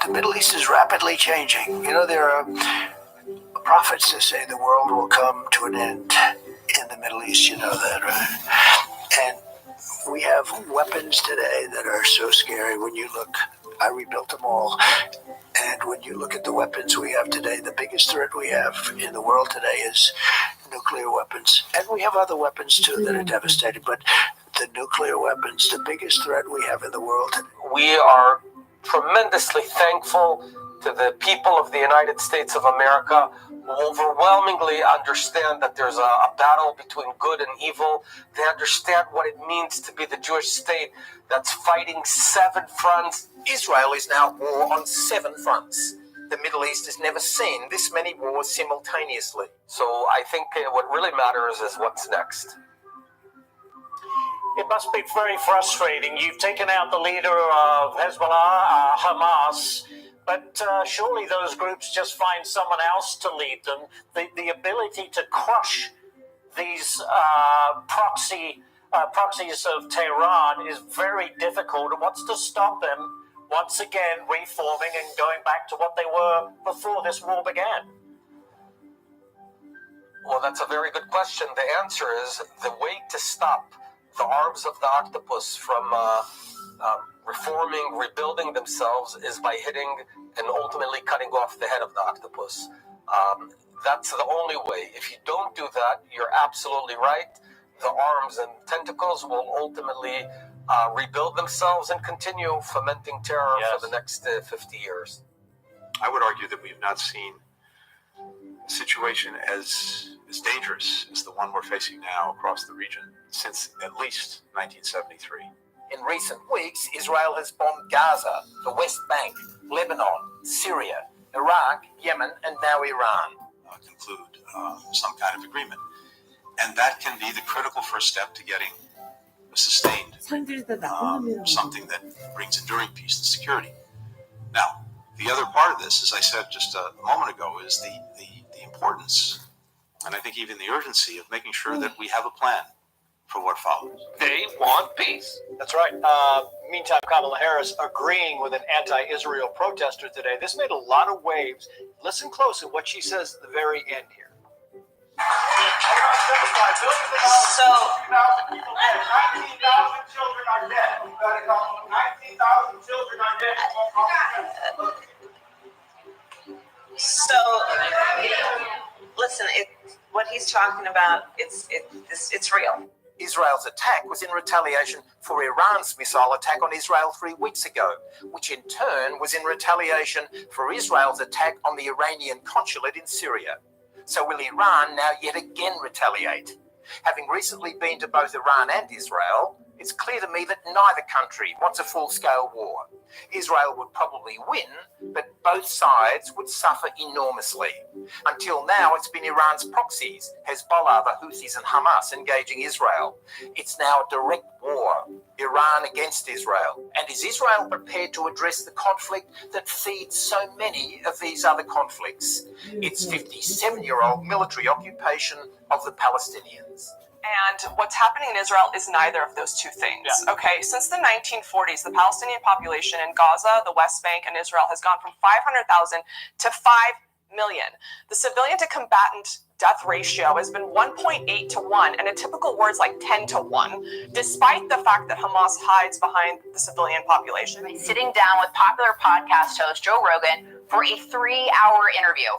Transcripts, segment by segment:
The Middle East is rapidly changing. You know, there are prophets that say the world will come to an end in the Middle East. You know that, right? And we have weapons today that are so scary. When you look, I rebuilt them all. And when you look at the weapons we have today, the biggest threat we have in the world today is nuclear weapons. And we have other weapons too that are devastating. But the nuclear weapons, the biggest threat we have in the world. We are tremendously thankful to the people of the United States of America who overwhelmingly understand that there's a battle between good and evil. They understand what it means to be the Jewish state that's fighting 7 fronts. Israel is now at war on 7 fronts. The Middle East has never seen this many wars simultaneously. So I think what really matters is what's next. It must be very frustrating. You've taken out the leader of Hezbollah, Hamas, but surely those groups just find someone else to lead them. The ability to crush these proxies of Tehran is very difficult. What's to stop them once again reforming and going back to what they were before this war began? Well, that's a very good question. The answer is the way to stop the arms of the octopus from reforming, rebuilding themselves is by hitting and ultimately cutting off the head of the octopus. That's the only way. If you don't do that, you're absolutely right. The arms and tentacles will ultimately rebuild themselves and continue fomenting terror for the next 50 years. I would argue that we've not seen a situation as dangerous as the one we're facing now across the region since at least 1973. In recent weeks, Israel has bombed Gaza, the West Bank, Lebanon, Syria, Iraq, Yemen, and now Iran. Conclude some kind of agreement. And that can be the critical first step to getting a sustained something that brings enduring peace and security. Now, the other part of this, as I said just a moment ago, is the importance, and I think even the urgency of making sure that we have a plan for what follows. They want peace. That's right. Meantime, Kamala Harris agreeing with an anti-Israel protester today. This made a lot of waves. Listen close to what she says at the very end here. So, 19,000 children are dead. 19,000 children are dead. So, listen. What he's talking about, it's real. Israel's attack was in retaliation for Iran's missile attack on Israel 3 weeks ago, which in turn was in retaliation for Israel's attack on the Iranian consulate in Syria. So will Iran now yet again retaliate? Having recently been to both Iran and Israel, it's clear to me that neither country wants a full-scale war. Israel would probably win, but both sides would suffer enormously. Until now, it's been Iran's proxies, Hezbollah, the Houthis, and Hamas engaging Israel. It's now a direct war, Iran against Israel. And is Israel prepared to address the conflict that feeds so many of these other conflicts? It's 57-year-old military occupation of the Palestinians. And what's happening in Israel is neither of those two things. Yeah. Okay, since the 1940s, the Palestinian population in Gaza, the West Bank, and Israel has gone from 500,000 to 5 million. The civilian to combatant death ratio has been 1.8 to 1, and a typical word's like 10 to 1, despite the fact that Hamas hides behind the civilian population. Sitting down with popular podcast host Joe Rogan for a 3-hour interview,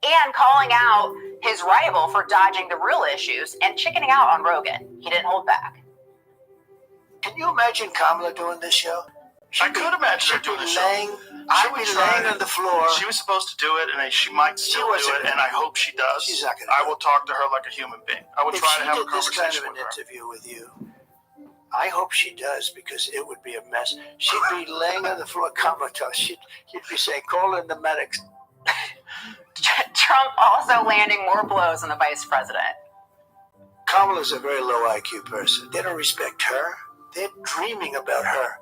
and calling out his rival for dodging the real issues and chickening out on Rogan. He didn't hold back. Can you imagine Kamala doing this show? I could imagine her doing the show. I'd be laying on the floor. She was supposed to do it, and she might still do it, and I hope she does. She's not I will talk to her like a human being. I will try to have a conversation with her. If she did this kind of an interview with you, I hope she does, because it would be a mess. She'd be laying on the floor comatose. She'd be saying, call in the medics. Trump also landing more blows on the vice president. Kamala's a very low IQ person. They don't respect her. They're dreaming about her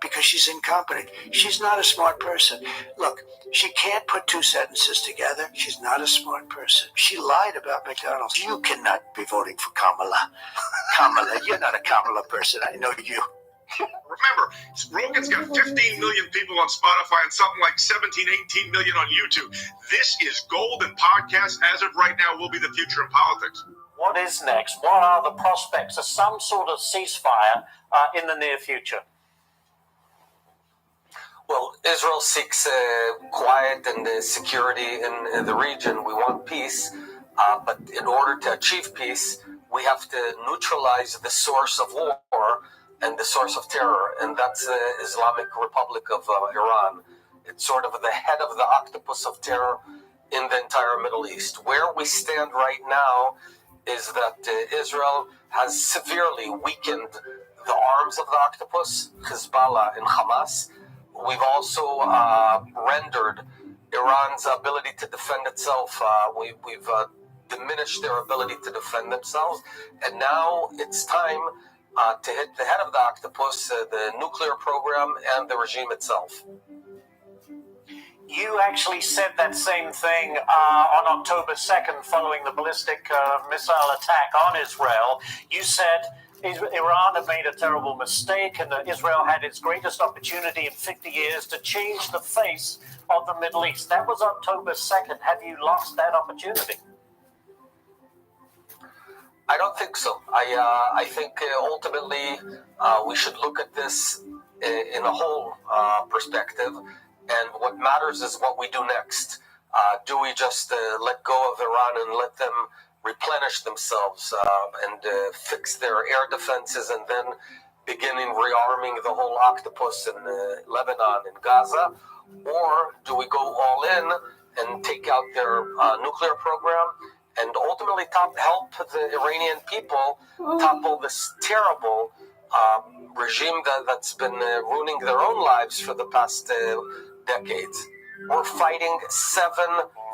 because she's incompetent. She's not a smart person. Look, she can't put two sentences together. She's not a smart person. She lied about McDonald's. You cannot be voting for Kamala. Kamala, you're not a Kamala person. I know you. Remember, Rogan's got 15 million people on Spotify and something like 17, 18 million on YouTube. This is gold, and podcasts, as of right now, will be the future of politics. What is next? What are the prospects of some sort of ceasefire in the near future? Well, Israel seeks quiet and security in the region. We want peace, but in order to achieve peace, we have to neutralize the source of war and the source of terror, and that's the Islamic Republic of Iran. It's sort of the head of the octopus of terror in the entire Middle East. Where we stand right now is that Israel has severely weakened the arms of the octopus, Hezbollah and Hamas. We've also rendered Iran's ability to defend itself. We've diminished their ability to defend themselves, and now it's time to hit the head of the octopus, the nuclear program, and the regime itself. You actually said that same thing on October 2nd following the ballistic missile attack on Israel. You said Iran had made a terrible mistake and that Israel had its greatest opportunity in 50 years to change the face of the Middle East. That was October 2nd. Have you lost that opportunity? I don't think so. I think ultimately we should look at this in a whole perspective, and what matters is what we do next. Do we just let go of Iran and let them replenish themselves and fix their air defenses and then beginning rearming the whole octopus in Lebanon and Gaza? Or do we go all in and take out their nuclear program and ultimately help the Iranian people topple this terrible regime that's been ruining their own lives for the past decades? We're fighting 7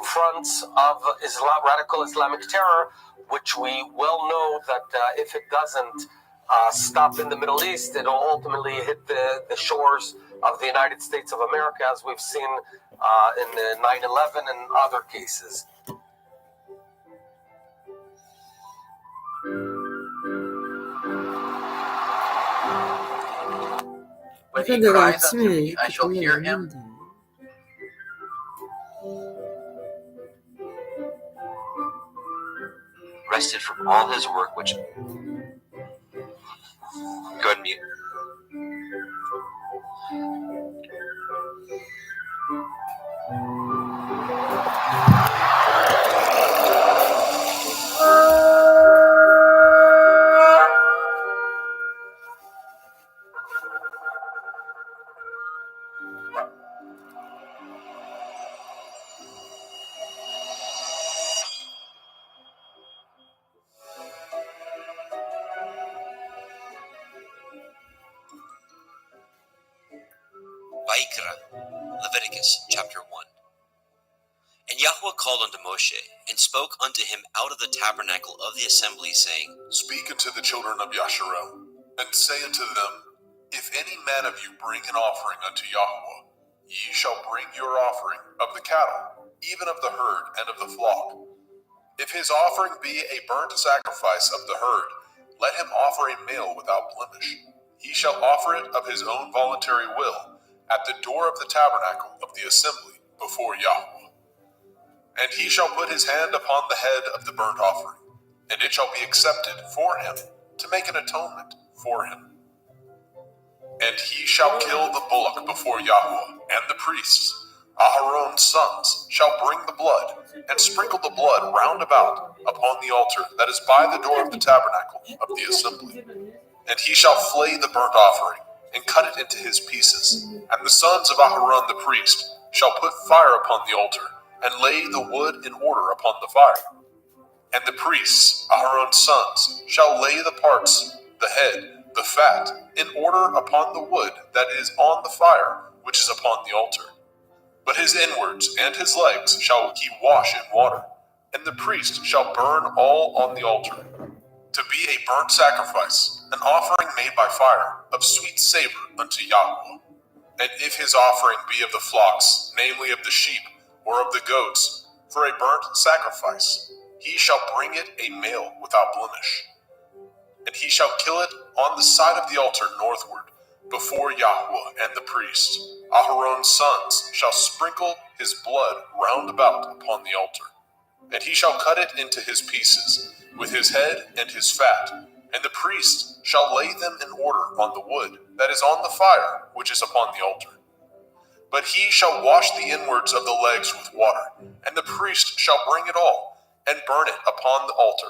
fronts of radical Islamic terror, which we well know that if it doesn't stop in the Middle East, it'll ultimately hit the shores of the United States of America, as we've seen in 9/11 and other cases. When he cries unto me, I shall hear him. Rested from all his work, which... Go ahead and mute. Leviticus chapter 1. And Yahweh called unto Moshe, and spoke unto him out of the tabernacle of the assembly, saying, Speak unto the children of Yasharel, and say unto them, If any man of you bring an offering unto Yahweh, ye shall bring your offering of the cattle, even of the herd and of the flock. If his offering be a burnt sacrifice of the herd, let him offer a male without blemish. He shall offer it of his own voluntary will, at the door of the tabernacle of the assembly before Yahweh. And he shall put his hand upon the head of the burnt offering, and it shall be accepted for him, to make an atonement for him. And he shall kill the bullock before Yahweh, and the priests, Aharon's sons, shall bring the blood, and sprinkle the blood round about upon the altar that is by the door of the tabernacle of the assembly. And he shall flay the burnt offering, and cut it into his pieces. And the sons of Aharon the priest shall put fire upon the altar, and lay the wood in order upon the fire. And the priests, Aharon's sons, shall lay the parts, the head, the fat, in order upon the wood that is on the fire, which is upon the altar. But his inwards and his legs shall he wash in water, and the priest shall burn all on the altar, to be a burnt sacrifice, an offering made by fire, of sweet savor unto Yahweh. And if his offering be of the flocks, namely of the sheep, or of the goats, for a burnt sacrifice, he shall bring it a male without blemish. And he shall kill it on the side of the altar northward, before Yahweh and the priest. Aharon's sons shall sprinkle his blood round about upon the altar. And he shall cut it into his pieces, with his head and his fat, and the priest shall lay them in order on the wood that is on the fire which is upon the altar. But he shall wash the inwards of the legs with water, and the priest shall bring it all, and burn it upon the altar.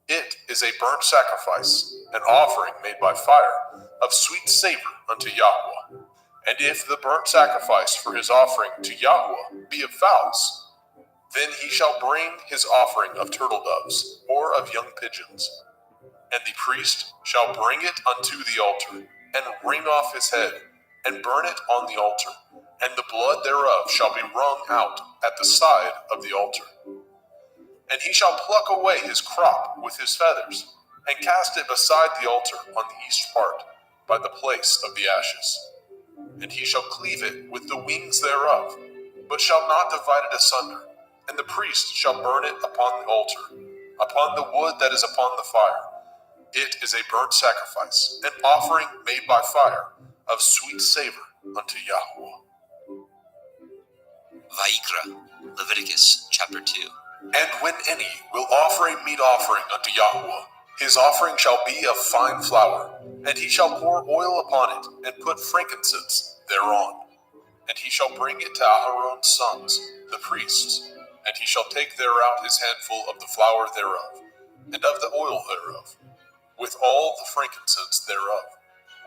It is a burnt sacrifice, an offering made by fire, of sweet savor unto Yahweh. And if the burnt sacrifice for his offering to Yahweh be of fowls, then he shall bring his offering of turtle doves, or of young pigeons. And the priest shall bring it unto the altar, and wring off his head, and burn it on the altar, and the blood thereof shall be wrung out at the side of the altar. And he shall pluck away his crop with his feathers, and cast it beside the altar on the east part, by the place of the ashes. And he shall cleave it with the wings thereof, but shall not divide it asunder. And the priest shall burn it upon the altar, upon the wood that is upon the fire. It is a burnt sacrifice, an offering made by fire, of sweet savor unto Yahweh. Vayikra, Leviticus chapter 2. And when any will offer a meat offering unto Yahweh, his offering shall be of fine flour, and he shall pour oil upon it, and put frankincense thereon. And he shall bring it to Aharon's sons, the priests, and he shall take thereout his handful of the flour thereof, and of the oil thereof, with all the frankincense thereof.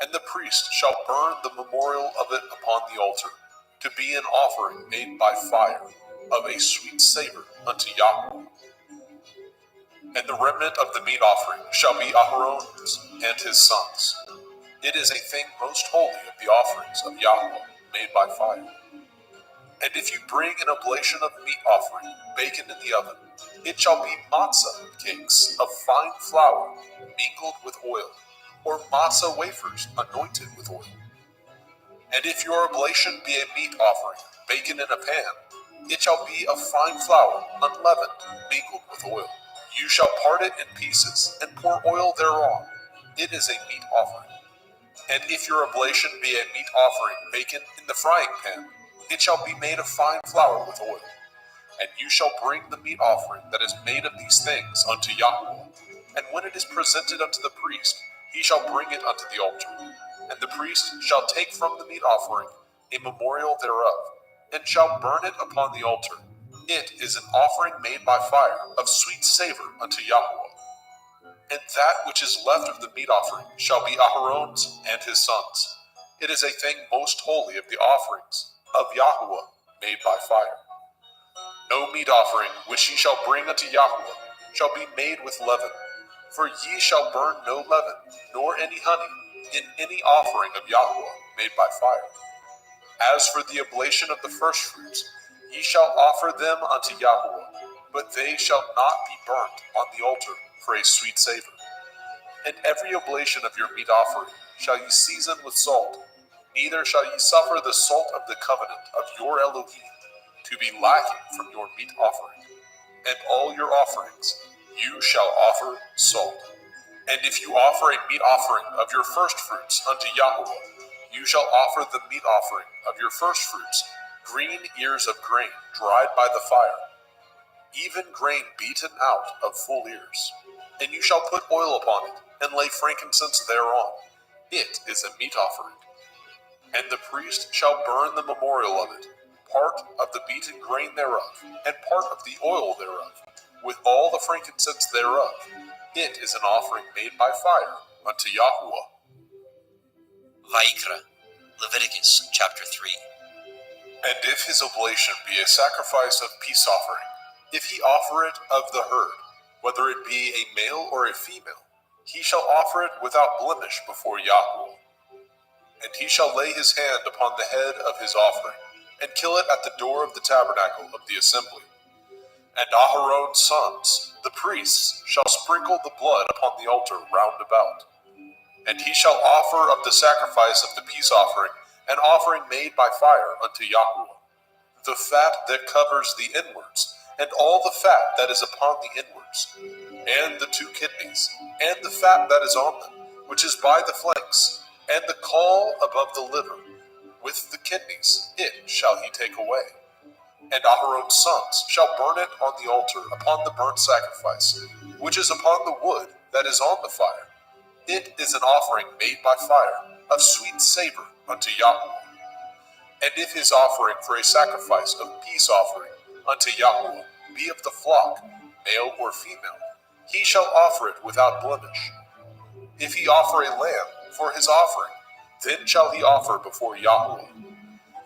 And the priest shall burn the memorial of it upon the altar, to be an offering made by fire, of a sweet savor unto Yahweh. And the remnant of the meat offering shall be Aharon's and his sons. It is a thing most holy of the offerings of Yahweh made by fire. And if you bring an oblation of meat offering, baken in the oven, it shall be matzah cakes of fine flour, mingled with oil, or matzah wafers anointed with oil. And if your oblation be a meat offering, baken in a pan, it shall be of fine flour, unleavened, mingled with oil. You shall part it in pieces, and pour oil thereon. It is a meat offering. And if your oblation be a meat offering, baken in the frying pan, it shall be made of fine flour with oil. And you shall bring the meat offering that is made of these things unto Yahweh. And when it is presented unto the priest, he shall bring it unto the altar. And the priest shall take from the meat offering a memorial thereof, and shall burn it upon the altar. It is an offering made by fire, of sweet savor unto Yahweh. And that which is left of the meat offering shall be Aharon's and his sons. It is a thing most holy of the offerings of Yahweh made by fire. No meat offering which ye shall bring unto Yahweh shall be made with leaven, for ye shall burn no leaven, nor any honey, in any offering of Yahweh made by fire. As for the oblation of the firstfruits, ye shall offer them unto Yahweh, but they shall not be burnt on the altar for a sweet savor. And every oblation of your meat offering shall ye season with salt, neither shall ye suffer the salt of the covenant of your Elohim to be lacking from your meat offering. And all your offerings you shall offer salt. And if you offer a meat offering of your firstfruits unto Yahweh, you shall offer the meat offering of your firstfruits, green ears of grain dried by the fire, even grain beaten out of full ears. And you shall put oil upon it, and lay frankincense thereon. It is a meat offering. And the priest shall burn the memorial of it, part of the beaten grain thereof, and part of the oil thereof, with all the frankincense thereof. It is an offering made by fire unto Yahweh. Vayikra, Leviticus chapter 3. And if his oblation be a sacrifice of peace offering, if he offer it of the herd, whether it be a male or a female, he shall offer it without blemish before Yahweh. And he shall lay his hand upon the head of his offering, and kill it at the door of the tabernacle of the assembly. And Aharon's sons, the priests, shall sprinkle the blood upon the altar round about. And he shall offer of the sacrifice of the peace offering an offering made by fire unto Yahweh, the fat that covers the inwards, and all the fat that is upon the inwards, and the 2 kidneys, and the fat that is on them, which is by the flanks, and the caul above the liver, with the kidneys, it shall he take away. And Aharon's sons shall burn it on the altar upon the burnt sacrifice, which is upon the wood that is on the fire. It is an offering made by fire, of sweet savor unto Yahweh. And if his offering for a sacrifice of peace offering unto Yahweh be of the flock, male or female, he shall offer it without blemish. If he offer a lamb for his offering, then shall he offer before Yahweh.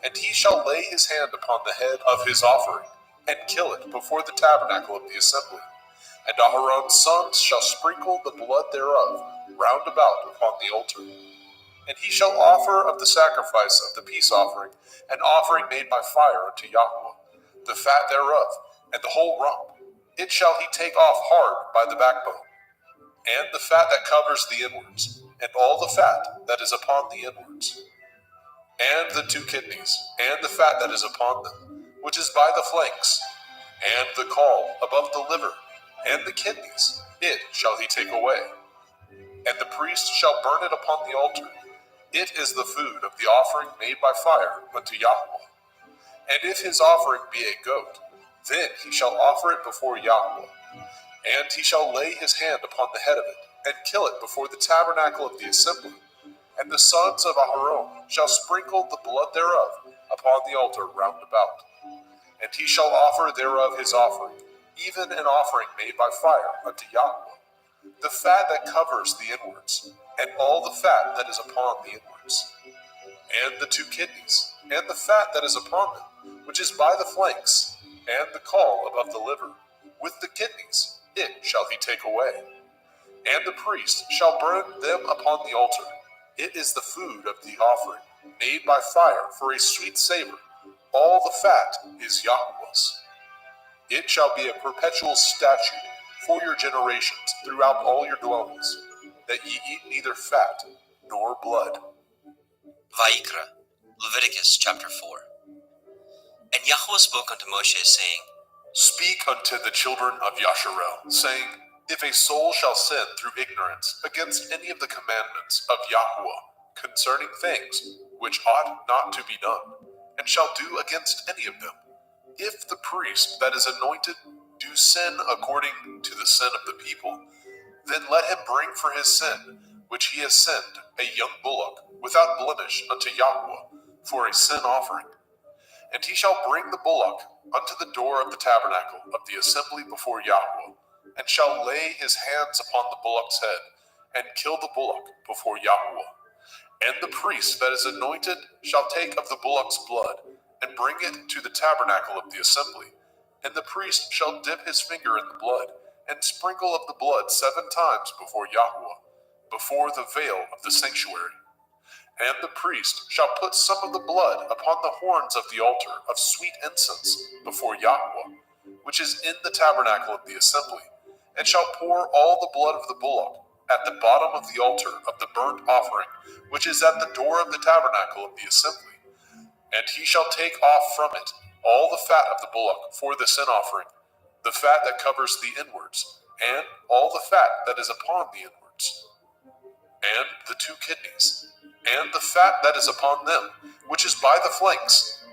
And he shall lay his hand upon the head of his offering, and kill it before the tabernacle of the assembly. And Aharon's sons shall sprinkle the blood thereof round about upon the altar. And he shall offer of the sacrifice of the peace offering an offering made by fire unto Yahweh, the fat thereof, and the whole rump. It shall he take off hard by the backbone, and the fat that covers the inwards, and all the fat that is upon the inwards, and the 2 kidneys, and the fat that is upon them, which is by the flanks, and the caul above the liver, and the kidneys, it shall he take away. And the priest shall burn it upon the altar. It is the food of the offering made by fire unto Yahweh. And if his offering be a goat, then he shall offer it before Yahweh. And he shall lay his hand upon the head of it, and kill it before the tabernacle of the assembly. And the sons of Aharon shall sprinkle the blood thereof upon the altar round about. And he shall offer thereof his offering, even an offering made by fire unto Yahweh, the fat that covers the inwards, and all the fat that is upon the inwards, and the 2 kidneys, and the fat that is upon them, which is by the flanks, and the caul above the liver, with the kidneys, it shall he take away. And the priest shall burn them upon the altar. It is the food of the offering, made by fire for a sweet savor. All the fat is Yahweh's. It shall be a perpetual statute for your generations throughout all your dwellings, that ye eat neither fat nor blood. Vayikra, Leviticus chapter 4. And Yahweh spoke unto Moshe, saying, Speak unto the children of Yasharel, saying, If a soul shall sin through ignorance against any of the commandments of Yahweh concerning things which ought not to be done, and shall do against any of them, if the priest that is anointed do sin according to the sin of the people, then let him bring for his sin, which he has sinned, a young bullock, without blemish unto Yahweh, for a sin offering. And he shall bring the bullock unto the door of the tabernacle of the assembly before Yahweh, and shall lay his hands upon the bullock's head, and kill the bullock before Yahweh. And the priest that is anointed shall take of the bullock's blood, and bring it to the tabernacle of the assembly. And the priest shall dip his finger in the blood, and sprinkle of the blood 7 times before Yahweh, before the veil of the sanctuary. And the priest shall put some of the blood upon the horns of the altar of sweet incense before Yahweh, which is in the tabernacle of the assembly, and shall pour all the blood of the bullock at the bottom of the altar of the burnt offering, which is at the door of the tabernacle of the assembly. And he shall take off from it all the fat of the bullock for the sin offering, the fat that covers the inwards, and all the fat that is upon the inwards, and the 2 kidneys, and the fat that is upon them, which is by the flanks,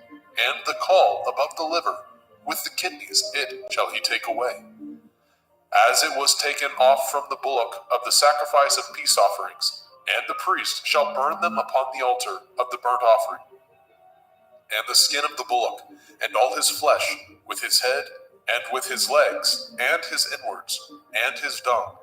and the caul above the liver, with the kidneys, it shall he take away. As it was taken off from the bullock of the sacrifice of peace offerings, and the priest shall burn them upon the altar of the burnt offering. And the skin of the bullock, and all his flesh, with his head, and with his legs, and his inwards, and his dung,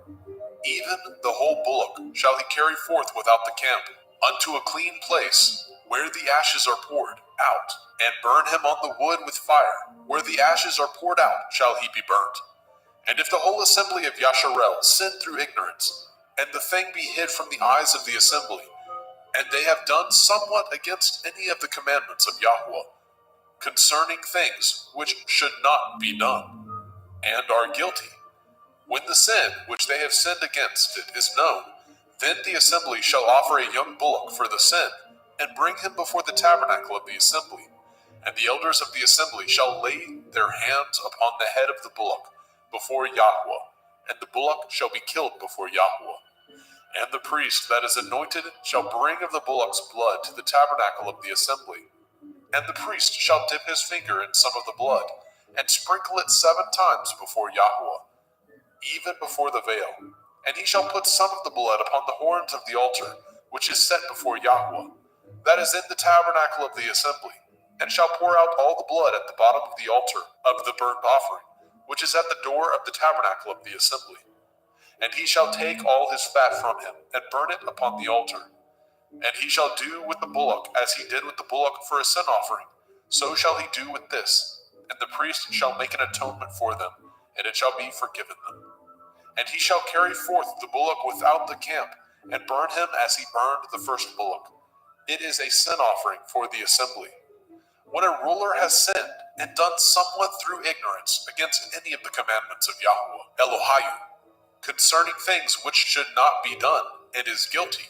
even the whole bullock shall he carry forth without the camp, unto a clean place, where the ashes are poured out, and burn him on the wood with fire. Where the ashes are poured out shall he be burnt. And if the whole assembly of Yasharel sin through ignorance, and the thing be hid from the eyes of the assembly, and they have done somewhat against any of the commandments of Yahweh, concerning things which should not be done, and are guilty. When the sin which they have sinned against it is known, then the assembly shall offer a young bullock for the sin, and bring him before the tabernacle of the assembly. And the elders of the assembly shall lay their hands upon the head of the bullock before Yahweh, and the bullock shall be killed before Yahweh. And the priest that is anointed shall bring of the bullock's blood to the tabernacle of the assembly. And the priest shall dip his finger in some of the blood, and sprinkle it 7 times before Yahweh, even before the veil. And he shall put some of the blood upon the horns of the altar, which is set before Yahweh, that is in the tabernacle of the assembly, and shall pour out all the blood at the bottom of the altar of the burnt offering, which is at the door of the tabernacle of the assembly. And he shall take all his fat from him, and burn it upon the altar. And he shall do with the bullock as he did with the bullock for a sin offering, so shall he do with this. And the priest shall make an atonement for them, and it shall be forgiven them. And he shall carry forth the bullock without the camp, and burn him as he burned the first bullock. It is a sin offering for the assembly. When a ruler has sinned, and done somewhat through ignorance against any of the commandments of Yahweh, Elohiah, concerning things which should not be done, and is guilty,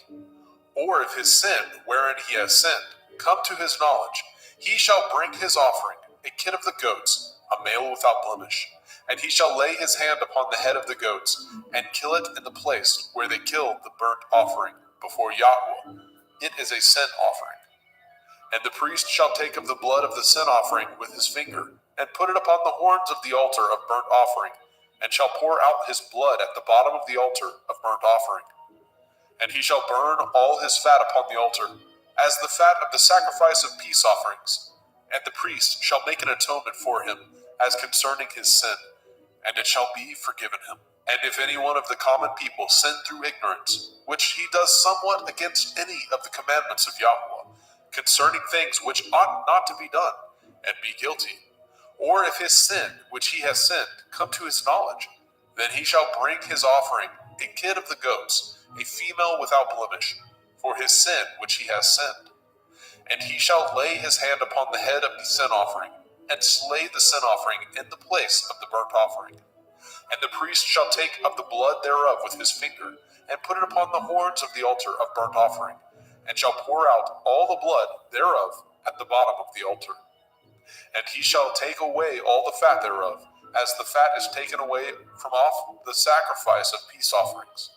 or if his sin, wherein he has sinned, come to his knowledge, he shall bring his offering, a kid of the goats, a male without blemish, and he shall lay his hand upon the head of the goats, and kill it in the place where they killed the burnt offering before Yahweh. It is a sin offering. And the priest shall take of the blood of the sin offering with his finger, and put it upon the horns of the altar of burnt offering, and shall pour out his blood at the bottom of the altar of burnt offering. And he shall burn all his fat upon the altar, as the fat of the sacrifice of peace offerings. And the priest shall make an atonement for him, as concerning his sin, and it shall be forgiven him. And if any one of the common people sin through ignorance, which he does somewhat against any of the commandments of Yahweh, concerning things which ought not to be done, and be guilty, or if his sin, which he has sinned, come to his knowledge, then he shall bring his offering, a kid of the goats, a female without blemish, for his sin which he has sinned. And he shall lay his hand upon the head of the sin offering, and slay the sin offering in the place of the burnt offering. And the priest shall take of the blood thereof with his finger, and put it upon the horns of the altar of burnt offering, and shall pour out all the blood thereof at the bottom of the altar. And he shall take away all the fat thereof, as the fat is taken away from off the sacrifice of peace offerings.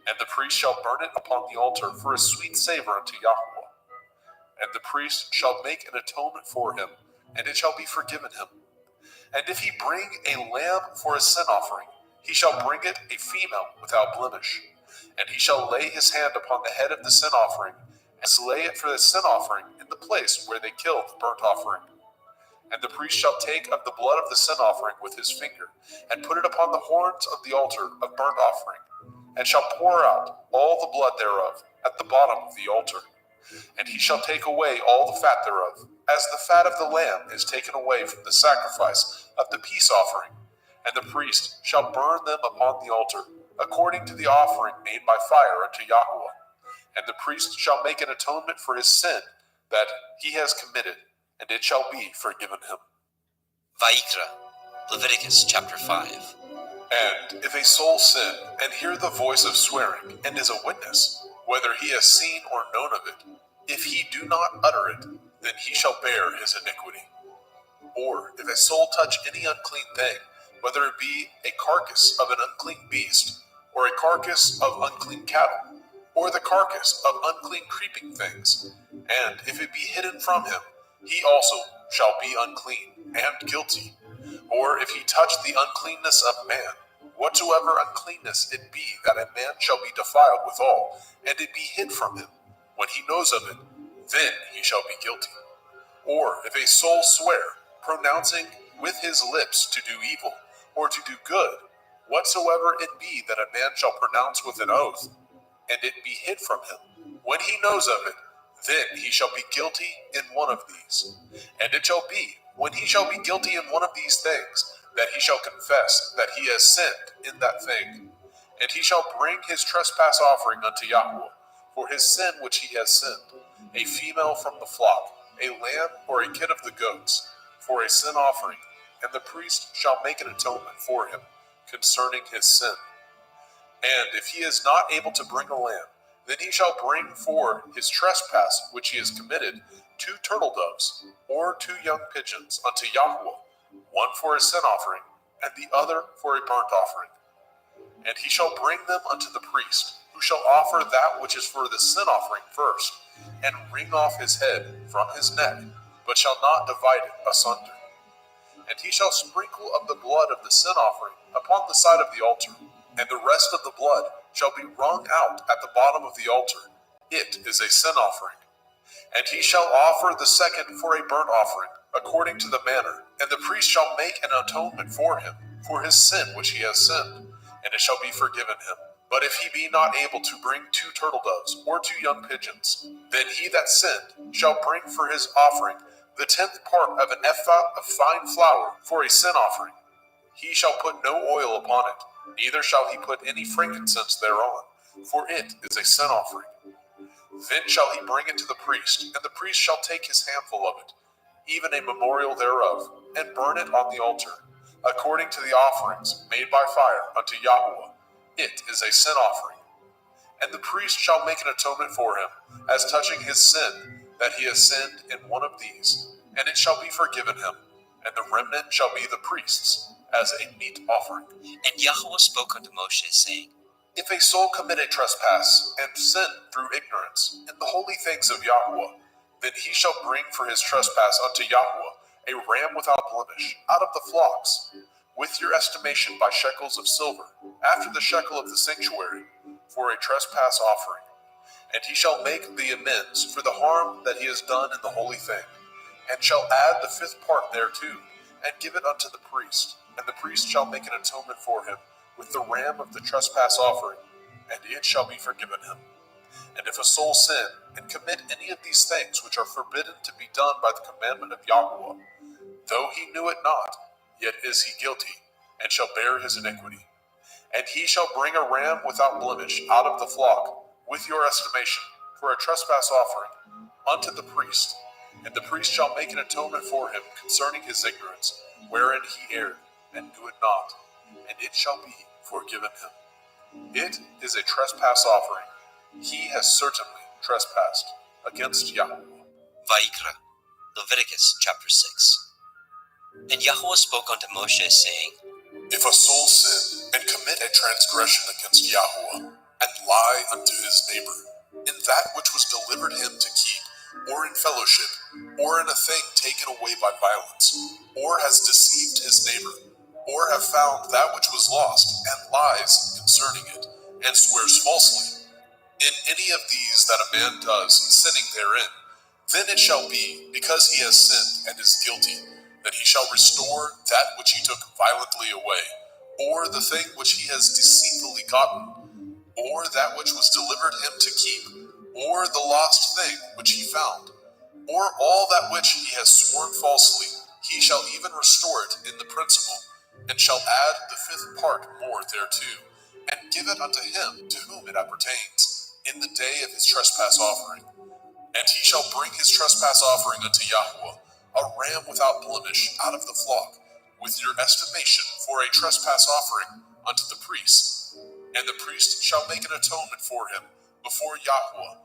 And the priest shall burn it upon the altar for a sweet savor unto Yahweh. And the priest shall make an atonement for him, and it shall be forgiven him. And if he bring a lamb for a sin offering, he shall bring it a female without blemish. And he shall lay his hand upon the head of the sin offering, and slay it for the sin offering in the place where they killed the burnt offering. And the priest shall take of the blood of the sin offering with his finger, and put it upon the horns of the altar of burnt offering, and shall pour out all the blood thereof at the bottom of the altar. And he shall take away all the fat thereof, as the fat of the lamb is taken away from the sacrifice of the peace offering. And the priest shall burn them upon the altar, according to the offering made by fire unto Yahweh. And the priest shall make an atonement for his sin that he has committed, and it shall be forgiven him. Vayikra, Leviticus chapter 5. And if a soul sin, and hear the voice of swearing, and is a witness, whether he has seen or known of it, if he do not utter it, then he shall bear his iniquity. Or if a soul touch any unclean thing, whether it be a carcass of an unclean beast, or a carcass of unclean cattle, or the carcass of unclean creeping things, and if it be hidden from him, he also shall be unclean and guilty. Or if he touch the uncleanness of man, whatsoever uncleanness it be, that a man shall be defiled withal, and it be hid from him, when he knows of it, then he shall be guilty. Or if a soul swear, pronouncing with his lips to do evil, or to do good, whatsoever it be that a man shall pronounce with an oath, and it be hid from him, when he knows of it, then he shall be guilty in one of these. And it shall be, when he shall be guilty in one of these things, that he shall confess that he has sinned in that thing. And he shall bring his trespass offering unto Yahweh, for his sin which he has sinned, a female from the flock, a lamb or a kid of the goats, for a sin offering, and the priest shall make an atonement for him concerning his sin. And if he is not able to bring a lamb, then he shall bring for his trespass which he has committed 2 turtle doves, or 2 young pigeons unto Yahweh, one for a sin offering, and the other for a burnt offering. And he shall bring them unto the priest, who shall offer that which is for the sin offering first, and wring off his head from his neck, but shall not divide it asunder. And he shall sprinkle of the blood of the sin offering upon the side of the altar, and the rest of the blood shall be wrung out at the bottom of the altar. It is a sin offering. And he shall offer the second for a burnt offering, according to the manner, and the priest shall make an atonement for him, for his sin which he has sinned, and it shall be forgiven him. But if he be not able to bring 2 turtle doves, or 2 young pigeons, then he that sinned shall bring for his offering the 10th part of an ephah of fine flour for a sin offering. He shall put no oil upon it, neither shall he put any frankincense thereon, for it is a sin offering. Then shall he bring it to the priest, and the priest shall take his handful of it, even a memorial thereof, and burn it on the altar, according to the offerings made by fire unto Yahweh. It is a sin offering. And the priest shall make an atonement for him, as touching his sin, that he has sinned in one of these, and it shall be forgiven him, and the remnant shall be the priest's, as a meat offering. And Yahweh spoke unto Moshe, saying, If a soul commit a trespass, and sin through ignorance, in the holy things of Yahweh, then he shall bring for his trespass unto Yahweh a ram without blemish, out of the flocks, with your estimation by shekels of silver, after the shekel of the sanctuary, for a trespass offering. And he shall make the amends for the harm that he has done in the holy thing, and shall add the 5th part thereto, and give it unto the priest. And the priest shall make an atonement for him with the ram of the trespass offering, and it shall be forgiven him. And if a soul sin, and commit any of these things which are forbidden to be done by the commandment of Yahweh, though he knew it not, yet is he guilty, and shall bear his iniquity. And he shall bring a ram without blemish out of the flock, with your estimation, for a trespass offering, unto the priest. And the priest shall make an atonement for him concerning his ignorance, wherein he erred, and knew it not, and it shall be forgiven him. It is a trespass offering. He has certainly trespassed against Yahweh. Vayikra, Leviticus chapter 6. And Yahweh spoke unto Moshe, saying, If a soul sin, and commit a transgression against Yahweh, and lie unto his neighbor, in that which was delivered him to keep, or in fellowship, or in a thing taken away by violence, or has deceived his neighbor, or have found that which was lost, and lies concerning it, and swears falsely, in any of these that a man does, sinning therein, then it shall be, because he has sinned and is guilty, that he shall restore that which he took violently away, or the thing which he has deceitfully gotten, or that which was delivered him to keep, or the lost thing which he found, or all that which he has sworn falsely, he shall even restore it in the principal, and shall add the 5th part more thereto, and give it unto him to whom it appertains, in the day of his trespass offering. And he shall bring his trespass offering unto Yahweh, a ram without blemish out of the flock, with your estimation for a trespass offering unto the priest. And the priest shall make an atonement for him before Yahweh,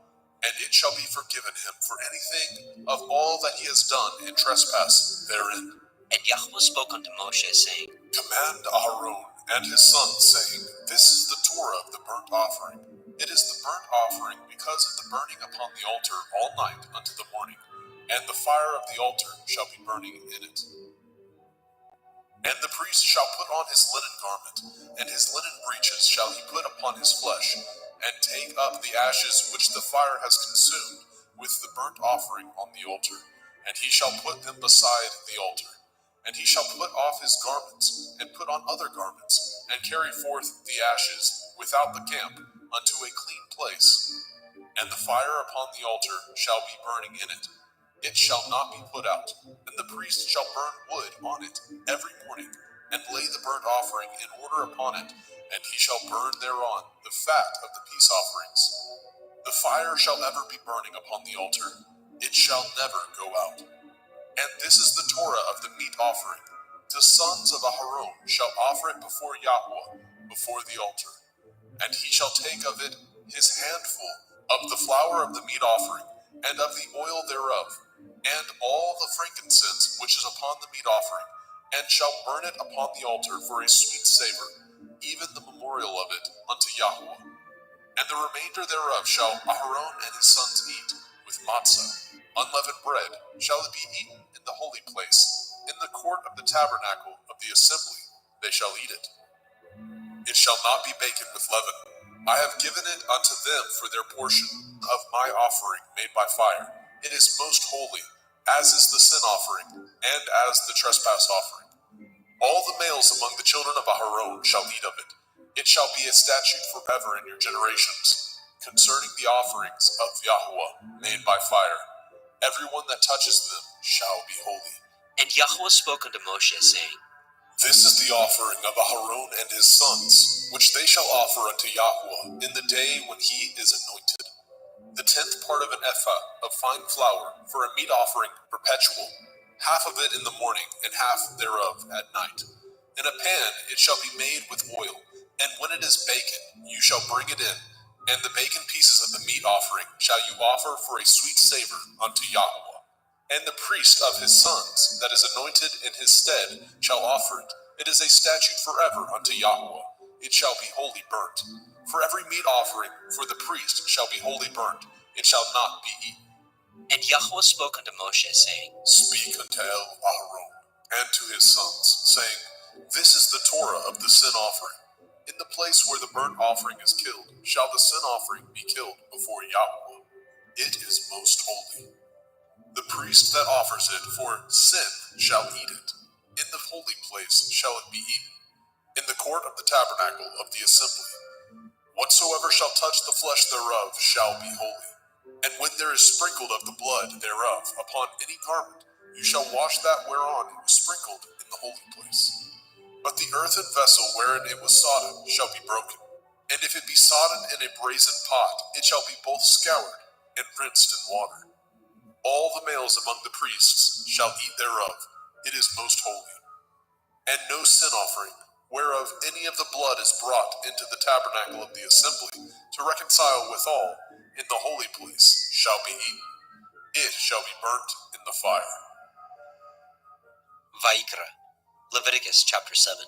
and it shall be forgiven him for anything of all that he has done in trespass therein. And Yahweh spoke unto Moshe, saying, Command Aaron and his sons, saying, This is the Torah of the burnt offering. It is the burnt offering because of the burning upon the altar all night unto the morning, and the fire of the altar shall be burning in it. And the priest shall put on his linen garment, and his linen breeches shall he put upon his flesh, and take up the ashes which the fire has consumed with the burnt offering on the altar, and he shall put them beside the altar. And he shall put off his garments, and put on other garments, and carry forth the ashes without the camp unto a clean place. And the fire upon the altar shall be burning in it. It shall not be put out. And the priest shall burn wood on it every morning, and lay the burnt offering in order upon it, and he shall burn thereon the fat of the peace offerings. The fire shall ever be burning upon the altar. It shall never go out. And this is the Torah of the meat offering. the sons of Aharon shall offer it before Yahweh, before the altar. And he shall take of it his handful of the flour of the meat offering, and of the oil thereof, and all the frankincense which is upon the meat offering, and shall burn it upon the altar for a sweet savor, even the memorial of it unto Yahweh. And the remainder thereof shall Aharon and his sons eat, with matzah, unleavened bread, shall it be eaten in the holy place, in the court of the tabernacle of the assembly they shall eat it. It shall not be baken with leaven. I have given it unto them for their portion of my offering made by fire. It is most holy, as is the sin offering, and as the trespass offering. All the males among the children of Aharon shall eat of it. It shall be a statute forever in your generations, concerning the offerings of Yahweh made by fire. Everyone that touches them shall be holy. And Yahweh spoke unto Moshe, saying, This is the offering of Aharon and his sons, which they shall offer unto Yahweh in the day when he is anointed. The 10th part of an ephah of fine flour for a meat offering perpetual, half of it in the morning and half thereof at night. In a pan it shall be made with oil, and when it is baken, you shall bring it in, and the baken pieces of the meat offering shall you offer for a sweet savor unto Yahweh. And the priest of his sons that is anointed in his stead shall offer it. It is a statute forever unto Yahweh. It shall be wholly burnt. For every meat offering for the priest shall be wholly burnt. It shall not be eaten. And Yahweh spoke unto Moshe, saying, Speak unto Aharon and to his sons, saying, This is the Torah of the sin offering. In the place where the burnt offering is killed, shall the sin offering be killed before Yahweh. It is most holy. The priest that offers it for sin shall eat it. In the holy place shall it be eaten, in the court of the tabernacle of the assembly. Whatsoever shall touch the flesh thereof shall be holy. And when there is sprinkled of the blood thereof upon any garment, you shall wash that whereon it was sprinkled in the holy place. But the earthen vessel wherein it was sodden shall be broken. And if it be sodden in a brazen pot, it shall be both scoured and rinsed in water. All the males among the priests shall eat thereof. It is most holy. And no sin offering, whereof any of the blood is brought into the tabernacle of the assembly, to reconcile withal in the holy place, shall be eaten. It shall be burnt in the fire. Vayikra, Leviticus chapter 7.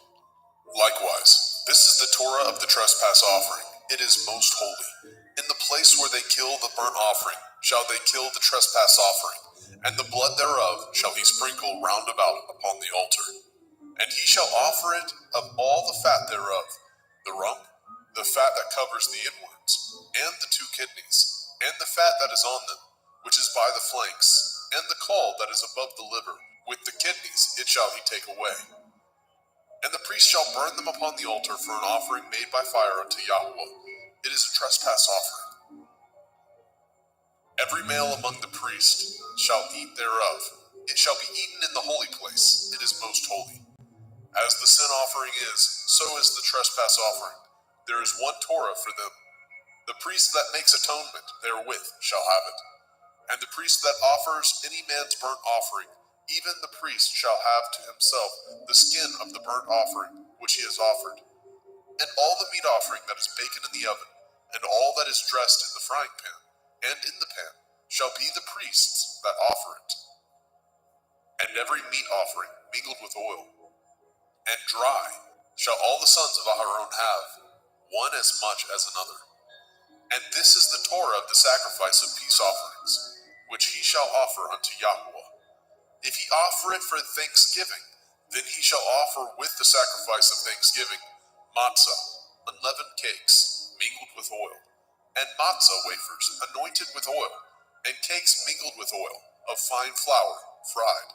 Likewise, this is the Torah of the trespass offering. It is most holy. In the place where they kill the burnt offering, shall they kill the trespass offering, and the blood thereof shall he sprinkle round about upon the altar. And he shall offer it of all the fat thereof, the rump, the fat that covers the inwards, and the 2 kidneys, and the fat that is on them, which is by the flanks, and the caul that is above the liver, with the kidneys it shall he take away. And the priest shall burn them upon the altar for an offering made by fire unto Yahweh. It is a trespass offering. Every male among the priests shall eat thereof. It shall be eaten in the holy place. It is most holy. As the sin offering is, so is the trespass offering. There is one Torah for them. The priest that makes atonement therewith shall have it. And the priest that offers any man's burnt offering, even the priest shall have to himself the skin of the burnt offering which he has offered. And all the meat offering that is baken in the oven, and all that is dressed in the frying pan, and in the pan, shall be the priest's that offer it. And every meat offering mingled with oil, and dry, shall all the sons of Aharon have, one as much as another. And this is the Torah of the sacrifice of peace offerings, which he shall offer unto Yahweh. If he offer it for thanksgiving, then he shall offer with the sacrifice of thanksgiving matzah, unleavened cakes, mingled with oil, and matzah wafers, anointed with oil, and cakes mingled with oil, of fine flour, fried.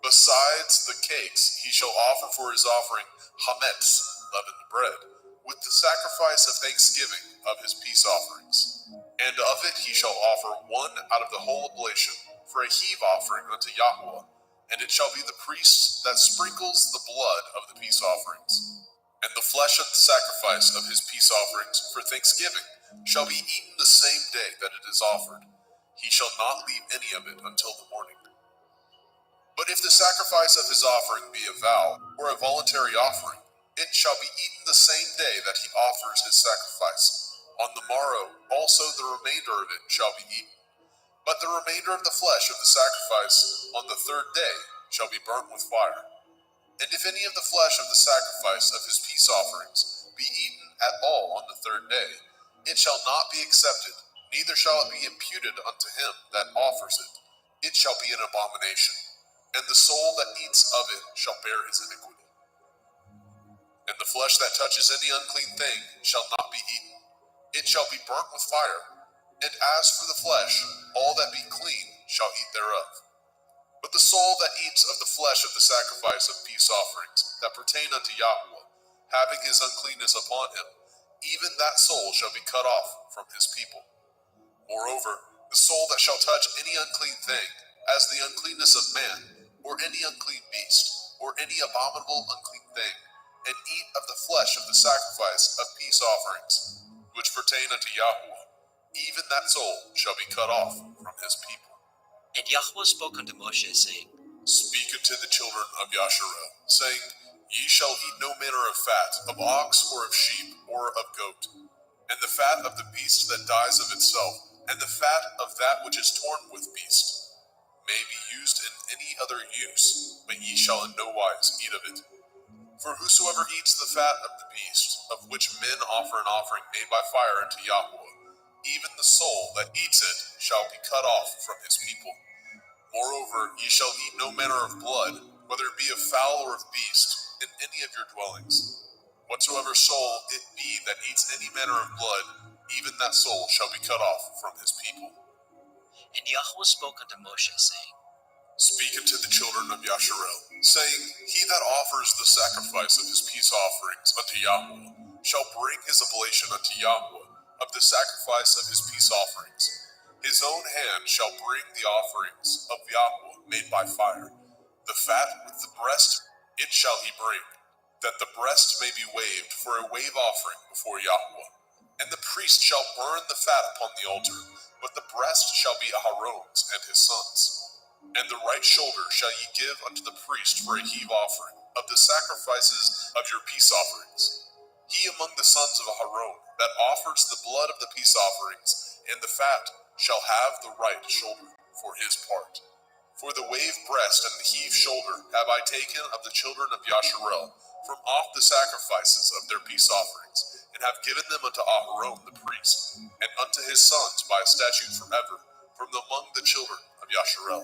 Besides the cakes, he shall offer for his offering hametz, leavened bread, with the sacrifice of thanksgiving of his peace offerings. And of it he shall offer one out of the whole oblation for a heave offering unto Yahweh, and it shall be the priest that sprinkles the blood of the peace offerings. And the flesh of the sacrifice of his peace offerings for thanksgiving shall be eaten the same day that it is offered. He shall not leave any of it until the morning. But if the sacrifice of his offering be a vow or a voluntary offering, it shall be eaten the same day that he offers his sacrifice. On the morrow also the remainder of it shall be eaten. But the remainder of the flesh of the sacrifice on the third day shall be burnt with fire. And if any of the flesh of the sacrifice of his peace offerings be eaten at all on the third day, it shall not be accepted, neither shall it be imputed unto him that offers it. It shall be an abomination, and the soul that eats of it shall bear his iniquity. And the flesh that touches any unclean thing shall not be eaten. It shall be burnt with fire. And as for the flesh, all that be clean shall eat thereof. But the soul that eats of the flesh of the sacrifice of peace offerings that pertain unto Yahweh, having his uncleanness upon him, even that soul shall be cut off from his people. Moreover, the soul that shall touch any unclean thing, as the uncleanness of man, or any unclean beast, or any abominable unclean thing, and eat of the flesh of the sacrifice of peace offerings, which pertain unto Yahweh, even that soul shall be cut off from his people. And Yahweh spoke unto Moshe, saying, Speak unto the children of Yasharel, saying, Ye shall eat no manner of fat, of ox, or of sheep, or of goat, and the fat of the beast that dies of itself, and the fat of that which is torn with beast, may be used in any other use, but ye shall in no wise eat of it. For whosoever eats the fat of the beast, of which men offer an offering made by fire unto Yahweh, even the soul that eats it shall be cut off from his people. Moreover, ye shall eat no manner of blood, whether it be of fowl or of beast, in any of your dwellings. Whatsoever soul it be that eats any manner of blood, even that soul shall be cut off from his people. And Yahweh spoke unto Moshe, saying, Speak unto the children of Yasharel, saying, He that offers the sacrifice of his peace offerings unto Yahweh shall bring his oblation unto Yahweh of the sacrifice of his peace offerings. His own hand shall bring the offerings of Yahweh made by fire. The fat with the breast it shall he bring, that the breast may be waved for a wave offering before Yahweh. And the priest shall burn the fat upon the altar, but the breast shall be Aharon's and his sons'. And the right shoulder shall ye give unto the priest for a heave offering of the sacrifices of your peace offerings. He among the sons of Aharon that offers the blood of the peace offerings and the fat shall have the right shoulder for his part. For the wave breast and the heave shoulder have I taken of the children of Yasharel from off the sacrifices of their peace offerings, and have given them unto Aharon the priest, and unto his sons by a statute forever, from among the children of Yasharel.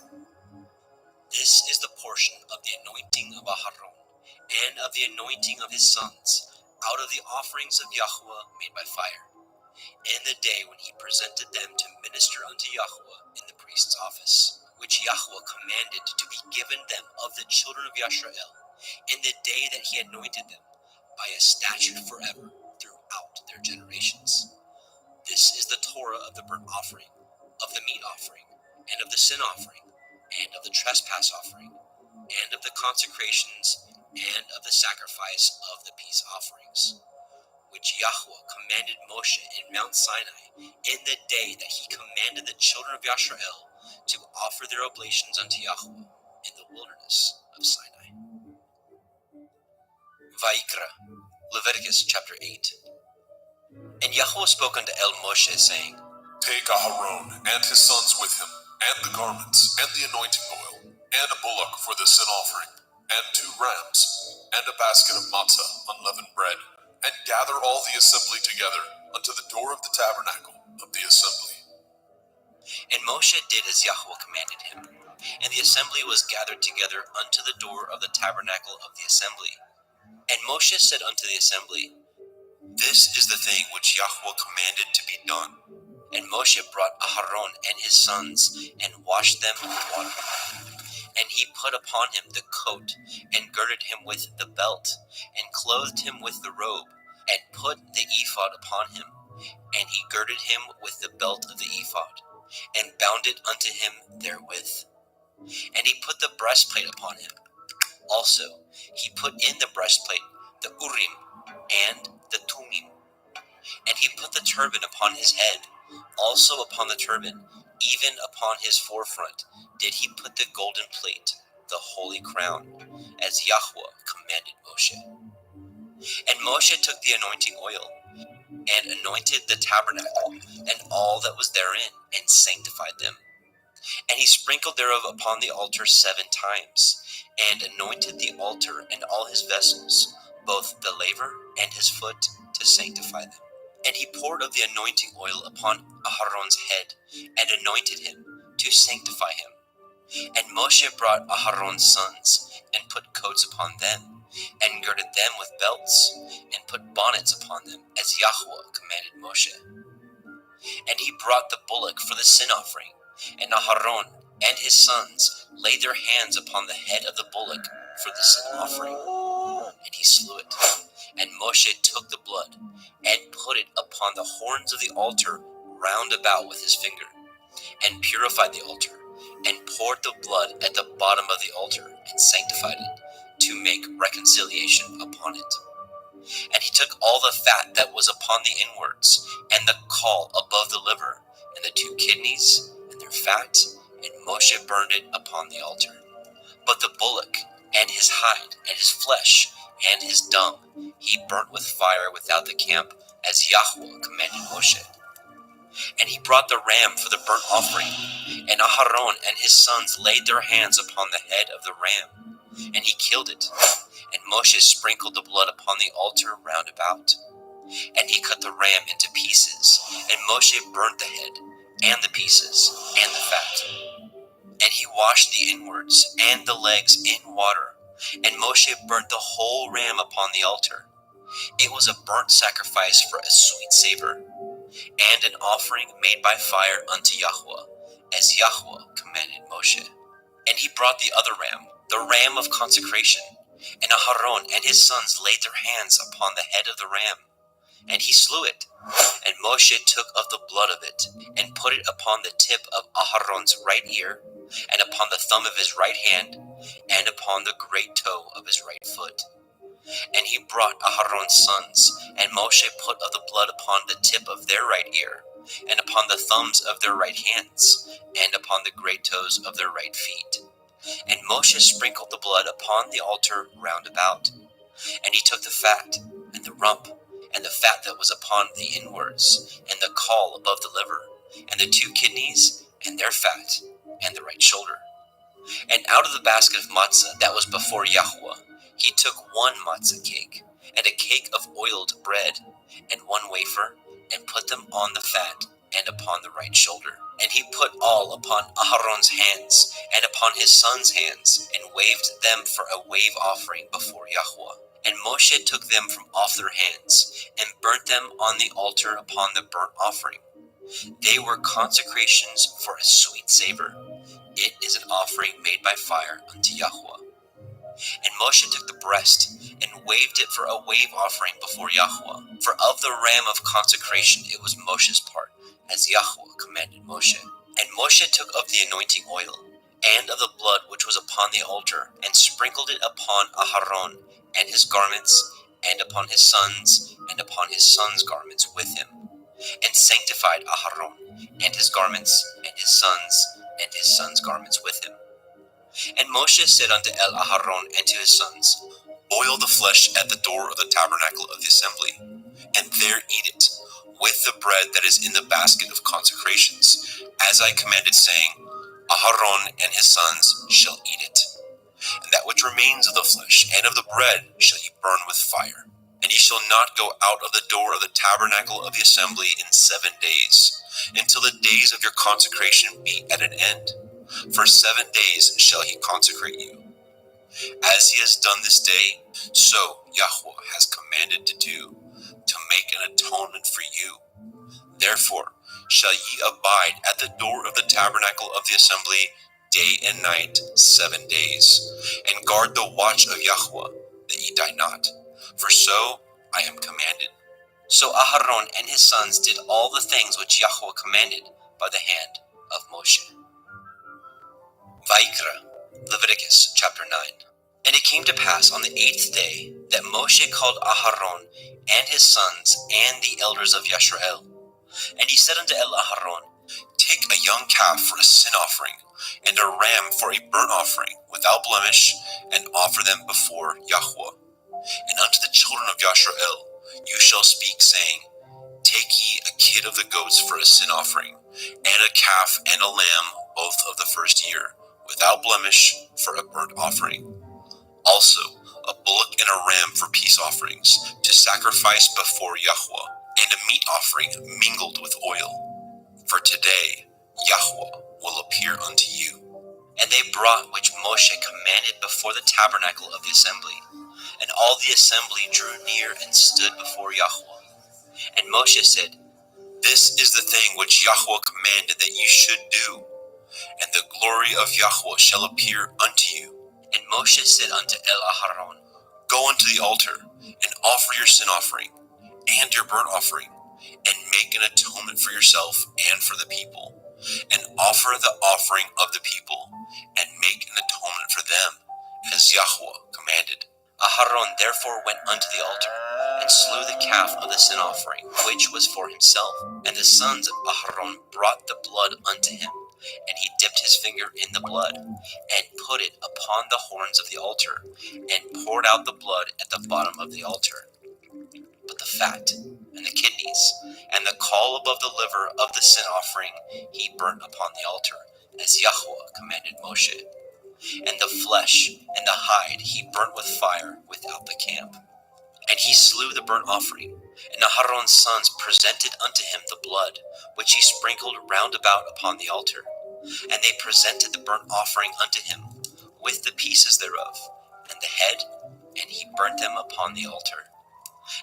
This is the portion of the anointing of Aharon, and of the anointing of his sons, out of the offerings of Yahweh made by fire, in the day when he presented them to minister unto Yahweh in the priest's office, which Yahweh commanded to be given them of the children of Yasharel, in the day that he anointed them, by a statute forever throughout their generations. This is the Torah of the burnt offering, of the meat offering, and of the sin offering, and of the trespass offering, and of the consecrations, and of the sacrifice of the peace offerings, which Yahweh commanded Moshe in Mount Sinai, in the day that he commanded the children of Yasharel to offer their oblations unto Yahweh in the wilderness of Sinai. Vayikra, Leviticus chapter 8. And Yahweh spoke unto Moshe, saying, Take Aharon and his sons with him, and the garments, and the anointing oil, and a bullock for the sin offering, and 2 rams, and a basket of matzah, unleavened bread, and gather all the assembly together unto the door of the tabernacle of the assembly. And Moshe did as Yahweh commanded him, and the assembly was gathered together unto the door of the tabernacle of the assembly. And Moshe said unto the assembly, This is the thing which Yahweh commanded to be done. And Moshe brought Aharon and his sons, and washed them in water. And he put upon him the coat, and girded him with the belt, and clothed him with the robe, and put the ephod upon him. And he girded him with the belt of the ephod, and bound it unto him therewith. And he put the breastplate upon him. Also he put in the breastplate the Urim and the Tumim. And he put the turban upon his head. Also upon the turban, even upon his forefront, did he put the golden plate. the holy crown, as Yahweh commanded Moshe. And Moshe took the anointing oil, and anointed the tabernacle, and all that was therein, and sanctified them. And he sprinkled thereof upon the altar 7 times, and anointed the altar and all his vessels, both the laver and his foot, to sanctify them. And he poured of the anointing oil upon Aharon's head, and anointed him, to sanctify him. And Moshe brought Aharon's sons, and put coats upon them, and girded them with belts, and put bonnets upon them, as Yahweh commanded Moshe. And he brought the bullock for the sin offering, and Aharon and his sons laid their hands upon the head of the bullock for the sin offering, and he slew it. And Moshe took the blood, and put it upon the horns of the altar round about with his finger, and purified the altar, and poured the blood at the bottom of the altar, and sanctified it, to make reconciliation upon it. And he took all the fat that was upon the inwards, and the caul above the liver, and the 2 kidneys, and their fat, and Moshe burned it upon the altar. But the bullock, and his hide, and his flesh, and his dung, he burnt with fire without the camp, as Yahweh commanded Moshe. And he brought the ram for the burnt offering, and Aharon and his sons laid their hands upon the head of the ram, and he killed it. And Moshe sprinkled the blood upon the altar round about. And he cut the ram into pieces, and Moshe burnt the head, and the pieces, and the fat. And he washed the inwards and the legs in water, and Moshe burnt the whole ram upon the altar. It was a burnt sacrifice for a sweet savor, and an offering made by fire unto Yahweh, as Yahweh commanded Moshe. And he brought the other ram, the ram of consecration, and Aharon and his sons laid their hands upon the head of the ram, and he slew it. And Moshe took of the blood of it, and put it upon the tip of Aharon's right ear, and upon the thumb of his right hand, and upon the great toe of his right foot. And he brought Aharon's sons, and Moshe put of the blood upon the tip of their right ear, and upon the thumbs of their right hands, and upon the great toes of their right feet. And Moshe sprinkled the blood upon the altar round about. And he took the fat, and the rump, and the fat that was upon the inwards, and the caul above the liver, and the 2 kidneys, and their fat, and the right shoulder. And out of the basket of matzah that was before Yahweh, he took 1 matzah cake, and a cake of oiled bread, and 1 wafer, and put them on the fat, and upon the right shoulder. And he put all upon Aharon's hands, and upon his sons' hands, and waved them for a wave offering before Yahweh. And Moshe took them from off their hands, and burnt them on the altar upon the burnt offering. They were consecrations for a sweet savor. It is an offering made by fire unto Yahweh. And Moshe took the breast, and waved it for a wave offering before Yahweh. For of the ram of consecration it was Moshe's part, as Yahweh commanded Moshe. And Moshe took of the anointing oil, and of the blood which was upon the altar, and sprinkled it upon Aharon, and his garments, and upon his sons, and upon his sons' garments with him, and sanctified Aharon, and his garments, and his sons' garments with him. And Moshe said unto Aharon and to his sons, Boil the flesh at the door of the tabernacle of the assembly, and there eat it, with the bread that is in the basket of consecrations, as I commanded, saying, Aharon and his sons shall eat it. And that which remains of the flesh and of the bread shall ye burn with fire. And ye shall not go out of the door of the tabernacle of the assembly in 7 days, until the days of your consecration be at an end. For 7 days shall he consecrate you. As he has done this day, so Yahweh has commanded to do, to make an atonement for you. Therefore shall ye abide at the door of the tabernacle of the assembly day and night 7 days, and guard the watch of Yahweh, that ye die not, for so I am commanded. So Aharon and his sons did all the things which Yahweh commanded by the hand of Moshe. Vayikra, Leviticus chapter 9. And it came to pass on the 8th day that Moshe called Aharon and his sons and the elders of Yisrael. And he said unto Aharon, Take a young calf for a sin offering, and a ram for a burnt offering, without blemish, and offer them before Yahweh. And unto the children of Yashrael you shall speak, saying, Take ye a kid of the goats for a sin offering, and a calf and a lamb, both of the first year, without blemish, for a burnt offering. Also a bullock and a ram for peace offerings, to sacrifice before Yahweh, and a meat offering mingled with oil. For today Yahweh will appear unto you. And they brought which Moshe commanded before the tabernacle of the assembly. And all the assembly drew near and stood before Yahweh. And Moshe said, This is the thing which Yahweh commanded that you should do, and the glory of Yahweh shall appear unto you. And Moshe said unto Aharon, Go unto the altar, and offer your sin offering, and your burnt offering, and make an atonement for yourself and for the people, and offer the offering of the people, and make an atonement for them, as Yahweh commanded. Aharon therefore went unto the altar, and slew the calf of the sin offering, which was for himself. And the sons of Aharon brought the blood unto him, and he dipped his finger in the blood, and put it upon the horns of the altar, and poured out the blood at the bottom of the altar. But the fat, and the kidneys, and the caul above the liver of the sin offering he burnt upon the altar, as Yahweh commanded Moshe. And the flesh and the hide he burnt with fire without the camp. And he slew the burnt offering, and Aharon's sons presented unto him the blood, which he sprinkled round about upon the altar. And they presented the burnt offering unto him, with the pieces thereof, and the head, and he burnt them upon the altar.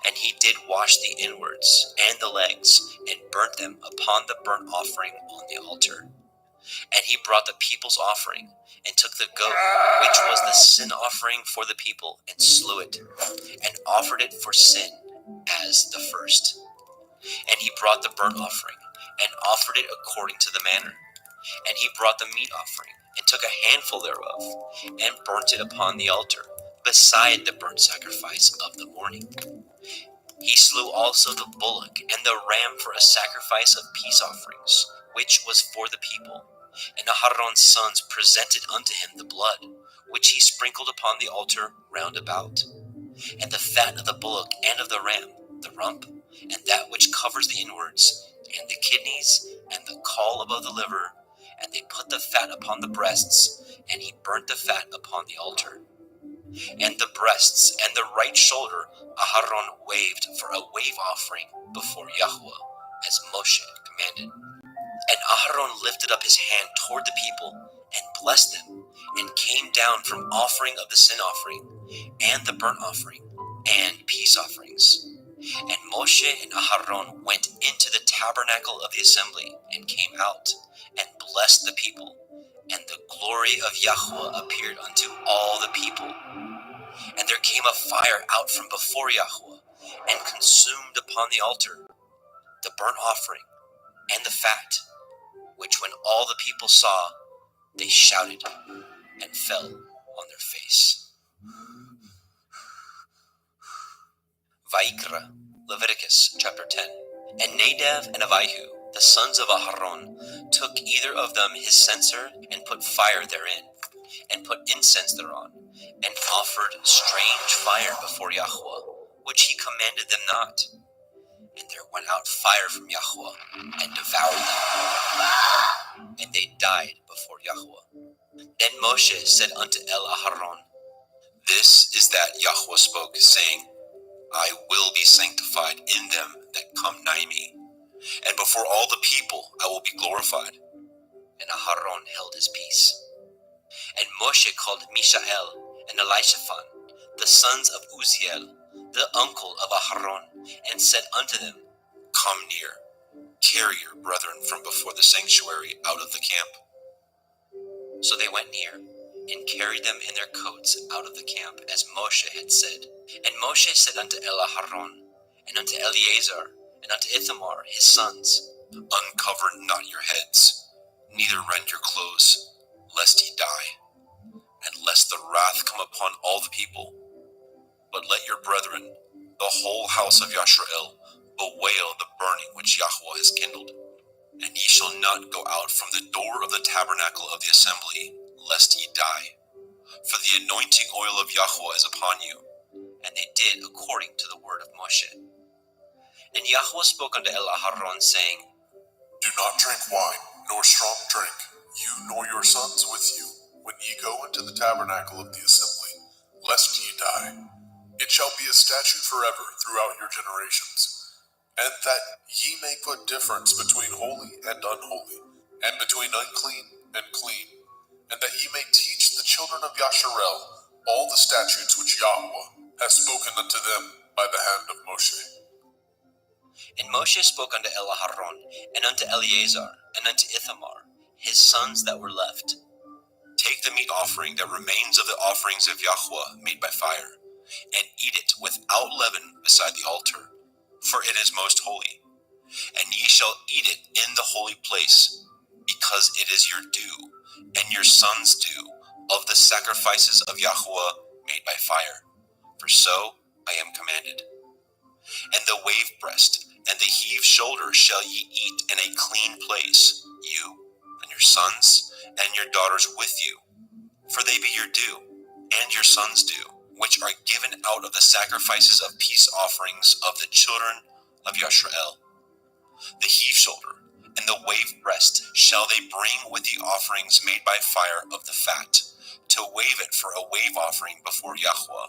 And he did wash the inwards and the legs, and burnt them upon the burnt offering on the altar. And he brought the people's offering, and took the goat, which was the sin offering for the people, and slew it, and offered it for sin as the first. And he brought the burnt offering, and offered it according to the manner. And he brought the meat offering, and took a handful thereof, and burnt it upon the altar, beside the burnt sacrifice of the morning. He slew also the bullock and the ram for a sacrifice of peace offerings, which was for the people. And Aharon's sons presented unto him the blood, which he sprinkled upon the altar round about. And the fat of the bullock and of the ram, the rump, and that which covers the inwards, and the kidneys, and the caul above the liver. And they put the fat upon the breasts, and he burnt the fat upon the altar. And the breasts and the right shoulder Aharon waved for a wave offering before Yahweh, as Moshe commanded. And Aharon lifted up his hand toward the people, and blessed them, and came down from offering of the sin offering, and the burnt offering, and peace offerings. And Moshe and Aharon went into the tabernacle of the assembly, and came out, and blessed the people. And the glory of Yahweh appeared unto all the people. And there came a fire out from before Yahweh, and consumed upon the altar the burnt offering, and the fat, which when all the people saw, they shouted, and fell on their face. Vayikra, Leviticus chapter 10. And Nadab and Abihu, the sons of Aharon, took either of them his censer, and put fire therein, and put incense thereon, and offered strange fire before Yahweh, which he commanded them not. And there went out fire from Yahweh, and devoured them, and they died before Yahweh. Then Moshe said unto Aharon, This is that Yahweh spoke, saying, I will be sanctified in them that come nigh me, and before all the people I will be glorified. And Aharon held his peace. And Moshe called Mishael and Elishaphan, the sons of Uzziel, the uncle of Aharon, and said unto them, Come near, carry your brethren from before the sanctuary out of the camp. So they went near, and carried them in their coats out of the camp, as Moshe had said. And Moshe said unto Aharon, and unto Eleazar, and unto Ithamar his sons, Uncover not your heads, neither rend your clothes, lest ye die, and lest the wrath come upon all the people. But let your brethren, the whole house of Yashrael, bewail the burning which Yahweh has kindled. And ye shall not go out from the door of the tabernacle of the assembly, lest ye die. For the anointing oil of Yahweh is upon you. And they did according to the word of Moshe. And Yahweh spoke unto Aharon, saying, Do not drink wine, nor strong drink, you nor your sons with you, when ye go into the tabernacle of the assembly, lest ye die. It shall be a statute forever throughout your generations, and that ye may put difference between holy and unholy, and between unclean and clean, and that ye may teach the children of Yasharel all the statutes which Yahweh has spoken unto them by the hand of Moshe. And Moshe spoke unto Aharon, and unto Eleazar, and unto Ithamar, his sons that were left. Take the meat offering that remains of the offerings of Yahweh made by fire, and eat it without leaven beside the altar, for it is most holy. And ye shall eat it in the holy place, because it is your due, and your sons' due, of the sacrifices of Yahweh made by fire. For so I am commanded. And the wave breast and the heave shoulder shall ye eat in a clean place, you and your sons and your daughters with you, for they be your due, and your sons' due, which are given out of the sacrifices of peace offerings of the children of Yashrael. The heave shoulder and the wave breast shall they bring with the offerings made by fire of the fat, to wave it for a wave offering before Yahweh,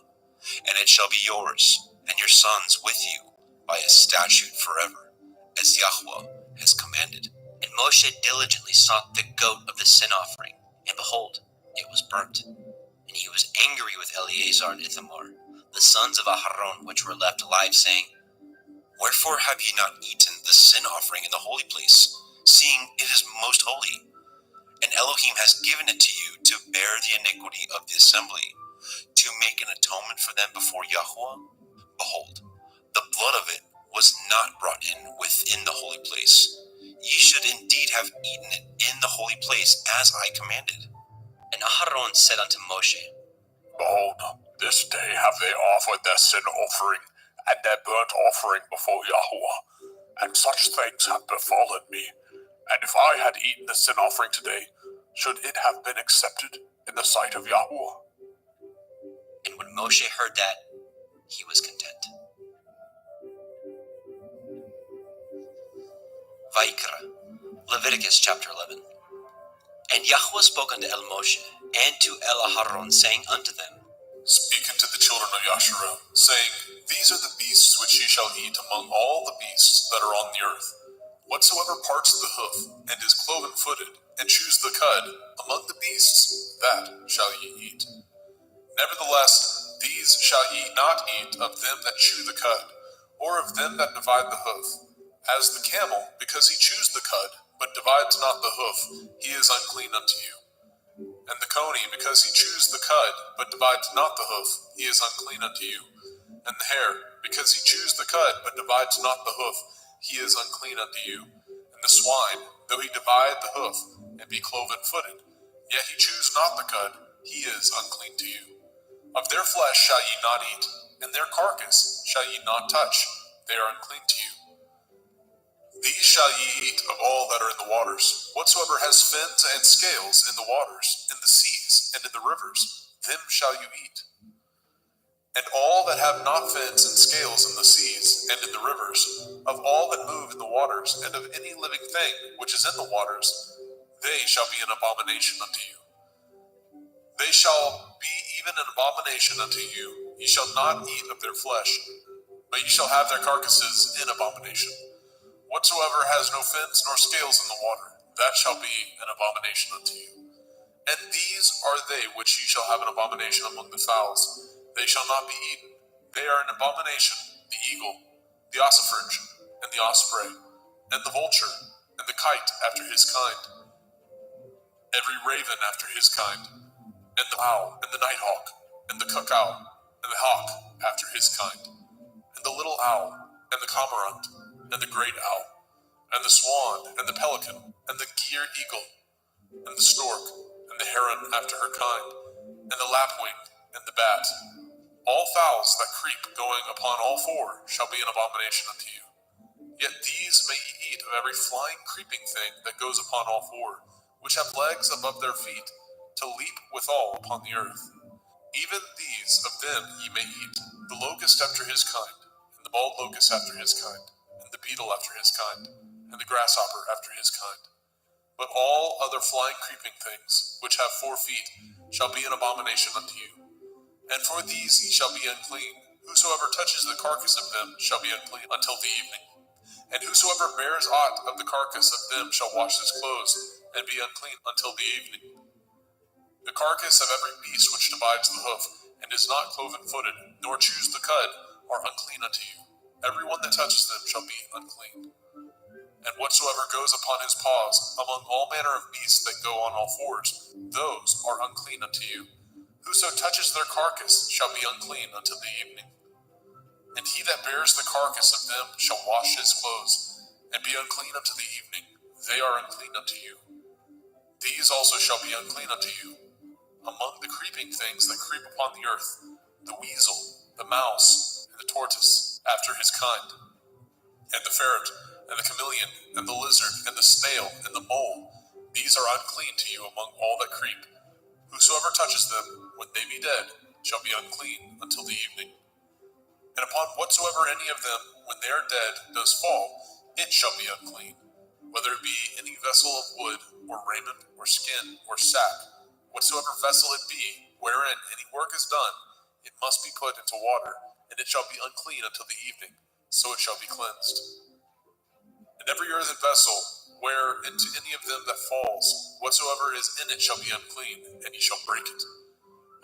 and it shall be yours and your sons with you by a statute forever, as Yahweh has commanded. And Moshe diligently sought the goat of the sin offering, and behold, it was burnt. And he was angry with Eleazar and Ithamar, the sons of Aharon, which were left alive, saying, Wherefore have ye not eaten the sin offering in the holy place, seeing it is most holy? And Elohim has given it to you to bear the iniquity of the assembly, to make an atonement for them before Yahweh? Behold, the blood of it was not brought in within the holy place. Ye should indeed have eaten it in the holy place, as I commanded. And Aharon said unto Moshe, Behold, this day have they offered their sin offering and their burnt offering before Yahweh, and such things have befallen me. And if I had eaten the sin offering today, should it have been accepted in the sight of Yahweh? And when Moshe heard that, he was content. Vaikra, Leviticus chapter 11. And Yahweh spoke unto Moshe and to Aharon, saying unto them, Speak unto the children of Yasharel, saying, These are the beasts which ye shall eat among all the beasts that are on the earth. Whatsoever parts the hoof, and is cloven-footed, and chews the cud, among the beasts, that shall ye eat. Nevertheless, these shall ye not eat of them that chew the cud, or of them that divide the hoof. As the camel, because he chews the cud, but divides not the hoof, he is unclean unto you. And the coney, because he chews the cud, but divides not the hoof, he is unclean unto you. And the hare, because he chews the cud, but divides not the hoof, he is unclean unto you. And the swine, though he divide the hoof, and be cloven-footed, yet he chews not the cud, he is unclean to you. Of their flesh shall ye not eat, and their carcass shall ye not touch, they are unclean to you. These shall ye eat of all that are in the waters. Whatsoever has fins and scales in the waters, in the seas, and in the rivers, them shall you eat. And all that have not fins and scales in the seas, and in the rivers, of all that move in the waters, and of any living thing which is in the waters, they shall be an abomination unto you. They shall be even an abomination unto you. Ye shall not eat of their flesh, but ye shall have their carcasses in abomination. Whatsoever has no fins nor scales in the water, that shall be an abomination unto you. And these are they which ye shall have an abomination among the fowls. They shall not be eaten. They are an abomination, the eagle, the ossifrage, and the osprey, and the vulture, and the kite after his kind, every raven after his kind, and the owl, and the nighthawk, and the cuckow, and the hawk after his kind, and the little owl, and the cormorant, and the great owl, and the swan, and the pelican, and the gier eagle, and the stork, and the heron after her kind, and the lapwing, and the bat. All fowls that creep going upon all four shall be an abomination unto you. Yet these may ye eat of every flying, creeping thing that goes upon all four, which have legs above their feet, to leap withal upon the earth. Even these of them ye may eat, the locust after his kind, and the bald locust after his kind, and the beetle after his kind, and the grasshopper after his kind. But all other flying, creeping things, which have 4 feet, shall be an abomination unto you. And for these ye shall be unclean. Whosoever touches the carcass of them shall be unclean until the evening. And whosoever bears aught of the carcass of them shall wash his clothes, and be unclean until the evening. The carcass of every beast which divides the hoof, and is not cloven-footed, nor chews the cud, are unclean unto you. Every one that touches them shall be unclean. And whatsoever goes upon his paws, among all manner of beasts that go on all fours, those are unclean unto you. Whoso touches their carcass shall be unclean until the evening. And he that bears the carcass of them shall wash his clothes, and be unclean unto the evening. They are unclean unto you. These also shall be unclean unto you. Among the creeping things that creep upon the earth, the weasel, the mouse, and the tortoise, after his kind, and the ferret, and the chameleon, and the lizard, and the snail, and the mole, these are unclean to you among all that creep. Whosoever touches them, when they be dead, shall be unclean until the evening. And upon whatsoever any of them, when they are dead, does fall, it shall be unclean, whether it be any vessel of wood, or raiment, or skin, or sack, whatsoever vessel it be, wherein any work is done, it must be put into water, and it shall be unclean until the evening, so it shall be cleansed. And every earthen vessel, where into any of them that falls, whatsoever is in it shall be unclean, and ye shall break it.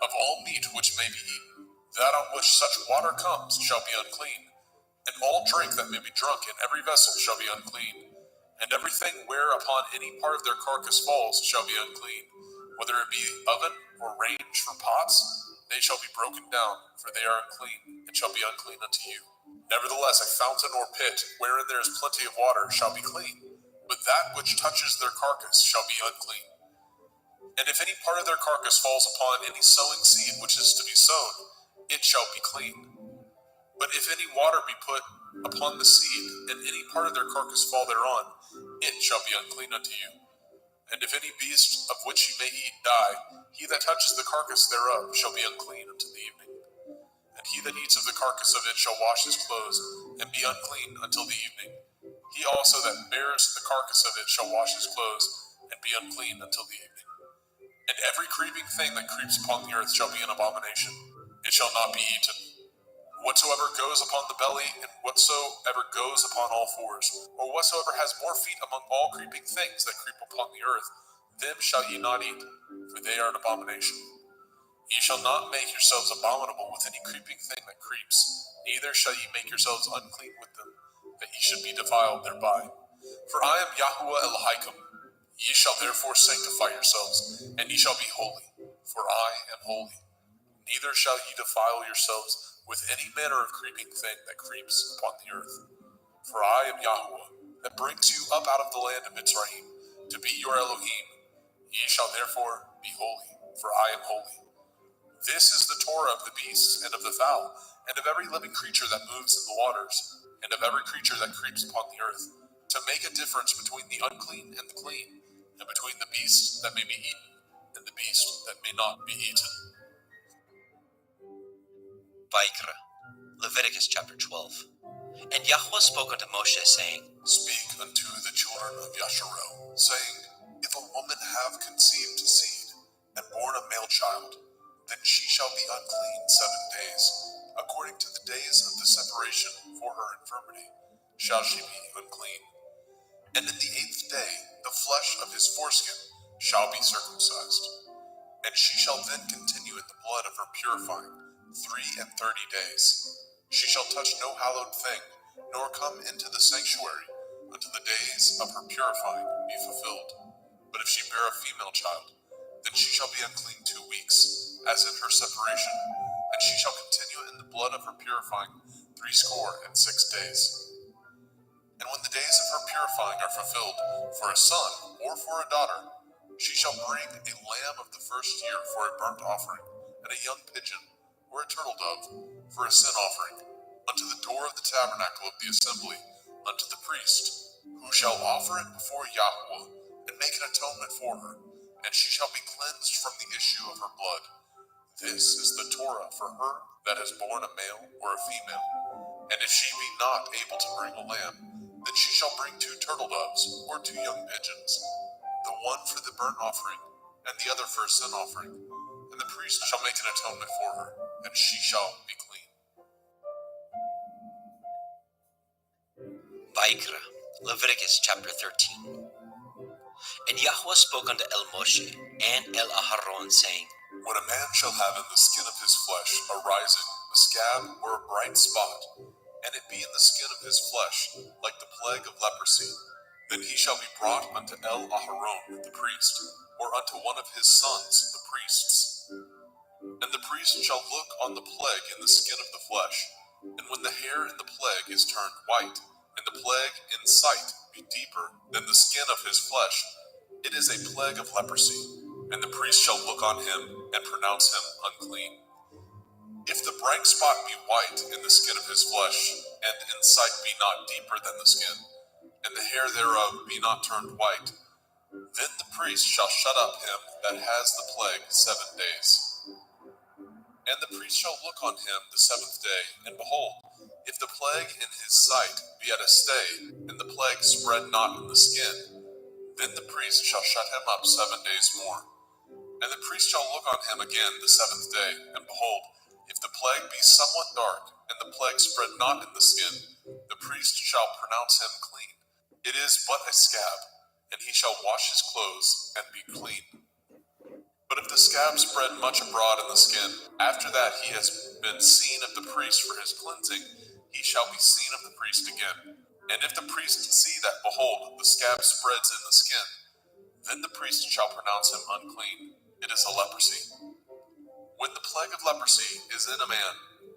Of all meat which may be eaten, that on which such water comes shall be unclean, and all drink that may be drunk in every vessel shall be unclean, and everything whereupon any part of their carcass falls shall be unclean, whether it be oven or range for pots, they shall be broken down, for they are unclean, and shall be unclean unto you. Nevertheless, a fountain or pit, wherein there is plenty of water, shall be clean, but that which touches their carcass shall be unclean. And if any part of their carcass falls upon any sowing seed which is to be sown, it shall be clean. But if any water be put upon the seed, and any part of their carcass fall thereon, it shall be unclean unto you. And if any beast of which ye may eat die, he that touches the carcass thereof shall be unclean until the evening. And he that eats of the carcass of it shall wash his clothes, and be unclean until the evening. He also that bears the carcass of it shall wash his clothes, and be unclean until the evening. And every creeping thing that creeps upon the earth shall be an abomination. It shall not be eaten. Whatsoever goes upon the belly, and whatsoever goes upon all fours, or whatsoever has more feet among all creeping things that creep upon the earth, them shall ye not eat, for they are an abomination. Ye shall not make yourselves abominable with any creeping thing that creeps, neither shall ye make yourselves unclean with them, that ye should be defiled thereby. For I am Yahuwah Elohim. Ye shall therefore sanctify yourselves, and ye shall be holy, for I am holy. Neither shall ye defile yourselves with any manner of creeping thing that creeps upon the earth. For I am Yahuwah, that brings you up out of the land of Mitzrayim, to be your Elohim. Ye shall therefore be holy, for I am holy. This is the Torah of the beasts, and of the fowl, and of every living creature that moves in the waters, and of every creature that creeps upon the earth, to make a difference between the unclean and the clean, and between the beast that may be eaten, and the beast that may not be eaten. Vaikra, Leviticus chapter 12. And Yahweh spoke unto Moshe, saying, Speak unto the children of Yasharel, saying, If a woman have conceived seed, and born a male child, then she shall be unclean 7 days, according to the days of the separation for her infirmity, shall she be unclean. And in the 8th day, the flesh of his foreskin shall be circumcised. And she shall then continue in the blood of her purifying 33 days. She shall touch no hallowed thing, nor come into the sanctuary, until the days of her purifying be fulfilled. But if she bear a female child, then she shall be unclean 2 weeks, as in her separation, and she shall continue in the blood of her purifying 66 days. And when the days of her purifying are fulfilled, for a son or for a daughter, she shall bring a lamb of the first year for a burnt offering, and a young pigeon or a turtle dove for a sin offering, unto the door of the tabernacle of the assembly, unto the priest, who shall offer it before Yahweh, and make an atonement for her, and she shall be cleansed from the issue of her blood. This is the Torah for her that has borne a male or a female. And if she be not able to bring a lamb, then she shall bring 2 turtle doves or 2 young pigeons, the one for the burnt offering, and the other for a sin offering. And the priest shall make an atonement for her, and she shall be clean. Vaikra, Leviticus chapter 13. And Yahweh spoke unto El Moshe and El Aharon, saying, When a man shall have in the skin of his flesh a rising, a scab, or a bright spot, and it be in the skin of his flesh, like the plague of leprosy, then he shall be brought unto El Aharon the priest, or unto one of his sons the priests. And the priest shall look on the plague in the skin of the flesh, and when the hair in the plague is turned white, and the plague in sight be deeper than the skin of his flesh, it is a plague of leprosy, and the priest shall look on him and pronounce him unclean. If the bright spot be white in the skin of his flesh, and in sight be not deeper than the skin, and the hair thereof be not turned white, then the priest shall shut up him that has the plague 7 days. And the priest shall look on him the 7th day, and behold, if the plague in his sight be at a stay, and the plague spread not in the skin, then the priest shall shut him up 7 days more. And the priest shall look on him again the 7th day, and behold, if the plague be somewhat dark, and the plague spread not in the skin, the priest shall pronounce him clean. It is but a scab, and he shall wash his clothes and be clean. But if the scab spread much abroad in the skin, after that he has been seen of the priest for his cleansing, he shall be seen of the priest again. And if the priest see that, behold, the scab spreads in the skin, then the priest shall pronounce him unclean. It is a leprosy. When the plague of leprosy is in a man,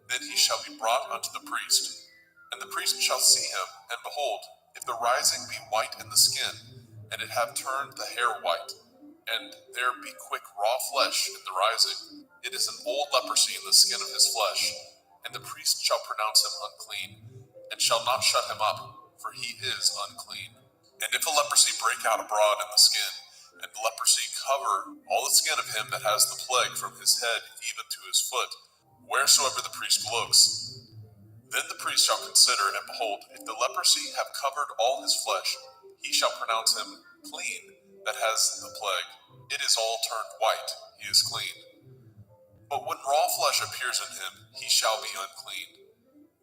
then he shall be brought unto the priest. And the priest shall see him, and behold, if the rising be white in the skin, and it have turned the hair white, and there be quick raw flesh in the rising, it is an old leprosy in the skin of his flesh, and the priest shall pronounce him unclean, and shall not shut him up, for he is unclean. And if a leprosy break out abroad in the skin, and the leprosy cover all the skin of him that has the plague from his head even to his foot, wheresoever the priest looks, then the priest shall consider, and behold, if the leprosy have covered all his flesh, he shall pronounce him clean that has the plague. It is all turned white, he is clean. But when raw flesh appears in him, he shall be unclean.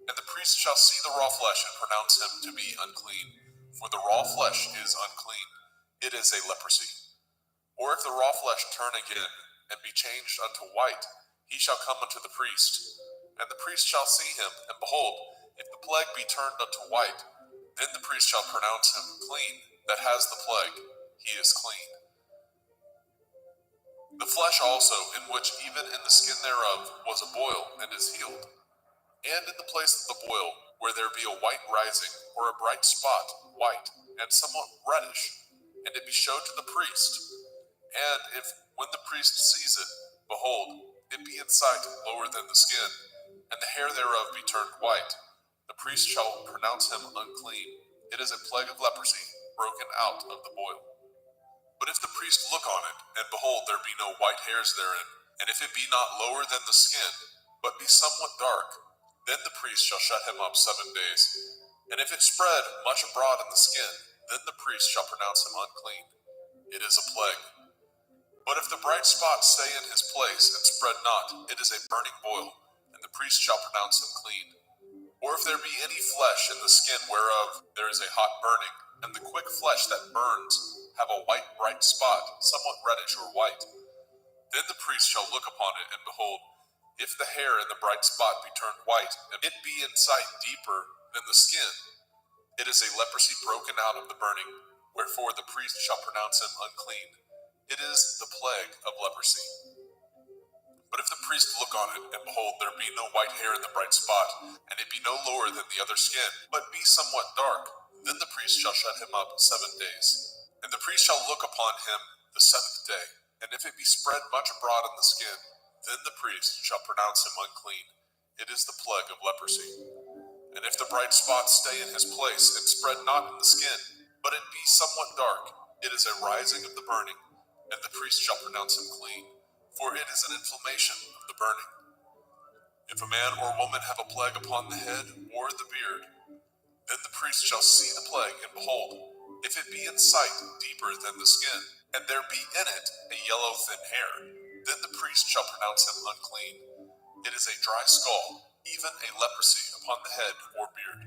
And the priest shall see the raw flesh and pronounce him to be unclean, for the raw flesh is unclean. It is a leprosy. Or if the raw flesh turn again, and be changed unto white, he shall come unto the priest. And the priest shall see him, and behold, if the plague be turned unto white, then the priest shall pronounce him clean that has the plague. He is clean. The flesh also, in which even in the skin thereof was a boil, and is healed. And in the place of the boil, where there be a white rising, or a bright spot, white, and somewhat reddish, and it be showed to the priest. And if, when the priest sees it, behold, it be in sight lower than the skin, and the hair thereof be turned white, the priest shall pronounce him unclean. It is a plague of leprosy, broken out of the boil. But if the priest look on it, and behold, there be no white hairs therein, and if it be not lower than the skin, but be somewhat dark, then the priest shall shut him up 7 days. And if it spread much abroad in the skin, then the priest shall pronounce him unclean. It is a plague. But if the bright spot stay in his place and spread not, it is a burning boil, and the priest shall pronounce him clean. Or if there be any flesh in the skin whereof there is a hot burning, and the quick flesh that burns have a white bright spot, somewhat reddish or white, then the priest shall look upon it, and behold, if the hair in the bright spot be turned white, and it be in sight deeper than the skin, it is a leprosy broken out of the burning, wherefore the priest shall pronounce him unclean. It is the plague of leprosy. But if the priest look on it, and behold, there be no white hair in the bright spot, and it be no lower than the other skin, but be somewhat dark, then the priest shall shut him up 7 days. And the priest shall look upon him the 7th day, and if it be spread much abroad in the skin, then the priest shall pronounce him unclean. It is the plague of leprosy. And if the bright spot stay in his place and spread not in the skin, but it be somewhat dark, it is a rising of the burning, and the priest shall pronounce him clean, for it is an inflammation of the burning. If a man or woman have a plague upon the head or the beard, then the priest shall see the plague, and behold, if it be in sight deeper than the skin, and there be in it a yellow thin hair, then the priest shall pronounce him unclean. It is a dry skull, even a leprosy upon the head or beard.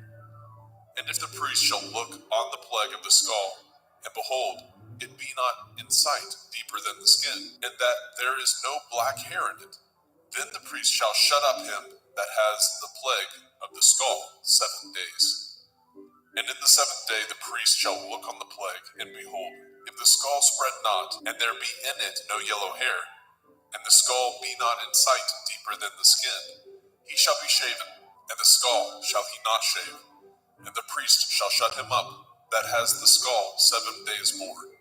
And if the priest shall look on the plague of the skull, and behold, it be not in sight deeper than the skin, and that there is no black hair in it, then the priest shall shut up him that has the plague of the skull 7 days. And in the 7th day the priest shall look on the plague, and behold, if the skull spread not, and there be in it no yellow hair, and the skull be not in sight deeper than the skin, he shall be shaven, and the skull shall he not shave, and the priest shall shut him up that has the skull 7 days more.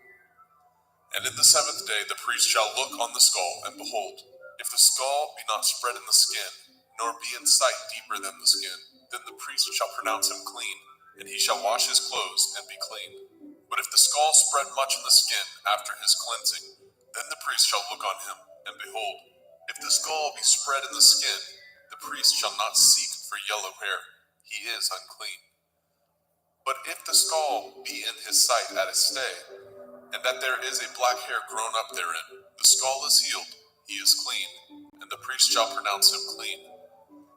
And in the 7th day the priest shall look on the skull, and behold, if the skull be not spread in the skin, nor be in sight deeper than the skin, then the priest shall pronounce him clean, and he shall wash his clothes and be clean. But if the skull spread much in the skin after his cleansing, then the priest shall look on him, and behold, if the skull be spread in the skin, the priest shall not seek for yellow hair, he is unclean. But if the skull be in his sight at a stay, and that there is a black hair grown up therein, the skull is healed, he is clean, and the priest shall pronounce him clean.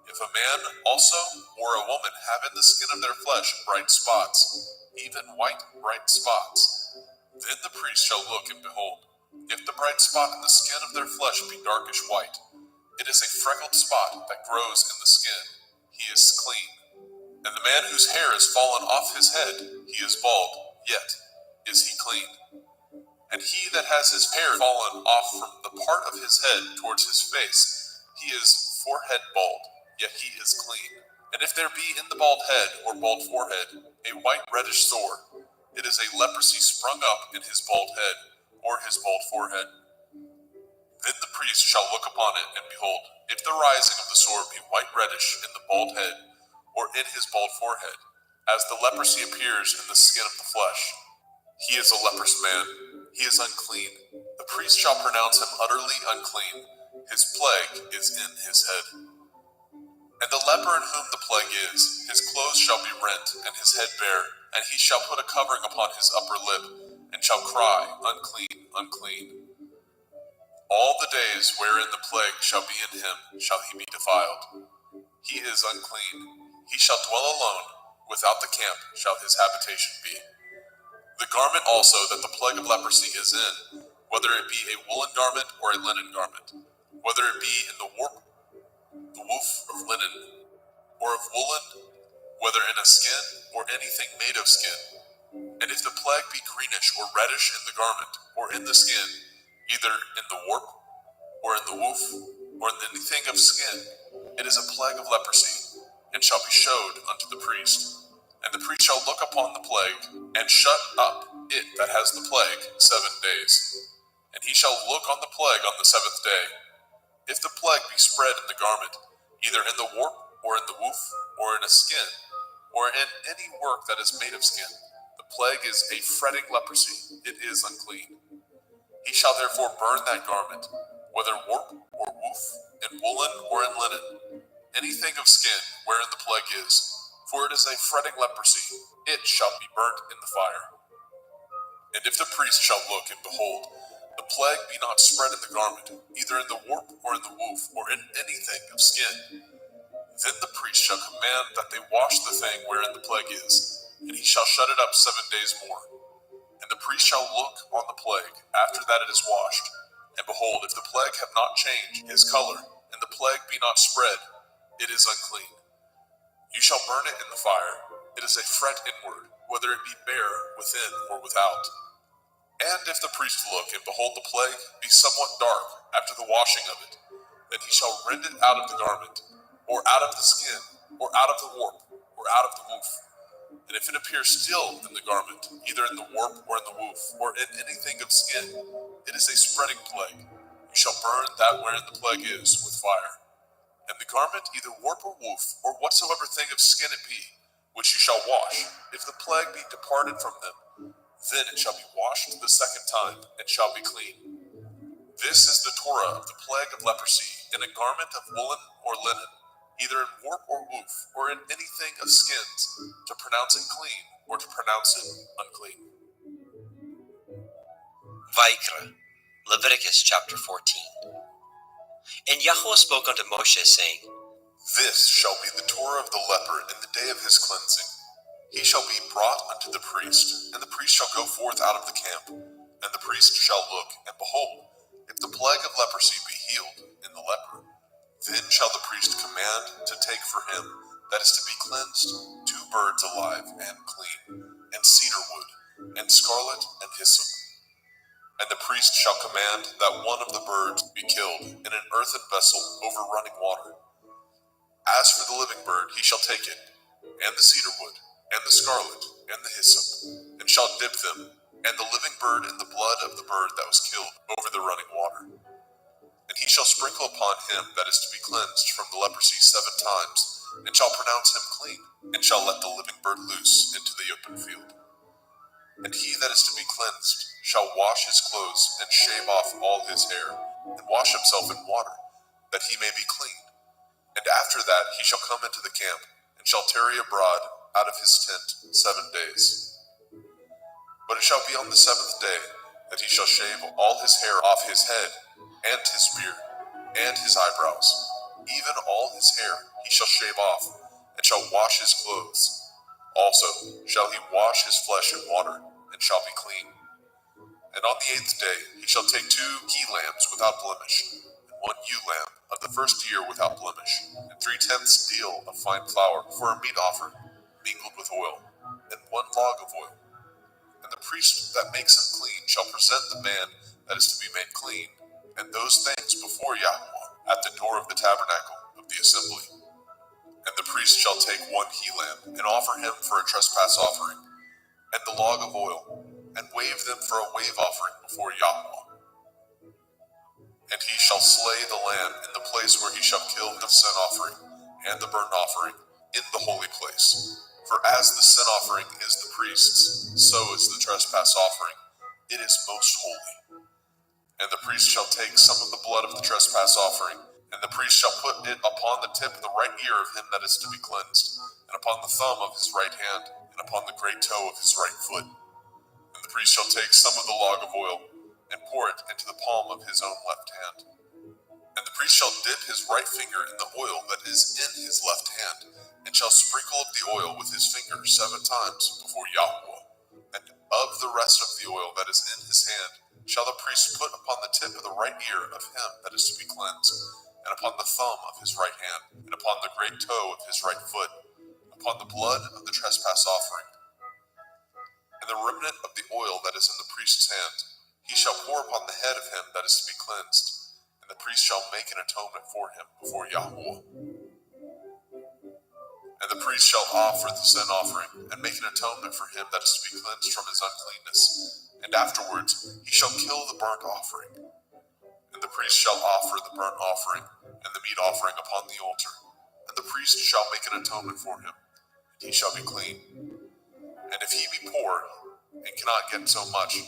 If a man also or a woman have in the skin of their flesh bright spots, even white bright spots, then the priest shall look, and behold, if the bright spot in the skin of their flesh be darkish white, it is a freckled spot that grows in the skin, he is clean. And the man whose hair is fallen off his head, he is bald, yet is he clean. And he that has his hair fallen off from the part of his head towards his face, he is forehead bald, yet he is clean. And if there be in the bald head or bald forehead a white reddish sore, it is a leprosy sprung up in his bald head or his bald forehead. Then the priest shall look upon it, and behold, if the rising of the sore be white reddish in the bald head or in his bald forehead, as the leprosy appears in the skin of the flesh, he is a leprous man, he is unclean. The priest shall pronounce him utterly unclean, his plague is in his head. And the leper in whom the plague is, his clothes shall be rent, and his head bare, and he shall put a covering upon his upper lip, and shall cry, unclean, unclean. All the days wherein the plague shall be in him shall he be defiled. He is unclean. He shall dwell alone, without the camp shall his habitation be. The garment also that the plague of leprosy is in, whether it be a woolen garment or a linen garment, whether it be in the warp, the woof of linen, or of woolen, whether in a skin or anything made of skin. And if the plague be greenish or reddish in the garment or in the skin, either in the warp or in the woof or in anything of skin, it is a plague of leprosy, and shall be showed unto the priest. And the priest shall look upon the plague, and shut up it that has the plague 7 days. And he shall look on the plague on the 7th day. If the plague be spread in the garment, either in the warp or in the woof or in a skin, or in any work that is made of skin, the plague is a fretting leprosy, it is unclean. He shall therefore burn that garment, whether warp or woof, in woolen or in linen, anything of skin wherein the plague is, for it is a fretting leprosy, it shall be burnt in the fire. And if the priest shall look, and behold, the plague be not spread in the garment, either in the warp or in the woof, or in anything of skin, then the priest shall command that they wash the thing wherein the plague is, and he shall shut it up 7 days more. And the priest shall look on the plague after that it is washed, and behold, if the plague have not changed his color, and the plague be not spread, it is unclean. You shall burn it in the fire. It is a fret inward, whether it be bare within or without. And if the priest look, and behold the plague be somewhat dark after the washing of it, then he shall rend it out of the garment, or out of the skin, or out of the warp, or out of the woof. And if it appear still in the garment, either in the warp or in the woof, or in anything of skin, it is a spreading plague. You shall burn that wherein the plague is with fire. And the garment, either warp or woof, or whatsoever thing of skin it be, which you shall wash, if the plague be departed from them, then it shall be washed the second time, and shall be clean. This is the Torah of the plague of leprosy, in a garment of woolen or linen, either in warp or woof, or in anything of skins, to pronounce it clean, or to pronounce it unclean. Vaikra, Leviticus chapter 14. And Yahweh spoke unto Moshe, saying, This shall be the Torah of the leper in the day of his cleansing. He shall be brought unto the priest, and the priest shall go forth out of the camp, and the priest shall look, and behold, if the plague of leprosy be healed in the leper, then shall the priest command to take for him that is to be cleansed 2 birds alive and clean, and cedar wood, and scarlet, and hyssop. And the priest shall command that one of the birds be killed in an earthen vessel over running water. As for the living bird, he shall take it, and the cedar wood, and the scarlet, and the hyssop, and shall dip them, and the living bird in the blood of the bird that was killed over the running water. And he shall sprinkle upon him that is to be cleansed from the leprosy 7 times, and shall pronounce him clean, and shall let the living bird loose into the open field. And he that is to be cleansed shall wash his clothes, and shave off all his hair, and wash himself in water, that he may be clean. And after that he shall come into the camp, and shall tarry abroad out of his tent 7 days. But it shall be on the 7th day that he shall shave all his hair off his head, and his beard, and his eyebrows, even all his hair he shall shave off, and shall wash his clothes. Also shall he wash his flesh in water, and shall be clean. And on the 8th day he shall take 2 he-lambs without blemish, and 1 ewe lamb of the first year without blemish, and 3/10 deal of fine flour for a meat offering, mingled with oil, and 1 log of oil. And the priest that makes him clean shall present the man that is to be made clean, and those things before Yahweh at the door of the tabernacle of the assembly. And the priest shall take 1 he-lamb, and offer him for a trespass offering, and the log of oil, and wave them for a wave offering before Yahweh. And he shall slay the lamb in the place where he shall kill the sin offering and the burnt offering in the holy place. For as the sin offering is the priest's, so is the trespass offering. It is most holy. And the priest shall take some of the blood of the trespass offering, and the priest shall put it upon the tip of the right ear of him that is to be cleansed, and upon the thumb of his right hand, and upon the great toe of his right foot. And the priest shall take some of the log of oil, and pour it into the palm of his own left hand. And the priest shall dip his right finger in the oil that is in his left hand, and shall sprinkle up the oil with his finger 7 times before Yahweh. And of the rest of the oil that is in his hand shall the priest put upon the tip of the right ear of him that is to be cleansed, and upon the thumb of his right hand, and upon the great toe of his right foot, upon the blood of the trespass offering. And the remnant of the oil that is in the priest's hand he shall pour upon the head of him that is to be cleansed, and the priest shall make an atonement for him before Yahweh. And the priest shall offer the sin offering, and make an atonement for him that is to be cleansed from his uncleanness. And afterwards he shall kill the burnt offering. And the priest shall offer the burnt offering and the meat offering upon the altar. And the priest shall make an atonement for him, and he shall be clean. And if he be poor, and cannot get so much,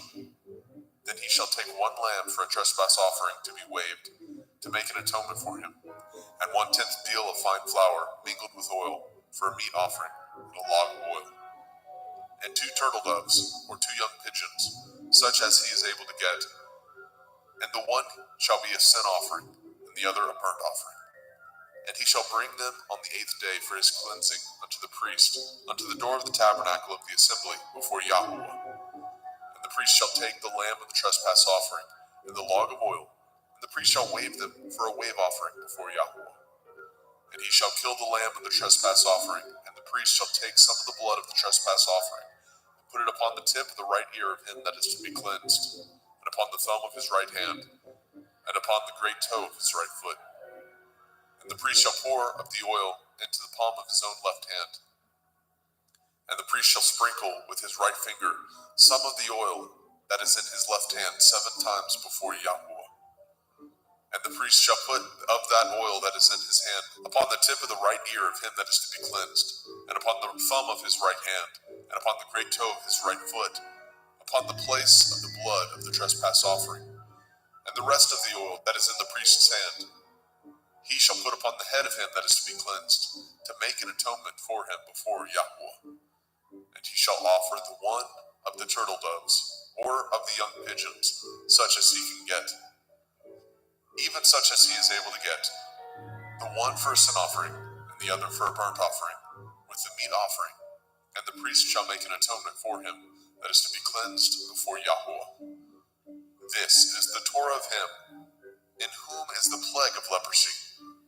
then he shall take 1 lamb for a trespass offering to be waved, to make an atonement for him, and 1/10 deal of fine flour mingled with oil for a meat offering, and a log of oil, and 2 turtle doves, or 2 young pigeons, such as he is able to get. And the one shall be a sin offering, and the other a burnt offering. And he shall bring them on the 8th day for his cleansing unto the priest, unto the door of the tabernacle of the assembly before Yahweh. And the priest shall take the lamb of the trespass offering, and the log of oil, and the priest shall wave them for a wave offering before Yahweh. And he shall kill the lamb of the trespass offering, and the priest shall take some of the blood of the trespass offering, and put it upon the tip of the right ear of him that is to be cleansed, and upon the thumb of his right hand, and upon the great toe of his right foot. And the priest shall pour of the oil into the palm of his own left hand. And the priest shall sprinkle with his right finger some of the oil that is in his left hand 7 times before Yahweh. And the priest shall put of that oil that is in his hand upon the tip of the right ear of him that is to be cleansed, and upon the thumb of his right hand, and upon the great toe of his right foot, upon the place of the blood of the trespass offering. And the rest of the oil that is in the priest's hand, he shall put upon the head of him that is to be cleansed, to make an atonement for him before Yahweh. And he shall offer the one of the turtle doves, or of the young pigeons, such as he can get, even such as he is able to get, the one for a sin offering, and the other for a burnt offering, with the meat offering. And the priest shall make an atonement for him that is to be cleansed before Yahweh. This is the Torah of him, in whom is the plague of leprosy,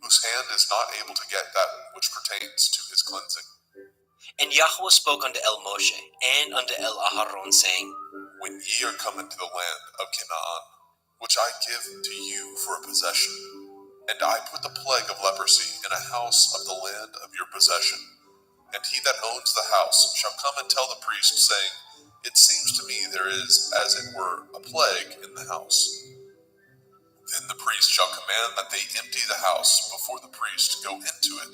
whose hand is not able to get that which pertains to his cleansing. And Yahweh spoke unto El Moshe and unto El Aharon, saying, When ye are come into the land of Canaan, which I give to you for a possession, and I put the plague of leprosy in a house of the land of your possession, and he that owns the house shall come and tell the priest, saying, It seems to me there is, as it were, a plague in the house. Then the priest shall command that they empty the house before the priest go into it,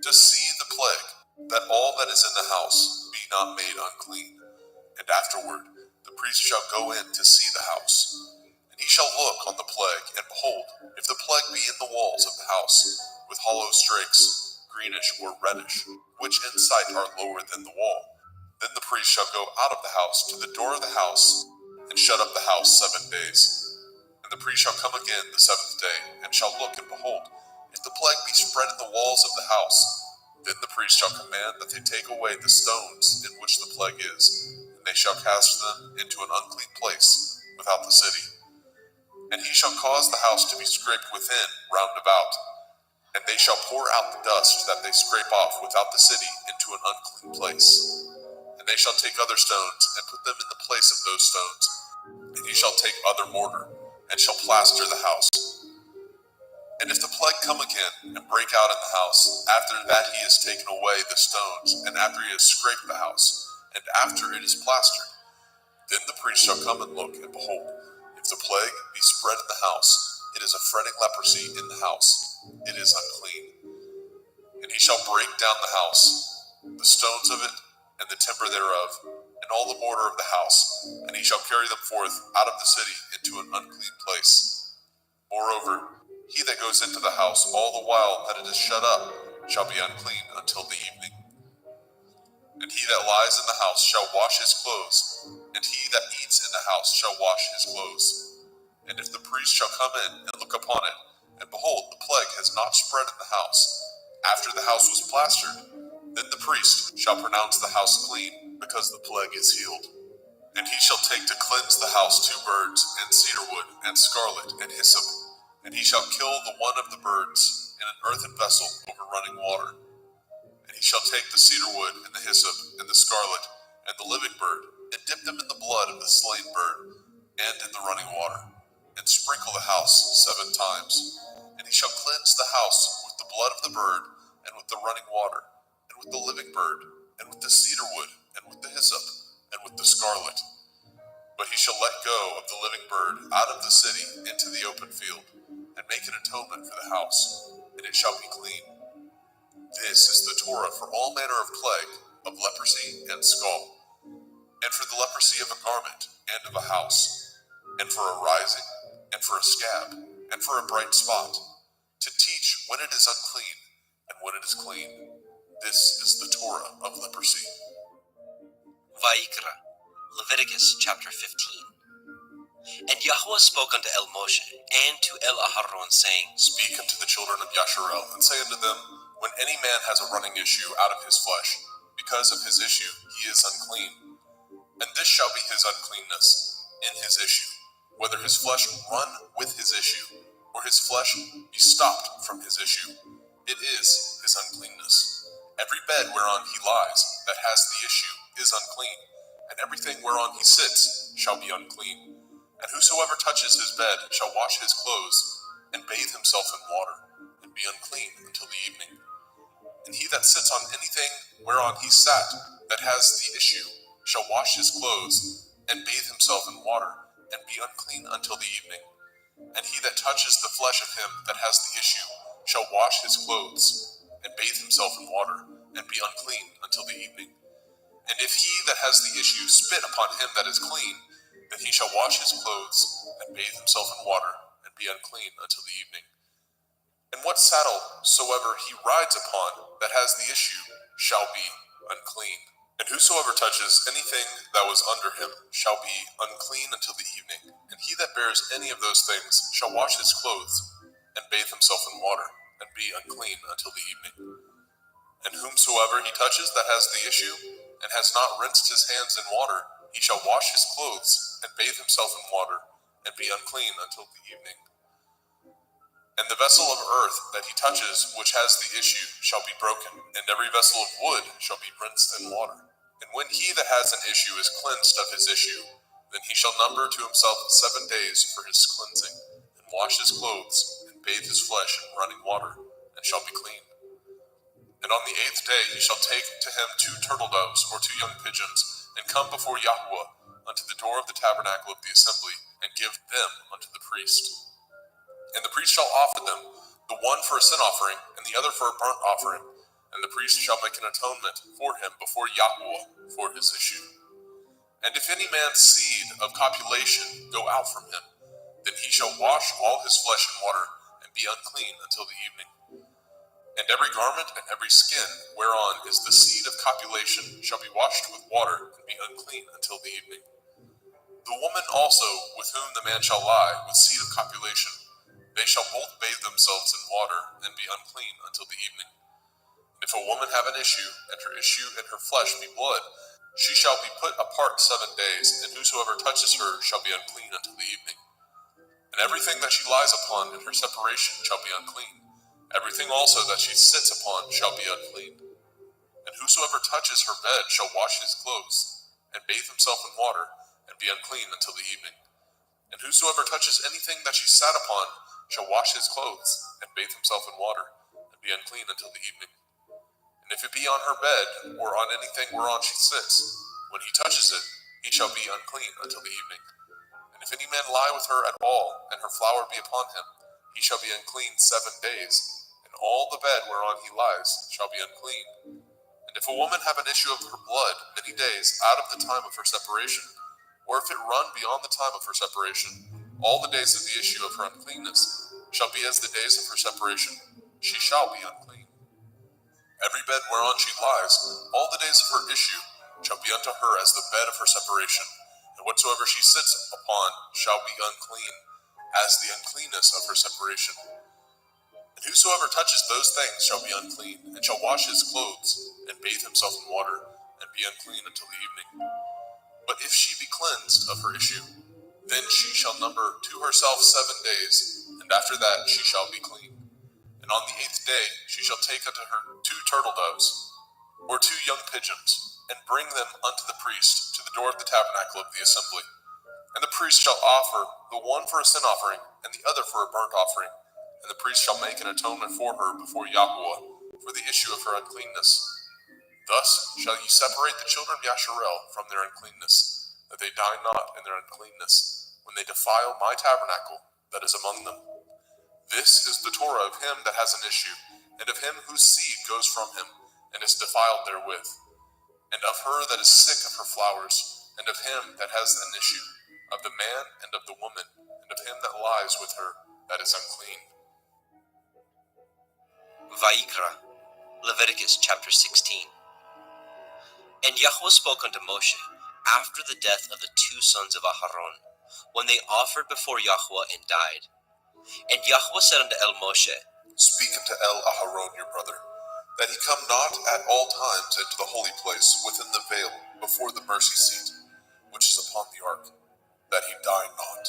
to see the plague, that all that is in the house be not made unclean. And afterward the priest shall go in to see the house. And he shall look on the plague, and behold, if the plague be in the walls of the house, with hollow strakes, greenish or reddish, which in sight are lower than the wall, then the priest shall go out of the house to the door of the house, and shut up the house 7 days. And the priest shall come again the 7th day, and shall look, and behold, if the plague be spread in the walls of the house, then the priest shall command that they take away the stones in which the plague is, and they shall cast them into an unclean place without the city. And he shall cause the house to be scraped within round about, and they shall pour out the dust that they scrape off without the city into an unclean place. And they shall take other stones, and put them in the place of those stones. And he shall take other mortar, and shall plaster the house. And if the plague come again, and break out in the house, after that he has taken away the stones, and after he has scraped the house, and after it is plastered, then the priest shall come and look, and behold, if the plague be spread in the house, it is a fretting leprosy in the house, it is unclean. And he shall break down the house, the stones of it, and the timber thereof, and all the mortar of the house, and he shall carry them forth out of the city into an unclean place. Moreover, he that goes into the house all the while that it is shut up shall be unclean until the evening. And he that lies in the house shall wash his clothes, and he that eats in the house shall wash his clothes. And if the priest shall come in and look upon it, and behold, the plague has not spread in the house, after the house was plastered, then the priest shall pronounce the house clean, because the plague is healed. And he shall take to cleanse the house 2 birds, and cedar wood, and scarlet, and hyssop. And he shall kill the one of the birds in an earthen vessel over running water. And he shall take the cedar wood, and the hyssop, and the scarlet, and the living bird, and dip them in the blood of the slain bird, and in the running water, and sprinkle the house 7 times. And he shall cleanse the house with the blood of the bird, and with the running water, and with the living bird, and with the cedar wood, and with the hyssop, and with the scarlet. But he shall let go of the living bird out of the city into the open field, and make an atonement for the house, and it shall be clean. This is the Torah for all manner of plague, of leprosy and scald, and for the leprosy of a garment, and of a house, and for a rising, and for a scab, and for a bright spot, to teach when it is unclean, and when it is clean. This is the Torah of leprosy. Vayikra, Leviticus chapter 15. And Yahweh spoke unto El Moshe and to El Aharon, saying, Speak unto the children of Yasharel, and say unto them, When any man has a running issue out of his flesh, because of his issue he is unclean. And this shall be his uncleanness in his issue, whether his flesh run with his issue, or his flesh be stopped from his issue. It is his uncleanness. Every bed whereon he lies that has the issue is unclean, and everything whereon he sits shall be unclean. And whosoever touches his bed shall wash his clothes, and bathe himself in water, and be unclean until the evening. And he that sits on anything whereon he sat that has the issue shall wash his clothes, and bathe himself in water, and be unclean until the evening. And he that touches the flesh of him that has the issue shall wash his clothes, and bathe himself in water, and be unclean until the evening. And if he that has the issue spit upon him that is clean, then he shall wash his clothes, and bathe himself in water, and be unclean until the evening. And what saddle soever he rides upon that has the issue shall be unclean. And whosoever touches anything that was under him shall be unclean until the evening. And he that bears any of those things shall wash his clothes, and bathe himself in water, and be unclean until the evening. And whomsoever he touches that has the issue, and has not rinsed his hands in water, he shall wash his clothes, and bathe himself in water, and be unclean until the evening. And the vessel of earth that he touches which has the issue shall be broken, and every vessel of wood shall be rinsed in water. And when he that has an issue is cleansed of his issue, then he shall number to himself 7 days for his cleansing, and wash his clothes, and bathe his flesh in running water, and shall be clean. And on the 8th day he shall take to him 2 turtle doves or 2 young pigeons, and come before Yahuwah unto the door of the tabernacle of the assembly, and give them unto the priest. And the priest shall offer them, the one for a sin offering, and the other for a burnt offering. And the priest shall make an atonement for him before Yahuwah for his issue. And if any man's seed of copulation go out from him, then he shall wash all his flesh in water, and be unclean until the evening. And every garment and every skin whereon is the seed of copulation shall be washed with water, and be unclean until the evening. The woman also with whom the man shall lie with seed of copulation, they shall both bathe themselves in water, and be unclean until the evening. And if a woman have an issue, and her issue and her flesh be blood, she shall be put apart 7 days, and whosoever touches her shall be unclean until the evening. And everything that she lies upon in her separation shall be unclean. Everything also that she sits upon shall be unclean. And whosoever touches her bed shall wash his clothes, and bathe himself in water, and be unclean until the evening. And whosoever touches anything that she sat upon shall wash his clothes, and bathe himself in water, and be unclean until the evening. And if it be on her bed, or on anything whereon she sits, when he touches it, he shall be unclean until the evening. And if any man lie with her at all, and her flower be upon him, he shall be unclean 7 days, and all the bed whereon he lies shall be unclean. And if a woman have an issue of her blood many days out of the time of her separation, or if it run beyond the time of her separation, all the days of the issue of her uncleanness shall be as the days of her separation. She shall be unclean. Every bed whereon she lies, all the days of her issue shall be unto her as the bed of her separation, and whatsoever she sits upon shall be unclean, as the uncleanness of her separation. And whosoever touches those things shall be unclean, and shall wash his clothes, and bathe himself in water, and be unclean until the evening. But if she be cleansed of her issue, then she shall number to herself 7 days, and after that she shall be clean. And on the 8th day she shall take unto her 2 turtle doves, or 2 young pigeons, and bring them unto the priest to the door of the tabernacle of the assembly. And the priest shall offer the one for a sin offering, and the other for a burnt offering. And the priest shall make an atonement for her before Yahuwah for the issue of her uncleanness. Thus shall ye separate the children of Yasharel from their uncleanness, that they die not in their uncleanness, when they defile my tabernacle that is among them. This is the Torah of him that has an issue, and of him whose seed goes from him, and is defiled therewith, and of her that is sick of her flowers, and of him that has an issue, of the man and of the woman, and of him that lies with her that is unclean. Vayikra, Leviticus chapter 16. And Yahweh spoke unto Moshe after the death of the 2 sons of Aharon, when they offered before Yahweh and died. And Yahweh said unto El Moshe, Speak unto El Aharon your brother, that he come not at all times into the holy place within the veil before the mercy seat, which is upon the ark, that he die not.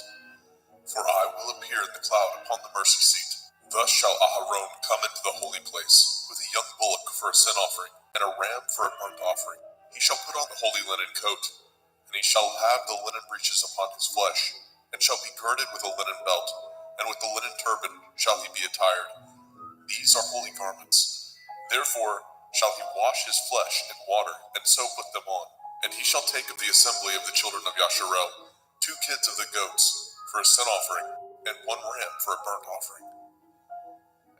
For I will appear in the cloud upon the mercy seat. Thus shall Aharon come into the holy place, with a young bullock for a sin offering, and a ram for a burnt offering. He shall put on the holy linen coat, and he shall have the linen breeches upon his flesh, and shall be girded with a linen belt, and with the linen turban shall he be attired. These are holy garments. Therefore shall he wash his flesh in water, and so put them on. And he shall take of the assembly of the children of Yasharel 2 kids of the goats for a sin offering, and 1 ram for a burnt offering.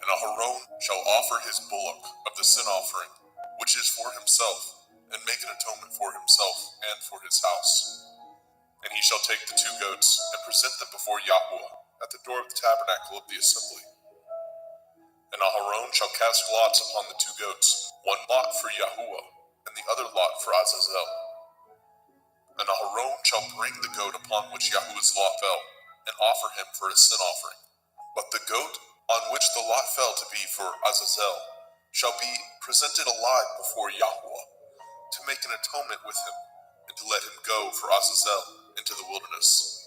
And Aharon shall offer his bullock of the sin offering, which is for himself, and make an atonement for himself and for his house. And he shall take the 2 goats and present them before Yahuwah at the door of the tabernacle of the assembly. And Aharon shall cast lots upon the 2 goats, 1 lot for Yahuwah, and the other lot for Azazel. And Aharon shall bring the goat upon which Yahuwah's lot fell, and offer him for a sin offering. But the goat on which the lot fell to be for Azazel shall be presented alive before Yahuwah, to make an atonement with him, and to let him go for Azazel into the wilderness.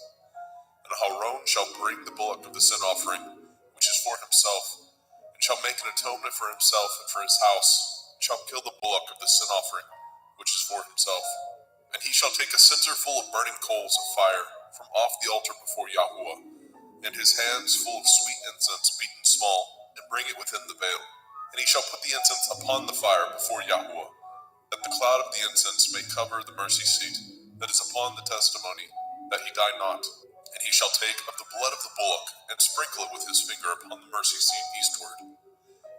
And Aharon shall bring the bullock of the sin offering, which is for himself, and shall make an atonement for himself and for his house, and shall kill the bullock of the sin offering, which is for himself. And he shall take a censer full of burning coals of fire from off the altar before Yahuwah, and his hands full of sweet incense beaten small, and bring it within the veil. And he shall put the incense upon the fire before Yahuwah, that the cloud of the incense may cover the mercy seat that is upon the testimony, that he die not. And he shall take of the blood of the bullock, and sprinkle it with his finger upon the mercy seat eastward.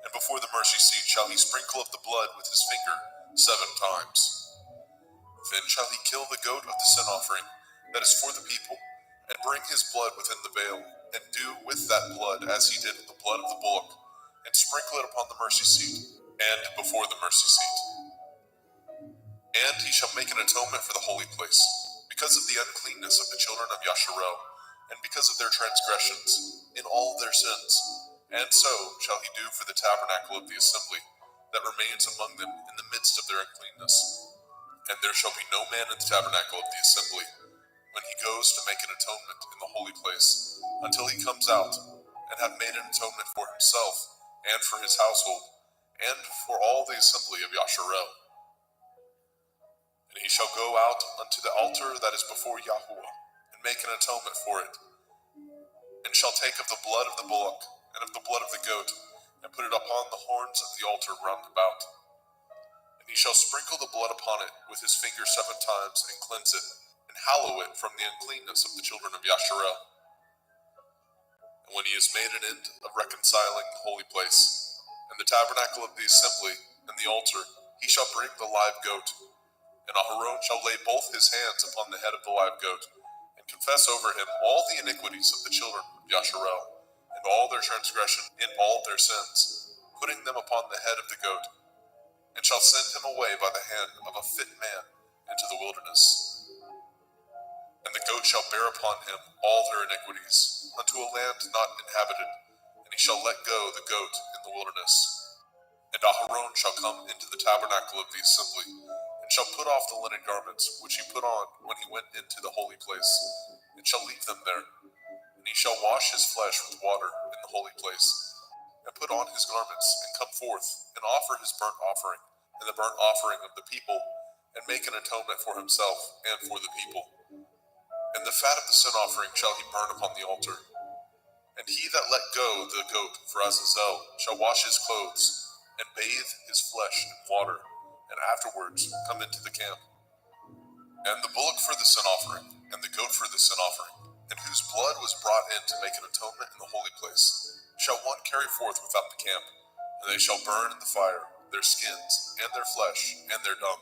And before the mercy seat shall he sprinkle of the blood with his finger 7 times. Then shall he kill the goat of the sin offering that is for the people, and bring his blood within the veil, and do with that blood as he did with the blood of the bullock, and sprinkle it upon the mercy seat, and before the mercy seat. And he shall make an atonement for the holy place, because of the uncleanness of the children of Yasharel, and because of their transgressions, in all their sins. And so shall he do for the tabernacle of the assembly, that remains among them in the midst of their uncleanness. And there shall be no man in the tabernacle of the assembly, when he goes to make an atonement in the holy place, until he comes out, and have made an atonement for himself, and for his household, and for all the assembly of Yasharel. And he shall go out unto the altar that is before Yahuwah, and make an atonement for it, and shall take of the blood of the bullock, and of the blood of the goat, and put it upon the horns of the altar round about. And he shall sprinkle the blood upon it with his finger 7 times, and cleanse it, and hallow it from the uncleanness of the children of Yasharel. And when he has made an end of reconciling the holy place, and the tabernacle of the assembly, and the altar, he shall bring the live goat. And Aharon shall lay both his hands upon the head of the live goat, and confess over him all the iniquities of the children of Yasharel, and all their transgression in all their sins, putting them upon the head of the goat, and shall send him away by the hand of a fit man into the wilderness. And the goat shall bear upon him all their iniquities, unto a land not inhabited, and he shall let go the goat in the wilderness. And Aharon shall come into the tabernacle of the assembly, and shall put off the linen garments which he put on when he went into the holy place, and shall leave them there. And he shall wash his flesh with water in the holy place, and put on his garments, and come forth, and offer his burnt offering, and the burnt offering of the people, and make an atonement for himself and for the people. And the fat of the sin offering shall he burn upon the altar. And he that let go the goat for Azazel shall wash his clothes, and bathe his flesh in water, and afterwards come into the camp. And the bullock for the sin offering, and the goat for the sin offering, and whose blood was brought in to make an atonement in the holy place, shall one carry forth without the camp, and they shall burn in the fire their skins, and their flesh, and their dung.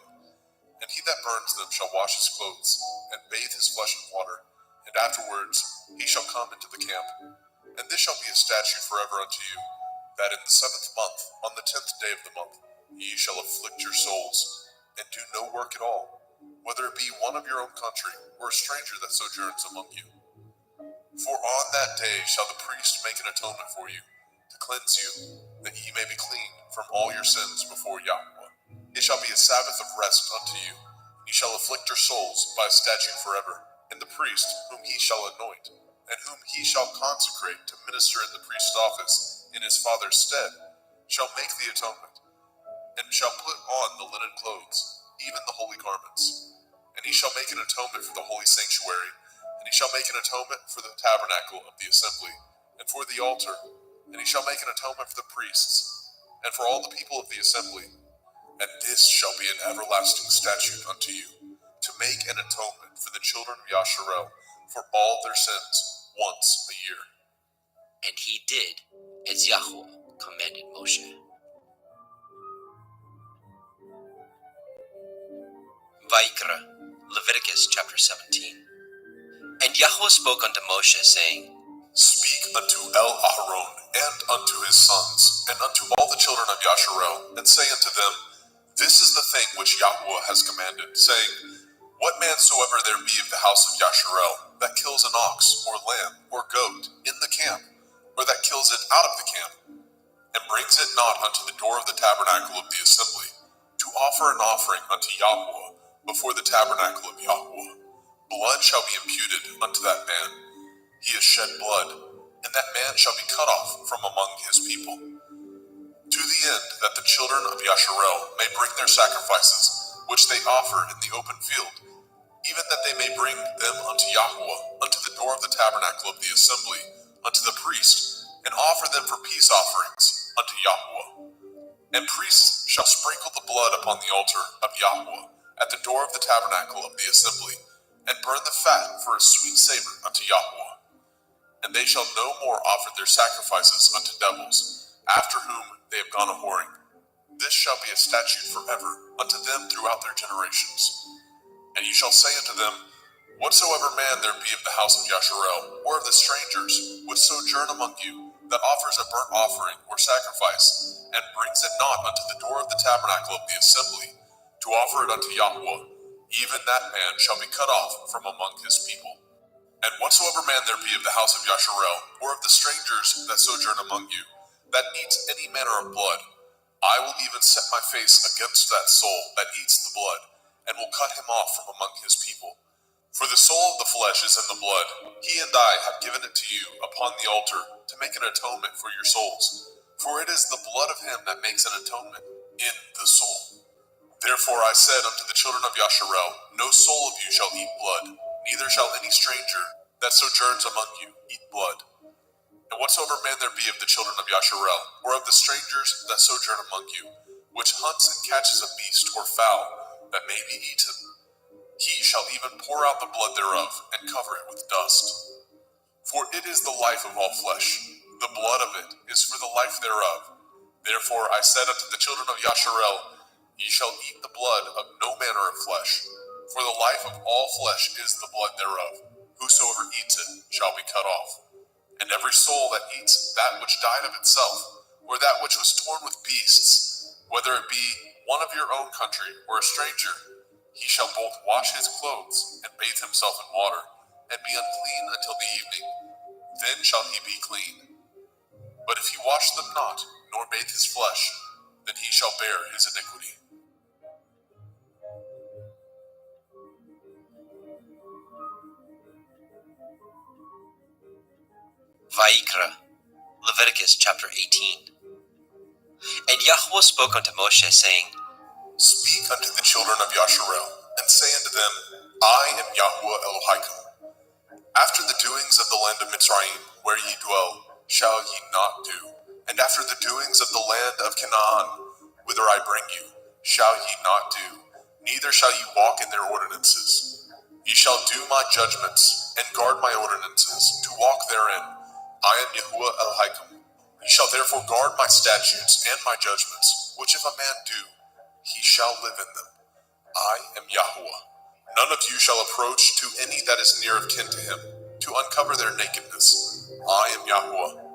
And he that burns them shall wash his clothes, and bathe his flesh in water, and afterwards he shall come into the camp. And this shall be a statute forever unto you, that in the 7th month, on the 10th day of the month, ye shall afflict your souls, and do no work at all, whether it be one of your own country, or a stranger that sojourns among you. For on that day shall the priest make an atonement for you, to cleanse you, that ye may be clean from all your sins before Yahweh. It shall be a Sabbath of rest unto you. Ye shall afflict your souls by a statute forever. And the priest, whom he shall anoint, and whom he shall consecrate to minister in the priest's office in his father's stead, shall make the atonement, and shall put on the linen clothes, even the holy garments. And he shall make an atonement for the holy sanctuary, and he shall make an atonement for the tabernacle of the assembly, and for the altar, and he shall make an atonement for the priests, and for all the people of the assembly. And this shall be an everlasting statute unto you, to make an atonement for the children of Yasharel for all their sins once a year. and he did as Yahweh commanded Moshe. Vayikra, Leviticus chapter 17. And Yahweh spoke unto Moshe, saying, Speak unto Aharon and unto his sons, and unto all the children of Yasharel, and say unto them, This is the thing which Yahweh has commanded, saying, What man soever there be of the house of Yasharel, that kills an ox, or lamb, or goat, in the camp, or that kills it out of the camp, and brings it not unto the door of the tabernacle of the assembly, to offer an offering unto Yahweh before the tabernacle of Yahweh, blood shall be imputed unto that man. He has shed blood, and that man shall be cut off from among his people. To the end that the children of Yasharel may bring their sacrifices, which they offer in the open field, even that they may bring them unto Yahweh, unto the door of the tabernacle of the assembly, unto the priest, and offer them for peace offerings unto Yahweh. And priests shall sprinkle the blood upon the altar of Yahweh, at the door of the tabernacle of the assembly, and burn the fat for a sweet savor unto Yahweh. And they shall no more offer their sacrifices unto devils, after whom they have gone a-whoring. This shall be a statute forever unto them throughout their generations. And you shall say unto them, Whatsoever man there be of the house of Yasharel, or of the strangers, which sojourn among you, that offers a burnt offering or sacrifice, and brings it not unto the door of the tabernacle of the assembly, to offer it unto Yahweh, even that man shall be cut off from among his people. And whatsoever man there be of the house of Yasharel, or of the strangers that sojourn among you, that eats any manner of blood, I will even set my face against that soul that eats the blood, and will cut him off from among his people. For the soul of the flesh is in the blood. He and I have given it to you upon the altar to make an atonement for your souls. For it is the blood of him that makes an atonement in the soul. Therefore I said unto the children of Yasharel, No soul of you shall eat blood, neither shall any stranger that sojourns among you eat blood. And whatsoever man there be of the children of Yasharel, or of the strangers that sojourn among you, which hunts and catches a beast or fowl that may be eaten, he shall even pour out the blood thereof, and cover it with dust. For it is the life of all flesh, the blood of it is for the life thereof. Therefore I said unto the children of Yasharel, Ye shall eat the blood of no manner of flesh, for the life of all flesh is the blood thereof. Whosoever eats it shall be cut off. And every soul that eats that which died of itself, or that which was torn with beasts, whether it be one of your own country or a stranger, he shall both wash his clothes and bathe himself in water, and be unclean until the evening. Then shall he be clean. But if he wash them not, nor bathe his flesh, then he shall bear his iniquity. Vayikra, Leviticus chapter 18. And Yahweh spoke unto Moshe, saying, Speak unto the children of Yasharel, and say unto them, I am Yahweh Elohim. After the doings of the land of Mitzrayim, where ye dwell, shall ye not do. And after the doings of the land of Canaan, whither I bring you, shall ye not do. Neither shall ye walk in their ordinances. Ye shall do my judgments, and guard my ordinances, to walk therein. I am Yahuwah Elohim. Ye shall therefore guard my statutes and my judgments, which if a man do, he shall live in them. I am Yahuwah. None of you shall approach to any that is near of kin to him, to uncover their nakedness. I am Yahuwah.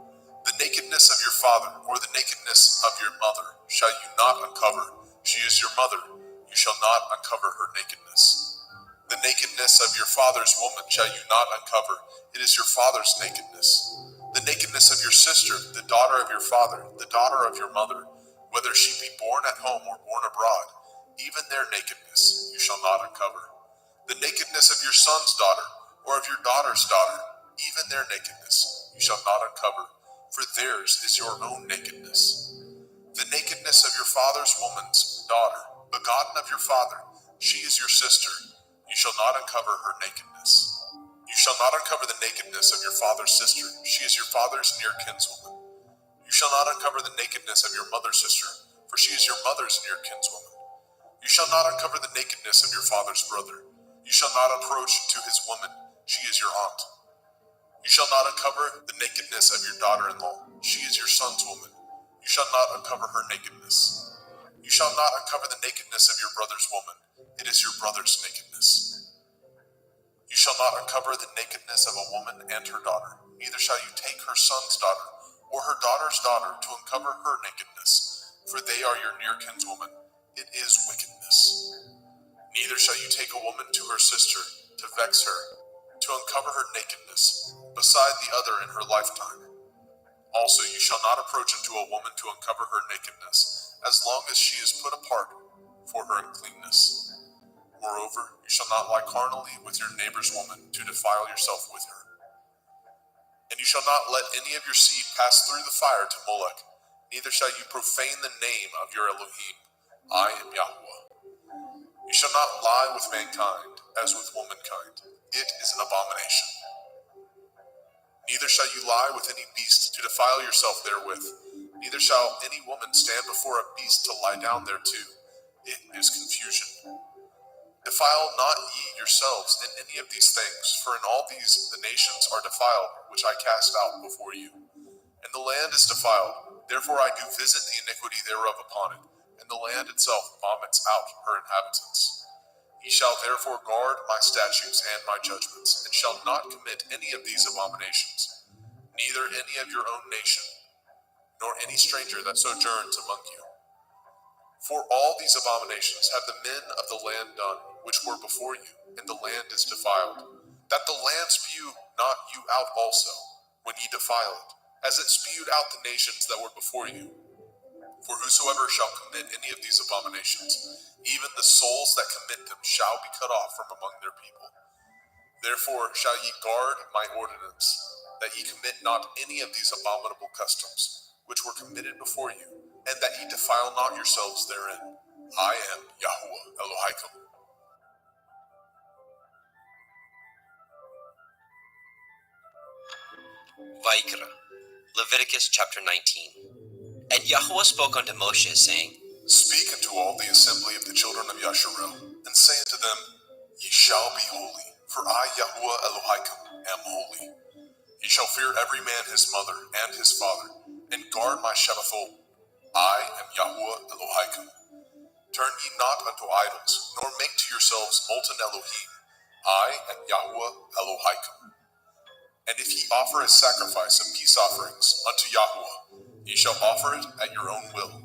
The nakedness of your father, or the nakedness of your mother, shall you not uncover. She is your mother. You shall not uncover her nakedness. The nakedness of your father's woman shall you not uncover. It is your father's nakedness. The nakedness of your sister, the daughter of your father, the daughter of your mother, whether she be born at home or born abroad, even their nakedness you shall not uncover. The nakedness of your son's daughter, or of your daughter's daughter, even their nakedness you shall not uncover, for theirs is your own nakedness. The nakedness of your father's woman's daughter, begotten of your father, she is your sister, you shall not uncover her nakedness. You shall not uncover the nakedness of your father's sister, she is your father's near kinswoman. You shall not uncover the nakedness of your mother's sister, for she is your mother's near kinswoman. You shall not uncover the nakedness of your father's brother. You shall not approach to his woman, she is your aunt. You shall not uncover the nakedness of your daughter-in-law. She is your son's woman. You shall not uncover her nakedness. You shall not uncover the nakedness of your brother's woman. It is your brother's nakedness. You shall not uncover the nakedness of a woman and her daughter. Neither shall you take her son's daughter or her daughter's daughter to uncover her nakedness, for they are your near kinswoman. It is wickedness. Neither shall you take a woman to her sister to vex her, to uncover her nakedness, beside the other in her lifetime. Also, you shall not approach unto a woman to uncover her nakedness, as long as she is put apart for her uncleanness. Moreover, you shall not lie carnally with your neighbor's woman to defile yourself with her. And you shall not let any of your seed pass through the fire to Molech, neither shall you profane the name of your Elohim. I am Yahweh. You shall not lie with mankind as with womankind. It is an abomination. Neither shall you lie with any beast to defile yourself therewith. Neither shall any woman stand before a beast to lie down thereto. It is confusion. Defile not ye yourselves in any of these things, for in all these the nations are defiled, which I cast out before you. And the land is defiled, therefore I do visit the iniquity thereof upon it, and the land itself vomits out her inhabitants. Ye shall therefore guard my statutes and my judgments, and shall not commit any of these abominations, neither any of your own nation, nor any stranger that sojourns among you. For all these abominations have the men of the land done, which were before you, and the land is defiled, that the land spew not you out also, when ye defile it, as it spewed out the nations that were before you. For whosoever shall commit any of these abominations, even the souls that commit them shall be cut off from among their people. Therefore shall ye guard my ordinance, that ye commit not any of these abominable customs, which were committed before you, and that ye defile not yourselves therein. I am Yahuwah Elohaikum. Vaikra, Leviticus chapter 19. And Yahuwah spoke unto Moshe, saying, Speak unto all the assembly of the children of Yasharel, and say unto them, Ye shall be holy, for I, Yahuwah Elohaikum, am holy. Ye shall fear every man his mother and his father, and guard my Shabbathol. I am Yahuwah Elohaikum. Turn ye not unto idols, nor make to yourselves molten Elohim. I am Yahuwah Elohaikum. And if ye offer a sacrifice of peace offerings unto Yahuwah, ye shall offer it at your own will.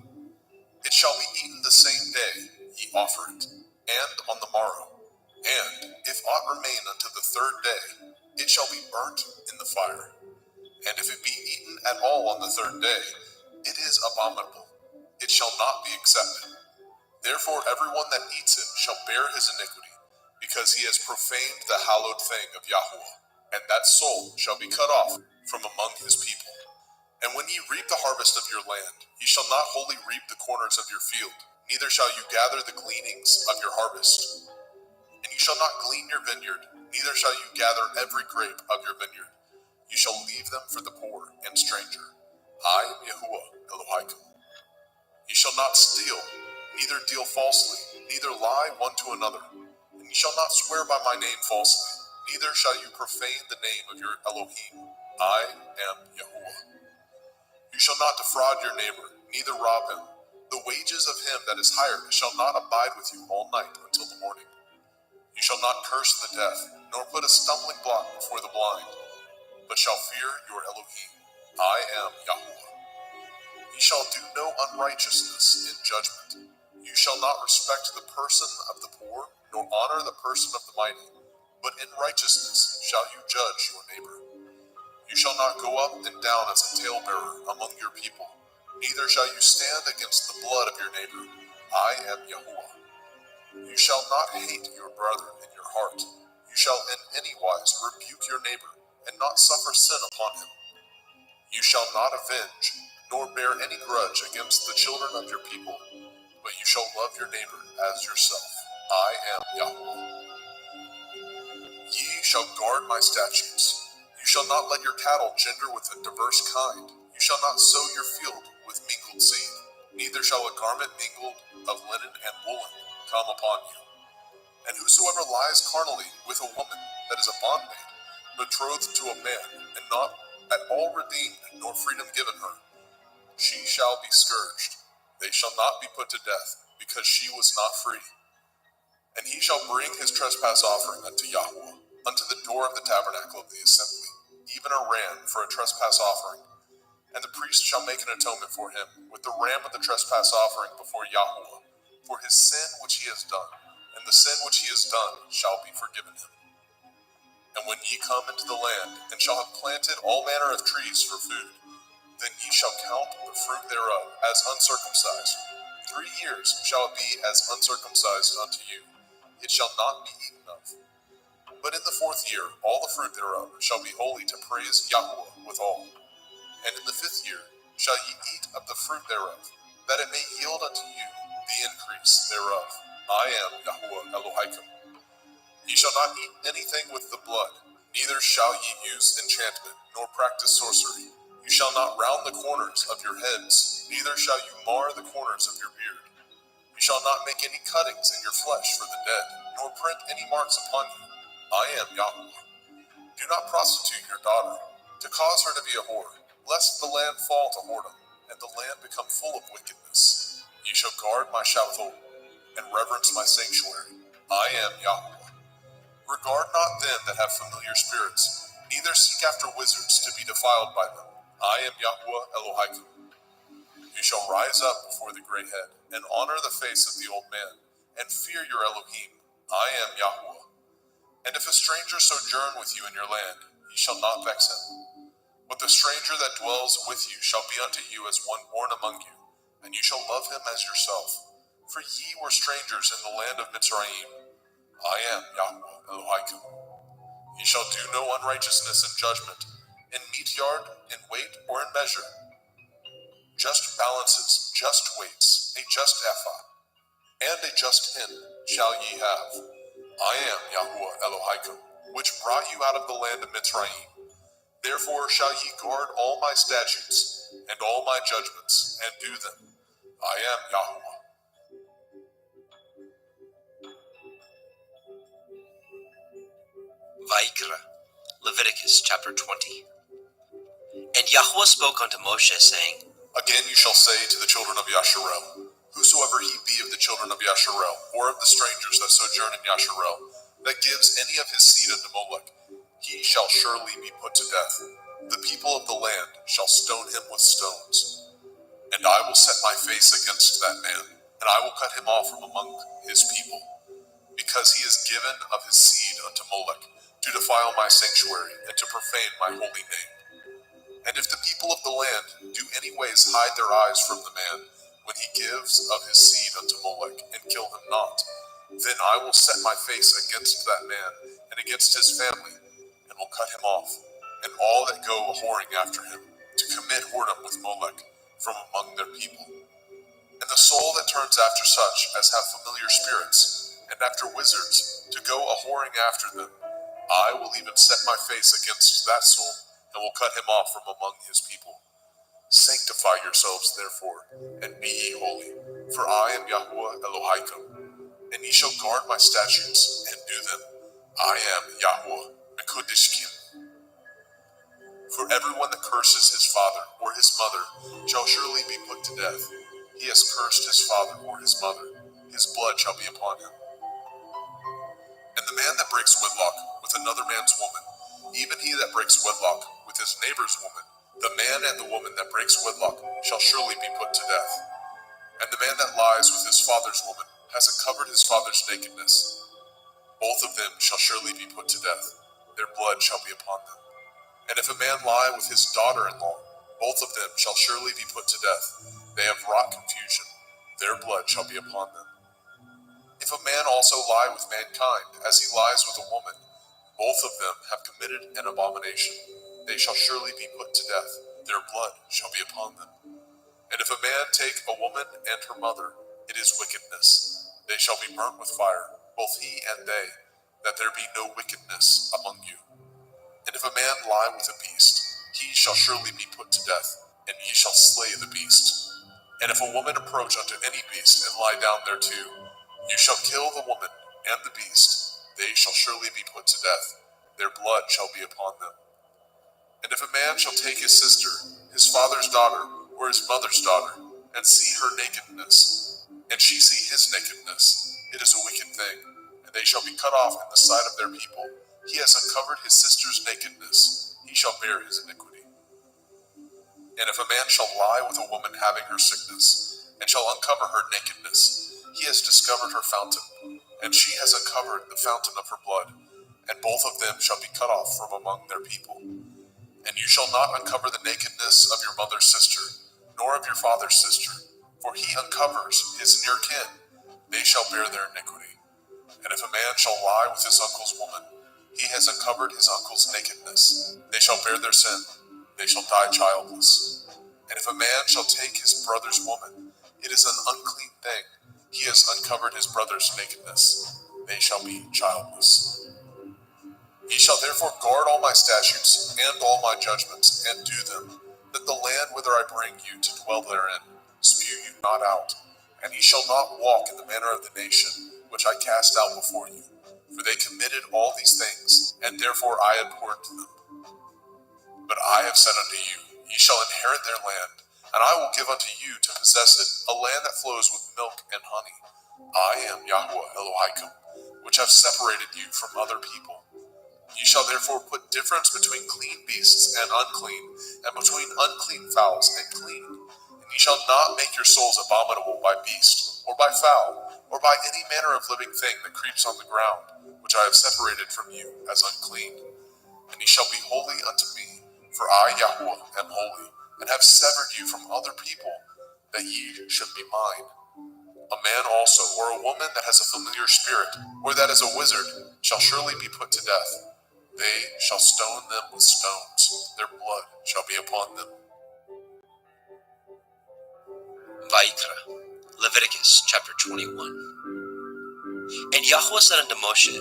It shall be eaten the same day ye offer it, and on the morrow. And if aught remain unto the third day, it shall be burnt in the fire. And if it be eaten at all on the third day, it is abominable. It shall not be accepted. Therefore everyone that eats it shall bear his iniquity, because he has profaned the hallowed thing of Yahuwah, and that soul shall be cut off from among his people. And when ye reap the harvest of your land, ye shall not wholly reap the corners of your field, neither shall you gather the gleanings of your harvest. And you shall not glean your vineyard, neither shall you gather every grape of your vineyard. You shall leave them for the poor and stranger. I am Yahuwah Elohaikum. Ye shall not steal, neither deal falsely, neither lie one to another. And ye shall not swear by my name falsely, neither shall you profane the name of your Elohim. I am Yahuwah. You shall not defraud your neighbor, neither rob him. The wages of him that is hired shall not abide with you all night until the morning. You shall not curse the deaf, nor put a stumbling block before the blind, but shall fear your Elohim. I am Yahuwah. Ye shall do no unrighteousness in judgment. You shall not respect the person of the poor, nor honor the person of the mighty, but in righteousness shall you judge your neighbor. You shall not go up and down as a talebearer among your people, neither shall you stand against the blood of your neighbor. I am Yahuwah. You shall not hate your brother in your heart. You shall in any wise rebuke your neighbor, and not suffer sin upon him. You shall not avenge, nor bear any grudge against the children of your people, but you shall love your neighbor as yourself. I am Yahuwah. Ye shall guard my statutes. You shall not let your cattle gender with a diverse kind. You shall not sow your field with mingled seed, neither shall a garment mingled of linen and woolen come upon you. And whosoever lies carnally with a woman that is a bondmaid, betrothed to a man, and not at all redeemed, nor freedom given her, she shall be scourged. They shall not be put to death, because she was not free. And he shall bring his trespass offering unto Yahweh, unto the door of the tabernacle of the assembly, even a ram for a trespass offering. And the priest shall make an atonement for him with the ram of the trespass offering before Yahweh, for his sin which he has done, and the sin which he has done shall be forgiven him. And when ye come into the land, and shall have planted all manner of trees for food, then ye shall count the fruit thereof as uncircumcised. 3 years shall it be as uncircumcised unto you. It shall not be eaten of. But in the 4th year all the fruit thereof shall be holy to praise Yahweh withal. And in the 5th year shall ye eat of the fruit thereof, that it may yield unto you the increase thereof. I am Yahweh Elohim. Ye shall not eat anything with the blood, neither shall ye use enchantment, nor practice sorcery. You shall not round the corners of your heads, neither shall you mar the corners of your beard. You shall not make any cuttings in your flesh for the dead, nor print any marks upon you. I am Yahweh. Do not prostitute your daughter, to cause her to be a whore, lest the land fall to whoredom, and the land become full of wickedness. Ye shall guard my Shabbatot, and reverence my sanctuary. I am Yahweh. Regard not them that have familiar spirits, neither seek after wizards to be defiled by them. I am Yahweh Elohim. You shall rise up before the gray head, and honor the face of the old man, and fear your Elohim. I am Yahweh. And if a stranger sojourn with you in your land, ye shall not vex him. But the stranger that dwells with you shall be unto you as one born among you, and you shall love him as yourself. For ye were strangers in the land of Mitzrayim. I am Yahweh Elohim. Ye shall do no unrighteousness in judgment, in meat yard, in weight, or in measure. Just balances, just weights, a just ephah, and a just hin shall ye have. I am Yahweh Elohim, which brought you out of the land of Mitzrayim. Therefore shall ye guard all my statutes, and all my judgments, and do them. I am Yahweh. Vaikra, Leviticus chapter 20. And Yahweh spoke unto Moshe, saying, Again you shall say to the children of Yasharel, Whosoever he be of the children of Yasharel, or of the strangers that sojourn in Yasharel, that gives any of his seed unto Molech, he shall surely be put to death. The people of the land shall stone him with stones. And I will set my face against that man, and I will cut him off from among his people, because he is given of his seed unto Molech, to defile my sanctuary, and to profane my holy name. And if the people of the land do any ways hide their eyes from the man, when he gives of his seed unto Molech, and kill him not, then I will set my face against that man, and against his family, and will cut him off, and all that go a-whoring after him, to commit whoredom with Molech, from among their people. And the soul that turns after such as have familiar spirits, and after wizards, to go a-whoring after them, I will even set my face against that soul, and will cut him off from among his people. Sanctify yourselves, therefore, and be ye holy, for I am Yahweh Elohim, and ye shall guard my statutes, and do them. I am Yahweh Mekudishkim. For everyone that curses his father or his mother shall surely be put to death. He has cursed his father or his mother, his blood shall be upon him. And the man that breaks wedlock with another man's woman, even he that breaks wedlock with his neighbor's woman, the man and the woman that breaks wedlock shall surely be put to death. And the man that lies with his father's woman has uncovered his father's nakedness. Both of them shall surely be put to death. Their blood shall be upon them. And if a man lie with his daughter-in-law, both of them shall surely be put to death. They have wrought confusion. Their blood shall be upon them. If a man also lie with mankind, as he lies with a woman, both of them have committed an abomination. They shall surely be put to death. Their blood shall be upon them. And if a man take a woman and her mother, it is wickedness. They shall be burnt with fire, both he and they, that there be no wickedness among you. And if a man lie with a beast, he shall surely be put to death, and ye shall slay the beast. And if a woman approach unto any beast and lie down thereto, you shall kill the woman and the beast. They shall surely be put to death. their blood shall be upon them. And if a man shall take his sister, his father's daughter, or his mother's daughter, and see her nakedness, and she see his nakedness, it is a wicked thing, and they shall be cut off in the sight of their people. He has uncovered his sister's nakedness, he shall bear his iniquity. And if a man shall lie with a woman having her sickness, and shall uncover her nakedness, he has discovered her fountain, and she has uncovered the fountain of her blood, and both of them shall be cut off from among their people. And you shall not uncover the nakedness of your mother's sister, nor of your father's sister, for he uncovers his near kin, they shall bear their iniquity. And if a man shall lie with his uncle's woman, he has uncovered his uncle's nakedness, they shall bear their sin, they shall die childless. And if a man shall take his brother's woman, it is an unclean thing, he has uncovered his brother's nakedness, they shall be childless. Ye shall therefore guard all my statutes and all my judgments, and do them, that the land whither I bring you to dwell therein spew you not out. And ye shall not walk in the manner of the nation which I cast out before you, for they committed all these things, and therefore I abhorred them. But I have said unto you, ye shall inherit their land, and I will give unto you to possess it, a land that flows with milk and honey. I am Yahweh Elohim, which have separated you from other people. Ye shall therefore put difference between clean beasts and unclean, and between unclean fowls and clean. And ye shall not make your souls abominable by beast, or by fowl, or by any manner of living thing that creeps on the ground, which I have separated from you as unclean. And ye shall be holy unto me, for I, Yahweh, am holy, and have severed you from other people, that ye should be mine. A man also, or a woman that has a familiar spirit, or that is a wizard, shall surely be put to death. They shall stone them with stones, their blood shall be upon them. Vayikra, Leviticus chapter 21. And Yahweh said unto Moshe,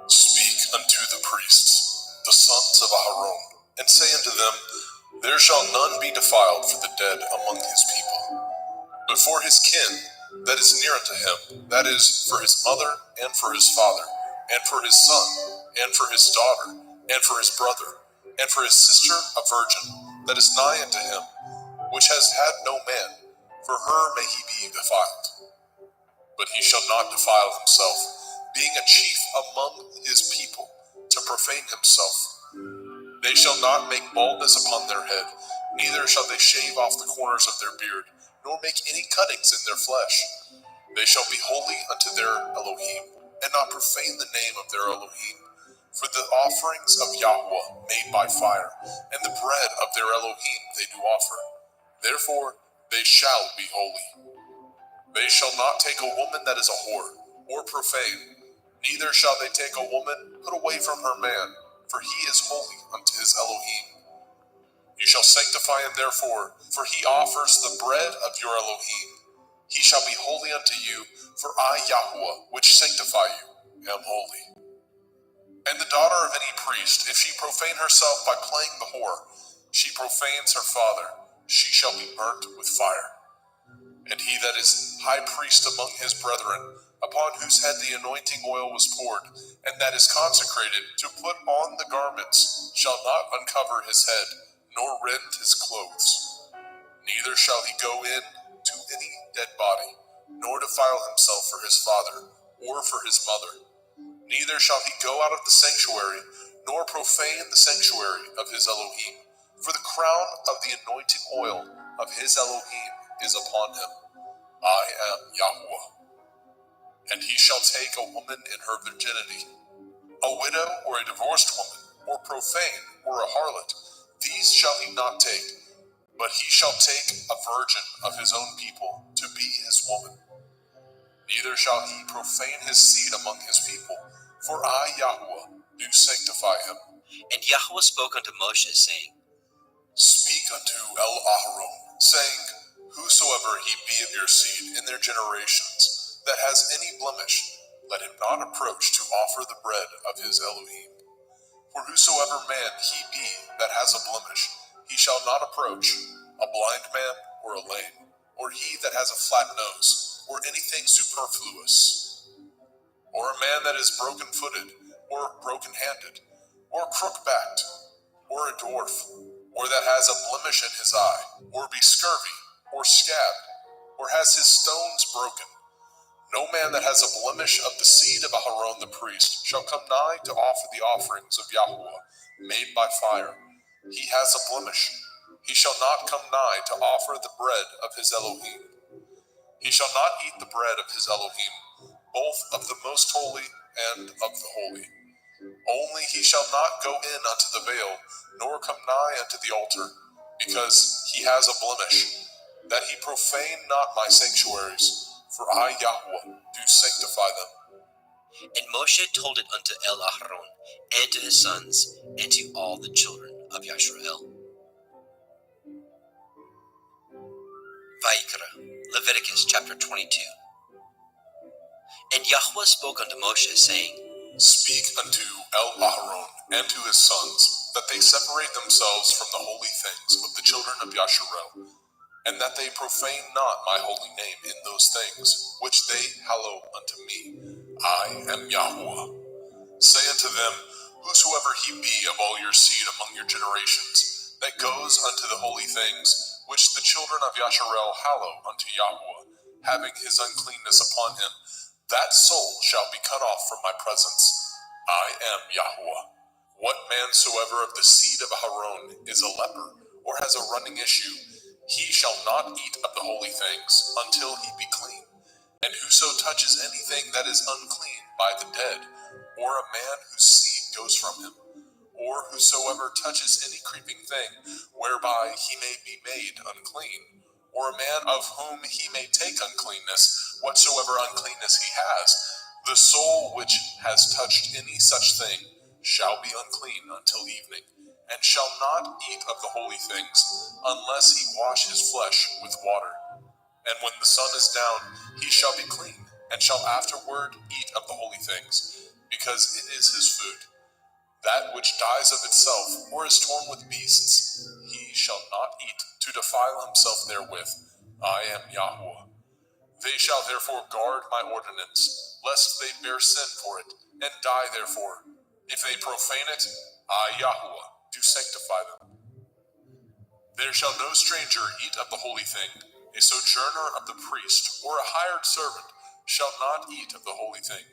Speak unto the priests, the sons of Aaron, and say unto them, There shall none be defiled for the dead among his people. But for his kin that is near unto him, that is, for his mother, and for his father, and for his son, and for his daughter, and for his brother, and for his sister a virgin, that is nigh unto him, which has had no man, for her may he be defiled. But he shall not defile himself, being a chief among his people, to profane himself. They shall not make baldness upon their head, neither shall they shave off the corners of their beard, nor make any cuttings in their flesh. They shall be holy unto their Elohim, and not profane the name of their Elohim. For the offerings of Yahweh made by fire, and the bread of their Elohim they do offer. Therefore they shall be holy. They shall not take a woman that is a whore, or profane, neither shall they take a woman put away from her man, for he is holy unto his Elohim. You shall sanctify him therefore, for he offers the bread of your Elohim. He shall be holy unto you, for I, Yahweh, which sanctify you, am holy. And the daughter of any priest, if she profane herself by playing the whore, she profanes her father, she shall be burnt with fire. And he that is high priest among his brethren, upon whose head the anointing oil was poured, and that is consecrated to put on the garments, shall not uncover his head, nor rend his clothes. Neither shall he go in to any dead body, nor defile himself for his father, or for his mother. Neither shall he go out of the sanctuary, nor profane the sanctuary of his Elohim, for the crown of the anointing oil of his Elohim is upon him. I am Yahweh. And he shall take a woman in her virginity, a widow or a divorced woman, or profane, or a harlot. These shall he not take, but he shall take a virgin of his own people to be his woman. Neither shall he profane his seed among his people, for I, Yahweh, do sanctify him. And Yahweh spoke unto Moshe, saying, Speak unto Aaron, saying, Whosoever he be of your seed in their generations, that has any blemish, let him not approach to offer the bread of his Elohim. For whosoever man he be that has a blemish, he shall not approach, a blind man or a lame, or he that has a flat nose, or anything superfluous, or a man that is broken-footed, or broken-handed, or crook-backed, or a dwarf, or that has a blemish in his eye, or be scurvy, or scabbed, or has his stones broken. No man that has a blemish of the seed of Aharon the priest shall come nigh to offer the offerings of Yahuwah, made by fire. He has a blemish. He shall not come nigh to offer the bread of his Elohim. He shall not eat the bread of his Elohim, both of the most holy and of the holy. Only he shall not go in unto the veil, nor come nigh unto the altar, because he has a blemish, that he profane not my sanctuaries, for I, Yahuwah, do sanctify them. And Moshe told it unto Aharon, and to his sons, and to all the children of Yisrael. Vayikra, Leviticus chapter 22. And Yahuwah spoke unto Moshe, saying, Speak unto Aharon and to his sons, that they separate themselves from the holy things of the children of Yasharel, and that they profane not my holy name in those things which they hallow unto me. I am Yahuwah. Say unto them, whosoever he be of all your seed among your generations, that goes unto the holy things which the children of Yasharel hallow unto Yahuwah, having his uncleanness upon him, that soul shall be cut off from my presence. I am Yahuwah. What man soever of the seed of Aharon is a leper, or has a running issue, he shall not eat of the holy things until he be clean. And whoso touches anything that is unclean by the dead, or a man whose seed goes from him, or whosoever touches any creeping thing, whereby he may be made unclean, or a man of whom he may take uncleanness, whatsoever uncleanness he has, the soul which has touched any such thing shall be unclean until evening, and shall not eat of the holy things, unless he wash his flesh with water. And when the sun is down, he shall be clean, and shall afterward eat of the holy things, because it is his food. That which dies of itself, or is torn with beasts, he shall not eat, to defile himself therewith. I am Yahuwah. They shall therefore guard my ordinance, lest they bear sin for it, and die therefore. If they profane it, I, Yahuwah, do sanctify them. There shall no stranger eat of the holy thing. A sojourner of the priest, or a hired servant, shall not eat of the holy thing.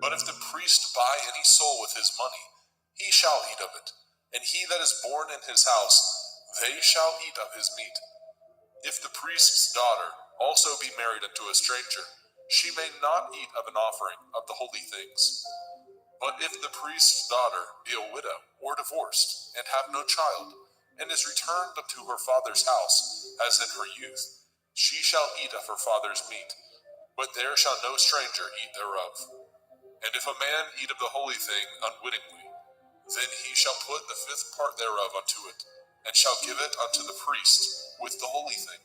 But if the priest buy any soul with his money, he shall eat of it, and he that is born in his house, they shall eat of his meat. If the priest's daughter also be married unto a stranger, she may not eat of an offering of the holy things. But if the priest's daughter be a widow, or divorced, and have no child, and is returned unto her father's house, as in her youth, she shall eat of her father's meat, but there shall no stranger eat thereof. And if a man eat of the holy thing unwittingly, then he shall put the fifth part thereof unto it, and shall give it unto the priest with the holy thing.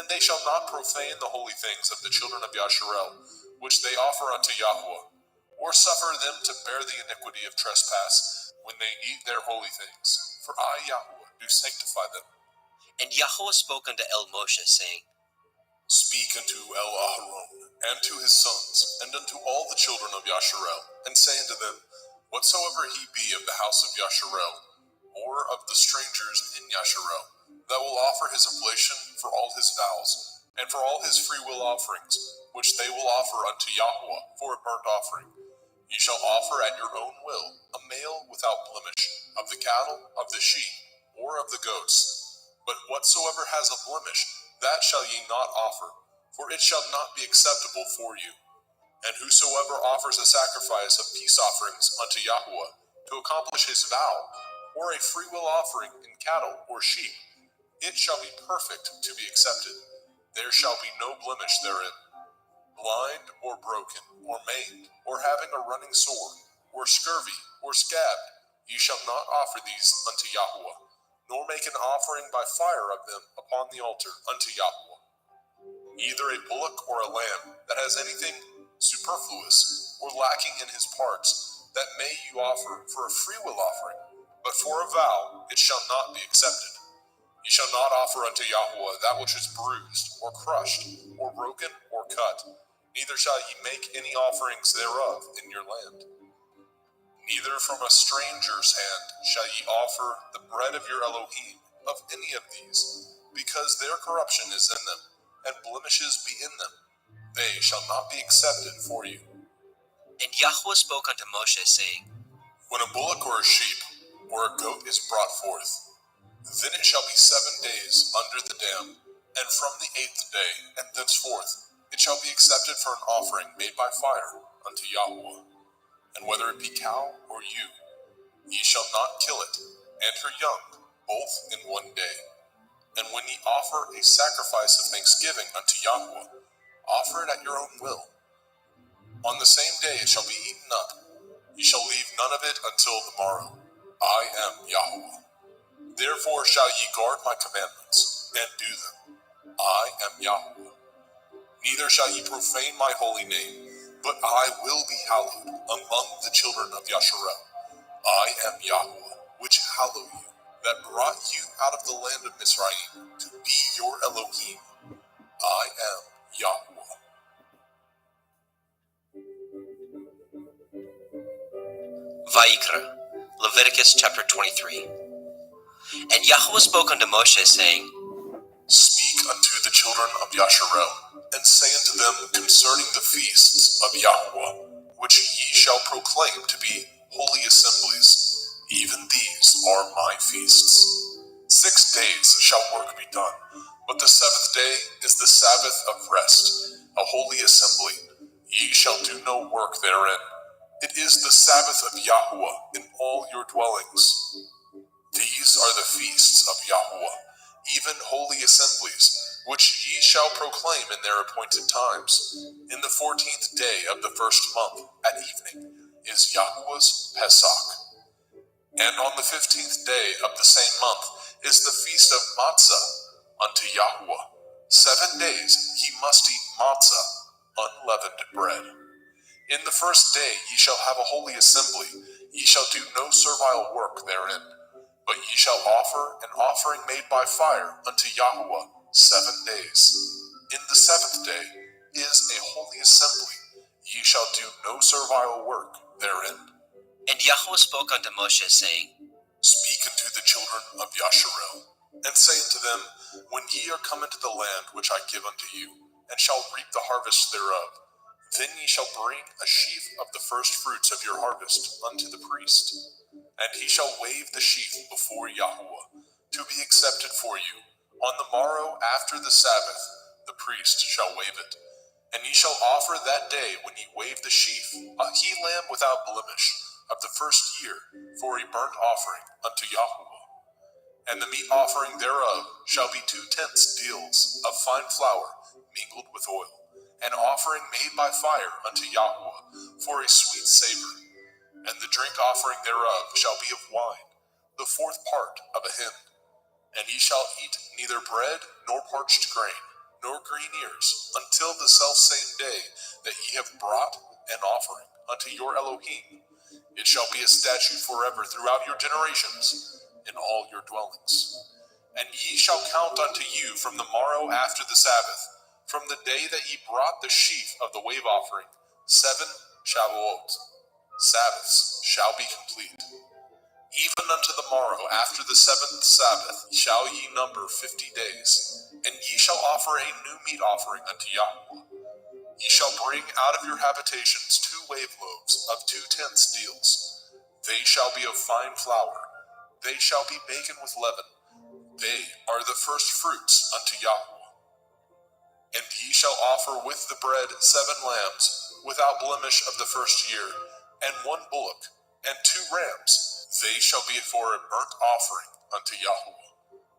And they shall not profane the holy things of the children of Yasharel, which they offer unto Yahuwah, or suffer them to bear the iniquity of trespass when they eat their holy things. For I, Yahuwah, do sanctify them. And Yahuwah spoke unto Moshe, saying, Speak unto Aharon, and to his sons, and unto all the children of Yasharel, and say unto them, whatsoever he be of the house of Yasharel, or of the strangers in Yasharel, that will offer his oblation for all his vows, and for all his freewill offerings, which they will offer unto Yahuwah for a burnt offering, ye shall offer at your own will a male without blemish, of the cattle, of the sheep, or of the goats. But whatsoever has a blemish, that shall ye not offer, for it shall not be acceptable for you. And whosoever offers a sacrifice of peace offerings unto Yahuwah to accomplish his vow, or a freewill offering in cattle or sheep, it shall be perfect to be accepted. There shall be no blemish therein. Blind or broken, or maimed, or having a running sore, or scurvy, or scabbed, ye shall not offer these unto Yahuwah, nor make an offering by fire of them upon the altar unto Yahuwah. Either a bullock or a lamb that has anything superfluous or lacking in his parts, that may you offer for a freewill offering, but for a vow it shall not be accepted. Ye shall not offer unto Yahuwah that which is bruised, or crushed, or broken, or cut, neither shall ye make any offerings thereof in your land. Neither from a stranger's hand shall ye offer the bread of your Elohim of any of these, because their corruption is in them, and blemishes be in them. They shall not be accepted for you. And Yahweh spoke unto Moshe, saying, When a bullock or a sheep or a goat is brought forth, then it shall be 7 days under the dam, and from the 8th day and thenceforth it shall be accepted for an offering made by fire unto Yahweh. And whether it be cow or ewe, ye shall not kill it, and her young, both in 1 day. And when ye offer a sacrifice of thanksgiving unto Yahweh, offer it at your own will. On the same day it shall be eaten up. Ye shall leave none of it until the morrow. I am Yahweh. Therefore shall ye guard my commandments, and do them. I am Yahweh. Neither shall ye profane my holy name, but I will be hallowed among the children of Yasharel. I am Yahweh, which hallow you, that brought you out of the land of Mizraim, to be your Elohim. I am Yahweh. Vayikra, Leviticus chapter 23. And Yahweh spoke unto Moshe, saying, Speak unto the children of Yasharel, and say unto them concerning the feasts of Yahweh, which ye shall proclaim to be holy assemblies. Even these are my feasts. 6 days shall work be done, but the 7th day is the Sabbath of rest, a holy assembly. Ye shall do no work therein. It is the Sabbath of Yahweh in all your dwellings. These are the feasts of Yahweh, even holy assemblies, which ye shall proclaim in their appointed times. In the 14th day of the 1st month at evening is Yahweh's Pesach. And on the 15th day of the same month is the feast of Matzah unto Yahweh. 7 days ye must eat matzah, unleavened bread. In the 1st day ye shall have a holy assembly. Ye shall do no servile work therein, but ye shall offer an offering made by fire unto Yahweh 7 days. In the 7th day is a holy assembly. Ye shall do no servile work therein. And Yahweh spoke unto Moshe, saying, Speak unto the children of Yasharel, and say unto them, When ye are come into the land which I give unto you, and shall reap the harvest thereof, then ye shall bring a sheaf of the first fruits of your harvest unto the priest. And he shall wave the sheaf before Yahweh, to be accepted for you. On the morrow after the Sabbath, the priest shall wave it. And ye shall offer that day when ye wave the sheaf a he-lamb without blemish of the 1st year for a burnt offering unto Yahweh. And the meat offering thereof shall be 2 tenths deals of fine flour mingled with oil, an offering made by fire unto Yahweh for a sweet savor. And the drink offering thereof shall be of wine, the 4th part of a hin. And ye shall eat neither bread nor parched grain, nor green ears, until the selfsame day that ye have brought an offering unto your Elohim. It shall be a statute forever throughout your generations in all your dwellings. And ye shall count unto you from the morrow after the Sabbath, from the day that ye brought the sheaf of the wave offering, 7 Shavuot. Sabbaths shall be complete. Even unto the morrow after the 7th Sabbath shall ye number 50 days, and ye shall offer a new meat offering unto Yahweh. Ye shall bring out of your habitations 2 wave loaves of 2 tenths deals. They shall be of fine flour. They shall be baken with leaven. They are the first fruits unto Yahweh. And ye shall offer with the bread 7 lambs, without blemish of the 1st year, and 1 bullock, and 2 rams. They shall be for a burnt offering unto Yahweh,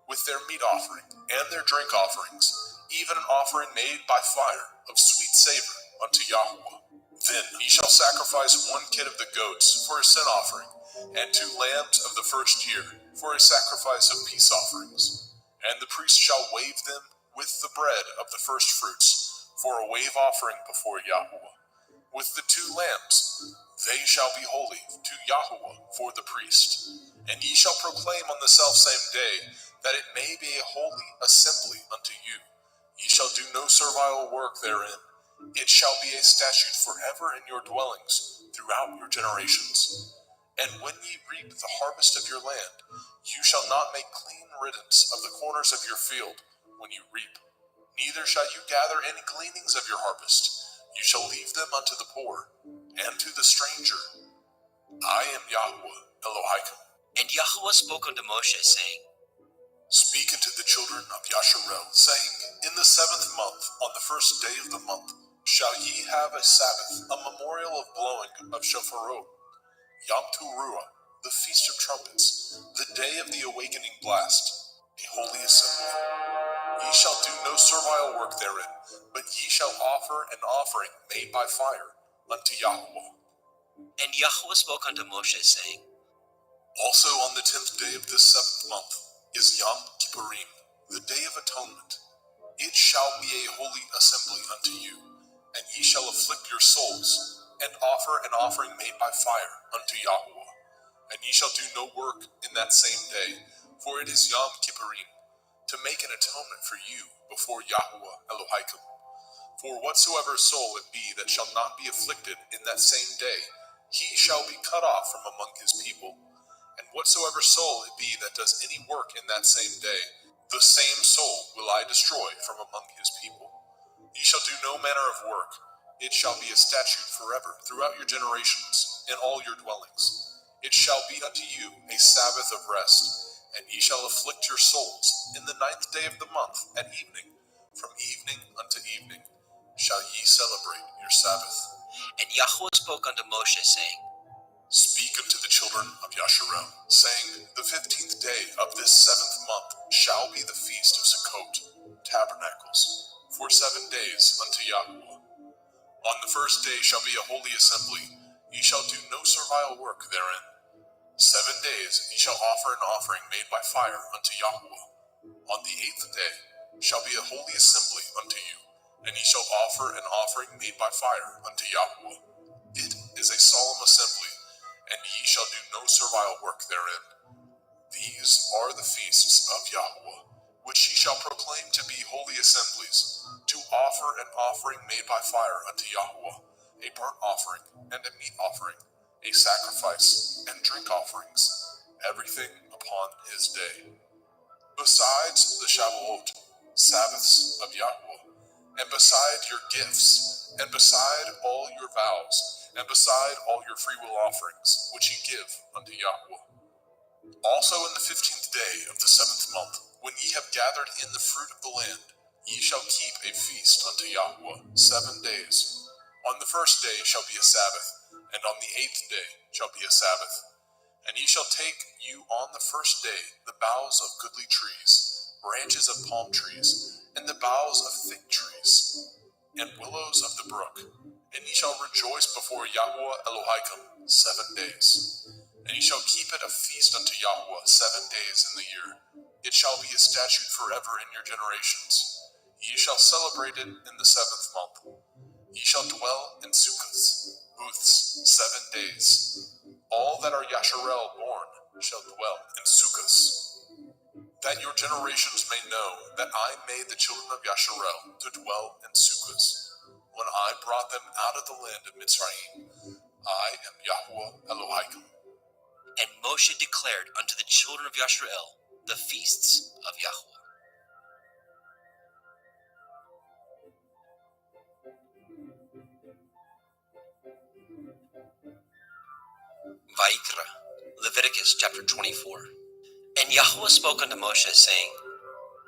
with their meat offering, and their drink offerings, even an offering made by fire of sweet savor unto Yahweh. Then ye shall sacrifice 1 kid of the goats for a sin offering, and 2 lambs of the 1st year for a sacrifice of peace offerings. And the priest shall wave them with the bread of the first fruits for a wave offering before Yahweh. With the 2 lambs, they shall be holy to Yahweh for the priest. And ye shall proclaim on the selfsame day that it may be a holy assembly unto you. Ye shall do no servile work therein. It shall be a statute forever in your dwellings throughout your generations. And when ye reap the harvest of your land, you shall not make clean riddance of the corners of your field when you reap. Neither shall you gather any gleanings of your harvest. You shall leave them unto the poor, and to the stranger. I am Yahweh Elohim. And Yahweh spoke unto Moshe, saying, Speak unto the children of Yasharel, saying, In the 7th month, on the 1st day of the month, shall ye have a Sabbath, a memorial of blowing of shofarot, Yom Teruah, the feast of trumpets, the day of the awakening blast, a holy assembly. Ye shall do no servile work therein, but ye shall offer an offering made by fire unto Yahweh. And Yahweh spoke unto Moshe, saying, Also on the 10th day of this 7th month is Yom Kippurim, the day of atonement. It shall be a holy assembly unto you, and ye shall afflict your souls, and offer an offering made by fire unto Yahweh. And ye shall do no work in that same day, for it is Yom Kippurim, to make an atonement for you before Yahweh Elohim. For whatsoever soul it be that shall not be afflicted in that same day, he shall be cut off from among his people. And whatsoever soul it be that does any work in that same day, the same soul will I destroy from among his people. Ye shall do no manner of work. It shall be a statute forever throughout your generations in all your dwellings. It shall be unto you a Sabbath of rest, and ye shall afflict your souls in the 9th day of the month at evening. From evening unto evening shall ye celebrate your Sabbath. And Yahweh spoke unto Moshe, saying, Speak unto the children of Yasharel, saying, The 15th day of this 7th month shall be the feast of Sukkot, tabernacles, for 7 days unto Yahweh. On the 1st day shall be a holy assembly. Ye shall do no servile work therein. 7 days ye shall offer an offering made by fire unto Yahweh. On the 8th day shall be a holy assembly unto you, and ye shall offer an offering made by fire unto Yahweh. It is a solemn assembly, and ye shall do no servile work therein. These are the feasts of Yahweh, which ye shall proclaim to be holy assemblies, to offer an offering made by fire unto Yahweh, a burnt offering and a meat offering, a sacrifice and drink offerings, everything upon his day. Besides the Shavuot, Sabbaths of Yahweh, and beside your gifts, and beside all your vows, and beside all your freewill offerings, which ye give unto Yahweh. Also in the 15th day of the 7th month, when ye have gathered in the fruit of the land, ye shall keep a feast unto Yahweh 7 days. On the 1st day shall be a Sabbath, and on the 8th day shall be a Sabbath. And ye shall take you on the 1st day the boughs of goodly trees, branches of palm trees, and the boughs of fig trees, and willows of the brook, and ye shall rejoice before Yahweh Elohim 7 days. And ye shall keep it a feast unto Yahweh 7 days in the year. It shall be a statute forever in your generations. Ye shall celebrate it in the 7th month. Ye shall dwell in sukkahs, booths, 7 days. All that are Yasharel born shall dwell in sukkahs, that your generations may know that I made the children of Yasharel to dwell in sukkahs, when I brought them out of the land of Mitzrayim. I am Yahweh Elohim. And Moshe declared unto the children of Yasharel the feasts of Yahweh. Vayikra, Leviticus chapter 24. And Yahweh spoke unto Moshe, saying,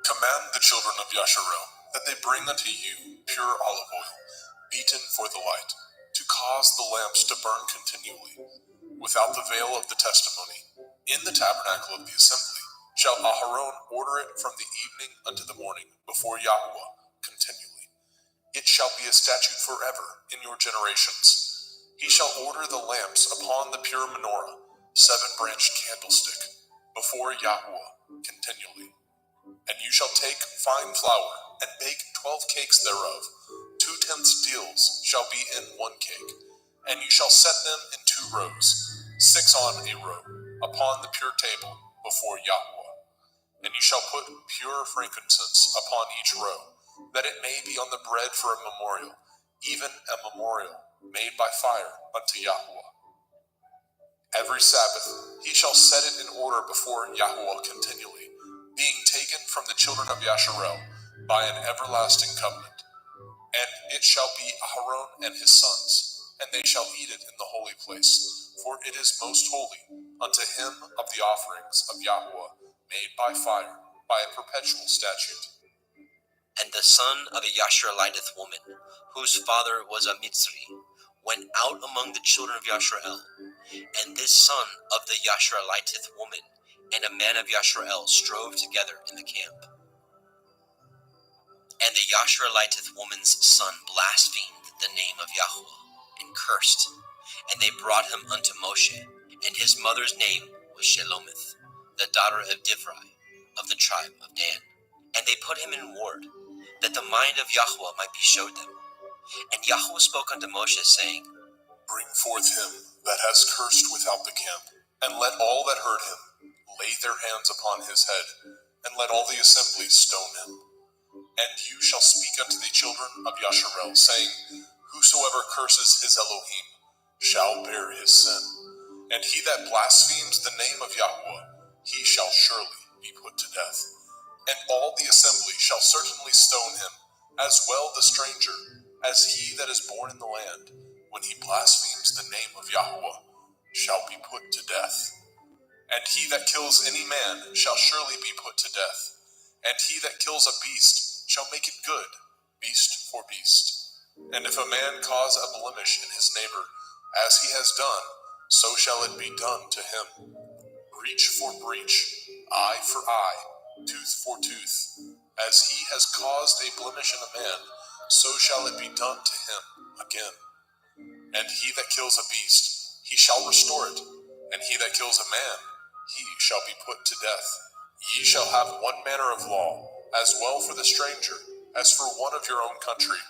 Command the children of Yasharel that they bring unto you pure olive oil, beaten for the light, to cause the lamps to burn continually, without the veil of the testimony. In the tabernacle of the assembly shall Aharon order it from the evening unto the morning before Yahweh continually. It shall be a statute forever in your generations. He shall order the lamps upon the pure menorah, 7-branched candlestick, before Yahweh continually. And you shall take fine flour, and bake 12 cakes thereof. 2/10 deals shall be in 1 cake. And you shall set them in 2 rows, 6 on a row, upon the pure table before Yahweh. And you shall put pure frankincense upon each row, that it may be on the bread for a memorial, even a memorial made by fire unto Yahweh. Every Sabbath he shall set it in order before Yahuwah continually, being taken from the children of Yasharel by an everlasting covenant. And it shall be Aharon and his sons, and they shall eat it in the holy place, for it is most holy unto him of the offerings of Yahuwah made by fire, by a perpetual statute. And the son of a Yashareliteth woman, whose father was a Mitzri, went out among the children of Yasharel. And this son of the Yashareliteth woman and a man of Yasharel strove together in the camp. And the Yashareliteth woman's son blasphemed the name of Yahuwah, and cursed. And they brought him unto Moshe, and his mother's name was Shelomith, the daughter of Divri, of the tribe of Dan. And they put him in ward, that the mind of Yahuwah might be showed them. And Yahuwah spoke unto Moshe, saying, Bring forth him that has cursed without the camp, and let all that heard him lay their hands upon his head, and let all the assembly stone him. And you shall speak unto the children of Yasharel, saying, Whosoever curses his Elohim shall bear his sin. And he that blasphemes the name of Yahuwah, he shall surely be put to death. And all the assembly shall certainly stone him, as well the stranger, as he that is born in the land, when he blasphemes the name of Yahuwah, shall be put to death. And he that kills any man shall surely be put to death. And he that kills a beast shall make it good, beast for beast. And if a man cause a blemish in his neighbor, as he has done, so shall it be done to him. Breach for breach, eye for eye, tooth for tooth. As he has caused a blemish in a man, so shall it be done to him again. And he that kills a beast, he shall restore it. And he that kills a man, he shall be put to death. Ye shall have one manner of law, as well for the stranger, as for one of your own country.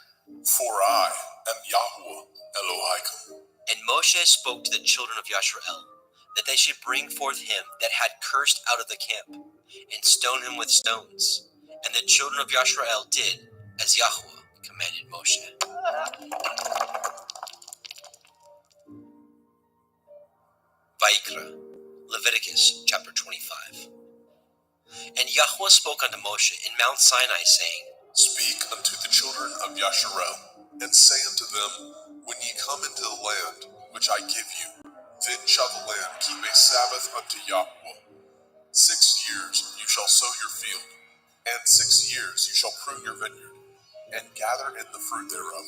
For I am Yahuwah Elohaikum. And Moshe spoke to the children of Yasharel, that they should bring forth him that had cursed out of the camp, and stone him with stones. And the children of Yasharel did as Yahuwah commanded Moshe. Vayikra, Leviticus chapter 25. And Yahuwah spoke unto Moshe in Mount Sinai, saying, Speak unto the children of Yasharel, and say unto them, When ye come into the land which I give you, then shall the land keep a Sabbath unto Yahuwah. 6 years you shall sow your field, and 6 years you shall prune your vineyard, and gather in the fruit thereof.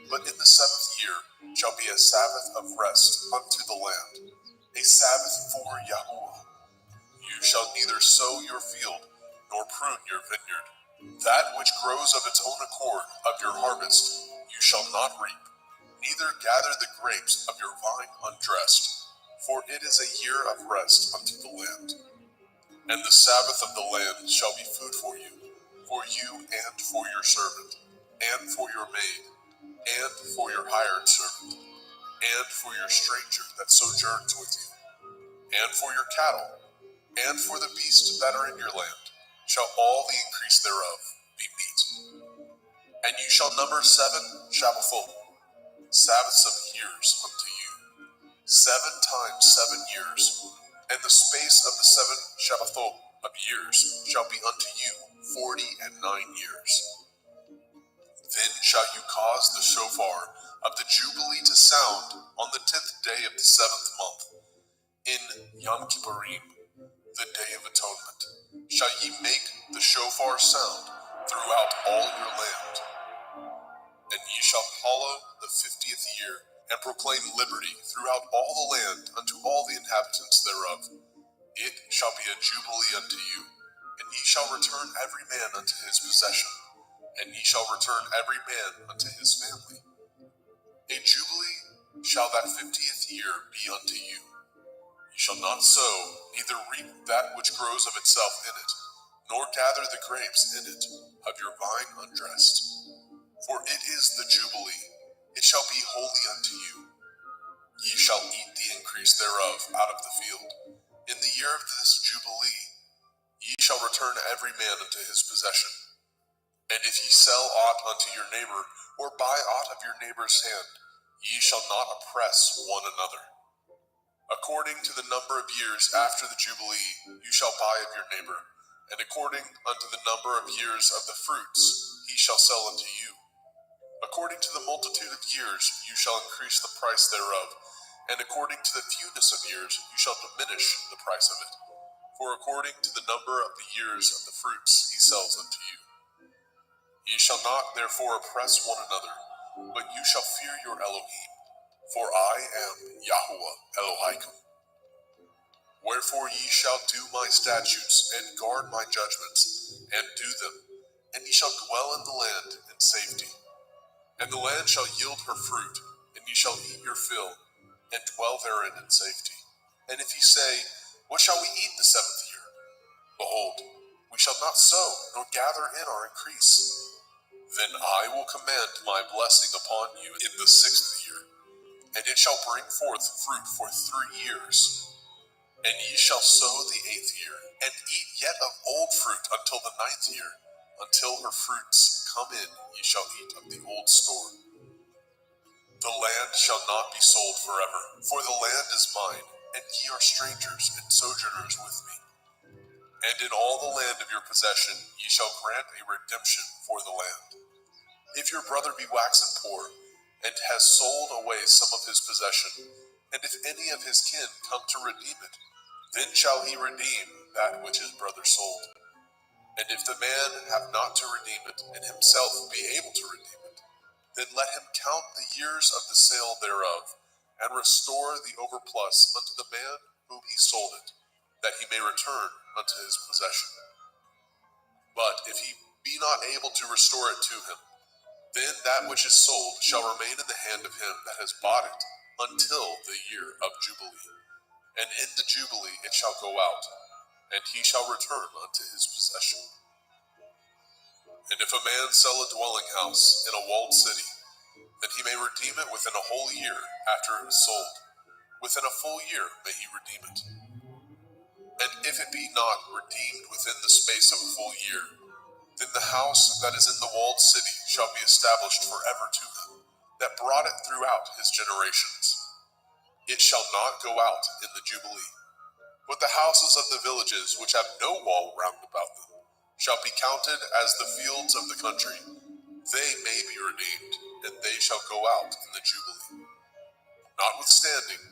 But in the 7th year shall be a Sabbath of rest unto the land, a Sabbath for Yahuwah. You shall neither sow your field, nor prune your vineyard. That which grows of its own accord of your harvest you shall not reap, neither gather the grapes of your vine undressed, for it is a year of rest unto the land. And the Sabbath of the land shall be food for you and for your servant, and for your maid, and for your hired servant, and for your stranger that sojourns with you, and for your cattle, and for the beasts that are in your land, shall all the increase thereof be meat. And you shall number 7 Shabbathot, Sabbaths of years unto you, 7 times 7 years, and the space of the 7 Shabbathot of years shall be unto you 49 years. Then shall you cause the shofar of the Jubilee to sound on the 10th day of the 7th month. In Yom Kippurim, the Day of Atonement, shall ye make the shofar sound throughout all your land. And ye shall hallow the 50th year, and proclaim liberty throughout all the land unto all the inhabitants thereof. It shall be a jubilee unto you, and ye shall return every man unto his possession, and ye shall return every man unto his family. A jubilee shall that 50th year be unto you. Ye shall not sow, neither reap that which grows of itself in it, nor gather the grapes in it of your vine undressed. For it is the jubilee, it shall be holy unto you. Ye shall eat the increase thereof out of the field. In the year of this jubilee, ye shall return every man unto his possession. And if ye sell aught unto your neighbor, or buy aught of your neighbor's hand, ye shall not oppress one another. According to the number of years after the Jubilee, you shall buy of your neighbor, and according unto the number of years of the fruits, he shall sell unto you. According to the multitude of years, you shall increase the price thereof, and according to the fewness of years, you shall diminish the price of it. For according to the number of the years of the fruits, he sells unto you. Ye shall not therefore oppress one another, but you shall fear your Elohim, for I am Yahuwah Elohim. Wherefore ye shall do my statutes, and guard my judgments, and do them, and ye shall dwell in the land in safety. And the land shall yield her fruit, and ye shall eat your fill, and dwell therein in safety. And if ye say, what shall we eat the seventh year? Behold, we shall not sow, nor gather in our increase. Then I will command my blessing upon you in the 6th year, and it shall bring forth fruit for 3 years. And ye shall sow the 8th year, and eat yet of old fruit until the 9th year. Until her fruits come in, ye shall eat of the old store. The land shall not be sold forever, for the land is mine, and ye are strangers and sojourners with me. And in all the land of your possession ye shall grant a redemption for the land. If your brother be waxen poor, and has sold away some of his possession, and if any of his kin come to redeem it, then shall he redeem that which his brother sold. And if the man have not to redeem it, and himself be able to redeem it, then let him count the years of the sale thereof, and restore the overplus unto the man whom he sold it, that he may return unto his possession. But if he be not able to restore it to him, then that which is sold shall remain in the hand of him that has bought it until the year of Jubilee. And in the Jubilee it shall go out, and he shall return unto his possession. And if a man sell a dwelling house in a walled city, then he may redeem it within a whole year after it is sold. Within a full year may he redeem it. And if it be not redeemed within the space of a full year, then the house that is in the walled city shall be established forever to him, that brought it throughout his generations. It shall not go out in the Jubilee. But the houses of the villages which have no wall round about them shall be counted as the fields of the country. They may be redeemed, and they shall go out in the Jubilee. Notwithstanding,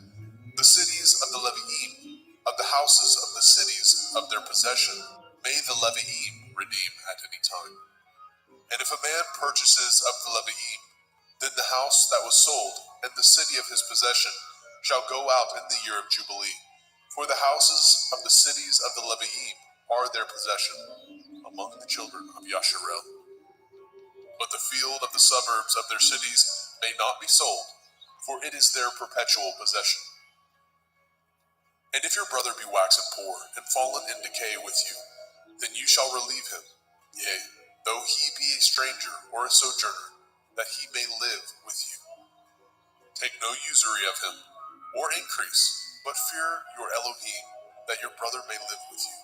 the cities of the Leviim, of the houses of the cities of their possession, may the Leviim redeem at any time. And if a man purchases of the Leviim, then the house that was sold and the city of his possession shall go out in the year of Jubilee. For the houses of the cities of the Leviim are their possession among the children of Yasharel. But the field of the suburbs of their cities may not be sold, for it is their perpetual possession. And if your brother be waxen poor and fallen in decay with you, then you shall relieve him, yea, though he be a stranger or a sojourner, that he may live with you. Take no usury of him, or increase, but fear your Elohim, that your brother may live with you.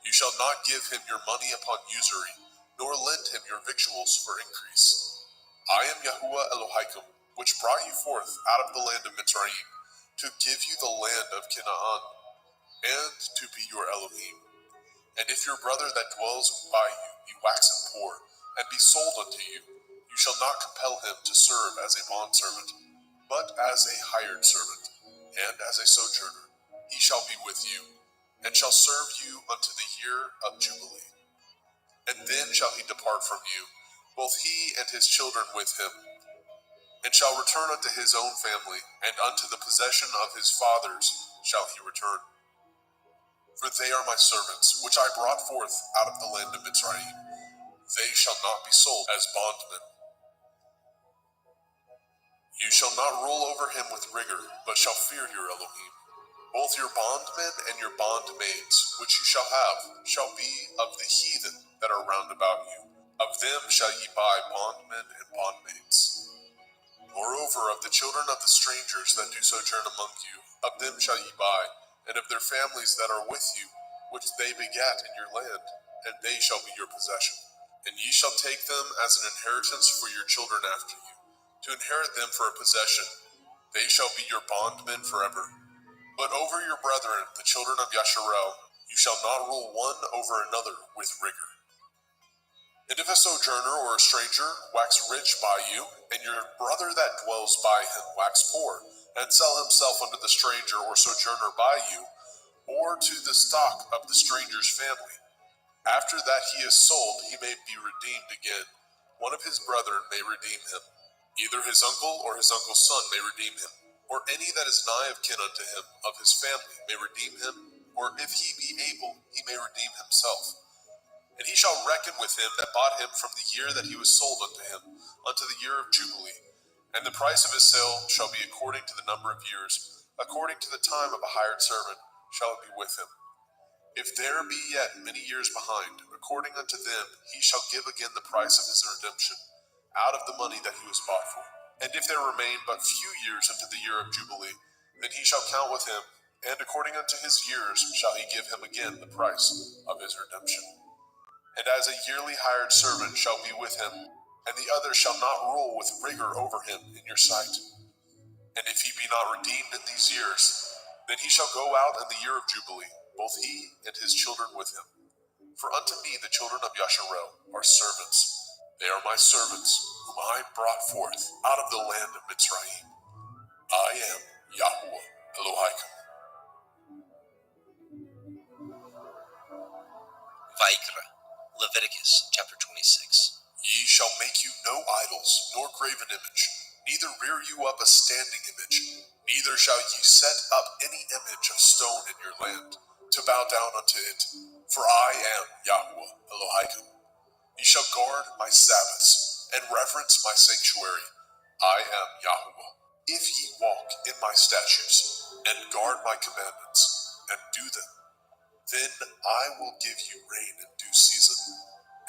You shall not give him your money upon usury, nor lend him your victuals for increase. I am Yahuwah Elohim, which brought you forth out of the land of Mitzrayim, to give you the land of Canaan, and to be your Elohim. And if your brother that dwells by you be waxen poor, and be sold unto you, you shall not compel him to serve as a bondservant, but as a hired servant, and as a sojourner. He shall be with you, and shall serve you unto the year of Jubilee. And then shall he depart from you, both he and his children with him, and shall return unto his own family, and unto the possession of his fathers shall he return. For they are my servants, which I brought forth out of the land of Mitzrayim. They shall not be sold as bondmen. You shall not rule over him with rigor, but shall fear your Elohim. Both your bondmen and your bondmaids, which you shall have, shall be of the heathen that are round about you. Of them shall ye buy bondmen and bondmaids. Moreover, of the children of the strangers that do sojourn among you, of them shall ye buy, and of their families that are with you, which they begat in your land, and they shall be your possession. And ye shall take them as an inheritance for your children after you, to inherit them for a possession. They shall be your bondmen forever. But over your brethren, the children of Yasharel, you shall not rule one over another with rigor. And if a sojourner or a stranger wax rich by you, and your brother that dwells by him wax poor, and sell himself unto the stranger or sojourner by you, or to the stock of the stranger's family, after that he is sold, he may be redeemed again. One of his brethren may redeem him. Either his uncle or his uncle's son may redeem him, or any that is nigh of kin unto him of his family may redeem him, or if he be able, he may redeem himself. And he shall reckon with him that bought him from the year that he was sold unto him, unto the year of Jubilee. And the price of his sale shall be according to the number of years, according to the time of a hired servant shall it be with him. If there be yet many years behind, according unto them he shall give again the price of his redemption, out of the money that he was bought for. And if there remain but few years unto the year of Jubilee, then he shall count with him, and according unto his years shall he give him again the price of his redemption. And as a yearly hired servant shall be with him, and the other shall not rule with rigor over him in your sight. And if he be not redeemed in these years, then he shall go out in the year of Jubilee, both he and his children with him. For unto me the children of Yasharel are servants. They are my servants, whom I brought forth out of the land of Mitzrayim. I am Yahuwah Elohaikum. Vaikra, Leviticus chapter 26. Ye shall make you no idols, nor graven image, neither rear you up a standing image, neither shall ye set up any image of stone in your land, to bow down unto it. For I am Yahuwah Elohaikum. Ye shall guard my Sabbaths, and reverence my sanctuary. I am Yahuwah. If ye walk in my statutes, and guard my commandments, and do them, then I will give you rain in due season,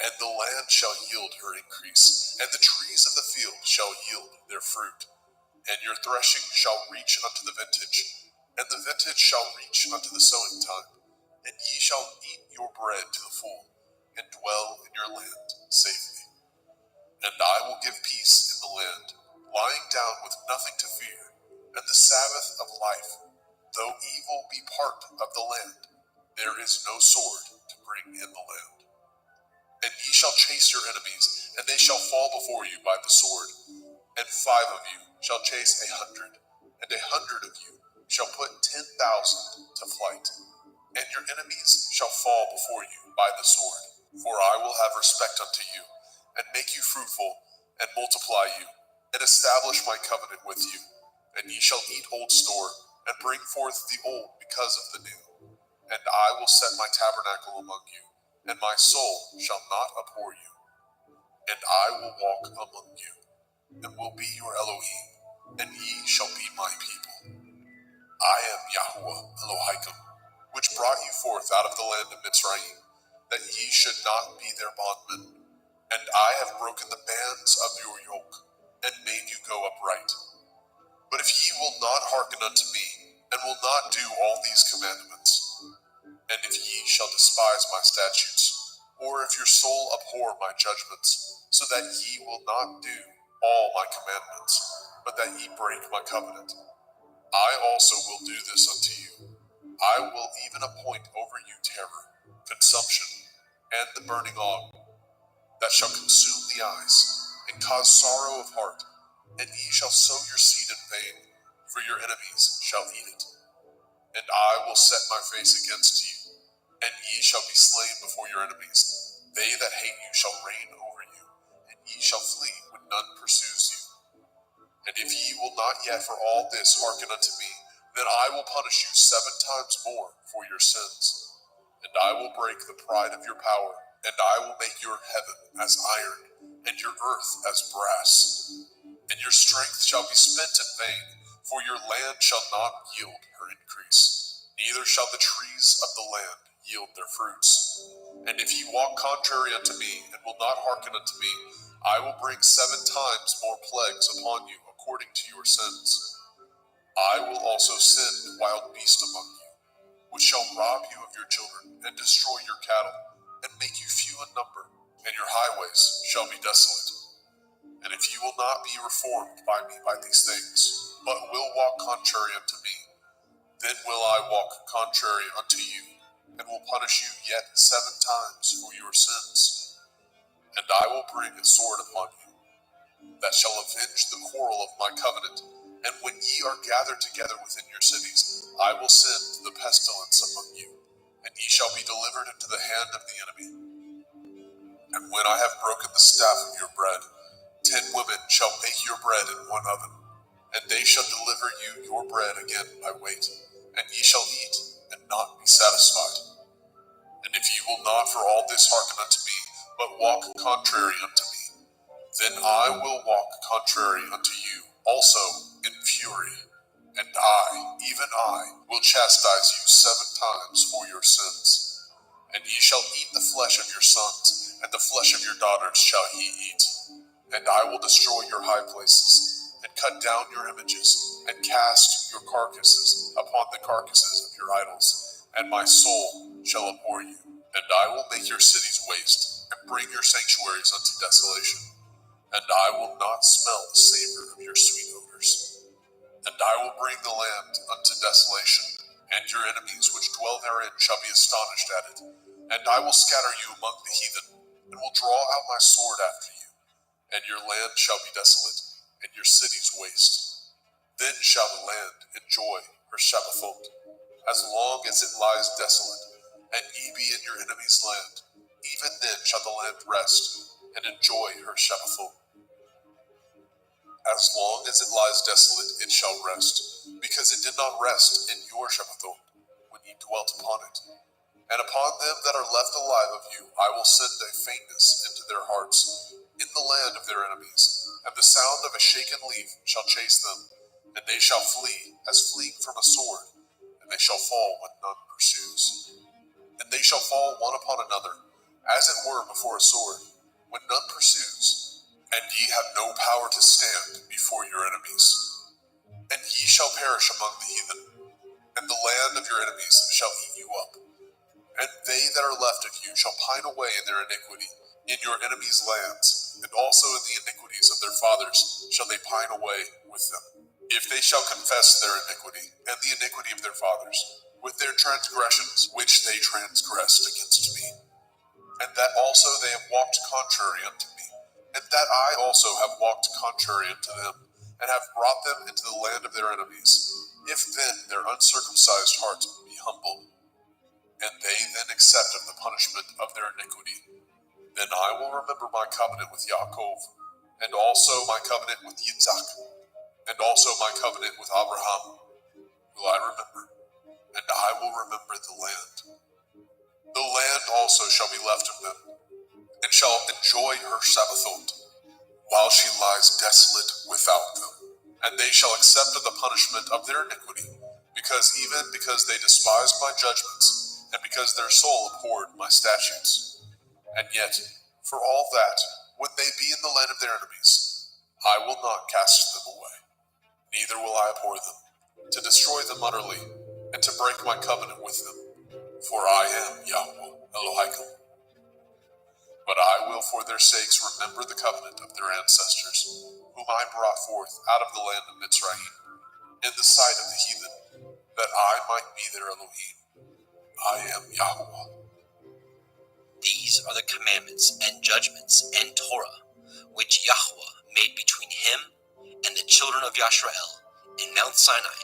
and the land shall yield her increase, and the trees of the field shall yield their fruit. And your threshing shall reach unto the vintage, and the vintage shall reach unto the sowing time, and ye shall eat your bread to the full, and dwell in your land safely. And I will give peace in the land, lying down with nothing to fear, and the Sabbath of life. Though evil be part of the land, there is no sword to bring in the land. And ye shall chase your enemies, and they shall fall before you by the sword. And 5 of you shall chase 100, and 100 of you shall put 10,000 to flight. And your enemies shall fall before you by the sword. For I will have respect unto you, and make you fruitful, and multiply you, and establish my covenant with you. And ye shall eat old store, and bring forth the old because of the new. And I will set my tabernacle among you, and my soul shall not abhor you. And I will walk among you, and will be your Elohim, and ye shall be my people. I am Yahuwah Elohaikum, which brought you forth out of the land of Mitzrayim, that ye should not be their bondmen. And I have broken the bands of your yoke, and made you go upright. But if ye will not hearken unto me, and will not do all these commandments, and if ye shall despise my statutes, or if your soul abhor my judgments, so that ye will not do all my commandments, but that ye break my covenant, I also will do this unto you. I will even appoint over you terror, consumption, and the burning ague, that shall consume the eyes, and cause sorrow of heart, and ye shall sow your seed in vain, for your enemies shall eat it. And I will set my face against you, and ye shall be slain before your enemies. They that hate you shall reign over you, and ye shall flee when none pursues you. And if ye will not yet for all this hearken unto me, then I will punish you 7 times more for your sins. And I will break the pride of your power, and I will make your heaven as iron, and your earth as brass. And your strength shall be spent in vain, for your land shall not yield her increase, neither shall the trees of the land yield their fruits. And if ye walk contrary unto me, and will not hearken unto me, I will bring 7 times more plagues upon you according to your sins. I will also send wild beasts among you, which shall rob you of your children, and destroy your cattle, and make you few in number, and your highways shall be desolate. And if you will not be reformed by me by these things, but will walk contrary unto me, Then will I walk contrary unto you, and will punish you yet 7 times for your sins. And I will bring a sword upon you, that shall avenge the quarrel of my covenant. And when ye are gathered together within your cities, I will send the pestilence among you, and ye shall be delivered into the hand of the enemy. And when I have broken the staff of your bread, 10 women shall bake your bread in one oven, and they shall deliver you your bread again by weight, and ye shall eat, and not be satisfied. And if ye will not for all this hearken unto me, but walk contrary unto me, then I will walk contrary unto you also in fury, and I, even I, will chastise you 7 times for your sins. And ye shall eat the flesh of your sons, and the flesh of your daughters shall ye eat. And I will destroy your high places, and cut down your images, and cast your carcasses upon the carcasses of your idols, and my soul shall abhor you. And I will make your cities waste, and bring your sanctuaries unto desolation. And I will not smell the savor of your sweet odors. And I will bring the land unto desolation, and your enemies which dwell therein shall be astonished at it. And I will scatter you among the heathen, and will draw out my sword after you. And your land shall be desolate, and your cities waste. Then shall the land enjoy her Shabbathot, as long as it lies desolate, and ye be in your enemy's land. Even then shall the land rest, and enjoy her Shabbathot. As long as it lies desolate, it shall rest, because it did not rest in your Shabbathot, when ye dwelt upon it. And upon them that are left alive of you, I will send a faintness into their hearts, in the land of their enemies, and the sound of a shaken leaf shall chase them, and they shall flee as fleeing from a sword, and they shall fall when none pursues. And they shall fall one upon another, as it were before a sword, when none pursues, and ye have no power to stand before your enemies. And ye shall perish among the heathen, and the land of your enemies shall eat you up. And they that are left of you shall pine away in their iniquity, in your enemies' lands, and also in the iniquities of their fathers shall they pine away with them. If they shall confess their iniquity, and the iniquity of their fathers, with their transgressions which they transgressed against me, and that also they have walked contrary unto me, and that I also have walked contrary unto them, and have brought them into the land of their enemies, if then their uncircumcised heart be humbled, and they then accept of the punishment of their iniquity, then I will remember my covenant with Yaakov, and also my covenant with Yitzhak, and also my covenant with Abraham will I remember, and I will remember the land. The land also shall be left of them, and shall enjoy her Shabbathot, while she lies desolate without them. And they shall accept of the punishment of their iniquity, because they despised my judgments, and because their soul abhorred my statutes. And yet, for all that, when they be in the land of their enemies, I will not cast them away, neither will I abhor them, to destroy them utterly, and to break my covenant with them. For I am Yahweh Elohim. But I will for their sakes remember the covenant of their ancestors, whom I brought forth out of the land of Mitzrayim, in the sight of the heathen, that I might be their Elohim. I am Yahweh. These are the commandments and judgments and Torah, which Yahweh made between him and the children of Yashrael in Mount Sinai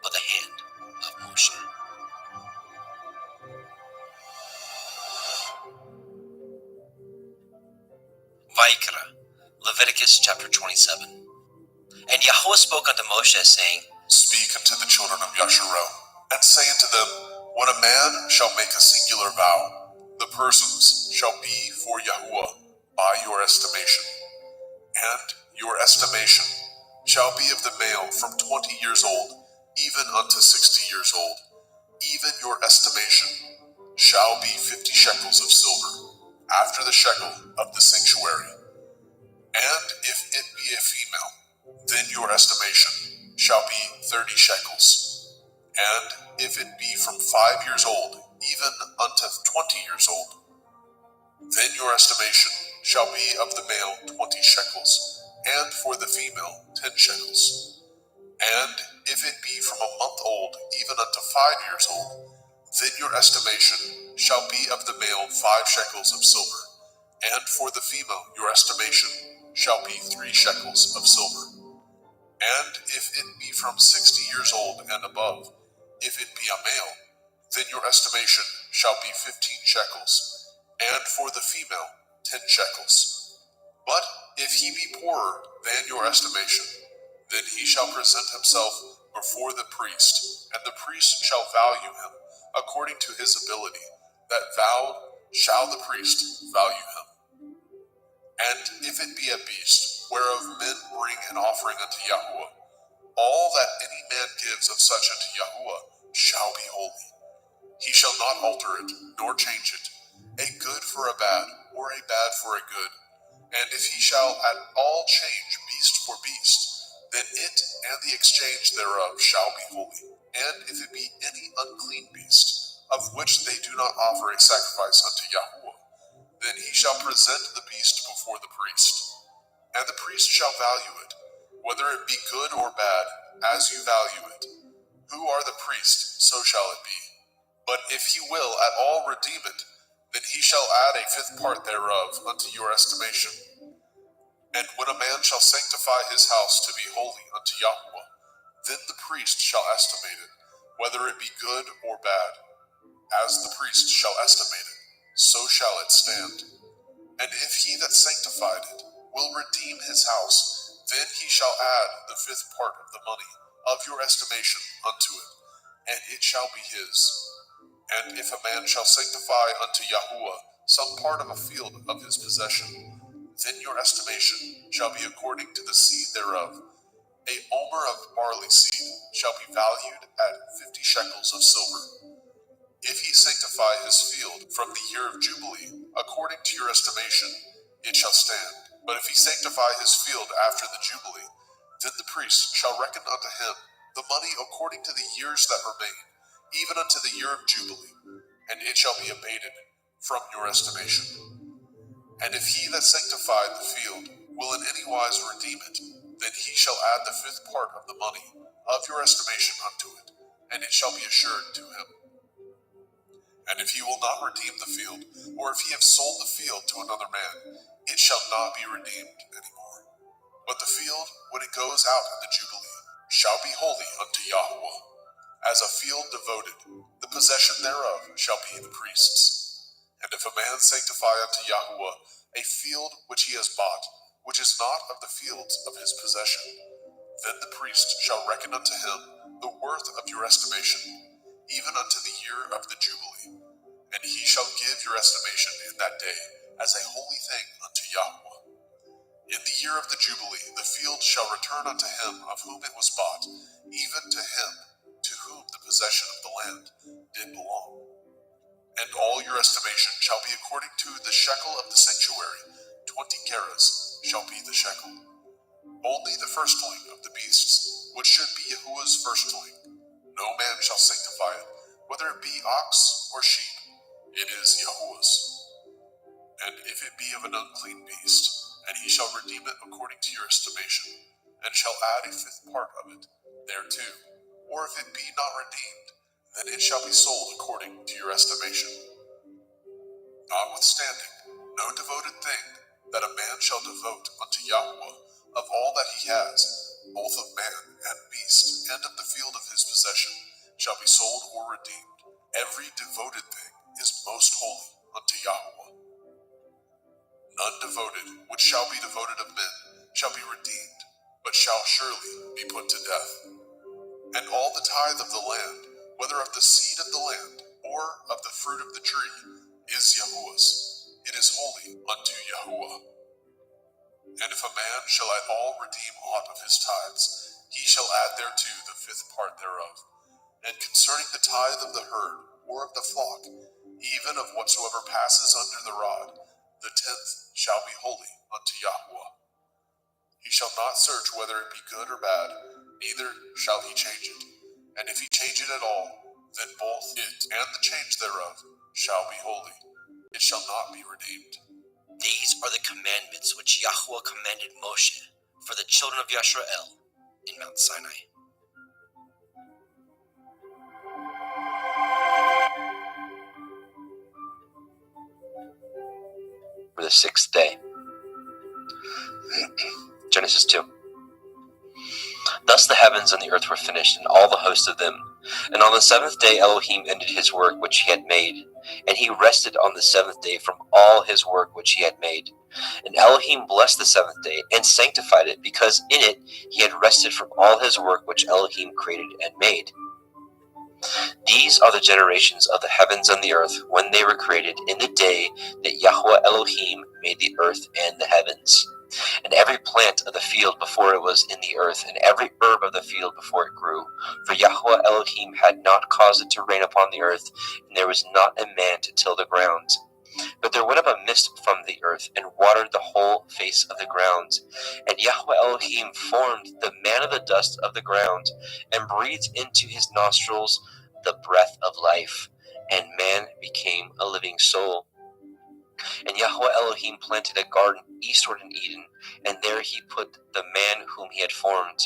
by the hand of Moshe. Vayikra, Leviticus chapter 27. And Yahweh spoke unto Moshe, saying, Speak unto the children of Yasharel, and say unto them, when a man shall make a singular vow, the persons shall be for Yahuwah by your estimation. And your estimation shall be of the male from 20 years old, even unto 60 years old. Even your estimation shall be 50 shekels of silver, after the shekel of the sanctuary. And if it be a female, then your estimation shall be 30 shekels. And if it be from 5 years old, even unto 20 years old, then your estimation shall be of the male 20 shekels, and for the female 10 shekels. And if it be from a month old even unto 5 years old, then your estimation shall be of the male 5 shekels of silver, and for the female your estimation shall be 3 shekels of silver. And if it be from 60 years old and above, if it be a male, then your estimation shall be 15 shekels, and for the female 10 shekels. But if he be poorer than your estimation, then he shall present himself before the priest, and the priest shall value him according to his ability. That vowed shall the priest value him. And if it be a beast, whereof men bring an offering unto Yahuwah, all that any man gives of such unto Yahuwah shall be holy. He shall not alter it, nor change it, a good for a bad, or a bad for a good. And if he shall at all change beast for beast, then it and the exchange thereof shall be holy. And if it be any unclean beast, of which they do not offer a sacrifice unto Yahuwah, then he shall present the beast before the priest. And the priest shall value it, whether it be good or bad, as you value it. Who are the priest, so shall it be. But if he will at all redeem it, then he shall add a 5th part thereof unto your estimation. And when a man shall sanctify his house to be holy unto Yahuwah, then the priest shall estimate it, whether it be good or bad. As the priest shall estimate it, so shall it stand. And if he that sanctified it will redeem his house, then he shall add the 5th part of the money of your estimation unto it, and it shall be his. And if a man shall sanctify unto Yahuwah some part of a field of his possession, then your estimation shall be according to the seed thereof. A omer of barley seed shall be valued at 50 shekels of silver. If he sanctify his field from the year of Jubilee, according to your estimation, it shall stand. But if he sanctify his field after the Jubilee, then the priest shall reckon unto him the money according to the years that remain, even unto the year of Jubilee, and it shall be abated from your estimation. And if he that sanctified the field will in any wise redeem it, then he shall add the 5th part of the money of your estimation unto it, and it shall be assured to him. And if he will not redeem the field, or if he have sold the field to another man, it shall not be redeemed any more. But the field, when it goes out in the Jubilee, shall be holy unto Yahuwah. As a field devoted, the possession thereof shall be the priest's. And if a man sanctify unto Yahuwah a field which he has bought, which is not of the fields of his possession, then the priest shall reckon unto him the worth of your estimation, even unto the year of the Jubilee. And he shall give your estimation in that day as a holy thing unto Yahuwah. In the year of the Jubilee, the field shall return unto him of whom it was bought, even to him to whom the possession of the land did belong. And all your estimation shall be according to the shekel of the sanctuary. 20 gerahs shall be the shekel. Only the firstling of the beasts, which should be Yahuwah's firstling. No man shall sanctify it, whether it be ox or sheep. It is Yahuwah's. And if it be of an unclean beast, and he shall redeem it according to your estimation, and shall add a 5th part of it thereto, or if it be not redeemed, then it shall be sold according to your estimation. Notwithstanding, no devoted thing that a man shall devote unto Yahuwah of all that he has, both of man and beast, and of the field of his possession, shall be sold or redeemed. Every devoted thing is most holy unto Yahuwah. None devoted, which shall be devoted of men, shall be redeemed, but shall surely be put to death. And all the tithe of the land, whether of the seed of the land, or of the fruit of the tree, is Yahuwah's. It is holy unto Yahuwah. And if a man shall at all redeem aught of his tithes, he shall add thereto the 5th part thereof. And concerning the tithe of the herd, or of the flock, even of whatsoever passes under the rod, the 10th shall be holy unto Yahuwah. He shall not search whether it be good or bad, neither shall he change it. And if he change it at all, then both it and the change thereof shall be holy. It shall not be redeemed. These are the commandments which Yahuwah commanded Moshe for the children of Yisrael in Mount Sinai. the 6th day. Genesis 2. Thus the heavens and the earth were finished, and all the host of them. And on the 7th day Elohim ended his work which he had made, and he rested on the 7th day from all his work which he had made. And Elohim blessed the 7th day, and sanctified it, because in it he had rested from all his work which Elohim created and made. These are the generations of the heavens and the earth, when they were created, in the day that Yahweh Elohim made the earth and the heavens. And every plant of the field before it was in the earth, and every herb of the field before it grew. For Yahweh Elohim had not caused it to rain upon the earth, and there was not a man to till the ground. But there went up a mist from the earth, and watered the whole face of the ground. And Yahweh Elohim formed the man of the dust of the ground, and breathed into his nostrils the breath of life, and man became a living soul. And Yahweh Elohim planted a garden eastward in Eden, and there he put the man whom he had formed.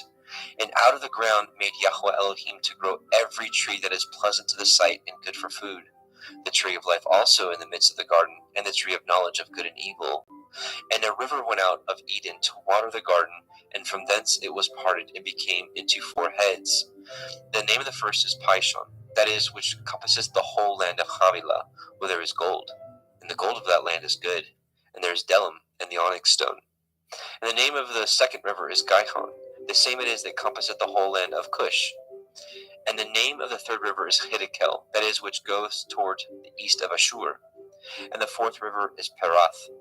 And out of the ground made Yahweh Elohim to grow every tree that is pleasant to the sight and good for food, the tree of life also in the midst of the garden, and the tree of knowledge of good and evil. And a river went out of Eden to water the garden, and from thence it was parted and became into 4 heads. The name of the first is Pishon, that is, which compasses the whole land of Havilah, where there is gold. And the gold of that land is good, and there is Delim and the onyx stone. And the name of the second river is Gihon, the same it is that compasseth the whole land of Cush. And the name of the third river is Hiddekel, that is, which goes toward the east of Ashur. And the fourth river is Perath.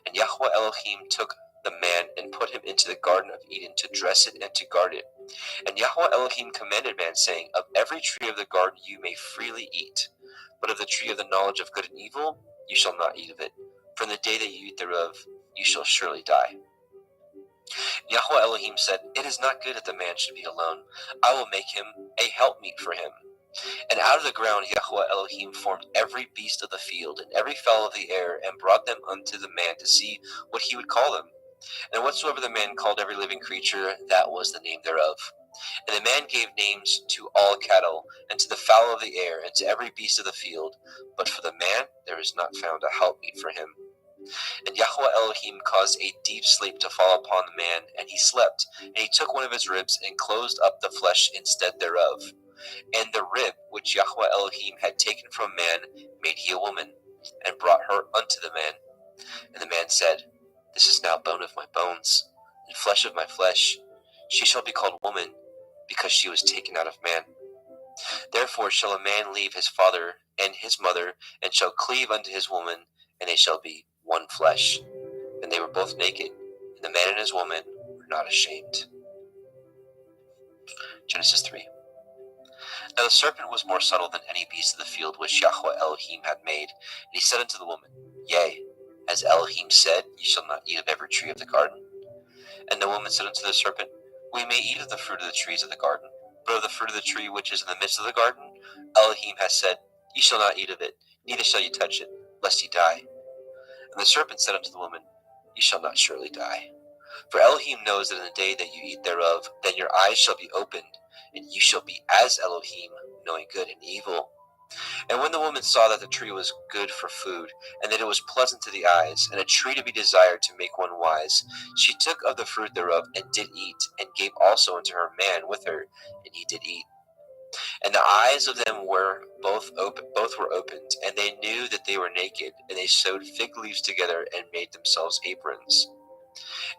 And Yahweh Elohim took the man and put him into the garden of Eden to dress it and to guard it. And Yahweh Elohim commanded man, saying, Of every tree of the garden you may freely eat, but of the tree of the knowledge of good and evil you shall not eat of it. From the day that you eat thereof you shall surely die. Yahweh Elohim said, It is not good that the man should be alone. I will make him a helpmeet for him. And out of the ground Yahweh Elohim formed every beast of the field, and every fowl of the air, and brought them unto the man to see what he would call them. And whatsoever the man called every living creature, that was the name thereof. And the man gave names to all cattle, and to the fowl of the air, and to every beast of the field. But for the man there is not found a helpmeet for him. And Yahweh Elohim caused a deep sleep to fall upon the man, and he slept. And he took one of his ribs, and closed up the flesh instead thereof. And the rib which Yahweh Elohim had taken from man made he a woman, and brought her unto the man. And the man said, This is now bone of my bones, and flesh of my flesh. She shall be called woman, because she was taken out of man. Therefore shall a man leave his father and his mother, and shall cleave unto his woman, and they shall be one flesh. And they were both naked, and the man and his woman were not ashamed. Genesis 3. Now the serpent was more subtle than any beast of the field which Yahweh Elohim had made. And he said unto the woman, Yea, as Elohim said, Ye shall not eat of every tree of the garden. And the woman said unto the serpent, We may eat of the fruit of the trees of the garden, but of the fruit of the tree which is in the midst of the garden, Elohim has said, Ye shall not eat of it, neither shall ye touch it, lest ye die. And the serpent said unto the woman, Ye shall not surely die. For Elohim knows that in the day that you eat thereof, then your eyes shall be opened, and you shall be as Elohim, knowing good and evil. And when the woman saw that the tree was good for food, and that it was pleasant to the eyes, and a tree to be desired to make one wise, she took of the fruit thereof, and did eat, and gave also unto her man with her, and he did eat. And the eyes of them were both were opened, and they knew that they were naked, and they sewed fig leaves together, and made themselves aprons.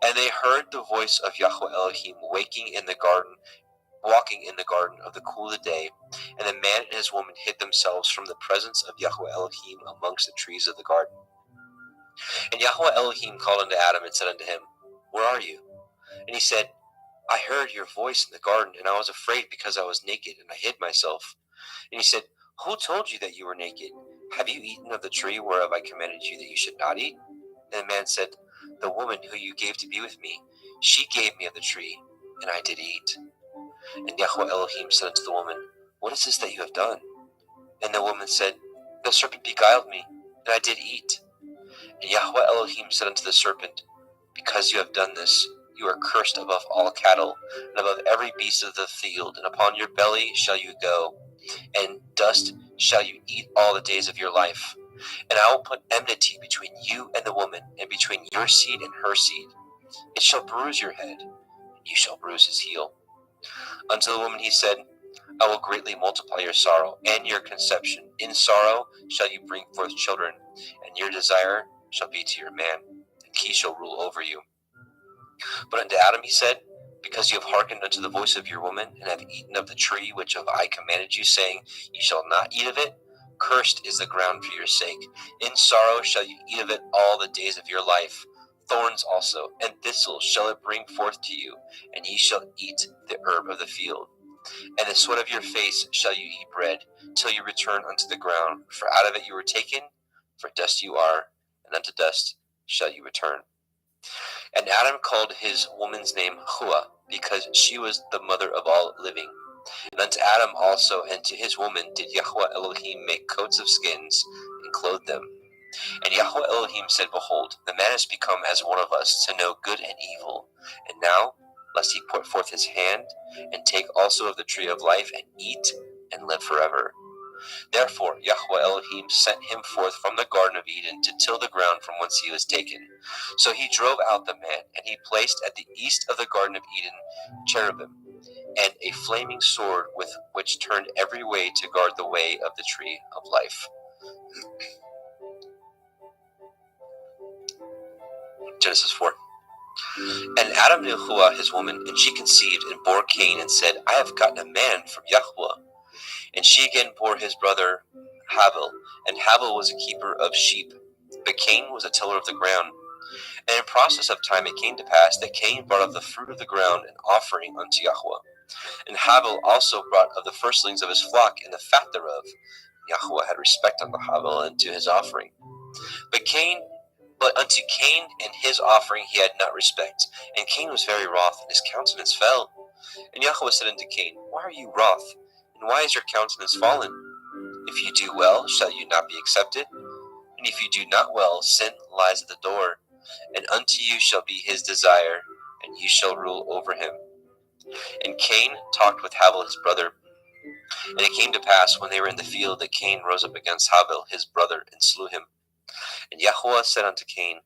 And they heard the voice of Yahweh Elohim walking in the garden of the cool of the day, and the man and his woman hid themselves from the presence of Yahweh Elohim amongst the trees of the garden. And Yahweh Elohim called unto Adam, and said unto him, Where are you? And he said, I heard your voice in the garden, and I was afraid because I was naked, and I hid myself. And he said, Who told you that you were naked? Have you eaten of the tree whereof I commanded you that you should not eat? And the man said, The woman who you gave to be with me, she gave me of the tree, and I did eat. And Yahweh Elohim said unto the woman, What is this that you have done? And the woman said, The serpent beguiled me, and I did eat. And Yahweh Elohim said unto the serpent, Because you have done this, you are cursed above all cattle, and above every beast of the field, and upon your belly shall you go, and dust shall you eat all the days of your life. And I will put enmity between you and the woman, and between your seed and her seed. It shall bruise your head, and you shall bruise his heel. Unto the woman he said, I will greatly multiply your sorrow and your conception. In sorrow shall you bring forth children, and your desire shall be to your man, and he shall rule over you. But unto Adam he said, because you have hearkened unto the voice of your woman, and have eaten of the tree which I commanded you, saying, you shall not eat of it, cursed is the ground for your sake. In sorrow shall you eat of it all the days of your life. Thorns also and thistles shall it bring forth to you, and ye shall eat the herb of the field. And the sweat of your face shall you eat bread, till you return unto the ground. For out of it you were taken, for dust you are, and unto dust shall you return. And Adam called his woman's name Hua, because she was the mother of all living. And unto Adam also and to his woman did Yahweh Elohim make coats of skins, and clothe them. And Yahweh Elohim said, behold, the man has become as one of us, to know good and evil. And now, lest he put forth his hand, and take also of the tree of life, and eat, and live forever. Therefore Yahweh Elohim sent him forth from the Garden of Eden to till the ground from whence he was taken. So he drove out the man, and he placed at the east of the Garden of Eden cherubim, and a flaming sword with which turned every way to guard the way of the tree of life. Genesis 4. And Adam knew Hua his woman, and she conceived and bore Cain, and said, I have gotten a man from Yahweh. And she again bore his brother Havel, and Havel was a keeper of sheep, but Cain was a tiller of the ground. And in process of time it came to pass that Cain brought of the fruit of the ground an offering unto Yahweh. And Havel also brought of the firstlings of his flock and the fat thereof. Yahweh had respect unto Havel and to his offering. But unto Cain and his offering he had not respect. And Cain was very wroth, and his countenance fell. And Yahweh said unto Cain, why are you wroth? And why is your countenance fallen? If you do well, shall you not be accepted? And if you do not well, sin lies at the door. And unto you shall be his desire, and you shall rule over him. And Cain talked with Havel his brother. And it came to pass, when they were in the field, that Cain rose up against Havel his brother, and slew him. And Yahweh said unto Cain,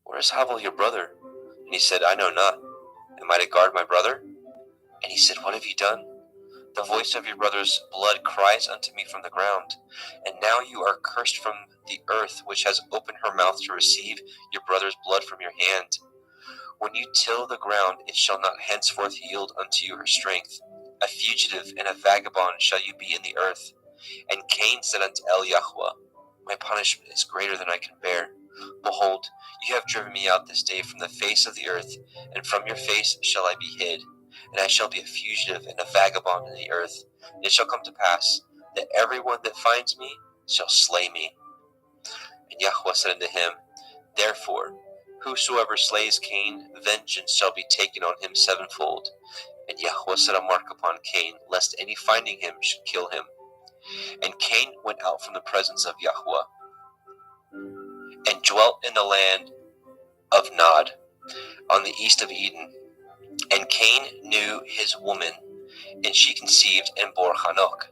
where is Havel your brother? And he said, I know not. Am I to guard my brother? And he said, what have you done? The voice of your brother's blood cries unto me from the ground. And now you are cursed from the earth, which has opened her mouth to receive your brother's blood from your hand. When you till the ground, it shall not henceforth yield unto you her strength. A fugitive and a vagabond shall you be in the earth. And Cain said unto Yahweh, my punishment is greater than I can bear. Behold, you have driven me out this day from the face of the earth, and from your face shall I be hid. And I shall be a fugitive and a vagabond in the earth. And it shall come to pass that everyone that finds me shall slay me. And Yahweh said unto him, therefore, whosoever slays Cain, vengeance shall be taken on him sevenfold. And Yahweh set a mark upon Cain, lest any finding him should kill him. And Cain went out from the presence of Yahweh, and dwelt in the land of Nod, on the east of Eden. And Cain knew his woman, and she conceived and bore Hanok.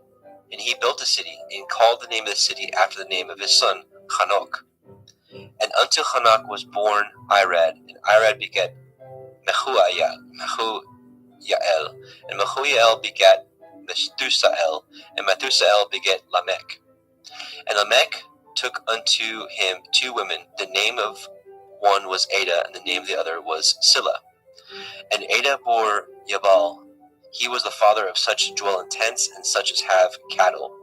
And he built a city, and called the name of the city after the name of his son, Hanok. And unto Hanok was born Irad, and Irad begat Mehujael, and Mehujael begat Methusael, and Methusael begat Lamech. And Lamech took unto him two women. The name of one was Ada, and the name of the other was Silla. And Ada bore Yabal. He was the father of such as dwell in tents, and such as have cattle.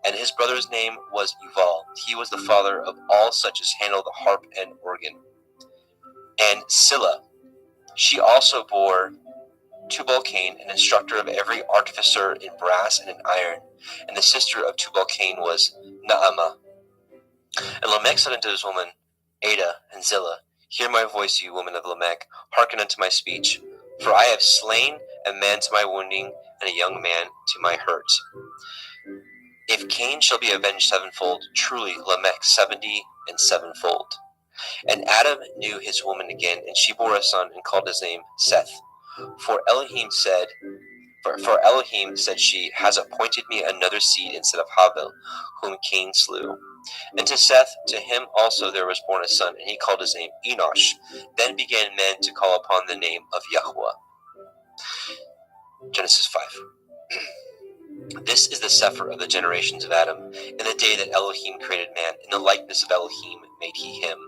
And his brother's name was Yuval. He was the father of all such as handle the harp and organ. And Silla, she also bore Tubal-Cain, an instructor of every artificer in brass and in iron. And the sister of Tubal-Cain was Naamah. And Lamech said unto his woman, Ada and Zillah, hear my voice, you woman of Lamech, hearken unto my speech. For I have slain a man to my wounding, and a young man to my hurt. If Cain shall be avenged sevenfold, truly Lamech 70 and sevenfold. And Adam knew his woman again, and she bore a son, and called his name Seth. For Elohim said she, has appointed me another seed instead of Havel, whom Cain slew. And to Seth, to him also there was born a son, and he called his name Enosh. Then began men to call upon the name of Yahweh. Genesis 5. This is the Sefer of the generations of Adam. In the day that Elohim created man, in the likeness of Elohim made he him.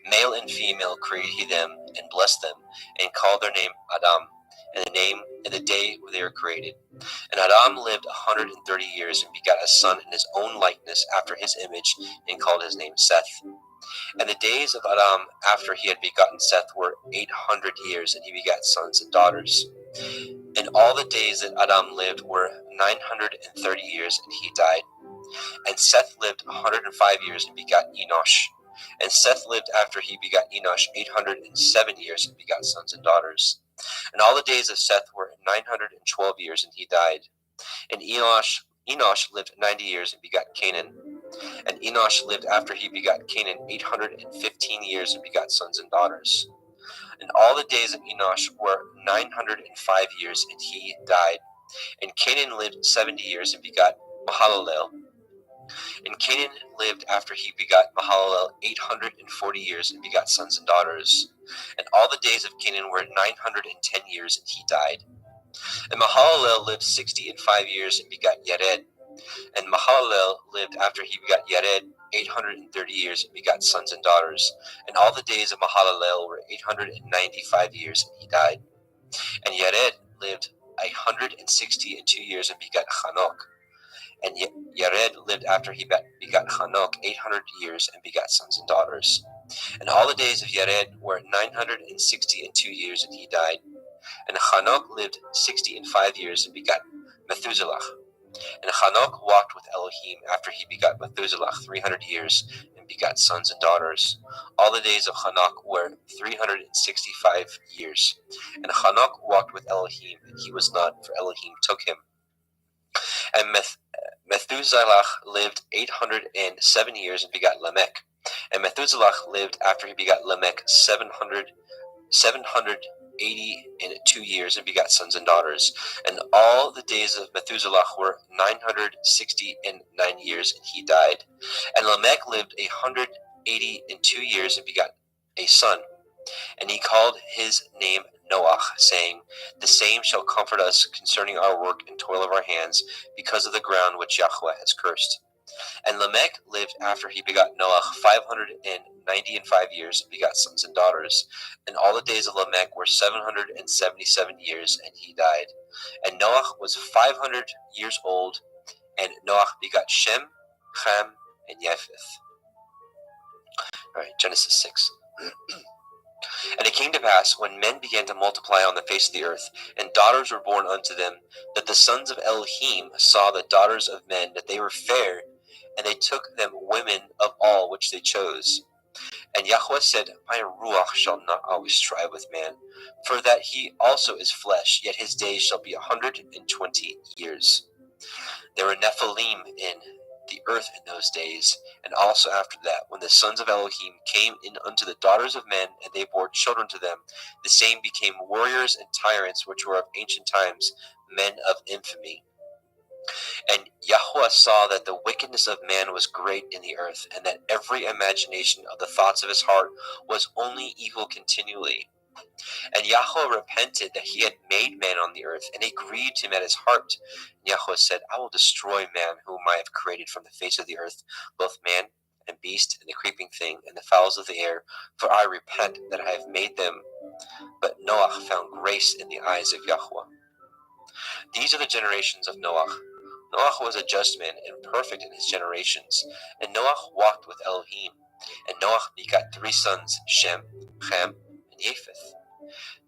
Male and female created he them, and blessed them, and called their name Adam, in the day when they were created. And Adam lived 130 years, and begat a son in his own likeness after his image, and called his name Seth. And the days of Adam after he had begotten Seth were 800 years, and he begat sons and daughters. And all the days that Adam lived were 930 years, and he died. And Seth lived 105 years, and begat Enosh. And Seth lived after he begat Enosh 807 years, and begat sons and daughters. And all the days of Seth were 912 years, and he died. And Enosh lived 90 years, and begat Canaan. And Enosh lived after he begat Canaan 815 years, and begat sons and daughters. And all the days of Enosh were 905 years, and he died. And Canaan lived 70 years, and begat Mahalalel. And Canaan lived after he begat Mahalalel 840 years, and begat sons and daughters. And all the days of Canaan were 910 years, and he died. And Mahalalel lived 65 years, and begat Yared. And Mahalalel lived after he begat Yared 830 years, and begat sons and daughters. And all the days of Mahalalel were 895 years, and he died. And Yared lived 162 years, and begat Hanok. And Yared lived after he begat Hanok 800 years, and begat sons and daughters. And all the days of Yared were 962 years, and he died. And Hanok lived 65 years, and begat Methuselah. And Hanok walked with Elohim after he begat Methuselah 300 years, and begat sons and daughters. All the days of Hanok were 365 years. And Hanok walked with Elohim, and he was not, for Elohim took him. And Methuselah lived 807 years, and begat Lamech. And Methuselah lived after he begat Lamech 782 years, and begat sons and daughters. And all the days of Methuselah were 969 years, and he died. And Lamech lived 182 years, and begat a son. And he called his name Noach, saying, The same shall comfort us concerning our work and toil of our hands, because of the ground which Yahweh has cursed. And Lamech lived after he begot Noach 595 years, and begat sons and daughters. And all the days of Lamech were 777 years, and he died. And Noach was 500 years old, and Noach begot Shem, Ham, and Japheth. All right, Genesis 6. And it came to pass, when men began to multiply on the face of the earth, and daughters were born unto them, that the sons of Elohim saw the daughters of men, that they were fair, and they took them women of all which they chose. And Yahweh said, My ruach shall not always strive with man, for that he also is flesh, yet his days shall be 120 years. There were Nephilim in the earth in those days, and also after that, when the sons of Elohim came in unto the daughters of men, and they bore children to them, the same became warriors and tyrants, which were of ancient times, men of infamy. And Yahweh saw that the wickedness of man was great in the earth, and that every imagination of the thoughts of his heart was only evil continually. And Yahweh repented that he had made man on the earth, and it grieved him at his heart. And Yahweh said, I will destroy man whom I have created from the face of the earth, both man and beast, and the creeping thing, and the fowls of the air, for I repent that I have made them. But Noach found grace in the eyes of Yahweh. These are the generations of Noach. Noach was a just man and perfect in his generations. And Noach walked with Elohim. And Noach begat 3 sons, Shem, Ham, and Japheth.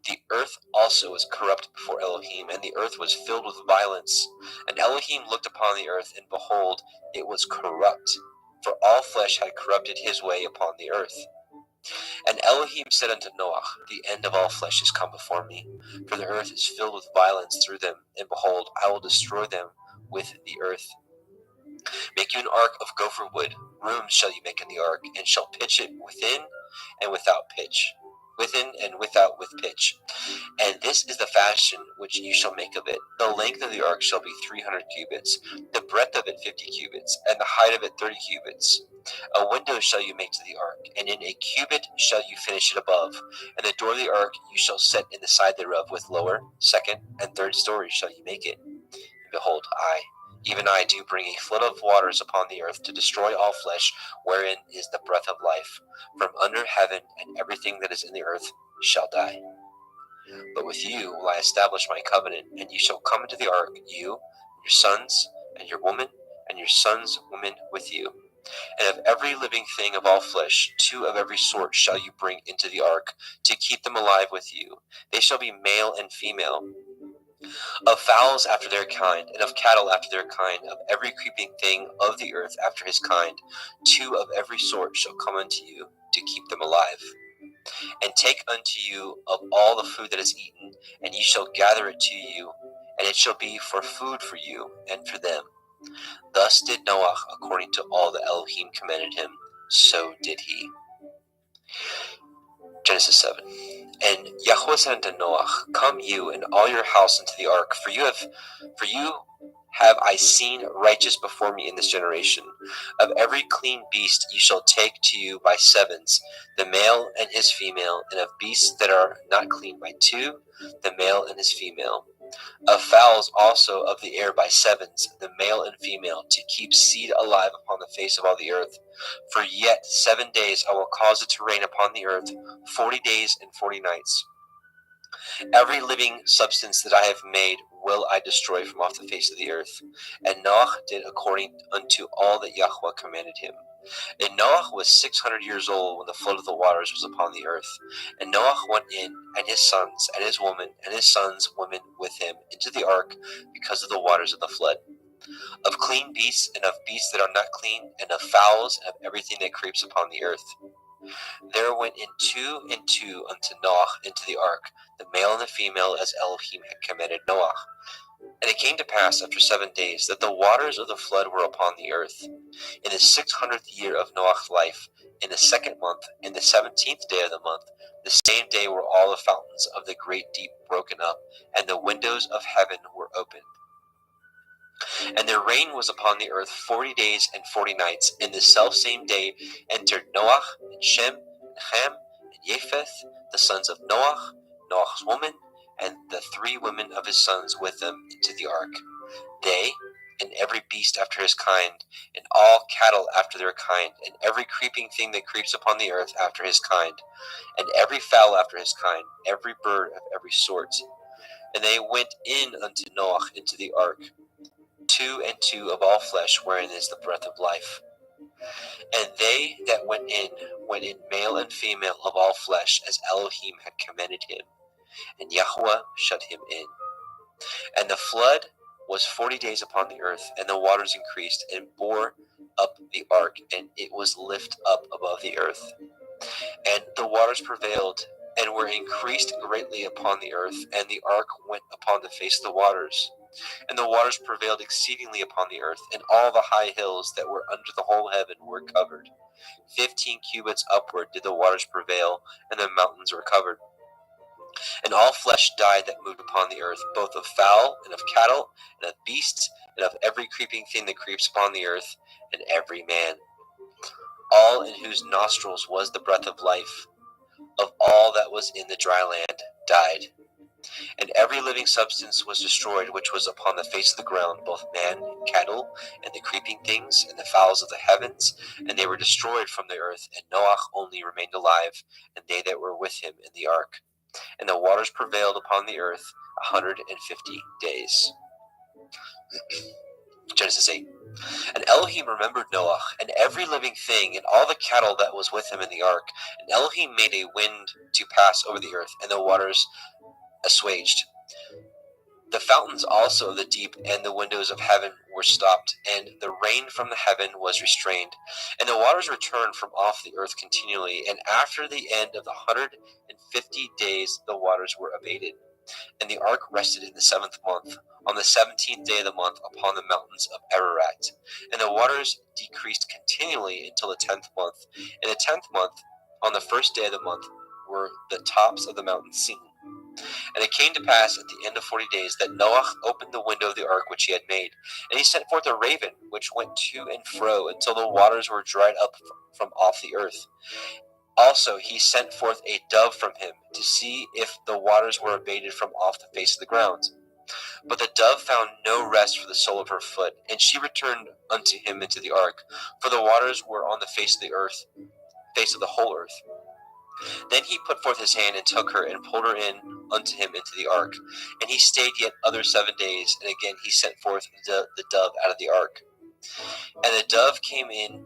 The earth also was corrupt before Elohim, and the earth was filled with violence. And Elohim looked upon the earth, and behold, it was corrupt, for all flesh had corrupted his way upon the earth. And Elohim said unto Noach, The end of all flesh is come before me, for the earth is filled with violence through them, and behold, I will destroy them with the earth. Make you an ark of gopher wood. Rooms shall you make in the ark, and shall pitch it within and without pitch. within and without with pitch. And this is the fashion which you shall make of it. The length of the ark shall be 300 cubits, the breadth of it 50 cubits, and the height of it 30 cubits. A window shall you make to the ark, and in a cubit shall you finish it above. And the door of the ark you shall set in the side thereof, with lower, second, and third stories shall you make it. And behold, even I do bring a flood of waters upon the earth to destroy all flesh, wherein is the breath of life. From under heaven, and everything that is in the earth shall die. But with you will I establish my covenant, and you shall come into the ark, you, and your sons, and your woman, and your sons' women with you. And of every living thing of all flesh, 2 of every sort shall you bring into the ark, to keep them alive with you. They shall be male and female. Of fowls after their kind, and of cattle after their kind, of every creeping thing of the earth after his kind, 2 of every sort shall come unto you, to keep them alive. And take unto you of all the food that is eaten, and ye shall gather it to you, and it shall be for food for you and for them. Thus did Noah according to all that Elohim commanded him, so did he. Genesis 7. And Yahweh said unto Noah, Come you and all your house into the ark, for you have I seen righteous before me in this generation. Of every clean beast you shall take to you by 7s, the male and his female, and of beasts that are not clean by 2, the male and his female. Of fowls also of the air by 7s, the male and female, to keep seed alive upon the face of all the earth. For yet 7 days I will cause it to rain upon the earth, 40 days and 40 nights. Every living substance that I have made will I destroy from off the face of the earth. And Noah did according unto all that Yahweh commanded him. And Noah was 600 years old when the flood of the waters was upon the earth. And Noah went in, and his sons, and his woman, and his sons' women with him, into the ark, because of the waters of the flood. Of clean beasts, and of beasts that are not clean, and of fowls, and of everything that creeps upon the earth. There went in 2 and 2 unto Noah into the ark, the male and the female, as Elohim had commanded Noah. And it came to pass after 7 days that the waters of the flood were upon the earth. In the 600th year of Noah's life, in the 2nd month, in the 17th day of the month, the same day were all the fountains of the great deep broken up, and the windows of heaven were opened. And the rain was upon the earth 40 days and 40 nights. In the selfsame day entered Noah, and Shem, and Ham, and Japheth, the sons of Noah, Noah's woman, and the 3 women of his sons with them into the ark. They, and every beast after his kind, and all cattle after their kind, and every creeping thing that creeps upon the earth after his kind, and every fowl after his kind, every bird of every sort. And they went in unto Noah into the ark, 2 and 2 of all flesh, wherein is the breath of life. And they that went in male and female of all flesh, as Elohim had commanded him, and Yahweh shut him in. And the flood was 40 days upon the earth, and the waters increased, and bore up the ark, and it was lift up above the earth. And the waters prevailed, and were increased greatly upon the earth, and the ark went upon the face of the waters. And the waters prevailed exceedingly upon the earth, and all the high hills that were under the whole heaven were covered. 15 cubits upward did the waters prevail, and the mountains were covered. And all flesh died that moved upon the earth, both of fowl, and of cattle, and of beasts, and of every creeping thing that creeps upon the earth, and every man. All in whose nostrils was the breath of life, of all that was in the dry land, died. And every living substance was destroyed which was upon the face of the ground, both man and cattle, and the creeping things, and the fowls of the heavens, and they were destroyed from the earth. And Noah only remained alive, and they that were with him in the ark. And the waters prevailed upon the earth 150 days. Genesis 8. And Elohim remembered Noah, and every living thing, and all the cattle that was with him in the ark. And Elohim made a wind to pass over the earth, and the waters assuaged. The fountains also of the deep and the windows of heaven were stopped, and the rain from the heaven was restrained. And the waters returned from off the earth continually, and after the end of the 150 days the waters were abated. And the ark rested in the 7th month, on the 17th day of the month, upon the mountains of Ararat. And the waters decreased continually until the 10th month. In the 10th month, on the 1st day of the month, were the tops of the mountains seen. And it came to pass at the end of 40 days that Noah opened the window of the ark which he had made, and he sent forth a raven, which went to and fro until the waters were dried up from off the earth. Also he sent forth a dove from him, to see if the waters were abated from off the face of the ground. But the dove found no rest for the sole of her foot, and she returned unto him into the ark, for the waters were on the face of the earth, face of the whole earth. Then he put forth his hand and took her and pulled her in unto him into the ark. And he stayed yet other 7 days, and again he sent forth the dove out of the ark. And the dove came in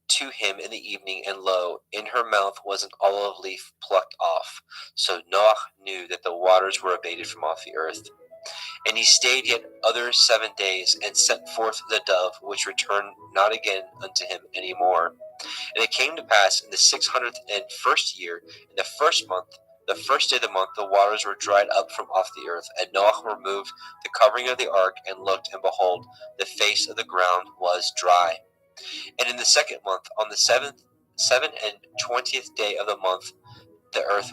to him in the evening, and lo, in her mouth was an olive leaf plucked off. So Noah knew that the waters were abated from off the earth. And he stayed yet other 7 days, and sent forth the dove, which returned not again unto him any more. And it came to pass in the 601st year, in the first month, the first day of the month, the waters were dried up from off the earth. And Noah removed the covering of the ark, and looked, and behold, the face of the ground was dry. And in the second month, on the 27th day of the month, the earth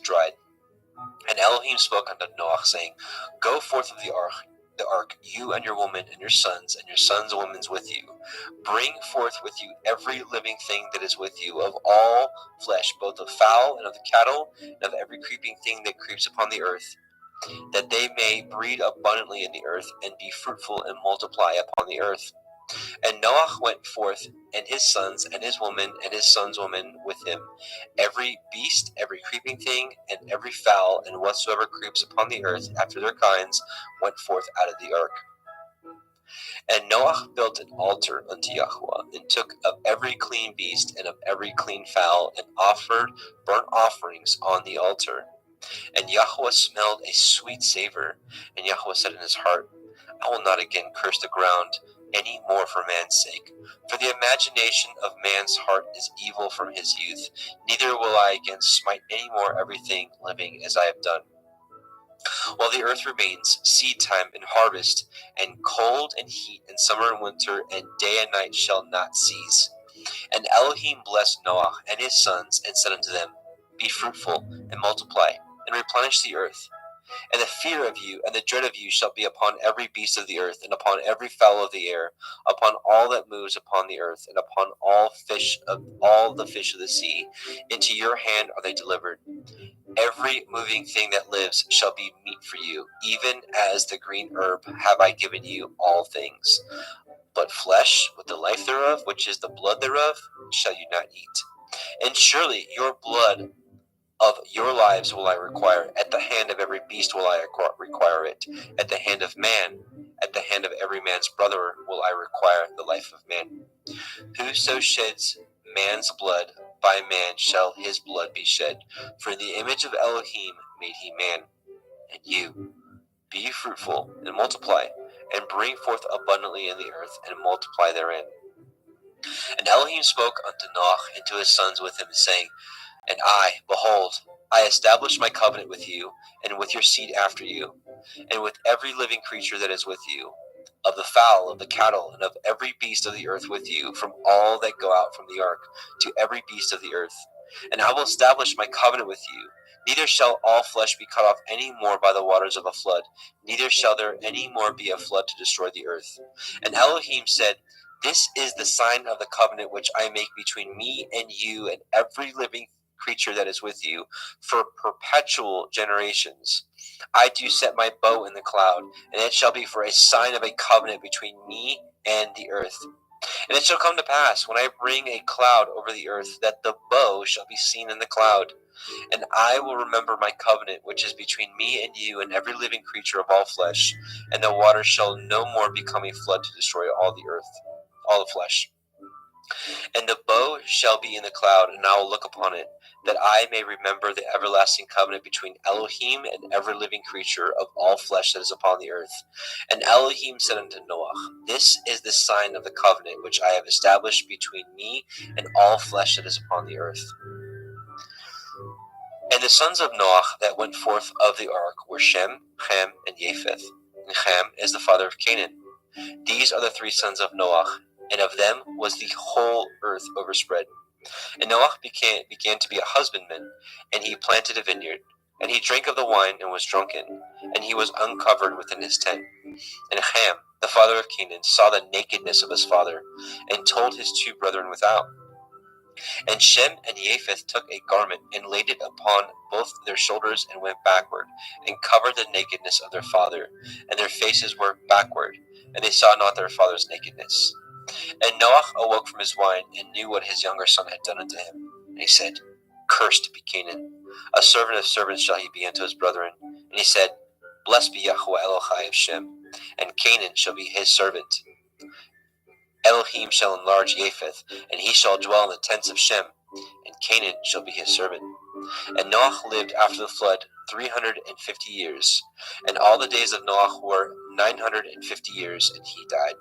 dried. And Elohim spoke unto Noah, saying, Go forth of the ark, you and your woman, and your sons women with you. Bring forth with you every living thing that is with you, of all flesh, both of fowl and of the cattle, and of every creeping thing that creeps upon the earth, that they may breed abundantly in the earth, and be fruitful and multiply upon the earth. And Noah went forth, and his sons, and his woman, and his sons' women with him. Every beast, every creeping thing, and every fowl, and whatsoever creeps upon the earth after their kinds, went forth out of the ark. And Noah built an altar unto Yahweh, and took of every clean beast, and of every clean fowl, and offered burnt offerings on the altar. And Yahweh smelled a sweet savor. And Yahweh said in his heart, I will not again curse the ground any more for man's sake. For the imagination of man's heart is evil from his youth. Neither will I again smite any more everything living as I have done. While the earth remains, seed time and harvest, and cold and heat, and summer and winter, and day and night shall not cease. And Elohim blessed Noah and his sons, and said unto them, Be fruitful, and multiply, and replenish the earth. And the fear of you and the dread of you shall be upon every beast of the earth, and upon every fowl of the air, upon all that moves upon the earth, and upon all the fish of the sea. Into your hand are they delivered. Every moving thing that lives shall be meat for you, even as the green herb have I given you all things. But flesh with the life thereof, which is the blood thereof, shall you not eat. And surely your blood of your lives will I require. At the hand of every beast will I require it. At the hand of man, at the hand of every man's brother will I require the life of man. Whoso sheds man's blood, by man shall his blood be shed. For in the image of Elohim made he man. And you, be fruitful and multiply, and bring forth abundantly in the earth, and multiply therein. And Elohim spoke unto Noah and to his sons with him, saying, And I, behold, I establish my covenant with you, and with your seed after you, and with every living creature that is with you, of the fowl, of the cattle, and of every beast of the earth with you, from all that go out from the ark, to every beast of the earth. And I will establish my covenant with you. Neither shall all flesh be cut off any more by the waters of a flood, neither shall there any more be a flood to destroy the earth. And Elohim said, This is the sign of the covenant which I make between me and you and every living creature that is with you for perpetual generations. I do set my bow in the cloud, and it shall be for a sign of a covenant between me and the earth. And it shall come to pass, when I bring a cloud over the earth, that the bow shall be seen in the cloud. And I will remember my covenant, which is between me and you and every living creature of all flesh. And the water shall no more become a flood to destroy all the earth, all the flesh. And the bow shall be in the cloud, and I will look upon it, that I may remember the everlasting covenant between Elohim and every living creature of all flesh that is upon the earth. And Elohim said unto Noah, This is the sign of the covenant which I have established between me and all flesh that is upon the earth. And the sons of Noah that went forth of the ark were Shem, Ham, and Japheth. And Ham is the father of Canaan. These are the 3 sons of Noah, and of them was the whole earth overspread. And Noah began to be a husbandman, and he planted a vineyard. And he drank of the wine and was drunken, and he was uncovered within his tent. And Ham, the father of Canaan, saw the nakedness of his father, and told his two brethren without. And Shem and Japheth took a garment, and laid it upon both their shoulders, and went backward, and covered the nakedness of their father, and their faces were backward, and they saw not their father's nakedness. And Noah awoke from his wine, and knew what his younger son had done unto him. And he said, Cursed be Canaan, a servant of servants shall he be unto his brethren. And he said, Blessed be Yahweh Elohai of Shem, and Canaan shall be his servant. Elohim shall enlarge Japheth, and he shall dwell in the tents of Shem, and Canaan shall be his servant. And Noah lived after the flood 350 years, and all the days of Noah were 950 years, and he died.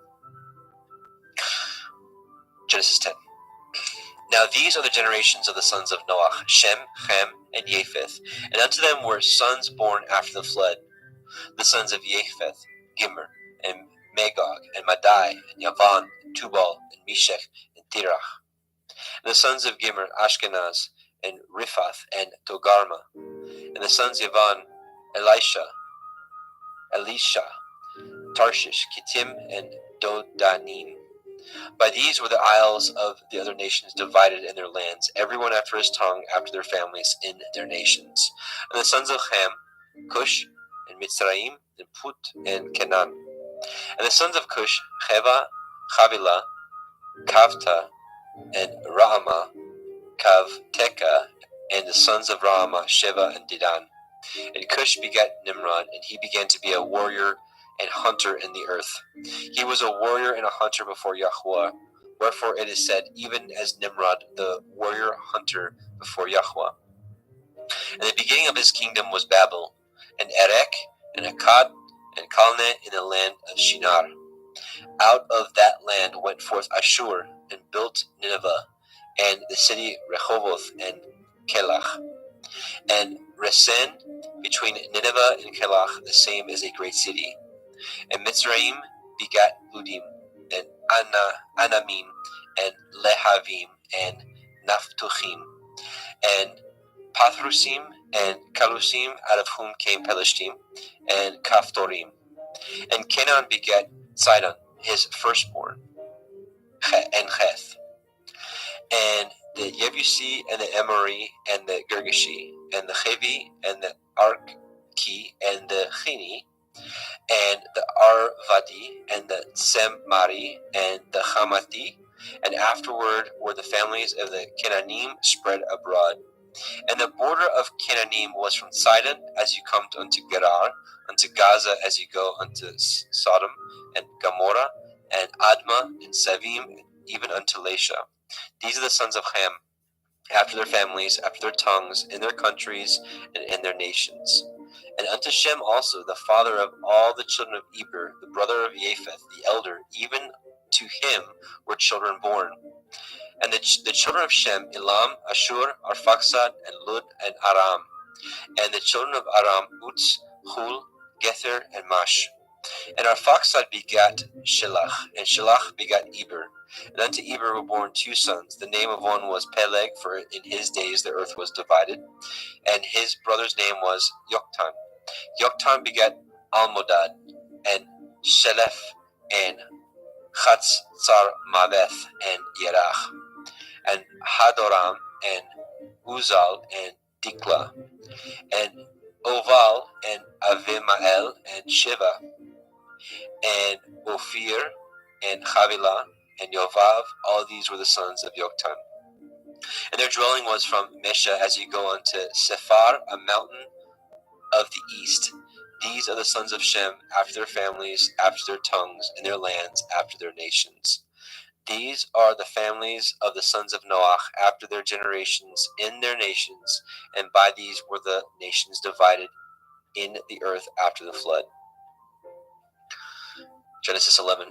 Genesis 10. Now these are the generations of the sons of Noah, Shem, Ham, and Japheth. And unto them were sons born after the flood. The sons of Japheth, Gimmer, and Magog, and Madai, and Yavan, and Tubal, and Meshech, and Tirach. And the sons of Gimmer, Ashkenaz, and Riphath, and Togarma. And the sons of Yavan, Elisha, Tarshish, Kittim, and Dodanim. By these were the isles of the other nations divided in their lands, everyone after his tongue, after their families, in their nations. And the sons of Ham, Cush, and Mitzrayim, and Put, and Canaan. And the sons of Cush, Cheva, Chavila, Kavta, and Raama, Kavteka. And the sons of Raama, Sheva, and Dedan. And Cush begat Nimrod, and he began to be a warrior and hunter in the earth. He was a warrior and a hunter before Yahweh. Wherefore it is said, even as Nimrod, the warrior hunter before Yahweh. And the beginning of his kingdom was Babel, and Erech, and Akkad, and Calneh in the land of Shinar. Out of that land went forth Ashur, and built Nineveh, and the city Rehoboth, and Kelach. And Resen, between Nineveh and Kelach, the same is a great city. And Mitzrayim begat Ludim, and Anamim, and Lehavim, and Naphtuchim, and Pathrusim, and Kalusim, out of whom came Pelishtim, and Kaphtorim. And Canaan begat Sidon, his firstborn, and Heth, and the Yebusi, and the Amori, and the Girgashi, and the Chevi, and the Arki, and the Chini, and the Arvadi, and the Semari, and the Hamati, and afterward were the families of the Canaanim spread abroad. And the border of Canaanim was from Sidon as you come unto Gerar, unto Gaza as you go unto Sodom, and Gomorrah, and Admah, and Sevim, and even unto Lasha. These are the sons of Ham, after their families, after their tongues, in their countries, and in their nations. And unto Shem also, the father of all the children of Eber, the brother of Japheth, the elder, even to him were children born. And the children of Shem, Elam, Ashur, Arphaxad, and Lud, and Aram. And the children of Aram, Uz, Hul, Gether, and Mash. And Arphaxad begat Shelach, and Shelach begat Eber. And unto Eber were born two sons. The name of one was Peleg, for in his days the earth was divided. And his brother's name was Yoktan. Yoktan begat Almodad, and Shelef, and Chatzar Maveth, and Yerach, and Hadoram, and Uzal, and Dikla, and Oval, and Avimael, and Shiva, and Ophir, and Havilah, and Yovav. All these were the sons of Yoktan. And their dwelling was from Mesha as you go unto Sephar, a mountain of the east. These are the sons of Shem, after their families, after their tongues, in their lands, after their nations. These are the families of the sons of Noah, after their generations, in their nations, and by these were the nations divided in the earth after the flood. Genesis 11.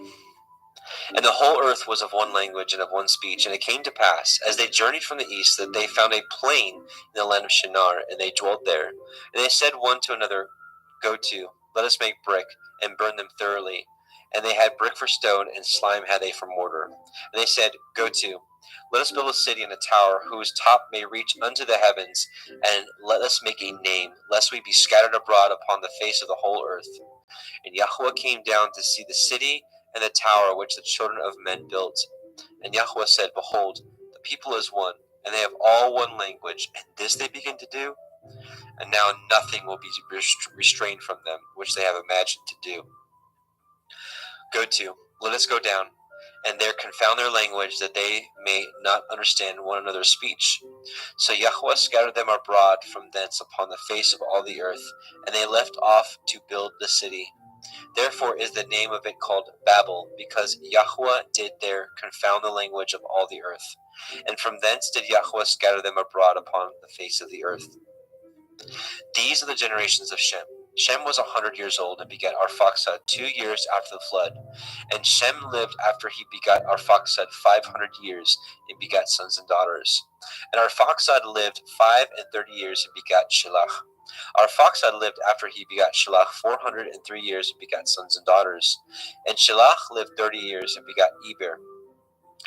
And the whole earth was of one language and of one speech. And it came to pass, as they journeyed from the east, that they found a plain in the land of Shinar, and they dwelt there. And they said one to another, Go to, let us make brick, and burn them thoroughly. And they had brick for stone, and slime had they for mortar. And they said, Go to, Let us build a city and a tower whose top may reach unto the heavens, and let us make a name, lest we be scattered abroad upon the face of the whole earth. And Yahweh came down to see the city and the tower which the children of men built. And Yahweh said, Behold, the people is one, and they have all one language, and this they begin to do? And now nothing will be restrained from them, which they have imagined to do. Let us go down, and there confound their language, that they may not understand one another's speech. So Yahweh scattered them abroad from thence upon the face of all the earth, and they left off to build the city. Therefore is the name of it called Babel, because Yahweh did there confound the language of all the earth. And from thence did Yahweh scatter them abroad upon the face of the earth. These are the generations of Shem. Shem was 100 years old and begat Arphaxad 2 years after the flood. And Shem lived after he begat Arphaxad 500 years and begat sons and daughters. And Arphaxad lived 35 years and begat Shelach. Arphaxad lived after he begat Shelach 403 years and begat sons and daughters. And Shelach lived 30 years and begat Eber.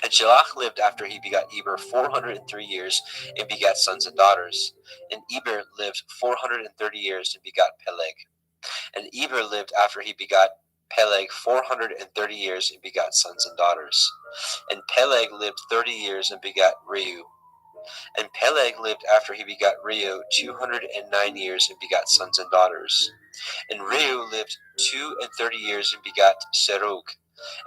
And Shelach lived after he begat Eber 403 years and begat sons and daughters. And Eber lived 430 years and begat Peleg. And Eber lived after he begat Peleg 430 years and begat sons and daughters. And Peleg lived 30 years and begat Reu. And Peleg lived after he begat Reu 209 years and begat sons and daughters. And Reu lived 32 years and begat Serug.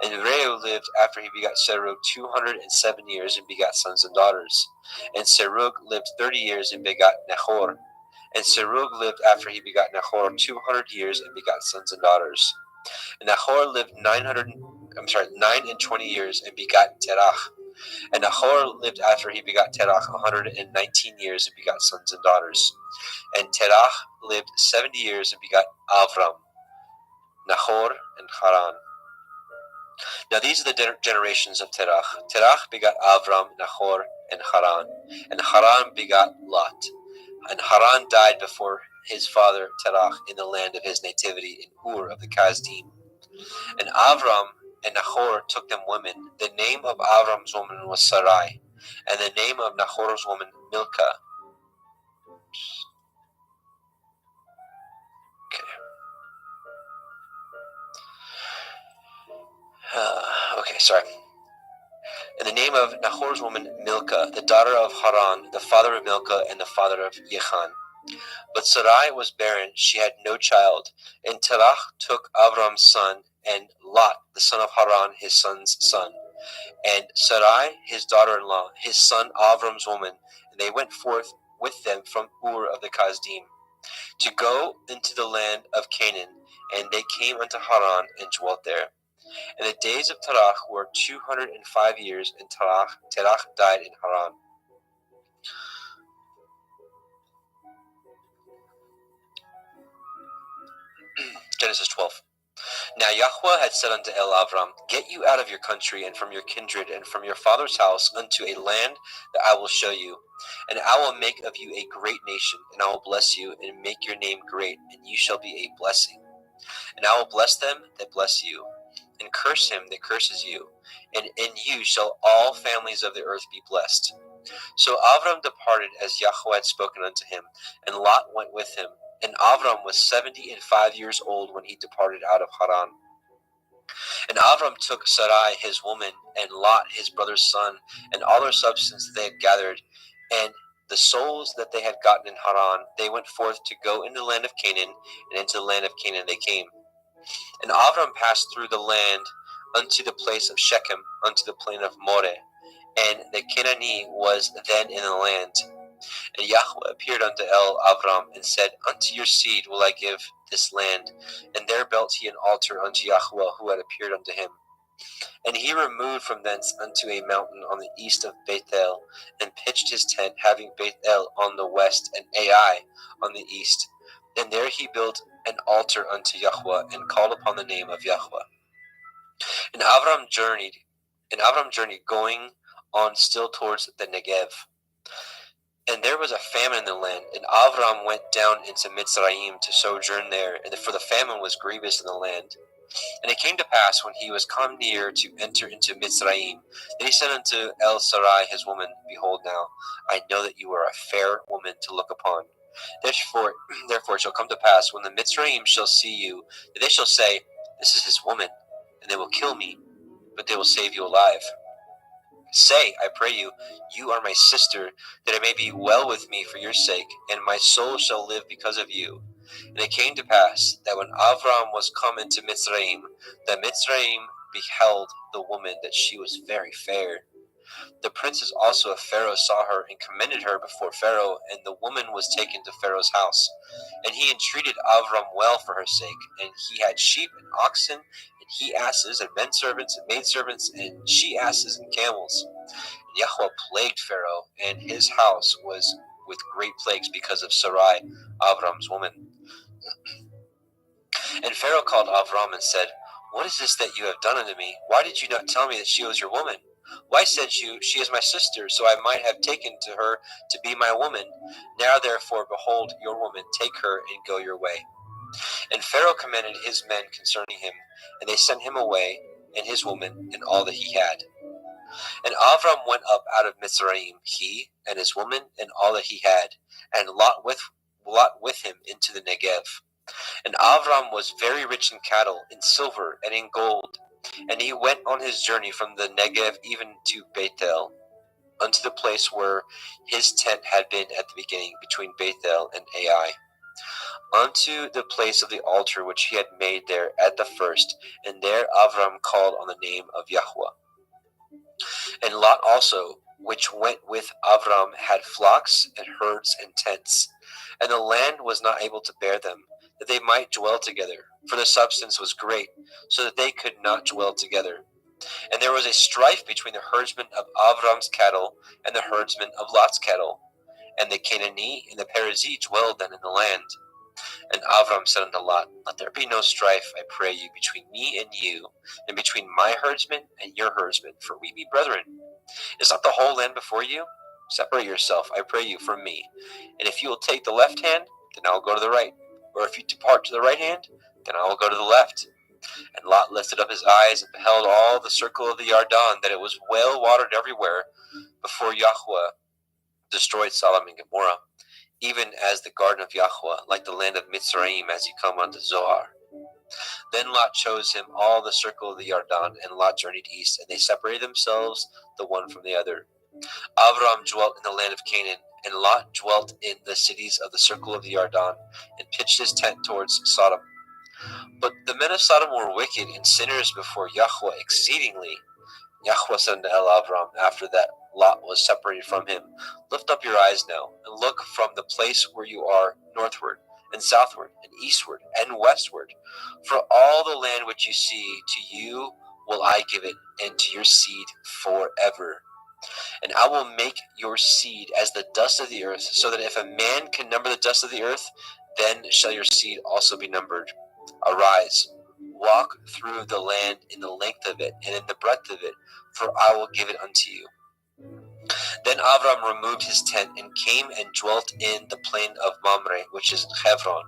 And Reu lived after he begat Serug 207 years and begat sons and daughters. And Serug lived 30 years and begat Nahor. And Serug lived after he begat Nahor 200 years and begat sons and daughters. And Nahor lived 920 years and begat Terach. And Nahor lived after he begat Terach 119 years and begat sons and daughters. And Terach lived 70 years and begat Avram, Nahor, and Haran. Now these are the generations of Terach. Terach begat Avram, Nahor, and Haran. And Haran begat Lot. And Haran died before his father Terach in the land of his nativity in Ur of the Kasdim. And Avram and Nahor took them women. The name of Avram's woman was Sarai, and the name of Nahor's woman Milcah. And the name of Nahor's woman Milcah, the daughter of Haran, the father of Milcah, and the father of Yechan. But Sarai was barren; she had no child. And Terach took Avram's son, and Lot, the son of Haran, his son's son, and Sarai, his daughter-in-law, his son Avram's woman, and they went forth with them from Ur of the Kasdim, to go into the land of Canaan, and they came unto Haran and dwelt there. And the days of Terach were 205 years, and Terach died in Haran. Genesis 12. Now Yahweh had said unto Avram, Get you out of your country, and from your kindred, and from your father's house, unto a land that I will show you. And I will make of you a great nation, and I will bless you, and make your name great, and you shall be a blessing. And I will bless them that bless you, and curse him that curses you. And in you shall all families of the earth be blessed. So Avram departed as Yahweh had spoken unto him, and Lot went with him. And Avram was 75 years old when he departed out of Haran. And Avram took Sarai his woman, and Lot his brother's son, and all their substance that they had gathered, and the souls that they had gotten in Haran. They went forth to go into the land of Canaan, and into the land of Canaan they came. And Avram passed through the land unto the place of Shechem, unto the plain of Moreh, and the Canaanite was then in the land. And Yahweh appeared unto Avram, and said, Unto your seed will I give this land. And there built he an altar unto Yahweh, who had appeared unto him. And he removed from thence unto a mountain on the east of Bethel, and pitched his tent, having Bethel on the west, and Ai on the east. And there he built an altar unto Yahweh, and called upon the name of Yahweh. And Avram journeyed, going on still towards the Negev. And there was a famine in the land, and Avram went down into Mitzrayim to sojourn there, and for the famine was grievous in the land. And it came to pass, when he was come near to enter into Mitzrayim, that he said unto El Sarai his woman, Behold now, I know that you are a fair woman to look upon. Therefore it shall come to pass, when the Mitzrayim shall see you, that they shall say, This is his woman, and they will kill me, but they will save you alive. Say, I pray you, you are my sister, that it may be well with me for your sake, and my soul shall live because of you. And it came to pass, that when Avram was come into Mitzrayim, that Mitzrayim beheld the woman, that she was very fair. The princes also of Pharaoh saw her, and commended her before Pharaoh, and the woman was taken to Pharaoh's house. And he entreated Avram well for her sake, and he had sheep and oxen, and he asses, and menservants, and maidservants, and she asses, and camels. And Yahweh plagued Pharaoh, and his house was with great plagues because of Sarai, Avram's woman. And Pharaoh called Avram and said, What is this that you have done unto me? Why did you not tell me that she was your woman? Why said you, She is my sister, so I might have taken to her to be my woman? Now therefore, behold, your woman, take her and go your way. And Pharaoh commanded his men concerning him, and they sent him away, and his woman, and all that he had. And Avram went up out of Mitzrayim, he, and his woman, and all that he had, and Lot with him into the Negev. And Avram was very rich in cattle, in silver, and in gold. And he went on his journey from the Negev even to Bethel, unto the place where his tent had been at the beginning, between Bethel and Ai, unto the place of the altar which he had made there at the first. And there Avram called on the name of Yahweh. And Lot also, which went with Avram, had flocks and herds and tents, and the land was not able to bear them, that they might dwell together, for the substance was great, so that they could not dwell together. And there was a strife between the herdsmen of Avram's cattle and the herdsmen of Lot's cattle. And the Canaanite and the Perizzite dwelled then in the land. And Avram said unto Lot, Let there be no strife, I pray you, between me and you, and between my herdsmen and your herdsmen, for we be brethren. Is not the whole land before you? Separate yourself, I pray you, from me. And if you will take the left hand, then I will go to the right. Or if you depart to the right hand, then I will go to the left. And Lot lifted up his eyes and beheld all the circle of the Yarden, that it was well watered everywhere, before Yahweh destroyed Sodom and Gomorrah, even as the garden of Yahweh, like the land of Mitzrayim, as you come unto Zoar. Then Lot chose him all the circle of the Yarden, and Lot journeyed east, and they separated themselves the one from the other. Avram dwelt in the land of Canaan, and Lot dwelt in the cities of the circle of the Yarden, and pitched his tent towards Sodom. But the men of Sodom were wicked and sinners before Yahweh exceedingly. Yahweh said unto Avram, after that Lot was separated from him, Lift up your eyes now, and look from the place where you are northward, and southward, and eastward, and westward. For all the land which you see, to you will I give it, and to your seed forever. And I will make your seed as the dust of the earth, so that if a man can number the dust of the earth, then shall your seed also be numbered. Arise, walk through the land in the length of it, and in the breadth of it, for I will give it unto you. Then Avram removed his tent, and came and dwelt in the plain of Mamre, which is in Hebron,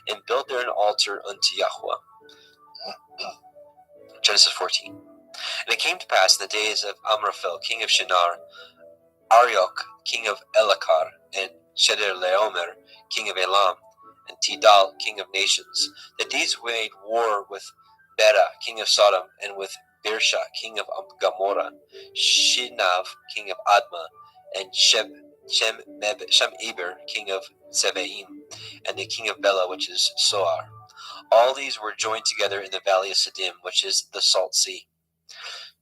and built there an altar unto Yahweh. Genesis 14. And it came to pass in the days of Amraphel, king of Shinar, Arioch, king of Elakar, and Chedorlaomer, king of Elam, and Tidal, king of nations, that these made war with Bera, king of Sodom, and with Birsha, king of Gomorrah, Shinav, king of Admah, and Shem-Eber, king of Zebaim, and the king of Bela, which is Soar. All these were joined together in the valley of Siddim, which is the Salt Sea.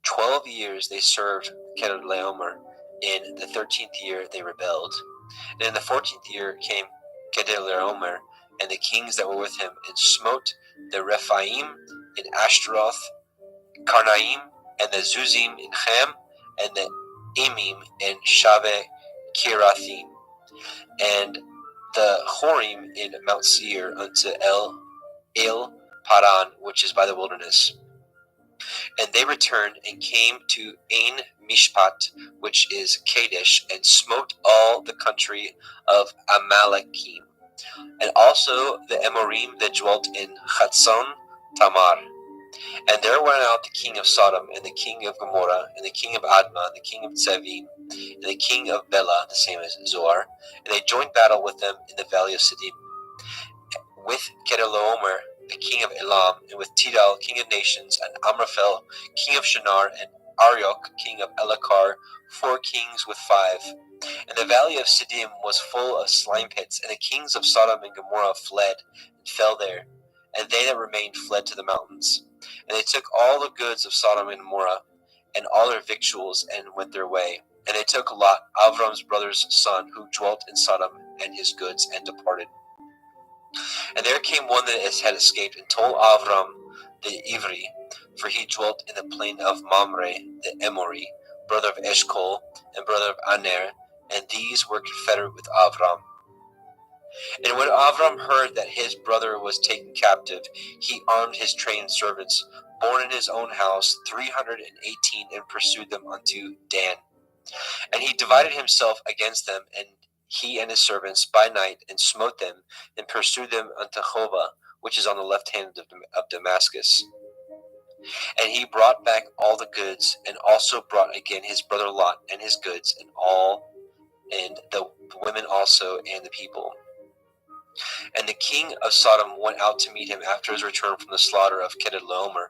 12 years they served Chedorlaomer. In the 13th year they rebelled. And in the 14th year came Chedorlaomer and the kings that were with him, and smote the Rephaim in Ashtaroth, Karnaim, and the Zuzim in Ham, and the Emim in Shaveh Kirathim, and the Horim in Mount Seir unto El Paran, which is by the wilderness. And they returned and came to Ain Mishpat, which is Kadesh, and smote all the country of Amalekim, and also the Amorim that dwelt in Chatzon Tamar. And there went out the king of Sodom, and the king of Gomorrah, and the king of Admah, and the king of Zevim, and the king of Bela, the same as Zoar, and they joined battle with them in the valley of Siddim, with Kedorlaomer, the king of Elam, and with Tidal, king of nations, and Amraphel, king of Shinar, and Arioch, king of Elakar, 4 kings with 5. And the valley of Siddim was full of slime pits, and the kings of Sodom and Gomorrah fled and fell there, and they that remained fled to the mountains. And they took all the goods of Sodom and Gomorrah, and all their victuals, and went their way. And they took Lot, Avram's brother's son, who dwelt in Sodom, and his goods, and departed. And there came one that had escaped, and told Avram the Ivri, for he dwelt in the plain of Mamre the Emori, brother of Eshcol, and brother of Aner, and these were confederate with Avram. And when Avram heard that his brother was taken captive, he armed his trained servants, born in his own house, 318, and pursued them unto Dan. And he divided himself against them, and he and his servants by night, and smote them, and pursued them unto Hova, which is on the left hand of Damascus. And he brought back all the goods, and also brought again his brother Lot and his goods, and all, and the women also, and the people. And the king of Sodom went out to meet him after his return from the slaughter of Kedorlaomer,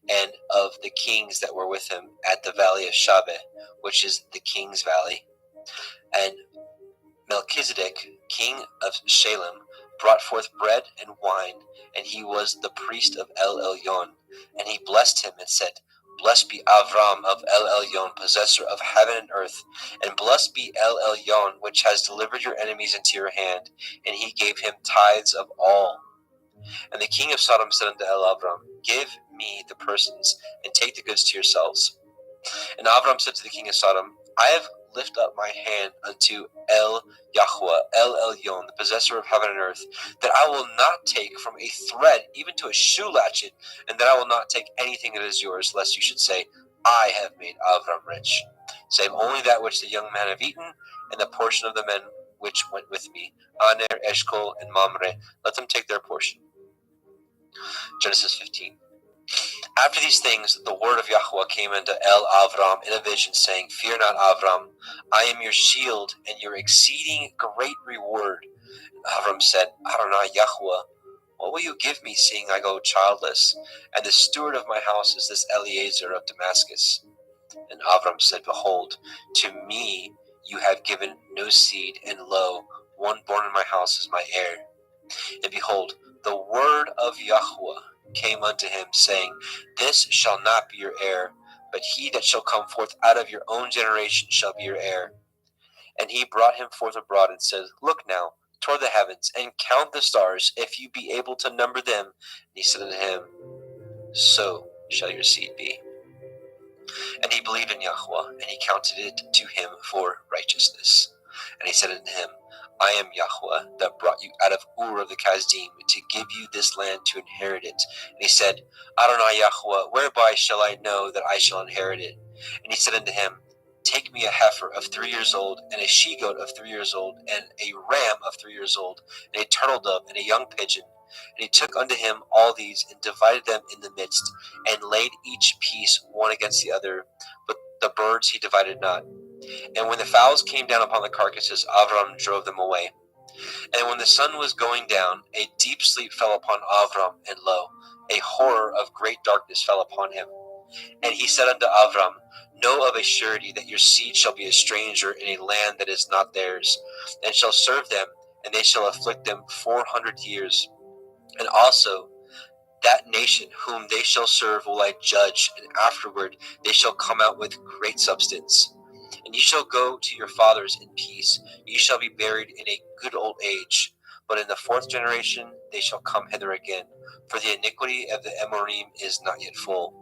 and of the kings that were with him at the valley of Shaveh, which is the king's valley. And Melchizedek, king of Shalem, brought forth bread and wine, and he was the priest of El Elyon. And he blessed him and said, Blessed be Avram of El Elyon, possessor of heaven and earth, and blessed be El Elyon, which has delivered your enemies into your hand. And he gave him tithes of all. And the king of Sodom said unto El Avram, Give me the persons, and take the goods to yourselves. And Avram said to the king of Sodom, I have lifted up my hand unto El Yahweh, El Elyon, the possessor of heaven and earth, that I will not take from a thread even to a shoe latchet, and that I will not take anything that is yours, lest you should say, I have made Avram rich, save only that which the young men have eaten, and the portion of the men which went with me, Aner, Eshcol, and Mamre, let them take their portion. Genesis 15. After these things, the word of Yahweh came unto El Avram in a vision, saying, Fear not, Avram, I am your shield and your exceeding great reward. And Avram said, Adonai Yahweh, what will you give me, seeing I go childless? And the steward of my house is this Eliezer of Damascus. And Avram said, Behold, to me you have given no seed, and lo, one born in my house is my heir. And behold, the word of Yahweh came unto him, saying, This shall not be your heir, but he that shall come forth out of your own generation shall be your heir. And he brought him forth abroad, and said, Look now toward the heavens, and count the stars, if you be able to number them. And he said unto him, So shall your seed be. And he believed in Yahweh, and he counted it to him for righteousness. And he said unto him, I am Yahweh, that brought you out of Ur of the Kasdim, to give you this land to inherit it. And he said, Adonai Yahweh, whereby shall I know that I shall inherit it? And he said unto him, Take me a heifer of 3 years old, and a she-goat of 3 years old, and a ram of 3 years old, and a turtle dove, and a young pigeon. And he took unto him all these, and divided them in the midst, and laid each piece one against the other, but the birds he divided not. And when the fowls came down upon the carcasses, Avram drove them away. And when the sun was going down, a deep sleep fell upon Avram, and lo, a horror of great darkness fell upon him. And he said unto Avram, Know of a surety that your seed shall be a stranger in a land that is not theirs, and shall serve them, and they shall afflict them 400 years. And also that nation whom they shall serve will I judge, and afterward they shall come out with great substance. And ye shall go to your fathers in peace. Ye shall be buried in a good old age. But in the 4th generation they shall come hither again, for the iniquity of the Amorim is not yet full.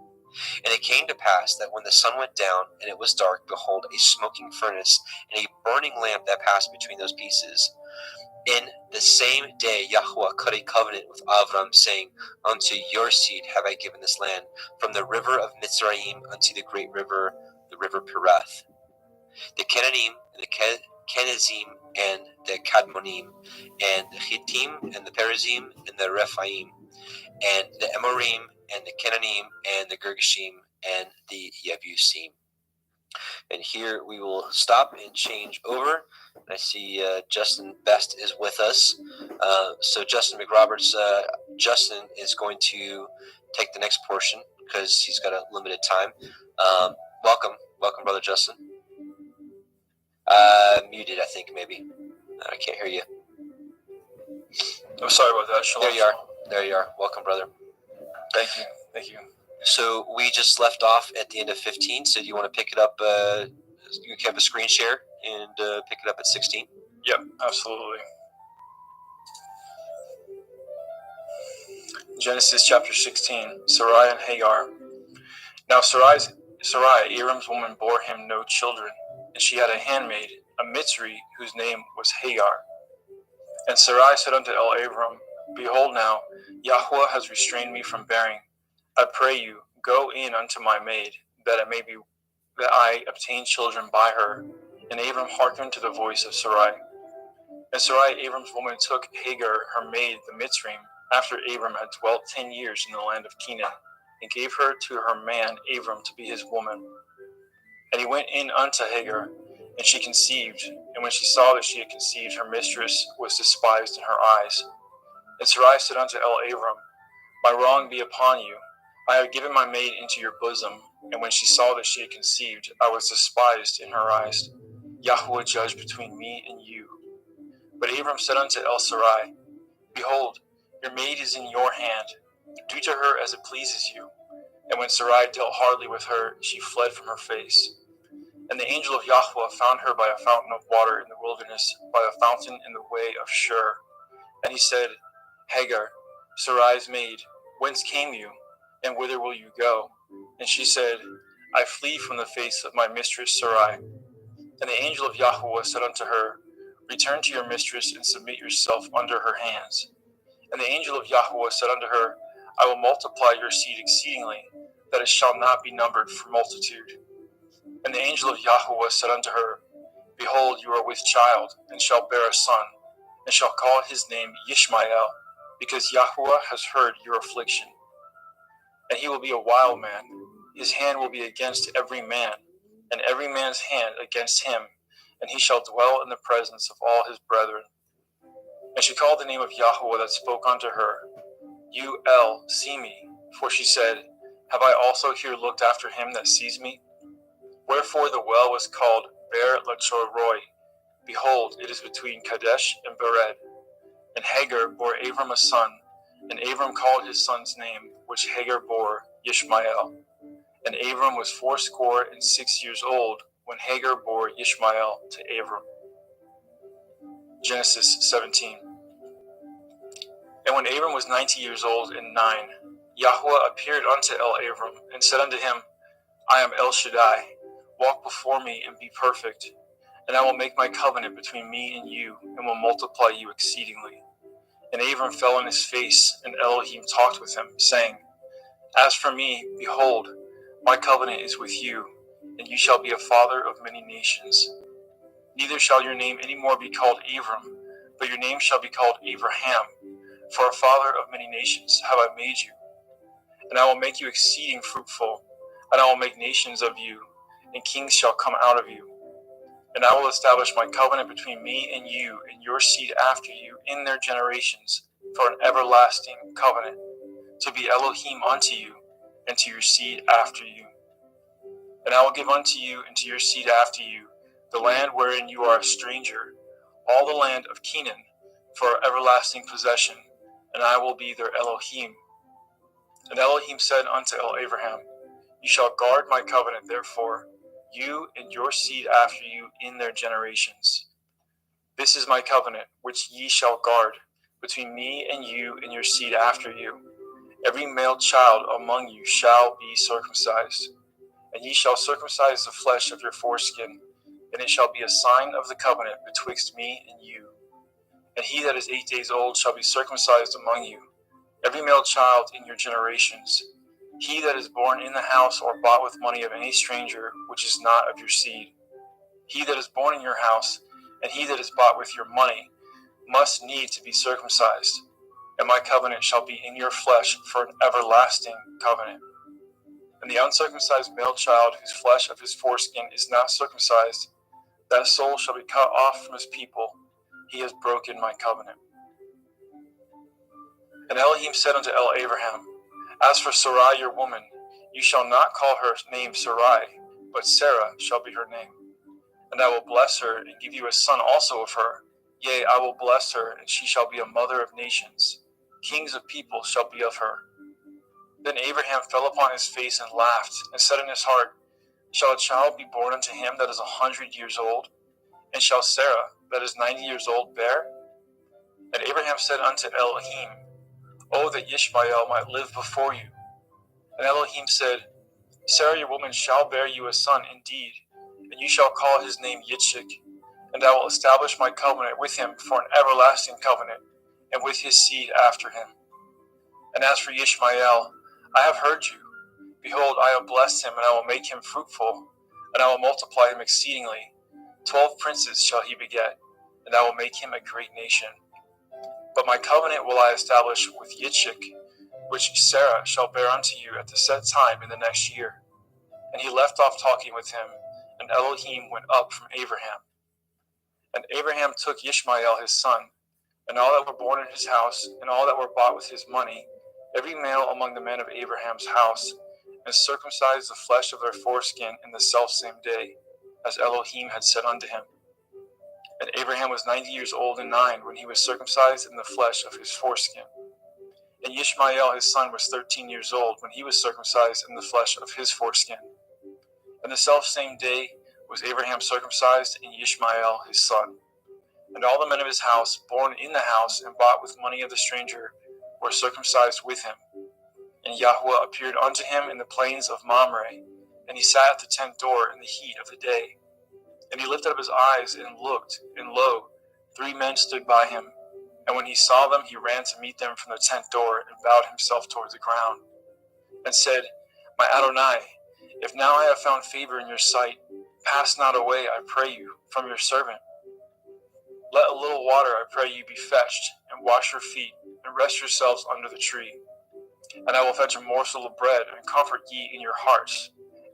And it came to pass that when the sun went down, and it was dark, behold, a smoking furnace, and a burning lamp that passed between those pieces. In the same day Yahweh cut a covenant with Avram, saying, Unto your seed have I given this land, from the river of Mitzrayim unto the great river, the river Perath. The Cananim, and the Kenizim, and the Kadmonim, and the Hittim, and the Perizim, and the Rephaim, and the Amorim, and the Cananim, and the Girgashim, and the Yebusim. And here we will stop and change over. I see Justin Best is with us. So Justin McRoberts, Justin is going to take the next portion because he's got a limited time. Welcome, Brother Justin. Muted, I think, maybe. I can't hear you. I'm sorry about that. Shalom. There you are. Welcome, brother. Thank you. So we just left off at the end of 15. So do you want to pick it up? You can have a screen share and pick it up at 16. Yep, absolutely. Genesis chapter 16, Sarai and Hagar. Now Sarai, Aram's woman, bore him no children, and she had a handmaid, a Mitzri, whose name was Hagar. And Sarai said unto Abram, Behold now, Yahweh has restrained me from bearing. I pray you, go in unto my maid, that I obtain children by her. And Abram hearkened to the voice of Sarai. And Sarai, Abram's woman, took Hagar, her maid, the Mitzrayim, after Abram had dwelt 10 years in the land of Canaan, and gave her to her man Abram to be his woman. And he went in unto Hagar, and she conceived. And when she saw that she had conceived, her mistress was despised in her eyes. And Sarai said unto Abram, My wrong be upon you. I have given my maid into your bosom. And when she saw that she had conceived, I was despised in her eyes. Yahweh judge between me and you. But Abram said unto Sarai, Behold, your maid is in your hand. Do to her as it pleases you. And when Sarai dealt hardly with her, she fled from her face. And the angel of Yahweh found her by a fountain of water in the wilderness, by a fountain in the way of Shur. And he said, Hagar, Sarai's maid, whence came you, and whither will you go? And she said, I flee from the face of my mistress Sarai. And the angel of Yahweh said unto her, Return to your mistress, and submit yourself under her hands. And the angel of Yahweh said unto her, I will multiply your seed exceedingly, that it shall not be numbered for multitude. And the angel of Yahweh said unto her, Behold, you are with child, and shall bear a son, and shall call his name Yishmael, because Yahweh has heard your affliction. And he will be a wild man. His hand will be against every man, and every man's hand against him, and he shall dwell in the presence of all his brethren. And she called the name of Yahweh that spoke unto her, You see me, for she said, Have I also here looked after him that sees me? Wherefore the well was called Ber Lachoroi. Behold, it is between Kadesh and Bered. And Hagar bore Abram a son, and Abram called his son's name, which Hagar bore, Yishmael. And Abram was 86 years old when Hagar bore Yishmael to Abram. Genesis 17. And when Abram was 90 years old and 9, Yahweh appeared unto Abram, and said unto him, I am El Shaddai. Walk before me and be perfect, and I will make my covenant between me and you, and will multiply you exceedingly. And Abram fell on his face, and Elohim talked with him, saying, As for me, behold, my covenant is with you, and you shall be a father of many nations. Neither shall your name any more be called Abram, but your name shall be called Abraham, for a father of many nations have I made you. And I will make you exceeding fruitful, and I will make nations of you, and kings shall come out of you. And I will establish my covenant between me and you and your seed after you in their generations for an everlasting covenant, to be Elohim unto you and to your seed after you. And I will give unto you and to your seed after you the land wherein you are a stranger, all the land of Canaan, for everlasting possession, and I will be their Elohim. And Elohim said unto Abraham, You shall guard my covenant, therefore, you and your seed after you in their generations. This is my covenant, which ye shall guard, between me and you and your seed after you. Every male child among you shall be circumcised, and ye shall circumcise the flesh of your foreskin, and it shall be a sign of the covenant betwixt me and you. And he that is 8 days old shall be circumcised among you, every male child in your generations. He that is born in the house or bought with money of any stranger, which is not of your seed. He that is born in your house, and he that is bought with your money, must need to be circumcised. And my covenant shall be in your flesh for an everlasting covenant. And the uncircumcised male child, whose flesh of his foreskin is not circumcised, that soul shall be cut off from his people. He has broken my covenant. And Elohim said unto Abraham, As for Sarai your woman, you shall not call her name Sarai, but Sarah shall be her name. And I will bless her, and give you a son also of her. Yea, I will bless her, and she shall be a mother of nations. Kings of people shall be of her. Then Abraham fell upon his face and laughed, and said in his heart, Shall a child be born unto him that is 100 years old? And shall Sarah, that is 90 years old, bear? And Abraham said unto Elohim, Oh, that Ishmael might live before you. And Elohim said, Sarah your woman shall bear you a son indeed, and you shall call his name Yitzchak, and I will establish my covenant with him for an everlasting covenant, and with his seed after him. And as for Ishmael, I have heard you. Behold, I have blessed him, and I will make him fruitful, and I will multiply him exceedingly. 12 princes shall he beget, and I will make him a great nation. But my covenant will I establish with Yitzchak, which Sarah shall bear unto you at the set time in the next year. And he left off talking with him, and Elohim went up from Abraham. And Abraham took Ishmael his son, and all that were born in his house, and all that were bought with his money, every male among the men of Abraham's house, and circumcised the flesh of their foreskin in the selfsame day, as Elohim had said unto him. And Abraham was 90 years old and 9 when he was circumcised in the flesh of his foreskin. And Ishmael his son was 13 years old when he was circumcised in the flesh of his foreskin. And the selfsame day was Abraham circumcised in Ishmael his son. And all the men of his house, born in the house and bought with money of the stranger, were circumcised with him. And Yahweh appeared unto him in the plains of Mamre, and he sat at the tent door in the heat of the day. And he lifted up his eyes and looked, and lo, 3 men stood by him. And when he saw them, he ran to meet them from the tent door, and bowed himself toward the ground, and said, My Adonai, if now I have found favor in your sight, pass not away, I pray you, from your servant. Let a little water, I pray you, be fetched, and wash your feet, and rest yourselves under the tree. And I will fetch a morsel of bread, and comfort ye in your hearts.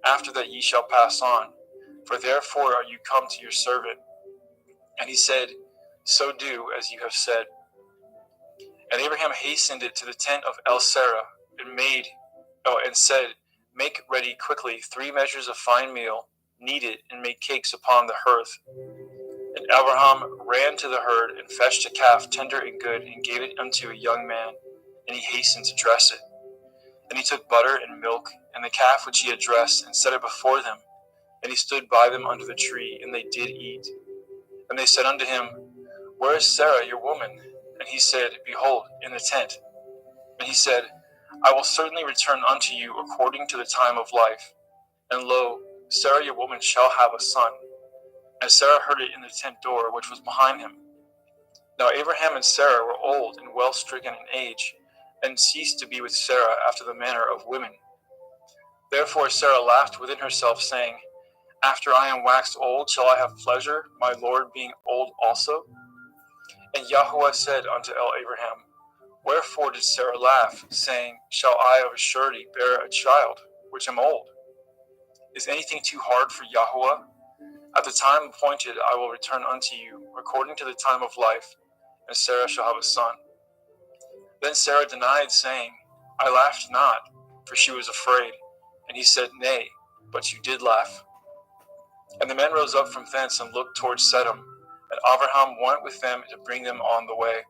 After that ye shall pass on, for therefore are you come to your servant. And he said, So do as you have said. And Abraham hastened it to the tent of El-Sarah, and said, Make ready quickly 3 measures of fine meal, knead it, and make cakes upon the hearth. And Abraham ran to the herd, and fetched a calf tender and good, and gave it unto a young man, and he hastened to dress it. And he took butter and milk, and the calf which he had dressed, and set it before them. And he stood by them under the tree, and they did eat. And they said unto him, Where is Sarah your woman? And he said, Behold, in the tent. And he said, I will certainly return unto you according to the time of life. And lo, Sarah your woman shall have a son. And Sarah heard it in the tent door which was behind him. Now Abraham and Sarah were old and well stricken in age, and ceased to be with Sarah after the manner of women. Therefore Sarah laughed within herself, saying, After I am waxed old, shall I have pleasure, my Lord being old also? And Yahweh said unto Abraham, Wherefore did Sarah laugh, saying, Shall I of a surety bear a child, which am old? Is anything too hard for Yahweh? At the time appointed I will return unto you, according to the time of life, and Sarah shall have a son. Then Sarah denied, saying, I laughed not, for she was afraid. And he said, Nay, but you did laugh. And the men rose up from thence, and looked towards Sedom. And Abraham went with them to bring them on the way.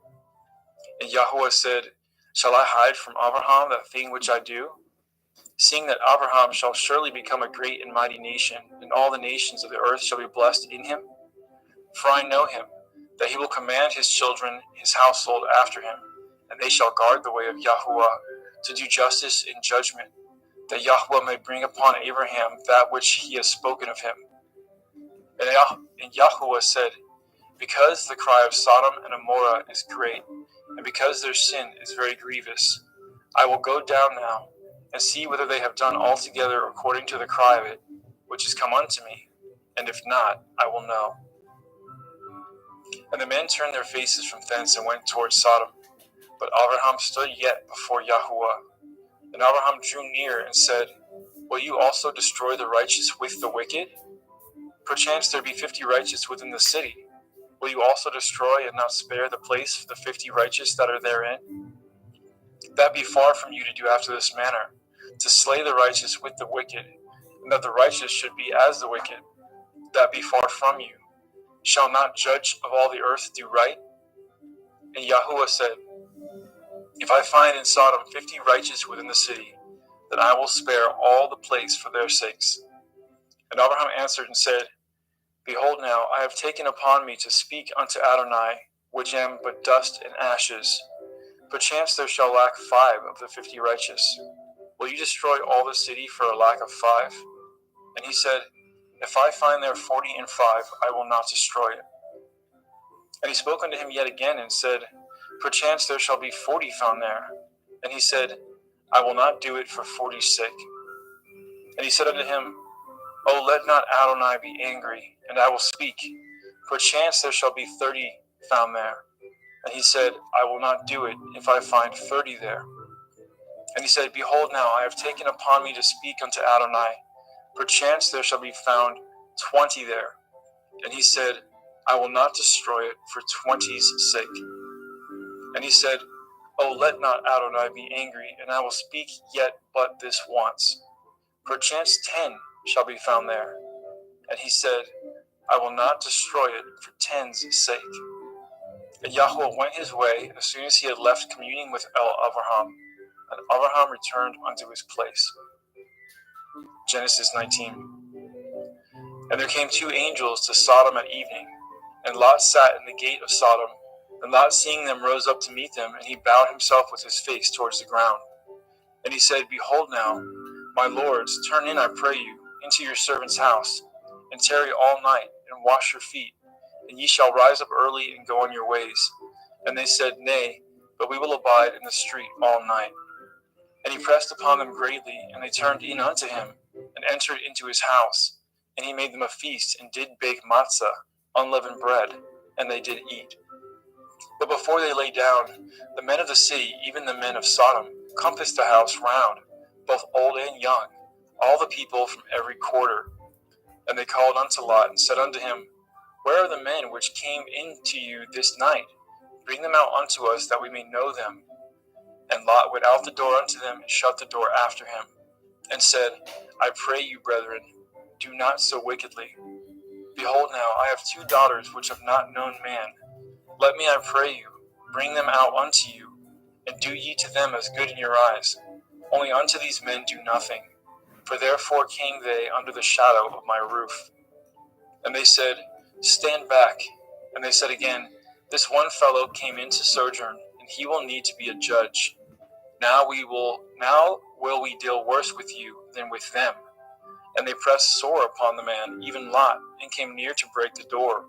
And Yahweh said, Shall I hide from Abraham that thing which I do? Seeing that Abraham shall surely become a great and mighty nation, and all the nations of the earth shall be blessed in him. For I know him, that he will command his children, his household after him, and they shall guard the way of Yahweh, to do justice and judgment, that Yahweh may bring upon Abraham that which he has spoken of him. And Yahweh said, Because the cry of Sodom and Gomorrah is great, and because their sin is very grievous, I will go down now, and see whether they have done altogether according to the cry of it, which is come unto me, and if not, I will know. And the men turned their faces from thence and went towards Sodom. But Abraham stood yet before Yahuwah. And Abraham drew near and said, Will you also destroy the righteous with the wicked? Perchance there be 50 righteous within the city. Will you also destroy and not spare the place for the 50 righteous that are therein? That be far from you to do after this manner, to slay the righteous with the wicked, and that the righteous should be as the wicked. That be far from you. Shall not judge of all the earth do right? And Yahuwah said, If I find in Sodom 50 righteous within the city, then I will spare all the place for their sakes. And Abraham answered and said, Behold now, I have taken upon me to speak unto Adonai, which am but dust and ashes. Perchance there shall lack 5 of the 50 righteous. Will you destroy all the city for a lack of 5? And he said, If I find there 40 and 5, I will not destroy it. And he spoke unto him yet again and said, Perchance there shall be 40 found there. And he said, I will not do it for 40's sake. And he said unto him, O let not Adonai be angry, and I will speak. Perchance there shall be 30 found there. And he said, I will not do it if I find 30 there. And he said, Behold now, I have taken upon me to speak unto Adonai. Perchance there shall be found 20 there. And he said, I will not destroy it for 20's sake. And he said, O let not Adonai be angry, and I will speak yet but this once. Perchance 10 shall be found there. And he said, I will not destroy it for 10's sake. And Yahuwah went his way as soon as he had left communing with Abraham, and Abraham returned unto his place. Genesis 19. And there came 2 angels to Sodom at evening, and Lot sat in the gate of Sodom. And Lot, seeing them, rose up to meet them, and he bowed himself with his face towards the ground. And he said, Behold now, my lords, turn in, I pray you, into your servant's house, and tarry all night, and wash your feet, and ye shall rise up early and go on your ways. And they said, Nay, but we will abide in the street all night. And he pressed upon them greatly, and they turned in unto him, and entered into his house. And he made them a feast, and did bake matzah, unleavened bread, and they did eat. But before they lay down, the men of the city, even the men of Sodom, compassed the house round, both old and young, all the people from every quarter. And they called unto Lot, and said unto him, Where are the men which came in to you this night? Bring them out unto us, that we may know them. And Lot went out the door unto them, and shut the door after him, and said, I pray you, brethren, do not so wickedly. Behold now, I have 2 daughters which have not known man. Let me, I pray you, bring them out unto you, and do ye to them as good in your eyes. Only unto these men do nothing, for therefore came they under the shadow of my roof. And they said, Stand back. And they said again, This one fellow came in to sojourn, and he will need to be a judge. Now will we deal worse with you than with them. And they pressed sore upon the man, even Lot, and came near to break the door.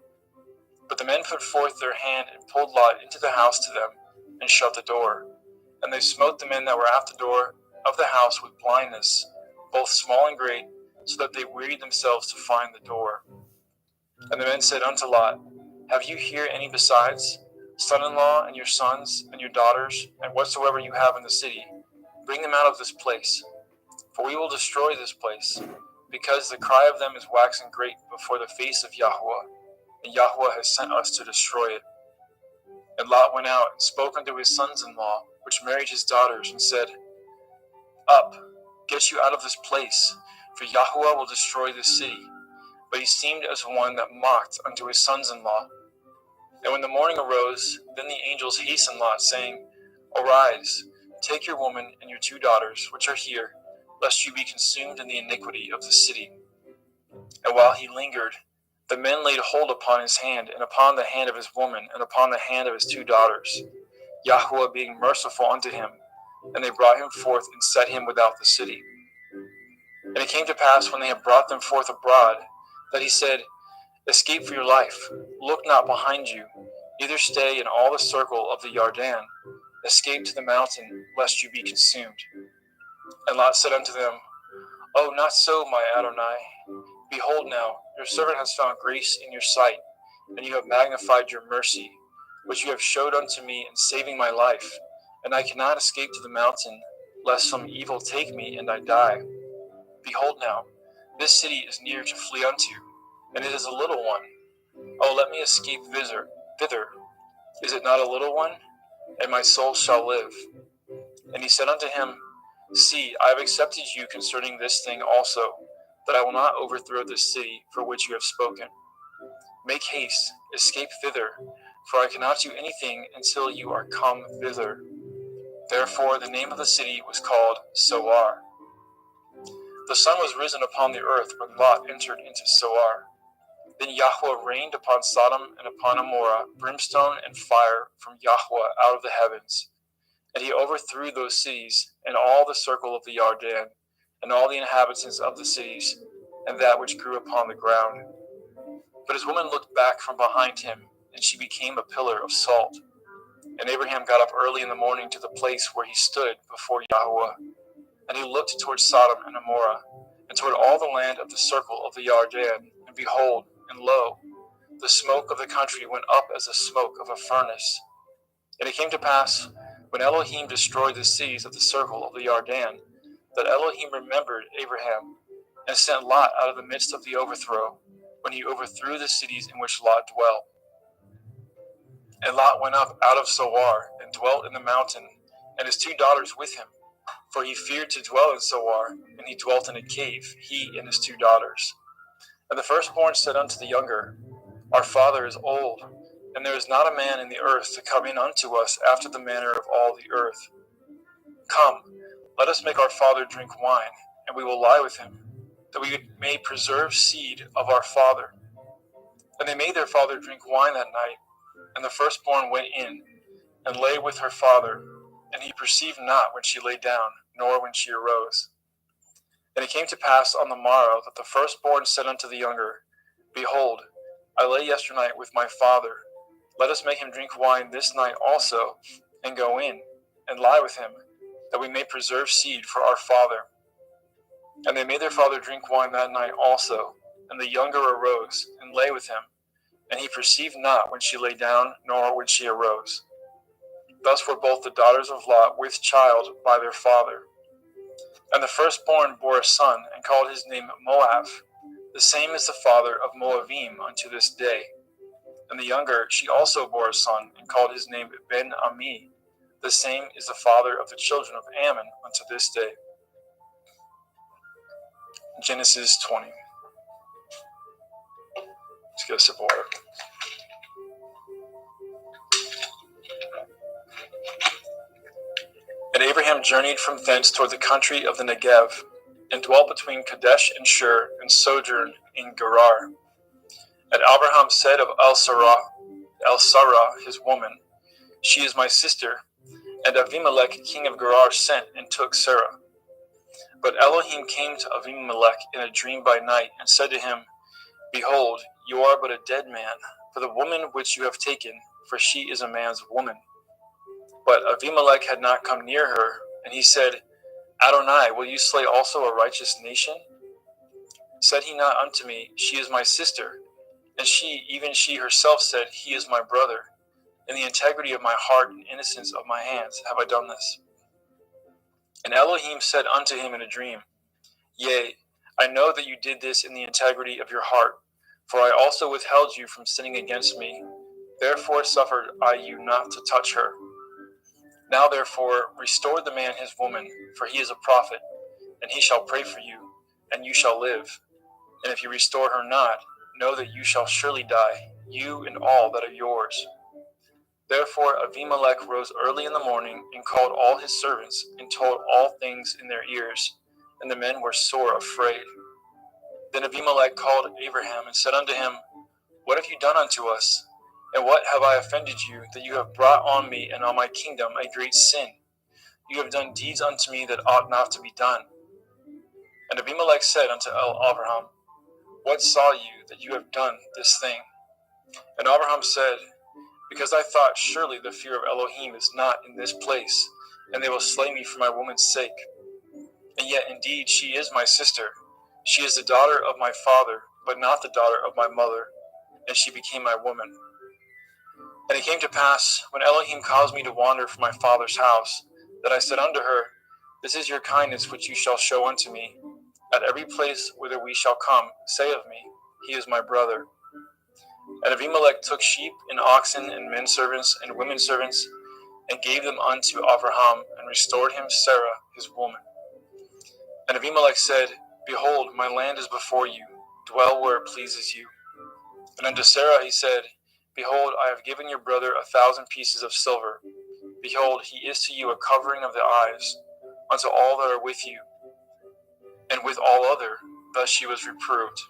But the men put forth their hand and pulled Lot into the house to them, and shut the door. And they smote the men that were at the door of the house with blindness, both small and great, so that they wearied themselves to find the door. And the men said unto Lot, Have you here any besides, son-in-law, and your sons, and your daughters, and whatsoever you have in the city? Bring them out of this place, for we will destroy this place, because the cry of them is waxing great before the face of Yahuwah, and Yahuwah has sent us to destroy it. And Lot went out and spoke unto his sons-in-law, which married his daughters, and said, Up, get you out of this place, for Yahuwah will destroy this city. But he seemed as one that mocked unto his sons-in-law. And when the morning arose, then the angels hastened Lot, saying, Arise, take your woman and your 2 daughters, which are here, lest you be consumed in the iniquity of the city. And while he lingered, the men laid hold upon his hand, and upon the hand of his woman, and upon the hand of his 2 daughters, Yahuwah being merciful unto him. And they brought him forth, and set him without the city. And it came to pass, when they had brought them forth abroad, that he said, Escape for your life. Look not behind you, neither stay in all the circle of the Yarden. Escape to the mountain, lest you be consumed. And Lot said unto them, Oh, not so, my Adonai. Behold now, your servant has found grace in your sight, and you have magnified your mercy, which you have showed unto me in saving my life. And I cannot escape to the mountain, lest some evil take me and I die. Behold now, this city is near to flee unto, and it is a little one. Oh, let me escape thither. Is it not a little one? And my soul shall live. And he said unto him, See, I have accepted you concerning this thing also, that I will not overthrow this city for which you have spoken. Make haste, escape thither, for I cannot do anything until you are come thither. Therefore the name of the city was called Soar. The sun was risen upon the earth when Lot entered into Soar. Then Yahweh rained upon Sodom and upon Amorah brimstone and fire from Yahweh out of the heavens. And he overthrew those cities and all the circle of the Yarden, and all the inhabitants of the cities, and that which grew upon the ground. But his woman looked back from behind him, and she became a pillar of salt. And Abraham got up early in the morning to the place where he stood before Yahweh. And he looked toward Sodom and Amorah, and toward all the land of the circle of the Yarden, and behold, and lo, the smoke of the country went up as the smoke of a furnace. And it came to pass, when Elohim destroyed the cities of the circle of the Yarden, that Elohim remembered Abraham, and sent Lot out of the midst of the overthrow, when he overthrew the cities in which Lot dwelt. And Lot went up out of Soar, and dwelt in the mountain, and his 2 daughters with him. For he feared to dwell in Soar, and he dwelt in a cave, he and his 2 daughters. And the firstborn said unto the younger, Our father is old, and there is not a man in the earth to come in unto us after the manner of all the earth. Come, let us make our father drink wine, and we will lie with him, that we may preserve seed of our father. And they made their father drink wine that night, and the firstborn went in, and lay with her father, and he perceived not when she lay down, nor when she arose. And it came to pass on the morrow that the firstborn said unto the younger, Behold, I lay yesternight with my father. Let us make him drink wine this night also, and go in, and lie with him, that we may preserve seed for our father. And they made their father drink wine that night also, and the younger arose, and lay with him, and he perceived not when she lay down, nor when she arose. Thus were both the daughters of Lot with child by their father. And the firstborn bore a son, and called his name Moab. The same is the father of Moabim unto this day. And the younger, she also bore a son, and called his name Ben-Ami. The same is the father of the children of Ammon unto this day. Genesis 20. Let's get a sip of water. And Abraham journeyed from thence toward the country of the Negev, and dwelt between Kadesh and Shur, and sojourned in Gerar. And Abraham said of El-Sarah, his woman, She is my sister. And Avimelech, king of Gerar, sent and took Sarah. But Elohim came to Avimelech in a dream by night, and said to him, Behold, you are but a dead man, for the woman which you have taken, for she is a man's woman. But Avimelech had not come near her, and he said, Adonai, will you slay also a righteous nation? Said he not unto me, She is my sister? And she, even she herself, said, He is my brother. In the integrity of my heart and innocence of my hands have I done this. And Elohim said unto him in a dream, Yea, I know that you did this in the integrity of your heart, for I also withheld you from sinning against me. Therefore suffered I you not to touch her. Now therefore restore the man his woman, for he is a prophet, and he shall pray for you, and you shall live. And if you restore her not, know that you shall surely die, you and all that are yours. Therefore Avimelech rose early in the morning, and called all his servants, and told all things in their ears, and the men were sore afraid. Then Avimelech called Abraham, and said unto him, What have you done unto us? And what have I offended you, that you have brought on me and on my kingdom a great sin? You have done deeds unto me that ought not to be done. And Abimelech said unto Abraham, what saw you that you have done this thing? And Abraham said, because I thought, surely the fear of Elohim is not in this place, and they will slay me for my woman's sake. And yet indeed she is my sister. She is the daughter of my father, but not the daughter of my mother, and she became my woman. And it came to pass, when Elohim caused me to wander from my father's house, that I said unto her, this is your kindness which you shall show unto me. At every place whither we shall come, say of me, he is my brother. And Abimelech took sheep and oxen and men servants and women servants, and gave them unto Abraham, and restored him Sarah his woman. And Abimelech said, behold, my land is before you, dwell where it pleases you. And unto Sarah he said, behold, I have given your brother 1,000 pieces of silver. Behold, he is to you a covering of the eyes, unto all that are with you. And with all other, thus she was reproved.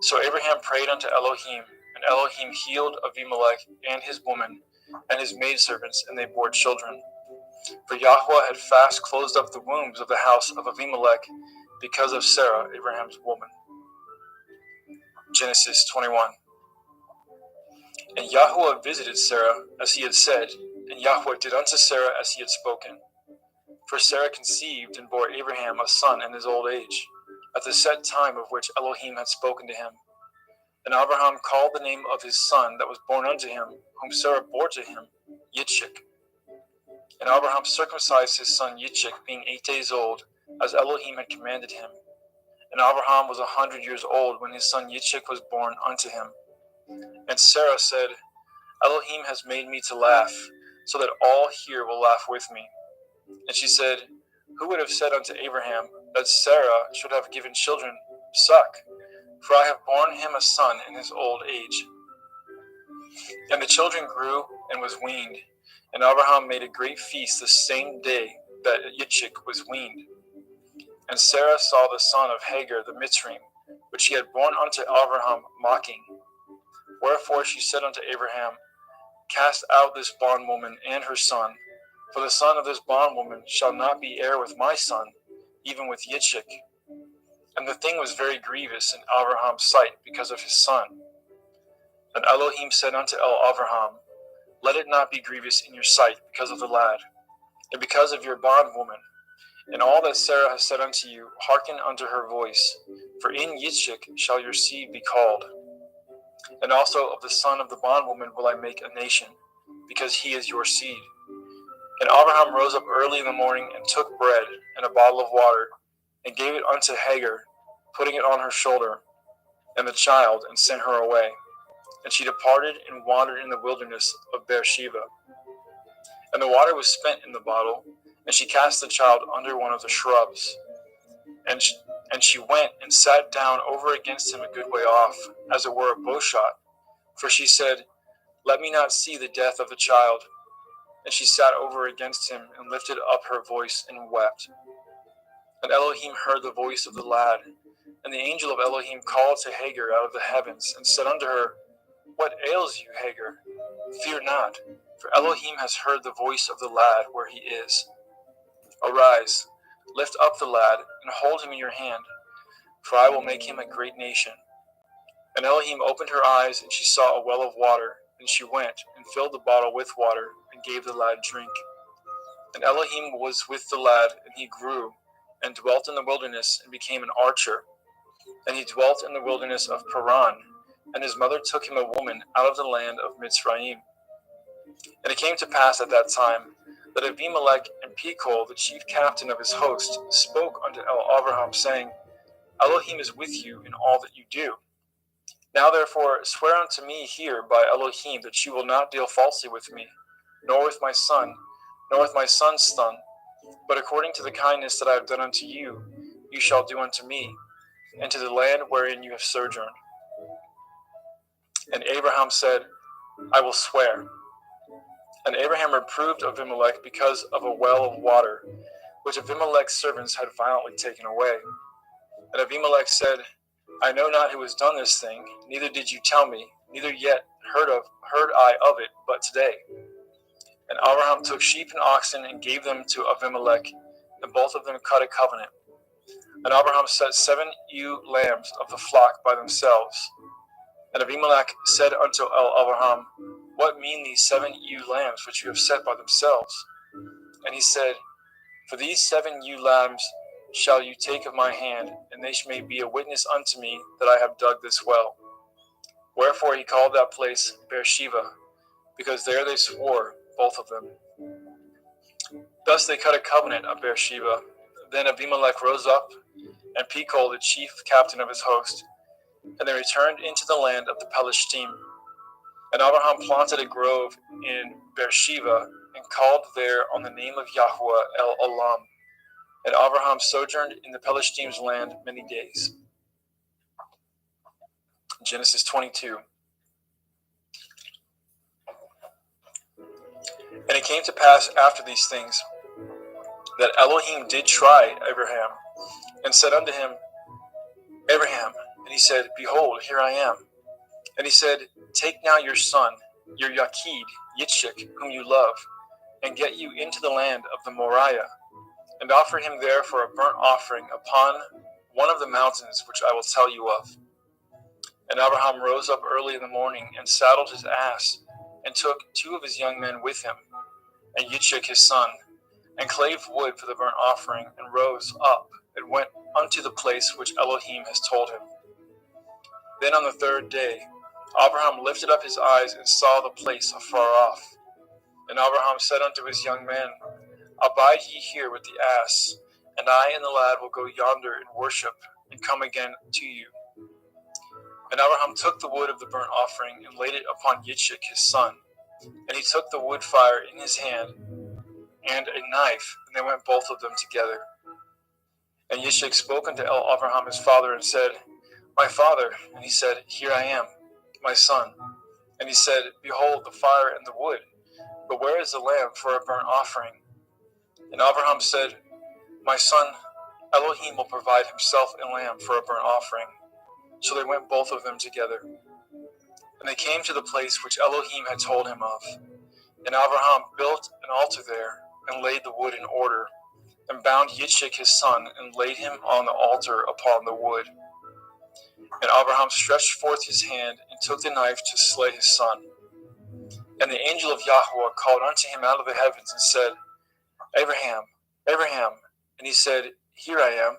So Abraham prayed unto Elohim, and Elohim healed Abimelech and his woman, and his maidservants, and they bore children. For Yahweh had fast closed up the wombs of the house of Abimelech, because of Sarah, Abraham's woman. Genesis 21. And Yahweh visited Sarah, as he had said, and Yahweh did unto Sarah as he had spoken. For Sarah conceived and bore Abraham a son in his old age, at the set time of which Elohim had spoken to him. And Abraham called the name of his son that was born unto him, whom Sarah bore to him, Yitzchak. And Abraham circumcised his son Yitzchak, being 8 days old, as Elohim had commanded him. And Abraham was 100 years old when his son Yitzchak was born unto him. And Sarah said, Elohim has made me to laugh, so that all here will laugh with me. And she said, who would have said unto Abraham that Sarah should have given children suck? For I have borne him a son in his old age. And the children grew and was weaned. And Abraham made a great feast the same day that Yitzchak was weaned. And Sarah saw the son of Hagar the Mitzrayim, which he had borne unto Abraham, mocking. Wherefore she said unto Abraham, cast out this bondwoman and her son, for the son of this bondwoman shall not be heir with my son, even with Yitzchak. And the thing was very grievous in Abraham's sight because of his son. And Elohim said unto Abraham, let it not be grievous in your sight because of the lad, and because of your bondwoman. And all that Sarah has said unto you, hearken unto her voice, for in Yitzchak shall your seed be called. And also of the son of the bondwoman will I make a nation, because he is your seed. And Abraham rose up early in the morning, and took bread and a bottle of water, and gave it unto Hagar, putting it on her shoulder, and the child, and sent her away. And she departed and wandered in the wilderness of Beersheba. And the water was spent in the bottle, and she cast the child under one of the shrubs. And she went and sat down over against him a good way off, as it were a bowshot. For she said, let me not see the death of the child. And she sat over against him, and lifted up her voice, and wept. And Elohim heard the voice of the lad. And the angel of Elohim called to Hagar out of the heavens, and said unto her, what ails you, Hagar? Fear not, for Elohim has heard the voice of the lad where he is. Arise, lift up the lad, and hold him in your hand, for I will make him a great nation. And Elohim opened her eyes, and she saw a well of water. And she went, and filled the bottle with water, and gave the lad drink. And Elohim was with the lad, and he grew, and dwelt in the wilderness, and became an archer. And he dwelt in the wilderness of Paran, and his mother took him a woman out of the land of Mitzrayim. And it came to pass at that time, that Abimelech and Pekol, the chief captain of his host, spoke unto Abraham, saying, Elohim is with you in all that you do. Now therefore swear unto me here by Elohim that you will not deal falsely with me, nor with my son, nor with my son's son, but according to the kindness that I have done unto you, you shall do unto me, and to the land wherein you have sojourned. And Abraham said, I will swear. And Abraham reproved Abimelech because of a well of water, which Abimelech's servants had violently taken away. And Abimelech said, I know not who has done this thing, neither did you tell me, neither yet heard I of it but today. And Abraham took sheep and oxen and gave them to Abimelech, and both of them cut a covenant. And Abraham set 7 ewe lambs of the flock by themselves. And Abimelech said unto Abraham, What mean these 7 ewe lambs which you have set by themselves? And he said, For these 7 ewe lambs shall you take of my hand, and they may be a witness unto me that I have dug this well. Wherefore he called that place Beersheba, because there they swore, both of them. Thus they cut a covenant of Beersheba. Then Abimelech rose up, and Pekol, the chief captain of his host, and they returned into the land of the Pelishtim. And Abraham planted a grove in Beersheba, and called there on the name of Yahweh El Olam. And Abraham sojourned in the Pelishtim's land many days. Genesis 22. And it came to pass after these things, that Elohim did try Abraham, and said unto him, Abraham. And he said, Behold, here I am. And he said, Take now your son, your Yakid, Yitzchak, whom you love, and get you into the land of the Moriah, and offer him there for a burnt offering upon one of the mountains which I will tell you of. And Abraham rose up early in the morning, and saddled his ass, and took 2 of his young men with him, and Yitzchak his son, and clave wood for the burnt offering, and rose up, and went unto the place which Elohim has told him. Then on the 3rd day, Abraham lifted up his eyes, and saw the place afar off. And Abraham said unto his young men, Abide ye here with the ass, and I and the lad will go yonder and worship, and come again to you. And Abraham took the wood of the burnt offering, and laid it upon Yitzchak his son. And he took the wood fire in his hand, and a knife, and they went both of them together. And Yitzchak spoke unto Abraham his father, and said, My father. And he said, Here I am, my son. And he said, Behold the fire and the wood, but where is the lamb for a burnt offering? And Abraham said, My son, Elohim will provide himself a lamb for a burnt offering. So they went both of them together. And they came to the place which Elohim had told him of. And Abraham built an altar there, and laid the wood in order, and bound Yitzchak his son, and laid him on the altar upon the wood. And Abraham stretched forth his hand, and took the knife to slay his son. And the angel of Yahweh called unto him out of the heavens, and said, Abraham, Abraham. And he said, Here I am.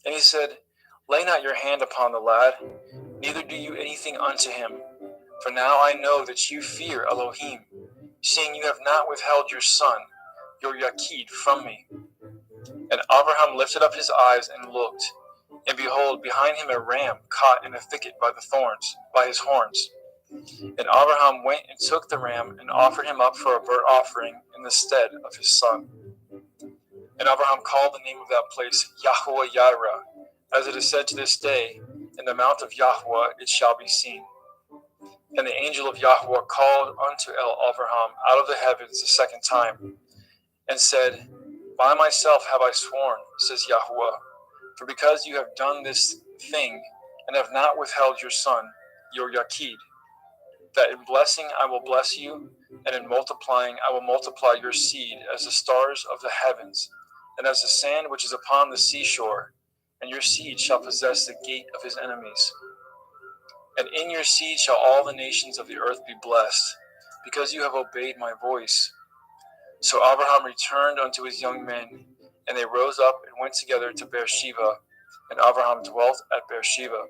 And he said, Lay not your hand upon the lad, neither do you anything unto him. For now I know that you fear Elohim, seeing you have not withheld your son, your Yakid, from me. And Abraham lifted up his eyes and looked, and behold, behind him a ram caught in a thicket by his horns. And Abraham went and took the ram, and offered him up for a burnt offering in the stead of his son. And Abraham called the name of that place Yahweh Yireh, as it is said to this day, In the mount of Yahweh it shall be seen. And the angel of Yahweh called unto Abraham out of the heavens the 2nd time, and said, By myself have I sworn, says Yahweh, for because you have done this thing, and have not withheld your son, your Yakid, that in blessing I will bless you, and in multiplying I will multiply your seed as the stars of the heavens, and as the sand which is upon the seashore, and your seed shall possess the gate of his enemies. And in your seed shall all the nations of the earth be blessed, because you have obeyed my voice. So Abraham returned unto his young men, and they rose up and went together to Beersheba, and Abraham dwelt at Beersheba.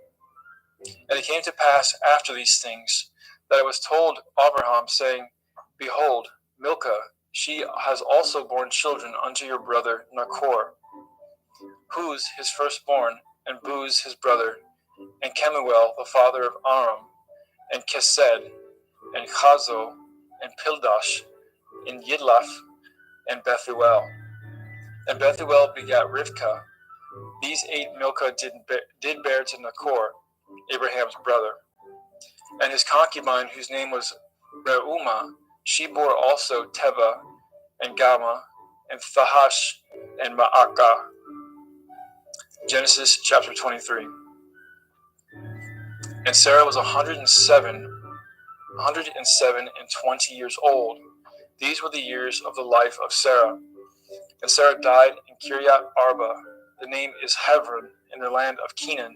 And it came to pass after these things, that it was told Abraham, saying, Behold, Milcah, she has also borne children unto your brother Nachor, Huz his firstborn, and Buz his brother, and Kemuel the father of Aram, and Kesed, and Chazo, and Pildash, and Yidlaf, and Bethuel. And Bethuel begat Rivkah. These 8 Milcah did bear to Nachor, Abraham's brother. And his concubine, whose name was Reumah, she bore also Teva, and Gama, and Thahash, and Ma'akah. Genesis chapter 23. And Sarah was 107 and 20 years old. These were the years of the life of Sarah. And Sarah died in Kiryat Arba, the name is Hebron, in the land of Canaan.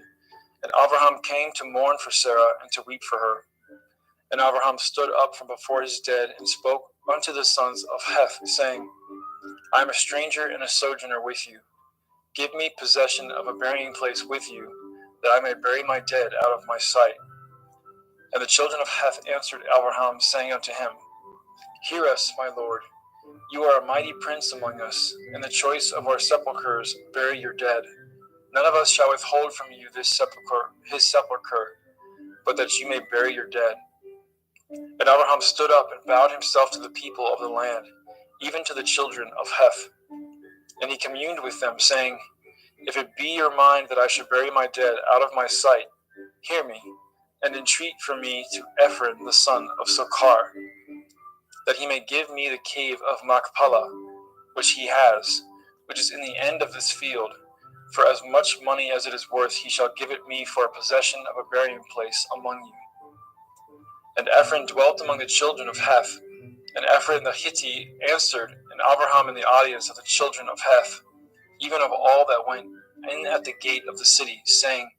And Abraham came to mourn for Sarah and to weep for her. And Abraham stood up from before his dead and spoke unto the sons of Heth, saying, I am a stranger and a sojourner with you. Give me possession of a burying place with you, that I may bury my dead out of my sight. And the children of Heth answered Abraham, saying unto him, Hear us, my lord. You are a mighty prince among us. In the choice of our sepulchres bury your dead. None of us shall withhold from you his sepulchre, but that you may bury your dead. And Abraham stood up and bowed himself to the people of the land, even to the children of Heth. And he communed with them, saying, If it be your mind that I should bury my dead out of my sight, hear me, and entreat for me to Ephron the son of Sochar, that he may give me the cave of Machpelah, which he has, which is in the end of this field. For as much money as it is worth, he shall give it me for a possession of a burying place among you. And Ephron dwelt among the children of Heth. And Ephron the Hittite answered, and Abraham in the audience of the children of Heth, even of all that went in at the gate of the city, saying,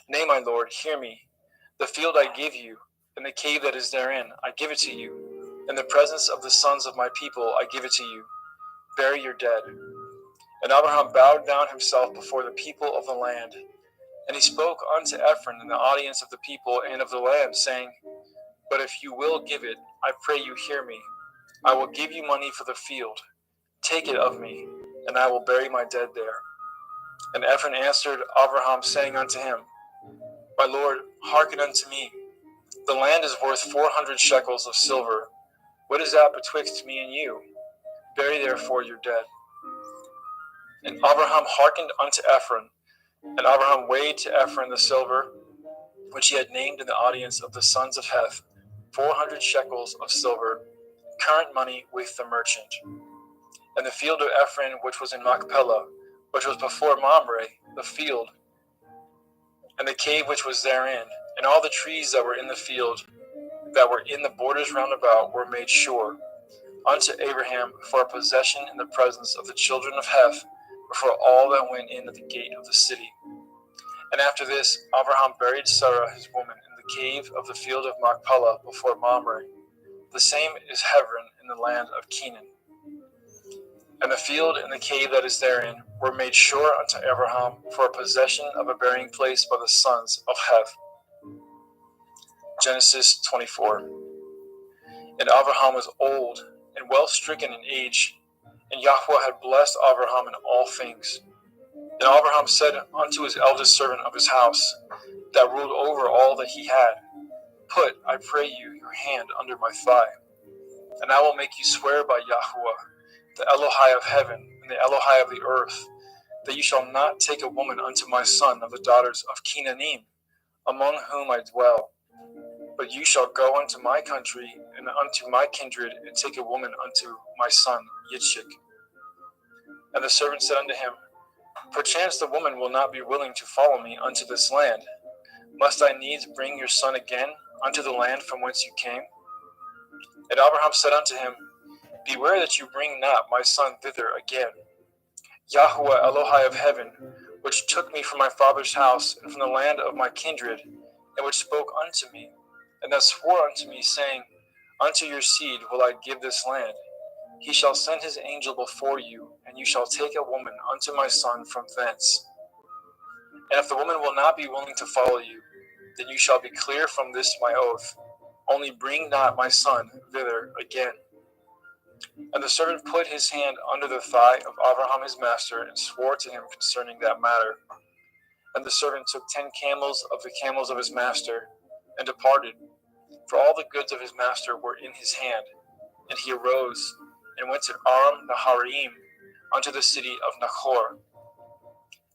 Nay, my lord, hear me. The field I give you, and the cave that is therein, I give it to you. In the presence of the sons of my people, I give it to you. Bury your dead. And Abraham bowed down himself before the people of the land. And he spoke unto Ephron in the audience of the people and of the land, saying, But if you will give it, I pray you hear me. I will give you money for the field. Take it of me, and I will bury my dead there. And Ephron answered Abraham, saying unto him, My lord, hearken unto me. The land is worth 400 shekels of silver. What is that betwixt me and you? Bury therefore your dead. And Abraham hearkened unto Ephron. And Abraham weighed to Ephron the silver, which he had named in the audience of the sons of Heth, 400 shekels of silver, current money with the merchant. And the field of Ephron, which was in Machpelah, which was before Mamre, the field, and the cave which was therein, and all the trees that were in the field, that were in the borders round about, were made sure unto Abraham for a possession in the presence of the children of Heth, before all that went in at the gate of the city. And after this, Abraham buried Sarah his woman in the cave of the field of Machpelah before Mamre. The same is Hebron in the land of Canaan. And the field and the cave that is therein were made sure unto Abraham for a possession of a burying place by the sons of Heth. Genesis 24. And Abraham was old and well stricken in age, and Yahweh had blessed Abraham in all things. And Abraham said unto his eldest servant of his house, that ruled over all that he had, Put, I pray you, your hand under my thigh, and I will make you swear by Yahweh, the Elohai of heaven and the Elohai of the earth, that you shall not take a woman unto my son of the daughters of Canaanim, among whom I dwell, but you shall go unto my country and unto my kindred, and take a woman unto my son Yitzchak. And the servant said unto him, Perchance the woman will not be willing to follow me unto this land. Must I needs bring your son again unto the land from whence you came? And Abraham said unto him, Beware that you bring not my son thither again. Yahweh Elohai of heaven, which took me from my father's house and from the land of my kindred, and which spoke unto me, and that swore unto me, saying, Unto your seed will I give this land. He shall send his angel before you, and you shall take a woman unto my son from thence. And if the woman will not be willing to follow you, then you shall be clear from this my oath. Only bring not my son thither again. And the servant put his hand under the thigh of Abraham his master, and swore to him concerning that matter. And the servant took 10 camels of the camels of his master, and departed, for all the goods of his master were in his hand. And he arose, and went to Aram Naharaim, unto the city of Nachor.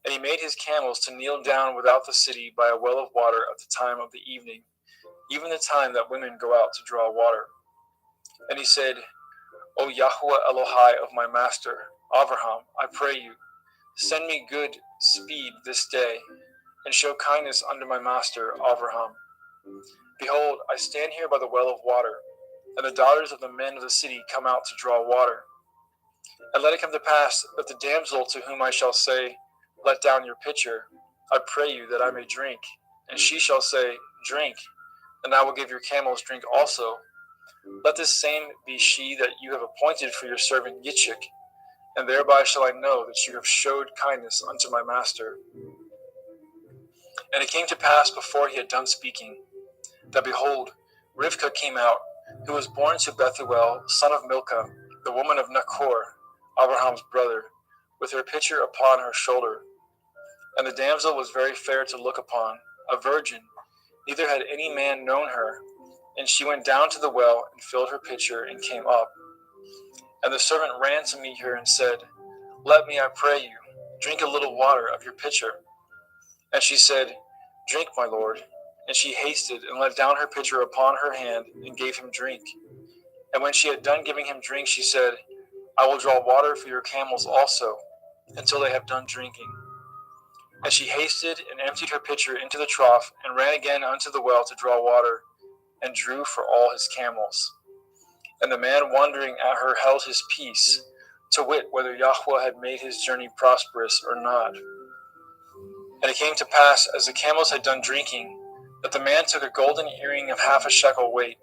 And he made his camels to kneel down without the city by a well of water at the time of the evening, even the time that women go out to draw water. And he said, O Yahweh Elohai of my master, Abraham, I pray you, send me good speed this day, and show kindness unto my master, Abraham. Behold, I stand here by the well of water, and the daughters of the men of the city come out to draw water. And let it come to pass that the damsel to whom I shall say, let down your pitcher, I pray you that I may drink. And she shall say, Drink, and I will give your camels drink also. Let this same be she that you have appointed for your servant Yitzchak, and thereby shall I know that you have showed kindness unto my master. And it came to pass before he had done speaking, that behold, Rivkah came out, who was born to Bethuel, son of Milcah, the woman of Nachor, Abraham's brother, with her pitcher upon her shoulder. And the damsel was very fair to look upon, a virgin, neither had any man known her. And she went down to the well, and filled her pitcher, and came up. And the servant ran to meet her, and said, Let me, I pray you, drink a little water of your pitcher. And she said, Drink, my lord. And she hasted, and let down her pitcher upon her hand, and gave him drink. And when she had done giving him drink, she said, I will draw water for your camels also, until they have done drinking. And she hasted, and emptied her pitcher into the trough, and ran again unto the well to draw water, and drew for all his camels. And the man wondering at her held his peace, to wit whether Yahweh had made his journey prosperous or not. And it came to pass, as the camels had done drinking, that the man took a golden earring of half a shekel weight,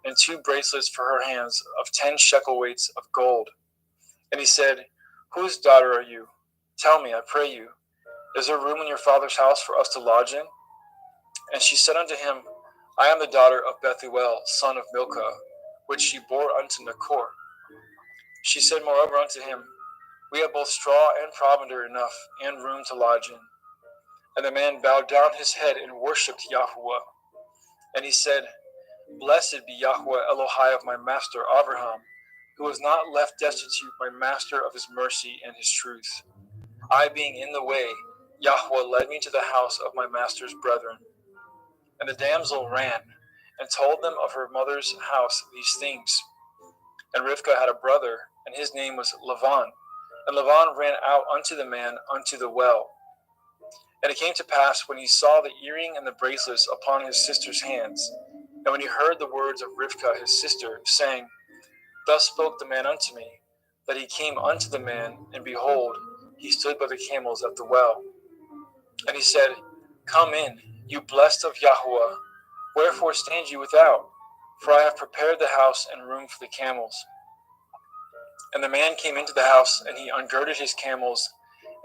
and 2 bracelets for her hands of 10 shekel weights of gold. And he said, Whose daughter are you? Tell me, I pray you. Is there room in your father's house for us to lodge in? And she said unto him, I am the daughter of Bethuel, son of Milcah, which she bore unto Nachor. She said moreover unto him, We have both straw and provender enough, and room to lodge in. And the man bowed down his head and worshipped Yahweh. And he said, Blessed be Yahweh Elohai of my master Abraham, who was not left destitute my master of his mercy and his truth. I being in the way, Yahweh led me to the house of my master's brethren. And the damsel ran, and told them of her mother's house these things. And Rivkah had a brother, and his name was Lavan. And Lavan ran out unto the man unto the well. And it came to pass, when he saw the earring and the bracelets upon his sister's hands, and when he heard the words of Rivkah his sister, saying, Thus spoke the man unto me, that he came unto the man, and behold, he stood by the camels at the well. And he said, Come in, you blessed of Yahweh, wherefore stand you without? For I have prepared the house and room for the camels. And the man came into the house, and he ungirded his camels,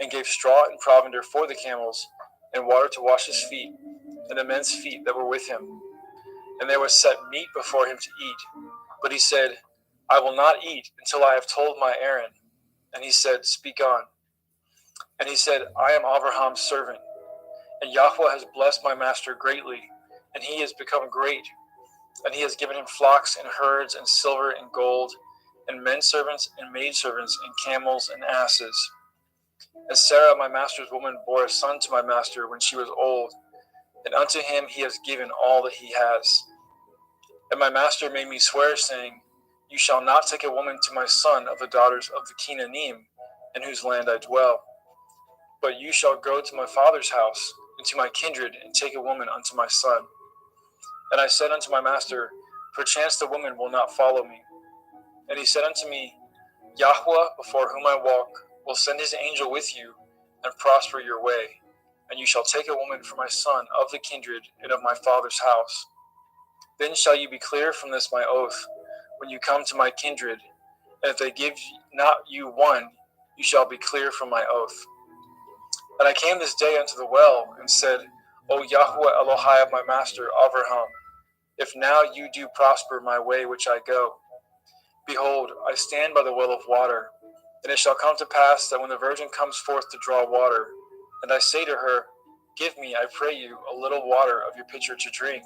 and gave straw and provender for the camels, and water to wash his feet, and the men's feet that were with him. And there was set meat before him to eat. But he said, I will not eat until I have told my errand. And he said, Speak on. And he said, I am Abraham's servant, and Yahweh has blessed my master greatly, and he has become great. And he has given him flocks and herds and silver and gold, and men servants and maidservants and camels and asses. And Sarah, my master's woman, bore a son to my master when she was old, and unto him he has given all that he has. And my master made me swear, saying, You shall not take a woman to my son of the daughters of the Canaanim, in whose land I dwell. But you shall go to my father's house, and to my kindred, and take a woman unto my son. And I said unto my master, Perchance the woman will not follow me. And he said unto me, Yahweh, before whom I walk, will send his angel with you, and prosper your way. And you shall take a woman for my son of the kindred and of my father's house. Then shall you be clear from this my oath, when you come to my kindred. And if they give not you one, you shall be clear from my oath. And I came this day unto the well, and said, O Yahweh Elohai of my master Abraham, if now you do prosper my way which I go, behold, I stand by the well of water. And it shall come to pass that when the virgin comes forth to draw water, and I say to her, Give me, I pray you, a little water of your pitcher to drink.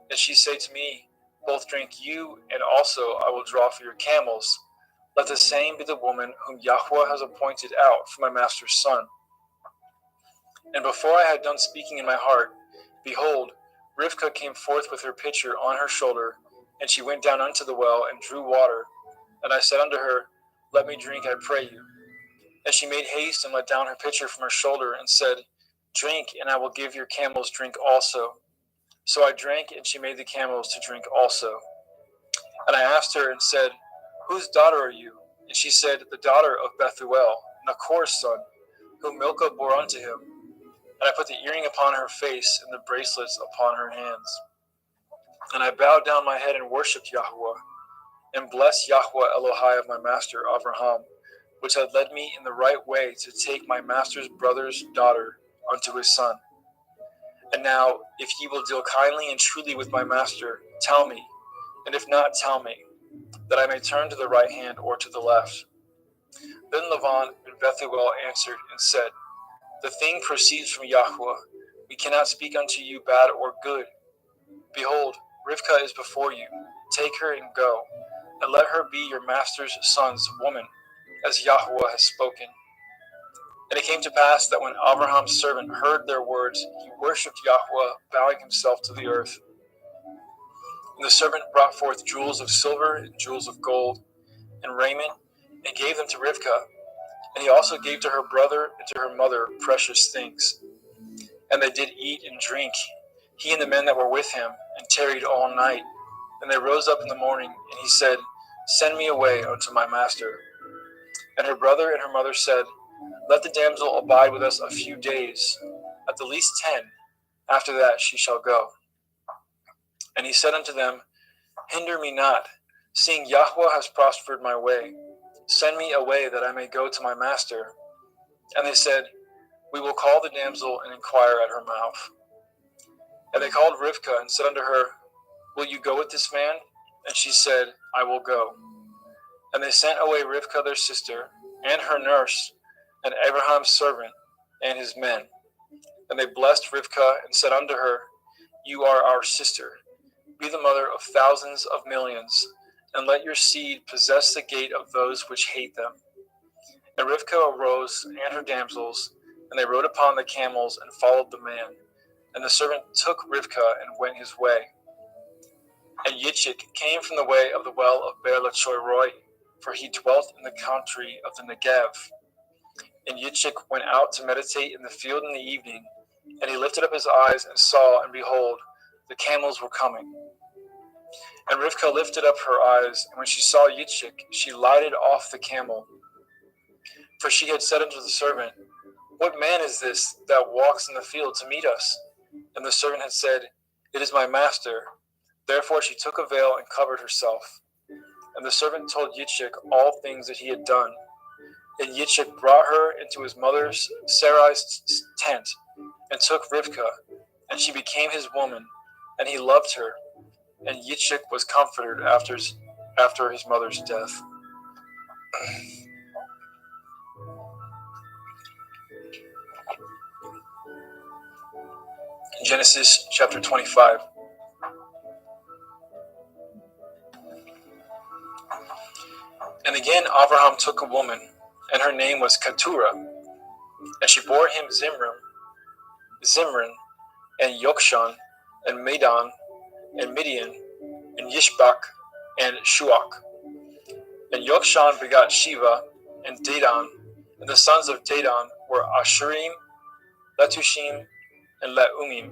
And she say to me, Both drink you, and also I will draw for your camels. Let the same be the woman whom Yahweh has appointed out for my master's son. And before I had done speaking in my heart, behold, Rivkah came forth with her pitcher on her shoulder, and she went down unto the well and drew water. And I said unto her, Let me drink, I pray you. And she made haste and let down her pitcher from her shoulder, and said, Drink, and I will give your camels drink also. So I drank, and she made the camels to drink also. And I asked her and said, Whose daughter are you? And she said, The daughter of Bethuel, Nachor's son, whom Milcah bore unto him. And I put the earring upon her face and the bracelets upon her hands. And I bowed down my head and worshipped Yahweh, and blessed Yahweh Elohai of my master Abraham, which had led me in the right way to take my master's brother's daughter unto his son. And now, if ye will deal kindly and truly with my master, tell me, and if not, tell me, that I may turn to the right hand or to the left. Then Lavan and Bethuel answered and said, The thing proceeds from Yahweh. We cannot speak unto you bad or good. Behold, Rivkah is before you. Take her and go, and let her be your master's son's woman, as Yahweh has spoken. And it came to pass that when Abraham's servant heard their words, he worshipped Yahweh, bowing himself to the earth. And the servant brought forth jewels of silver and jewels of gold, and raiment, and gave them to Rivkah. And he also gave to her brother and to her mother precious things. And they did eat and drink, he and the men that were with him, and tarried all night. And they rose up in the morning, and he said, Send me away unto my master. And her brother and her mother said, Let the damsel abide with us a few days, at the least 10. After that she shall go. And he said unto them, Hinder me not, seeing Yahweh has prospered my way. Send me away that I may go to my master. And they said, We will call the damsel and inquire at her mouth. And they called Rivkah and said unto her, Will you go with this man? And she said, I will go. And they sent away Rivkah their sister, and her nurse, and Abraham's servant, and his men. And they blessed Rivkah and said unto her, You are our sister. Be the mother of thousands of millions, and let your seed possess the gate of those which hate them. And Rivkah arose, and her damsels, and they rode upon the camels and followed the man. And the servant took Rivkah and went his way. And Yitzchak came from the way of the well of Beer Lachoy, for he dwelt in the country of the Negev. And Yitzchak went out to meditate in the field in the evening, and he lifted up his eyes and saw, and behold, the camels were coming. And Rivkah lifted up her eyes, and when she saw Yitzchak, she lighted off the camel. For she had said unto the servant, What man is this that walks in the field to meet us? And the servant had said, It is my master. Therefore she took a veil and covered herself. And the servant told Yitzchak all things that he had done. And Yitzchak brought her into his mother's Sarai's tent, and took Rivkah, and she became his woman, and he loved her. And Yitzchak was comforted after his mother's death. Genesis chapter 25. And again Abraham took a woman, and her name was Keturah, and she bore him Zimran, and Yokshan, and Medan, and Midian, and Yishbak, and Shuach. And Yokshan begot Shiva, and Dedan, and the sons of Dedan were Ashurim, Letushim, and Leumim.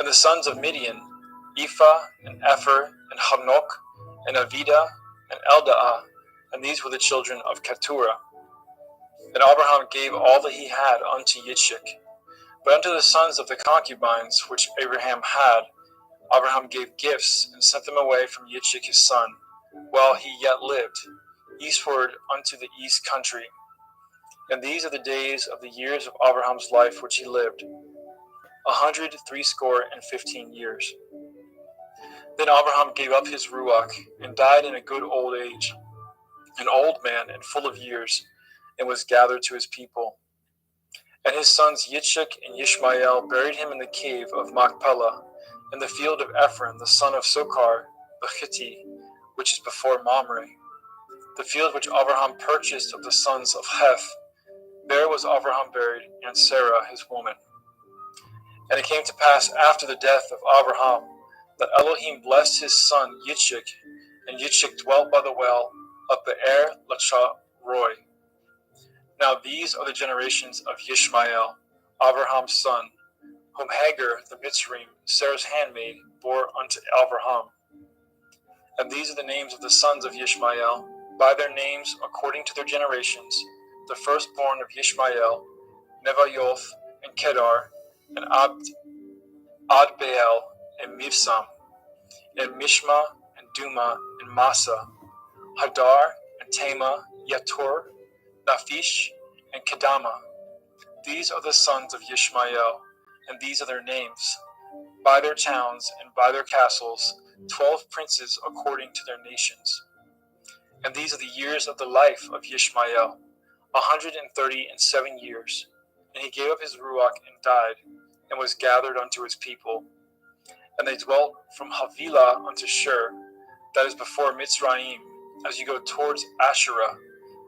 And the sons of Midian, Ephah, and Epher, and Hanok, and Avida, and Eldaah, and these were the children of Keturah. And Abraham gave all that he had unto Yitzchak. But unto the sons of the concubines which Abraham had, Abraham gave gifts, and sent them away from Yitzchak his son, while he yet lived, eastward unto the east country. And these are the days of the years of Abraham's life which he lived, 160 years. Then Abraham gave up his ruach, and died in a good old age, an old man and full of years, and was gathered to his people. And his sons Yitzchak and Yishmael buried him in the cave of Machpelah, in the field of Ephron, the son of Sochar, the Hittite, which is before Mamre. The field which Abraham purchased of the sons of Heth, there was Abraham buried, and Sarah his woman. And it came to pass after the death of Abraham, that Elohim blessed his son Yitzchak, and Yitzchak dwelt by the well of Be'er Lacharoy. Now these are the generations of Yishmael, Abraham's son, whom Hagar the Mitzrayim, Sarah's handmaid, bore unto Abraham. And these are the names of the sons of Yishmael, by their names according to their generations, the firstborn of Yishmael, Nevayoth, and Kedar, and Adbeel, and Mivsam, and Mishma, and Duma, and Massa, Hadar, and Tema, Yatur, Naphish, and Kedama. These are the sons of Yishmael, and these are their names, by their towns and by their castles, 12 princes according to their nations. And these are the years of the life of Yishmael, 137 years. And he gave up his ruach and died, and was gathered unto his people. And they dwelt from Havilah unto Shur, that is before Mitzrayim, as you go towards Asherah.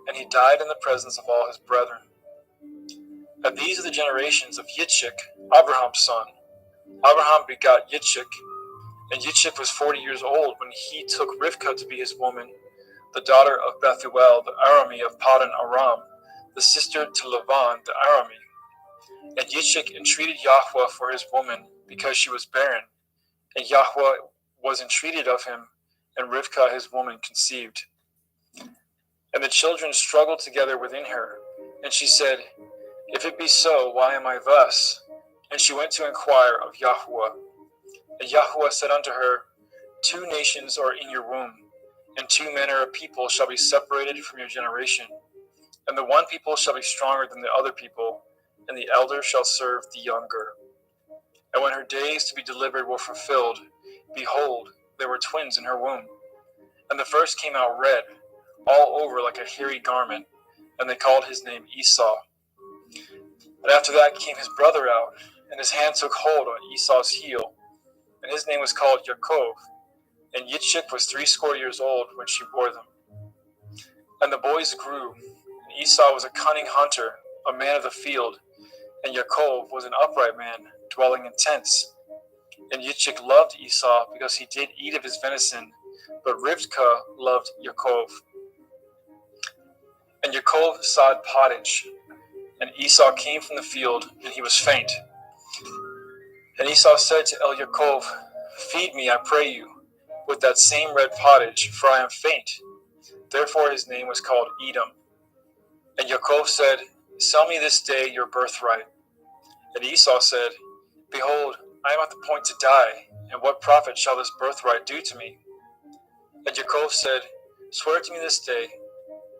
And he died in the presence of all his brethren. And these are the generations of Yitzchak, Abraham's son. Abraham begot Yitzchak, and Yitzchak was 40 years old when he took Rivkah to be his woman, the daughter of Bethuel, the Arami of Paddan Aram, the sister to Laban, the Arami. And Yitzchak entreated Yahweh for his woman, because she was barren. And Yahweh was entreated of him, and Rivkah his woman conceived. And the children struggled together within her. And she said, If it be so, why am I thus? And she went to inquire of Yahweh. And Yahweh said unto her, 2 nations are in your womb, and 2 manner of people shall be separated from your generation. And the one people shall be stronger than the other people, and the elder shall serve the younger. And when her days to be delivered were fulfilled, behold, there were twins in her womb. And the first came out red, all over like a hairy garment, and they called his name Esau. And after that came his brother out, and his hand took hold on Esau's heel, and his name was called Yaakov. And Yitzchak was 80 years old when she bore them. And the boys grew, and Esau was a cunning hunter, a man of the field, and Yaakov was an upright man, dwelling in tents. And Yitzchak loved Esau because he did eat of his venison, but Rivkah loved Yaakov. And Yaakov sowed pottage, and Esau came from the field, and he was faint. And Esau said to Yaakov, Feed me, I pray you, with that same red pottage, for I am faint. Therefore his name was called Edom. And Yaakov said, Sell me this day your birthright. And Esau said, Behold, I am at the point to die, and what profit shall this birthright do to me? And Yaakov said, Swear to me this day.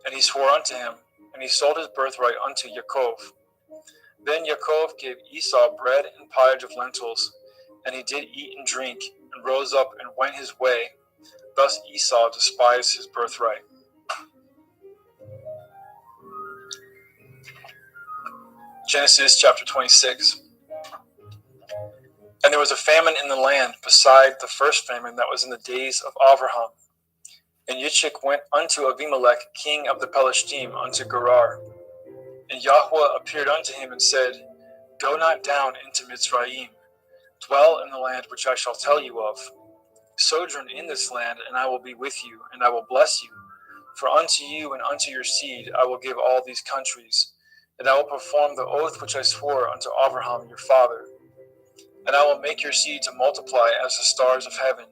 And he swore unto him, and he sold his birthright unto Yaakov. Then Yaakov gave Esau bread and pottage of lentils, and he did eat and drink, and rose up and went his way. Thus Esau despised his birthright. Genesis chapter 26. And there was a famine in the land beside the first famine that was in the days of Abraham. And Yitzchak went unto Abimelech, king of the Pelishtim, unto Gerar. And Yahweh appeared unto him and said, Go not down into Mitzrayim. Dwell in the land which I shall tell you of. Sojourn in this land, and I will be with you, and I will bless you. For unto you and unto your seed I will give all these countries, and I will perform the oath which I swore unto Abraham your father. And I will make your seed to multiply as the stars of heaven,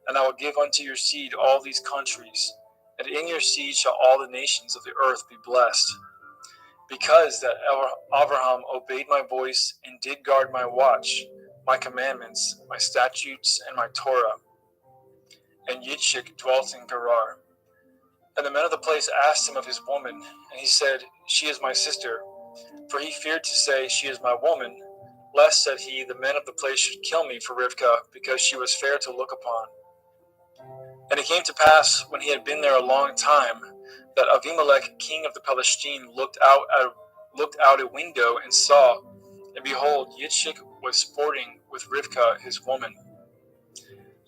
and I will give unto your seed all these countries, and in your seed shall all the nations of the earth be blessed. Because that Abraham obeyed my voice and did guard my watch, my commandments, my statutes, and my Torah. And Yitzchak dwelt in Gerar. And the men of the place asked him of his woman, and he said, She is my sister. For he feared to say, She is my woman, lest, said he, the men of the place should kill me for Rivkah, because she was fair to look upon. And it came to pass, when he had been there a long time, that Abimelech, king of the Pelishtim, looked out a window and saw, and behold, Yitzchak was sporting with Rivkah his woman.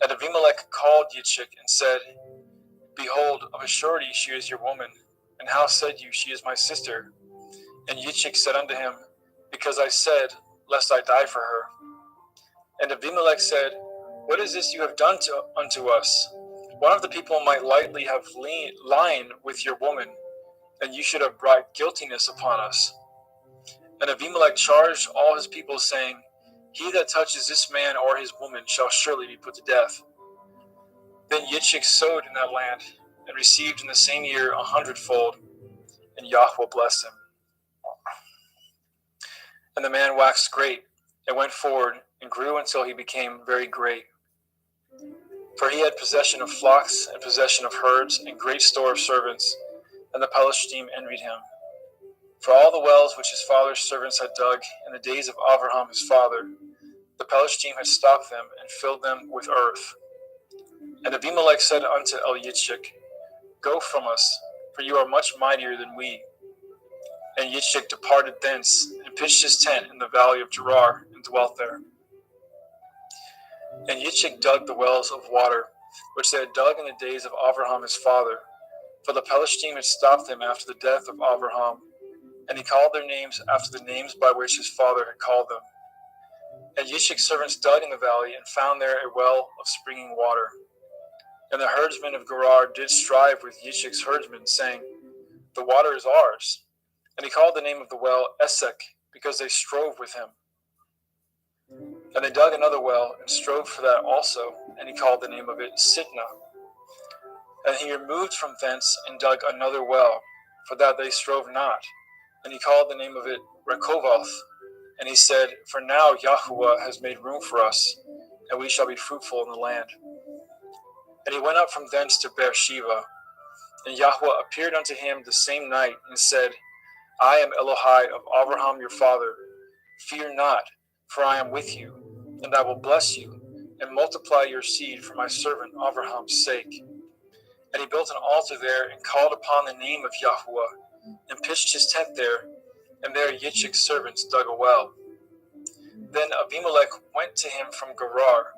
And Abimelech called Yitzchak and said, Behold, of a surety she is your woman. And how said you, She is my sister? And Yitzchak said unto him, Because I said, Lest I die for her. And Abimelech said, What is this you have done unto us? One of the people might lightly have lain with your woman, and you should have brought guiltiness upon us. And Abimelech charged all his people, saying, He that touches this man or his woman shall surely be put to death. Then Yitzchak sowed in that land, and received in the same year 100-fold. and Yahweh blessed him. And the man waxed great, and went forward, and grew until he became very great. For he had possession of flocks, and possession of herds, and great store of servants, and the Pelishtim envied him. For all the wells which his father's servants had dug in the days of Abraham his father, the Pelishtim had stopped them, and filled them with earth. And Abimelech said unto Yitzchak, Go from us, for you are much mightier than we. And Yitzchak departed thence, and pitched his tent in the valley of Gerar, and dwelt there. And Yitzchak dug the wells of water, which they had dug in the days of Abraham his father, for the Pelishtim had stopped them after the death of Abraham, and he called their names after the names by which his father had called them. And Yitzchak's servants dug in the valley, and found there a well of springing water. And the herdsmen of Gerar did strive with Yitzchak's herdsmen, saying, The water is ours. And he called the name of the well Esek, because they strove with him. And they dug another well, and strove for that also, and he called the name of it Sitnah. And he removed from thence, and dug another well, for that they strove not, and he called the name of it Rechovoth. And he said, For now Yahweh has made room for us, and we shall be fruitful in the land. And he went up from thence to Beersheba, and Yahweh appeared unto him the same night, and said, I am Elohai of Abraham your father. Fear not, for I am with you, and I will bless you, and multiply your seed for my servant Abraham's sake. And he built an altar there, and called upon the name of Yahweh, and pitched his tent there, and there Yitzchak's servants dug a well. Then Abimelech went to him from Gerar,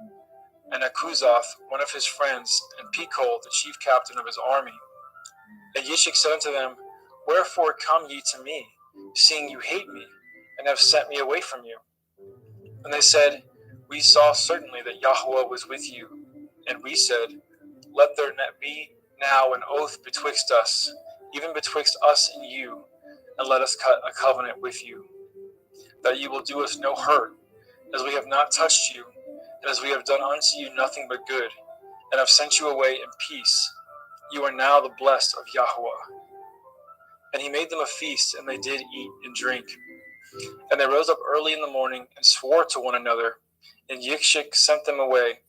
and Akuzoth, one of his friends, and Pekol, the chief captain of his army. And Yitzchak said unto them, Wherefore come ye to me, seeing you hate me, and have sent me away from you? And they said, We saw certainly that Yahweh was with you. And we said, Let there be now an oath betwixt us, even betwixt us and you, and let us cut a covenant with you, that ye will do us no hurt, as we have not touched you, and as we have done unto you nothing but good, and have sent you away in peace. You are now the blessed of Yahweh. And he made them a feast, and they did eat and drink. And they rose up early in the morning, and swore to one another, and Yitzchak sent them away,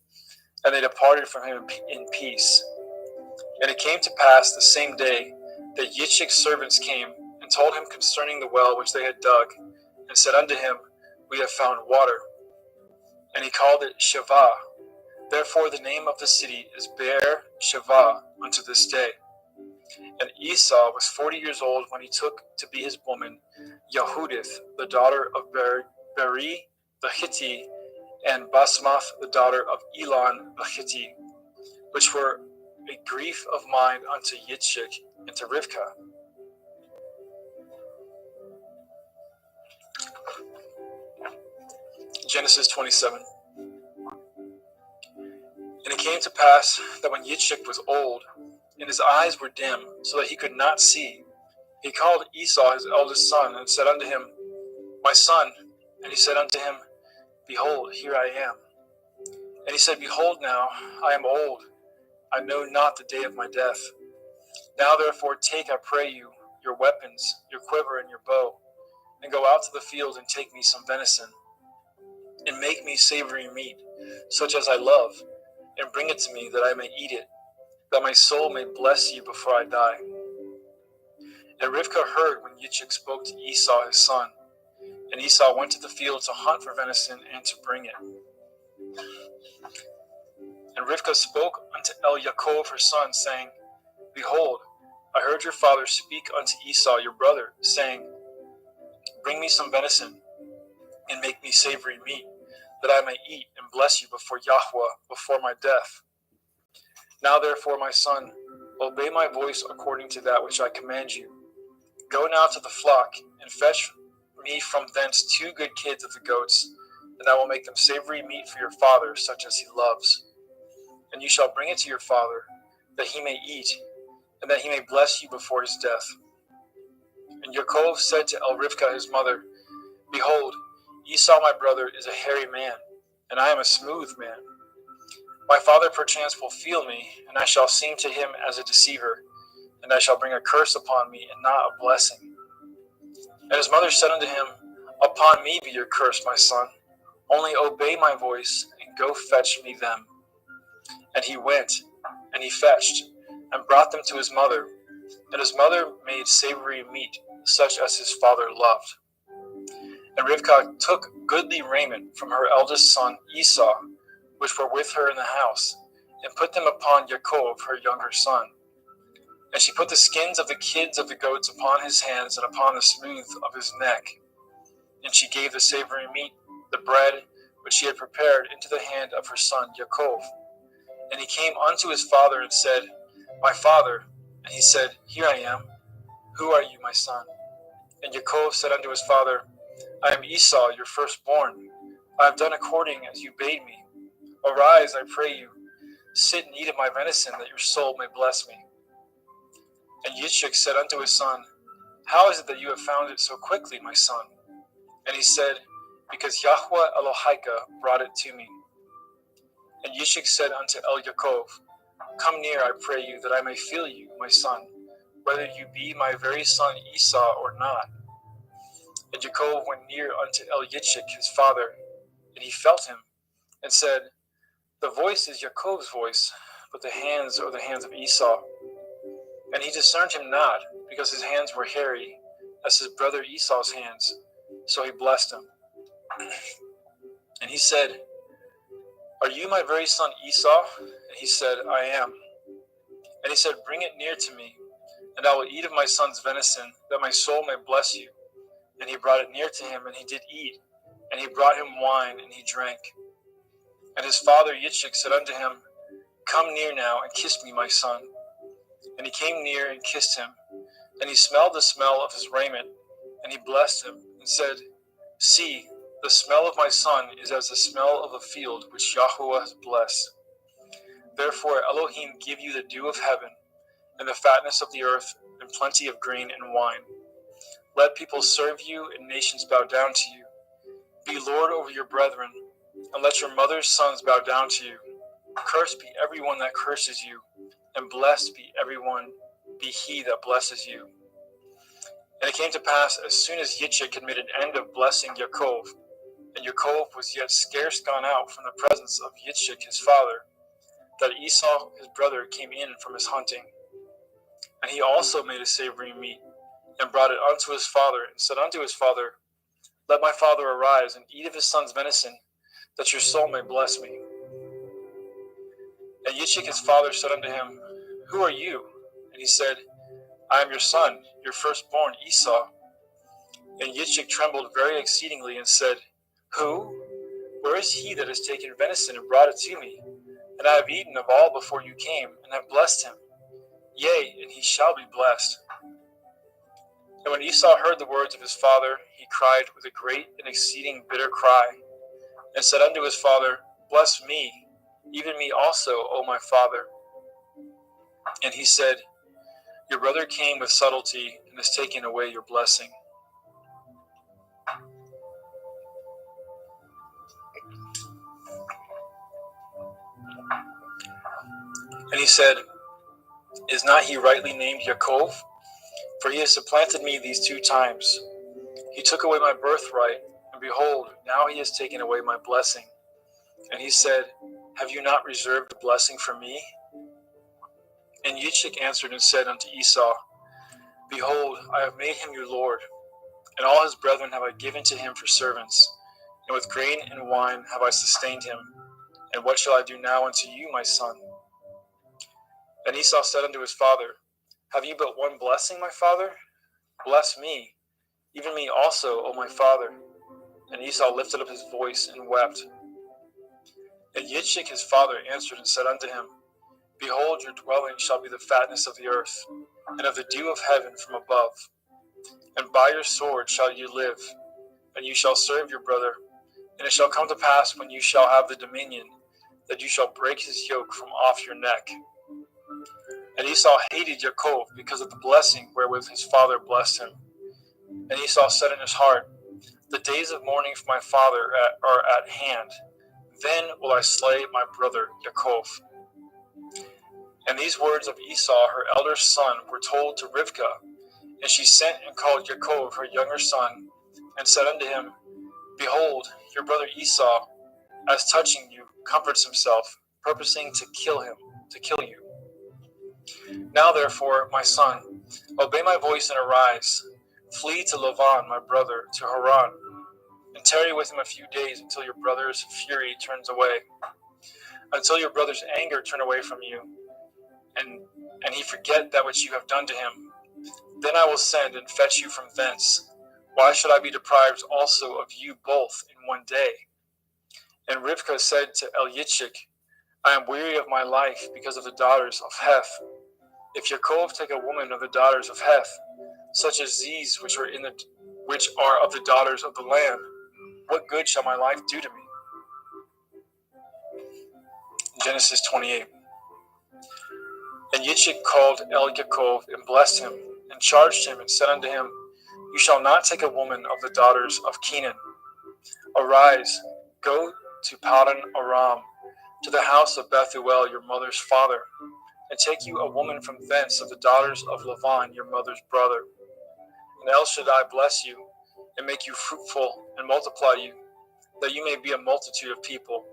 and they departed from him in peace. And it came to pass the same day that Yitzchak's servants came, and told him concerning the well which they had dug, and said unto him, We have found water. And he called it Shavah. Therefore the name of the city is Beer Shavah unto this day. And Esau was 40 years old when he took to be his woman Yehudith, the daughter of Beri the Hittite, and Basmath, the daughter of Elon the Hittite, which were a grief of mind unto Yitzchak and to Rivkah. Genesis 27. And it came to pass that when Yitzchak was old, and his eyes were dim, so that he could not see, he called Esau his eldest son, and said unto him, My son. And he said unto him, Behold, here I am. And he said, Behold now, I am old, I know not the day of my death. Now therefore take, I pray you, your weapons, your quiver, and your bow, and go out to the field, and take me some venison, and make me savory meat, such as I love, and bring it to me, that I may eat it, that my soul may bless you before I die. And Rivkah heard when Yitzchak spoke to Esau his son. And Esau went to the field to hunt for venison and to bring it. And Rivkah spoke unto Yaakov her son, saying, Behold, I heard your father speak unto Esau your brother, saying, Bring me some venison, and make me savory meat, that I may eat and bless you before Yahweh, before my death. Now therefore, my son, obey my voice according to that which I command you. Go now to the flock, and fetch me from thence 2 good kids of the goats, and I will make them savory meat for your father, such as he loves. And you shall bring it to your father, that he may eat, and that he may bless you before his death. And Yaakov said to Rivkah his mother, Behold, Esau my brother is a hairy man, and I am a smooth man. My father perchance will feel me, and I shall seem to him as a deceiver, and I shall bring a curse upon me, and not a blessing. And his mother said unto him, Upon me be your curse, my son. Only obey my voice, and go fetch me them. And he went, and he fetched, and brought them to his mother. And his mother made savory meat, such as his father loved. And Rivkah took goodly raiment from her eldest son Esau, which were with her in the house, and put them upon Yaakov, her younger son. And she put the skins of the kids of the goats upon his hands and upon the smooth of his neck. And she gave the savory meat, the bread, which she had prepared, into the hand of her son Yaakov. And he came unto his father and said, My father. And he said, Here I am. Who are you, my son? And Yaakov said unto his father, I am Esau, your firstborn. I have done according as you bade me. Arise, I pray you. Sit and eat of my venison, that your soul may bless me. And Yitzchak said unto his son, How is it that you have found it so quickly, my son? And he said, Because Yahweh Elohika brought it to me. And Yitzchak said unto Yaakov, Come near, I pray you, that I may feel you, my son, whether you be my very son Esau or not. And Yaakov went near unto Yitzchak his father, and he felt him, and said, The voice is Yaakov's voice, but the hands are the hands of Esau. And he discerned him not, because his hands were hairy, as his brother Esau's hands. So he blessed him. And he said, Are you my very son Esau? And he said, I am. And he said, Bring it near to me, and I will eat of my son's venison, that my soul may bless you. And he brought it near to him, and he did eat. And he brought him wine, and he drank. And his father Yitzchak said unto him, Come near now, and kiss me, my son. And he came near and kissed him. And he smelled the smell of his raiment. And he blessed him, and said, See, the smell of my son is as the smell of a field which Yahweh has blessed. Therefore Elohim give you the dew of heaven, and the fatness of the earth, and plenty of grain and wine. Let people serve you, and nations bow down to you. Be Lord over your brethren, and let your mother's sons bow down to you. Cursed be everyone that curses you, and blessed be he that blesses you. And it came to pass, as soon as Yitzchak had made an end of blessing Yaakov, and Yaakov was yet scarce gone out from the presence of Yitzchak his father, that Esau his brother came in from his hunting. And he also made a savory meat, and brought it unto his father, and said unto his father, Let my father arise, and eat of his son's venison, that your soul may bless me. And Yitzchak his father said unto him, Who are you? And he said, I am your son, your firstborn Esau. And Yitzchak trembled very exceedingly, and said, Who? Where is he that has taken venison and brought it to me? And I have eaten of all before you came, and have blessed him. Yea, and he shall be blessed. And when Esau heard the words of his father, he cried with a great and exceeding bitter cry, and said unto his father, Bless me, even me also, O my father. And he said, Your brother came with subtlety, and has taken away your blessing. And he said, Is not he rightly named Yaakov? For he has supplanted me these 2 times. He took away my birthright, and behold, now he has taken away my blessing. And he said, Have you not reserved a blessing for me? And Yitzchak answered and said unto Esau, Behold, I have made him your lord, and all his brethren have I given to him for servants, and with grain and wine have I sustained him. And what shall I do now unto you, my son? And Esau said unto his father, Have you but one blessing, my father? Bless me, even me also, O my father. And Esau lifted up his voice and wept. And Yitzchak his father answered and said unto him, Behold, your dwelling shall be the fatness of the earth, and of the dew of heaven from above. And by your sword shall you live, and you shall serve your brother. And it shall come to pass, when you shall have the dominion, that you shall break his yoke from off your neck. And Esau hated Yaakov because of the blessing wherewith his father blessed him. And Esau said in his heart, The days of mourning for my father are at hand. Then will I slay my brother Yaakov. And these words of Esau, her elder son, were told to Rivkah. And she sent and called Yaakov, her younger son, and said unto him, Behold, your brother Esau, as touching you, comforts himself, purposing to kill you. Now therefore, my son, obey my voice and arise. Flee to Lavan, my brother, to Haran, and tarry with him a few days until your brother's fury turns away, until your brother's anger turn away from you, and he forget that which you have done to him. Then I will send and fetch you from thence. Why should I be deprived also of you both in one day? And Rivkah said to Eliashib, I am weary of my life because of the daughters of Heth. If Yaakov take a woman of the daughters of Heth, such as these which are of the daughters of the land, what good shall my life do to me? Genesis 28. And Yitzchak called Yaakov and blessed him, and charged him, and said unto him, You shall not take a woman of the daughters of Canaan. Arise, go to Padan Aram, to the house of Bethuel your mother's father, and take you a woman from thence of the daughters of Lavan your mother's brother. And El Shaddai bless you, and make you fruitful, and multiply you, that you may be a multitude of people,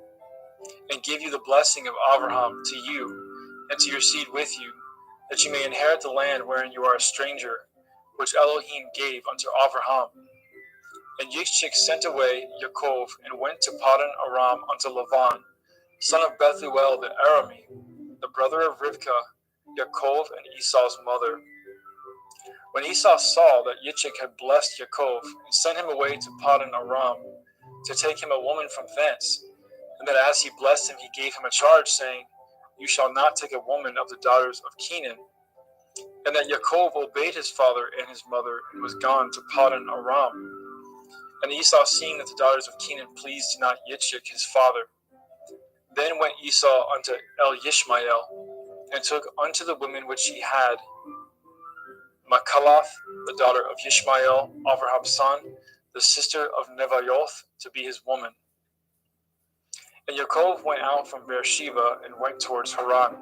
and give you the blessing of Abraham to you, and to your seed with you, that you may inherit the land wherein you are a stranger, which Elohim gave unto Abraham. And Yitzchak sent away Yaakov, and went to Padan Aram unto Lavan, son of Bethuel the Aramite, the brother of Rivkah, Yaakov and Esau's mother. When Esau saw that Yitzchak had blessed Yaakov, and sent him away to Padan Aram, to take him a woman from thence, and that as he blessed him he gave him a charge, saying, You shall not take a woman of the daughters of Canaan, and that Yaakov obeyed his father and his mother, and was gone to Padan Aram. And Esau, seeing that the daughters of Canaan pleased not Yitzchak his father, then went Esau unto Ishmael, and took unto the women which he had Machalath, the daughter of Ishmael, Abraham's son, the sister of Nevaioth, to be his woman. And Yaakov went out from Beersheba, and went towards Haran.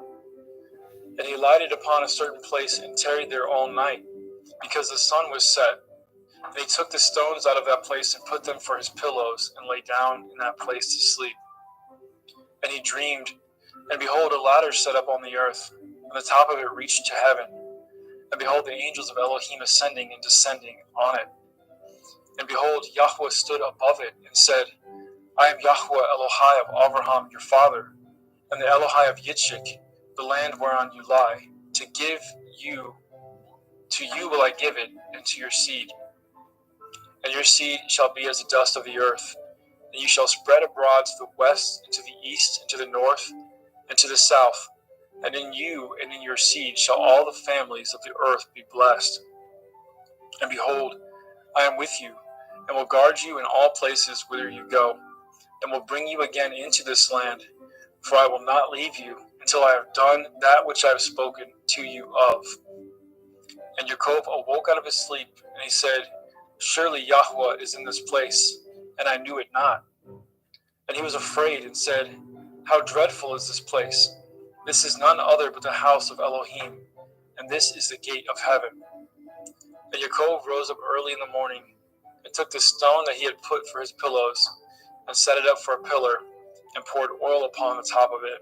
And he lighted upon a certain place, and tarried there all night, because the sun was set. And he took the stones out of that place, and put them for his pillows, and lay down in that place to sleep. And he dreamed, and behold, a ladder set up on the earth, and the top of it reached to heaven. And behold, the angels of Elohim ascending and descending on it. And behold, Yahweh stood above it, and said, I am Yahweh Elohai of Abraham your father, and the Elohai of Yitzchak, the land whereon you lie. To you will I give it, and to your seed. And your seed shall be as the dust of the earth, and you shall spread abroad to the west, and to the east, and to the north, and to the south. And in you and in your seed shall all the families of the earth be blessed. And behold, I am with you, and will guard you in all places whither you go, and will bring you again into this land, for I will not leave you until I have done that which I have spoken to you of. And Yaakov awoke out of his sleep, and he said, Surely Yahweh is in this place, and I knew it not. And he was afraid, and said, How dreadful is this place! This is none other but the house of Elohim, and this is the gate of heaven. And Yaakov rose up early in the morning, and took the stone that he had put for his pillows, and set it up for a pillar, and poured oil upon the top of it.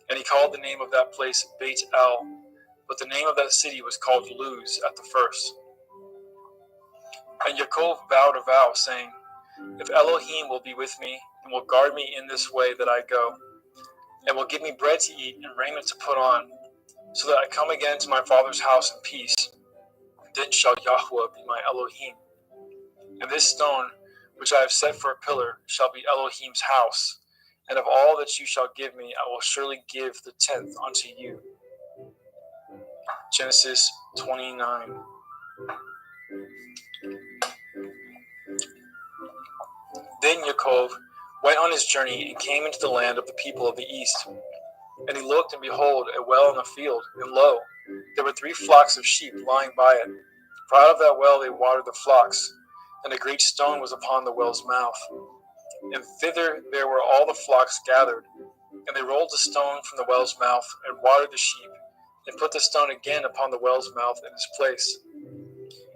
And he called the name of that place Beit El, but the name of that city was called Luz at the first. And Yaakov vowed a vow, saying, If Elohim will be with me, and will guard me in this way that I go, and will give me bread to eat and raiment to put on, so that I come again to my father's house in peace, then shall Yahweh be my Elohim. And this stone, which I have set for a pillar, shall be Elohim's house. And of all that you shall give me, I will surely give the 10th unto you. Genesis 29. Then Yaakov went on his journey, and came into the land of the people of the east. And he looked, and behold, a well in a field, and lo, there were 3 flocks of sheep lying by it. For out of that well they watered the flocks, and a great stone was upon the well's mouth. And thither there were all the flocks gathered. And they rolled the stone from the well's mouth, and watered the sheep, and put the stone again upon the well's mouth in its place.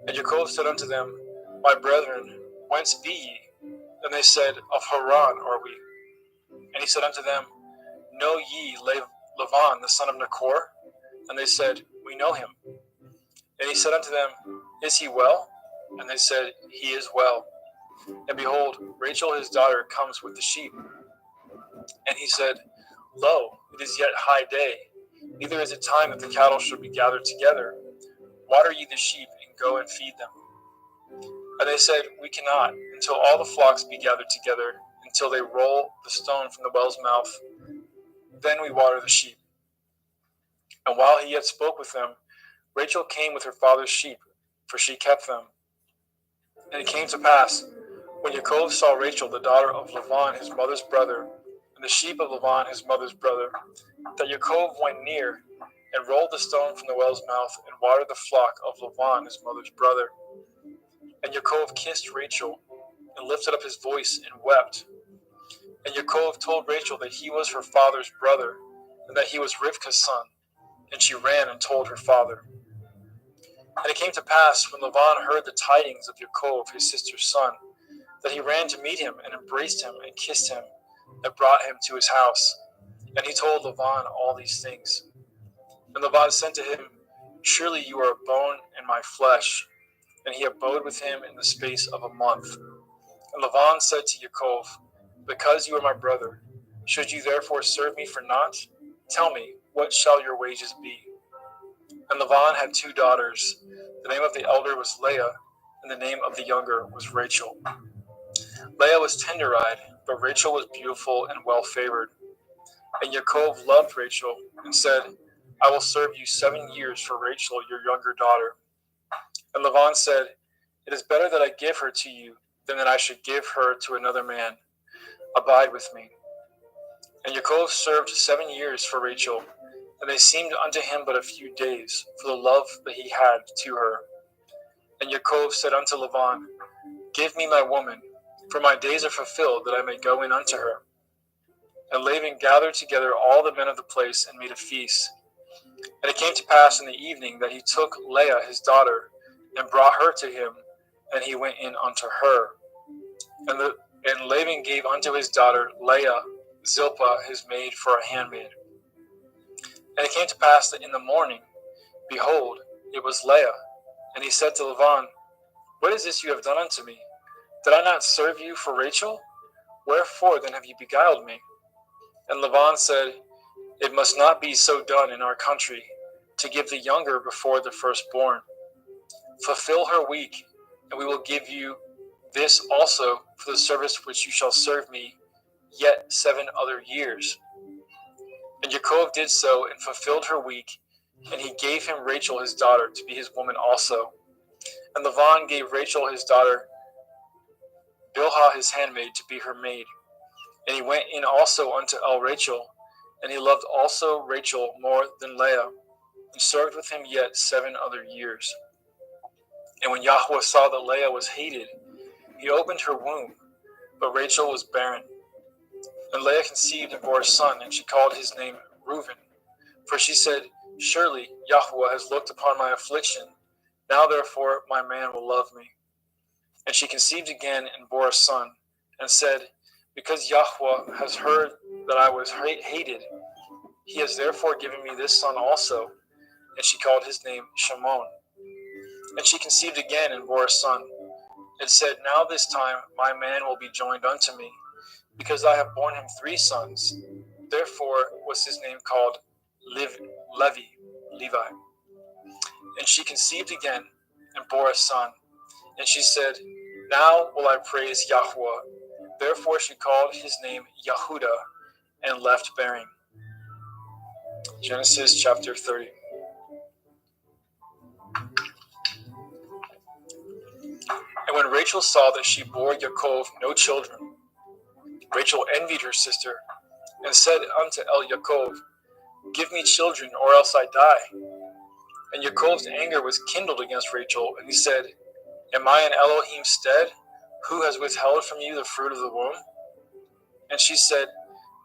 And Yaakov said unto them, My brethren, whence be ye? And they said, Of Haran are we. And he said unto them, Know ye Lavan the son of Nahor? And they said, We know him. And he said unto them, Is he well? And they said, He is well. And behold, Rachel his daughter comes with the sheep. And he said, Lo, it is yet high day, neither is it time that the cattle should be gathered together. Water ye the sheep, and go and feed them. And they said, We cannot, until all the flocks be gathered together, until they roll the stone from the well's mouth. Then we water the sheep. And while he yet spoke with them, Rachel came with her father's sheep, for she kept them. And it came to pass, when Yaakov saw Rachel, the daughter of Lavan his mother's brother, and the sheep of Lavan his mother's brother, that Yaakov went near, and rolled the stone from the well's mouth, and watered the flock of Lavan his mother's brother. And Yaakov kissed Rachel, and lifted up his voice, and wept. And Yaakov told Rachel that he was her father's brother, and that he was Rivka's son. And she ran and told her father. And it came to pass, when Lavan heard the tidings of Yaakov his sister's son, that he ran to meet him, and embraced him, and kissed him, and brought him to his house. And he told Lavan all these things. And Lavan said to him, Surely you are a bone in my flesh. And he abode with him in the space of a month. And Lavan said to Yaakov, Because you are my brother, should you therefore serve me for naught? Tell me, what shall your wages be? And Lavan had 2 daughters. The name of the elder was Leah, and the name of the younger was Rachel. Leah was tender-eyed, but Rachel was beautiful and well-favored. And Yaakov loved Rachel, and said, I will serve you 7 years for Rachel, your younger daughter. And Lavan said, It is better that I give her to you, than that I should give her to another man. Abide with me. And Yaakov served 7 years for Rachel, and they seemed unto him but a few days, for the love that he had to her. And Yaakov said unto Lavan, Give me my woman, for my days are fulfilled, that I may go in unto her. And Laban gathered together all the men of the place, and made a feast. And it came to pass in the evening, that he took Leah his daughter, and brought her to him, and he went in unto her. And Laban gave unto his daughter Leah Zilpah his maid for a handmaid. And it came to pass that in the morning, behold, it was Leah. And he said to Lavan, What is this you have done unto me? Did I not serve you for Rachel? Wherefore then have you beguiled me? And Lavan said, It must not be so done in our country, to give the younger before the firstborn. Fulfill her week, and we will give you this also for the service which you shall serve me yet 7 other years. And Yaakov did so, and fulfilled her week, and he gave him Rachel his daughter to be his woman also. And Lavan gave Rachel his daughter Bilhah his handmaid to be her maid. And he went in also unto Rachel, and he loved also Rachel more than Leah, and served with him yet 7 other years. And when Yahweh saw that Leah was hated, he opened her womb, but Rachel was barren. And Leah conceived and bore a son, and she called his name Reuben. For she said, Surely Yahweh has looked upon my affliction. Now therefore my man will love me. And she conceived again and bore a son, and said, Because Yahweh has heard that I was hated, he has therefore given me this son also. And she called his name Shimon. And she conceived again and bore a son, and said, Now this time my man will be joined unto me, because I have borne him 3 sons. Therefore was his name called Levi. And she conceived again and bore a son. And she said, Now will I praise Yahweh. Therefore she called his name Yehuda, and left bearing. Genesis chapter 30. And when Rachel saw that she bore Yaakov no children, Rachel envied her sister, and said unto Yaakov, Give me children, or else I die. And Yaakov's anger was kindled against Rachel, and he said, Am I in Elohim's stead, who has withheld from you the fruit of the womb? And she said,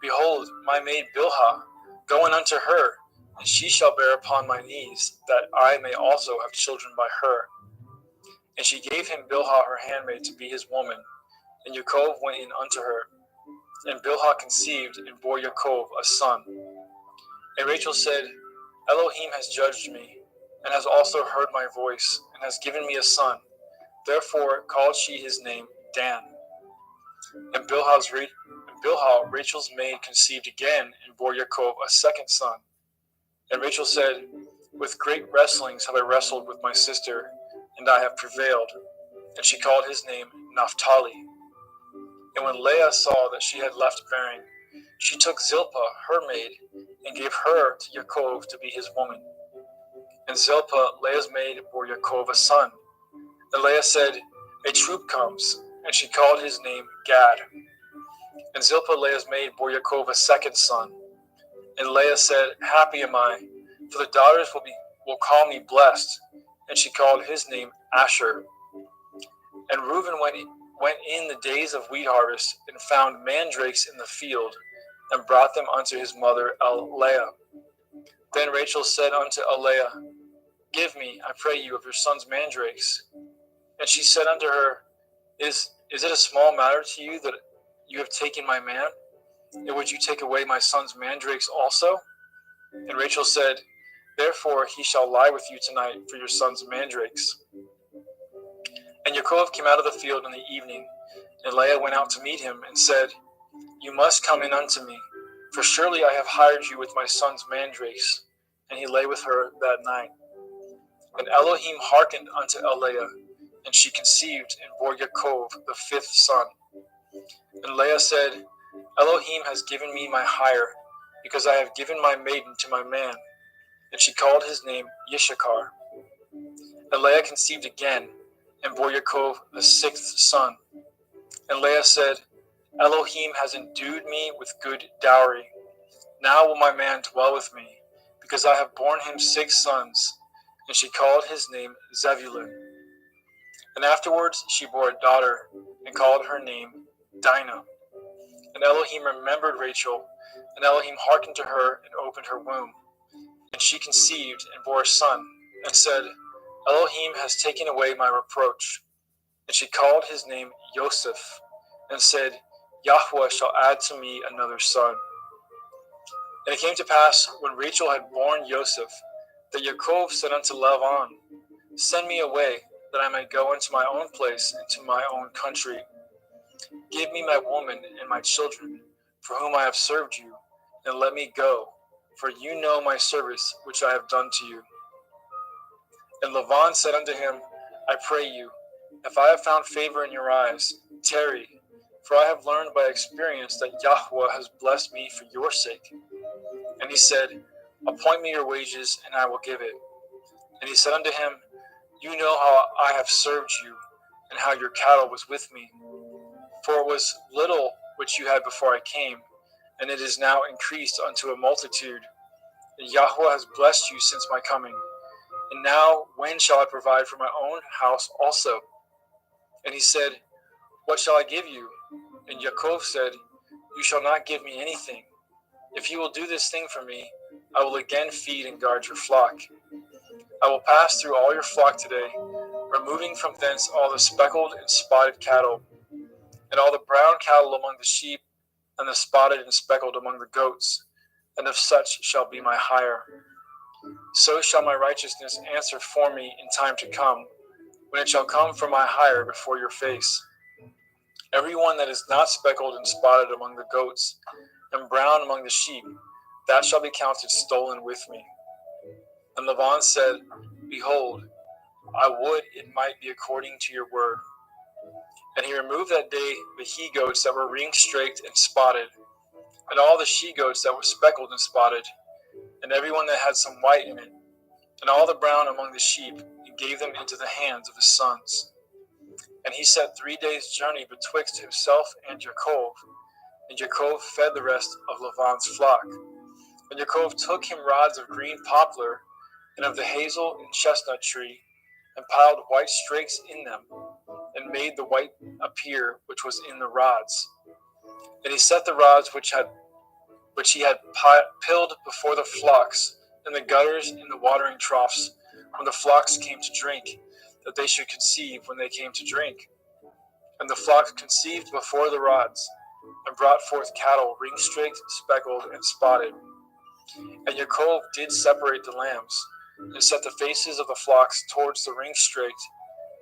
Behold, my maid Bilhah, go in unto her, and she shall bear upon my knees, that I may also have children by her. And she gave him Bilhah her handmaid to be his woman, and Yaakov went in unto her. And Bilhah conceived and bore Yaakov a son. And Rachel said, Elohim has judged me, and has also heard my voice, and has given me a son. Therefore called she his name Dan. And Bilhah, Rachel's maid, conceived again, and bore Yaakov a second son. And Rachel said, With great wrestlings have I wrestled with my sister, and I have prevailed. And she called his name Naphtali. And when Leah saw that she had left bearing, she took Zilpah, her maid, and gave her to Yaakov to be his woman. And Zilpah, Leah's maid, bore Yaakov a son. And Leah said, A troop comes, and she called his name Gad. And Zilpah, Leah's maid, bore Yaakov a second son. And Leah said, Happy am I, for the daughters will call me blessed. And she called his name Asher. And Reuben went in the days of wheat harvest, and found mandrakes in the field, and brought them unto his mother Leah. Then Rachel said unto Leah, Give me, I pray you, of your son's mandrakes. And she said unto her, Is it a small matter to you that you have taken my man? And would you take away my son's mandrakes also? And Rachel said, Therefore he shall lie with you tonight for your son's mandrakes. And Yaakov came out of the field in the evening, and Leah went out to meet him, and said, You must come in unto me, for surely I have hired you with my son's mandrakes. And he lay with her that night. And Elohim hearkened unto Leah, and she conceived and bore Yaakov the fifth son. And Leah said, Elohim has given me my hire, because I have given my maiden to my man. And she called his name Yishakar. And Leah conceived again, and bore Yaakov the sixth son. And Leah said, Elohim has endued me with good dowry. Now will my man dwell with me, because I have borne him 6 sons. And she called his name Zebulun. And afterwards she bore a daughter, and called her name Dinah. And Elohim remembered Rachel, and Elohim hearkened to her, and opened her womb. And she conceived, and bore a son, and said, Elohim has taken away my reproach. And she called his name Joseph, and said, Yahweh shall add to me another son. And it came to pass, when Rachel had borne Joseph, that Yaakov said unto Laban, Send me away, that I may go into my own place, into my own country. Give me my woman and my children, for whom I have served you, and let me go, for you know my service which I have done to you. And Laban said unto him, I pray you, if I have found favor in your eyes, tarry, for I have learned by experience that Yahweh has blessed me for your sake. And he said, Appoint me your wages, and I will give it. And he said unto him, You know how I have served you, and how your cattle was with me. For it was little which you had before I came, and it is now increased unto a multitude. And Yahweh has blessed you since my coming. And now when shall I provide for my own house also? And he said, What shall I give you? And Yaakov said, You shall not give me anything. If you will do this thing for me, I will again feed and guard your flock. I will pass through all your flock today, removing from thence all the speckled and spotted cattle, and all the brown cattle among the sheep, and the spotted and speckled among the goats, and of such shall be my hire. So shall my righteousness answer for me in time to come, when it shall come for my hire before your face. Every one that is not speckled and spotted among the goats, and brown among the sheep, that shall be counted stolen with me. And Laban said, Behold, I would it might be according to your word. And he removed that day the he-goats that were ring-straked and spotted, and all the she-goats that were speckled and spotted, and every one that had some white in it, and all the brown among the sheep, and gave them into the hands of his sons. And he set 3 days' journey betwixt himself and Yaakov, and Yaakov fed the rest of Laban's flock. And Yaakov took him rods of green poplar, and of the hazel and chestnut tree, and piled white strakes in them, and made the white appear which was in the rods. And he set the rods which had which he had pilled before the flocks, in the gutters and the watering troughs, when the flocks came to drink, that they should conceive when they came to drink. And the flocks conceived before the rods, and brought forth cattle ring-streaked, speckled, and spotted. And Yaakov did separate the lambs, and set the faces of the flocks towards the ring-streaked,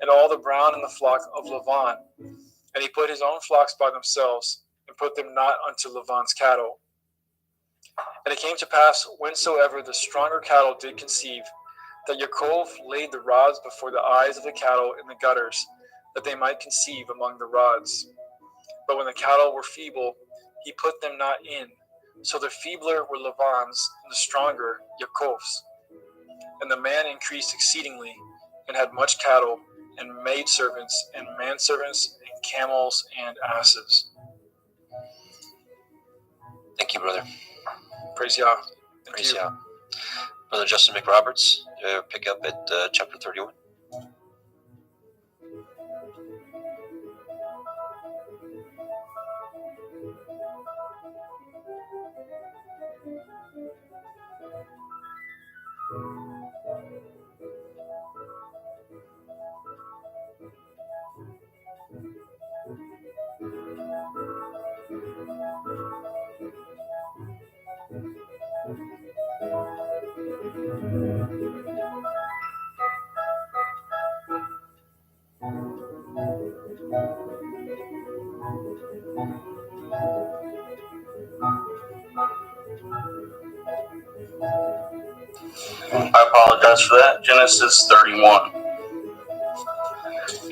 and all the brown in the flock of Lavan. And he put his own flocks by themselves, and put them not unto Lavan's cattle. And it came to pass, whensoever the stronger cattle did conceive, that Yaakov laid the rods before the eyes of the cattle in the gutters, that they might conceive among the rods. But when the cattle were feeble, he put them not in. So the feebler were Lavan's, and the stronger Yaakov's. And the man increased exceedingly, and had much cattle, and maidservants, and manservants, and camels, and asses. Thank you, brother. Praise Yah. Praise Yah. Brother Justin McRoberts, pick up at chapter 31. I apologize for that. Genesis 31.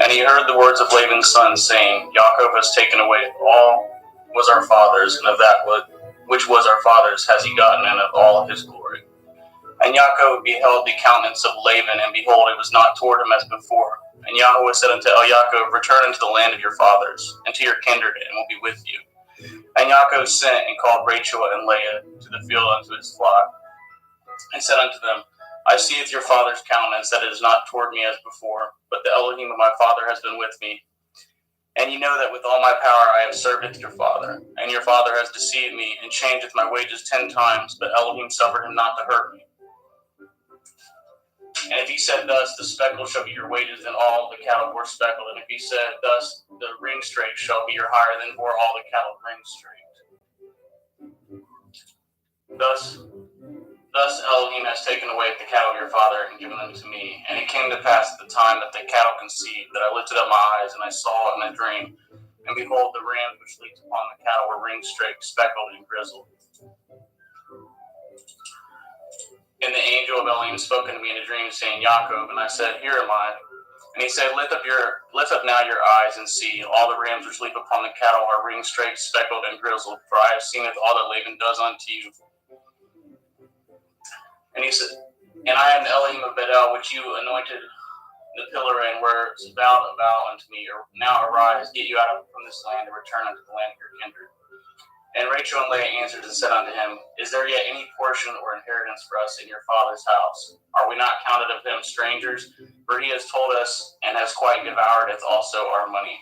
And he heard the words of Laban's son, saying, Yaakov has taken away all was our father's, and of that which was our father's has he gotten, and of all of his glory. And Yaakov beheld the countenance of Laban, and behold, it was not toward him as before. And Yahweh said unto Yaakov, return unto the land of your fathers, and to your kindred, and will be with you. And Yaakov sent and called Rachel and Leah to the field unto his flock, and said unto them, I seeth your father's countenance, that it is not toward me as before, but the Elohim of my father has been with me. And ye know that with all my power I have served your father. And your father has deceived me, and changeth my wages 10 times, but Elohim suffered him not to hurt me. And if he said thus, the speckle shall be your wages, and all the cattle bore speckled. And if he said thus, the ring straight shall be your hire, then bore all the cattle ring straight. Thus Elohim has taken away the cattle of your father and given them to me. And it came to pass at the time that the cattle conceived, that I lifted up my eyes, and I saw in a dream. And behold, the rams which leaped upon the cattle were ring straight, speckled, and grizzled. And the angel of Elohim spoke unto me in a dream, saying, Yaakov. And I said, Here am I. And he said, Lift up now your eyes, and see, all the rams which leap upon the cattle are ring straight, speckled, and grizzled. For I have seen it all that Laban does unto you. And he said, And I am the Elohim of Bedel, which you anointed the pillar, and were vowed a vow unto me. Now arise, get you out from this land, and return unto the land of your kindred. And Rachel and Leah answered and said unto him, Is there yet any portion or inheritance for us in your father's house? Are we not counted of him strangers? For he has told us, and has quite devoured also our money.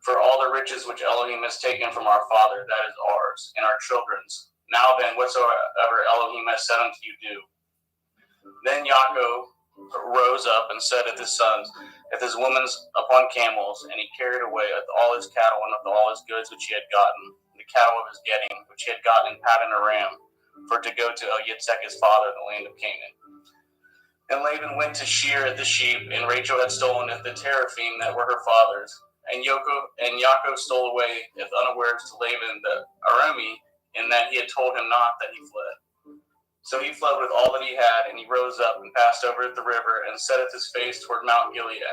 For all the riches which Elohim has taken from our father, that is ours, and our children's. Now then, whatsoever Elohim has said unto you, do. Then Yaakov rose up and said unto his sons, with his women upon camels, and he carried away with all his cattle and with all his goods which he had gotten, the cattle of his getting, which he had gotten in Paddan Aram, for to go to Yitzhak his father in the land of Canaan. And Laban went to shear at the sheep, and Rachel had stolen the teraphim that were her father's. And Yaakov stole away with unawares to Laban the Arami, in that he had told him not that he fled. So he fled with all that he had, and he rose up and passed over the river, and setteth his face toward Mount Gilead.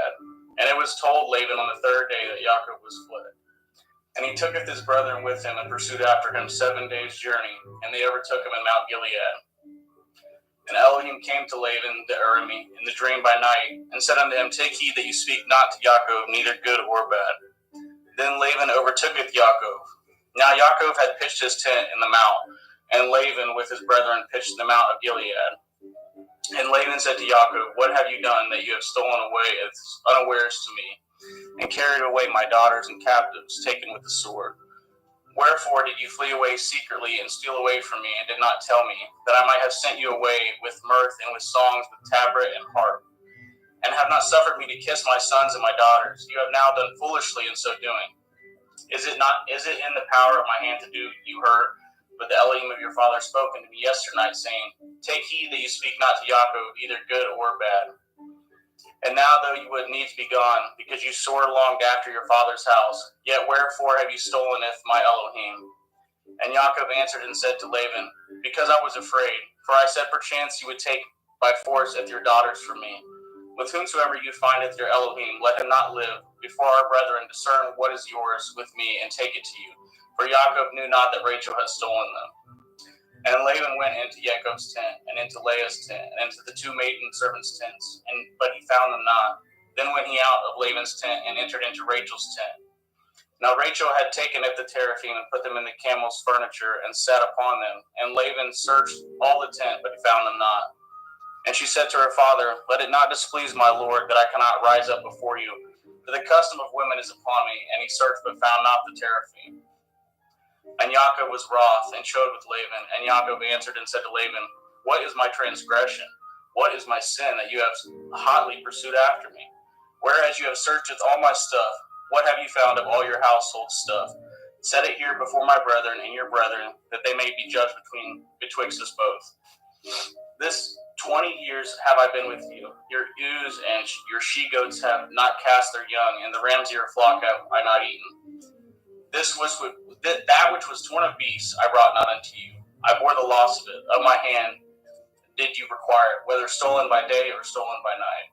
And it was told Laban on the 3rd day that Yaakov was fled. And he tooketh his brethren with him, and pursued after him 7 days' journey, and they overtook him in Mount Gilead. And Elohim came to Laban the Arami in the dream by night, and said unto him, Take heed that you speak not to Yaakov, neither good or bad. Then Laban overtooketh Yaakov. Now Yaakov had pitched his tent in the mount, and Laban with his brethren pitched in the mount of Gilead. And Laban said to Yaakov, What have you done that you have stolen away unawares to me, and carried away my daughters and captives, taken with the sword? Wherefore did you flee away secretly and steal away from me, and did not tell me, that I might have sent you away with mirth and with songs, with tabret and harp, and have not suffered me to kiss my sons and my daughters? You have now done foolishly in so doing. Is it in the power of my hand to do you hurt? But the Elohim of your father spoke unto me yesternight, saying, Take heed that you speak not to Yaakov, either good or bad. And now, though you would needs be gone, because you sore longed after your father's house, yet wherefore have you stolen my Elohim? And Yaakov answered and said to Laban, Because I was afraid, for I said, Perchance you would take by force your daughters from me. With whomsoever you findeth your Elohim, let him not live. Before our brethren discern what is yours with me, and take it to you. For Yaakov knew not that Rachel had stolen them. And Laban went into Yaakov's tent, and into Leah's tent, and into the two maiden servants' tents, but he found them not. Then went he out of Laban's tent, and entered into Rachel's tent. Now Rachel had taken up the teraphim, and put them in the camel's furniture, and sat upon them. And Laban searched all the tent, but he found them not. And she said to her father, Let it not displease my lord, that I cannot rise up before you, for the custom of women is upon me. And he searched, but found not the teraphim. And Yaakov was wroth, and chode with Laban. And Yaakov answered and said to Laban, What is my transgression? What is my sin, that you have hotly pursued after me? Whereas you have searched all my stuff, what have you found of all your household stuff? Set it here before my brethren and your brethren, that they may be judged betwixt us both. This 20 years have I been with you. Your ewes and your she-goats have not cast their young, and the rams of your flock have I not eaten. That which was torn of beasts I brought not unto you. I bore the loss of it. Of my hand did you require it, whether stolen by day or stolen by night.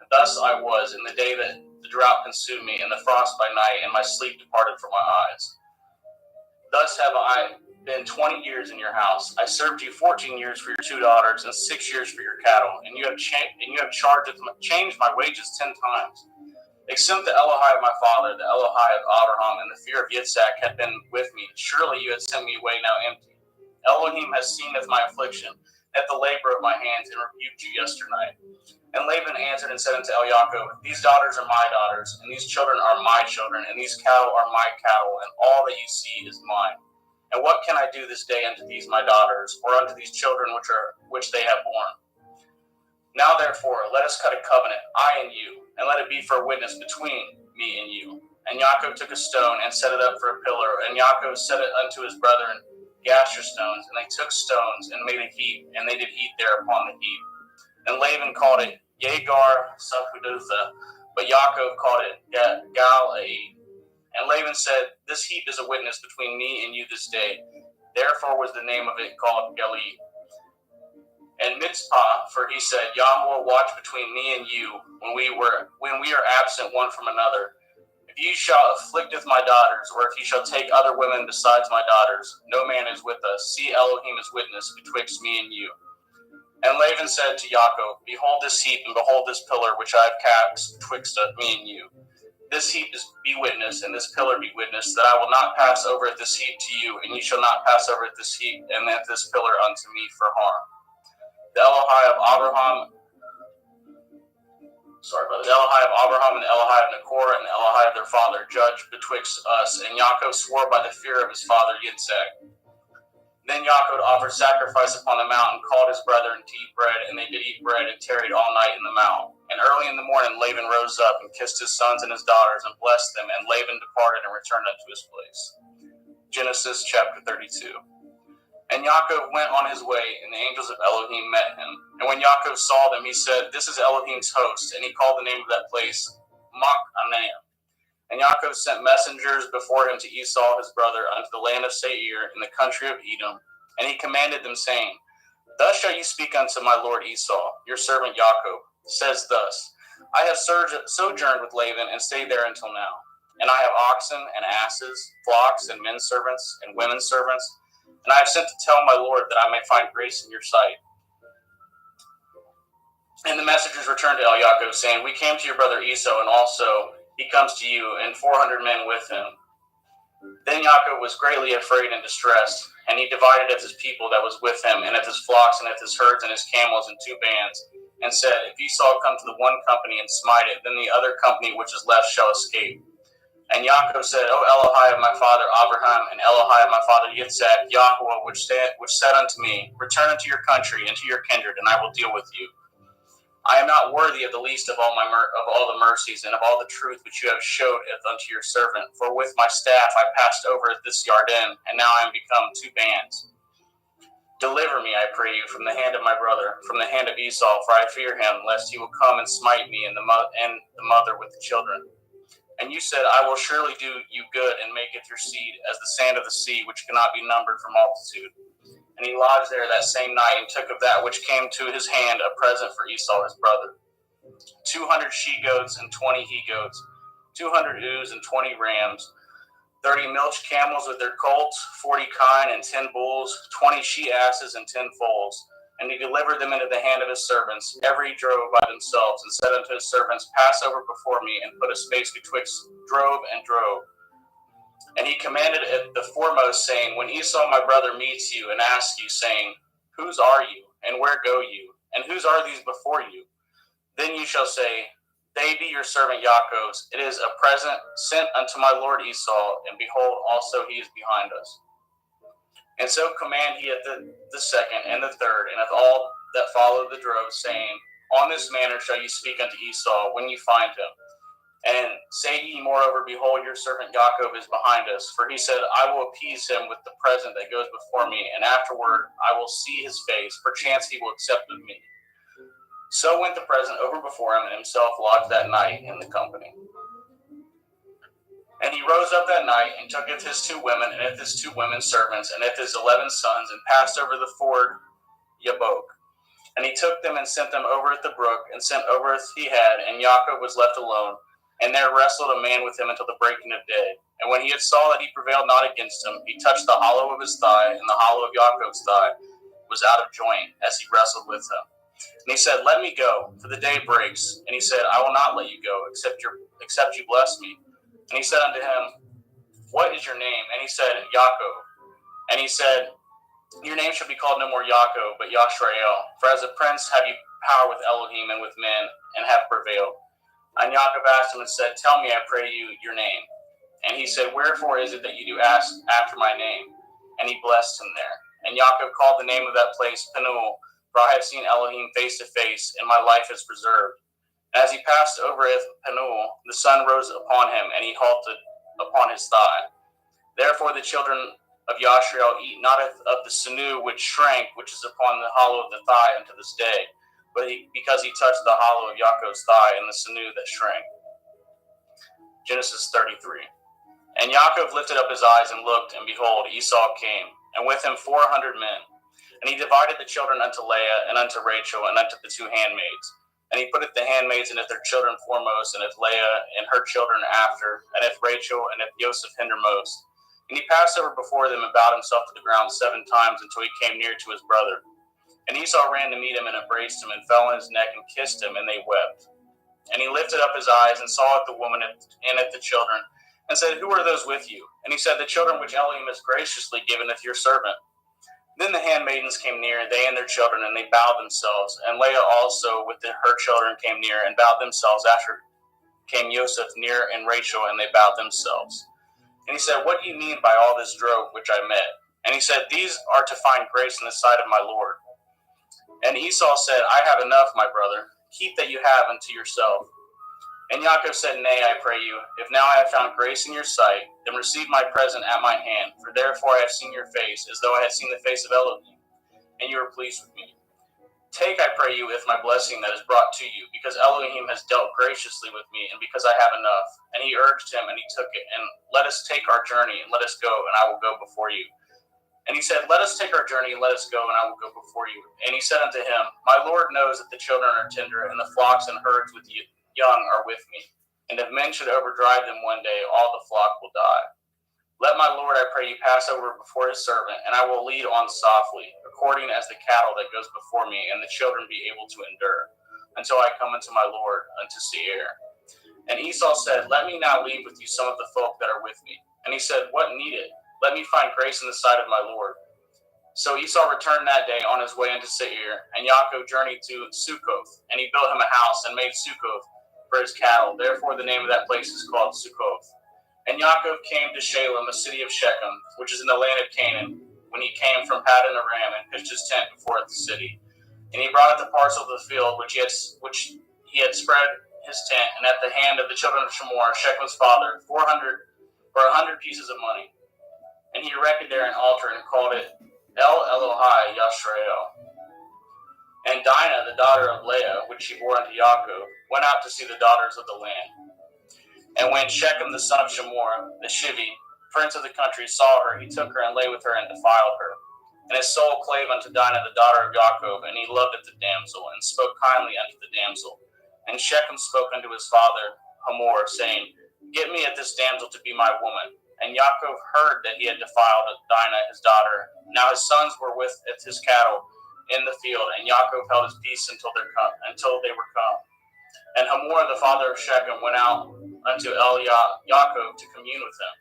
Thus I was in the day that the drought consumed me, and the frost by night, and my sleep departed from my eyes. Thus have I been 20 years in your house. I served you 14 years for your 2 daughters, and 6 years for your cattle, and you have changed my wages 10 times. Except the Elohai of my father, the Elohai of Abraham, and the fear of Yitzhak had been with me. Surely you had sent me away now empty. Elohim has seen of my affliction, at the labor of my hands, and rebuked you yesternight. And Laban answered and said unto Yaakov, These daughters are my daughters, and these children are my children, and these cattle are my cattle, and all that you see is mine. And what can I do this day unto these my daughters, or unto these children which they have borne? Now therefore, let us cut a covenant, I and you, and let it be for a witness between me and you. And Yaakov took a stone and set it up for a pillar, and Yaakov set it unto his brethren Gasher stones, and they took stones and made a heap, and they did eat there upon the heap. And Laban called it Yegar Sakudutha, but Yaakov called it Gal-aid. And Laban said, This heap is a witness between me and you this day. Therefore was the name of it called Gali. And Mitzpah, for he said, Yahweh watch between me and you when we are absent one from another. If ye shall afflicteth my daughters, or if ye shall take other women besides my daughters, no man is with us. See, Elohim is witness betwixt me and you. And Laban said to Yaakov, Behold this heap, and behold this pillar which I have cast betwixt me and you. This heap be witness, and this pillar be witness, that I will not pass over at this heap to you, and ye shall not pass over at this heap and at this pillar unto me for harm. The Elohai of Abraham and the Elohai of Nachor and the Elohai of their father judged betwixt us, and Yaakov swore by the fear of his father Yitzhak. Then Yaakov offered sacrifice upon the mount, and called his brethren to eat bread, and they did eat bread, and tarried all night in the mount. And early in the morning Laban rose up, and kissed his sons and his daughters, and blessed them, and Laban departed and returned unto his place. Genesis chapter 32. And Yaakov went on his way, and the angels of Elohim met him. And when Yaakov saw them, he said, This is Elohim's host. And he called the name of that place Mach-Anaim. And Yaakov sent messengers before him to Esau his brother unto the land of Seir in the country of Edom. And he commanded them, saying, Thus shall you speak unto my lord Esau, your servant Yaakov, says thus, I have sojourned with Laban, and stayed there until now. And I have oxen and asses, flocks and men servants and women servants, and I have sent to tell my lord that I may find grace in your sight. And the messengers returned to Yaakov, saying, We came to your brother Esau, and also he comes to you, and 400 men with him. Then Yaakov was greatly afraid and distressed, and he divided of his people that was with him, and of his flocks, and of his herds, and his camels, in 2 bands, and said, If Esau come to the one company and smite it, then the other company which is left shall escape. And Yaakov said, O Elohai of my father Abraham, and Elohai of my father Yitzhak, Yahweh, which said unto me, Return unto your country and to your kindred, and I will deal with you. I am not worthy of the least of all the mercies and of all the truth which you have showed unto your servant. For with my staff I passed over this Yarden, and now I am become two bands. Deliver me, I pray you, from the hand of my brother, from the hand of Esau, for I fear him, lest he will come and smite me and the mother with the children. And you said, I will surely do you good and make it your seed as the sand of the sea, which cannot be numbered for multitude. And he lodged there that same night, and took of that which came to his hand a present for Esau his brother, 200 she-goats and 20 he-goats, 200 ewes and 20 rams, 30 milch camels with their colts, 40 kine and 10 bulls, 20 she-asses and 10 foals. And he delivered them into the hand of his servants, every drove by themselves, and said unto his servants, Pass over before me, and put a space betwixt drove and drove. And he commanded the foremost, saying, When Esau my brother meets you and asks you, saying, Whose are you, and where go you, and whose are these before you? Then you shall say, They be your servant Yaakov's. It is a present sent unto my lord Esau, and behold, also he is behind us. And so command he at the second and the third, and of all that follow the drove, saying, On this manner shall you speak unto Esau when you find him. And say ye moreover, Behold, your servant Yaakov is behind us. For he said, I will appease him with the present that goes before me, and afterward I will see his face. Perchance he will accept of me. So went the present over before him, and himself lodged that night in the company. And he rose up that night, and took of his 2 women, and of his 2 women servants, and of his 11 sons, and passed over the ford Yabok. And he took them and sent them over at the brook, and sent over as he had, and Yaakov was left alone. And there wrestled a man with him until the breaking of day. And when he had saw that he prevailed not against him, he touched the hollow of his thigh, and the hollow of Yaakov's thigh was out of joint, as he wrestled with him. And he said, Let me go, for the day breaks. And he said, I will not let you go, except you bless me. And he said unto him, What is your name? And he said, Yaakov. And he said, Your name shall be called no more Yaakov, but Yashrael. For as a prince have you power with Elohim and with men, and have prevailed. And Yaakov asked him and said, Tell me, I pray you, your name. And he said, Wherefore is it that you do ask after my name? And he blessed him there. And Yaakov called the name of that place Penuel, for I have seen Elohim face to face, and my life is preserved. As he passed over Penuel, the sun rose upon him, and he halted upon his thigh. Therefore the children of Yashrael eat not of the sinew which shrank, which is upon the hollow of the thigh unto this day, but because he touched the hollow of Yaakov's thigh and the sinew that shrank. Genesis 33. And Yaakov lifted up his eyes and looked, and behold, Esau came, and with him 400 men. And he divided the children unto Leah, and unto Rachel, and unto the 2 handmaids. And he putteth the handmaids and their children foremost, and Leah and her children after, and Rachel and Joseph hindermost. And he passed over before them and bowed himself to the ground 7 times until he came near to his brother. And Esau ran to meet him and embraced him and fell on his neck and kissed him, and they wept. And he lifted up his eyes and saw at the woman and at the children, and said, Who are those with you? And he said, The children which Elohim has graciously given to your servant. Then the handmaidens came near, they and their children, and they bowed themselves. And Leah also with her children came near and bowed themselves. After came Joseph near, and Rachel, and they bowed themselves. And he said, What do you mean by all this drove which I met? And he said, These are to find grace in the sight of my Lord. And Esau said, I have enough, my brother. Keep that you have unto yourself. And Yaakov said, Nay, I pray you, if now I have found grace in your sight, then receive my present at my hand. For therefore I have seen your face, as though I had seen the face of Elohim, and you are pleased with me. Take, I pray you, with my blessing that is brought to you, because Elohim has dealt graciously with me, and because I have enough. And he urged him, and he took it. And let us take our journey, and let us go, and I will go before you. And he said, Let us take our journey, and let us go, and I will go before you. And he said unto him, My Lord knows that the children are tender, and the flocks and herds with you young are with me. And if men should overdrive them one day, all the flock will die. Let my Lord, I pray you, pass over before his servant, and I will lead on softly, according as the cattle that goes before me, and the children be able to endure, until I come unto my Lord, unto Seir. And Esau said, Let me now leave with you some of the folk that are with me. And he said, What needed? Let me find grace in the sight of my Lord. So Esau returned that day on his way into Seir, and Yaakov journeyed to Succoth, and he built him a house and made Succoth for his cattle. Therefore the name of that place is called Succoth. And Yaakov came to Shalem, a city of Shechem, which is in the land of Canaan, when he came from Paddan Aram and pitched his tent before the city. And he brought the parcel of the field which he had spread his tent, and at the hand of the children of Shemor, Shechem's father, 100 pieces of money. And he erected there an altar and called it El Elohai Yashrael. And Dinah, the daughter of Leah, which she bore unto Yaakov, went out to see the daughters of the land. And when Shechem the son of Shemor, the Shivi, prince of the country, saw her, he took her and lay with her and defiled her. And his soul clave unto Dinah the daughter of Yaakov, and he loved at the damsel, and spoke kindly unto the damsel. And Shechem spoke unto his father Hamor, saying, Get me at this damsel to be my woman. And Yaakov heard that he had defiled Dinah his daughter. Now his sons were with his cattle in the field, and Yaakov held his peace until they were come. And Hamor the father of Shechem went out unto Yaakov to commune with him.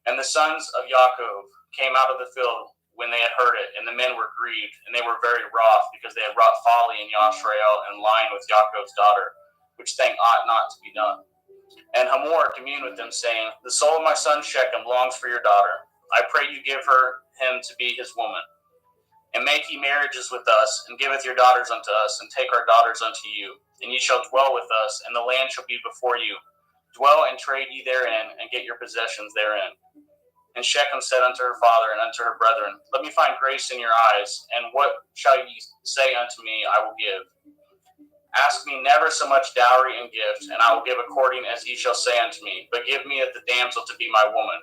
And the sons of Yaakov came out of the field when they had heard it, and the men were grieved, and they were very wroth, because they had wrought folly in Yashrael and lying with Yaakov's daughter, which thing ought not to be done. And Hamor communed with them, saying, The soul of my son Shechem longs for your daughter. I pray you give him to be his woman. And make ye marriages with us, and giveth your daughters unto us, and take our daughters unto you. And ye shall dwell with us, and the land shall be before you. Dwell and trade ye therein, and get your possessions therein. And Shechem said unto her father and unto her brethren, Let me find grace in your eyes, and what shall ye say unto me, I will give. Ask me never so much dowry and gift, and I will give according as ye shall say unto me, but give me at the damsel to be my woman.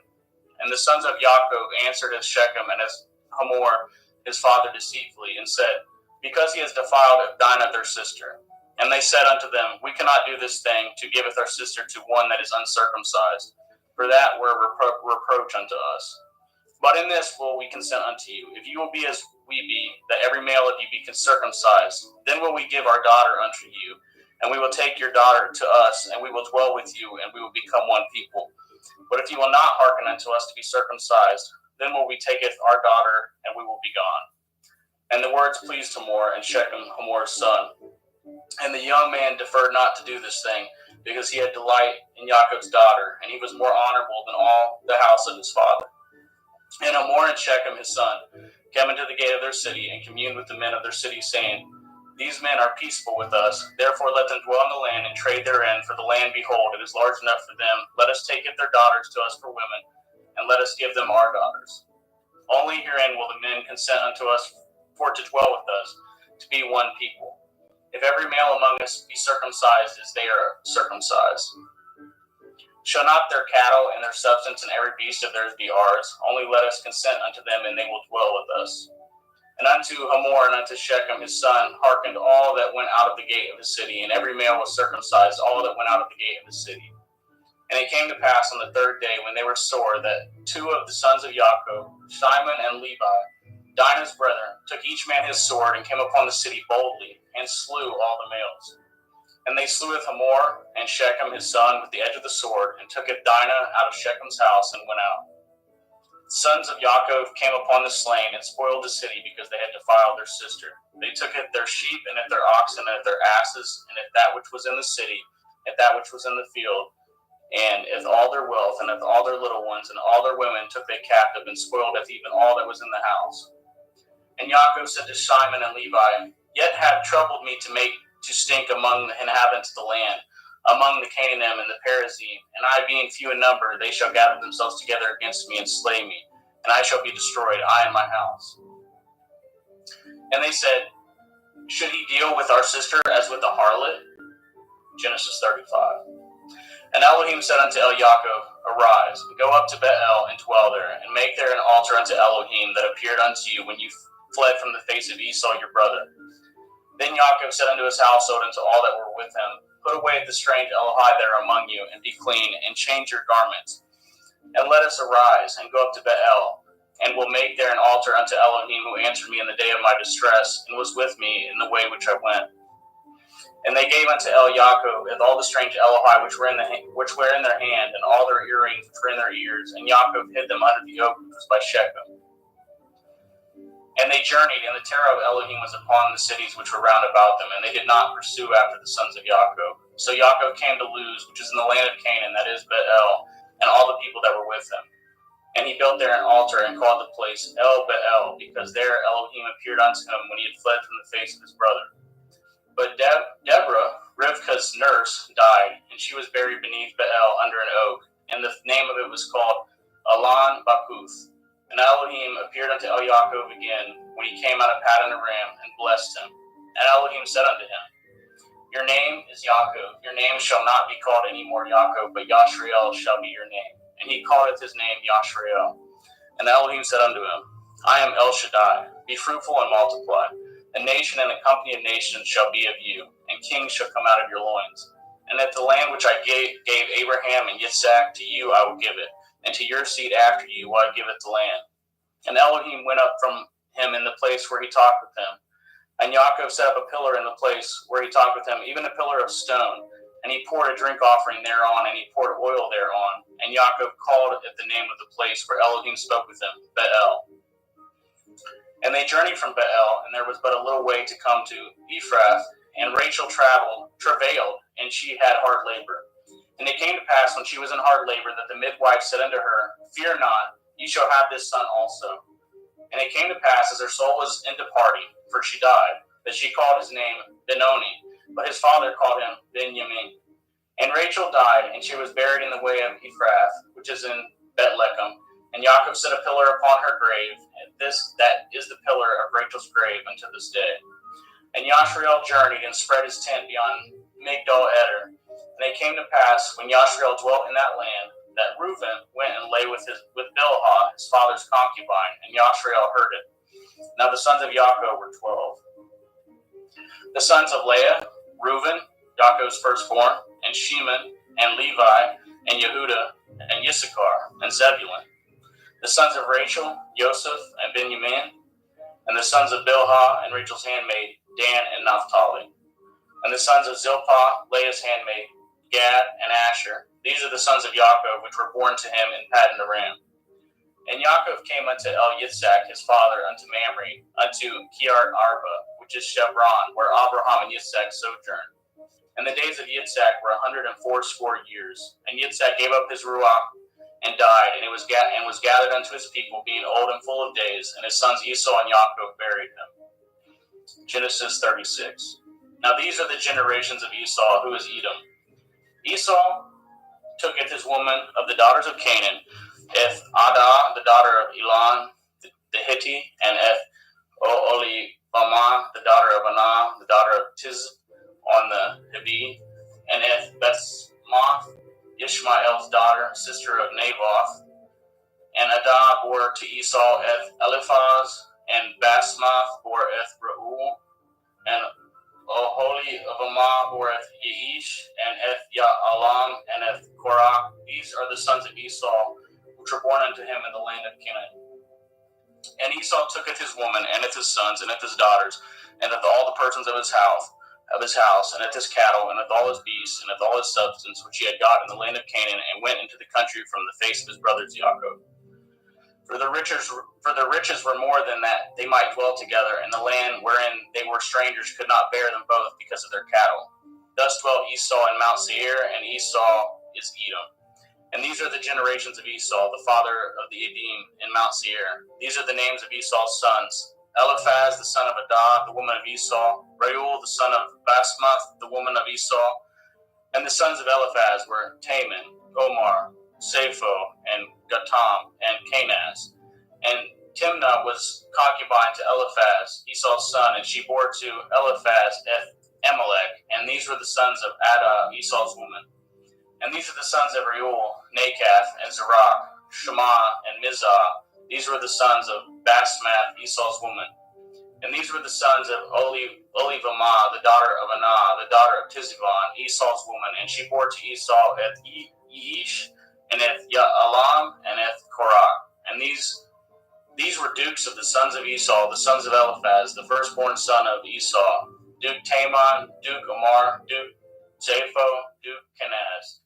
And the sons of Yaakov answered as Shechem and as Hamor his father deceitfully, and said, Because he has defiled Dinah their sister. And they said unto them, We cannot do this thing, to giveth our sister to one that is uncircumcised, for that were reproach unto us. But in this will we consent unto you, if you will be as we be, that every male of you be circumcised, then will we give our daughter unto you, and we will take your daughter to us, and we will dwell with you, and we will become one people. But if you will not hearken unto us to be circumcised, then will we taketh our daughter, and we will be gone. And the words pleased Hamor and Shechem, Hamor's son. And the young man deferred not to do this thing, because he had delight in Yaakov's daughter, and he was more honorable than all the house of his father. And Hamor and Shechem his son came into the gate of their city, and communed with the men of their city, saying, These men are peaceful with us, therefore let them dwell in the land and trade therein, for the land, behold, it is large enough for them. Let us take it their daughters to us for women, and let us give them our daughters. Only herein will the men consent unto us for to dwell with us, to be one people. If every male among us be circumcised as they are circumcised. Shall not their cattle and their substance and every beast of theirs be ours? Only let us consent unto them, and they will dwell with us. And unto Hamor and unto Shechem his son hearkened all that went out of the gate of the city, and every male was circumcised, all that went out of the gate of the city. And it came to pass on the third day, when they were sore, that two of the sons of Yaakov, Simon and Levi, Dinah's brethren, took each man his sword, and came upon the city boldly, and slew all the males. And they sleweth Hamor and Shechem his son with the edge of the sword, and tooketh Dinah out of Shechem's house, and went out. The sons of Yaakov came upon the slain, and spoiled the city, because they had defiled their sister. They took at their sheep, and at their oxen, and at their asses, and at that which was in the city, at that which was in the field, and at all their wealth, and at all their little ones, and all their women took they captive, and spoiled at even all that was in the house. And Yaakov said to Simon and Levi, Yet have troubled me to stink among the inhabitants of the land, among the Canaanim and the Perizim, and I being few in number, they shall gather themselves together against me and slay me, and I shall be destroyed, I and my house. And they said, Should he deal with our sister as with a harlot? Genesis 35. And Elohim said unto Yaakov, Arise, and go up to Bethel, and dwell there, and make there an altar unto Elohim that appeared unto you when you fled from the face of Esau your brother. Then Yaakov said unto his household and to all that were with him, Put away the strange Elohai there among you, and be clean, and change your garments. And let us arise, and go up to Bethel, and will make there an altar unto Elohim, who answered me in the day of my distress, and was with me in the way which I went. And they gave unto Yaakov and all the strange Elohai which were in their hand, and all their earrings which were in their ears, and Yaakov hid them under the oak which was by Shechem. And they journeyed, and the terror of Elohim was upon the cities which were round about them, and they did not pursue after the sons of Yaakov. So Yaakov came to Luz, which is in the land of Canaan, that is Bethel, and all the people that were with him. And he built there an altar and called the place El Baal, because there Elohim appeared unto him when he had fled from the face of his brother. But Deborah, Rivka's nurse, died, and she was buried beneath Baal under an oak, and the name of it was called Alon Bakuth. And Elohim appeared unto Yaakov again when he came out of Paddan Aram, and blessed him. And Elohim said unto him, Your name is Yaakov. Your name shall not be called any more Yaakov, but Yashrael shall be your name. And he calleth his name Yashrael. And Elohim said unto him, I am El Shaddai. Be fruitful and multiply. A nation and a company of nations shall be of you, and kings shall come out of your loins. And that the land which I gave Abraham and Yitzhak, to you I will give it, and to your seed after you will I give it the land. And Elohim went up from him in the place where he talked with him. And Yaakov set up a pillar in the place where he talked with him, even a pillar of stone. And he poured a drink offering thereon, and he poured oil thereon. And Yaakov called it the name of the place where Elohim spoke with him, Baal. And they journeyed from Baal, and there was but a little way to come to Ephrath. And Rachel travailed, and she had hard labor. And it came to pass, when she was in hard labor, that the midwife said unto her, Fear not, ye shall have this son also. And it came to pass, as her soul was in departing, for she died, that she called his name Benoni, but his father called him Benjamin. And Rachel died, and she was buried in the way of Ephrath, which is in Bethlehem. And Yaakov set a pillar upon her grave, and that is the pillar of Rachel's grave unto this day. And Yashrael journeyed and spread his tent beyond Migdal Eder. And it came to pass, when Yashrael dwelt in that land, that Reuben went and lay with Bilhah, his father's concubine, and Yashrael heard it. Now the sons of Yaakov were 12. The sons of Leah, Reuben, Yaakov's firstborn, and Shimon, and Levi, and Yehudah, and Issachar, and Zebulun. The sons of Rachel, Joseph, and Benjamin. And the sons of Bilhah, and Rachel's handmaid, Dan and Naphtali. And the sons of Zilpah, Leah's handmaid, Gad and Asher. These are the sons of Yaakov, which were born to him in Paddan Aram. And Yaakov came unto Yitzhak his father, unto Mamre, unto Kiart Arba, which is Chevron, where Abraham and Yitzhak sojourned. And the days of Yitzhak were 180 years. And Yitzhak gave up his ruach and died, and was gathered unto his people, being old and full of days. And his sons Esau and Yaakov buried him. Genesis 36. Now these are the generations of Esau, who is Edom. Esau tooketh his woman of the daughters of Canaan, Eth Adah, the daughter of Elon the Hittite, and Eth Olivamah, the daughter of Anah, the daughter of Tiz on the Hivi, and Eth Basmath, Ishmael's daughter, sister of Naboth. And Adah bore to Esau Eth Eliphaz, and Basmath bore Eth Reuel, and Oholivamah bore Eth Yeish, and Eth Ya'alam, and Eth Korah. These are the sons of Esau, which were born unto him in the land of Canaan. And Esau tooketh his woman, and his sons, and his daughters, and all the persons of his house, and his cattle, and all his beasts, and all his substance, which he had got in the land of Canaan, and went into the country from the face of his brothers Jacob. For the riches were more than that they might dwell together, and the land wherein they were strangers could not bear them both because of their cattle. Thus dwelt Esau in Mount Seir, and Esau is Edom. And these are the generations of Esau, the father of the Edim, in Mount Seir. These are the names of Esau's sons: Eliphaz, the son of Adah, the woman of Esau; Reuel, the son of Basmath, the woman of Esau. And the sons of Eliphaz were Taman, Omar, Sapho, and Gatam, and Canaz. And Timnah was concubine to Eliphaz, Esau's son, and she bore to Eliphaz Amalek. And these were the sons of Adah, Esau's woman. And these are the sons of Reuel, Nakath, and Zerach, Shema, and Mizah. These were the sons of Basmath, Esau's woman. And these were the sons of Olivamah, the daughter of Anah, the daughter of Tizivon, Esau's woman. And she bore to Esau Eth Yeish, and Eth Ya'alam, and Eth Korah. And these were dukes of the sons of Esau, the sons of Eliphaz, the firstborn son of Esau: Duke Taman, Duke Omar, Duke Zapho, Duke Kenaz,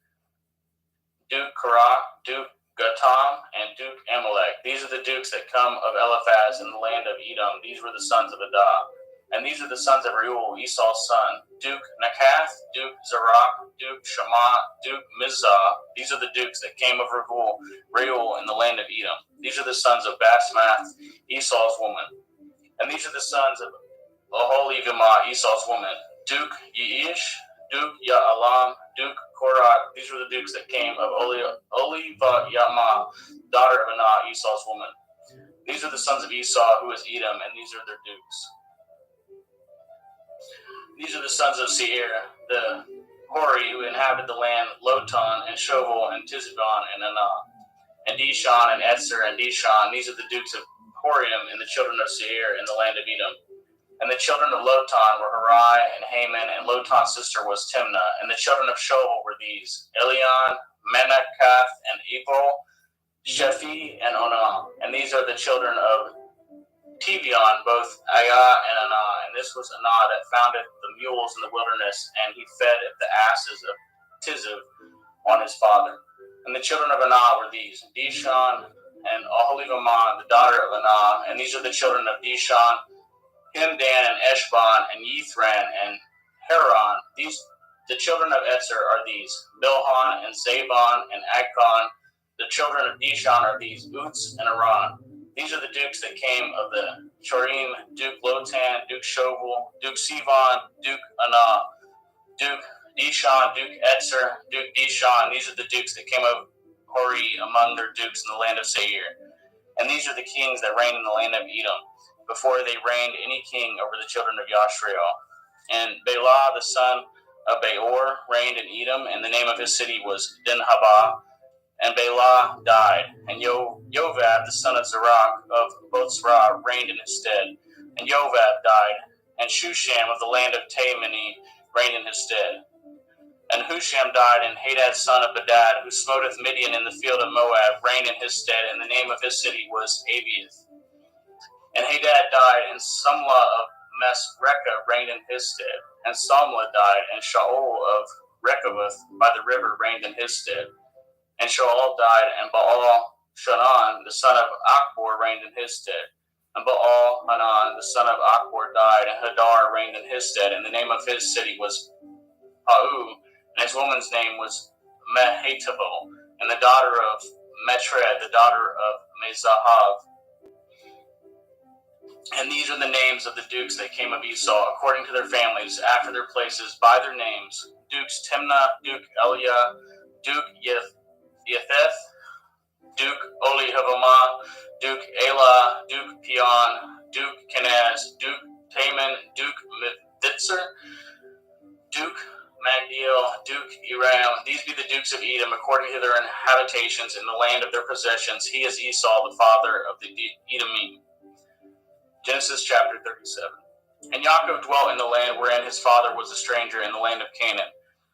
Duke Korah, Duke Gatam, and Duke Amalek. These are the dukes that come of Eliphaz in the land of Edom. These were the sons of Adah. And these are the sons of Reuel, Esau's son, Duke Nakath, Duke Zerach, Duke Shammah, Duke Mizah. These are the dukes that came of Reuel in the land of Edom. These are the sons of Basmath, Esau's woman. And these are the sons of Oholibamah, Esau's woman, Duke Yeish, Duke Ya'alam, Duke Korat. These were the dukes that came of Olivah-Yamah, daughter of Anah, Esau's woman. These are the sons of Esau, who is Edom, and these are their dukes. These are the sons of Seir, the Hori, who inhabited the land, Lotan, and Shoval, and Tizibon, and Anah, and Dishon, and Etzer, and Dishon. These are the dukes of Horium, and the children of Seir in the land of Edom. And the children of Lotan were Harai and Haman, and Lotan's sister was Timnah. And the children of Shoval were these: Elion, Menakath, and Ebal, Shephi, and Onam. And these are the children of Tevion, both Ayah and Anah. And this was Anah that founded the mules in the wilderness, and he fed the asses of Tiziv on his father. And the children of Anah were these: Dishon and Oholibamah, the daughter of Anah. And these are the children of Dishon: Himdan and Eshban and Yithran and Haran. The children of Etzer are these: Bilhan and Zabon and Akon. The children of Dishon are these: Uts and Aran. These are the dukes that came of the Chorim: Duke Lotan, Duke Shoval, Duke Sivan, Duke Anah, Duke Dishon, Duke Etzer, Duke Dishon. These are the dukes that came of Hori among their dukes in the land of Seir. And these are the kings that reigned in the land of Edom, before they reigned any king over the children of Yashrael. And Bela, the son of Beor, reigned in Edom, and the name of his city was Dinhabah. And Bela died, and Jovab, the son of Zerach of Botzrah, reigned in his stead. And Jovab died, and Shusham of the land of Taimani reigned in his stead. And Husham died, and Hadad, son of Bedad, who smoteth Midian in the field of Moab, reigned in his stead, and the name of his city was Abiath. And Hadad died, and Samlah of Masrekah reigned in his stead. And Samlah died, and Shaul of Rechaboth by the river reigned in his stead. And Shaul died, and Baal Shanan, the son of Achbor, reigned in his stead. And Baal Hanan, the son of Achbor, died, and Hadar reigned in his stead. And the name of his city was Pau, and his woman's name was Mehetabel, and the daughter of Metred, the daughter of Mezahav. And these are the names of the dukes that came of Esau, according to their families, after their places, by their names: Dukes Timnah, Duke Eliah, Duke Yetheth, Duke Olihavamah, Duke Elah, Duke Peon, Duke Kenaz, Duke Taman, Duke Mithitzer, Duke Magdiel, Duke Eram. These be the dukes of Edom, according to their habitations in the land of their possessions. He is Esau, the father of the Edomim. Genesis chapter 37. And Yaakov dwelt in the land wherein his father was a stranger, in the land of Canaan.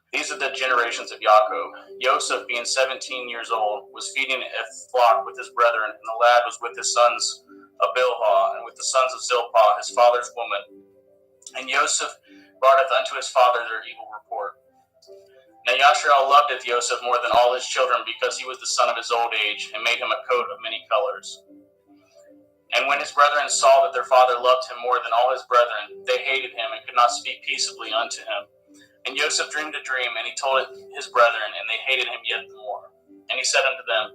These are the generations of Yaakov. Joseph, being 17 years old, was feeding a flock with his brethren, and the lad was with his sons of Bilhah, and with the sons of Zilpah, his father's woman. And Joseph broughteth unto his father their evil report. Now Yashrael loveth Joseph more than all his children, because he was the son of his old age, and made him a coat of many colors. And when his brethren saw that their father loved him more than all his brethren, they hated him, and could not speak peaceably unto him. And Joseph dreamed a dream, and he told it his brethren, and they hated him yet the more. And he said unto them,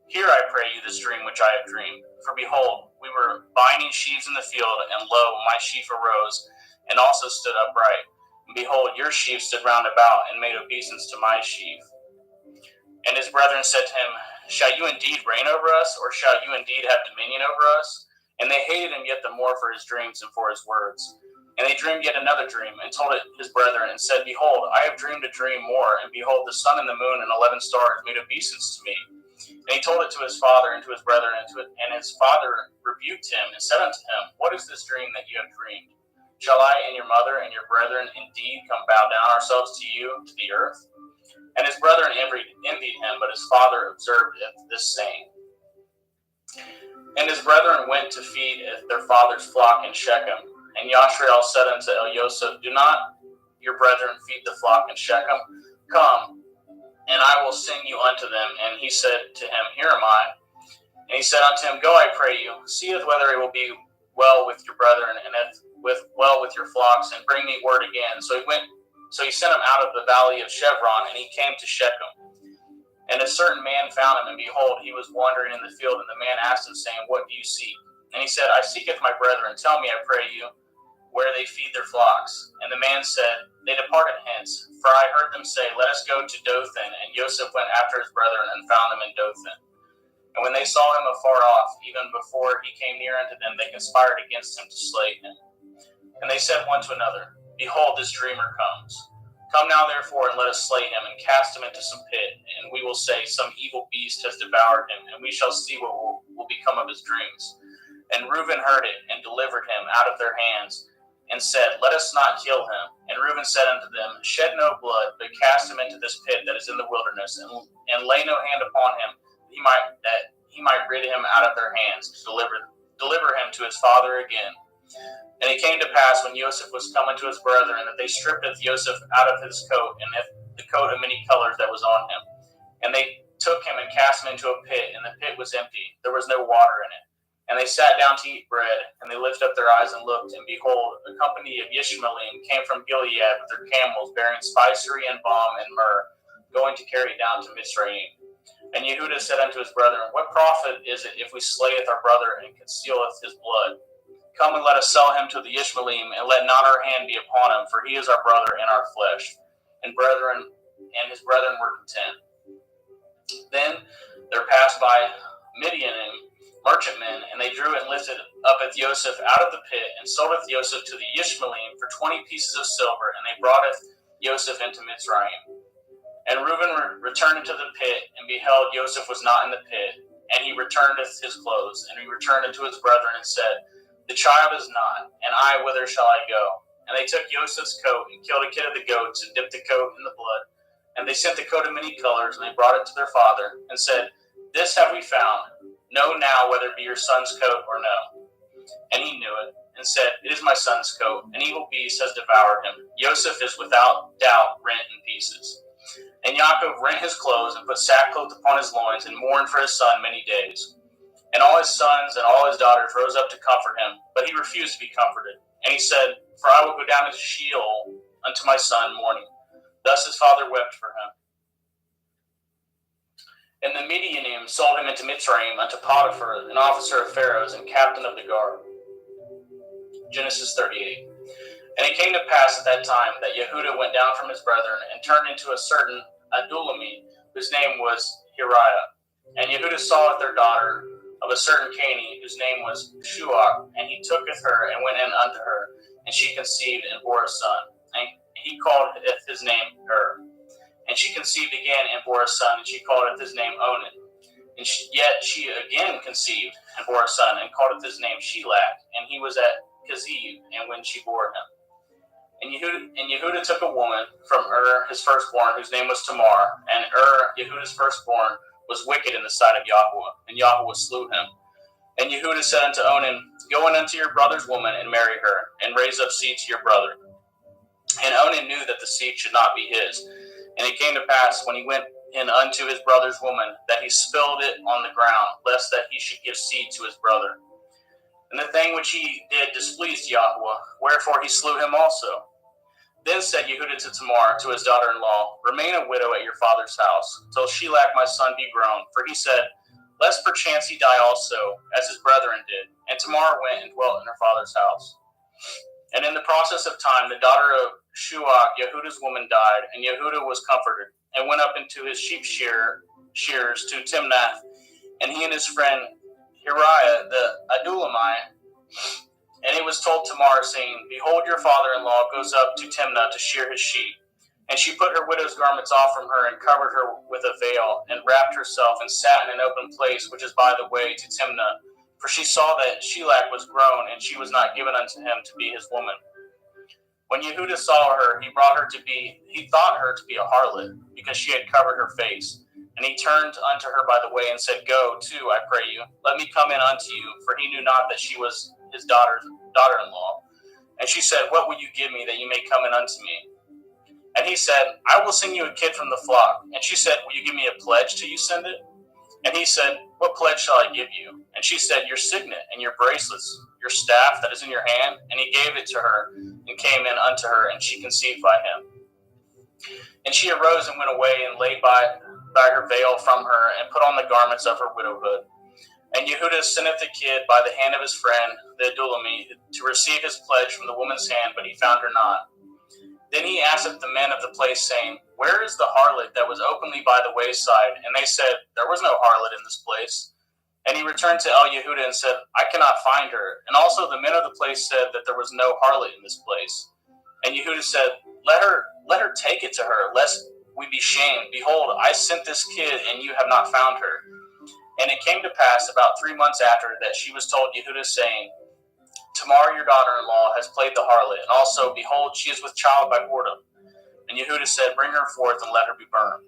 Hear, I pray you, this dream which I have dreamed. For behold, we were binding sheaves in the field, and lo, my sheaf arose, and also stood upright. And behold, your sheaf stood round about, and made obeisance to my sheaf. And his brethren said to him, Shall you indeed reign over us, or shall you indeed have dominion over us? And they hated him yet the more for his dreams and for his words. And they dreamed yet another dream, and told it his brethren, and said, Behold, I have dreamed a dream more, and behold, the sun and the moon and 11 stars made obeisance to me. And he told it to his father and to his brethren, and his father rebuked him, and said unto him, What is this dream that you have dreamed? Shall I and your mother and your brethren indeed come bow down ourselves to you, to the earth? And his brethren envied him, but his father observed this saying. And his brethren went to feed their father's flock in Shechem. And Yashrael said unto Elioseph, Do not your brethren feed the flock in Shechem? Come, and I will send you unto them. And he said to him, Here am I. And he said unto him, Go, I pray you, seeth whether it will be well with your brethren, and if with your flocks, and bring me word again. So he sent him out of the valley of Chevron, and he came to Shechem. And a certain man found him, and behold, he was wandering in the field. And the man asked him, saying, What do you seek? And he said, I seeketh my brethren. Tell me, I pray you, where they feed their flocks. And the man said, They departed hence, for I heard them say, Let us go to Dothan. And Joseph went after his brethren, and found them in Dothan. And when they saw him afar off, even before he came near unto them, they conspired against him to slay him. And they said one to another, Behold, this dreamer comes. Come now, therefore, and let us slay him, and cast him into some pit. And we will say, Some evil beast has devoured him, and we shall see what will become of his dreams. And Reuben heard it, and delivered him out of their hands, and said, Let us not kill him. And Reuben said unto them, Shed no blood, but cast him into this pit that is in the wilderness, and lay no hand upon him, that he might rid him out of their hands, to deliver him to his father again. And it came to pass, when Joseph was come unto his brethren, that they stripped Joseph out of his coat, and the coat of many colors that was on him. And they took him and cast him into a pit, and the pit was empty. There was no water in it. And they sat down to eat bread, and they lifted up their eyes and looked, and behold, a company of Ishmaelim came from Gilead with their camels, bearing spicery and balm and myrrh, going to carry it down to Mizraim. And Yehudah said unto his brethren, What profit is it if we slayeth our brother and concealeth his blood? Come and let us sell him to the Ishmaelim, and let not our hand be upon him, for he is our brother and our flesh. And his brethren were content. Then there passed by Midianim merchantmen, and they drew and lifted up Joseph out of the pit, and sold Joseph to the Ishmaelim for 20 pieces of silver, and they brought Joseph into Mizraim. And Reuben returned into the pit, and beheld Joseph was not in the pit, and he returned his clothes, and he returned unto his brethren, and said, The child is not, and I, whither shall I go? And they took Joseph's coat, and killed a kid of the goats, and dipped the coat in the blood. And they sent the coat of many colors, and they brought it to their father, and said, This have we found. Know now whether it be your son's coat or no. And he knew it, and said, It is my son's coat. An evil beast has devoured him. Joseph is without doubt rent in pieces. And Yaakov rent his clothes, and put sackcloth upon his loins, and mourned for his son many days. And all his sons and all his daughters rose up to comfort him, but he refused to be comforted. And he said, For I will go down into Sheol unto my son mourning. Thus his father wept for him. And the Midianim sold him into Mitzrayim unto Potiphar, an officer of Pharaoh's and captain of the guard. Genesis 38. And it came to pass at that time that Yehudah went down from his brethren, and turned into a certain Adullamite, whose name was Hiriah. And Yehudah saweth their daughter of a certain Canaanite, whose name was Shuach, and he tooketh her, and went in unto her, and she conceived, and bore a son. And he called his name And she conceived again, and bore a son, and she called his name Onan. And yet she again conceived, and bore a son, and called his name Shelach. And he was at Keziv, and when she bore him. And Yehudah took a woman from his firstborn, whose name was Tamar. And Yehudah's firstborn, was wicked in the sight of Yahweh, and Yahweh slew him. And Yehudah said unto Onan, Go in unto your brother's woman, and marry her, and raise up seed to your brother. And Onan knew that the seed should not be his. And it came to pass, when he went in unto his brother's woman, that he spilled it on the ground, lest that he should give seed to his brother. And the thing which he did displeased Yahweh, wherefore he slew him also. Then said Yehudah to Tamar, to his daughter-in-law, Remain a widow at your father's house, till Shelach my son be grown. For he said, Lest perchance he die also, as his brethren did. And Tamar went and dwelt in her father's house. And in the process of time, the daughter of Shuach, Yehudah's woman, died, and Yehudah was comforted, and went up into his sheep shears to Timnath. And he and his friend Hiriah the Adullamite. And it was told Tamar, saying, Behold, your father-in-law goes up to Timnah to shear his sheep. And she put her widow's garments off from her, and covered her with a veil, and wrapped herself, and sat in an open place which is by the way to Timnah. For she saw that Shelach was grown, and she was not given unto him to be his woman. When Yehudah saw her, he thought her to be a harlot, because she had covered her face. And he turned unto her by the way, and said, Go to, I pray you, let me come in unto you, for he knew not that she was his daughter-in-law. And she said, What will you give me, that you may come in unto me? And he said, I will send you a kid from the flock. And she said, Will you give me a pledge till you send it? And he said, What pledge shall I give you? And she said, Your signet and your bracelets, your staff that is in your hand. And he gave it to her and came in unto her, and she conceived by him. And she arose and went away and laid by her veil from her and put on the garments of her widowhood. And Yehuda senteth the kid by the hand of his friend, the Adulami, to receive his pledge from the woman's hand, but he found her not. Then he asked the men of the place, saying, Where is the harlot that was openly by the wayside? And they said, There was no harlot in this place. And he returned to Yehuda and said, I cannot find her. And also the men of the place said that there was no harlot in this place. And Yehuda said, Let her take it to her, lest we be shamed. Behold, I sent this kid, and you have not found her. And it came to pass about 3 months after that she was told Yehuda, saying, Tamar, your daughter-in-law, has played the harlot, and also, behold, she is with child by whoredom. And Yehuda said, Bring her forth, and let her be burned.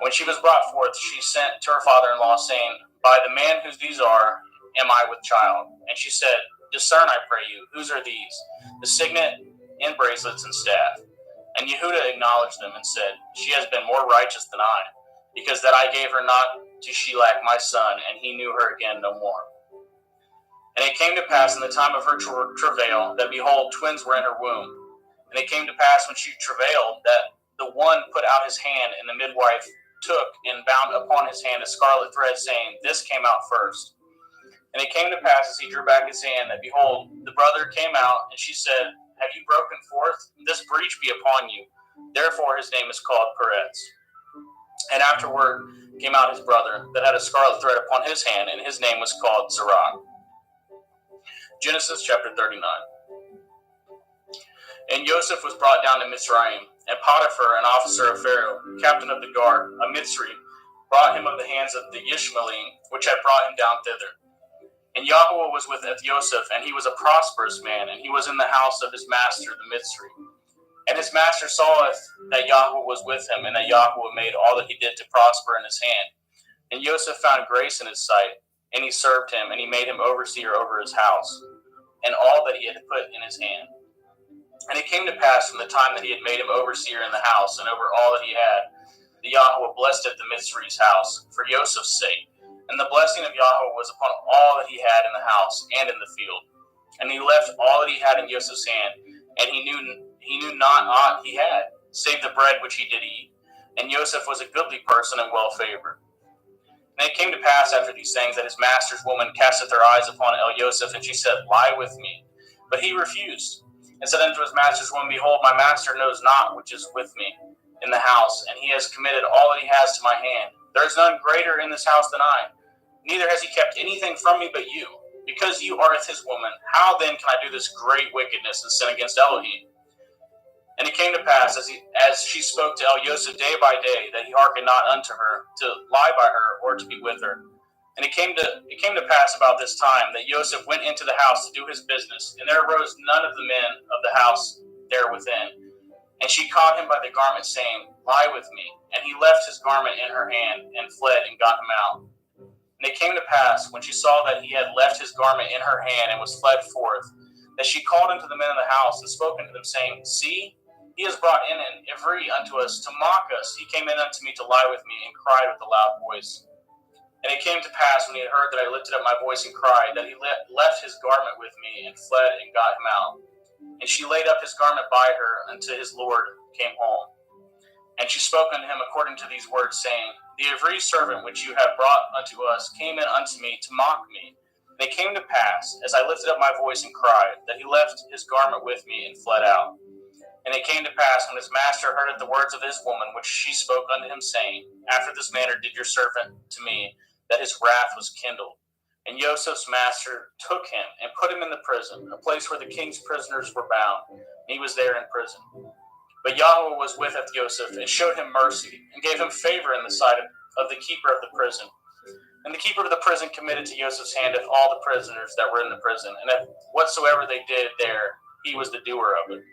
When she was brought forth, she sent to her father-in-law, saying, By the man whose these are, am I with child? And she said, Discern, I pray you, whose are these? The signet, and bracelets, and staff. And Yehuda acknowledged them, and said, She has been more righteous than I, because that I gave her not to Shelach my son, and he knew her again no more. And it came to pass in the time of her travail, that behold, twins were in her womb. And it came to pass when she travailed, that the one put out his hand, and the midwife took and bound upon his hand a scarlet thread, saying, This came out first. And it came to pass as he drew back his hand, that behold, the brother came out, and she said, Have you broken forth? This breach be upon you. Therefore his name is called Peretz. And afterward came out his brother, that had a scarlet thread upon his hand, and his name was called Zerah. Genesis chapter 39. And Joseph was brought down to Mitzrayim, and Potiphar, an officer of Pharaoh, captain of the guard, a Mitzri, brought him of the hands of the Ishmaelim, which had brought him down thither. And Yahuwah was with Joseph, and he was a prosperous man, and he was in the house of his master, the Mitzri. And his master saweth that Yahuwah was with him, and that Yahuwah made all that he did to prosper in his hand. And Joseph found grace in his sight, and he served him, and he made him overseer over his house, and all that he had put in his hand. And it came to pass from the time that he had made him overseer in the house, and over all that he had, the Yahuwah blessed at the Mitzri's house, for Joseph's sake. And the blessing of Yahuwah was upon all that he had in the house and in the field. And he left all that he had in Joseph's hand, and he knew not aught he had, save the bread which he did eat. And Joseph was a goodly person and well favored. And it came to pass after these things that his master's woman casteth her eyes upon Joseph, and she said, Lie with me. But he refused, and said unto his master's woman, Behold, my master knows not which is with me in the house, and he has committed all that he has to my hand. There is none greater in this house than I. Neither has he kept anything from me but you. Because you are his woman, how then can I do this great wickedness and sin against Elohim? And it came to pass, as she spoke to Joseph day by day, that he hearkened not unto her, to lie by her, or to be with her. And it came to pass about this time, that Joseph went into the house to do his business, and there arose none of the men of the house there within. And she caught him by the garment, saying, Lie with me. And he left his garment in her hand, and fled, and got him out. And it came to pass, when she saw that he had left his garment in her hand, and was fled forth, that she called unto the men of the house, and spoke unto them, saying, See, he has brought in an Ivri unto us, to mock us. He came in unto me to lie with me, and cried with a loud voice. And it came to pass, when he had heard that I lifted up my voice and cried, that he left his garment with me, and fled, and got him out. And she laid up his garment by her, until his Lord came home. And she spoke unto him according to these words, saying, The Ivri servant which you have brought unto us came in unto me to mock me. And it came to pass, as I lifted up my voice and cried, that he left his garment with me, and fled out. And it came to pass, when his master heard the words of his woman, which she spoke unto him, saying, After this manner did your servant to me, that his wrath was kindled. And Joseph's master took him, and put him in the prison, a place where the king's prisoners were bound. And he was there in prison. But Yahuwah was with Joseph, and showed him mercy, and gave him favor in the sight of the keeper of the prison. And the keeper of the prison committed to Joseph's hand all the prisoners that were in the prison, and whatsoever they did there, he was the doer of it.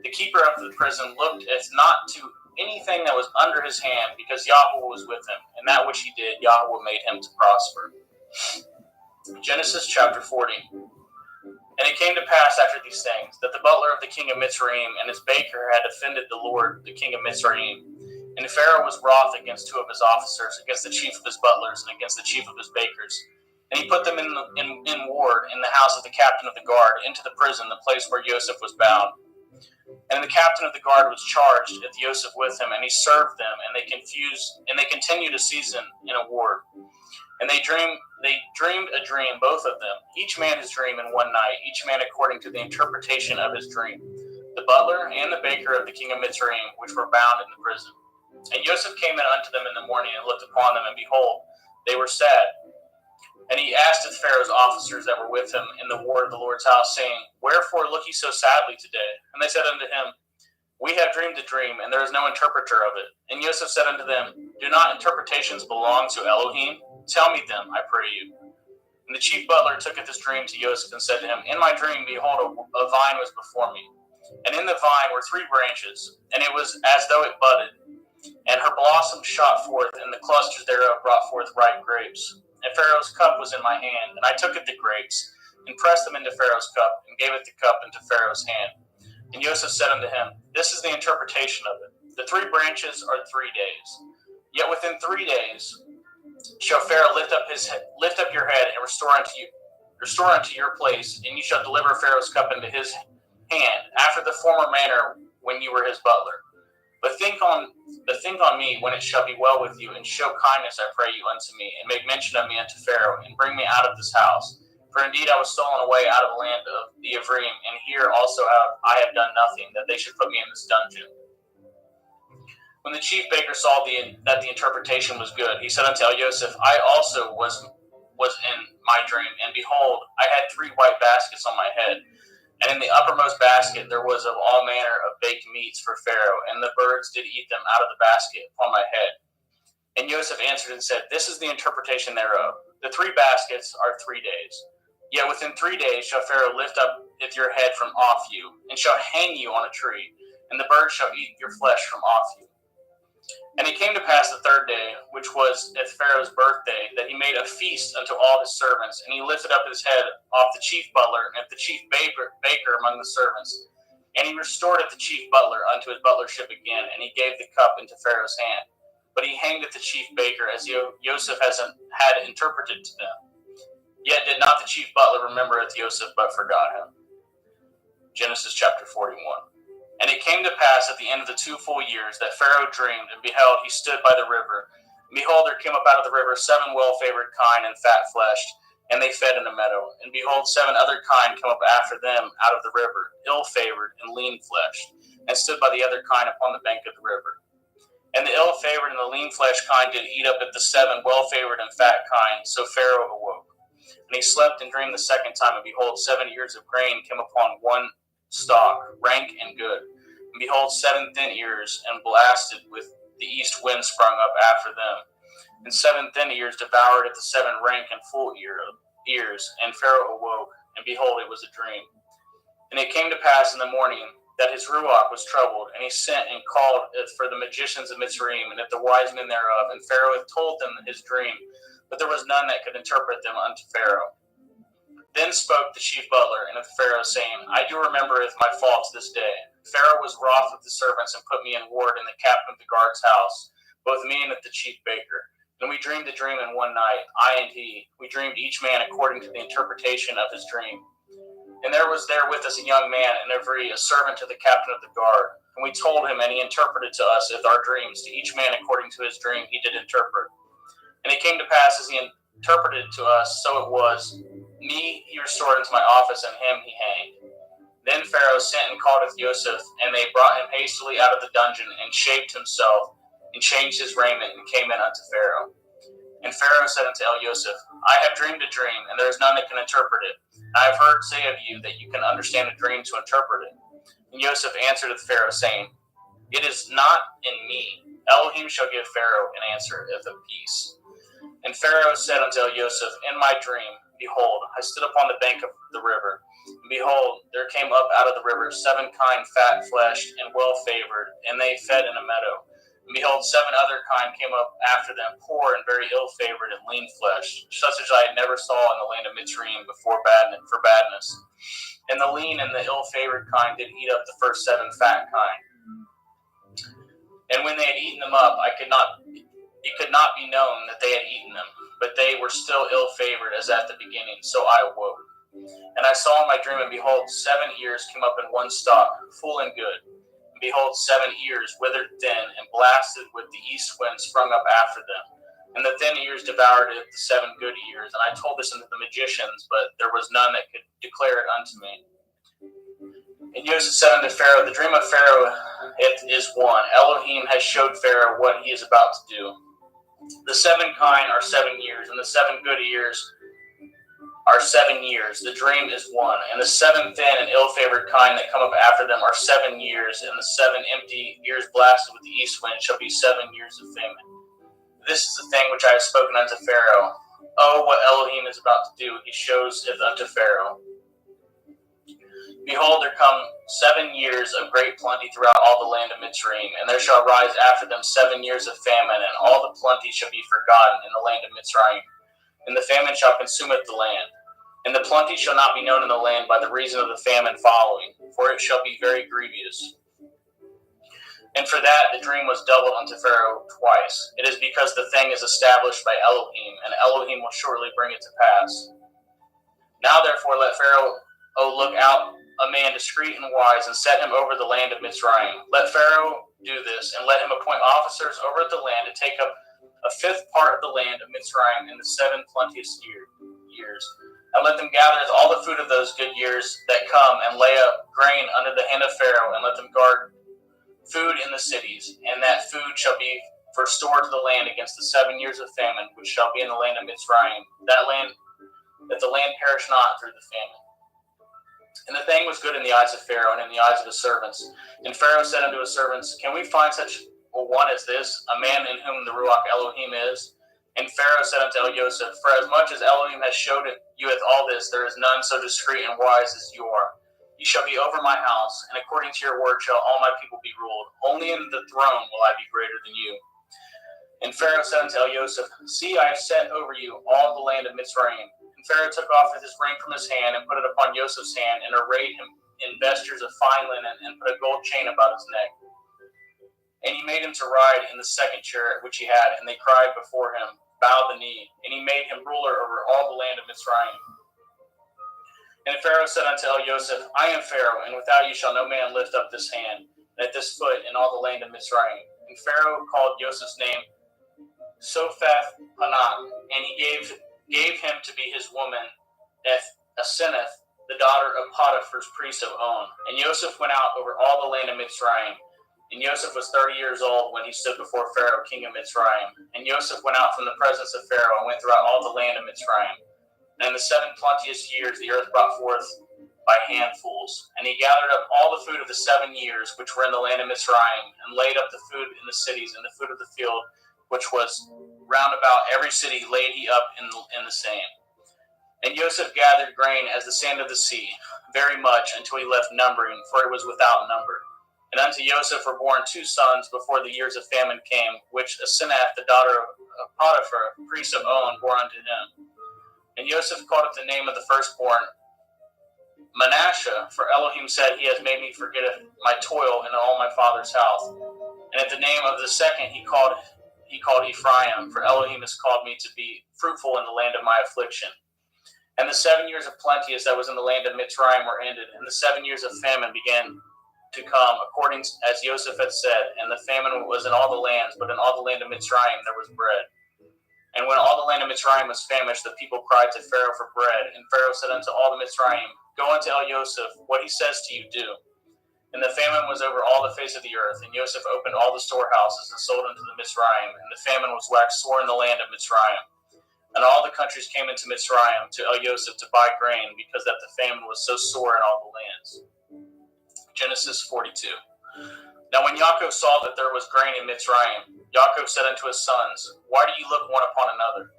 The keeper of the prison looked as not to anything that was under his hand, because Yahuwah was with him, and that which he did, Yahuwah made him to prosper. Genesis chapter 40. And it came to pass after these things, that the butler of the king of Mitzrayim and his baker had offended the Lord, the king of Mitzrayim. And Pharaoh was wroth against 2 of his officers, against the chief of his butlers, and against the chief of his bakers. And he put them in ward in the house of the captain of the guard, into the prison, the place where Joseph was bound. And the captain of the guard was charged with Joseph with him, and he served them, and they continued a season in a ward. And they dreamed a dream, both of them, each man his dream in one night, each man according to the interpretation of his dream, the butler and the baker of the king of Mitzrayim, which were bound in the prison. And Joseph came in unto them in the morning, and looked upon them, and behold, they were sad. And he asked of Pharaoh's officers that were with him in the ward of the Lord's house, saying, Wherefore look ye so sadly today? And they said unto him, We have dreamed a dream, and there is no interpreter of it. And Joseph said unto them, Do not interpretations belong to Elohim? Tell me them, I pray you. And the chief butler tooketh this dream to Joseph, and said to him, In my dream, behold, a vine was before me. And in the vine were 3 branches, and it was as though it budded. And her blossoms shot forth, and the clusters thereof brought forth ripe grapes. And Pharaoh's cup was in my hand, and I took it the grapes, and pressed them into Pharaoh's cup, and gave it the cup into Pharaoh's hand. And Joseph said unto him, This is the interpretation of it. The 3 branches are 3 days. Yet within 3 days shall Pharaoh lift up your head, and restore unto your place, and you shall deliver Pharaoh's cup into his hand, after the former manner when you were his butler. But think on me when it shall be well with you, and show kindness, I pray you, unto me, and make mention of me unto Pharaoh, and bring me out of this house. For indeed I was stolen away out of the land of the Ephraim, and here also I have done nothing, that they should put me in this dungeon. When the chief baker saw that the interpretation was good, he said unto Joseph, I also was in my dream, and behold, I had 3 white baskets on my head. And in the uppermost basket there was of all manner of baked meats for Pharaoh, and the birds did eat them out of the basket upon my head. And Joseph answered and said, This is the interpretation thereof. The 3 baskets are 3 days. Yet within 3 days shall Pharaoh lift up your head from off you, and shall hang you on a tree, and the birds shall eat your flesh from off you. And it came to pass the 3rd day, which was at Pharaoh's birthday, that he made a feast unto all his servants, and he lifted up his head off the chief butler and the chief baker among the servants. And he restored the chief butler unto his butlership again, and he gave the cup into Pharaoh's hand. But he hanged the chief baker, as Joseph had interpreted to them. Yet did not the chief butler remember Joseph, but forgot him. Genesis chapter 41. And it came to pass at the end of the 2 full years that Pharaoh dreamed, and beheld, he stood by the river. And behold, there came up out of the river 7 well-favored kine and fat-fleshed, and they fed in a meadow. And behold, 7 other kine come up after them out of the river, ill-favored and lean-fleshed, and stood by the other kine upon the bank of the river. And the ill-favored and the lean-fleshed kine did eat up at the 7 well-favored and fat kine. So Pharaoh awoke. And he slept and dreamed the 2nd time, and behold, 7 ears of grain came upon one stalk, rank and good. And behold, 7 thin ears, and blasted with the east wind sprung up after them. And 7 thin ears devoured at the 7 rank and full ears. And Pharaoh awoke, and behold, it was a dream. And it came to pass in the morning that his ruach was troubled, and he sent and called for the magicians of Mitzrayim, and the wise men thereof. And Pharaoh had told them his dream, but there was none that could interpret them unto Pharaoh. Then spoke the chief butler unto Pharaoh, saying, I do remembereth my faults this day. Pharaoh was wroth with the servants, and put me in ward in the captain of the guard's house, both me and the chief baker. And we dreamed a dream in one night, I and he. We dreamed each man according to the interpretation of his dream. And there was there with us a young man, and a servant to the captain of the guard. And we told him, and he interpreted to us our dreams. To each man according to his dream he did interpret. And it came to pass as he interpreted to us, so it was. Me he restored into my office, and him he hanged. Then Pharaoh sent and called Joseph, and they brought him hastily out of the dungeon, and shaped himself, and changed his raiment, and came in unto Pharaoh. And Pharaoh said unto Joseph, I have dreamed a dream, and there is none that can interpret it. I have heard say of you that you can understand a dream to interpret it. And Joseph answered the Pharaoh, saying, It is not in me. Elohim shall give Pharaoh an answer of peace. And Pharaoh said unto Joseph, In my dream, behold, I stood upon the bank of the river, and behold, there came up out of the river 7 kine fat-fleshed and well-favored, and they fed in a meadow. And behold, 7 other kine came up after them, poor and very ill-favored and lean-fleshed, such as I had never saw in the land of Mitzrayim for badness. And the lean and the ill-favored kine did eat up the first 7 fat kine. And when they had eaten them up, it could not be known that they had eaten them, but they were still ill-favored as at the beginning. So I awoke. And I saw in my dream, and behold, 7 ears came up in one stalk, full and good. And behold, 7 ears withered thin, and blasted with the east wind sprung up after them. And the thin ears devoured it, the 7 good ears. And I told this unto the magicians, but there was none that could declare it unto me. And Joseph said unto Pharaoh, the dream of Pharaoh it is one. Elohim has showed Pharaoh what he is about to do. The 7 kine are 7 years, and the 7 good ears are 7 years. The dream is one. And the 7 thin and ill-favored kine that come up after them are 7 years, and the 7 empty ears blasted with the east wind shall be 7 years of famine. This is the thing which I have spoken unto Pharaoh. Oh, what Elohim is about to do, he shows it unto Pharaoh. Behold, there come 7 years of great plenty throughout all the land of Mitzrayim, and there shall rise after them 7 years of famine, and all the plenty shall be forgotten in the land of Mitzrayim. And the famine shall consume the land. And the plenty shall not be known in the land by the reason of the famine following, for it shall be very grievous. And for that the dream was doubled unto Pharaoh twice. It is because the thing is established by Elohim, and Elohim will shortly bring it to pass. Now therefore let Pharaoh look out a man discreet and wise, and set him over the land of Mitzrayim. Let Pharaoh do this, and let him appoint officers over the land to take up a 5th part of the land of Mitzrayim in the 7 plenteous years. And let them gather all the food of those good years that come, and lay up grain under the hand of Pharaoh, and let them guard food in the cities. And that food shall be for store to the land against the 7 years of famine, which shall be in the land of Mitzrayim, that the land perish not through the famine. And the thing was good in the eyes of Pharaoh and in the eyes of his servants. And Pharaoh said unto his servants, can we find such a one as this, a man in whom the Ruach Elohim is? And Pharaoh said unto Joseph, for as much as Elohim has showed you with all this, there is none so discreet and wise as you are. You shall be over my house, and according to your word shall all my people be ruled. Only in the throne will I be greater than you. And Pharaoh said unto Joseph, see, I have set over you all the land of Mitzrayim. And Pharaoh took off his ring from his hand, and put it upon Joseph's hand, and arrayed him in vestures of fine linen, and put a gold chain about his neck. And he made him to ride in the 2nd chariot which he had, and they cried before him, bowed the knee. And he made him ruler over all the land of Mitzrayim. And Pharaoh said unto Joseph, I am Pharaoh, and without you shall no man lift up this hand, and at this foot in all the land of Mitzrayim. And Pharaoh called Joseph's name Sophath Panah, and he gave him to be his woman, Asenath, the daughter of Potiphar's priest of On. And Joseph went out over all the land of Mitzrayim. And Joseph was 30 years old when he stood before Pharaoh, king of Mitzrayim. And Joseph went out from the presence of Pharaoh, and went throughout all the land of Mitzrayim. And in the 7 plenteous years the earth brought forth by handfuls. And he gathered up all the food of the 7 years which were in the land of Mitzrayim, and laid up the food in the cities, and the food of the field which was round about every city laid he up in the same. And Joseph gathered grain as the sand of the sea, very much, until he left numbering, for it was without number. And unto Joseph were born 2 sons before the years of famine came, which Asenath, the daughter of Potiphar, priest of On, bore unto him. And Joseph called up the name of the firstborn Manasseh, for Elohim said, he has made me forget my toil in all my father's house. And at the name of the second he called Ephraim, for Elohim has called me to be fruitful in the land of my affliction. And the 7 years of plenteous that was in the land of Mitzrayim were ended, and the 7 years of famine began to come, according as Joseph had said. And the famine was in all the lands, but in all the land of Mitzrayim there was bread. And when all the land of Mitzrayim was famished, the people cried to Pharaoh for bread. And Pharaoh said unto all the Mitzrayim, go unto Joseph, what he says to you, do. And the famine was over all the face of the earth, and Joseph opened all the storehouses, and sold unto the Mitzrayim, and the famine was waxed sore in the land of Mitzrayim. And all the countries came into Mitzrayim to Joseph to buy grain, because that the famine was so sore in all the lands. Genesis 42. Now when Yaakov saw that there was grain in Mitzrayim, Yaakov said unto his sons, why do you look one upon another?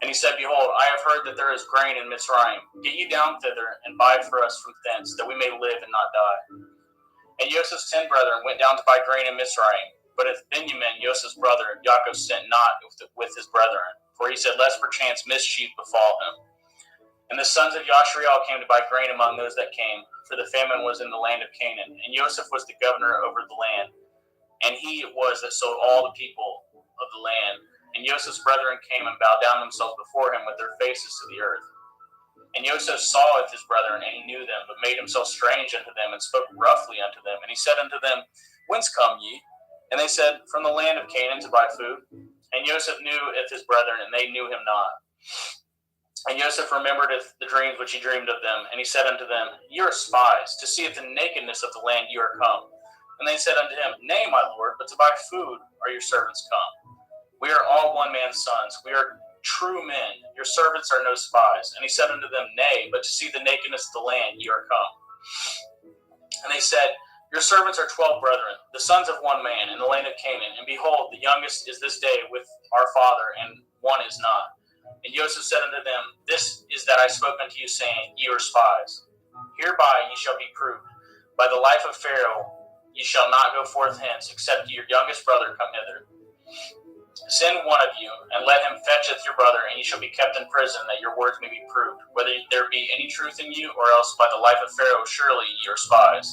And he said, behold, I have heard that there is grain in Mitzrayim. Get ye down thither, and buy for us from thence, that we may live and not die. And Joseph's 10 brethren went down to buy grain in Mitzrayim. But if Benjamin, Joseph's brother, Yaakov sent not with his brethren, for he said, lest perchance mischief befall him. And the sons of Yashriel came to buy grain among those that came, for the famine was in the land of Canaan. And Joseph was the governor over the land. and he it was that sold all the people of the land. And Joseph's brethren came and bowed down themselves before him with their faces to the earth. And Joseph saw his brethren, and he knew them, but made himself strange unto them, and spoke roughly unto them. And he said unto them, Whence come ye? And they said, From the land of Canaan to buy food. And Joseph knew his brethren, and they knew him not. And Joseph remembered the dreams which he dreamed of them. And he said unto them, Ye are spies, to see if the nakedness of the land ye are come. And they said unto him, Nay, my lord, but to buy food are your servants come. We are all one man's sons. We are true men. Your servants are no spies. And he said unto them, Nay, but to see the nakedness of the land ye are come. And they said, Your servants are 12 brethren, the sons of one man, in the land of Canaan. And behold, the youngest is this day with our father, and one is not. And Joseph said unto them, This is that I spoke unto you, saying, Ye are spies. Hereby ye shall be proved. By the life of Pharaoh ye shall not go forth hence, except your youngest brother come hither. Send one of you, and let him fetcheth your brother, and ye shall be kept in prison, that your words may be proved, whether there be any truth in you, or else by the life of Pharaoh surely ye are spies.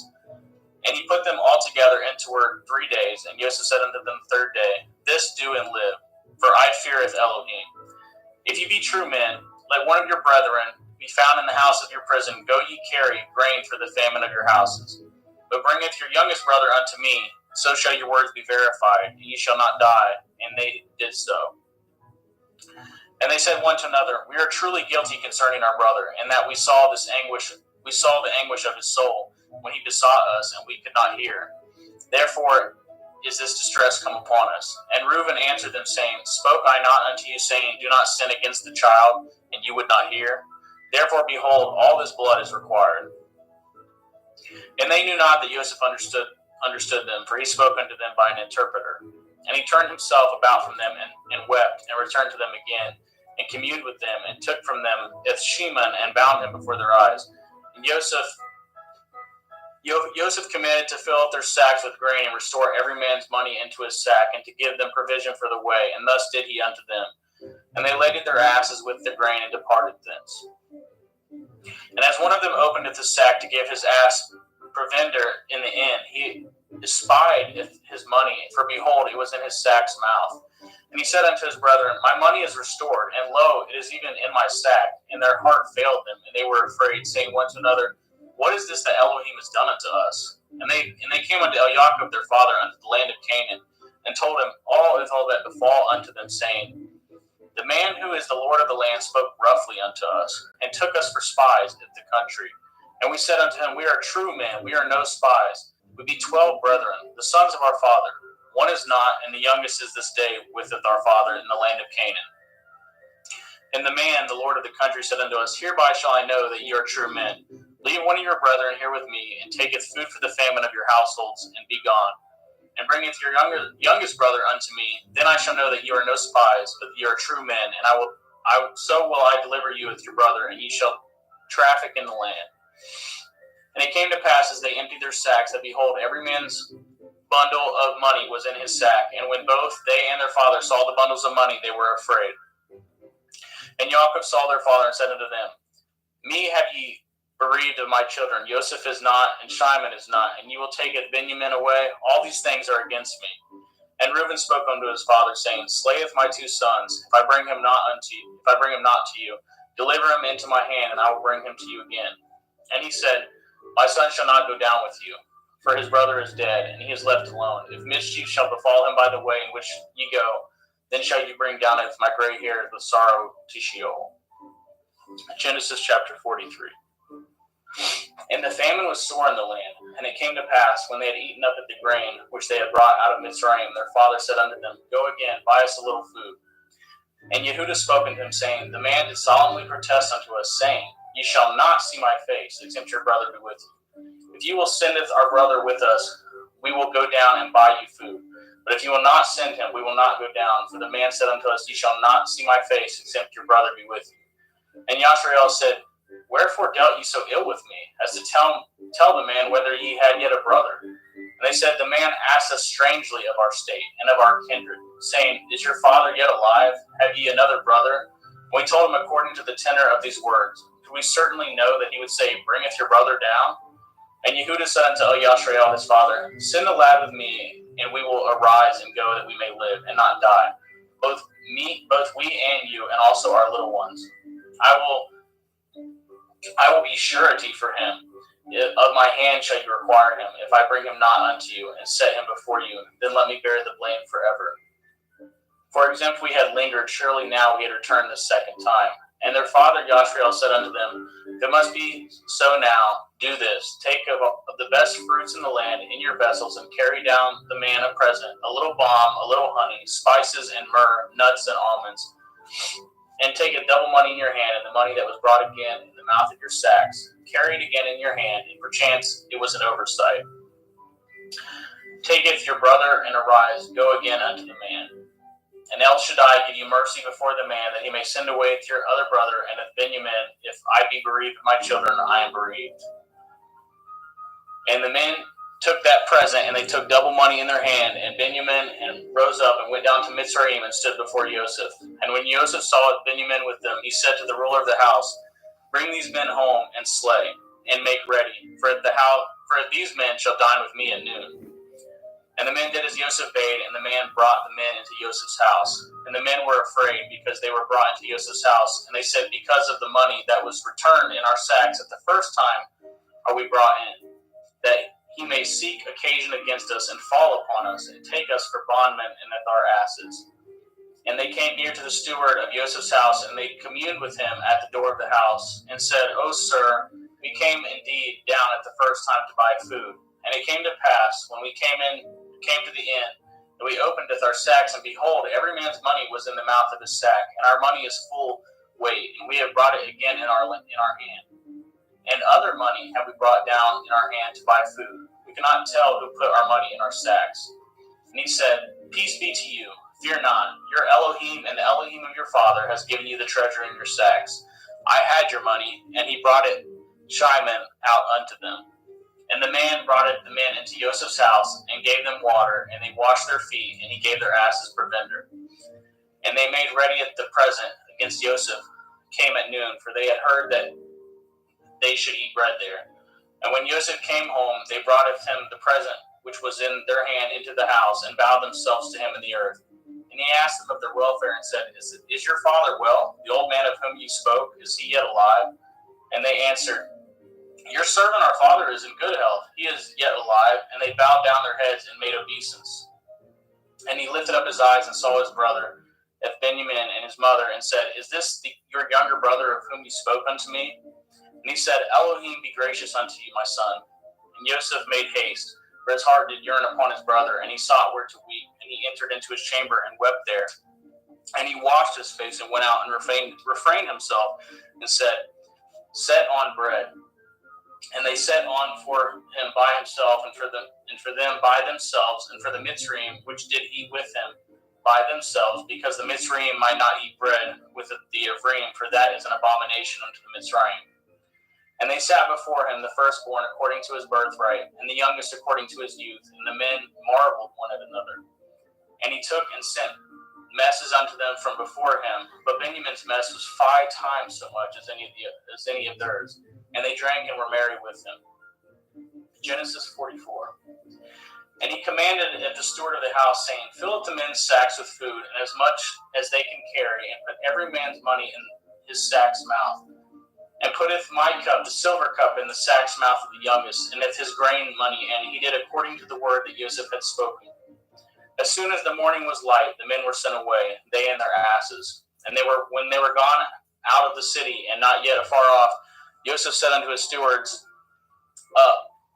And he put them all together into work 3 days, and Joseph said unto them the third day, This do and live, for I feareth Elohim. If ye be true men, let one of your brethren be found in the house of your prison. Go ye carry grain for the famine of your houses. But bringeth your youngest brother unto me, so shall your words be verified, and ye shall not die. And they did so. And they said one to another, We are truly guilty concerning our brother, and that we saw the anguish of his soul when he besought us, and we could not hear. Therefore is this distress come upon us. And Reuben answered them, saying, Spoke I not unto you, saying, Do not sin against the child, and you would not hear? Therefore, behold, all this blood is required. And they knew not that Joseph understood them, for he spoke unto them by an interpreter. And he turned himself about from them, and wept, and returned to them again, and communed with them, and took from them Eth-Sheman, and bound him before their eyes. And Joseph commanded to fill up their sacks with grain, and restore every man's money into his sack, and to give them provision for the way. And thus did he unto them. And they laded their asses with the grain, and departed thence. And as one of them openeth his sack to give his ass provender in the inn, he espied his money, for behold, it was in his sack's mouth. And he said unto his brethren, My money is restored, and lo, it is even in my sack. And their heart failed them, and they were afraid, saying one to another, What is this that Elohim has done unto us? And they came unto Jacob their father unto the land of Canaan, and told him all that befall unto them, saying, The man who is the Lord of the land spoke roughly unto us, and took us for spies in the country. And we said unto him, We are true men, we are no spies. We be 12 brethren, the sons of our father. One is not, and the youngest is this day with our father in the land of Canaan. And the man, the Lord of the country, said unto us, Hereby shall I know that ye are true men. Leave one of your brethren here with me, and taketh food for the famine of your households, and be gone. And bringeth your youngest brother unto me, then I shall know that ye are no spies, but ye are true men, and so will I deliver you with your brother, and ye shall traffic in the land. And it came to pass, as they emptied their sacks, that behold, every man's bundle of money was in his sack. And when both they and their father saw the bundles of money, they were afraid. And Jacob saw their father, and said unto them, Me have ye bereaved of my children. Joseph is not, and Shimon is not, and ye will take Benjamin away. All these things are against me. And Reuben spoke unto his father, saying, Slayeth my 2 sons, if I bring him not to you, deliver him into my hand, and I will bring him to you again. And he said, My son shall not go down with you, for his brother is dead, and he is left alone. If mischief shall befall him by the way in which ye go, then shall you bring down my gray hairs with sorrow to Sheol. Genesis chapter 43. And the famine was sore in the land. And it came to pass, when they had eaten up at the grain which they had brought out of Mitzrayim, their father said unto them, Go again, buy us a little food. And Yehudah spoke unto him, saying, The man did solemnly protest unto us, saying, Ye shall not see my face, except your brother be with you. If you will sendeth our brother with us, we will go down and buy you food. But if you will not send him, we will not go down. For the man said unto us, Ye shall not see my face, except your brother be with you. And Yashrael said, Wherefore dealt ye so ill with me, as to tell the man whether ye had yet a brother? And they said, The man asked us strangely of our state and of our kindred, saying, Is your father yet alive? Have ye another brother? And we told him according to the tenor of these words. Could we certainly know that he would say, Bringeth your brother down? And Yehudah said unto Yashrael his father, Send the lad with me, and we will arise and go that we may live and not die. Both we and you, and also our little ones. I will be surety for him. Of my hand shall you require him. If I bring him not unto you and set him before you, then let me bear the blame forever. For example, we had lingered, surely now we had returned the second time. And their father Yashriel said unto them, if it must be so now, do this. Take of the best fruits in the land in your vessels, and carry down the man a present, a little balm, a little honey, spices and myrrh, nuts and almonds. And take a double money in your hand, and the money that was brought again in the mouth of your sacks. Carry it again in your hand, and perchance it was an oversight. Taketh your brother, and arise, go again unto the man. And El Shaddai give you mercy before the man, that he may send away to your other brother, and of Benjamin, if I be bereaved of my children, I am bereaved. And the men took that present, and they took double money in their hand, and Benjamin and rose up and went down to Mitzrayim and stood before Joseph. And when Joseph saw Benjamin with them, he said to the ruler of the house, bring these men home and slay, and make ready, for these men shall dine with me at noon. And the men did as Joseph bade, and the man brought the men into Joseph's house. And the men were afraid, because they were brought into Joseph's house. And they said, because of the money that was returned in our sacks at the first time are we brought in, that he may seek occasion against us, and fall upon us, and take us for bondmen and with our asses. And they came near to the steward of Joseph's house, and they communed with him at the door of the house, and said, O sir, we came indeed down at the first time to buy food. And it came to pass, when we came to the inn, that we opened our sacks, and behold, every man's money was in the mouth of his sack, and our money is full weight, and we have brought it again in our hand. And other money have we brought down in our hand to buy food. We cannot tell who put our money in our sacks. And he said, peace be to you, fear not. Your Elohim and the Elohim of your father has given you the treasure in your sacks. I had your money, and he brought it Shimon out unto them. And the man brought the men into Joseph's house, and gave them water, and they washed their feet, and he gave their asses provender. And they made ready at the present against Joseph, came at noon, for they had heard that they should eat bread there. And when Joseph came home, they brought him the present which was in their hand into the house, and bowed themselves to him in the earth. And he asked them of their welfare, and said, Is your father well? The old man of whom you spoke, is he yet alive? And they answered, your servant our father is in good health. He is yet alive. And they bowed down their heads and made obeisance. And he lifted up his eyes and saw his brother, Benjamin, and his mother, and said, is this your younger brother of whom you spoke unto me? And he said, Elohim be gracious unto you, my son. And Joseph made haste, for his heart did yearn upon his brother, and he sought where to weep. And he entered into his chamber and wept there. And he washed his face and went out and refrained himself, and said, set on bread. And they set on for him by himself, and for them by themselves, and for the Mitzrayim which did eat with him by themselves, because the Mitzrayim might not eat bread with the Ephraim, for that is an abomination unto the Mitzrayim. And they sat before him, the firstborn according to his birthright, and the youngest according to his youth. And the men marveled one at another. And he took and sent messes unto them from before him, but Benjamin's mess was 5 times so much as any of theirs. And they drank and were merry with him. Genesis 44. And he commanded at the steward of the house, saying, fill up the men's sacks with food, and as much as they can carry, and put every man's money in his sack's mouth. And putteth my cup, the silver cup, in the sack's mouth of the youngest, and with his grain money, and he did according to the word that Joseph had spoken. As soon as the morning was light, the men were sent away, they and their asses. And when they were gone out of the city, and not yet afar off, Joseph said unto his stewards,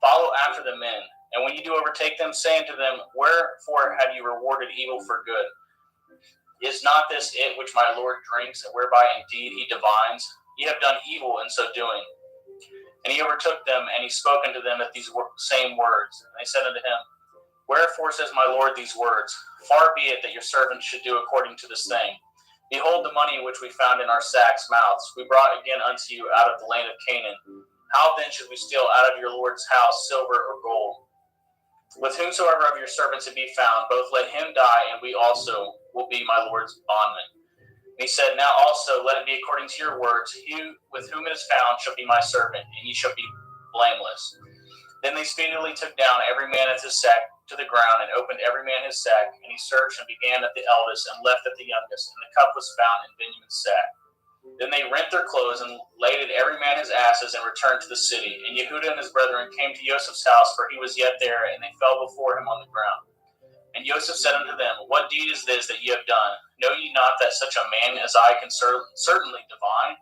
follow after the men, and when you do overtake them, say unto them, wherefore have you rewarded evil for good? Is not this it which my Lord drinks, and whereby indeed he divines? Ye have done evil in so doing. And he overtook them, and he spoke unto them at these same words. And they said unto him, wherefore says my Lord these words? Far be it that your servants should do according to this thing. Behold the money which we found in our sacks' mouths, we brought again unto you out of the land of Canaan. How then should we steal out of your Lord's house silver or gold? With whomsoever of your servants it be found, both let him die, and we also will be my Lord's bondmen. And he said, now also let it be according to your words. He with whom it is found shall be my servant, and ye shall be blameless. Then they speedily took down every man of his sack to the ground and opened every man his sack, and he searched and began at the eldest and left at the youngest, and the cup was found in Benjamin's sack. Then they rent their clothes and laded every man his asses and returned to the city. And Yehuda and his brethren came to Joseph's house, for he was yet there, and they fell before him on the ground. And Joseph said unto them, What deed is this that ye have done? Know ye not that such a man as I can certainly divine?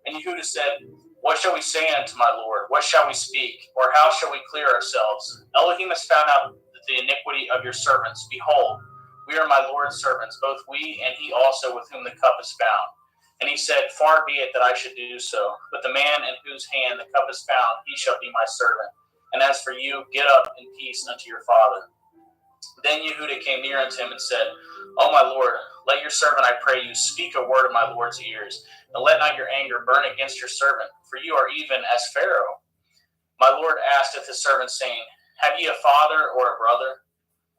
And Yehuda said, What shall we say unto my Lord? What shall we speak? Or how shall we clear ourselves? Elohim has found out the iniquity of your servants. Behold, we are my Lord's servants, both we and he also with whom the cup is found. And he said, Far be it that I should do so. But the man in whose hand the cup is found, he shall be my servant. And as for you, get up in peace unto your father. Then Yehuda came near unto him and said, O my Lord, let your servant, I pray you, speak a word of my Lord's ears, and let not your anger burn against your servant, for you are even as Pharaoh. My Lord asketh his servant, saying, Have ye a father or a brother?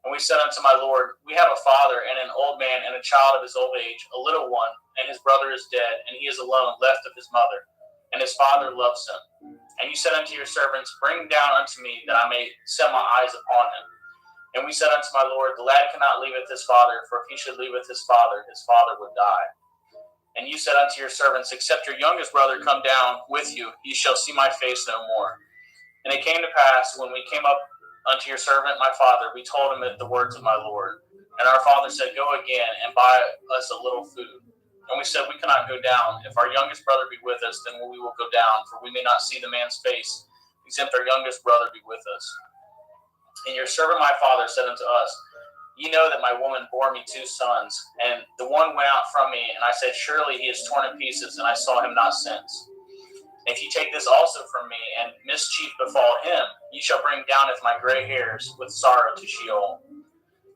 And we said unto my Lord, We have a father, and an old man, and a child of his old age, a little one, and his brother is dead, and he is alone, left of his mother, and his father loves him. And you said unto your servants, Bring down unto me, that I may set my eyes upon him. And we said unto my Lord, The lad cannot leaveth his father, for if he should leaveth his father would die. And you said unto your servants, Except your youngest brother come down with you, ye shall see my face no more. And it came to pass, when we came up unto your servant my father, we told him the words of my Lord. And our father said, Go again, and buy us a little food. And we said, We cannot go down. If our youngest brother be with us, then we will go down, for we may not see the man's face, except our youngest brother be with us. And your servant my father said unto us, Ye know that my woman bore me 2 sons, and the one went out from me, and I said, Surely he is torn in pieces, and I saw him not since. And if ye take this also from me, and mischief befall him, ye shall bring down with my gray hairs with sorrow to Sheol.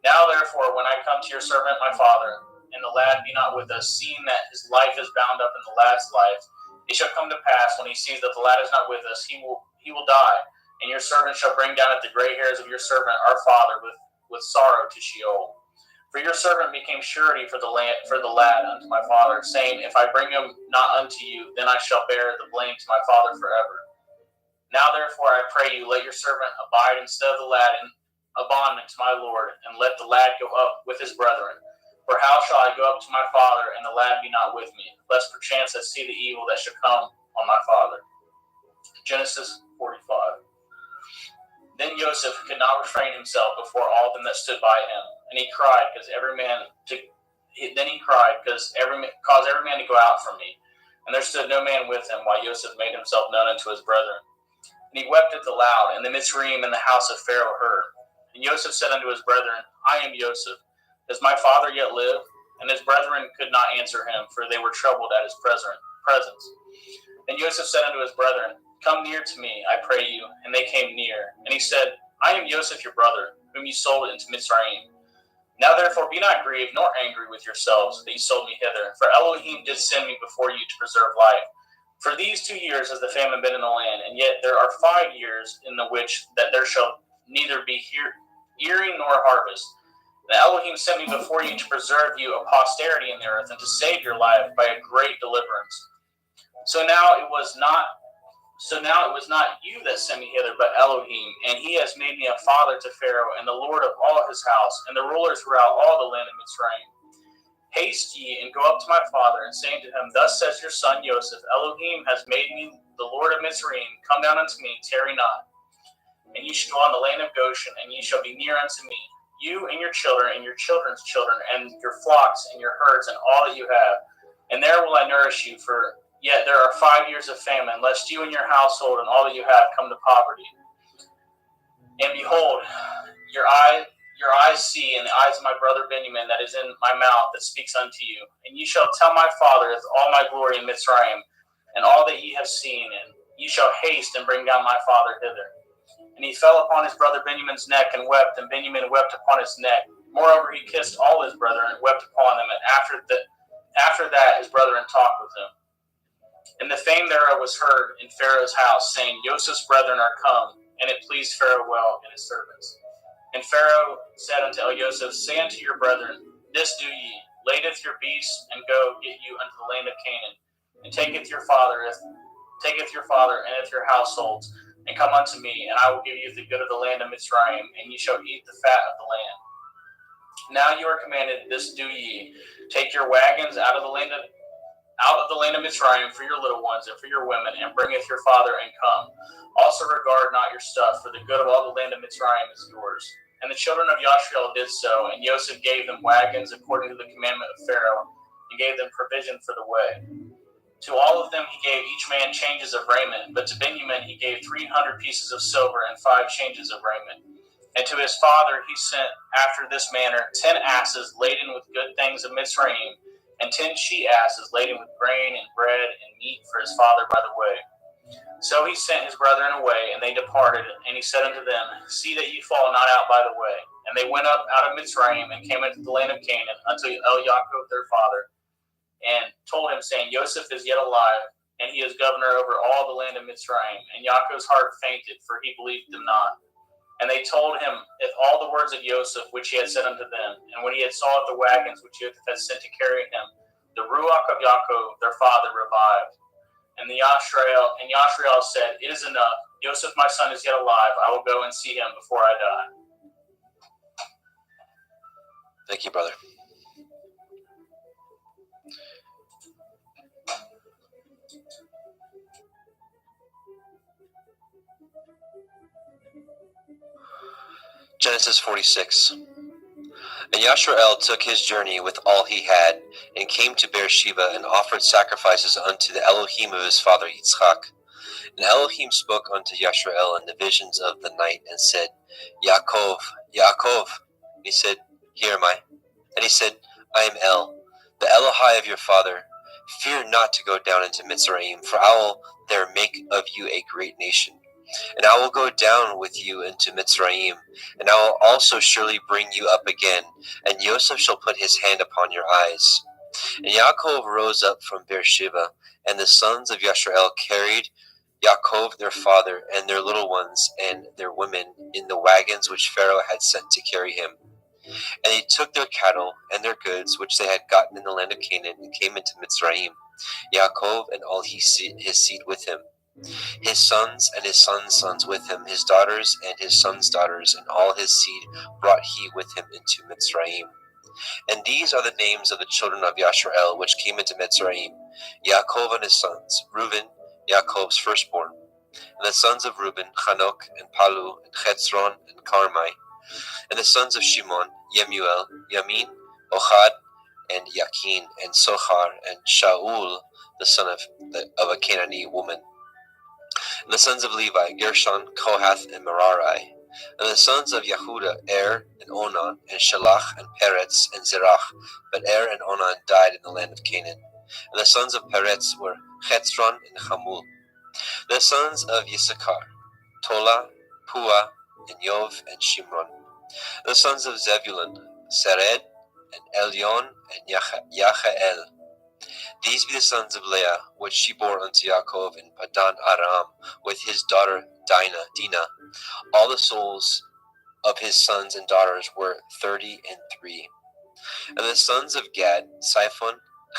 Now therefore, when I come to your servant my father, and the lad be not with us, seeing that his life is bound up in the lad's life, it shall come to pass, when he sees that the lad is not with us, he will die. And your servant shall bring down at the gray hairs of your servant our father with sorrow to Sheol. For your servant became surety for the lad unto my father, saying, If I bring him not unto you, then I shall bear the blame to my father forever. Now therefore I pray you, let your servant abide instead of the lad in a bondman to my Lord, and let the lad go up with his brethren. For how shall I go up to my father, and the lad be not with me, lest perchance I see the evil that should come on my father? Genesis 45. Then Joseph could not refrain himself before all them that stood by him, and he cried, caused every man to go out from me. And there stood no man with him, while Joseph made himself known unto his brethren. And he wept at the loud, and the Mitzrayim in the house of Pharaoh heard. And Joseph said unto his brethren, I am Joseph. Does my father yet live? And his brethren could not answer him, for they were troubled at his presence. And Joseph said unto his brethren, Come near to me, I pray you. And they came near. And he said, I am Joseph your brother, whom ye sold into Mitzrayim. Now therefore be not grieved nor angry with yourselves that ye sold me hither, for Elohim did send me before you to preserve life. For these 2 years has the famine been in the land, and yet there are 5 years in the which that there shall neither be earing nor harvest. And Elohim sent me before you to preserve you a posterity in the earth, and to save your life by a great deliverance. So now it was not you that sent me hither, but Elohim, and he has made me a father to Pharaoh, and the Lord of all his house, and the rulers throughout all the land of Mitzrayim. Haste ye, and go up to my father, and say to him, Thus says your son Joseph, Elohim has made me the Lord of Mitzrayim. Come down unto me, tarry not. And ye shall go on the land of Goshen, and ye shall be near unto me, you and your children, and your children's children, and your flocks, and your herds, and all that you have. And there will I nourish you, for yet there are 5 years of famine, lest you and your household and all that you have come to poverty. And behold, your eyes see, and the eyes of my brother Benjamin that is in my mouth that speaks unto you. And ye shall tell my father all my glory in Mitzrayim, and all that ye have seen, and ye shall haste and bring down my father hither. And he fell upon his brother Benjamin's neck and wept, and Benjamin wept upon his neck. Moreover, he kissed all his brethren and wept upon them, and after that his brethren talked with him. And the fame thereof was heard in Pharaoh's house, saying, Joseph's brethren are come, and it pleased Pharaoh well and his servants. And Pharaoh said unto Joseph, Say unto your brethren, This do ye, ladeth your beasts, and go get you unto the land of Canaan, and taketh your father and your households, and come unto me, and I will give you the good of the land of Mitzrayim, and ye shall eat the fat of the land. Now you are commanded, this do ye: take your wagons out of the land of Mitzrayim for your little ones and for your women, and bringeth your father, and come. Also regard not your stuff, for the good of all the land of Mitzrayim is yours. And the children of Yashriel did so, and Joseph gave them wagons according to the commandment of Pharaoh, and gave them provision for the way. To all of them he gave each man changes of raiment, but to Benjamin he gave 300 pieces of silver and 5 changes of raiment. And to his father he sent after this manner 10 asses laden with good things of Mitzrayim, and 10 she-asses laden with grain and bread and meat for his father by the way. So he sent his brethren away, and they departed, and he said unto them, see that ye fall not out by the way. And they went up out of Mitzrayim, and came into the land of Canaan, unto Yaakov their father, and told him, saying, Joseph is yet alive, and he is governor over all the land of Mitzrayim. And Yaakov's heart fainted, for he believed them not. And they told him if all the words of Joseph which he had said unto them. And when he had saw the wagons which Joseph had sent to carry him, the ruach of Yaakov their father revived. And Yashriel said, it is enough. Joseph my son is yet alive. I will go and see him before I die. Thank you, brother. Genesis 46. And Yashrael took his journey with all he had, and came to Beersheba, and offered sacrifices unto the Elohim of his father Yitzchak. And Elohim spoke unto Yashrael in the visions of the night, and said, Yaakov, Yaakov. And he said, Here am I. And he said, I am El, the Elohai of your father. Fear not to go down into Mitzrayim, for I will there make of you a great nation. And I will go down with you into Mitzrayim, and I will also surely bring you up again, and Joseph shall put his hand upon your eyes. And Yaakov rose up from Beersheba, and the sons of Yashrael carried Yaakov their father, and their little ones, and their women, in the wagons which Pharaoh had sent to carry him. And they took their cattle and their goods, which they had gotten in the land of Canaan, and came into Mitzrayim, Yaakov and all his seed with him. His sons and his sons' sons with him, his daughters and his sons' daughters, and all his seed brought he with him into Mitzrayim. And these are the names of the children of Yashrael, which came into Mitzrayim: Yaakov and his sons, Reuben, Yaakov's firstborn. And the sons of Reuben, Hanok and Palu and Chetzron and Carmi. And the sons of Shimon, Yemuel, Yamin, Ohad, and Yakin, and Sochar, and Shaul, the son of a Canaanite woman. And the sons of Levi, Gershon, Kohath, and Merari. And the sons of Yehuda, and Onan, and Shelach, and Peretz, and Zerach. But and Onan died in the land of Canaan. And the sons of Peretz were Chetzron and Hamul. The sons of Yisachar, Tola, Pua, and Yov, and Shimron. The sons of Zebulun, Sered, and Elyon, and Yachael. These be the sons of Leah, which she bore unto Yaakov in Padan Aram, with his daughter Dinah. All the souls of his sons and daughters were 33. And the sons of Gad, Siphon,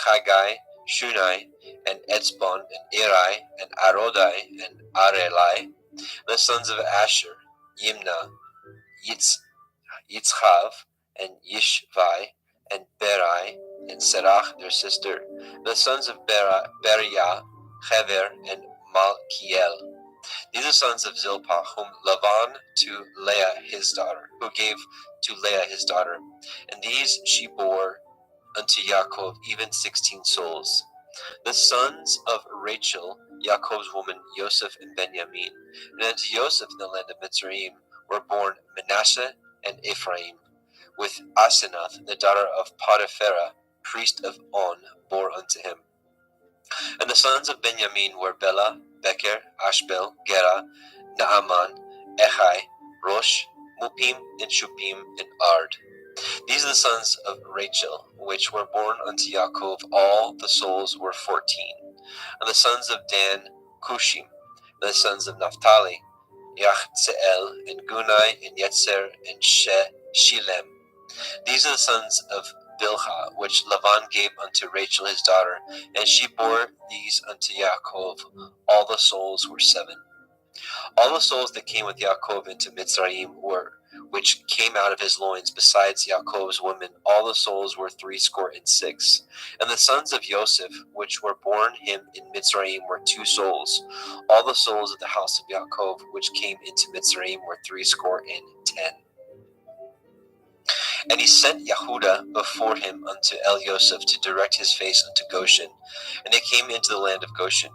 Chagai, Shunai, and Etzbon, and Eri, and Arodai, and Arelai. And the sons of Asher, Yimna, Yitzchav, and Yishvai, and Berai, and Serach their sister. The sons of Beriah, Hever, and Malkiel. These are sons of Zilpah, whom Laban to Leah his daughter, who gave to Leah his daughter. And these she bore unto Yaakov, even 16 souls. The sons of Rachel, Yaakov's woman, Joseph and Benjamin. And unto Joseph in the land of Mitzrayim were born Manasseh and Ephraim, with Asenath, the daughter of Potiphera, priest of On, bore unto him. And the sons of Benjamin were Bela, Becher, Ashbel, Gera, Naaman, Echai, Rosh, Mupim, and Shupim, and Ard. These are the sons of Rachel, which were born unto Yaakov. All the souls were 14. And the sons of Dan, Cushim. And the sons of Naphtali, Yachzeel, and Gunai, and Yetzer, and Shilem. These are the sons of Bilhah, which Laban gave unto Rachel his daughter, and she bore these unto Yaakov. All the souls were 7. All the souls that came with Yaakov into Mitzrayim which came out of his loins, besides Yaakov's women, all the souls were 66. And the sons of Joseph, which were born him in Mitzrayim, were 2 souls. All the souls of the house of Yaakov, which came into Mitzrayim, were 10. And he sent Yehuda before him unto Elioseph to direct his face unto Goshen. And they came into the land of Goshen.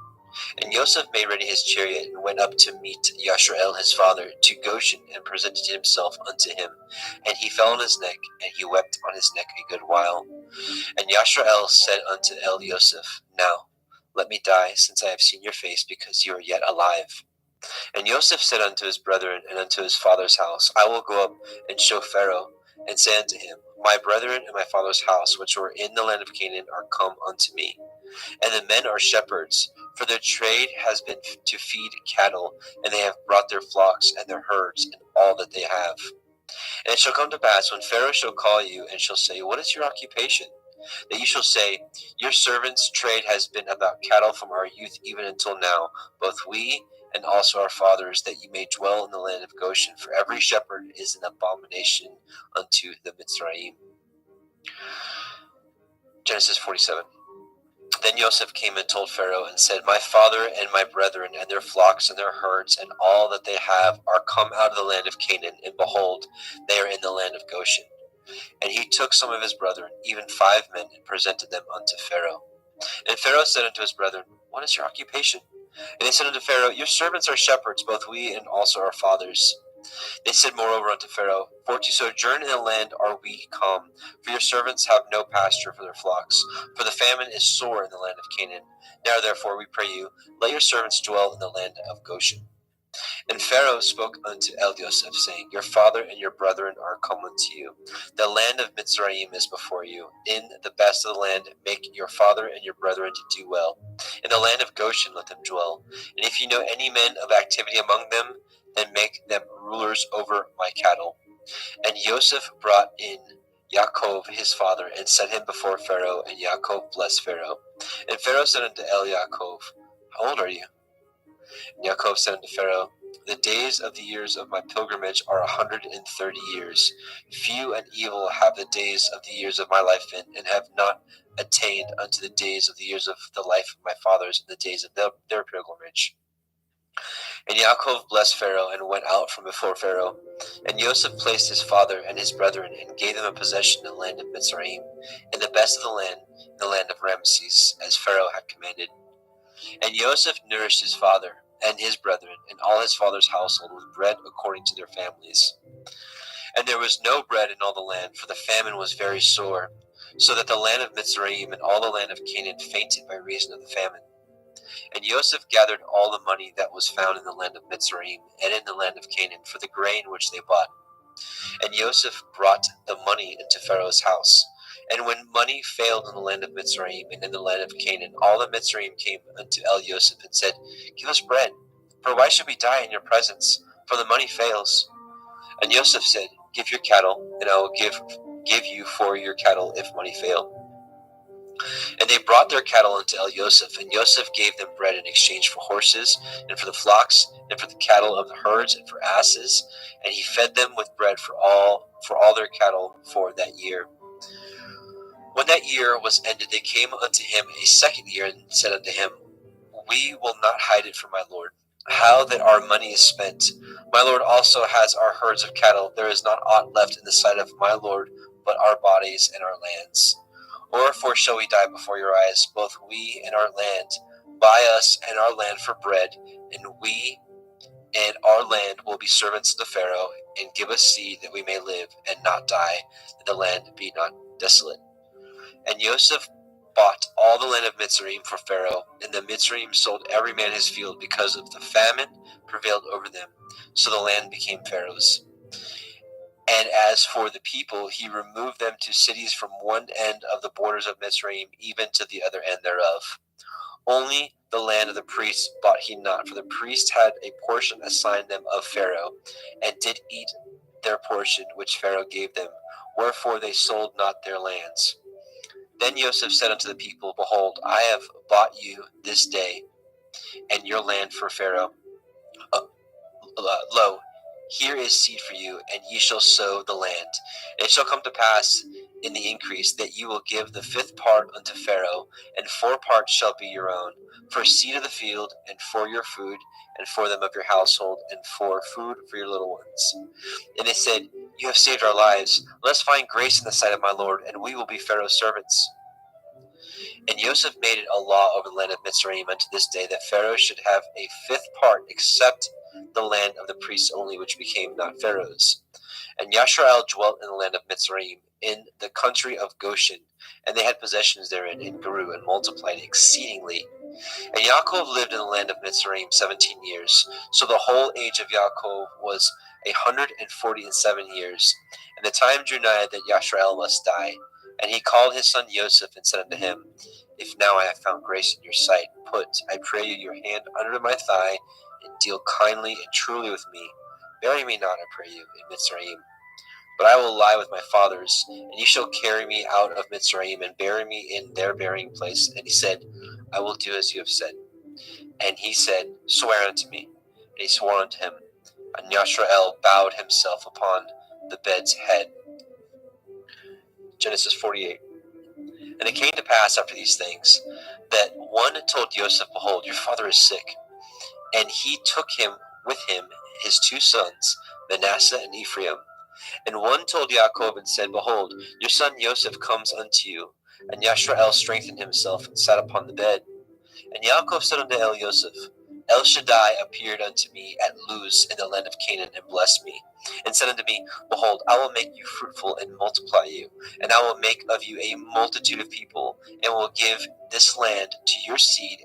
And Joseph made ready his chariot, and went up to meet Yashrael his father to Goshen, and presented himself unto him. And he fell on his neck, and he wept on his neck a good while. And Yashrael said unto Elioseph, Now let me die, since I have seen your face, because you are yet alive. And Joseph said unto his brethren and unto his father's house, I will go up and show Pharaoh, and say unto him, My brethren and my father's house, which were in the land of Canaan, are come unto me. And the men are shepherds, for their trade has been to feed cattle, and they have brought their flocks and their herds and all that they have. And it shall come to pass, when Pharaoh shall call you, and shall say, What is your occupation? That you shall say, Your servants' trade has been about cattle from our youth even until now, both we and also our fathers, that you may dwell in the land of Goshen. For every shepherd is an abomination unto the Mitzrayim. Genesis 47. Then Joseph came and told Pharaoh, and said, My father and my brethren, and their flocks and their herds, and all that they have, are come out of the land of Canaan, and behold, they are in the land of Goshen. And he took some of his brethren, even 5 men, and presented them unto Pharaoh. And Pharaoh said unto his brethren, What is your occupation? And they said unto Pharaoh, Your servants are shepherds, both we and also our fathers. They said moreover unto Pharaoh, For to sojourn in the land are we come, for your servants have no pasture for their flocks, for the famine is sore in the land of Canaan. Now therefore, we pray you, let your servants dwell in the land of Goshen. And Pharaoh spoke unto Elioseph, saying, Your father and your brethren are come unto you. The land of Mitzrayim is before you. In the best of the land make your father and your brethren to do well. In the land of Goshen let them dwell. And if you know any men of activity among them, then make them rulers over my cattle. And Joseph brought in Yaakov his father, and set him before Pharaoh, and Yaakov blessed Pharaoh. And Pharaoh said unto Yaakov, How old are you? And Yaakov said unto Pharaoh, The days of the years of my pilgrimage are 130 years. Few and evil have the days of the years of my life been, and have not attained unto the days of the years of the life of my fathers, and the days of their pilgrimage. And Yaakov blessed Pharaoh, and went out from before Pharaoh. And Joseph placed his father and his brethren, and gave them a possession in the land of Mitzrayim, in the best of the land, in the land of Ramesses, as Pharaoh had commanded. And Joseph nourished his father and his brethren, and all his father's household, with bread according to their families. And there was no bread in all the land, for the famine was very sore, so that the land of Mitzrayim and all the land of Canaan fainted by reason of the famine. And Joseph gathered all the money that was found in the land of Mitzrayim and in the land of Canaan for the grain which they bought. And Joseph brought the money into Pharaoh's house. And when money failed in the land of Mitzrayim and in the land of Canaan, all the Mitzrayim came unto Elioseph and said, Give us bread, for why should we die in your presence? For the money fails. And Joseph said, Give your cattle, and I will give you for your cattle if money fail. And they brought their cattle unto Elioseph, and Joseph gave them bread in exchange for horses, and for the flocks, and for the cattle of the herds, and for asses. And he fed them with bread for all their cattle for that year. When that year was ended, they came unto him a second year, and said unto him, We will not hide it from my lord, how that our money is spent. My lord also has our herds of cattle. There is not aught left in the sight of my lord, but our bodies and our lands. Wherefore shall we die before your eyes, both we and our land? Buy us and our land for bread, and we and our land will be servants to Pharaoh, and give us seed that we may live and not die, that the land be not desolate. And Joseph bought all the land of Mitzrayim for Pharaoh, and the Mitzrayim sold every man his field, because of the famine prevailed over them. So the land became Pharaoh's. And as for the people, he removed them to cities from one end of the borders of Mitzrayim, even to the other end thereof. Only the land of the priests bought he not, for the priests had a portion assigned them of Pharaoh, and did eat their portion which Pharaoh gave them, wherefore they sold not their lands. Then Joseph said unto the people, Behold, I have bought you this day and your land for Pharaoh. lo, here is seed for you, and ye shall sow the land. And it shall come to pass in the increase that you will give the 5th part unto Pharaoh, and 4 parts shall be your own, for seed of the field, and for your food, and for them of your household, and for food for your little ones. And they said, You have saved our lives. Let us find grace in the sight of my Lord, and we will be Pharaoh's servants. And Joseph made it a law over the land of Mitzrayim unto this day, that Pharaoh should have a 5th part, except the land of the priests only, which became not Pharaoh's. And Yashrael dwelt in the land of Mitzrayim, in the country of Goshen, and they had possessions therein, and grew and multiplied exceedingly. And Yaakov lived in the land of Mitzrayim 17 years. So the whole age of Yaakov was 147 years. And the time drew nigh that Yashrael must die. And he called his son Joseph, and said unto him, If now I have found grace in your sight, put, I pray you, your hand under my thigh, and deal kindly and truly with me. Bury me not, I pray you, in Mitzrayim. But I will lie with my fathers, and ye shall carry me out of Mitzrayim, and bury me in their burying place. And he said, I will do as you have said. And he said, Swear unto me. And he swore unto him. And Yashrael bowed himself upon the bed's head. Genesis 48. And it came to pass after these things, that one told Joseph, Behold, your father is sick. And he took him with him his 2 sons, Manasseh and Ephraim. And one told Yaakov, and said, Behold, your son Joseph comes unto you. And Yashrael strengthened himself, and sat upon the bed. And Yaakov said unto El Joseph, El Shaddai appeared unto me at Luz in the land of Canaan, and blessed me, and said unto me, Behold, I will make you fruitful, and multiply you, and I will make of you a multitude of people, and will give this land to your seed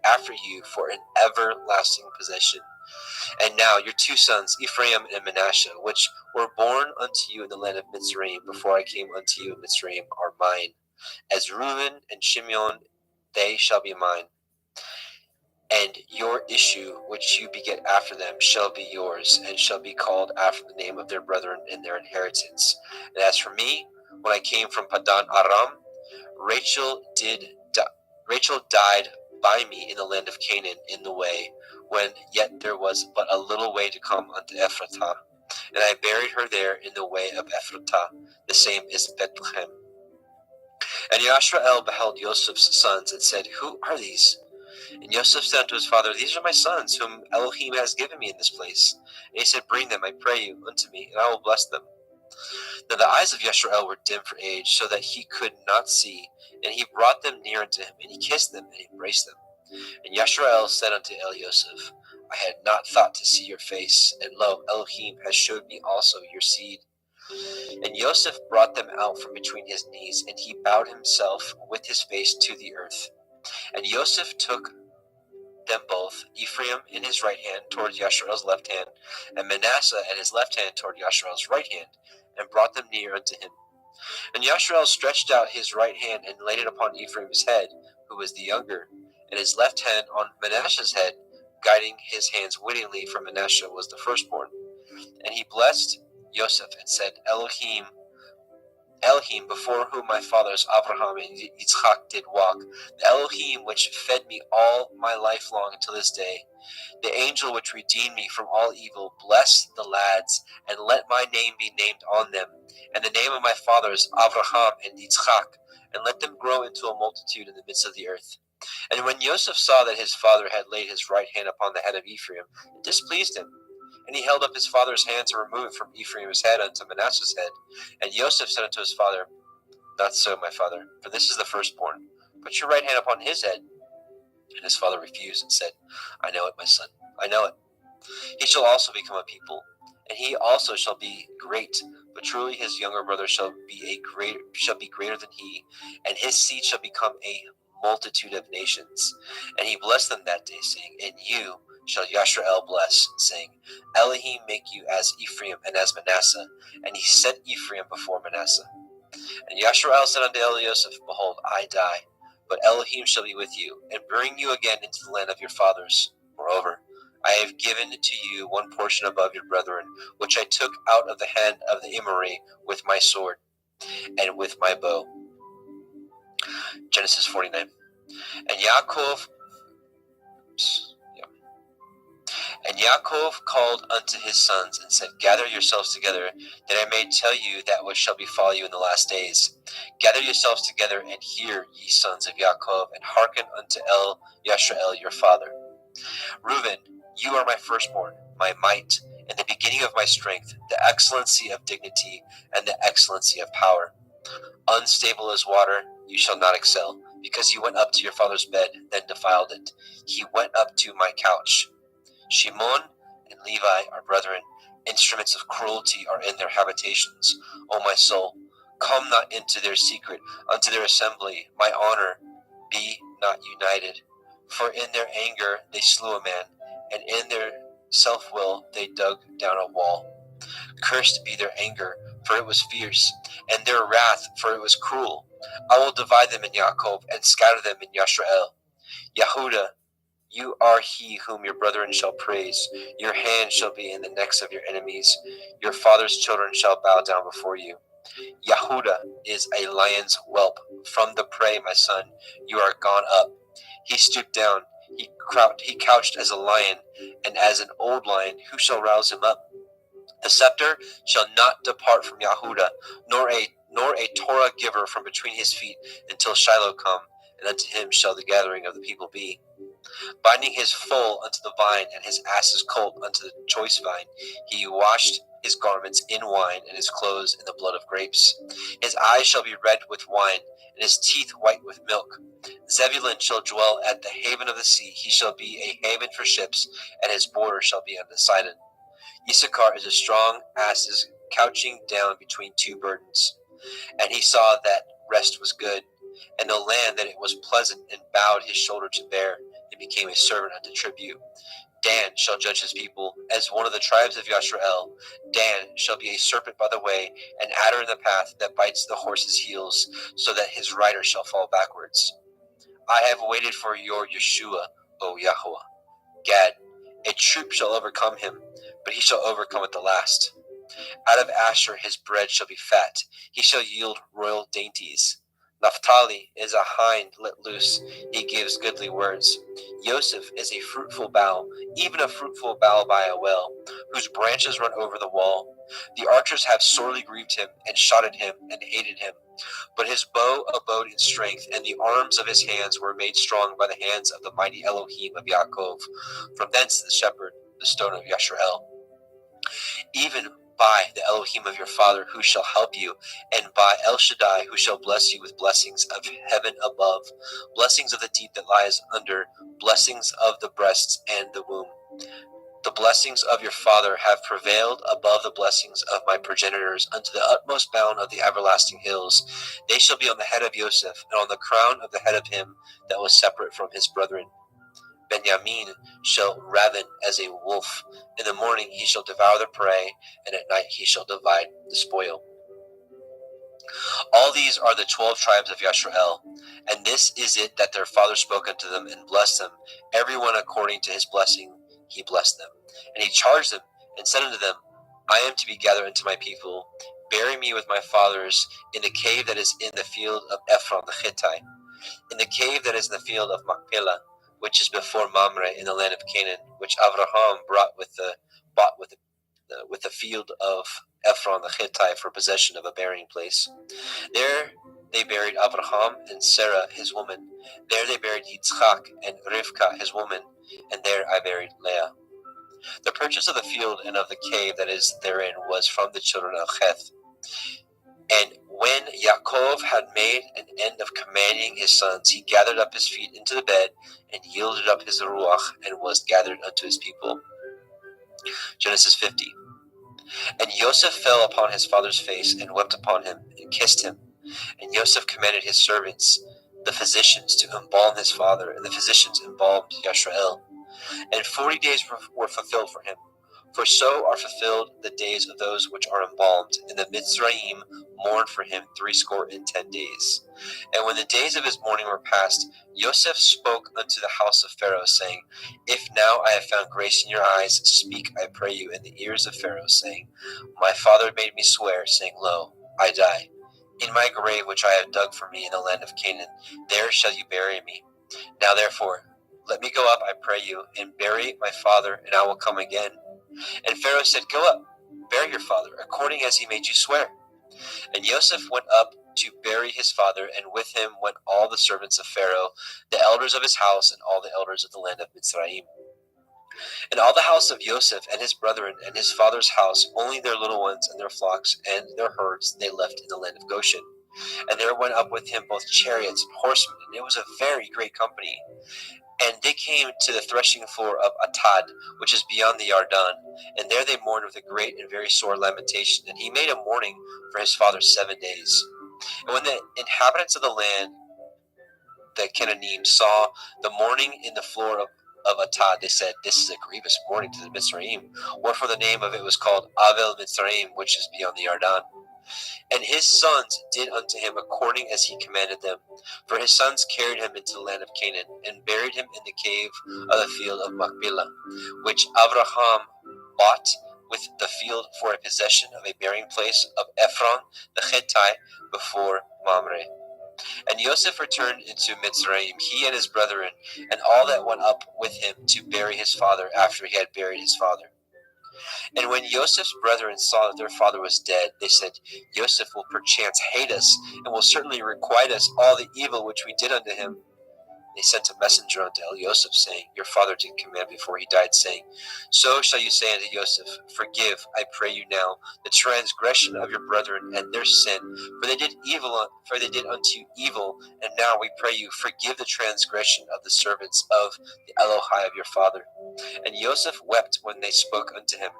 after you for an everlasting possession. And now your 2 sons, Ephraim and Manasseh, which were born unto you in the land of Mitzrayim, before I came unto you in Mitzrayim, are mine. As Reuben and Shimeon, they shall be mine. And your issue, which you beget after them, shall be yours, and shall be called after the name of their brethren in their inheritance. And as for me, when I came from Padan Aram, Rachel died by me in the land of Canaan in the way, when yet there was but a little way to come unto Ephratah. And I buried her there in the way of Ephratah, the same is Bethlehem. And Yashrael beheld Joseph's sons, and said, Who are these? And Joseph said unto his father, These are my sons, whom Elohim has given me in this place. And he said, Bring them, I pray you, unto me, and I will bless them. Now the eyes of Yashrael were dim for age, so that he could not see. And he brought them near unto him, and he kissed them, and he embraced them. And Yashrael said unto El Joseph, I had not thought to see your face, and lo, Elohim has showed me also your seed. And Joseph brought them out from between his knees, and he bowed himself with his face to the earth. And Joseph took them both, Ephraim in his right hand toward Yashrael's left hand, and Manasseh at his left hand toward Yashrael's right hand, and brought them near unto him. And Yashrael stretched out his right hand, and laid it upon Ephraim's head, who was the younger, and his left hand on Manasseh's head, guiding his hands wittingly, for Manasseh was the firstborn. And he blessed Joseph, and said, Elohim, before whom my fathers Abraham and Yitzchak did walk, the Elohim which fed me all my life long until this day, the angel which redeemed me from all evil, bless the lads, and let my name be named on them, and the name of my fathers Abraham and Yitzchak, and let them grow into a multitude in the midst of the earth. And when Joseph saw that his father had laid his right hand upon the head of Ephraim, it displeased him. And he held up his father's hand to remove it from Ephraim's head unto Manasseh's head. And Joseph said unto his father, Not so, my father, for this is the firstborn. Put your right hand upon his head. And his father refused, and said, I know it, my son, I know it. He shall also become a people, and he also shall be great. But truly his younger brother shall be greater than he, and his seed shall become a multitude of nations. And he blessed them that day, saying, And you shall Yashrael bless, saying, Elohim make you as Ephraim and as Manasseh. And he set Ephraim before Manasseh. And Yashrael said unto El Joseph, Behold, I die, but Elohim shall be with you, and bring you again into the land of your fathers. Moreover, I have given to you one portion above your brethren, which I took out of the hand of the Emori with my sword and with my bow. Genesis 49. And And Yaakov called unto his sons, and said, Gather yourselves together, that I may tell you that which shall befall you in the last days. Gather yourselves together, and hear, ye sons of Yaakov, and hearken unto Yashrael your father. Reuben, you are my firstborn, my might, and the beginning of my strength, the excellency of dignity, and the excellency of power. Unstable as water, you shall not excel, because you went up to your father's bed, then defiled it. He went up to my couch. Shimon and Levi are brethren. Instruments of cruelty are in their habitations. O my soul, come not into their secret, unto their assembly. My honor be not united. For in their anger they slew a man, and in their self-will they dug down a wall. Cursed be their anger, for it was fierce, and their wrath, for it was cruel. I will divide them in Yaakov, and scatter them in Yashrael. Yehuda, you are he whom your brethren shall praise. Your hand shall be in the necks of your enemies. Your father's children shall bow down before you. Yehuda is a lion's whelp. From the prey, my son, you are gone up. He stooped down. He couched as a lion, and as an old lion, who shall rouse him up? The scepter shall not depart from Yehuda, nor a Torah giver from between his feet, until Shiloh come, and unto him shall the gathering of the people be. Binding his foal unto the vine, and his ass's colt unto the choice vine, he washed his garments in wine, and his clothes in the blood of grapes. His eyes shall be red with wine, and his teeth white with milk. Zebulun shall dwell at the haven of the sea. He shall be a haven for ships, and his border shall be unto Sidon. Issachar is a strong asses couching down between two burdens. And he saw that rest was good, and the land that it was pleasant, and bowed his shoulder to bear, and became a servant unto tribute. Dan shall judge his people, as one of the tribes of Yashrael. Dan shall be a serpent by the way, an adder in the path, that bites the horse's heels, so that his rider shall fall backwards. I have waited for your Yeshua, O Yahweh. Gad, a troop shall overcome him, but he shall overcome at the last. Out of Asher his bread shall be fat, he shall yield royal dainties. Naphtali is a hind let loose, he gives goodly words. Joseph is a fruitful bough, even a fruitful bough by a well, whose branches run over the wall. The archers have sorely grieved him, and shot at him, and hated him. But his bow abode in strength, and the arms of his hands were made strong by the hands of the mighty Elohim of Yaakov. From thence the shepherd, the stone of Yashrael. Even by the Elohim of your father, who shall help you, and by El Shaddai, who shall bless you with blessings of heaven above, blessings of the deep that lies under, blessings of the breasts and the womb. The blessings of your father have prevailed above the blessings of my progenitors unto the utmost bound of the everlasting hills. They shall be on the head of Joseph, and on the crown of the head of him that was separate from his brethren. Benjamin shall raven as a wolf. In the morning he shall devour the prey, and at night he shall divide the spoil. All these are the 12 tribes of Yashrael, and this is it that their father spoke unto them, and blessed them, every one according to his blessing he blessed them. And he charged them, and said unto them, I am to be gathered unto my people. Bury me with my fathers in the cave that is in the field of Ephron the Hittite, in the cave that is in the field of Machpelah, which is before Mamre in the land of Canaan, which Avraham bought with the field of Ephron the Hittite for possession of a burying place. There they buried Avraham and Sarah his woman. There they buried Yitzchak and Rivka his woman, and there I buried Leah. The purchase of the field and of the cave that is therein was from the children of Heth. And when Yaakov had made an end of commanding his sons, he gathered up his feet into the bed, and yielded up his ruach, and was gathered unto his people. Genesis 50. And Joseph fell upon his father's face, and wept upon him, and kissed him. And Joseph commanded his servants, the physicians, to embalm his father, and the physicians embalmed Yashrael. And 40 days were fulfilled for him. For so are fulfilled the days of those which are embalmed, and the Mitzrayim mourned for him 60 days. And when the days of his mourning were past, Joseph spoke unto the house of Pharaoh, saying, If now I have found grace in your eyes, speak, I pray you, in the ears of Pharaoh, saying, My father made me swear, saying, Lo, I die. In my grave which I have dug for me in the land of Canaan, there shall you bury me. Now therefore, let me go up, I pray you, and bury my father, and I will come again. And Pharaoh said, go up, bury your father, according as he made you swear. And Joseph went up to bury his father, and with him went all the servants of Pharaoh, the elders of his house, and all the elders of the land of Mitzrayim. And all the house of Joseph and his brethren and his father's house, only their little ones and their flocks and their herds they left in the land of Goshen. And there went up with him both chariots and horsemen, and it was a very great company. And they came to the threshing floor of Atad, which is beyond the Yarden, and there they mourned with a great and very sore lamentation. And he made a mourning for his father 7 days. And when the inhabitants of the land, the Canaanim, saw the mourning in the floor of Atad, they said, this is a grievous mourning to the Mitzrayim. Wherefore the name of it was called Avel Mitzrayim, which is beyond the Yarden. And his sons did unto him according as he commanded them. For his sons carried him into the land of Canaan, and buried him in the cave of the field of Machpelah, which Abraham bought with the field for a possession of a burying place of Ephron the Hittite before Mamre. And Joseph returned into Mitzrayim, he and his brethren, and all that went up with him to bury his father after he had buried his father. And when Joseph's brethren saw that their father was dead, they said, Joseph will perchance hate us, and will certainly requite us all the evil which we did unto him. They sent a messenger unto Joseph, saying, your father did command before he died, saying, so shall you say unto Joseph, forgive, I pray you now, the transgression of your brethren and their sin, for they did unto you evil, and now we pray you, forgive the transgression of the servants of the Elohai of your father. And Joseph wept when they spoke unto him.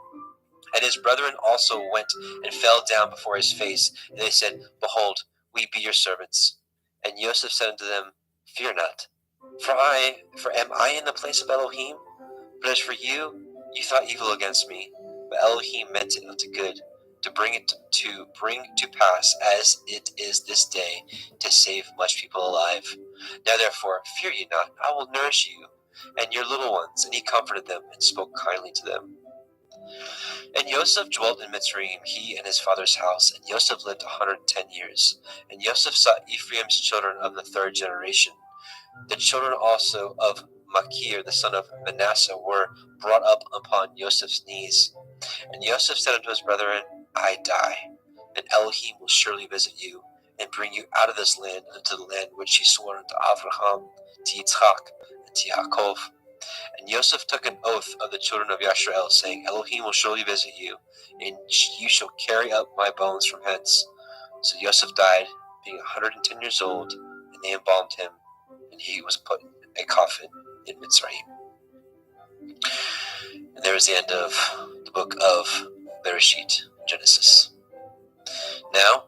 And his brethren also went and fell down before his face, and they said, behold, we be your servants. And Joseph said unto them, fear not, for am I in the place of Elohim? But as for you, you thought evil against me, but Elohim meant it unto good, to bring to pass as it is this day, to save much people alive. Now therefore, fear ye not, I will nourish you and your little ones. And he comforted them and spoke kindly to them. And Joseph dwelt in Mitzrayim, he and his father's house, and Joseph lived 110 years. And Joseph saw Ephraim's children of the third generation. The children also of Machir, the son of Manasseh, were brought up upon Joseph's knees. And Joseph said unto his brethren, I die, and Elohim will surely visit you, and bring you out of this land unto the land which he swore unto Abraham, to Yitzchak, and to Yaakov. And Joseph took an oath of the children of Yashrael, saying, Elohim will surely visit you, and you shall carry up my bones from hence. So Joseph died, being 110 years old, and they embalmed him, and he was put in a coffin in Mitzrayim. And there is the end of the book of Bereshit, Genesis. Now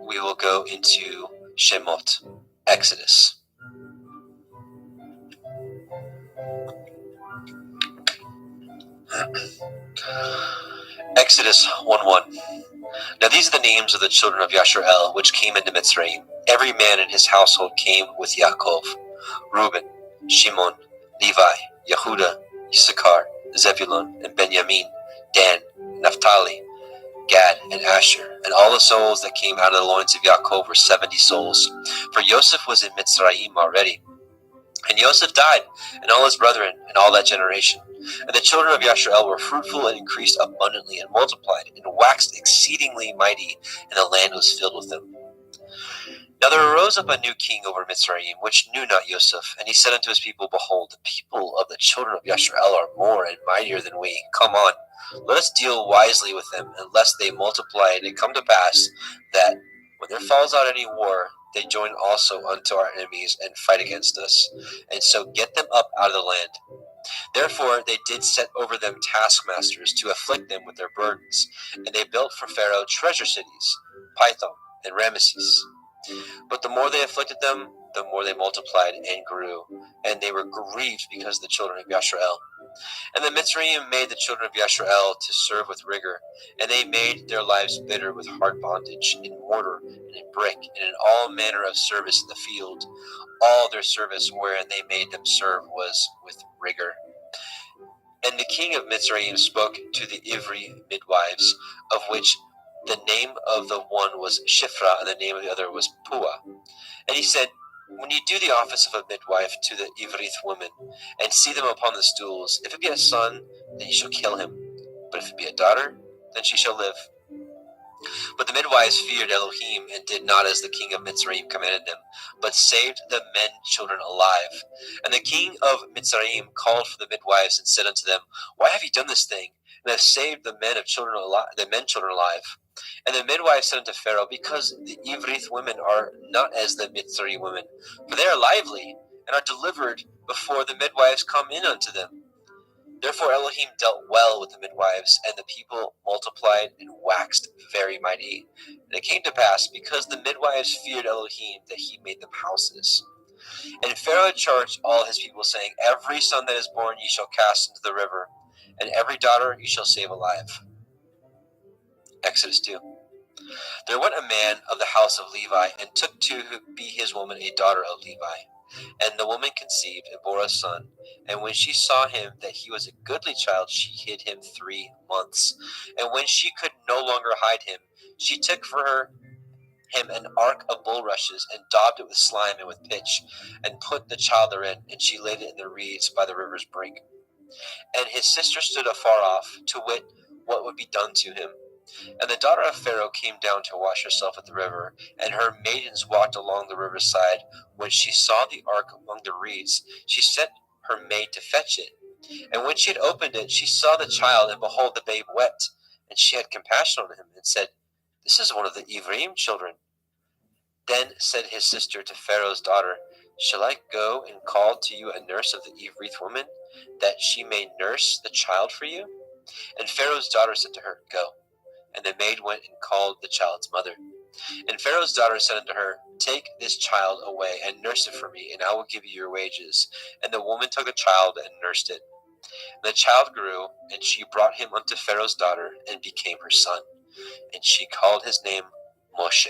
we will go into Shemot, Exodus. Exodus 1:1. Now these are the names of the children of Yashrael, which came into Mitzrayim. Every man in his household came with Yaakov: Reuben, Shimon, Levi, Yehuda, Issachar, Zebulun, and Benjamin, Dan, Naphtali, Gad, and Asher. And all the souls that came out of the loins of Yaakov were 70 souls. For Joseph was in Mitzrayim already. And Joseph died, and all his brethren, and all that generation. And the children of Yashrael were fruitful and increased abundantly, and multiplied, and waxed exceedingly mighty, and the land was filled with them. Now there arose up a new king over Mitzrayim, which knew not Joseph. And he said unto his people, behold, the people of the children of Yashrael are more and mightier than we. Come on, let us deal wisely with them, unless they multiply. And it come to pass that when there falls out any war, they join also unto our enemies, and fight against us, and so get them up out of the land. Therefore they did set over them taskmasters, to afflict them with their burdens. And they built for Pharaoh treasure cities, Pithom and Ramesses. But the more they afflicted them, the more they multiplied and grew, and they were grieved because of the children of Yashrael. And the Mitzrayim made the children of Yashrael to serve with rigor, and they made their lives bitter with hard bondage, in mortar and in brick, and in all manner of service in the field. All their service wherein they made them serve was with rigor. And the king of Mitzrayim spoke to the Ivri midwives, of which the name of the one was Shifra, and the name of the other was Pua. And he said, When you do the office of a midwife to the Ivrith women, and see them upon the stools, if it be a son, then you shall kill him. But if it be a daughter, then she shall live. But the midwives feared Elohim, and did not as the king of Mitzrayim commanded them, but saved the men children alive. And the king of Mitzrayim called for the midwives, and said unto them, Why have ye done this thing, and have saved the men children alive? And the midwives said unto Pharaoh, Because the Ivrith women are not as the Mitzrayim women, for they are lively, and are delivered before the midwives come in unto them. Therefore Elohim dealt well with the midwives, and the people multiplied and waxed very mighty. And it came to pass, because the midwives feared Elohim, that he made them houses. And Pharaoh charged all his people, saying, Every son that is born ye shall cast into the river, and every daughter ye shall save alive. Exodus 2. There went a man of the house of Levi, and took to be his woman a daughter of Levi. And the woman conceived and bore a son. And when she saw him that he was a goodly child, she hid him 3 months. And when she could no longer hide him, she took for him an ark of bulrushes, and daubed it with slime and with pitch, and put the child therein, and she laid it in the reeds by the river's brink. And his sister stood afar off, to wit what would be done to him. And the daughter of Pharaoh came down to wash herself at the river, and her maidens walked along the riverside. When she saw the ark among the reeds, she sent her maid to fetch it. And when she had opened it, she saw the child, and behold, the babe wept. And she had compassion on him, and said, This is one of the Ephraim children. Then said his sister to Pharaoh's daughter, Shall I go and call to you a nurse of the Evrith woman, that she may nurse the child for you? And Pharaoh's daughter said to her, Go. And the maid went and called the child's mother. And Pharaoh's daughter said unto her, Take this child away, and nurse it for me, and I will give you your wages. And the woman took the child and nursed it. And the child grew, and she brought him unto Pharaoh's daughter, and became her son. And she called his name Moshe.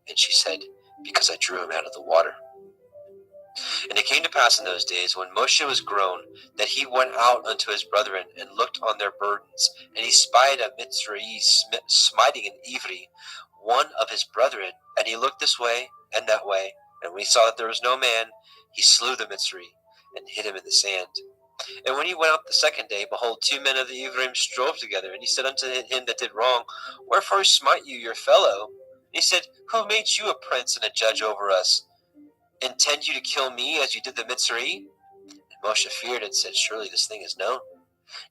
And she said, Because I drew him out of the water. And it came to pass in those days, when Moshe was grown, that he went out unto his brethren, and looked on their burdens. And he spied a Mitzrayim smiting an Ivri, one of his brethren. And he looked this way and that way. And when he saw that there was no man, he slew the Mitzri, and hid him in the sand. And when he went out the second day, behold, 2 men of the Ephraim strove together. And he said unto him that did wrong, Wherefore smite you your fellow? And he said, Who made you a prince and a judge over us? Intend you to kill me as you did the Mitzri? And Moshe feared and said, Surely this thing is known.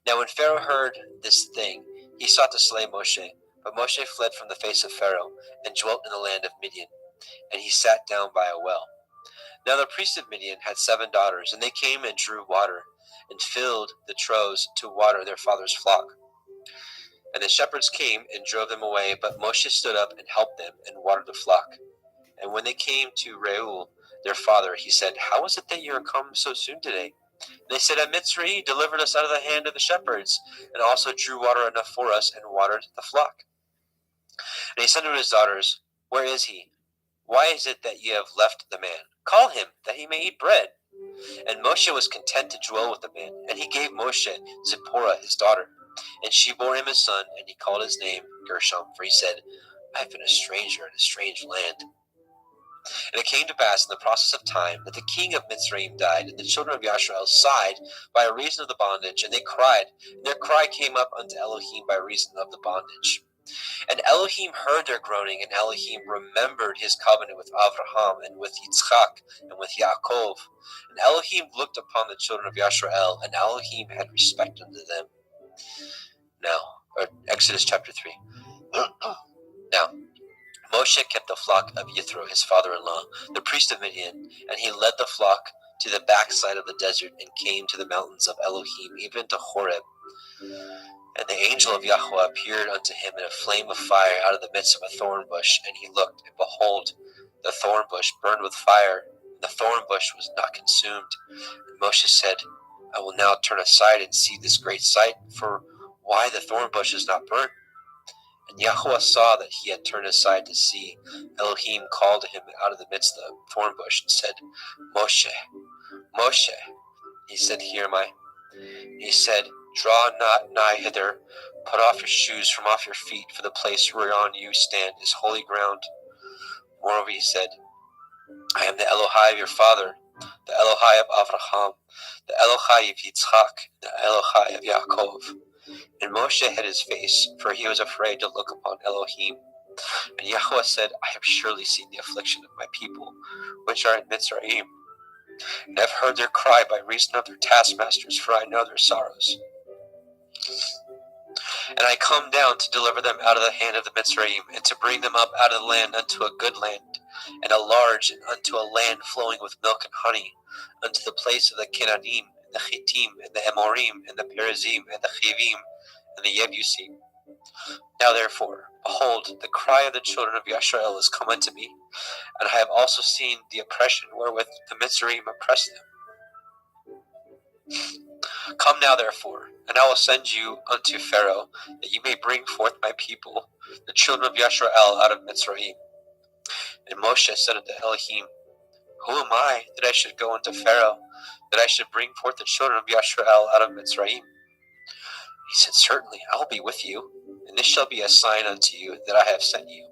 Now when Pharaoh heard this thing, he sought to slay Moshe. But Moshe fled from the face of Pharaoh, and dwelt in the land of Midian. And he sat down by a well. Now the priest of Midian had 7 daughters, and they came and drew water, and filled the troughs to water their father's flock. And the shepherds came and drove them away, but Moshe stood up and helped them, and watered the flock. And when they came to Reuel, their father, he said, How is it that you are come so soon today? And they said, A Mitzri delivered us out of the hand of the shepherds, and also drew water enough for us, and watered the flock. And he said to his daughters, Where is he? Why is it that ye have left the man? Call him, that he may eat bread. And Moshe was content to dwell with the man, and he gave Moshe Zipporah his daughter. And she bore him a son, and he called his name Gershom, for he said, I have been a stranger in a strange land. And it came to pass in the process of time that the king of Mitzrayim died, and the children of Yashrael sighed by reason of the bondage, and they cried, and their cry came up unto Elohim by reason of the bondage. And Elohim heard their groaning, and Elohim remembered his covenant with Avraham, and with Yitzchak, and with Yaakov. And Elohim looked upon the children of Yashrael, and Elohim had respect unto them. Exodus chapter 3. Now, Moshe kept the flock of Yithro, his father-in-law, the priest of Midian, and he led the flock to the backside of the desert, and came to the mountains of Elohim, even to Horeb. And the angel of Yahweh appeared unto him in a flame of fire out of the midst of a thorn bush. And he looked, and behold, the thorn bush burned with fire, and the thorn bush was not consumed. And Moshe said, I will now turn aside and see this great sight, for why the thorn bush is not burnt? And Yahweh saw that he had turned aside to see. Elohim called to him out of the midst of the thorn bush, and said, Moshe, Moshe. He said, Here am I. He said, Draw not nigh hither, put off your shoes from off your feet, for the place whereon you stand is holy ground. Moreover he said, I am the Elohai of your father, the Elohai of Avraham, the Elohai of Yitzchak, the Elohai of Yaakov. And Moshe hid his face, for he was afraid to look upon Elohim. And Yahweh said, I have surely seen the affliction of my people, which are in Mitzrayim, and have heard their cry by reason of their taskmasters, for I know their sorrows. And I come down to deliver them out of the hand of the Mitzrayim, and to bring them up out of the land unto a good land, and a large, and unto a land flowing with milk and honey, unto the place of the Kenanim, and the Chittim, and the Amorim, and the Perizim, and the Chivim, and the Yebusim. Now therefore, behold, the cry of the children of Yashrael is come unto me, and I have also seen the oppression wherewith the Mitzrayim oppress them. Come now therefore, and I will send you unto Pharaoh, that you may bring forth my people, the children of Yashrael, out of Mitzrayim. And Moshe said unto Elohim, Who am I, that I should go unto Pharaoh, that I should bring forth the children of Yashrael out of Mitzrayim? He said, Certainly, I will be with you, and this shall be a sign unto you that I have sent you.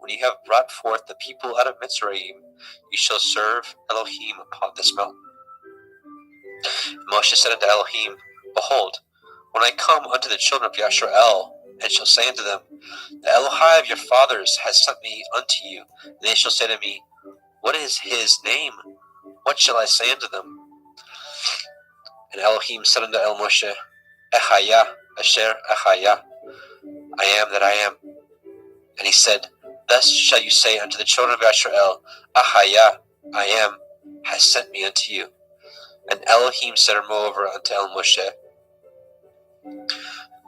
When you have brought forth the people out of Mitzrayim, you shall serve Elohim upon this mountain. Moshe said unto Elohim, Behold, when I come unto the children of Yashrael, and shall say unto them, The Elohai of your fathers has sent me unto you, and they shall say to me, What is his name? What shall I say unto them? And Elohim said unto El Moshe, Echaya, Asher Echaya, I am that I am. And he said, Thus shall you say unto the children of Yashrael, Ahaya, I am, has sent me unto you. And Elohim said moreover unto El Moshe,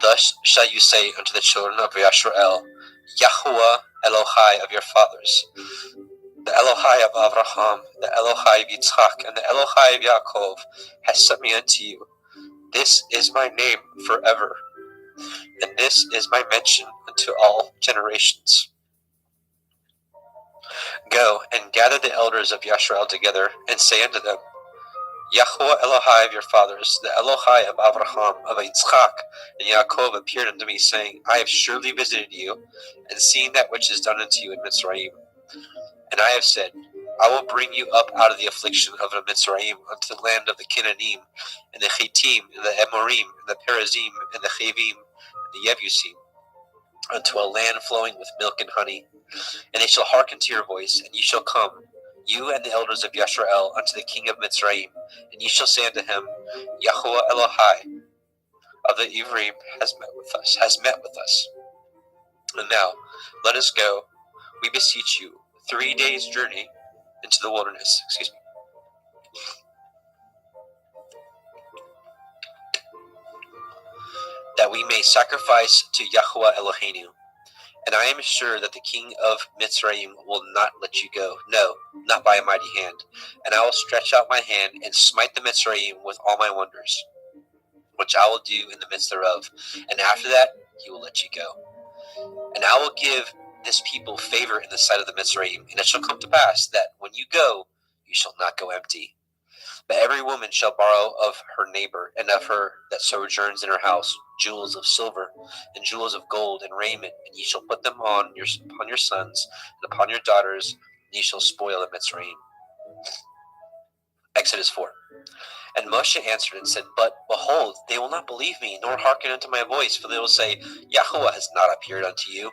Thus shall you say unto the children of Yashrael, Yahuwah Elohai of your fathers, the Elohai of Avraham, the Elohai of Yitzchak, and the Elohai of Yaakov, has sent me unto you. This is my name forever, and this is my mention unto all generations. Go and gather the elders of Yashrael together, and say unto them, Yahuwah Elohai of your fathers, the Elohai of Avraham, of Yitzchak, and Yaakov appeared unto me, saying, I have surely visited you, and seen that which is done unto you in Mitzrayim. And I have said, I will bring you up out of the affliction of the Mitzrayim unto the land of the Kenanim, and the Chittim, and the Amorim, and the Perizim, and the Chivim, and the Yebusim, unto a land flowing with milk and honey. And they shall hearken to your voice, and ye shall come, you and the elders of Yashrael, unto the king of Mitzrayim, and ye shall say unto him, Yahuwah Elohai of the Ivrim has met with us. And now, let us go, we beseech you, 3 days' journey into the wilderness. That we may sacrifice to Yahuwah Eloheinu. And I am sure that the king of Mitzrayim will not let you go, no, not by a mighty hand. And I will stretch out my hand and smite the Mitzrayim with all my wonders, which I will do in the midst thereof. And after that, he will let you go. And I will give this people favor in the sight of the Mitzrayim. And it shall come to pass that when you go, you shall not go empty. But every woman shall borrow of her neighbor, and of her that sojourns in her house, jewels of silver, and jewels of gold, and raiment, and ye shall put them upon your sons, and upon your daughters, and ye shall spoil the Mitzrayim. Exodus 4. And Moshe answered and said, But behold, they will not believe me, nor hearken unto my voice, for they will say, Yahuwah has not appeared unto you.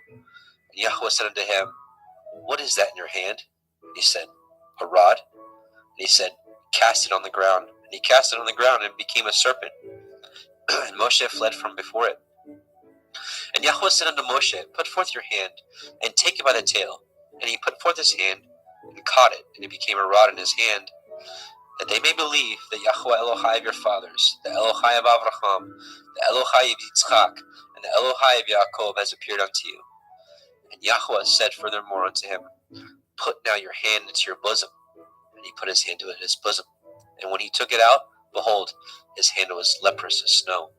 And Yahuwah said unto him, What is that in your hand? And he said, A rod. And he said, Cast it on the ground. And he cast it on the ground, and it became a serpent. And Moshe fled from before it. And Yahweh said unto Moshe, Put forth your hand, and take it by the tail. And he put forth his hand, and caught it, and it became a rod in his hand, that they may believe that Yahuwah Elohai of your fathers, the Elohai of Avraham, the Elohai of Yitzchak, and the Elohai of Yaakov has appeared unto you. And Yahuwah said furthermore unto him, Put now your hand into your bosom. And he put his hand into his bosom. And when he took it out, behold, his hand was leprous as snow.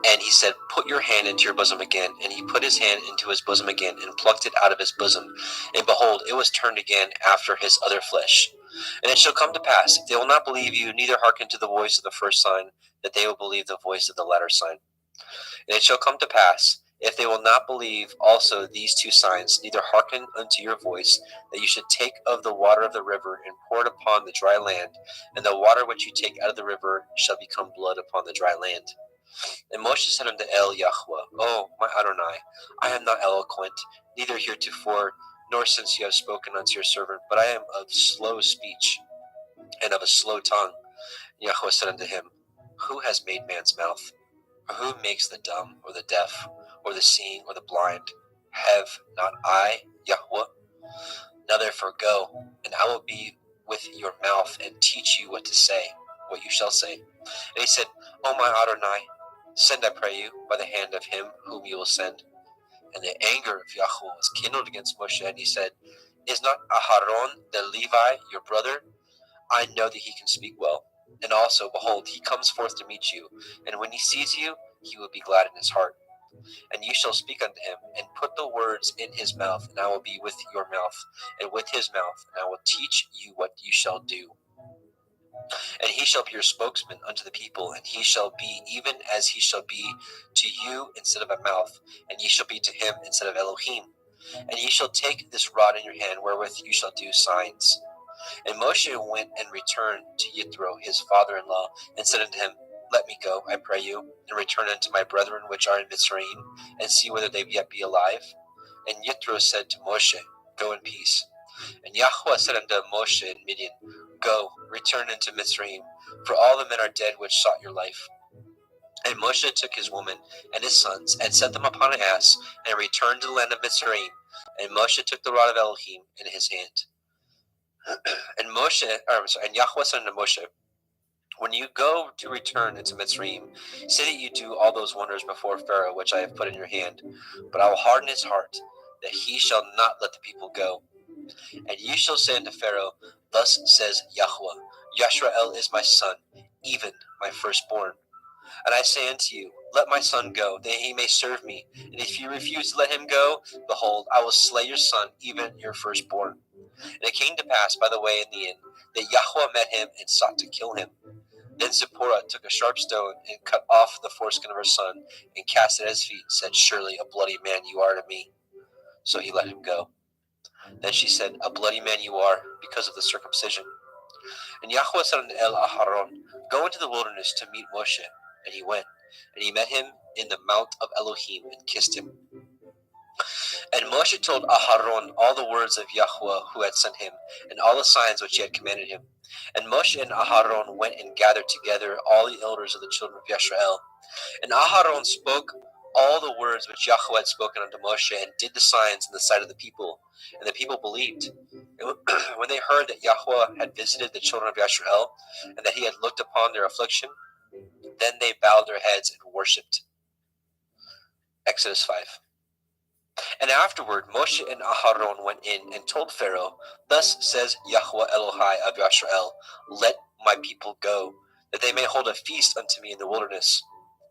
And he said, Put your hand into your bosom again. And he put his hand into his bosom again, and plucked it out of his bosom. And behold, it was turned again after his other flesh. And it shall come to pass, if they will not believe you, neither hearken to the voice of the first sign, that they will believe the voice of the latter sign. And it shall come to pass, if they will not believe also these two signs, neither hearken unto your voice, that you should take of the water of the river and pour it upon the dry land, and the water which you take out of the river shall become blood upon the dry land. And Moshe said unto El Yahweh, O my Adonai, I am not eloquent, neither heretofore, nor since you have spoken unto your servant, but I am of slow speech, and of a slow tongue. And Yahweh said unto him, Who has made man's mouth? Or who makes the dumb, or the deaf, or the seeing, or the blind? Have not I, Yahweh? Now therefore go, and I will be with your mouth, and teach you what to say, what you shall say. And he said, O my Adonai, send, I pray you, by the hand of him whom you will send. And the anger of Yahweh was kindled against Moshe, and he said, Is not Aharon the Levi your brother? I know that he can speak well. And also, behold, he comes forth to meet you, and when he sees you, he will be glad in his heart. And you shall speak unto him, and put the words in his mouth, and I will be with your mouth, and with his mouth, and I will teach you what you shall do. And he shall be your spokesman unto the people, and he shall be even as he shall be to you instead of a mouth, and ye shall be to him instead of Elohim. And ye shall take this rod in your hand, wherewith you shall do signs. And Moshe went and returned to Yithro his father-in-law, and said unto him, Let me go, I pray you, and return unto my brethren which are in Mitzrayim, and see whether they yet be alive. And Yithro said to Moshe, Go in peace. And Yahweh said unto Moshe in Midian, Go, return into Mitzrayim, for all the men are dead which sought your life. And Moshe took his woman and his sons, and set them upon an ass, and returned to the land of Mitzrayim. And Moshe took the rod of Elohim in his hand. And Yahweh said unto Moshe, When you go to return into Mitzrayim, say that you do all those wonders before Pharaoh, which I have put in your hand. But I will harden his heart, that he shall not let the people go. And you shall say unto Pharaoh, Thus says Yahweh, Yashrael is my son, even my firstborn. And I say unto you, Let my son go, that he may serve me. And if you refuse to let him go, behold, I will slay your son, even your firstborn. And it came to pass by the way in the inn, that Yahweh met him and sought to kill him. Then Zipporah took a sharp stone and cut off the foreskin of her son, and cast it at his feet, and said, Surely a bloody man you are to me. So he let him go. Then she said, A bloody man you are, because of the circumcision. And Yahweh said unto El Aharon, Go into the wilderness to meet Moshe. And he went, and he met him in the mount of Elohim, and kissed him. And Moshe told Aharon all the words of Yahweh who had sent him, and all the signs which he had commanded him. And Moshe and Aharon went and gathered together all the elders of the children of Yisrael. And Aharon spoke all the words which Yahweh had spoken unto Moshe, and did the signs in the sight of the people. And the people believed. And when they heard that Yahweh had visited the children of Yisrael, and that he had looked upon their affliction, then they bowed their heads and worshipped. Exodus 5. And afterward Moshe and Aharon went in and told Pharaoh, Thus says Yahweh Elohai of Yisrael, Let my people go, that they may hold a feast unto me in the wilderness.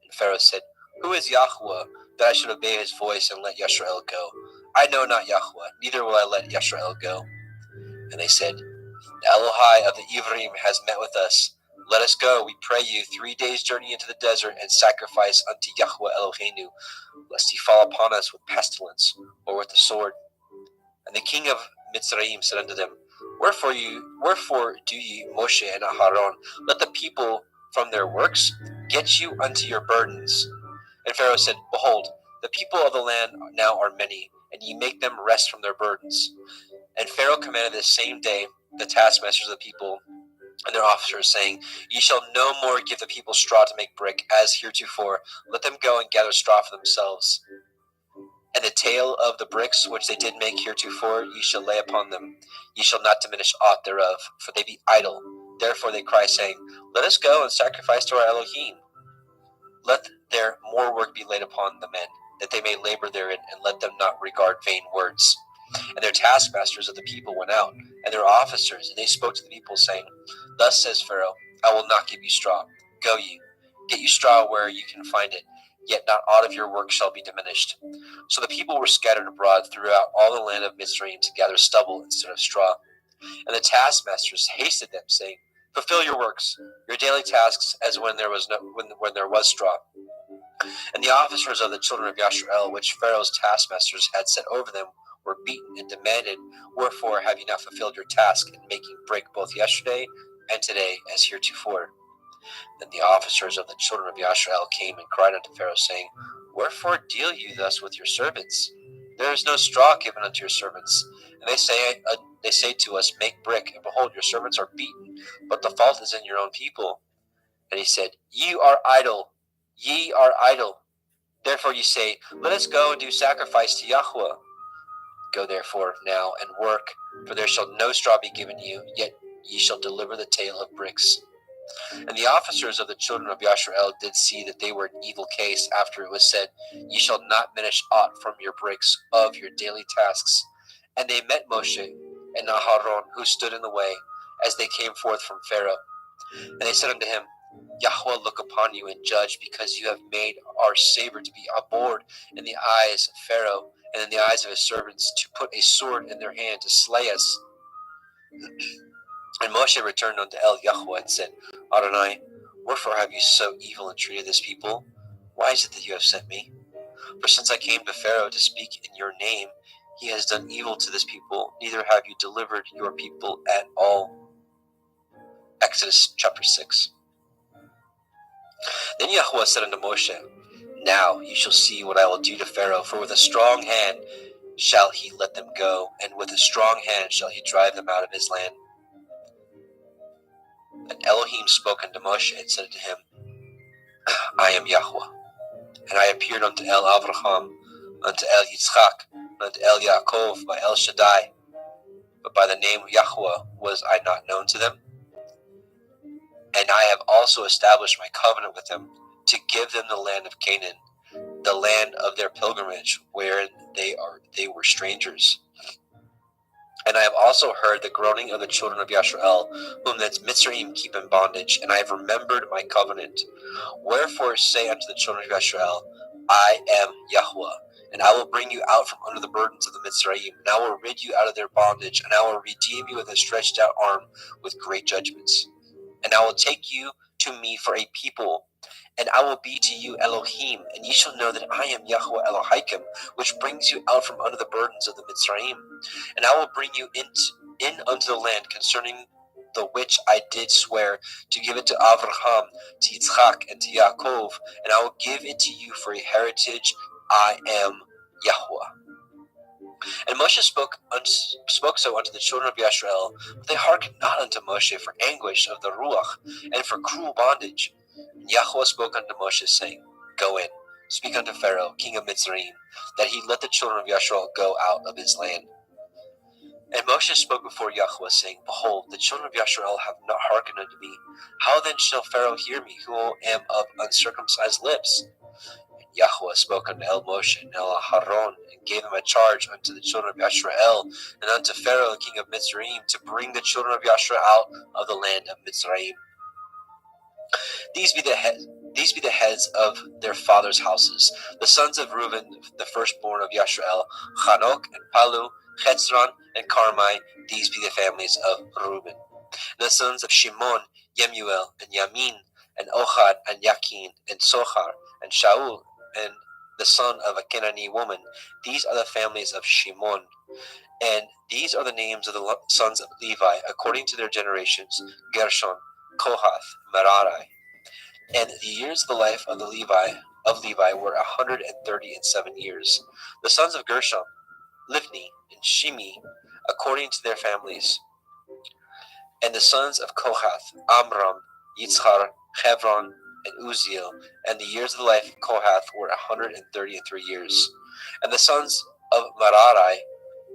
And Pharaoh said, Who is Yahweh, that I should obey his voice and let Yisrael go? I know not Yahweh, neither will I let Yisrael go. And they said, The Elohai of the Ivrim has met with us. Let us go, we pray you, 3 days' journey into the desert, and sacrifice unto Yahweh Eloheinu, lest he fall upon us with pestilence, or with the sword. And the king of Mitzrayim said unto them, Wherefore do ye, Moshe and Aharon, let the people from their works get you unto your burdens? And Pharaoh said, Behold, the people of the land now are many, and ye make them rest from their burdens. And Pharaoh commanded this same day the taskmasters of the people and their officers, saying, Ye shall no more give the people straw to make brick, as heretofore. Let them go and gather straw for themselves. And the tale of the bricks which they did make heretofore ye shall lay upon them. Ye shall not diminish aught thereof, for they be idle. Therefore they cry, saying, Let us go and sacrifice to our Elohim. Let their more work be laid upon the men, that they may labor therein, and let them not regard vain words. And their taskmasters of the people went out, and their officers, and they spoke to the people, saying, Thus says Pharaoh, I will not give you straw. Go ye, get you straw where you can find it, yet not aught of your work shall be diminished. So the people were scattered abroad throughout all the land of Mitzrayim to gather stubble instead of straw. And the taskmasters hasted them, saying, "Fulfill your works, your daily tasks, as when there was straw." And the officers of the children of Yashrael, which Pharaoh's taskmasters had set over them, were beaten and demanded, "Wherefore have you not fulfilled your task in making brick both yesterday and today as heretofore?" Then the officers of the children of Yashrael came and cried unto Pharaoh, saying, "Wherefore deal you thus with your servants? There is no straw given unto your servants. And they say to us, Make brick, and behold, your servants are beaten, but the fault is in your own people." And he said, "Ye are idle, ye are idle. Therefore ye say, Let us go and do sacrifice to Yahweh. Go therefore now and work, for there shall no straw be given you, yet ye shall deliver the tale of bricks." And the officers of the children of Yashrael did see that they were in evil case after it was said, "Ye shall not diminish aught from your bricks of your daily tasks." And they met Moshe and Aharon, who stood in the way, as they came forth from Pharaoh. And they said unto him, "Yahweh look upon you and judge, because you have made our savor to be abhorred in the eyes of Pharaoh and in the eyes of his servants, to put a sword in their hand to slay us." And Moshe returned unto Yahweh and said, "Adonai, wherefore have you so evil entreated this people? Why is it that you have sent me? For since I came to Pharaoh to speak in your name, he has done evil to this people, neither have you delivered your people at all." Exodus chapter 6. Then Yahweh said unto Moshe, "Now you shall see what I will do to Pharaoh, for with a strong hand shall he let them go, and with a strong hand shall he drive them out of his land." And Elohim spoke unto Moshe and said unto him, "I am Yahweh, and I appeared unto Avraham, unto Yitzchak, and unto Yaakov by El Shaddai, but by the name of Yahweh was I not known to them. And I have also established my covenant with them, to give them the land of Canaan, the land of their pilgrimage, wherein they were strangers. And I have also heard the groaning of the children of Yashrael, whom the Mitzrayim keep in bondage, and I have remembered my covenant. Wherefore say unto the children of Yashrael, I am Yahweh, and I will bring you out from under the burdens of the Mitzrayim, and I will rid you out of their bondage, and I will redeem you with a stretched out arm with great judgments. And I will take you to me for a people, and I will be to you Elohim, and ye shall know that I am Yahweh Elohim, which brings you out from under the burdens of the Mitzrayim. And I will bring you in unto the land concerning the which I did swear to give it to Avraham, to Yitzchak, and to Yaakov, and I will give it to you for a heritage. I am Yahweh. And Moshe spoke so unto the children of Yashrael, but they hearkened not unto Moshe for anguish of the Ruach, and for cruel bondage. And Yahweh spoke unto Moshe, saying, Go in, speak unto Pharaoh, king of Mitzrayim, that he let the children of Yashrael go out of his land. And Moshe spoke before Yahweh, saying, Behold, the children of Yashrael have not hearkened unto me. How then shall Pharaoh hear me, who am of uncircumcised lips? And Yahweh spoke unto Moshe and Aharon, and gave them a charge unto the children of Yashrael, and unto Pharaoh, king of Mitzrayim, to bring the children of Yashrael out of the land of Mitzrayim. These be the heads of their fathers' houses, the sons of Reuben, the firstborn of Yashrael, Chanok and Palu, Chetzron and Carmi. These be the families of Reuben. And the sons of Shimon, Yemuel and Yamin, and Ochad and Yakin, and Sochar, and Shaul, and the son of a Canaanite woman. These are the families of Shimon. And these are the names of the sons of Levi, according to their generations: Gershon, Kohath, Merari. And the years of the life of Levi were 137 years. The sons of Gershon, Livni and Shimi, according to their families. And the sons of Kohath, Amram, Yitzchar, Hebron, and Uziel. And the years of the life of Kohath were 133 years. And the sons of Merari,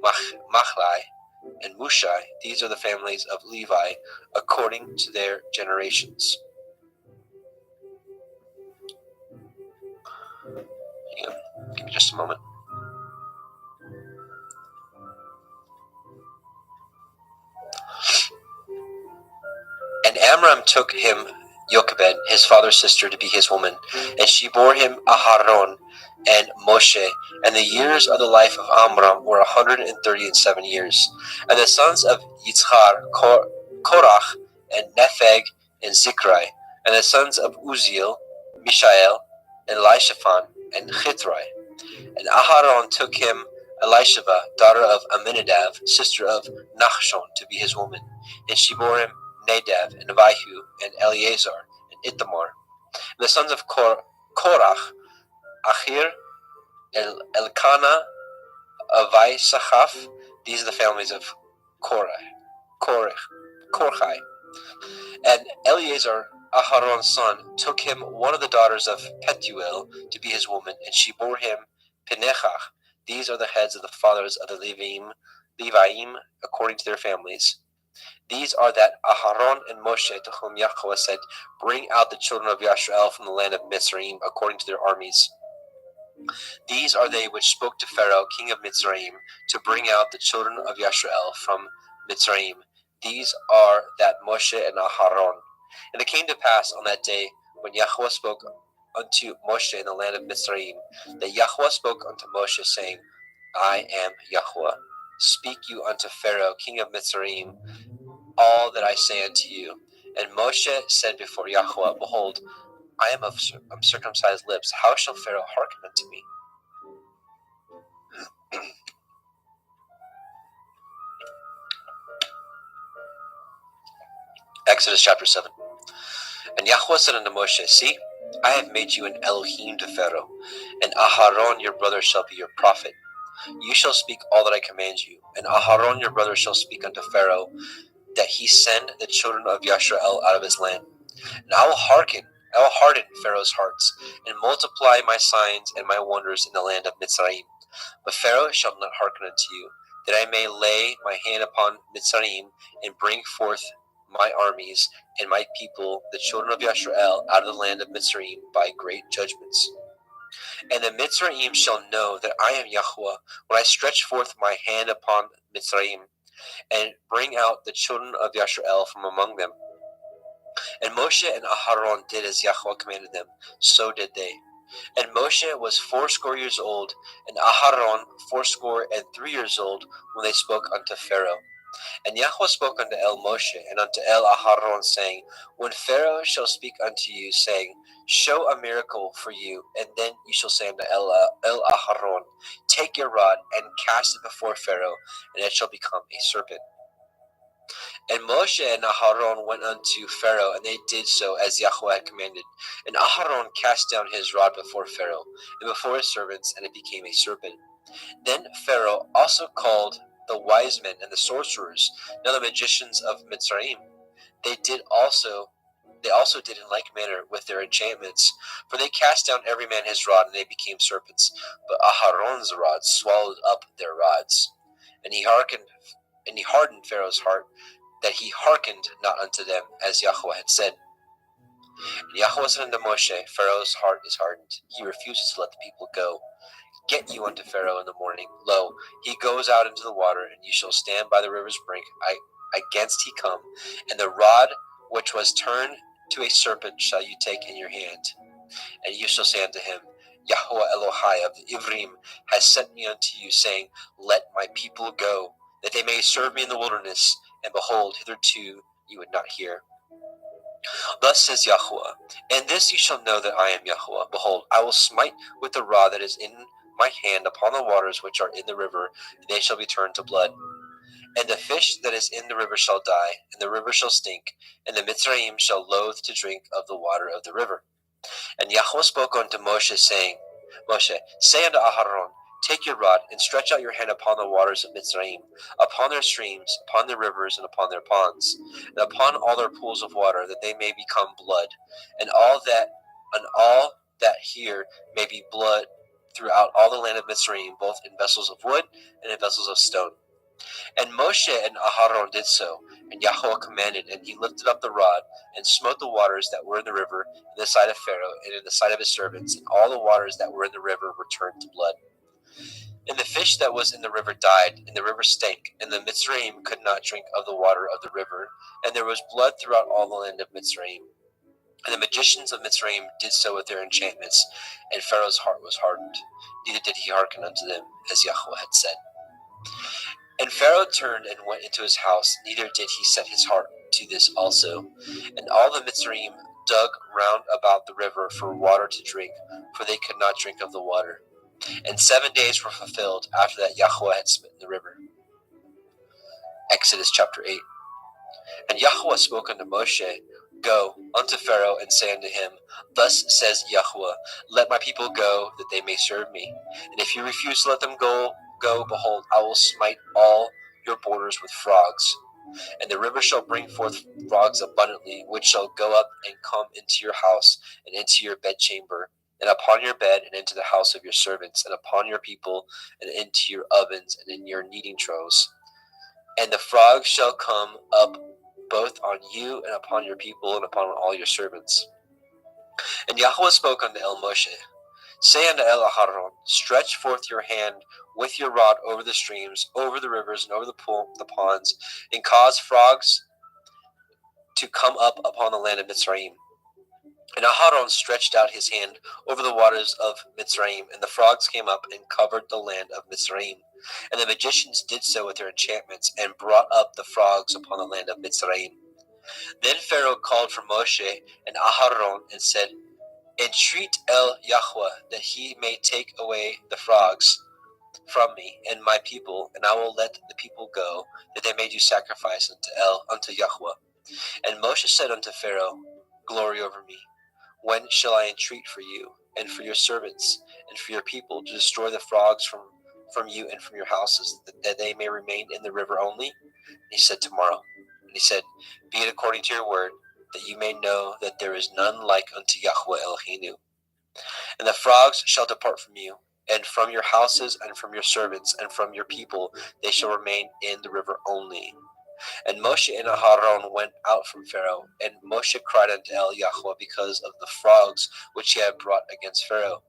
Machlai, and Mushai. These are the families of Levi, according to their generations. Give me just a moment. And Amram took him Jochebed, his father's sister, to be his woman, and she bore him Aharon, and Moshe, and the years of the life of Amram were 137 years. And the sons of Yitzchar, Korach, and Nepheg, and Zikri, and the sons of Uziel, Mishael, and Elishaphan, and Chithrai. And Aharon took him Elisheva, daughter of Aminadab, sister of Nachshon, to be his woman. And she bore him Nadab, and Abihu, and Eleazar, and Ithamar. And the sons of Korach, Achir, Elkanah, Avisachaf. These are the families of Korchai. And Eleazar, Aharon's son, took him one of the daughters of Petuel to be his woman, and she bore him Pinechah. These are the heads of the fathers of the Leviim, according to their families. These are that Aharon and Moshe, to whom Yahweh said, "Bring out the children of Yashrael from the land of Mitzrayim, according to their armies." These are they which spoke to Pharaoh, king of Mitzrayim, to bring out the children of Yashrael from Mitzrayim. These are that Moshe and Aharon. And it came to pass on that day, when Yahweh spoke unto Moshe in the land of Mitzrayim, that Yahweh spoke unto Moshe, saying, "I am Yahweh. Speak you unto Pharaoh, king of Mitzrayim, all that I say unto you." And Moshe said before Yahweh, "Behold, I am of uncircumcised lips. How shall Pharaoh hearken unto me?" Exodus chapter 7. And Yahweh said unto Moshe, "See, I have made you an Elohim to Pharaoh, and Aharon your brother shall be your prophet. You shall speak all that I command you, and Aharon your brother shall speak unto Pharaoh, that he send the children of Yashrael out of his land. And I will harden Pharaoh's hearts, and multiply my signs and my wonders in the land of Mitzrayim. But Pharaoh shall not hearken unto you, that I may lay my hand upon Mitzrayim, and bring forth my armies and my people, the children of Yashrael, out of the land of Mitzrayim by great judgments. And the Mitzrayim shall know that I am Yahweh, when I stretch forth my hand upon Mitzrayim, and bring out the children of Yashrael from among them." And Moshe and Aharon did as Yahweh commanded them, so did they. And Moshe was 80 years old, and Aharon 83 years old, when they spoke unto Pharaoh. And Yahweh spoke unto El Moshe and unto El Aharon, saying, "When Pharaoh shall speak unto you, saying, Show a miracle for you, and then you shall say unto El Aharon, Take your rod and cast it before Pharaoh, and it shall become a serpent." And Moshe and Aharon went unto Pharaoh, and they did so as Yahweh had commanded. And Aharon cast down his rod before Pharaoh, and before his servants, and it became a serpent. Then Pharaoh also called the wise men and the sorcerers, and the magicians of Mitzrayim. They also did in like manner with their enchantments, for they cast down every man his rod, and they became serpents. But Aharon's rod swallowed up their rods. And he hardened Pharaoh's heart, that he hearkened not unto them, as Yahweh had said. And Yahweh said unto Moshe, "Pharaoh's heart is hardened. He refuses to let the people go. Get you unto Pharaoh in the morning. Lo, he goes out into the water, and you shall stand by the river's brink against he come. And the rod which was turned to a serpent shall you take in your hand. And you shall say unto him, Yahweh Elohai of the Ivrim has sent me unto you, saying, Let my people go, that they may serve me in the wilderness. And behold, hitherto you would not hear. Thus says Yahweh, and this you shall know that I am Yahweh. Behold, I will smite with the rod that is in my hand upon the waters which are in the river, and they shall be turned to blood. And the fish that is in the river shall die, and the river shall stink, and the Mitzrayim shall loathe to drink of the water of the river. And Yahweh spoke unto Moshe, saying, Moshe, say unto Aharon, Take your rod, and stretch out your hand upon the waters of Mitzrayim, upon their streams, upon their rivers, and upon their ponds, and upon all their pools of water, that they may become blood, and all that here may be blood throughout all the land of Mitzrayim, both in vessels of wood and in vessels of stone. And Moshe and Aharon did so, and Yahweh commanded, and he lifted up the rod, and smote the waters that were in the river in the sight of Pharaoh, and in the sight of his servants, and all the waters that were in the river were turned to blood. And the fish that was in the river died, and the river stank, and the Mitzrayim could not drink of the water of the river, and there was blood throughout all the land of Mitzrayim. And the magicians of Mitzrayim did so with their enchantments, and Pharaoh's heart was hardened. Neither did he hearken unto them, as Yahweh had said. And Pharaoh turned and went into his house, neither did he set his heart to this also. And all the Mitzrayim dug round about the river for water to drink, for they could not drink of the water. And 7 days were fulfilled after that Yahweh had smitten the river. Exodus chapter 8. And Yahweh spoke unto Moshe, Go unto Pharaoh, and say unto him, Thus says Yahweh, Let my people go, that they may serve me. And if you refuse to let them go, behold, I will smite all your borders with frogs. And the river shall bring forth frogs abundantly, which shall go up and come into your house, and into your bedchamber, and upon your bed, and into the house of your servants, and upon your people, and into your ovens, and in your kneading troughs. And the frogs shall come up both on you, and upon your people, and upon all your servants. And Yahweh spoke unto El Moshe, Say unto El Aharon, Stretch forth your hand with your rod over the streams, over the rivers, and over the ponds, and cause frogs to come up upon the land of Mitzrayim. And Aharon stretched out his hand over the waters of Mitzrayim, and the frogs came up and covered the land of Mitzrayim. And the magicians did so with their enchantments, and brought up the frogs upon the land of Mitzrayim. Then Pharaoh called for Moshe and Aharon, and said, Entreat El Yahweh, that he may take away the frogs from me and my people, and I will let the people go, that they may do sacrifice unto Yahweh. And Moshe said unto Pharaoh, Glory over me, when shall I entreat for you, and for your servants, and for your people, to destroy the frogs from you and from your houses, that they may remain in the river only? And he said, Tomorrow. And he said, Be it according to your word, that you may know that there is none like unto Yahweh Eloheinu. And the frogs shall depart from you, and from your houses, and from your servants, and from your people, they shall remain in the river only. And Moshe and Aharon went out from Pharaoh, and Moshe cried unto El Yahweh because of the frogs which he had brought against Pharaoh.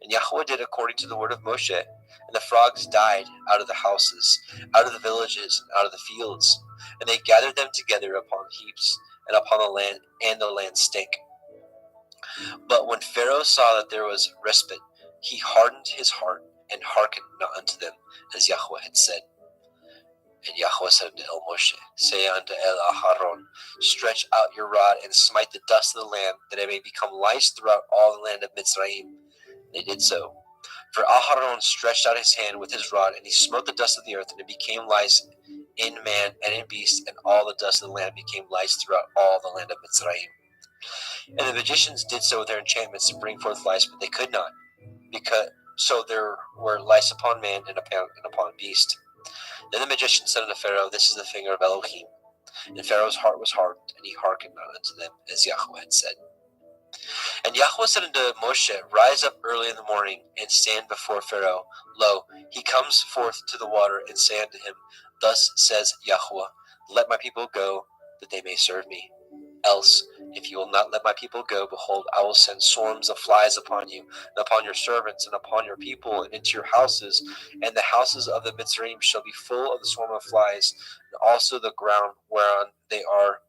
And Yahweh did according to the word of Moshe, and the frogs died out of the houses, out of the villages, and out of the fields. And they gathered them together upon heaps, and upon the land, and the land stank. But when Pharaoh saw that there was respite, he hardened his heart, and hearkened not unto them, as Yahweh had said. And Yahweh said unto El Moshe, Say unto El Aharon, Stretch out your rod, and smite the dust of the land, that it may become lice throughout all the land of Mitzrayim. And they did so. For Aharon stretched out his hand with his rod, and he smote the dust of the earth, and it became lice in man and in beast, and all the dust of the land became lice throughout all the land of Mitzrayim. And the magicians did so with their enchantments to bring forth lice, but they could not, because so there were lice upon man and upon beast. Then the magician said unto Pharaoh, This is the finger of Elohim. And Pharaoh's heart was hardened, and he hearkened not unto them, as Yahweh had said. And Yahweh said unto Moshe, Rise up early in the morning, and stand before Pharaoh. Lo, he comes forth to the water, and say unto him, Thus says Yahweh, Let my people go, that they may serve me. Else, if you will not let my people go, behold, I will send swarms of flies upon you, and upon your servants, and upon your people, and into your houses. And the houses of the Mitzrayim shall be full of the swarm of flies, and also the ground whereon they are.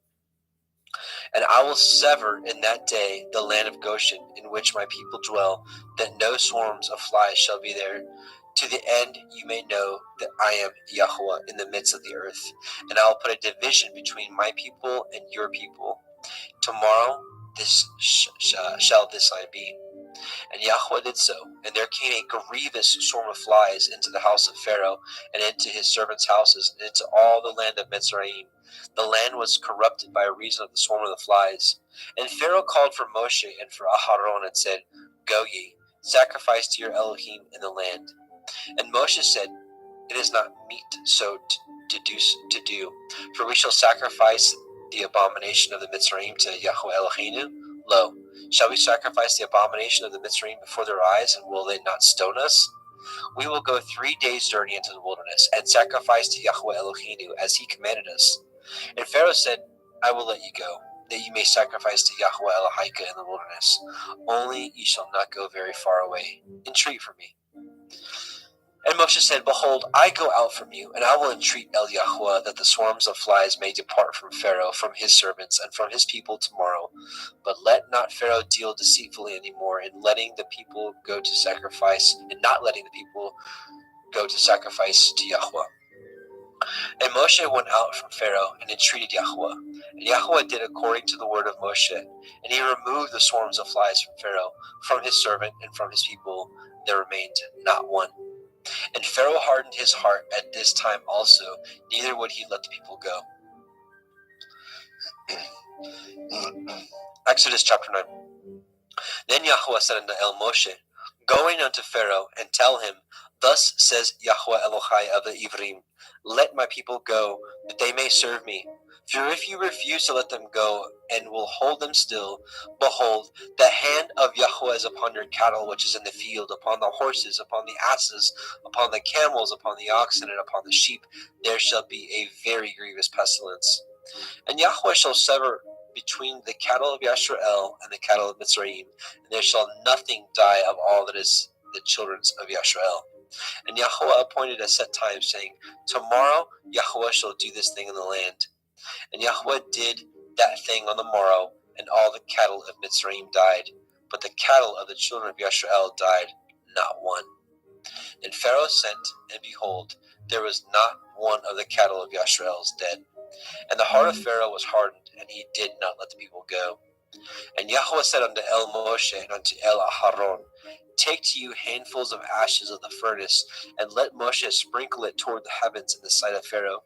And I will sever in that day the land of Goshen, in which my people dwell, that no swarms of flies shall be there, to the end you may know that I am Yahweh in the midst of the earth. And I will put a division between my people and your people. Tomorrow this shall this sign be. And Yahweh did so. And there came a grievous swarm of flies into the house of Pharaoh, and into his servants' houses, and into all the land of Mitzrayim. The land was corrupted by reason of the swarm of the flies. And Pharaoh called for Moshe and for Aharon, and said, Go ye, sacrifice to your Elohim in the land. And Moshe said, It is not meet so to do, for we shall sacrifice the abomination of the Mitzrayim to Yahweh Eloheinu. Lo, shall we sacrifice the abomination of the Mitzrayim before their eyes, and will they not stone us? We will go 3 days' journey into the wilderness, and sacrifice to Yahweh Eloheinu, as he commanded us. And Pharaoh said, I will let you go, that you may sacrifice to Yahweh Elohika in the wilderness. Only ye shall not go very far away. Entreat for me. And Moshe said, Behold, I go out from you, and I will entreat El Yahweh, that the swarms of flies may depart from Pharaoh, from his servants, and from his people tomorrow. But let not Pharaoh deal deceitfully anymore in letting the people go to sacrifice, and not letting the people go to sacrifice to Yahweh. And Moshe went out from Pharaoh and entreated Yahweh. And Yahweh did according to the word of Moshe. And he removed the swarms of flies from Pharaoh, from his servant, and from his people. There remained not one. And Pharaoh hardened his heart at this time also, neither would he let the people go. Exodus chapter 9. Then Yahweh said unto Moshe, Go in unto Pharaoh, and tell him, Thus says Yahweh Elohai of the Ivrim, Let my people go, that they may serve me. For if you refuse to let them go, and will hold them still, behold, the hand of Yahweh is upon your cattle which is in the field, upon the horses, upon the asses, upon the camels, upon the oxen, and upon the sheep. There shall be a very grievous pestilence. And Yahweh shall sever between the cattle of Yashrael and the cattle of Mitzrayim, and there shall nothing die of all that is the children of Yashrael. And Yahweh appointed a set time, saying, Tomorrow Yahweh shall do this thing in the land. And Yahweh did that thing on the morrow, and all the cattle of Mitzrayim died, but the cattle of the children of Yashrael died not one. And Pharaoh sent, and behold, there was not one of the cattle of Yashrael's dead. And the heart of Pharaoh was hardened, and he did not let the people go. And Yahweh said unto Moshe and unto Aharon, Take to you handfuls of ashes of the furnace, and let Moshe sprinkle it toward the heavens in the sight of Pharaoh.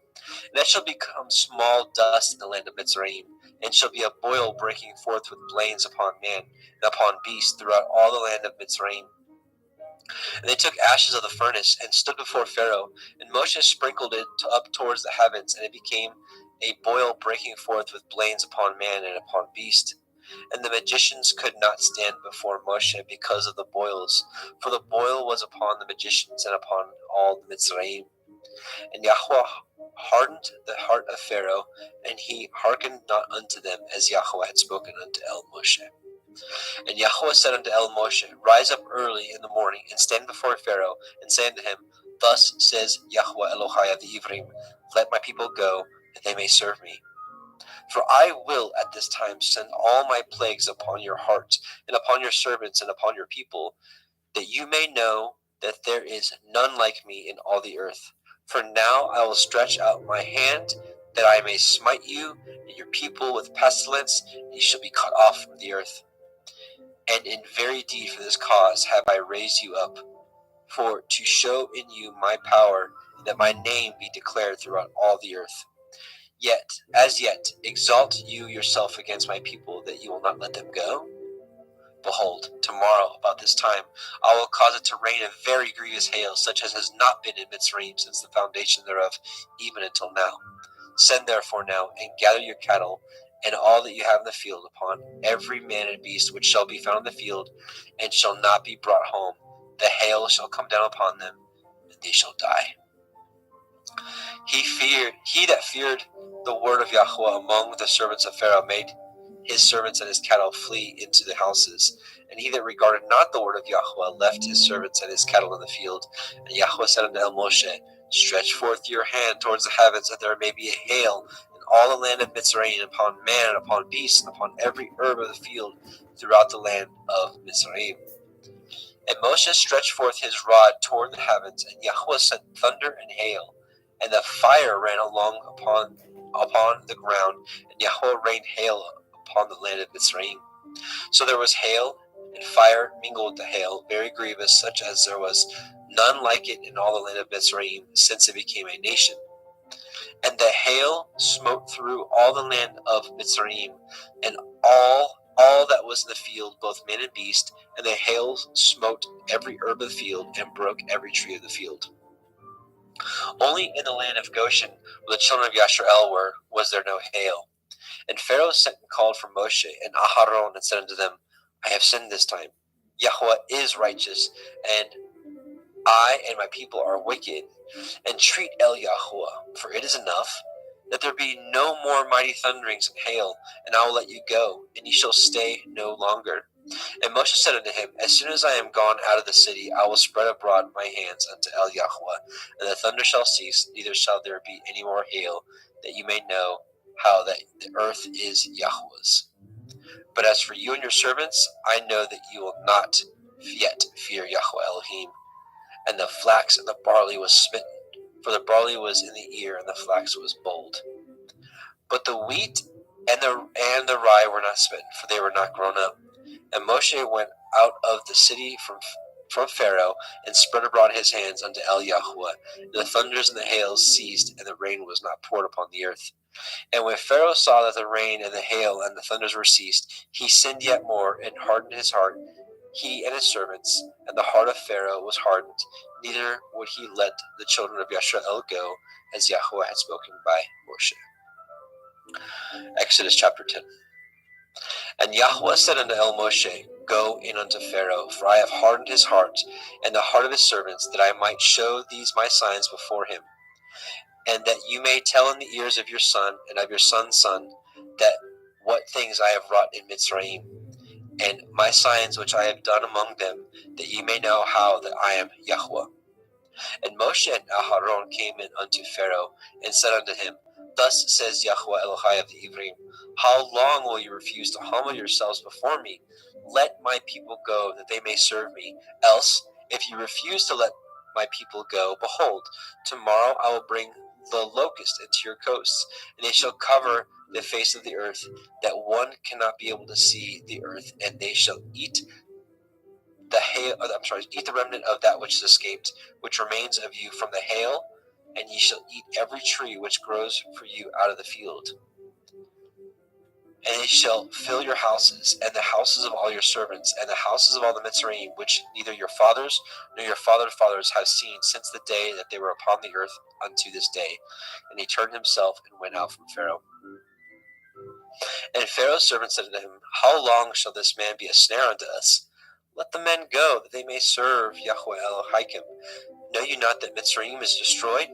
And it shall become small dust in the land of Mitzrayim, and shall be a boil breaking forth with blains upon man and upon beast throughout all the land of Mitzrayim. And they took ashes of the furnace and stood before Pharaoh, and Moshe sprinkled it up towards the heavens, and it became a boil breaking forth with blains upon man and upon beast. And the magicians could not stand before Moshe because of the boils, for the boil was upon the magicians and upon all the Mitzrayim. And Yahweh hardened the heart of Pharaoh, and he hearkened not unto them, as Yahweh had spoken unto Moshe. And Yahweh said unto Moshe, Rise up early in the morning, and stand before Pharaoh, and say unto him, Thus says Yahweh Elohai of the Ivrim, Let my people go, that they may serve me. For I will at this time send all my plagues upon your heart, and upon your servants, and upon your people, that you may know that there is none like me in all the earth. For now I will stretch out my hand, that I may smite you and your people with pestilence, and you shall be cut off from the earth. And in very deed for this cause have I raised you up, for to show in you my power, that my name be declared throughout all the earth. Yet, as yet, exalt you yourself against my people, that you will not let them go? Behold, tomorrow, about this time, I will cause it to rain a very grievous hail, such as has not been in Mitzrayim since the foundation thereof, even until now. Send therefore now, and gather your cattle, and all that you have in the field, upon every man and beast which shall be found in the field, and shall not be brought home. The hail shall come down upon them, and they shall die. He that feared the word of Yahweh among the servants of Pharaoh made his servants and his cattle flee into the houses. And he that regarded not the word of Yahweh left his servants and his cattle in the field. And Yahweh said unto Moshe, Stretch forth your hand towards the heavens, that there may be a hail in all the land of Mitzrayim, upon man and upon beast, and upon every herb of the field throughout the land of Mitzrayim. And Moshe stretched forth his rod toward the heavens, and Yahweh sent thunder and hail, and the fire ran along upon the ground, and Yahweh rained hail upon the land of Mitzrayim. So there was hail, and fire mingled with the hail, very grievous, such as there was none like it in all the land of Mitzrayim, since it became a nation. And the hail smote through all the land of Mitzrayim, and all that was in the field, both man and beast, and the hail smote every herb of the field, and broke every tree of the field. Only in the land of Goshen, where the children of Yashrael were, was there no hail. And Pharaoh sent and called for Moshe and Aharon, and said unto them, I have sinned this time. Yahweh is righteous, and I and my people are wicked. Entreat Yahweh, for it is enough, that there be no more mighty thunderings and hail, and I will let you go, and ye shall stay no longer. And Moshe said unto him, As soon as I am gone out of the city, I will spread abroad my hands unto Yahweh, and the thunder shall cease, neither shall there be any more hail, that you may know how that the earth is Yahweh's. But as for you and your servants, I know that you will not yet fear Yahweh Elohim. And the flax and the barley was smitten, for the barley was in the ear, and the flax was bold. But the wheat and the rye were not smitten, for they were not grown up. And Moshe went out of the city from Pharaoh, and spread abroad his hands unto El Yahweh. The thunders and the hails ceased, and the rain was not poured upon the earth. And when Pharaoh saw that the rain and the hail and the thunders were ceased, he sinned yet more, and hardened his heart, he and his servants. And the heart of Pharaoh was hardened, neither would he let the children of Yisrael go, as Yahweh had spoken by Moshe. Exodus chapter 10. And Yahweh said unto El Moshe, Go in unto Pharaoh, for I have hardened his heart, and the heart of his servants, that I might show these my signs before him, and that you may tell in the ears of your son and of your son's son, that what things I have wrought in Mitzrayim, and my signs which I have done among them, that ye may know how that I am Yahweh. And Moshe and Aharon came in unto Pharaoh, and said unto him, Thus says Yahweh Elohai of the Ivrim, How long will you refuse to humble yourselves before me? Let my people go, that they may serve me. Else, if you refuse to let my people go, behold, tomorrow I will bring the locust into your coasts, and they shall cover the face of the earth, that one cannot be able to see the earth, and they shall eat eat the remnant of that which is escaped, which remains of you from the hail, and ye shall eat every tree which grows for you out of the field. And they shall fill your houses, and the houses of all your servants, and the houses of all the Mitzrayim, which neither your fathers nor your fathers' fathers have seen since the day that they were upon the earth unto this day. And he turned himself and went out from Pharaoh. And Pharaoh's servants said unto him, How long shall this man be a snare unto us? Let the men go, that they may serve Yahweh Elohim. Know you not that Mitzrayim is destroyed?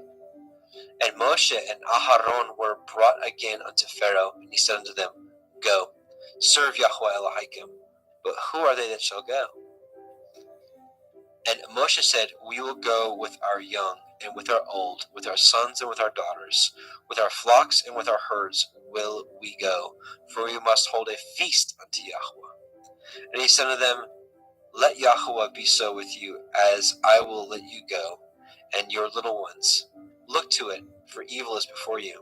And Moshe and Aharon were brought again unto Pharaoh, and he said unto them, Go, serve Yahweh Elohim. But who are they that shall go? And Moshe said, We will go with our young and with our old, with our sons and with our daughters, with our flocks and with our herds will we go, for we must hold a feast unto Yahweh. And he said unto them, Let Yahweh be so with you, as I will let you go, and your little ones. Look to it, for evil is before you.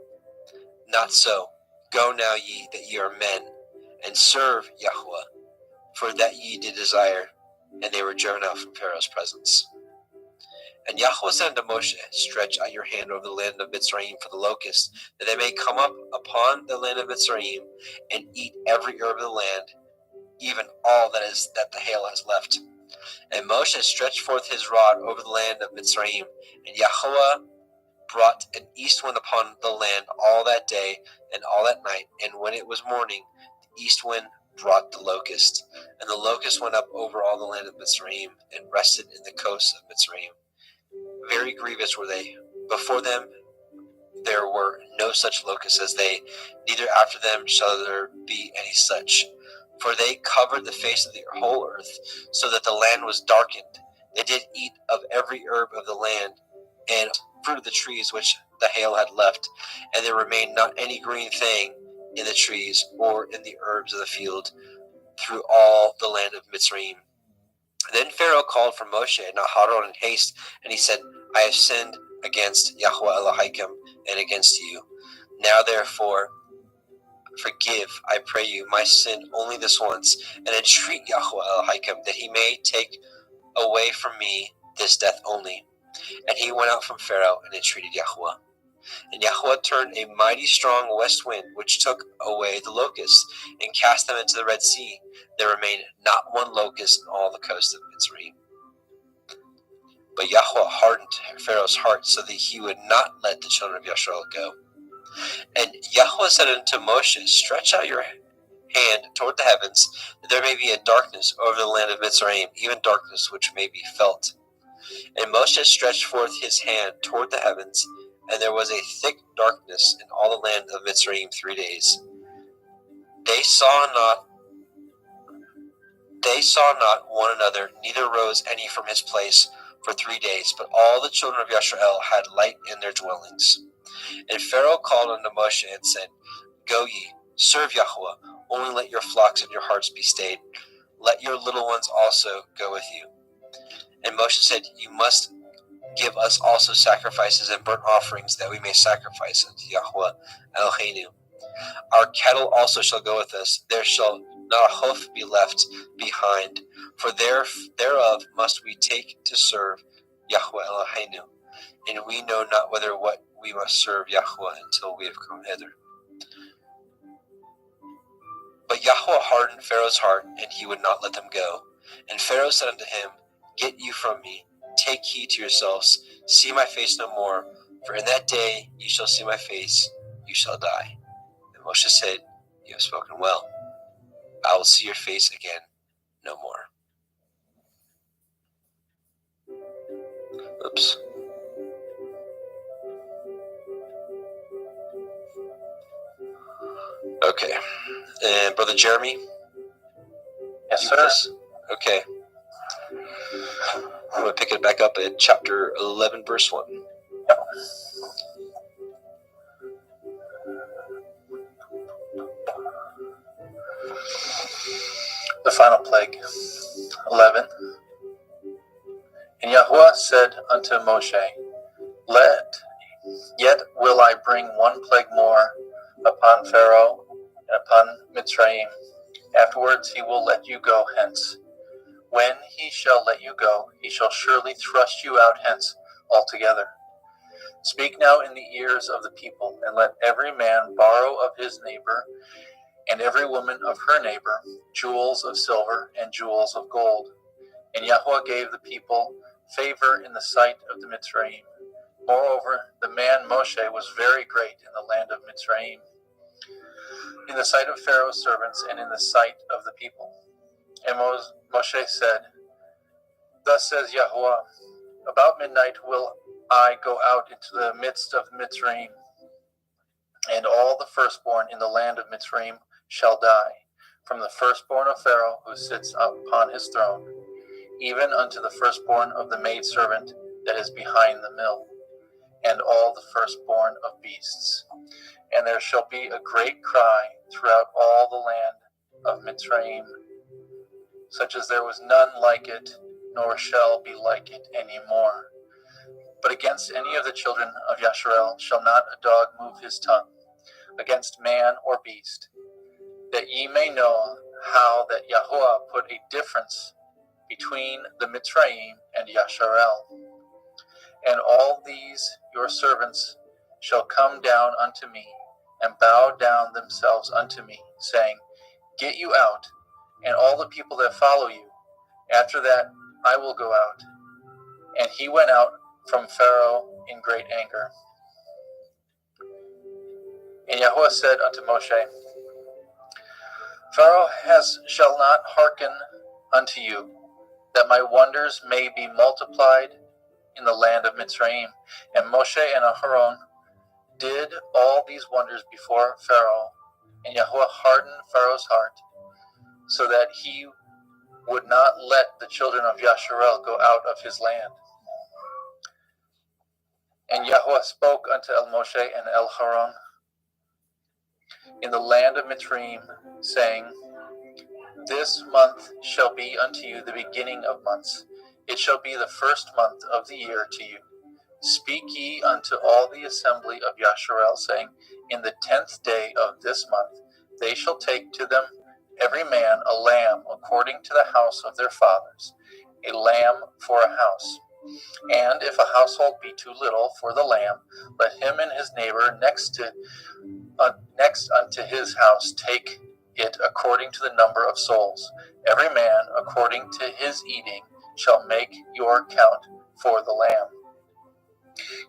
Not so. Go now ye, that ye are men, and serve Yahweh, for that ye did desire. And they were driven out from Pharaoh's presence. And Yahweh said unto Moshe, Stretch out your hand over the land of Mitzrayim for the locusts, that they may come up upon the land of Mitzrayim, and eat every herb of the land, even all that the hail has left. And Moshe stretched forth his rod over the land of Mitzrayim, and Yahweh brought an east wind upon the land all that day and all that night. And when it was morning, the east wind brought the locust, and the locust went up over all the land of Mitzrayim, and rested in the coasts of Mitzrayim. Very grievous were they. Before them there were no such locusts as they, neither after them shall there be any such. For they covered the face of the whole earth, so that the land was darkened. They did eat of every herb of the land, and fruit of the trees which the hail had left, and there remained not any green thing in the trees or in the herbs of the field through all the land of Mitzrayim. Then Pharaoh called for Moshe and Aharon in haste, and he said, I have sinned against Yahweh Elohim and against you. Now therefore forgive, I pray you, my sin only this once, and entreat Yahweh Elohim that he may take away from me this death only. And he went out from Pharaoh and entreated Yahweh. And Yahweh turned a mighty strong west wind, which took away the locusts, and cast them into the Red Sea. There remained not one locust in all the coast of Mitzrayim. But Yahweh hardened Pharaoh's heart, so that he would not let the children of Yisrael go. And Yahweh said unto Moshe, Stretch out your hand toward the heavens, that there may be a darkness over the land of Mitzrayim, even darkness which may be felt. And Moshe stretched forth his hand toward the heavens, and there was a thick darkness in all the land of Mitzrayim 3 days. They saw not one another, neither rose any from his place for 3 days, but all the children of Yisrael had light in their dwellings. And Pharaoh called unto Moshe and said, Go ye, serve Yahweh. only let your flocks and your herds be stayed. Let your little ones also go with you. And Moshe said, you must give us also sacrifices and burnt offerings, that we may sacrifice unto Yahweh Eloheinu. Our cattle also shall go with us. There shall not a hoof be left behind, for thereof must we take to serve Yahweh Eloheinu. And we know not whether what we must serve Yahweh until we have come hither. But Yahweh hardened Pharaoh's heart, and he would not let them go. And Pharaoh said unto him, Get you from me, take heed to yourselves, see my face no more, for in that day ye shall see my face, you shall die. And Moshe said, You have spoken well. I will see your face again no more. Oops. Okay. And Brother Jeremy? Yes, sir. Okay. I'm going to pick it back up at chapter 11, verse 1. Yep. The final plague. 11. And Yahweh said unto Moshe, Yet will I bring one plague more upon Pharaoh and upon Mitzrayim. Afterwards he will let you go hence. When he shall let you go, he shall surely thrust you out hence altogether. Speak now in the ears of the people, and let every man borrow of his neighbor, and every woman of her neighbor, jewels of silver and jewels of gold. And Yahweh gave the people favor in the sight of the Mitzrayim. Moreover, the man Moshe was very great in the land of Mitzrayim, in the sight of Pharaoh's servants and in the sight of the people. And Moshe said, Thus says Yahweh, about midnight will I go out into the midst of Mitzrayim, and all the firstborn in the land of Mitzrayim shall die, from the firstborn of Pharaoh who sits upon his throne, even unto the firstborn of the maidservant that is behind the mill, and all the firstborn of beasts. And there shall be a great cry throughout all the land of Mitzrayim, such as there was none like it, nor shall be like it any more. But against any of the children of Yasharel shall not a dog move his tongue, against man or beast, that ye may know how that Yahweh put a difference between the Mitzrayim and Yasharel. And all these your servants shall come down unto me, and bow down themselves unto me, saying, Get you out, and all the people that follow you. After that I will go out. And he went out from Pharaoh in great anger. And Yahweh said unto Moshe, Pharaoh shall not hearken unto you, that my wonders may be multiplied in the land of Mitzrayim. And Moshe and Aharon did all these wonders before Pharaoh, and Yahweh hardened Pharaoh's heart, so that he would not let the children of Yasharel go out of his land. And Yahweh spoke unto El Moshe and El Haron in the land of Mitzrayim, saying, This month shall be unto you the beginning of months. It shall be the first month of the year to you. Speak ye unto all the assembly of Yasharel, saying, In the 10th day of this month they shall take to them every man a lamb according to the house of their fathers, a lamb for a house. And if a household be too little for the lamb, let him and his neighbor next unto his house take it according to the number of souls. Every man according to his eating shall make your count for the lamb.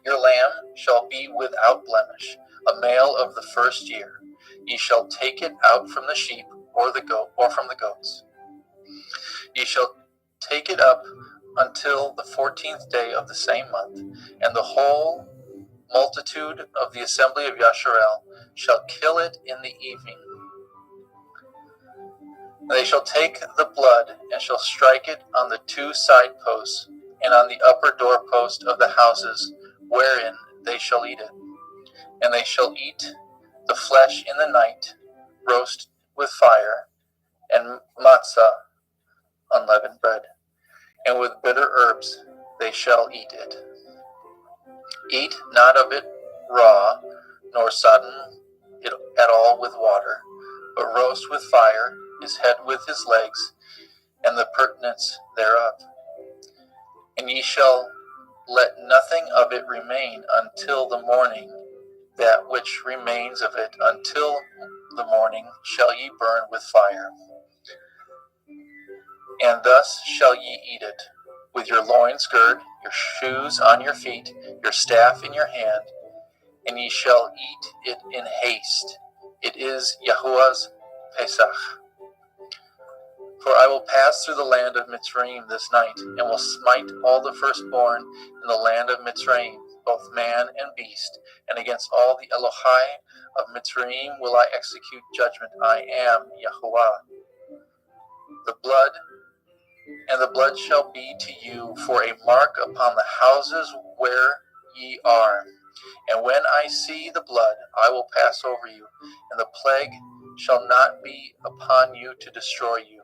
Your lamb shall be without blemish, a male of the first year. Ye shall take it out from the sheep or the goat, or from the goats. Ye shall take it up until the 14th day of the same month, and the whole multitude of the assembly of Yasharel shall kill it in the evening. They shall take the blood and shall strike it on the 2 side posts and on the upper doorpost of the houses wherein they shall eat it. And they shall eat the flesh in the night, roast with fire, and matzah, unleavened bread, and with bitter herbs they shall eat it. Eat not of it raw, nor sodden it at all with water, but roast with fire his head with his legs, and the purtenance thereof. And ye shall let nothing of it remain until the morning. That which remains of it until the morning shall ye burn with fire. And thus shall ye eat it, with your loins girt, your shoes on your feet, your staff in your hand, and ye shall eat it in haste. It is Yahuwah's Pesach. For I will pass through the land of Mitzrayim this night, and will smite all the firstborn in the land of Mitzrayim, both man and beast, and against all the Elohai of Mitzrayim will I execute judgment. I am Yahuwah. The blood shall be to you for a mark upon the houses where ye are. And when I see the blood, I will pass over you, and the plague shall not be upon you to destroy you,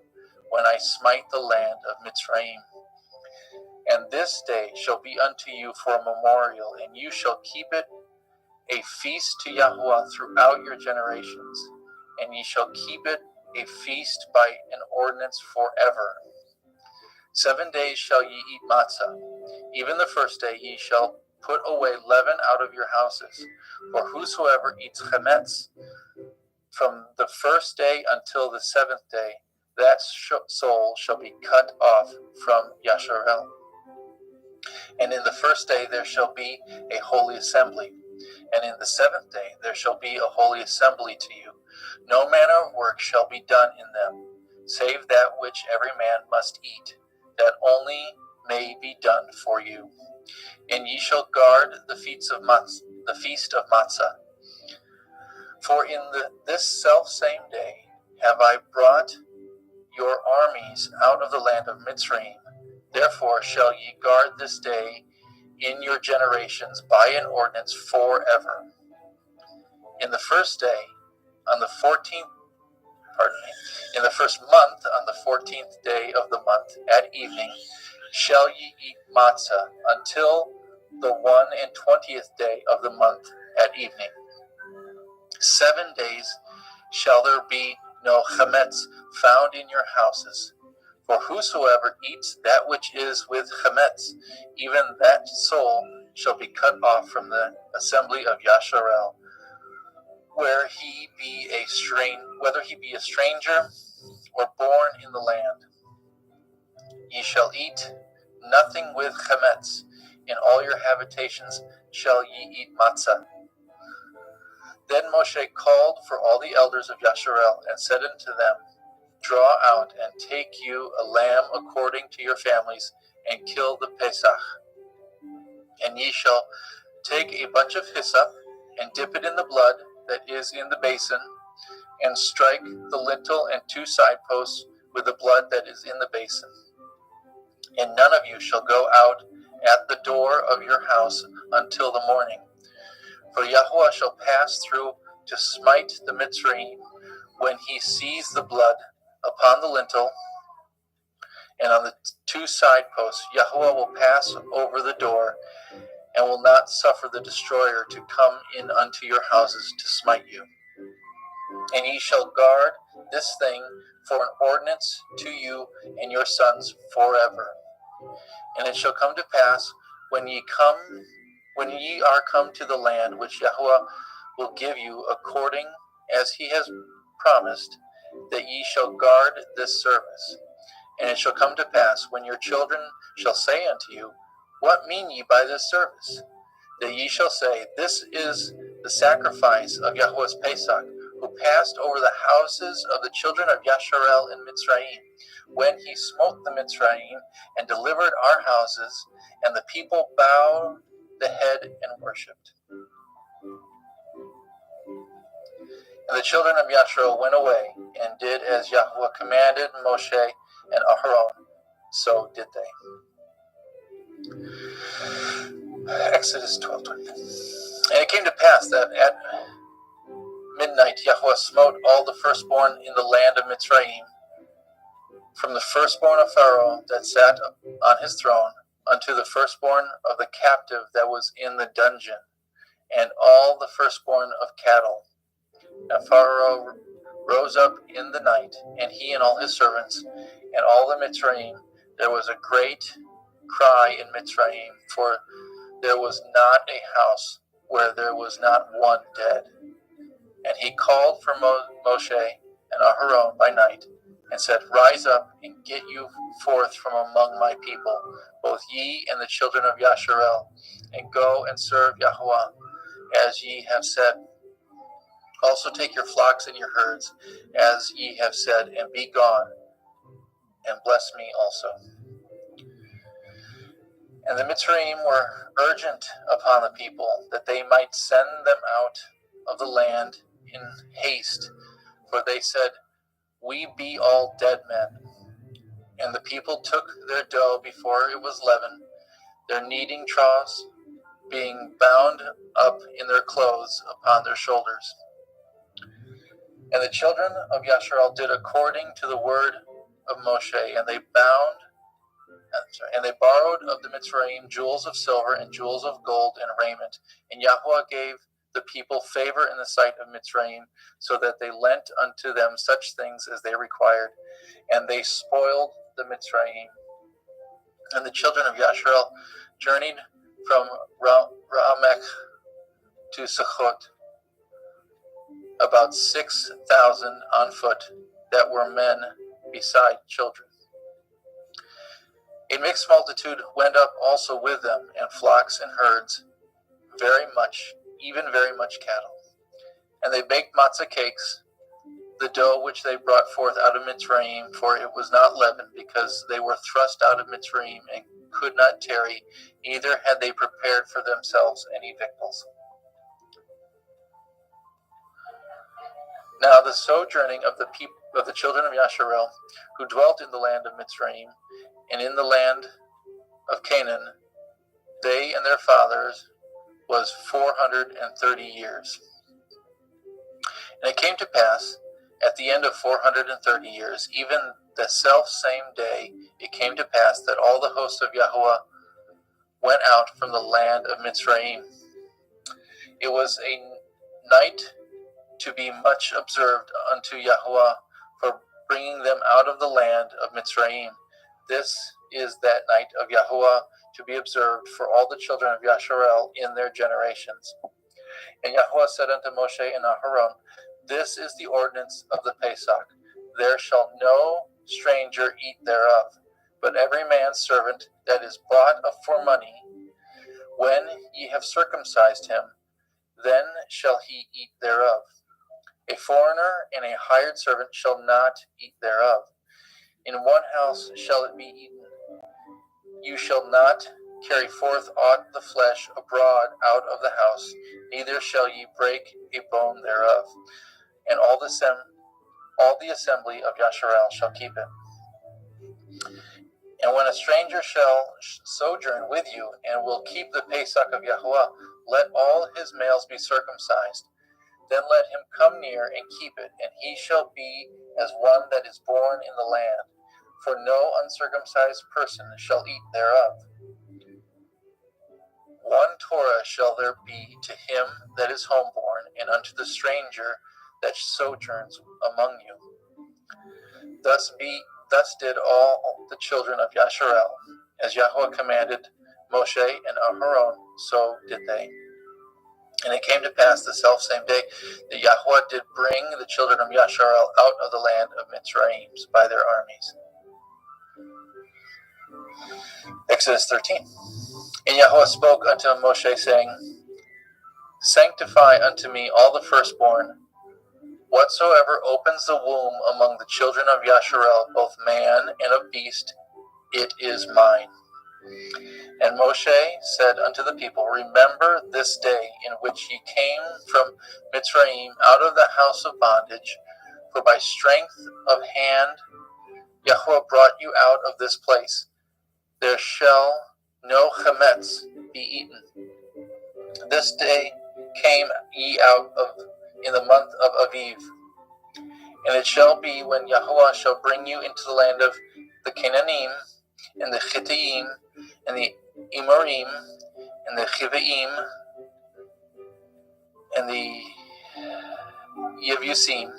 when I smite the land of Mitzrayim. And this day shall be unto you for a memorial, and you shall keep it a feast to Yahuwah throughout your generations, and ye shall keep it a feast by an ordinance forever. 7 days shall ye eat matzah. Even the first day ye shall put away leaven out of your houses. For whosoever eats chametz from the first day until the 7th day, that soul shall be cut off from Yasharel. And in the first day there shall be a holy assembly, and in the 7th day there shall be a holy assembly to you. No manner of work shall be done in them, save that which every man must eat, that only may be done for you. And ye shall guard the feast of Matzah. For in this selfsame day have I brought your armies out of the land of Mitzrayim. Therefore shall ye guard this day in your generations by an ordinance forever. In the first day, on the 14th, in the first month, on the 14th day of the month, at evening, shall ye eat matzah until the 21st day of the month at evening. 7 days shall there be no chametz found in your houses. For whosoever eats that which is with chametz, even that soul shall be cut off from the assembly of Yasharel, whether he be a stranger or born in the land. Ye shall eat nothing with chametz. In all your habitations shall ye eat matzah. Then Moshe called for all the elders of Yasharel and said unto them, Draw out and take you a lamb according to your families, and kill the Pesach. And ye shall take a bunch of hyssop, and dip it in the blood that is in the basin, and strike the lintel and 2 side posts with the blood that is in the basin. And none of you shall go out at the door of your house until the morning. For Yahuwah shall pass through to smite the Mitzrayim when he sees the blood upon the lintel and on the 2 side posts. Yahuwah will pass over the door and will not suffer the destroyer to come in unto your houses to smite you. And ye shall guard this thing for an ordinance to you and your sons forever. And it shall come to pass when ye are come to the land which Yahuwah will give you according as he has promised, that ye shall guard this service. And it shall come to pass when your children shall say unto you, What mean ye by this service? That ye shall say, This is the sacrifice of Yahuwah's Pesach, who passed over the houses of the children of Yasharel in Mitzrayim, when he smote the Mitzrayim and delivered our houses, and the people bowed the head and worshipped. And the children of Yasharel went away and did as Yahuwah commanded Moshe and Aharon, so did they. Exodus 12:20. And it came to pass that at midnight night Yahweh smote all the firstborn in the land of Mitzrayim, from the firstborn of Pharaoh that sat on his throne, unto the firstborn of the captive that was in the dungeon, and all the firstborn of cattle. And Pharaoh rose up in the night, and he and all his servants, and all the Mitzrayim. There was a great cry in Mitzrayim, for there was not a house where there was not one dead. And he called for Moshe and Aharon by night, and said, Rise up and get you forth from among my people, both ye and the children of Yasharel, and go and serve Yahweh, as ye have said. Also take your flocks and your herds, as ye have said, and be gone, and bless me also. And the Mitzrayim were urgent upon the people, that they might send them out of the land in haste, for they said, We be all dead men. And the people took their dough before it was leavened, their kneading troughs being bound up in their clothes upon their shoulders. And the children of Yasharel did according to the word of Moshe, and they borrowed of the Mitzrayim jewels of silver and jewels of gold and raiment. And Yahweh gave the people favor in the sight of Mitzrayim, so that they lent unto them such things as they required, and they spoiled the Mitzrayim. And the children of Yasharel journeyed from Ra'amech to Sukkot, about 6,000 on foot, that were men beside children. A mixed multitude went up also with them, and flocks and herds, very much cattle. And they baked matzah cakes, the dough which they brought forth out of Mitzrayim, for it was not leavened, because they were thrust out of Mitzrayim and could not tarry, neither had they prepared for themselves any victuals. Now the sojourning of the children of Yasharel, who dwelt in the land of Mitzrayim, and in the land of Canaan, they and their fathers, was 430 years. And it came to pass, at the end of 430 years, even the self same day, it came to pass that all the hosts of Yahweh went out from the land of Mitzrayim. It was a night to be much observed unto Yahweh, for bringing them out of the land of Mitzrayim. This is that night of Yahweh to be observed for all the children of Yasharel in their generations. And Yahweh said unto Moshe and Aharon, This is the ordinance of the Pesach. There shall no stranger eat thereof, but every man's servant that is bought for money, when ye have circumcised him, then shall he eat thereof. A foreigner and a hired servant shall not eat thereof. In one house shall it be eaten. You shall not carry forth aught the flesh abroad out of the house, neither shall ye break a bone thereof. And all the assembly of Yasharel shall keep it. And when a stranger shall sojourn with you, and will keep the Pesach of Yahweh, let all his males be circumcised. Then let him come near and keep it, and he shall be as one that is born in the land. For no uncircumcised person shall eat thereof. One Torah shall there be to him that is homeborn, and unto the stranger that sojourns among you. Thus did all the children of Yasharel, as Yahweh commanded Moshe and Aharon, so did they. And it came to pass the selfsame day that Yahweh did bring the children of Yasharel out of the land of Mitzrayim by their armies. Exodus 13. And Yahweh spoke unto Moshe, saying, Sanctify unto me all the firstborn, whatsoever opens the womb among the children of Yasharel, both man and of beast, it is mine. And Moshe said unto the people, Remember this day in which ye came from Mitzrayim out of the house of bondage, for by strength of hand Yahweh brought you out of this place. There shall no chametz be eaten. This day came ye out of in the month of Aviv. And it shall be when Yahuwah shall bring you into the land of the Canaanim, and the Chittim, and the Amorim, and the Chivaim, and the Yevusim,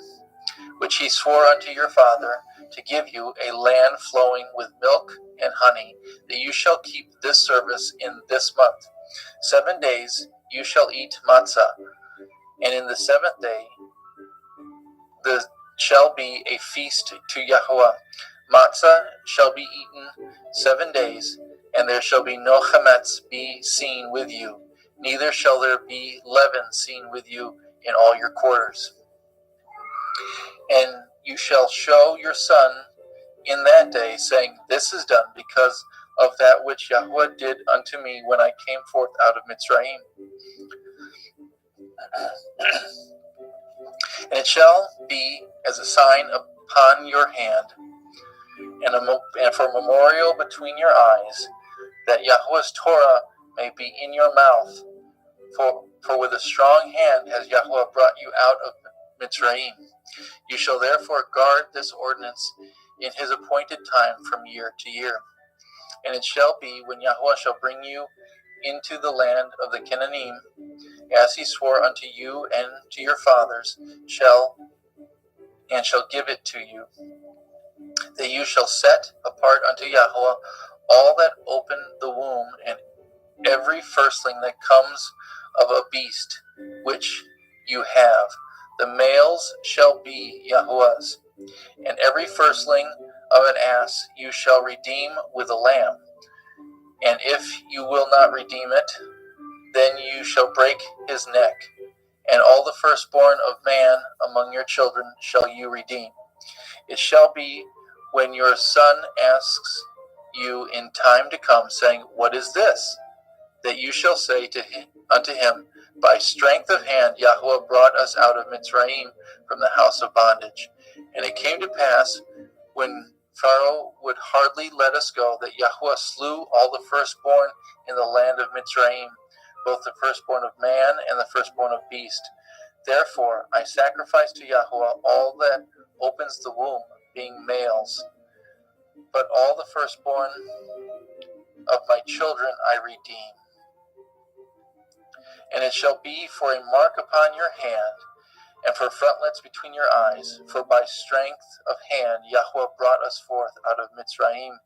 which he swore unto your father, to give you a land flowing with milk and honey, that you shall keep this service in this month. 7 days you shall eat matzah, and in the 7th day there shall be a feast to Yahuwah. Matzah shall be eaten 7 days, and there shall be no chametz be seen with you, neither shall there be leaven seen with you in all your quarters. And you shall show your son in that day, saying, This is done because of that which Yahuwah did unto me when I came forth out of Mitzrayim. And it shall be as a sign upon your hand, and for a memorial between your eyes, that Yahuwah's Torah may be in your mouth. For with a strong hand has Yahuwah brought you out of Mitzrayim. You shall therefore guard this ordinance in his appointed time from year to year. And it shall be when Yahuwah shall bring you into the land of the Canaanim, as he swore unto you and to your fathers, shall give it to you, that you shall set apart unto Yahuwah all that open the womb, and every firstling that comes of a beast which you have. The males shall be Yahuwah's, and every firstling of an ass you shall redeem with a lamb. And if you will not redeem it, then you shall break his neck. And all the firstborn of man among your children shall you redeem. It shall be when your son asks you in time to come, saying, What is this? That you shall say unto him, By strength of hand Yahuwah brought us out of Mitzrayim from the house of bondage. And it came to pass, when Pharaoh would hardly let us go, that Yahuwah slew all the firstborn in the land of Mitzrayim, both the firstborn of man and the firstborn of beast. Therefore I sacrifice to Yahuwah all that opens the womb, being males. But all the firstborn of my children I redeem. And it shall be for a mark upon your hand, and for frontlets between your eyes, for by strength of hand Yahuwah brought us forth out of Mitzrayim.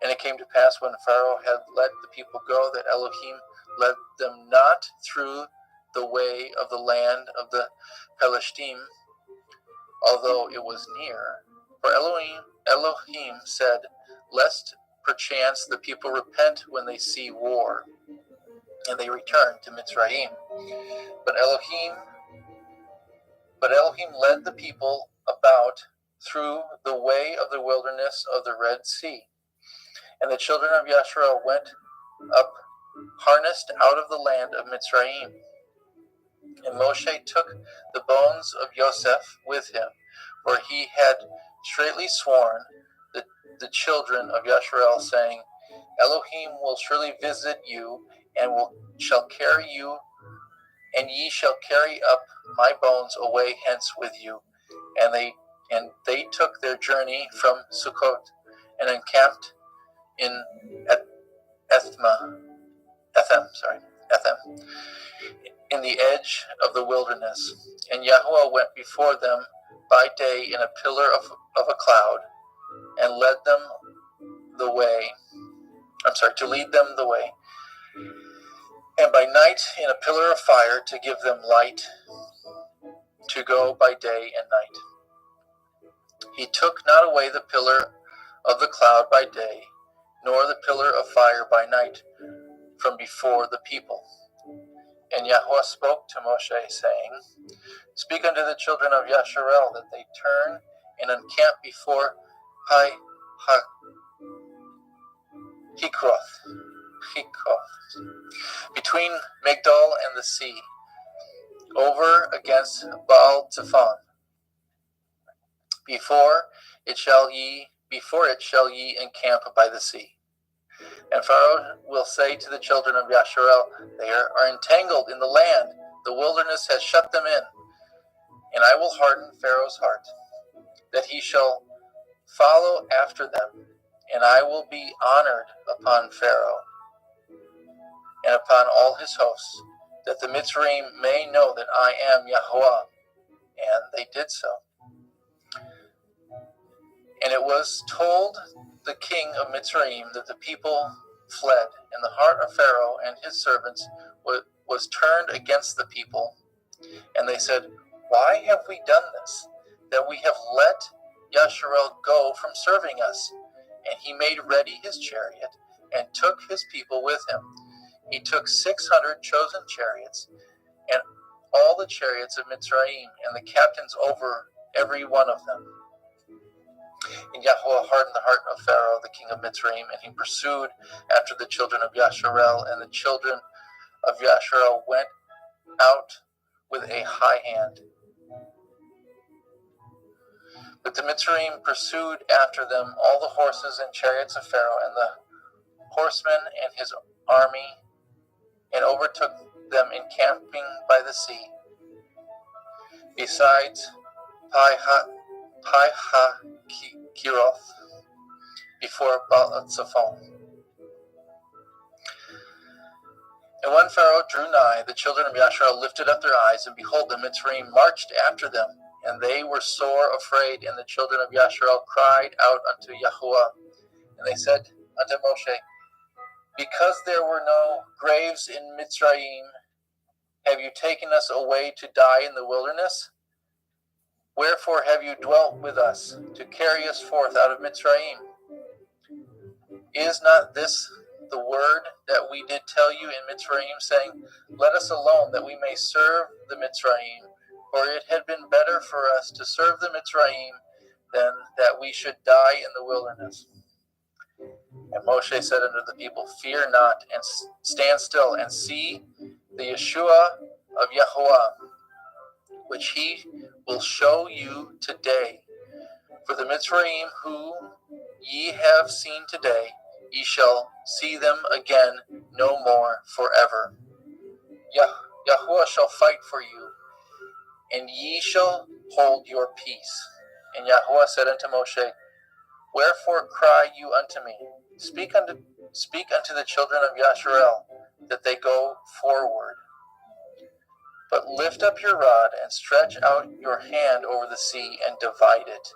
And it came to pass, when Pharaoh had let the people go, that Elohim led them not through the way of the land of the Pelishtim, although it was near. For Elohim said, Lest perchance the people repent when they see war, and they return to Mitzrayim. But Elohim led the people about through the way of the wilderness of the Red Sea. And the children of Yasharel went up harnessed out of the land of Mitzrayim. And Moshe took the bones of Yosef with him, for he had straitly sworn the children of Yasharel, saying, Elohim will surely visit you, and shall carry you, and ye shall carry up my bones away hence with you. And they took their journey from Sukkot, and encamped in Ethem, in the edge of the wilderness. And Yahuwah went before them by day in a pillar of a cloud, and led them the way. To lead them the way. And by night in a pillar of fire to give them light, to go by day and night. He took not away the pillar of the cloud by day, nor the pillar of fire by night from before the people. And Yahuwah spoke to Moshe, saying, Speak unto the children of Yasharel, that they turn and encamp before Hikroth, between Migdol and the sea, over against Baal Zephon. Before it shall ye encamp by the sea. And Pharaoh will say to the children of Yasharel, They are entangled in the land, the wilderness has shut them in, and I will harden Pharaoh's heart, that he shall follow after them, and I will be honored upon Pharaoh and upon all his hosts, that the Mitzrayim may know that I am Yahuwah. And they did so. And it was told the king of Mitzrayim that the people fled, and the heart of Pharaoh and his servants was turned against the people. And they said, why have we done this, that we have let Yasharel go from serving us? And he made ready his chariot and took his people with him. He took 600 chosen chariots and all the chariots of Mitzrayim and the captains over every one of them. And Yahuwah hardened the heart of Pharaoh, the king of Mitzrayim, and he pursued after the children of Yasharel, and the children of Yasharel went out with a high hand. But the Mitzrayim pursued after them all the horses and chariots of Pharaoh and the horsemen and his army, and overtook them encamping by the sea, besides Pi-ha-Kiroth, before Baal-Zephon. And when Pharaoh drew nigh, the children of Yasharel lifted up their eyes, and behold, the Mitzrayim marched after them, and they were sore afraid. And the children of Yasharel cried out unto Yahuwah, and they said unto Moshe, because there were no graves in Mitzrayim, have you taken us away to die in the wilderness? Wherefore have you dwelt with us, to carry us forth out of Mitzrayim? Is not this the word that we did tell you in Mitzrayim, saying, let us alone, that we may serve the Mitzrayim? For it had been better for us to serve the Mitzrayim than that we should die in the wilderness. And Moshe said unto the people, fear not, and stand still, and see the Yeshua of Yahuwah, which he will show you today. For the Mitzrayim whom ye have seen today, ye shall see them again no more forever. Yahuwah shall fight for you, and ye shall hold your peace. And Yahuwah said unto Moshe, wherefore cry you unto me? Speak unto the children of Yasharel, that they go forward. But lift up your rod, and stretch out your hand over the sea, and divide it.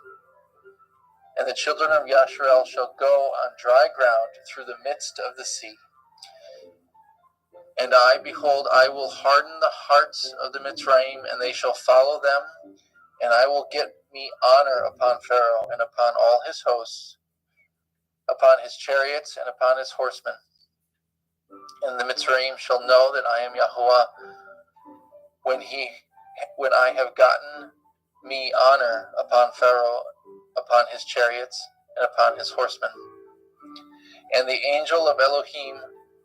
And the children of Yasharel shall go on dry ground through the midst of the sea. And I, behold, I will harden the hearts of the Mitzrayim, and they shall follow them, and I will get me honor upon Pharaoh, and upon all his hosts, upon his chariots, and upon his horsemen. And the Mitzrayim shall know that I am Yahuwah, when I have gotten me honor upon Pharaoh, upon his chariots, and upon his horsemen. And the angel of Elohim,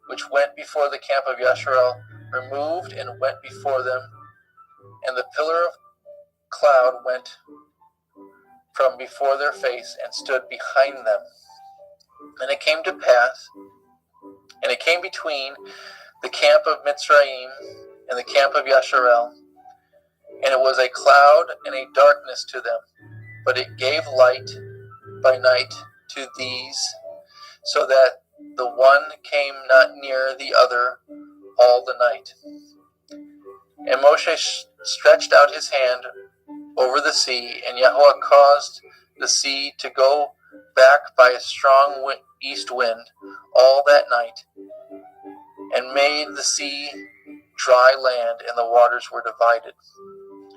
which went before the camp of Yasharel, removed and went before them, and the pillar of cloud went from before their face and stood behind them. And it came to pass, and it came between the camp of Mitzrayim and the camp of Yasharel, and it was a cloud and a darkness to them, but it gave light by night to these, so that the one came not near the other all the night. And Moshe stretched out his hand over the sea, and Yahuwah caused the sea to go back by a strong east wind all that night, and made the sea dry land, and the waters were divided.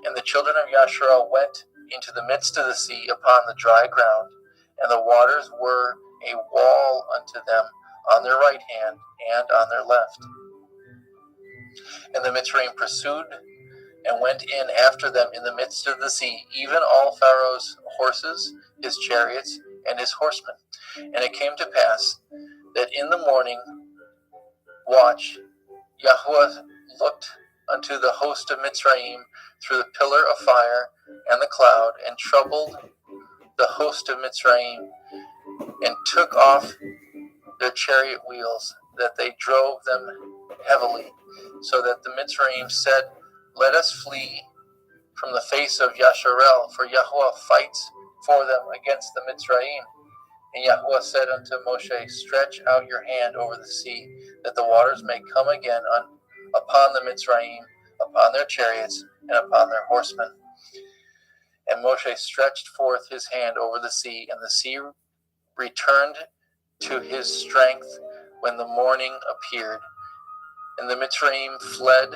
And the children of Yasharel went into the midst of the sea upon the dry ground, and the waters were a wall unto them on their right hand and on their left. And the Mitzrayim pursued and went in after them in the midst of the sea, even all Pharaoh's horses, his chariots, and his horsemen. And it came to pass that in the morning watch Yahuwah looked unto the host of Mitzrayim through the pillar of fire and the cloud, and troubled the host of Mitzrayim, and took off their chariot wheels, that they drove them heavily, so that the Mitzrayim said Let us flee from the face of Yasharel, for Yahweh fights for them against the Mitzrayim. And Yahweh said unto Moshe, Stretch out your hand over the sea, that the waters may come again upon the Mitzrayim, upon their chariots, and upon their horsemen. And Moshe stretched forth his hand over the sea, and the sea returned to his strength when the morning appeared. And the Mitzrayim fled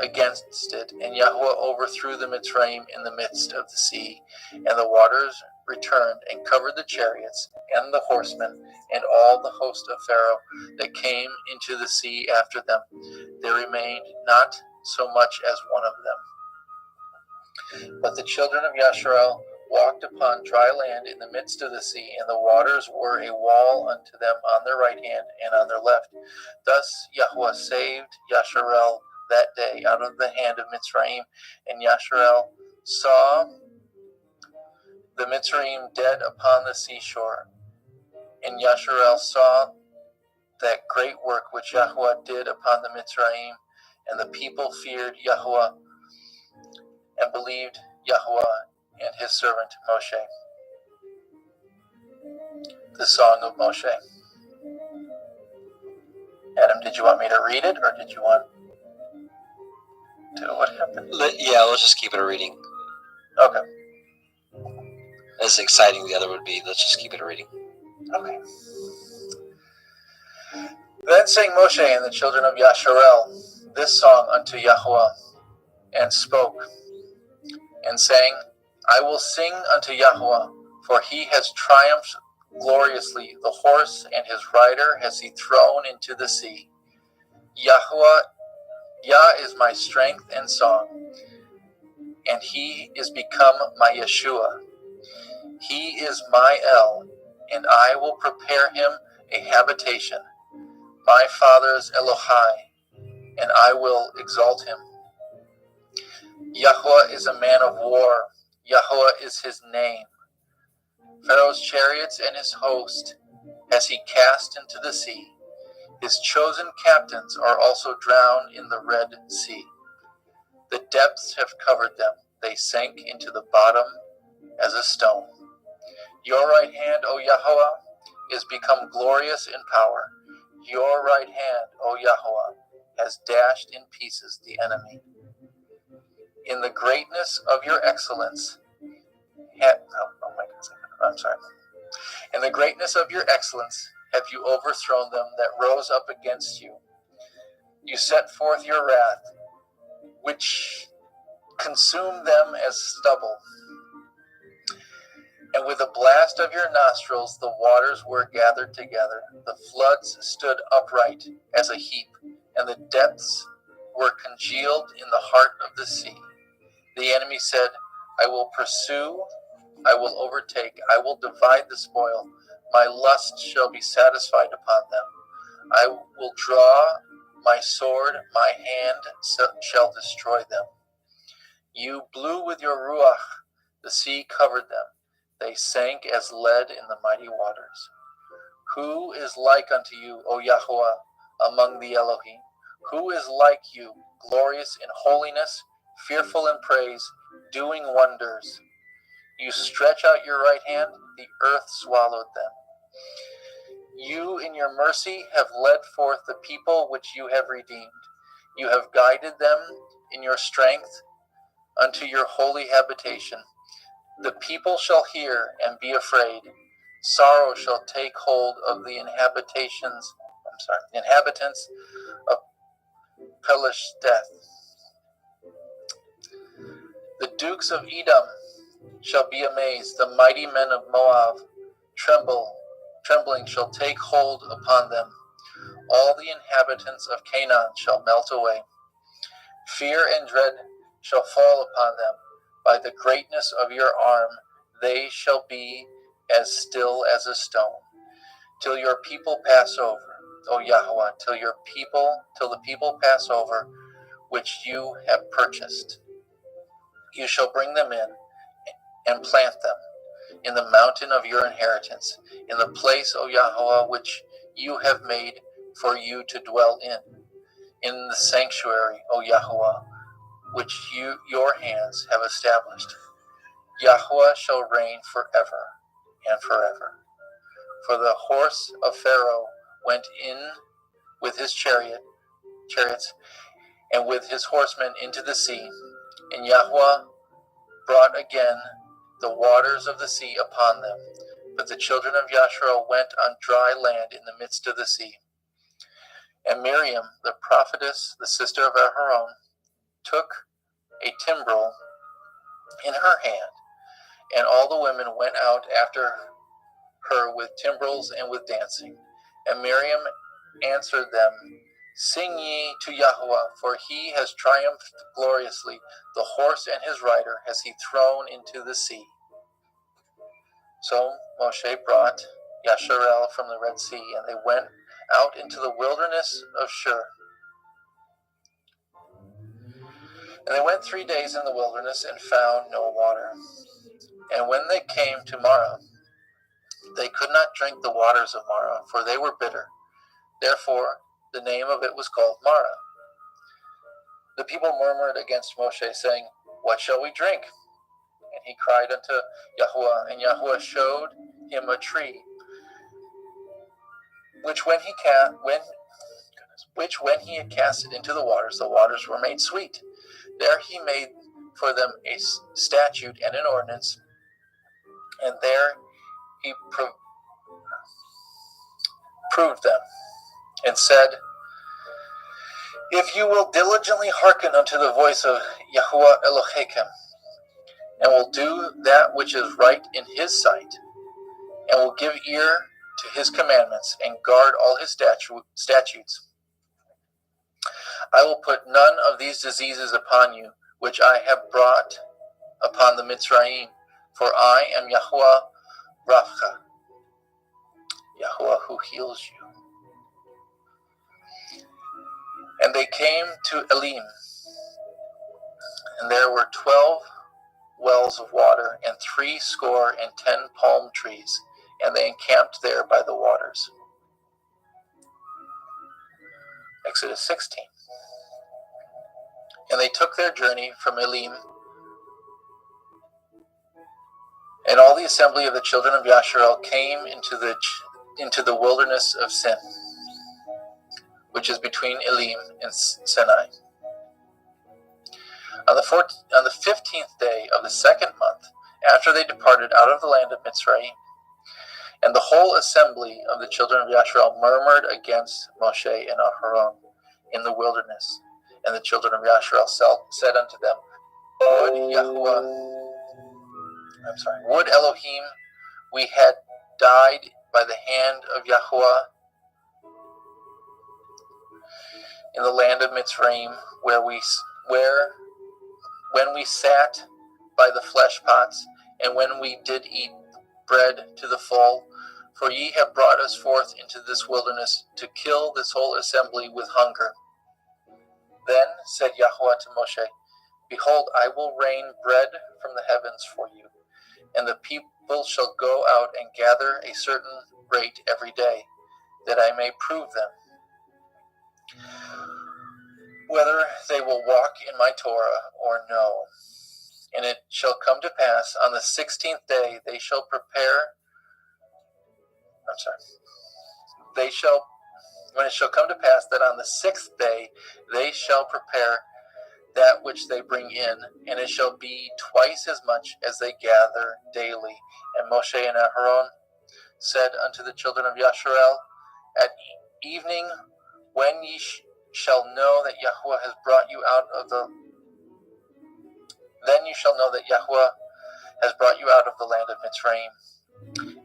against it, and Yahweh overthrew the Mitzrayim in the midst of the sea. And the waters returned and covered the chariots and the horsemen and all the host of Pharaoh that came into the sea after them. There remained not so much as one of them. But the children of Yasharel walked upon dry land in the midst of the sea, and the waters were a wall unto them on their right hand and on their left. Thus Yahweh saved Yasharel that day out of the hand of Mitzrayim, and Yasharel saw the Mitzrayim dead upon the seashore. And Yasharel saw that great work which Yahweh did upon the Mitzrayim, and the people feared Yahweh and believed Yahweh and his servant Moshe. The Song of Moshe. Adam, did you want me to read it, or did you want to? What happened? Yeah, let's just keep it a reading. Okay. As exciting the other would be, let's just keep it a reading. Okay. Then sang Moshe and the children of Yasharel this song unto Yahweh, and spoke, and sang, I will sing unto Yahweh, for he has triumphed gloriously. The horse and his rider has he thrown into the sea. Yahweh, Yah is my strength and song, and he is become my Yeshua. He is my El, and I will prepare him a habitation, my father's Elohai, and I will exalt him. Yahweh is a man of war. Yahweh is his name. Pharaoh's chariots and his host has he cast into the sea. His chosen captains are also drowned in the Red Sea. The depths have covered them. They sank into the bottom as a stone. Your right hand, O Yahweh, is become glorious in power. Your right hand, O Yahweh, has dashed in pieces the enemy. In the greatness of your excellence, in the greatness of your excellence have you overthrown them that rose up against you. You set forth your wrath, which consumed them as stubble. And with a blast of your nostrils the waters were gathered together. The floods stood upright as a heap, and the depths were congealed in the heart of the sea. The enemy said, I will pursue, I will overtake, I will divide the spoil. My lust shall be satisfied upon them. I will draw my sword, my hand shall destroy them. You blew with your ruach, the sea covered them. They sank as lead in the mighty waters. Who is like unto you, O Yahweh, among the Elohim? Who is like you, glorious in holiness, fearful in praise, doing wonders? You stretch out your right hand, the earth swallowed them. You in your mercy have led forth the people which you have redeemed. You have guided them in your strength unto your holy habitation. The people shall hear and be afraid. Sorrow shall take hold of the inhabitants of Pelisheth. The dukes of Edom shall be amazed. The mighty men of Moab trembling shall take hold upon them. All the inhabitants of Canaan shall melt away. Fear and dread shall fall upon them. By the greatness of your arm they shall be as still as a stone, till your people pass over, O Yahweh, till the people pass over, which you have purchased. You shall bring them in and plant them in the mountain of your inheritance, in the place, O Yahweh, which you have made for you to dwell in the sanctuary, O Yahweh, which your hands have established. Yahweh shall reign forever and forever. For the horse of Pharaoh went in with his chariots and with his horsemen into the sea, and Yahweh brought again the waters of the sea upon them. But the children of Yasharal went on dry land in the midst of the sea. And Miriam, the prophetess, the sister of Aharon, took a timbrel in her hand, and all the women went out after her with timbrels and with dancing. And Miriam answered them, Sing ye to Yahweh, for he has triumphed gloriously. The horse and his rider has he thrown into the sea. So Moshe brought Yasharel from the Red Sea, and they went out into the wilderness of Shur. And they went 3 days in the wilderness and found no water. And when they came to Marah, they could not drink the waters of Marah, for they were bitter. Therefore the name of it was called Marah. The people murmured against Moshe, saying, What shall we drink? And he cried unto Yahuwah, and Yahuwah showed him a tree, which when he had cast it into the waters were made sweet. There he made for them a statute and an ordinance, and there he proved them, and said, If you will diligently hearken unto the voice of Yahuwah Elohechem, and will do that which is right in his sight, and will give ear to his commandments, and guard all his statutes, I will put none of these diseases upon you, which I have brought upon the Mitzrayim, for I am Yahuwah Rapha, Yahuwah who heals you. And they came to Elim, and there were 12 wells of water, and 70 palm trees, and they encamped there by the waters. Exodus 16. And they took their journey from Elim, and all the assembly of the children of Yasharel came into the wilderness of Sin, which is between Elim and Sinai. On the 15th day of the second month, after they departed out of the land of Mitzrayim, and the whole assembly of the children of Yasharel murmured against Moshe and Aharon in the wilderness. And the children of Yasharel said unto them, Would Elohim we had died by the hand of Yahuwah in the land of Mitzrayim, when we sat by the flesh pots, and when we did eat bread to the full. For ye have brought us forth into this wilderness to kill this whole assembly with hunger. Then said Yahuwah to Moshe, Behold, I will rain bread from the heavens for you, and the people shall go out and gather a certain rate every day, that I may prove them, whether they will walk in my Torah or no. And it shall come to pass on the 16th day when it shall come to pass that on the 6th day they shall prepare that which they bring in, and it shall be twice as much as they gather daily. And Moshe and Aharon said unto the children of Yasharel, At evening, when ye shall know that Yahuwah has brought you out of the then you shall know that Yahuwah has brought you out of the land of Mitzrayim.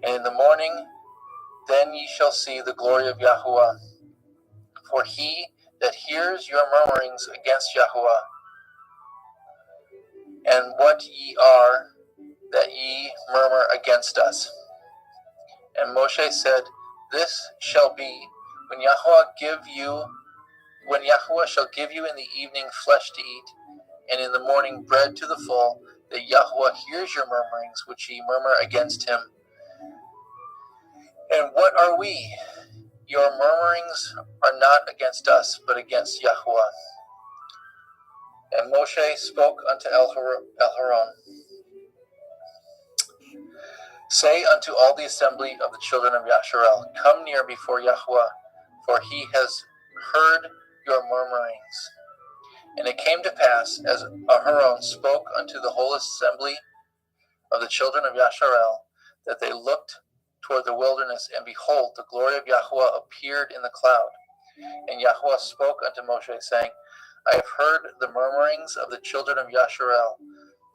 And in the morning, then ye shall see the glory of Yahuwah. For he that hears your murmurings against Yahuwah, and what ye are, that ye murmur against us. And Moshe said, This shall be when Yahuwah shall give you in the evening flesh to eat, and in the morning bread to the full, that Yahuwah hears your murmurings which ye murmur against him. And what are we? Your murmurings are not against us, but against Yahuwah. And Moshe spoke unto El-Haron, say unto all the assembly of the children of Yasharel, come near before Yahweh, for he has heard your murmurings. And it came to pass, as Aharon spoke unto the whole assembly of the children of Yasharel, that they looked toward the wilderness, and behold, the glory of Yahweh appeared in the cloud. And Yahweh spoke unto Moshe, saying, I have heard the murmurings of the children of Yasharel.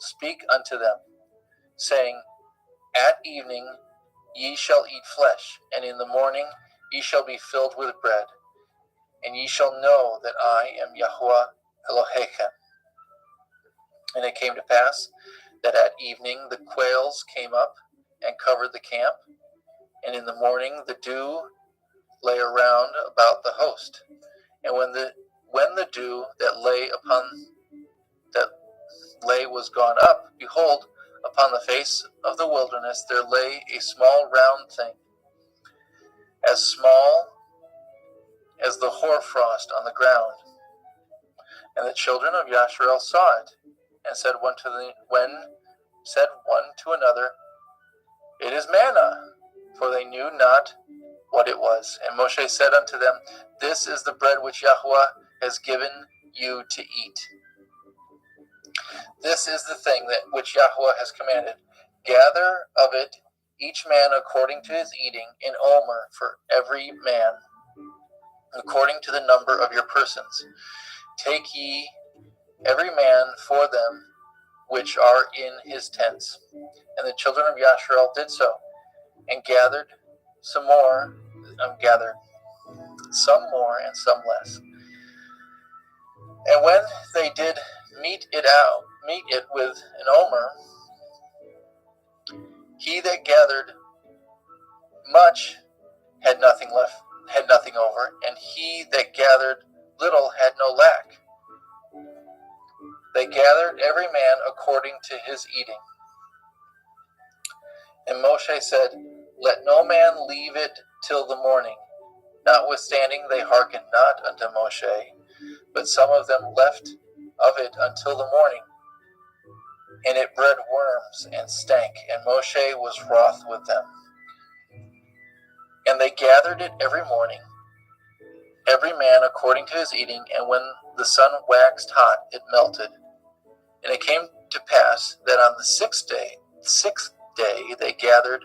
Speak unto them, saying, at evening ye shall eat flesh, and in the morning ye shall be filled with bread, and ye shall know that I am Yahweh Elohechem. And it came to pass that at evening the quails came up and covered the camp, and in the morning the dew lay around about the host. And when the dew that lay was gone up, behold, upon the face of the wilderness there lay a small round thing, as small as the hoarfrost on the ground. And the children of Yasharel saw it, and said one to another, it is manna, for they knew not what it was. And Moshe said unto them, this is the bread which Yahweh has given you to eat. This is the thing which Yahweh has commanded. Gather of it each man according to his eating, an omer for every man, according to the number of your persons. Take ye every man for them which are in his tents. And the children of Yasharel did so, and gathered some more and some less. And when they did meet it with an omer, he that gathered much had nothing over, and he that gathered little had no lack. They gathered every man according to his eating. And Moshe said, let no man leave it till the morning. Notwithstanding they hearkened not unto Moshe, but some of them left of it until the morning. And it bred worms and stank, and Moshe was wroth with them. And they gathered it every morning, every man according to his eating, and when the sun waxed hot, it melted. And it came to pass that on the sixth day they gathered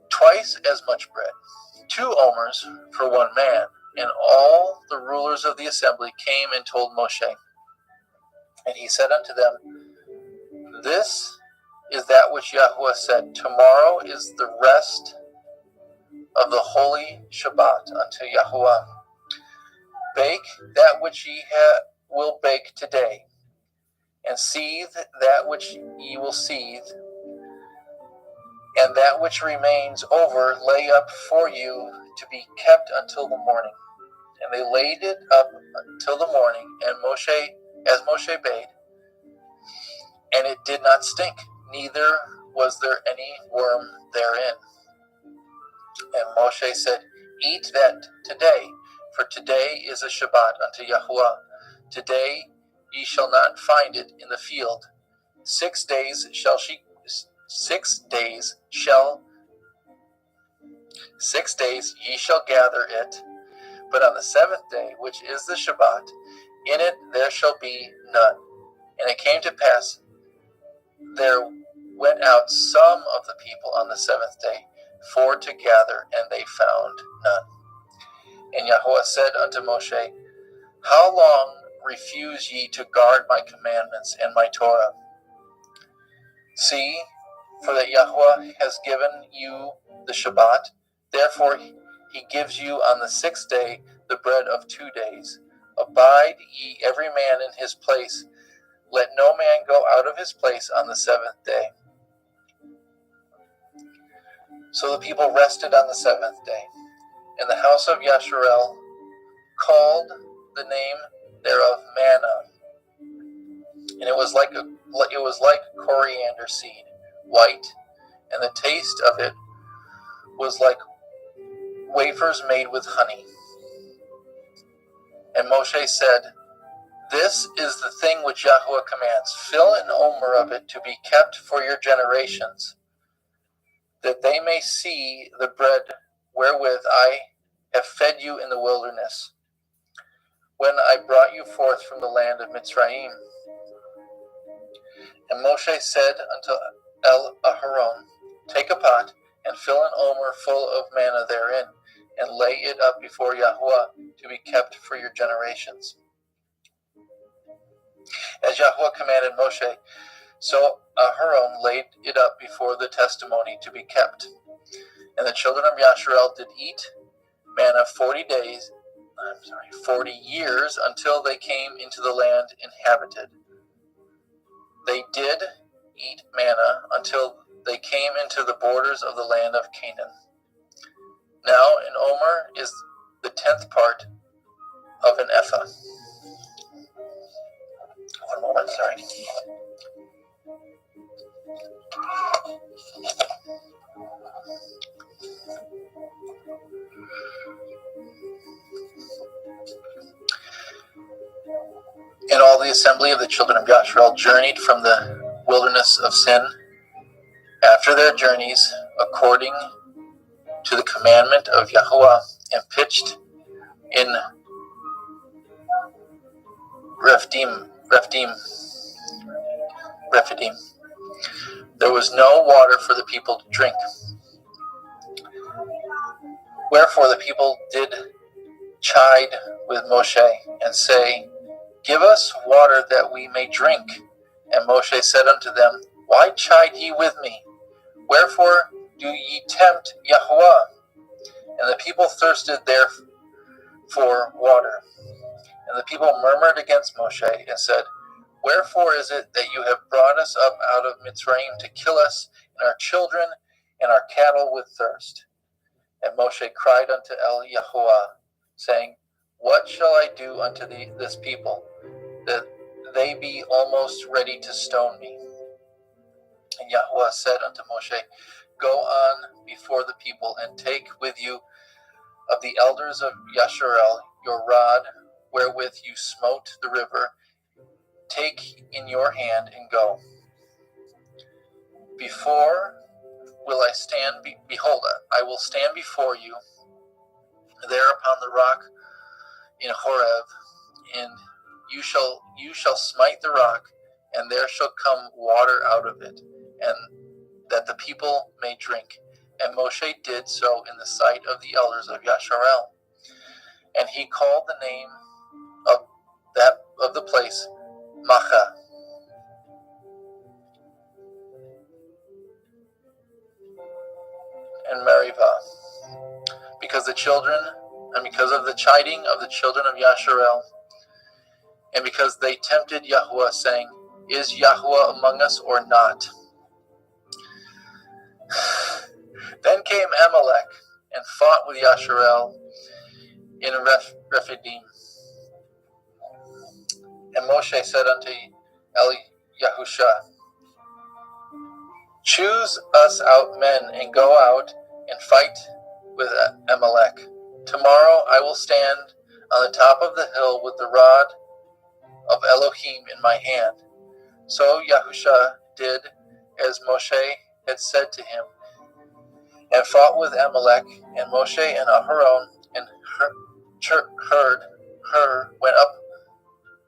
twice as much bread, 2 omers for one man. And all the rulers of the assembly came and told Moshe. And he said unto them, this is that which Yahweh said, tomorrow is the rest of the holy Shabbat unto Yahweh. Bake that which ye will bake today, and seethe that which ye will seethe, and that which remains over lay up for you to be kept until the morning. And they laid it up until the morning, and as Moshe bade, and it did not stink, neither was there any worm therein. And Moshe said, eat that today, for today is a Shabbat unto Yahuwah. Today ye shall not find it in the field. 6 days ye shall gather it, but on the 7th day, which is the Shabbat, in it there shall be none. And it came to pass, there went out some of the people on the 7th day for to gather, and they found none. And Yahweh said unto Moshe, how long refuse ye to guard my commandments and my Torah? See, for that Yahweh has given you the Shabbat, therefore he gives you on the 6th day the bread of 2 days. Abide ye every man in his place. Let no man go out of his place on the 7th day. So the people rested on the 7th day. And the house of Yasharel called the name thereof manna. And it was like coriander seed, white, and the taste of it was like wafers made with honey. And Moshe said, This is the thing which Yahweh commands. Fill an omer of it to be kept for your generations, that they may see the bread wherewith I have fed you in the wilderness, when I brought you forth from the land of Mitzrayim. And Moshe said unto Aharon, Take a pot, and fill an omer full of manna therein, and lay it up before Yahweh to be kept for your generations. As Yahweh commanded Moshe, so Aharon laid it up before the testimony to be kept. And the children of Yasharel did eat manna 40 years until they came into the land inhabited. They did eat manna until they came into the borders of the land of Canaan. Now an omer is the 10th part of an ephah. One moment, sorry. And all the assembly of the children of Yasharel journeyed from the wilderness of Sin after their journeys, according to the commandment of Yahweh, and pitched in Rephidim. There was no water for the people to drink. Wherefore the people did chide with Moshe, and say, Give us water that we may drink. And Moshe said unto them, Why chide ye with me? Wherefore do ye tempt Yahweh? And the people thirsted there for water. And the people murmured against Moshe, and said, Wherefore is it that you have brought us up out of Mitzrayim to kill us and our children and our cattle with thirst? And Moshe cried unto Yahweh, saying, What shall I do unto this people, that they be almost ready to stone me? And Yahweh said unto Moshe, Go on before the people, and take with you of the elders of Yasharel your rod, wherewith you smote the river. Take in your hand, and go. Behold, I will stand before you there upon the rock in Horeb, and you shall smite the rock, and there shall come water out of it, and that the people may drink. And Moshe did so in the sight of the elders of Yasharel. And he called the name of the place Macha. And Meribah, because of the chiding of the children of Yasharel, and because they tempted Yahweh, saying, Is Yahweh among us or not? Then came Amalek and fought with Yasharel in Rephidim. And Moshe said unto Yahusha, Choose us out men, and go out and fight with Amalek. Tomorrow I will stand on the top of the hill with the rod of Elohim in my hand. So Yahusha did as Moshe had said to him, and fought with Amalek. And Moshe and Aharon and Hur went up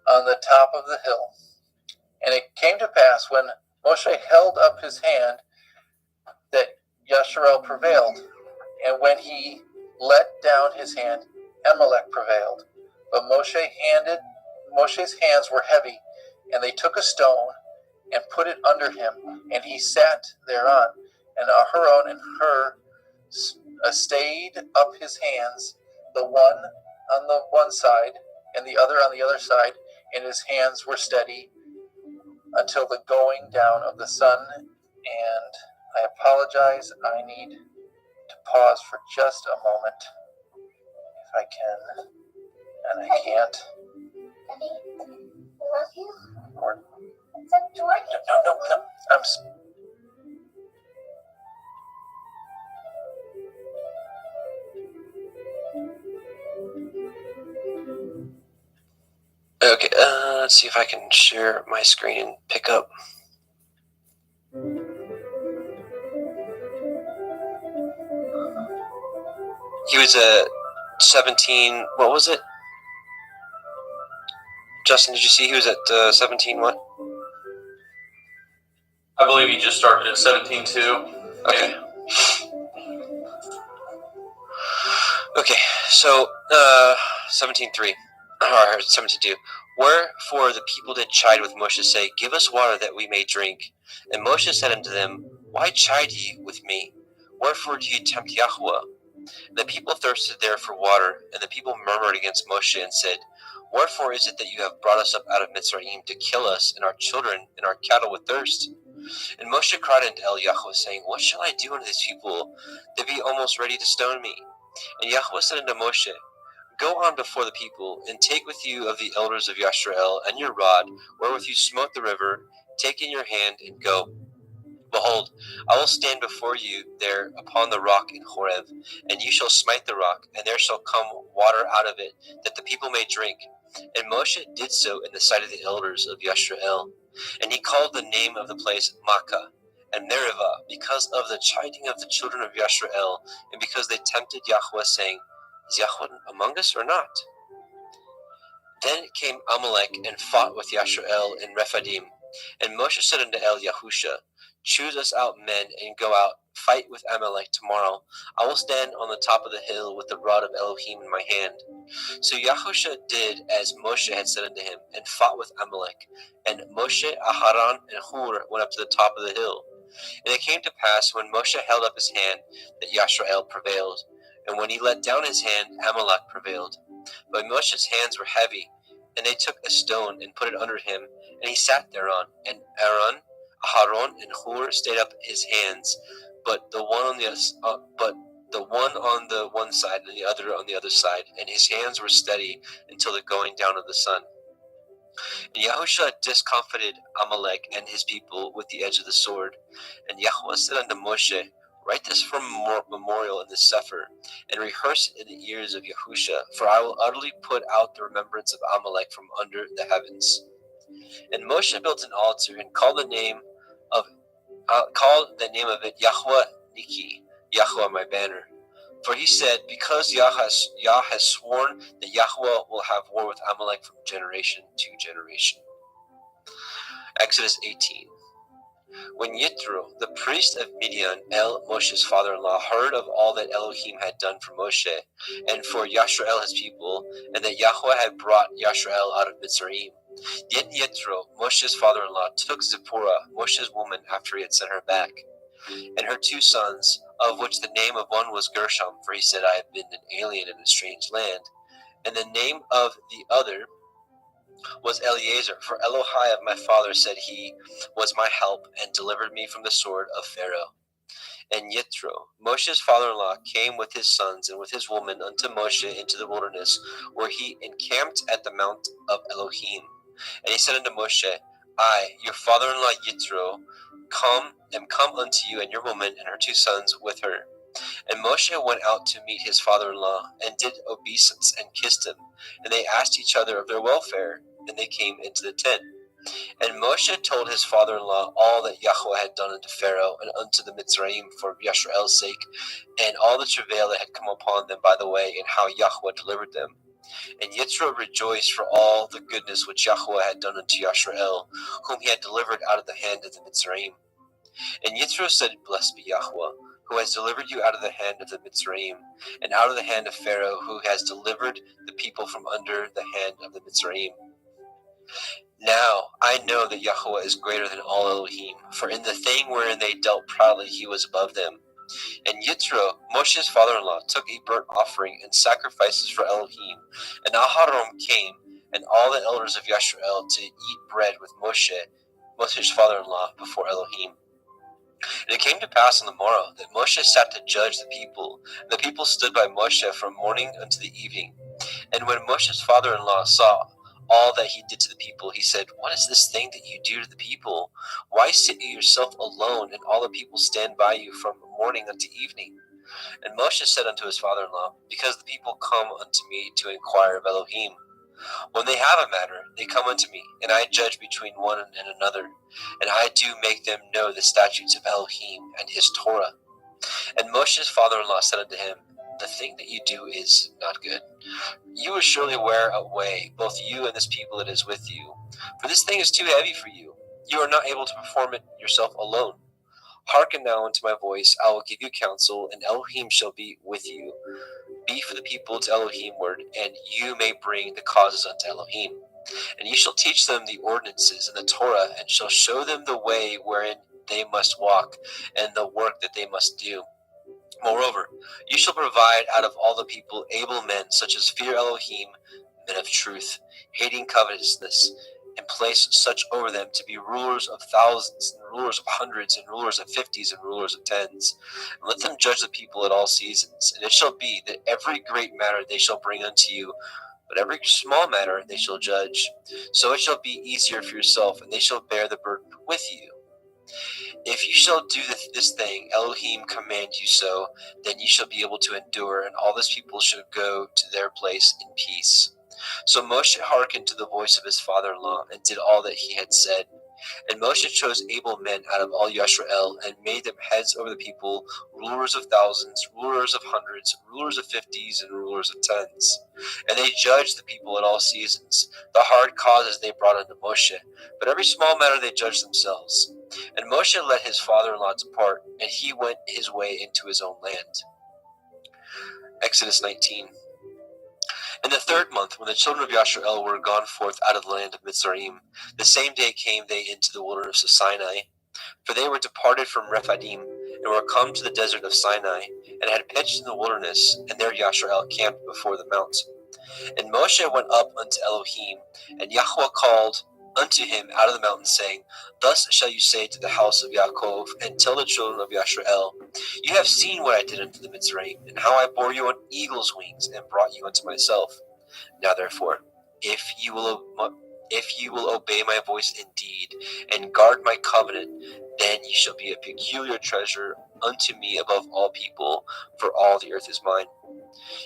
on the top of the hill. And it came to pass, when Moshe held up his hand, that Yasharel prevailed. And when he let down his hand, Amalek prevailed. But Moshe's hands were heavy, and they took a stone and put it under him, and he sat thereon. And Aharon and Hur stayed up his hands, the one on the one side and the other on the other side, and his hands were steady until the going down of the sun. And I apologize, I need to pause for just a moment, if I can, and I can't. Daddy, I love you. Or, Is that George? No. Okay, Let's see if I can share my screen and pick up. He was at 17. What was it? Justin, did you see he was at 17 what? I believe he just started at 17-2. Okay. Okay, so 17:3 or 17:2. Wherefore the people did chide with Moshe, say, Give us water that we may drink. And Moshe said unto them, Why chide ye with me? Wherefore do ye tempt Yahweh? And the people thirsted there for water, and the people murmured against Moshe and said, Wherefore is it that you have brought us up out of Mitzrayim to kill us and our children and our cattle with thirst? And Moshe cried unto Yahweh, saying, What shall I do unto these people? They be almost ready to stone me. And Yahweh said unto Moshe, Go on before the people, and take with you of the elders of Yashrael and your rod, wherewith you smote the river, take in your hand, and go. Behold, I will stand before you there upon the rock in Horeb, and you shall smite the rock, and there shall come water out of it, that the people may drink. And Moshe did so in the sight of the elders of Yashrael. And he called the name of the place Makkah and Meribah, because of the chiding of the children of Yashrael, and because they tempted Yahweh, saying, Is Yahweh among us or not? Then came Amalek and fought with Yashrael in Rephidim. And Moshe said unto Yahusha, Choose us out men, and go out, fight with Amalek tomorrow. I will stand on the top of the hill with the rod of Elohim in my hand. So Yahusha did as Moshe had said unto him, and fought with Amalek. And Moshe, Aharon, and Hur went up to the top of the hill. And it came to pass, when Moshe held up his hand, that Yashrael prevailed. And when he let down his hand, Amalek prevailed. But Moshe's hands were heavy, and they took a stone and put it under him, and he sat thereon. And Aaron, Aharon, and Hur stayed up his hands, but the one on the one side and the other on the other side, and his hands were steady until the going down of the sun. And Yahusha discomfited Amalek and his people with the edge of the sword. And Yahweh said unto Moshe, Write this for memorial in the Sefer, and rehearse it in the ears of Yahusha, for I will utterly put out the remembrance of Amalek from under the heavens. And Moshe built an altar and called the name of it Yahweh Niki, Yahweh my banner. For he said, Because Yah has sworn that Yahweh will have war with Amalek from generation to generation. Exodus 18. When Yitro, the priest of Midian, Moshe's father-in-law, heard of all that Elohim had done for Moshe and for Yashrael his people, and that Yahweh had brought Yashrael out of Mitzrayim, then Yitro, Moshe's father-in-law, took Zipporah, Moshe's woman, after he had sent her back, and her 2 sons, of which the name of one was Gershom, for he said, I have been an alien in a strange land, and the name of the other was Eliezer, for Elohai of my father said he was my help, and delivered me from the sword of Pharaoh. And Yitro, Moshe's father-in-law, came with his sons and with his woman unto Moshe into the wilderness, where he encamped at the mount of Elohim. And he said unto Moshe, I, your father-in-law Yitro, am come unto you, and your woman and her 2 sons with her. And Moshe went out to meet his father-in-law, and did obeisance, and kissed him. And they asked each other of their welfare, and they came into the tent. And Moshe told his father-in-law all that Yahweh had done unto Pharaoh, and unto the Mitzrayim for Yashrael's sake, and all the travail that had come upon them by the way, and how Yahweh delivered them. And Yitro rejoiced for all the goodness which Yahweh had done unto Yashrael, whom he had delivered out of the hand of the Mitzrayim. And Yitro said, Blessed be Yahweh, who has delivered you out of the hand of the Mitzrayim, and out of the hand of Pharaoh, who has delivered the people from under the hand of the Mitzrayim. Now I know that Yahweh is greater than all Elohim, for in the thing wherein they dealt proudly he was above them. And Yitro, Moshe's father-in-law, took a burnt offering and sacrifices for Elohim. And Aharon came, and all the elders of Yashrael, to eat bread with Moshe's father-in-law, before Elohim. And it came to pass on the morrow that Moshe sat to judge the people, and the people stood by Moshe from morning unto the evening. And when Moshe's father-in-law saw all that he did to the people, he said, What is this thing that you do to the people? Why sit you yourself alone, and all the people stand by you from morning unto evening? And Moshe said unto his father-in-law, Because the people come unto me to inquire of Elohim. When they have a matter, they come unto me, and I judge between one and another, and I do make them know the statutes of Elohim and his Torah. And Moshe's father-in-law said unto him, The thing that you do is not good. You will surely wear away, both you and this people that is with you, for this thing is too heavy for you. You are not able to perform it yourself alone. Hearken now unto my voice, I will give you counsel, and Elohim shall be with you. Be for the people to Elohimward, and you may bring the causes unto Elohim. And ye shall teach them the ordinances and the Torah, and shall show them the way wherein they must walk, and the work that they must do. Moreover, you shall provide out of all the people able men, such as fear Elohim, men of truth, hating covetousness, and place such over them to be rulers of thousands, and rulers of hundreds, and rulers of 50s, and rulers of 10s. And let them judge the people at all seasons. And it shall be that every great matter they shall bring unto you, but every small matter they shall judge. So it shall be easier for yourself, and they shall bear the burden with you. If you shall do this thing, Elohim command you so, then you shall be able to endure, and all this people shall go to their place in peace. So Moshe hearkened to the voice of his father-in-law, and did all that he had said. And Moshe chose able men out of all Yisrael, and made them heads over the people, rulers of thousands, rulers of hundreds, rulers of 50s, and rulers of 10s. And they judged the people at all seasons. The hard causes they brought unto Moshe, but every small matter they judged themselves. And Moshe let his father-in-law depart, and he went his way into his own land. Exodus 19. In the 3rd month, when the children of Yisrael were gone forth out of the land of Mitzrayim, the same day came they into the wilderness of Sinai. For they were departed from Rephidim, and were come to the desert of Sinai, and had pitched in the wilderness, and there Yisrael camped before the mount. And Moshe went up unto Elohim, and Yahweh called unto him out of the mountain, saying, Thus shall you say to the house of Yaakov, and tell the children of Yisrael, You have seen what I did unto the Mitzrayim, and how I bore you on eagle's wings, and brought you unto myself. Now therefore, if you will obey my voice indeed, and guard my covenant, then ye shall be a peculiar treasure unto me above all people, for all the earth is mine.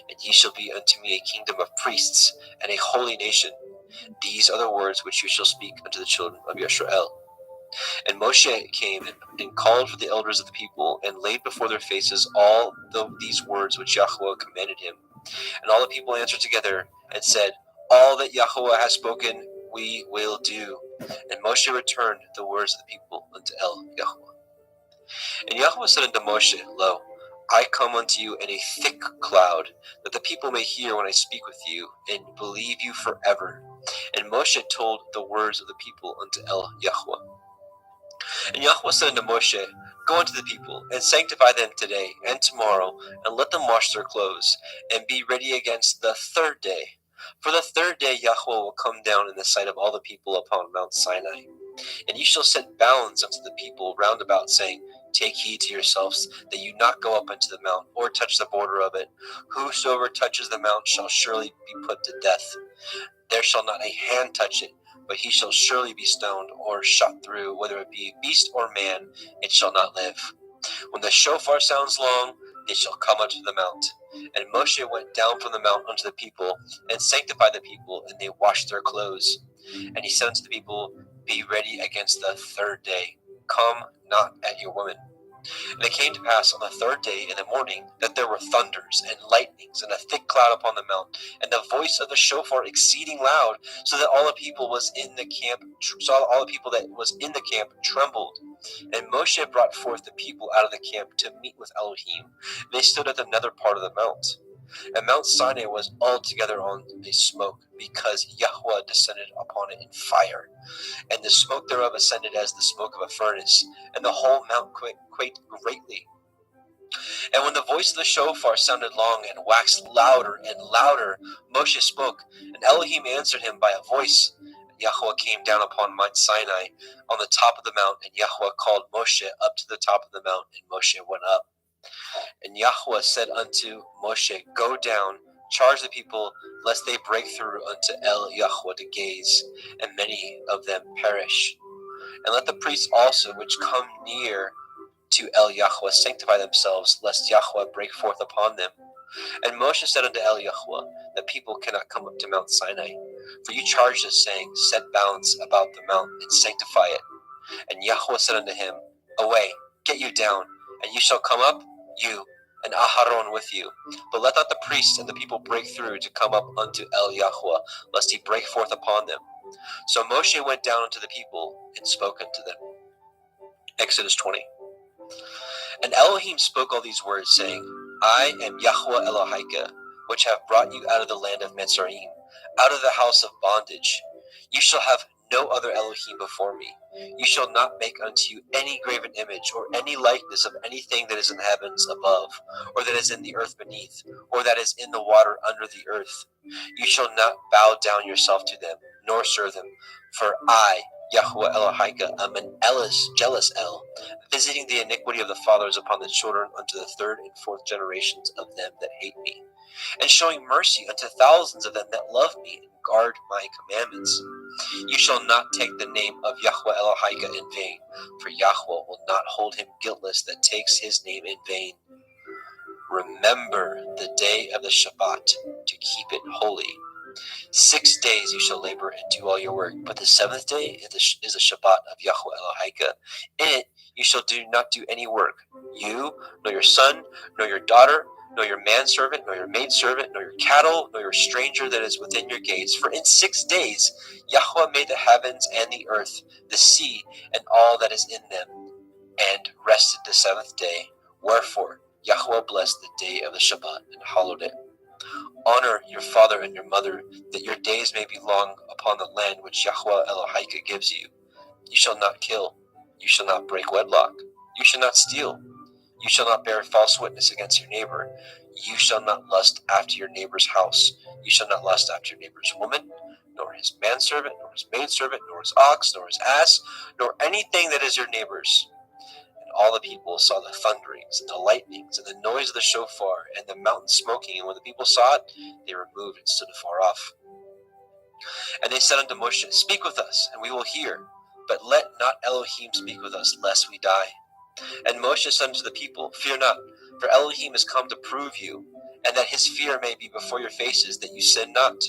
And ye shall be unto me a kingdom of priests, and a holy nation. These are the words which you shall speak unto the children of Yisrael. And Moshe came and called for the elders of the people, and laid before their faces all these words which Yahweh commanded him. And all the people answered together, and said, All that Yahweh has spoken, we will do. And Moshe returned the words of the people unto Yahweh. And Yahweh said unto Moshe, Lo, I come unto you in a thick cloud, that the people may hear when I speak with you, and believe you forever. And Moshe told the words of the people unto Yahweh. And Yahweh said unto Moshe, Go unto the people, and sanctify them today and tomorrow, and let them wash their clothes, and be ready against the 3rd day. For the 3rd day Yahweh will come down in the sight of all the people upon Mount Sinai. And ye shall set bounds unto the people round about, saying, Take heed to yourselves, that you not go up unto the mount, or touch the border of it. Whosoever touches the mount shall surely be put to death. There shall not a hand touch it, but he shall surely be stoned, or shot through, whether it be beast or man, it shall not live. When the shofar sounds long, they shall come unto the mount. And Moshe went down from the mount unto the people, and sanctified the people, and they washed their clothes. And he said unto the people, Be ready against the 3rd day. Come not at your women. And it came to pass on the 3rd day in the morning, that there were thunders and lightnings, and a thick cloud upon the mount, and the voice of the shofar exceeding loud, so that all the people that was in the camp trembled. And Moshe brought forth the people out of the camp to meet with Elohim. They stood at the nether part of the mount. And Mount Sinai was altogether on a smoke, because Yahweh descended upon it in fire. And the smoke thereof ascended as the smoke of a furnace, and the whole mount quaked greatly. And when the voice of the shofar sounded long, and waxed louder and louder, Moshe spoke, and Elohim answered him by a voice. And Yahweh came down upon Mount Sinai on the top of the mount, and Yahweh called Moshe up to the top of the mount, and Moshe went up. And Yahweh said unto Moshe, Go down, charge the people, lest they break through unto Yahweh to gaze, and many of them perish. And let the priests also which come near to Yahweh sanctify themselves, lest Yahweh break forth upon them. And Moshe said unto Yahweh, The people cannot come up to Mount Sinai, For you charged us, saying, Set bounds about the mount, and sanctify it. And Yahweh said unto him, Away, get you down, and you shall come up, you, and Aharon with you. But let not the priests and the people break through to come up unto El Yahweh, lest he break forth upon them. So Moshe went down unto the people, and spoke unto them. Exodus 20. And Elohim spoke all these words, saying, I am Yahweh Elohika, which have brought you out of the land of Mitzrayim, out of the house of bondage. You shall have no other Elohim before me. You shall not make unto you any graven image, or any likeness of anything that is in the heavens above, or that is in the earth beneath, or that is in the water under the earth. You shall not bow down yourself to them, nor serve them. For I, Yahweh Elohika, am an jealous El, visiting the iniquity of the fathers upon the children unto the third and fourth generations of them that hate me, and showing mercy unto thousands of them that love me and guard my commandments. You shall not take the name of Yahweh Elohika in vain, for Yahweh will not hold him guiltless that takes his name in vain. Remember the day of the Shabbat, to keep it holy. 6 days you shall labor and do all your work, but the seventh day is the Shabbat of Yahweh Elohika. In it you shall not do any work, you, nor your son, nor your daughter, nor your manservant, nor your maidservant, nor your cattle, nor your stranger that is within your gates. For in 6 days Yahweh made the heavens and the earth, the sea, and all that is in them, and rested the seventh day. Wherefore Yahweh blessed the day of the Shabbat and hallowed it. Honor your father and your mother, that your days may be long upon the land which Yahweh Elohika gives you. You shall not kill. You shall not break wedlock. You shall not steal. You shall not bear false witness against your neighbor. You shall not lust after your neighbor's house. You shall not lust after your neighbor's woman, nor his manservant, nor his maidservant, nor his ox, nor his ass, nor anything that is your neighbor's. And all the people saw the thunderings and the lightnings and the noise of the shofar and the mountain smoking. And when the people saw it, they removed and stood afar off. And they said unto Moshe, Speak with us, and we will hear. But let not Elohim speak with us, lest we die. And Moshe said unto the people, Fear not, for Elohim is come to prove you, and that his fear may be before your faces, that you sin not.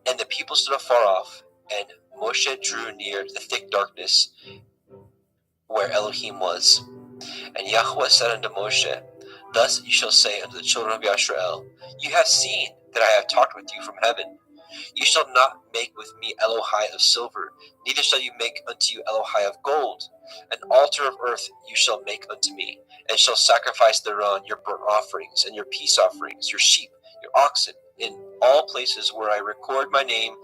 And the people stood afar off, and Moshe drew near the thick darkness where Elohim was. And Yahweh said unto Moshe, Thus you shall say unto the children of Yisrael, You have seen that I have talked with you from heaven. You shall not make with me Elohai of silver, neither shall you make unto you Elohai of gold. An altar of earth you shall make unto me, and shall sacrifice thereon your burnt offerings, and your peace offerings, your sheep, your oxen. In all places where I record my name,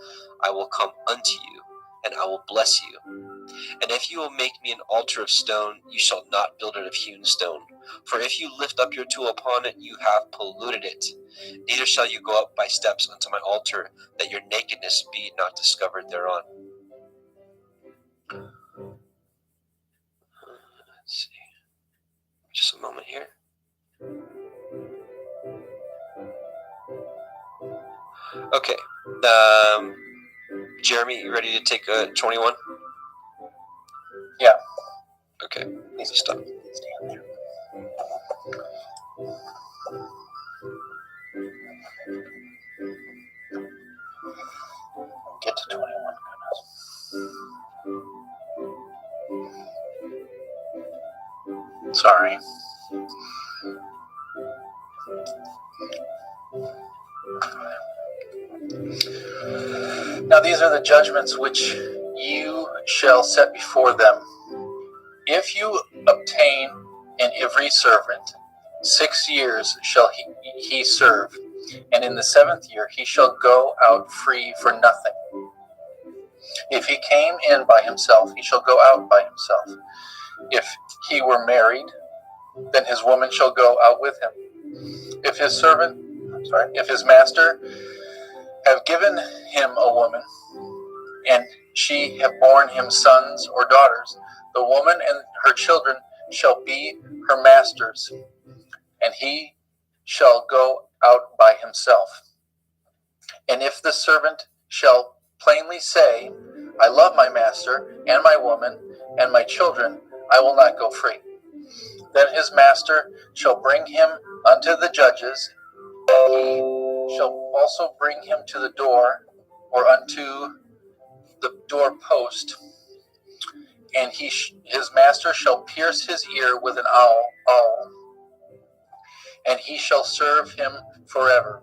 I will come unto you, and I will bless you. And if you will make me an altar of stone, you shall not build it of hewn stone. For if you lift up your tool upon it, you have polluted it. Neither shall you go up by steps unto my altar, that your nakedness be not discovered thereon. Let's see. Just a moment here. Okay. Jeremy, you ready to take 21? Yeah. Okay. Easy stuff. Get to 21. Sorry. Now these are the judgments which you shall set before them. If you obtain an Ivri servant, 6 years shall he serve, and in the 7th year he shall go out free for nothing. If he came in by himself, he shall go out by himself. If he were married, then his woman shall go out with him. If his master have given him a woman, and she have borne him sons or daughters, the woman and her children shall be her master's, and he shall go out by himself. And if the servant shall plainly say, I love my master and my woman and my children, I will not go free. Then his master shall bring him unto the judges, and he shall also bring him to the door, or unto the door post, and his master shall pierce his ear with an awl, and he shall serve him forever.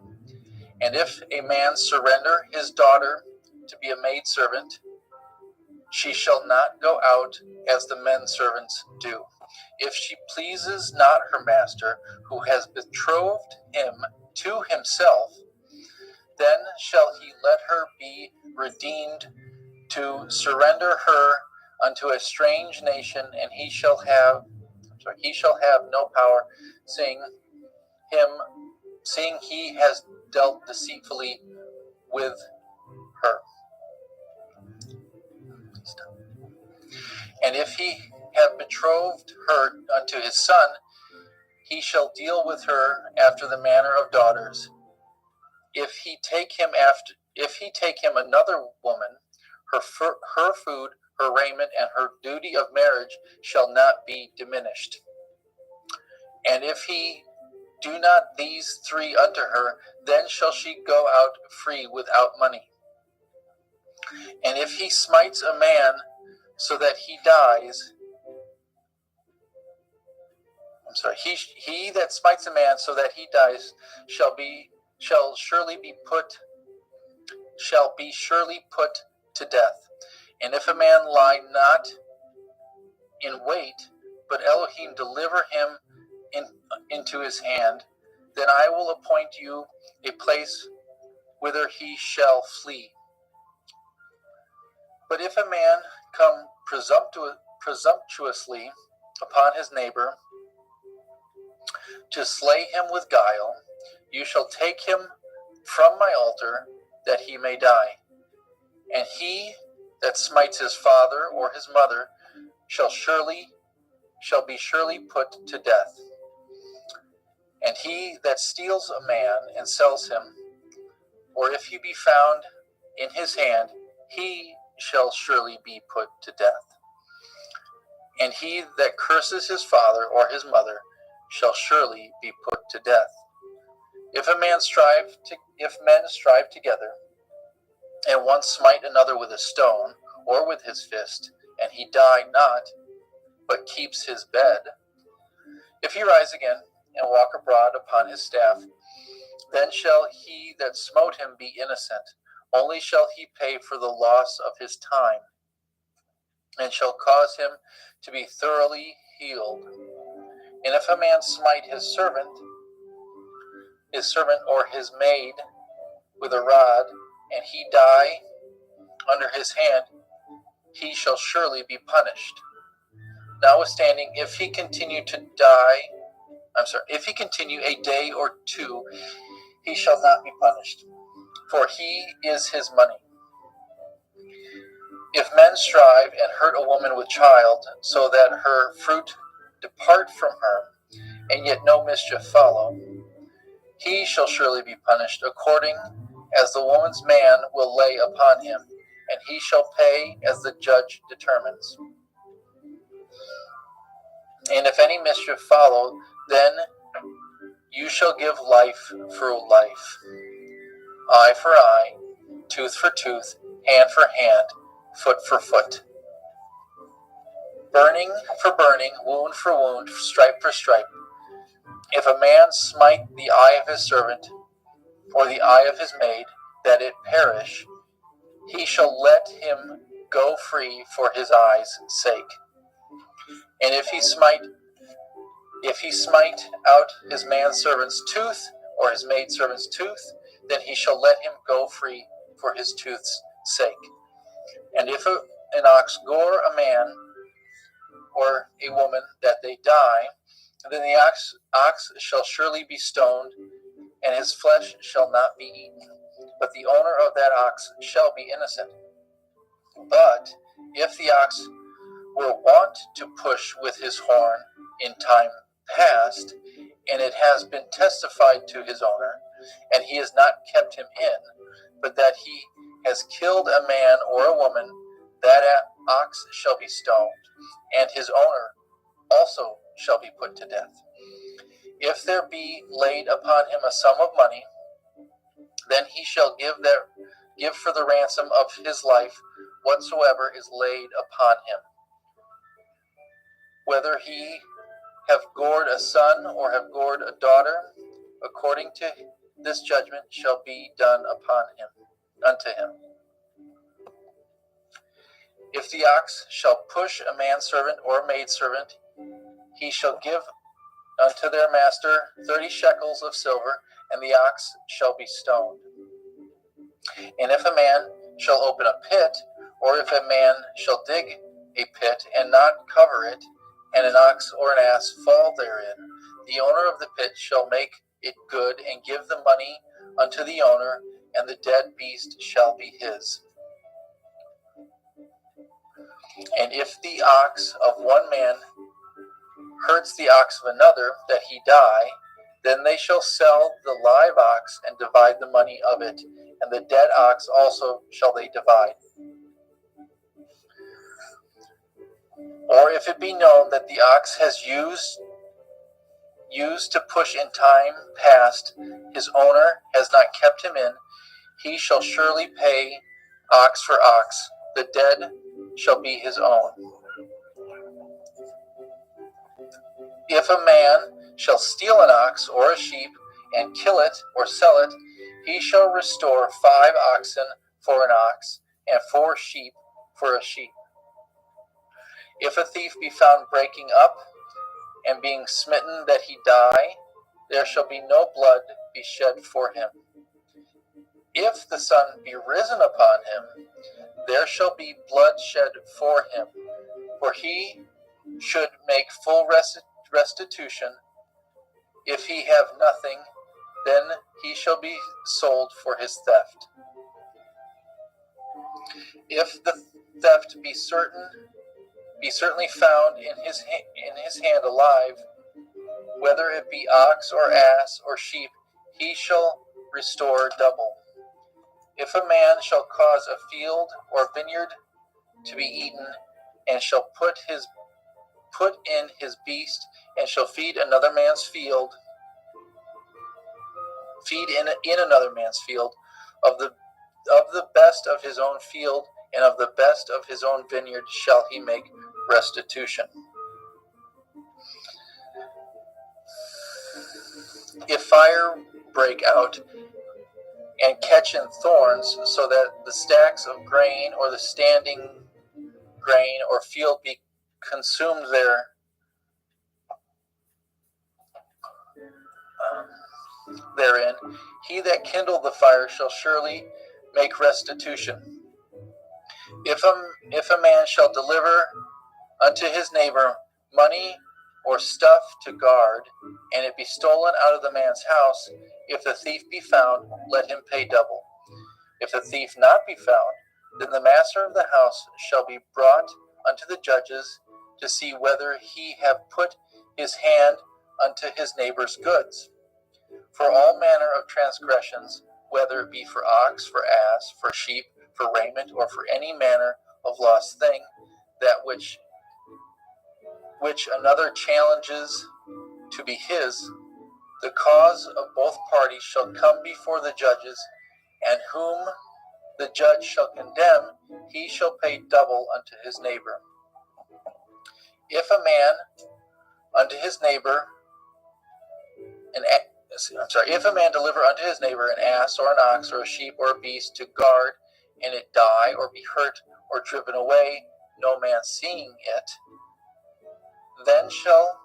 And if a man surrender his daughter to be a maidservant, she shall not go out as the men servants do. If she pleases not her master, who has betrothed him to himself, then shall he let her be redeemed to surrender her unto a strange nation, and he shall have no power, seeing he has dealt deceitfully with her. And if he have betrothed her unto his son, he shall deal with her after the manner of daughters. If he take him another woman, her food, her raiment, and her duty of marriage shall not be diminished. And if he do not these three unto her, then shall she go out free without money. And if he smites a man so that he dies, he that smites a man so that he dies shall be surely put to death. And if a man lie not in wait, but Elohim deliver him into his hand, then I will appoint you a place whither he shall flee. But if a man come presumptuously upon his neighbor to slay him with guile, you shall take him from my altar, that he may die. And he that smites his father or his mother shall be surely put to death. And he that steals a man and sells him, or if he be found in his hand, he shall surely be put to death. And he that curses his father or his mother shall surely be put to death. If men strive together, and one smite another with a stone, or with his fist, and he die not, but keeps his bed, if he rise again, and walk abroad upon his staff, then shall he that smote him be innocent, only shall he pay for the loss of his time, and shall cause him to be thoroughly healed. And if a man smite his servant or his maid with a rod, and he die under his hand, he shall surely be punished. Notwithstanding, if he continue a day or two, he shall not be punished, for he is his money. If men strive and hurt a woman with child, so that her fruit depart from her, and yet no mischief follow, he shall surely be punished according as the woman's man will lay upon him, and he shall pay as the judge determines. And if any mischief follow, then you shall give life for life, eye for eye, tooth for tooth, hand for hand, foot for foot. Burning for burning, wound for wound, stripe for stripe. If a man smite the eye of his servant, or the eye of his maid, that it perish, he shall let him go free for his eye's sake. And if he smite out his manservant's tooth, or his maidservant's tooth, then he shall let him go free for his tooth's sake. And if an ox gore a man or a woman that they die, then the ox shall surely be stoned, and his flesh shall not be eaten, but the owner of that ox shall be innocent. But if the ox were wont to push with his horn in time past, and it has been testified to his owner, and he has not kept him in, but that he has killed a man or a woman, that ox shall be stoned, and his owner also shall be put to death. If there be laid upon him a sum of money, Then he shall give for the ransom of his life whatsoever is laid upon him. Whether he have gored a son or have gored a daughter, according to this judgment shall be done unto him. If the ox shall push a manservant or maidservant, he shall give unto their master 30 shekels of silver, and the ox shall be stoned. And if a man shall open a pit, or if a man shall dig a pit and not cover it, and an ox or an ass fall therein, the owner of the pit shall make it good and give the money unto the owner, and the dead beast shall be his. And if the ox of one man hurts the ox of another, that he die, then they shall sell the live ox and divide the money of it, and the dead ox also shall they divide. Or if it be known that the ox has used to push in time past, his owner has not kept him in, he shall surely pay ox for ox, the dead shall be his own. If a man shall steal an ox or a sheep, and kill it or sell it, he shall restore 5 oxen for an ox, and 4 sheep for a sheep. If a thief be found breaking up, and being smitten that he die, there shall be no blood be shed for him. If the sun be risen upon him, there shall be blood shed for him, for he should make full restitution. If he have nothing, then he shall be sold for his theft. If the theft be certainly found in his hand alive, whether it be ox or ass or sheep, he shall restore double. If a man shall cause a field or vineyard to be eaten, and shall put in his beast, and shall feed in another man's field, of the best of his own field and of the best of his own vineyard shall he make restitution. If fire break out and catch in thorns, so that the stacks of grain or the standing grain or field be consumed therein, he that kindled the fire shall surely make restitution. If a man shall deliver unto his neighbor money or stuff to guard, and it be stolen out of the man's house, if the thief be found, let him pay double. If the thief not be found, then the master of the house shall be brought unto the judges to see whether he have put his hand unto his neighbor's goods. For all manner of transgressions, whether it be for ox, for ass, for sheep, for raiment, or for any manner of lost thing, that which another challenges to be his, the cause of both parties shall come before the judges, and whom the judge shall condemn, he shall pay double unto his neighbor. If a man deliver unto his neighbor an ass or an ox or a sheep or a beast to guard, and it die or be hurt or driven away, no man seeing it, then shall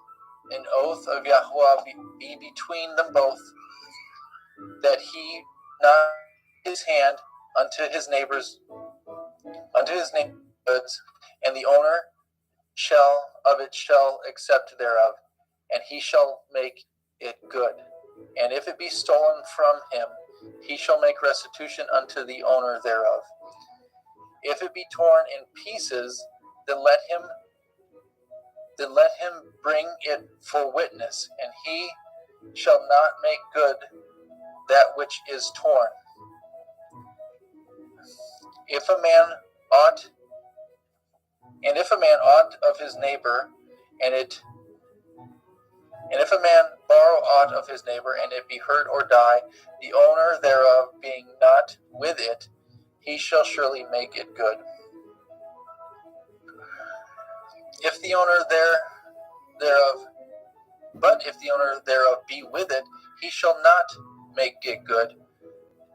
an oath of Yahweh be between them both, that he not his hand unto his neighbor's goods, and the owner shall accept thereof, and he shall make it good. And if it be stolen from him, he shall make restitution unto the owner thereof. If it be torn in pieces, then let him bring it for witness, and he shall not make good that which is torn. If a man aught of his neighbor, and And if a man borrow aught of his neighbor, and it be hurt or die, the owner thereof being not with it, he shall surely make it good. If the owner thereof be with it, he shall not make it good.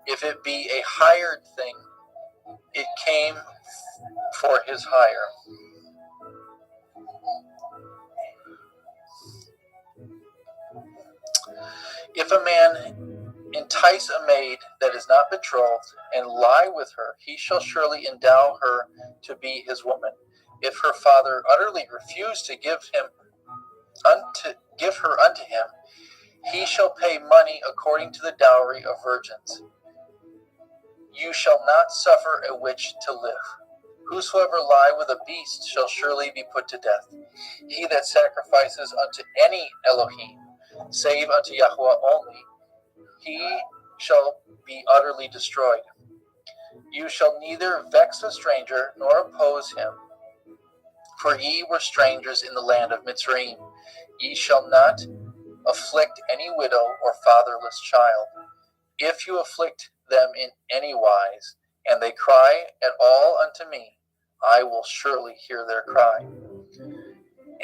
If it be a hired thing, it came for his hire. If a man entice a maid that is not betrothed, and lie with her, he shall surely endow her to be his woman. If her father utterly refuse to give her unto him, he shall pay money according to the dowry of virgins. You shall not suffer a witch to live. Whosoever lie with a beast shall surely be put to death. He that sacrifices unto any Elohim, save unto Yahweh only, he shall be utterly destroyed. You shall neither vex a stranger nor oppose him, for ye were strangers in the land of Mitzrayim. Ye shall not afflict any widow or fatherless child. If you afflict them in any wise, and they cry at all unto me, I will surely hear their cry.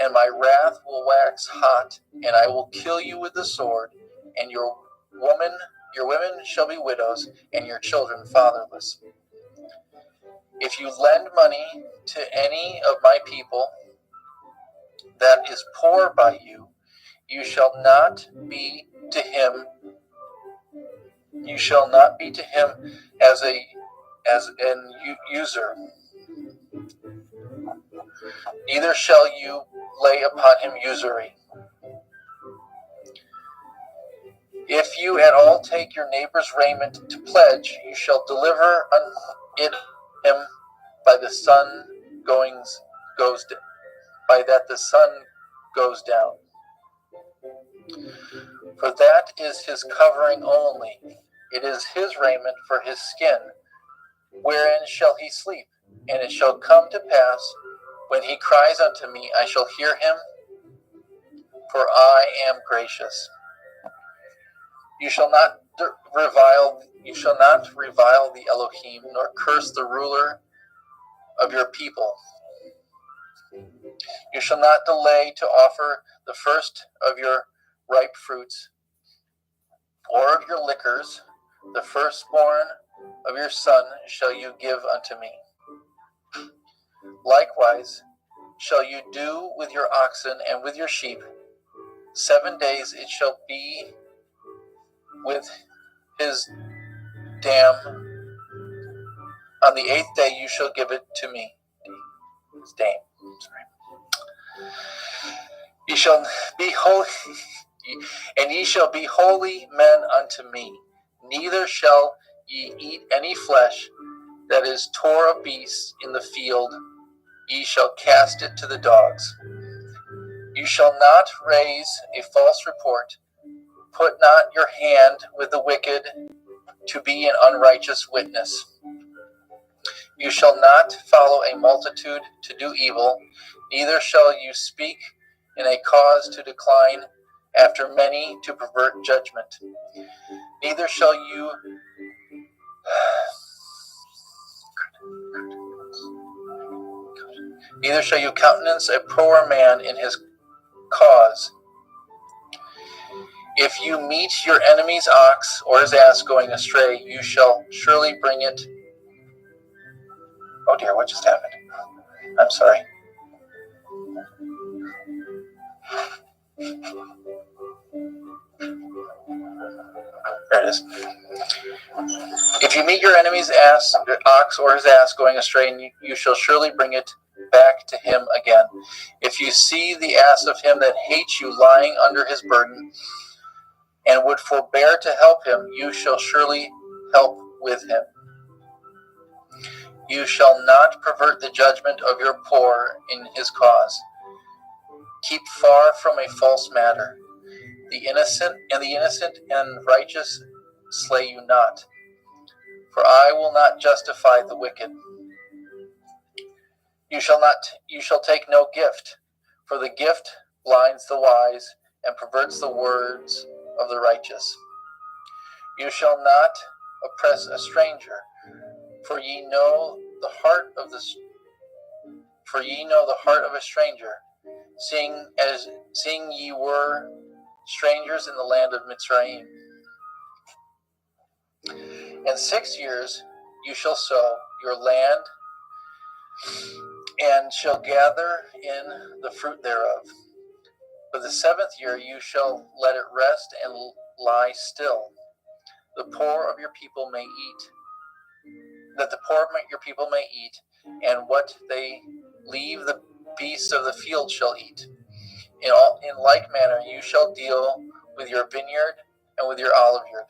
And my wrath will wax hot, and I will kill you with the sword, and your women shall be widows, and your children fatherless. If you lend money to any of my people that is poor by you, you shall not be to him as an usurer. Neither shall you lay upon him usury. If you at all take your neighbor's raiment to pledge, you shall deliver it him by the sun goes down. For that is his covering only. It is his raiment for his skin. Wherein shall he sleep? And it shall come to pass, when he cries unto me, I shall hear him, for I am gracious. You shall not revile the Elohim, nor curse the ruler of your people. You shall not delay to offer the first of your ripe fruits, or of your liquors. The firstborn of your son shall you give unto me. Likewise shall you do with your oxen and with your sheep. 7 days it shall be with his dam. On the 8th day you shall give it to me. His dam. Ye shall be holy, and ye shall be holy men unto me. Neither shall ye eat any flesh that is tore of beasts in the field. Ye shall cast it to the dogs. You shall not raise a false report. Put not your hand with the wicked to be an unrighteous witness. You shall not follow a multitude to do evil, neither shall you speak in a cause to decline after many to pervert judgment. Neither shall you countenance a poor man in his cause. If you meet your enemy's ox or his ass going astray, you shall surely bring it. Oh dear, what just happened? I'm sorry. There it is. If you meet your enemy's ox or his ass going astray, you shall surely bring it back to him again. If you see the ass of him that hates you lying under his burden, and would forbear to help him, you shall surely help with him. You shall not pervert the judgment of your poor in his cause. Keep far from a false matter. The innocent and righteous slay you not, for I will not justify the wicked. You shall take no gift, for the gift blinds the wise, and perverts the words of the righteous. You shall not oppress a stranger, for ye know the heart of a stranger, seeing ye were strangers in the land of Mitzrayim. In 6 years you shall sow your land, and shall gather in the fruit thereof. But the 7th year you shall let it rest and lie still. The poor of your people may eat, and what they leave the beasts of the field shall eat. In like manner you shall deal with your vineyard and with your olive yard.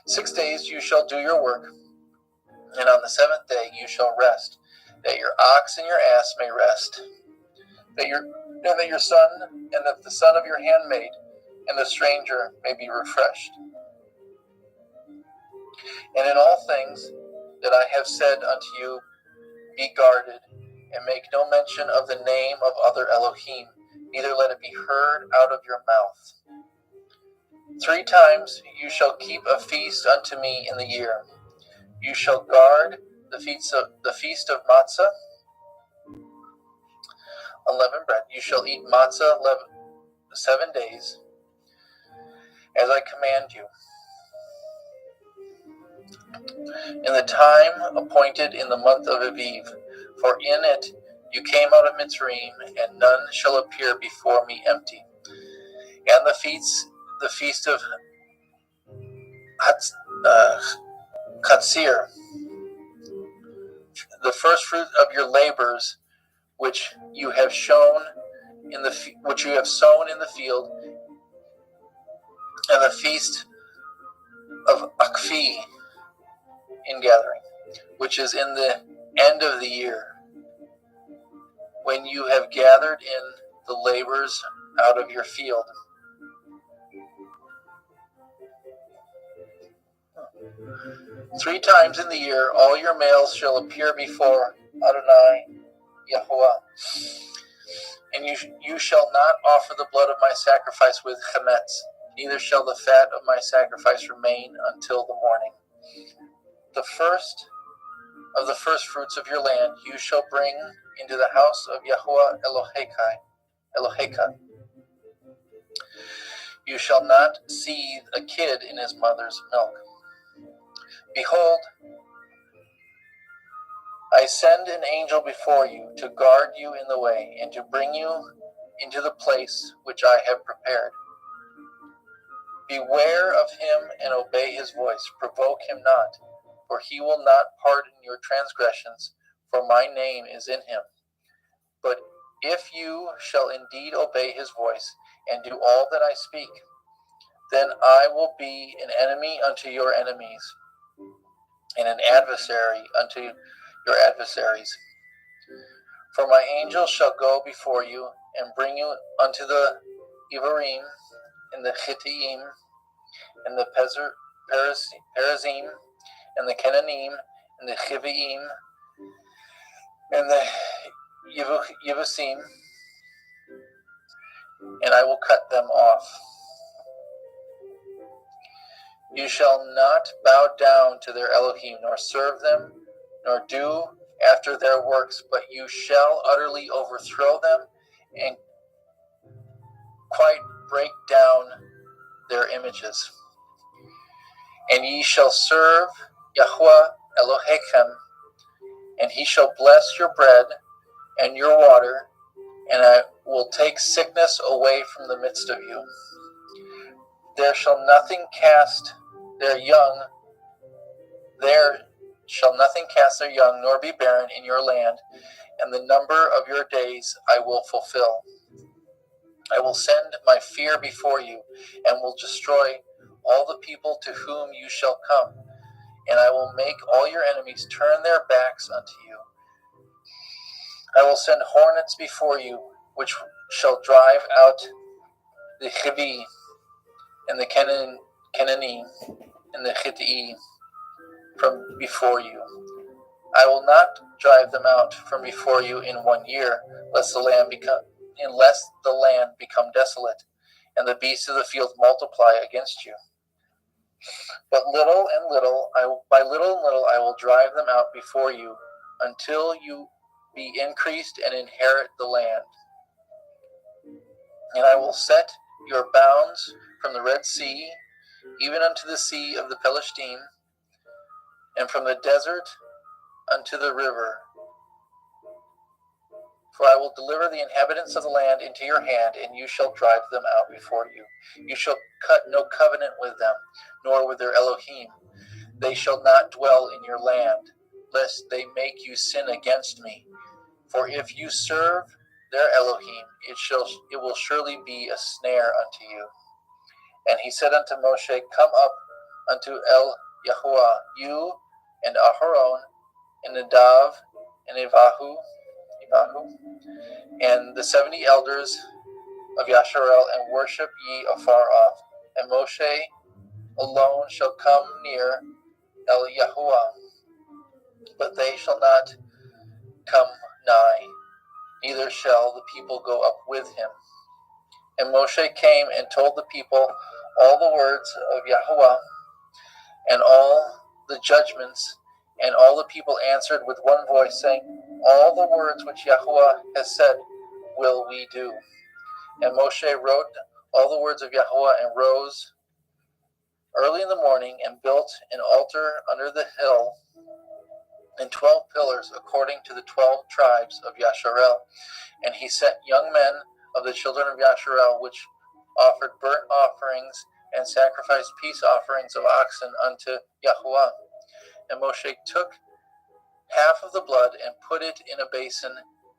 6 days you shall do your work, and on the 7th day you shall rest, that your ox and your ass may rest, that your son and that the son of your handmaid and the stranger may be refreshed. And in all things that I have said unto you, be guarded, and make no mention of the name of other Elohim, neither let it be heard out of your mouth. 3 times you shall keep a feast unto me in the year. You shall guard the feast of matzah, unleavened bread. You shall eat matzah 7 days, as I command you. In the time appointed in the month of Aviv, for in it you came out of Mitzrayim, and none shall appear before me empty. And the feast of Chatzir, the first fruit of your labors, which you have sown in the field, and the feast of Akfi in gathering, which is in the end of the year, when you have gathered in the labors out of your field. Three times in the year all your males shall appear before Adonai Yahuwah, and you shall not offer the blood of my sacrifice with chametz, neither shall the fat of my sacrifice remain until the morning. The first of the first fruits of your land you shall bring into the house of Yahuwah Eloheka. You shall not seethe a kid in his mother's milk. Behold, I send an angel before you to guard you in the way, and to bring you into the place which I have prepared. Beware of him and obey his voice. Provoke him not, for he will not pardon your transgressions, for my name is in him. But if you shall indeed obey his voice, and do all that I speak, then I will be an enemy unto your enemies, and an adversary unto your adversaries. For my angel shall go before you, and bring you unto the Ivarim, and the Chittim, and the Perizim, and the Kenanim, and the Chivaim, and the Yevusim, and I will cut them off. You shall not bow down to their Elohim, nor serve them, nor do after their works, but you shall utterly overthrow them, and quite break down their images. And ye shall serve Yahuwah Elohechem, and he shall bless your bread and your water, and I will take sickness away from the midst of you. There shall nothing cast their young, nor be barren in your land, and the number of your days I will fulfill. I will send my fear before you, and will destroy all the people to whom you shall come, and I will make all your enemies turn their backs unto you. I will send hornets before you, which shall drive out the Chivi, and the Kenanim, and the Chittim from before you. I will not drive them out from before you in 1 year, lest the land unless the land become desolate, and the beasts of the field multiply against you. But by little and little I will drive them out before you, until you be increased and inherit the land. And I will set your bounds from the Red Sea, even unto the sea of the Palestine, and from the desert unto the river. For I will deliver the inhabitants of the land into your hand, and you shall drive them out before you. You shall cut no covenant with them, nor with their Elohim. They shall not dwell in your land, lest they make you sin against me. For if you serve their Elohim, it will surely be a snare unto you. And he said unto Moshe, Come up unto El Yahuwah, you and Aharon, and Nadav, and Ivahu, and the 70 elders of Yasharel, and worship ye afar off. And Moshe alone shall come near El Yahuwah, but they shall not come nigh, neither shall the people go up with him. And Moshe came and told the people all the words of Yahuwah, and all the judgments, and all the people answered with one voice, saying, All the words which Yahuwah has said will we do. And Moshe wrote all the words of Yahuwah, and rose early in the morning, and built an altar under the hill, and 12 pillars according to the 12 tribes of Yasharel. And he set young men of the children of Yasharel, which offered burnt offerings and sacrificed peace offerings of oxen unto Yahuwah. And Moshe took half of the blood and put it in a basin,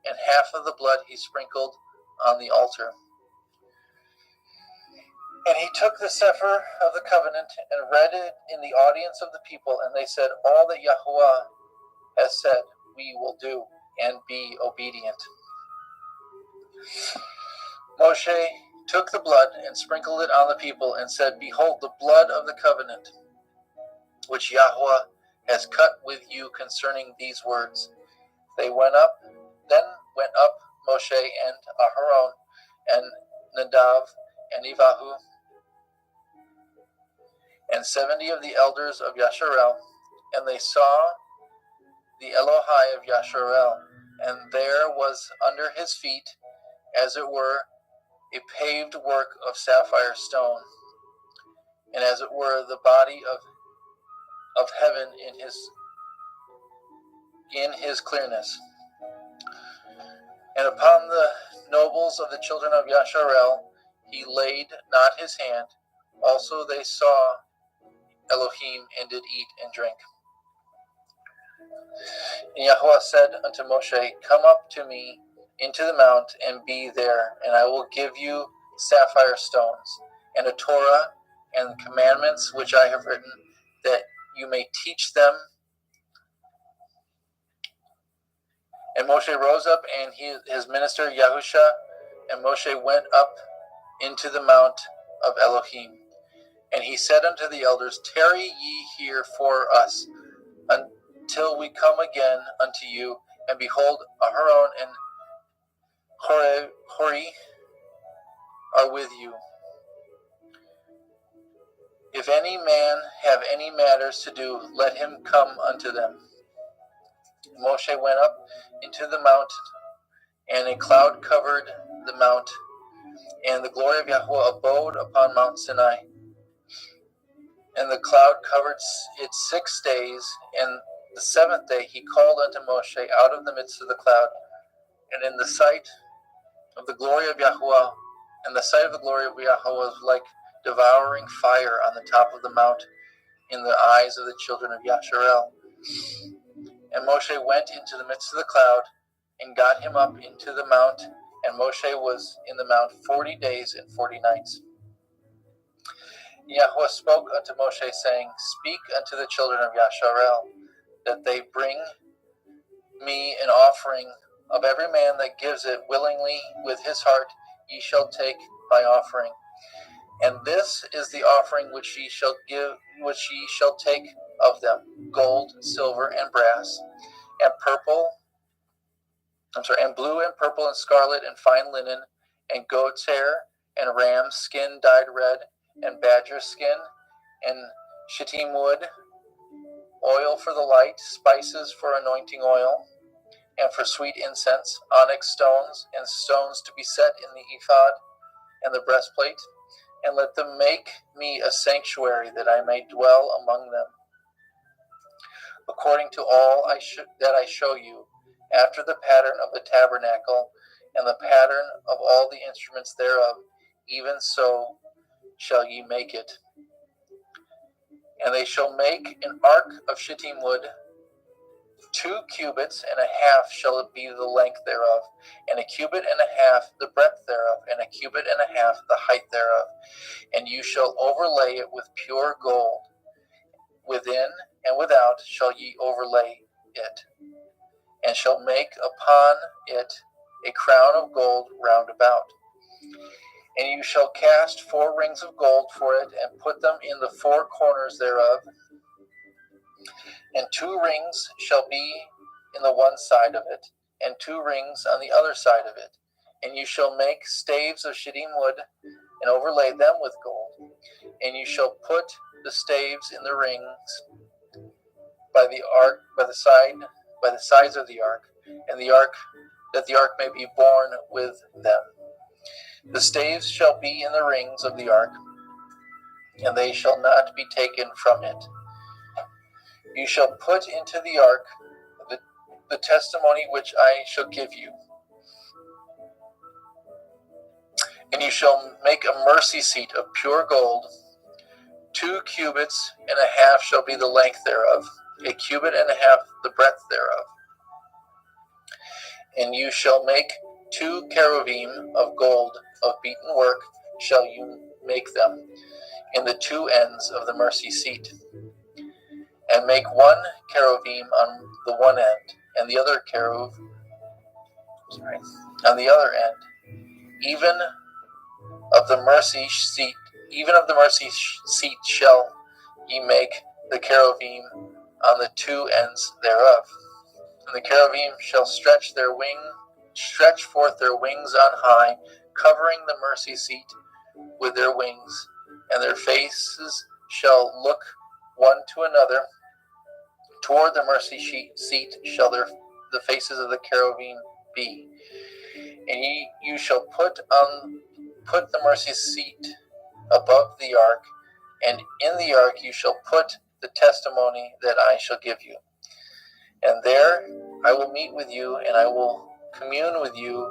and half of the blood he sprinkled on the altar. And he took the Sefer of the covenant and read it in the audience of the people, and they said, All that Yahuwah has said we will do, and be obedient. Moshe took the blood and sprinkled it on the people, and said, Behold, the blood of the covenant, which Yahuwah has cut with you concerning these words. Then went up Moshe and Aharon and Nadav and Ivahu and 70 of the elders of Yasharel, and they saw the Elohai of Yasharel, and there was under his feet, as it were, a paved work of sapphire stone, and as it were the body of heaven in his clearness. And upon the nobles of the children of Yasharel he laid not his hand. Also they saw Elohim, and did eat and drink. And Yahuwah said unto Moshe, Come up to me into the mount, and be there, and I will give you sapphire stones, and a Torah, and commandments which I have written, that you may teach them. And Moshe rose up, and his minister Yahusha, and Moshe went up into the mount of Elohim. And he said unto the elders, Tarry ye here for us, until we come again unto you. And behold, Aharon and Hori are with you. If any man have any matters to do, let him come unto them. Moshe went up into the mount, and a cloud covered the mount, and the glory of Yahuwah abode upon Mount Sinai. And the cloud covered it 6 days, and the 7th day he called unto Moshe out of the midst of the cloud. And in the sight of the glory of Yahuwah, and the sight of the glory of Yahuwah was like devouring fire on the top of the mount in the eyes of the children of Yasharel. And Moshe went into the midst of the cloud, and got him up into the mount, and Moshe was in the mount 40 days and 40 nights. Yahuwah spoke unto Moshe, saying, Speak unto the children of Yasharel, that they bring me an offering of every man that gives it willingly with his heart. Ye shall take by offering. And this is the offering which ye shall take of them: gold, silver, and brass, and purple, and blue and purple and scarlet and fine linen, and goat's hair and ram's skin dyed red, and badger skin, and shittim wood, oil for the light, spices for anointing oil, and for sweet incense, onyx stones, and stones to be set in the ephod and the breastplate. And let them make me a sanctuary, that I may dwell among them, according to all that I show you, after the pattern of the tabernacle, and the pattern of all the instruments thereof, even so shall ye make it. And they shall make an ark of shittim wood, 2 cubits and a half shall it be the length thereof, and a cubit and a half the breadth thereof, and a cubit and a half the height thereof. And you shall overlay it with pure gold. Within and without shall ye overlay it, and shall make upon it a crown of gold round about. And you shall cast 4 rings of gold for it, and put them in the 4 corners thereof. And 2 rings shall be in the one side of it, and 2 rings on the other side of it. And you shall make staves of shittim wood, and overlay them with gold. And you shall put the staves in the rings by the ark, by the sides of the ark, and the ark, that the ark may be borne with them. The staves shall be in the rings of the ark, and they shall not be taken from it. You shall put into the ark the testimony which I shall give you. And you shall make a mercy seat of pure gold. 2 cubits and a half shall be the length thereof, a cubit and a half the breadth thereof. And you shall make 2 cherubim of gold of beaten work shall you make them in the 2 ends of the mercy seat. And make 1 cherubim on the one end, and the other on the other end, even of the mercy seat shall ye make the cherubim on the 2 ends thereof. And the cherubim shall stretch forth their wings on high, covering the mercy seat with their wings, and their faces shall look one to another. Toward the mercy seat shall the faces of the cherubim be. And you shall put the mercy seat above the ark, and in the ark you shall put the testimony that I shall give you. And there I will meet with you, and I will commune with you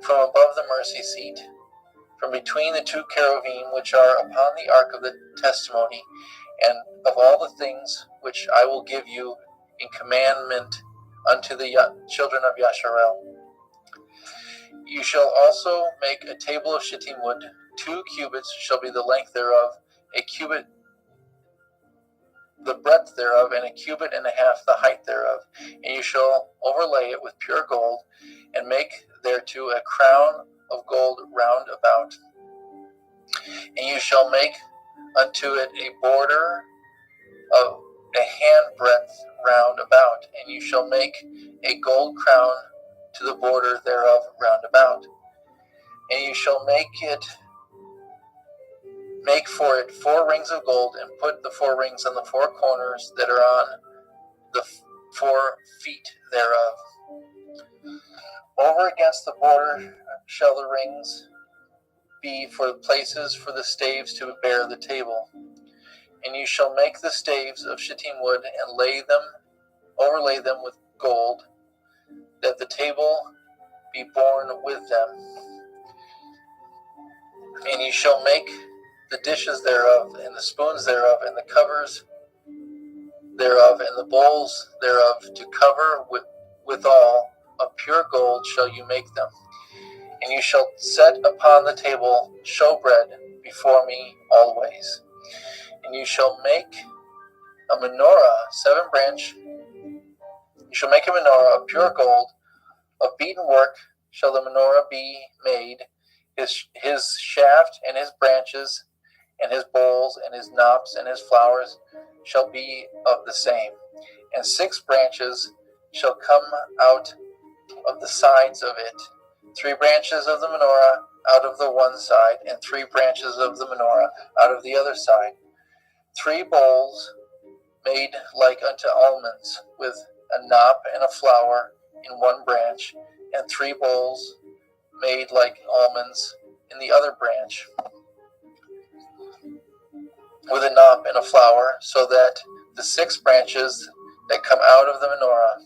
from above the mercy seat, from between the 2 cherubim which are upon the ark of the testimony, and of all the things which I will give you in commandment unto the children of Yasharel. You shall also make a table of shittim wood. 2 cubits shall be the length thereof, a cubit the breadth thereof, and a cubit and a half the height thereof. And you shall overlay it with pure gold, and make thereto a crown of gold round about. And you shall make unto it a border of a handbreadth round about, and you shall make a gold crown to the border thereof round about. And you shall make for it 4 rings of gold, and put the 4 rings on the 4 corners that are on the 4 feet thereof. Over against the border shall the rings be for places for the staves to bear the table. And you shall make the staves of shittim wood, and overlay them with gold, that the table be borne with them. And you shall make the dishes thereof, and the spoons thereof, and the covers thereof, and the bowls thereof, to cover withal of pure gold shall you make them. And you shall set upon the table showbread before me always. And you shall make a menorah, 7-branch. You shall make a menorah of pure gold, of beaten work shall the menorah be made. His shaft and his branches, and his bowls and his knops and his flowers shall be of the same. And 6 branches shall come out of the sides of it, 3 branches of the menorah out of the one side, and 3 branches of the menorah out of the other side. 3 bowls made like unto almonds, with a knop and a flower in one branch, and 3 bowls made like almonds in the other branch, with a knop and a flower, so that the 6 branches that come out of the menorah,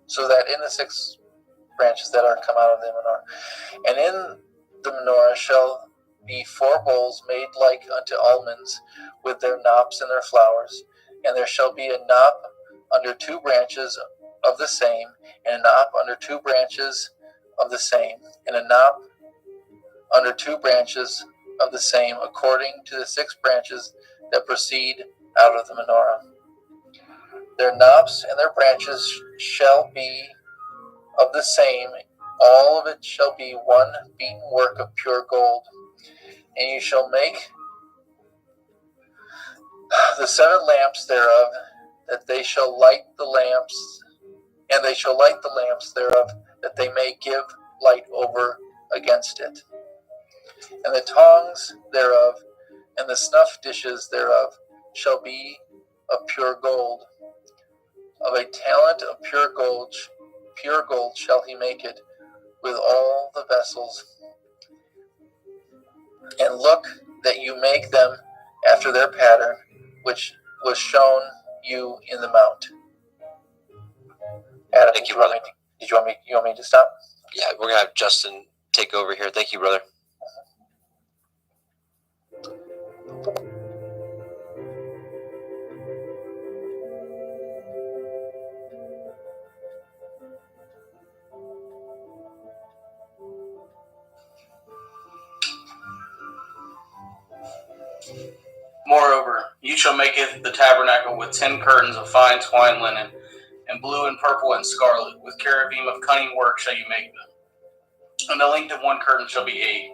so that in the 6 branches that are come out of the menorah, and in the menorah shall be 4 bowls made like unto almonds, with their knops and their flowers, and there shall be a knop under 2 branches of the same, and a knop under 2 branches of the same, and a knop under 2 branches of the same, according to the 6 branches that proceed out of the menorah. Their knops and their branches shall be of the same, all of it shall be one beaten work of pure gold. And you shall make the 7 lamps thereof, that they shall light the lamps, and they shall light the lamps thereof, that they may give light over against it. And the tongs thereof, and the snuff dishes thereof, shall be of pure gold. Of a talent of pure gold shall he make it, with all the vessels. And look that you make them after their pattern, which was shown you in the mount. Adam, Thank you, brother. You want me to stop? Yeah, we're gonna have Justin take over here. Thank you, brother. Moreover, you shall make it the tabernacle with 10 curtains of fine twined linen, and blue and purple and scarlet, with cherubim of cunning work shall you make them. And the length of one curtain shall be 8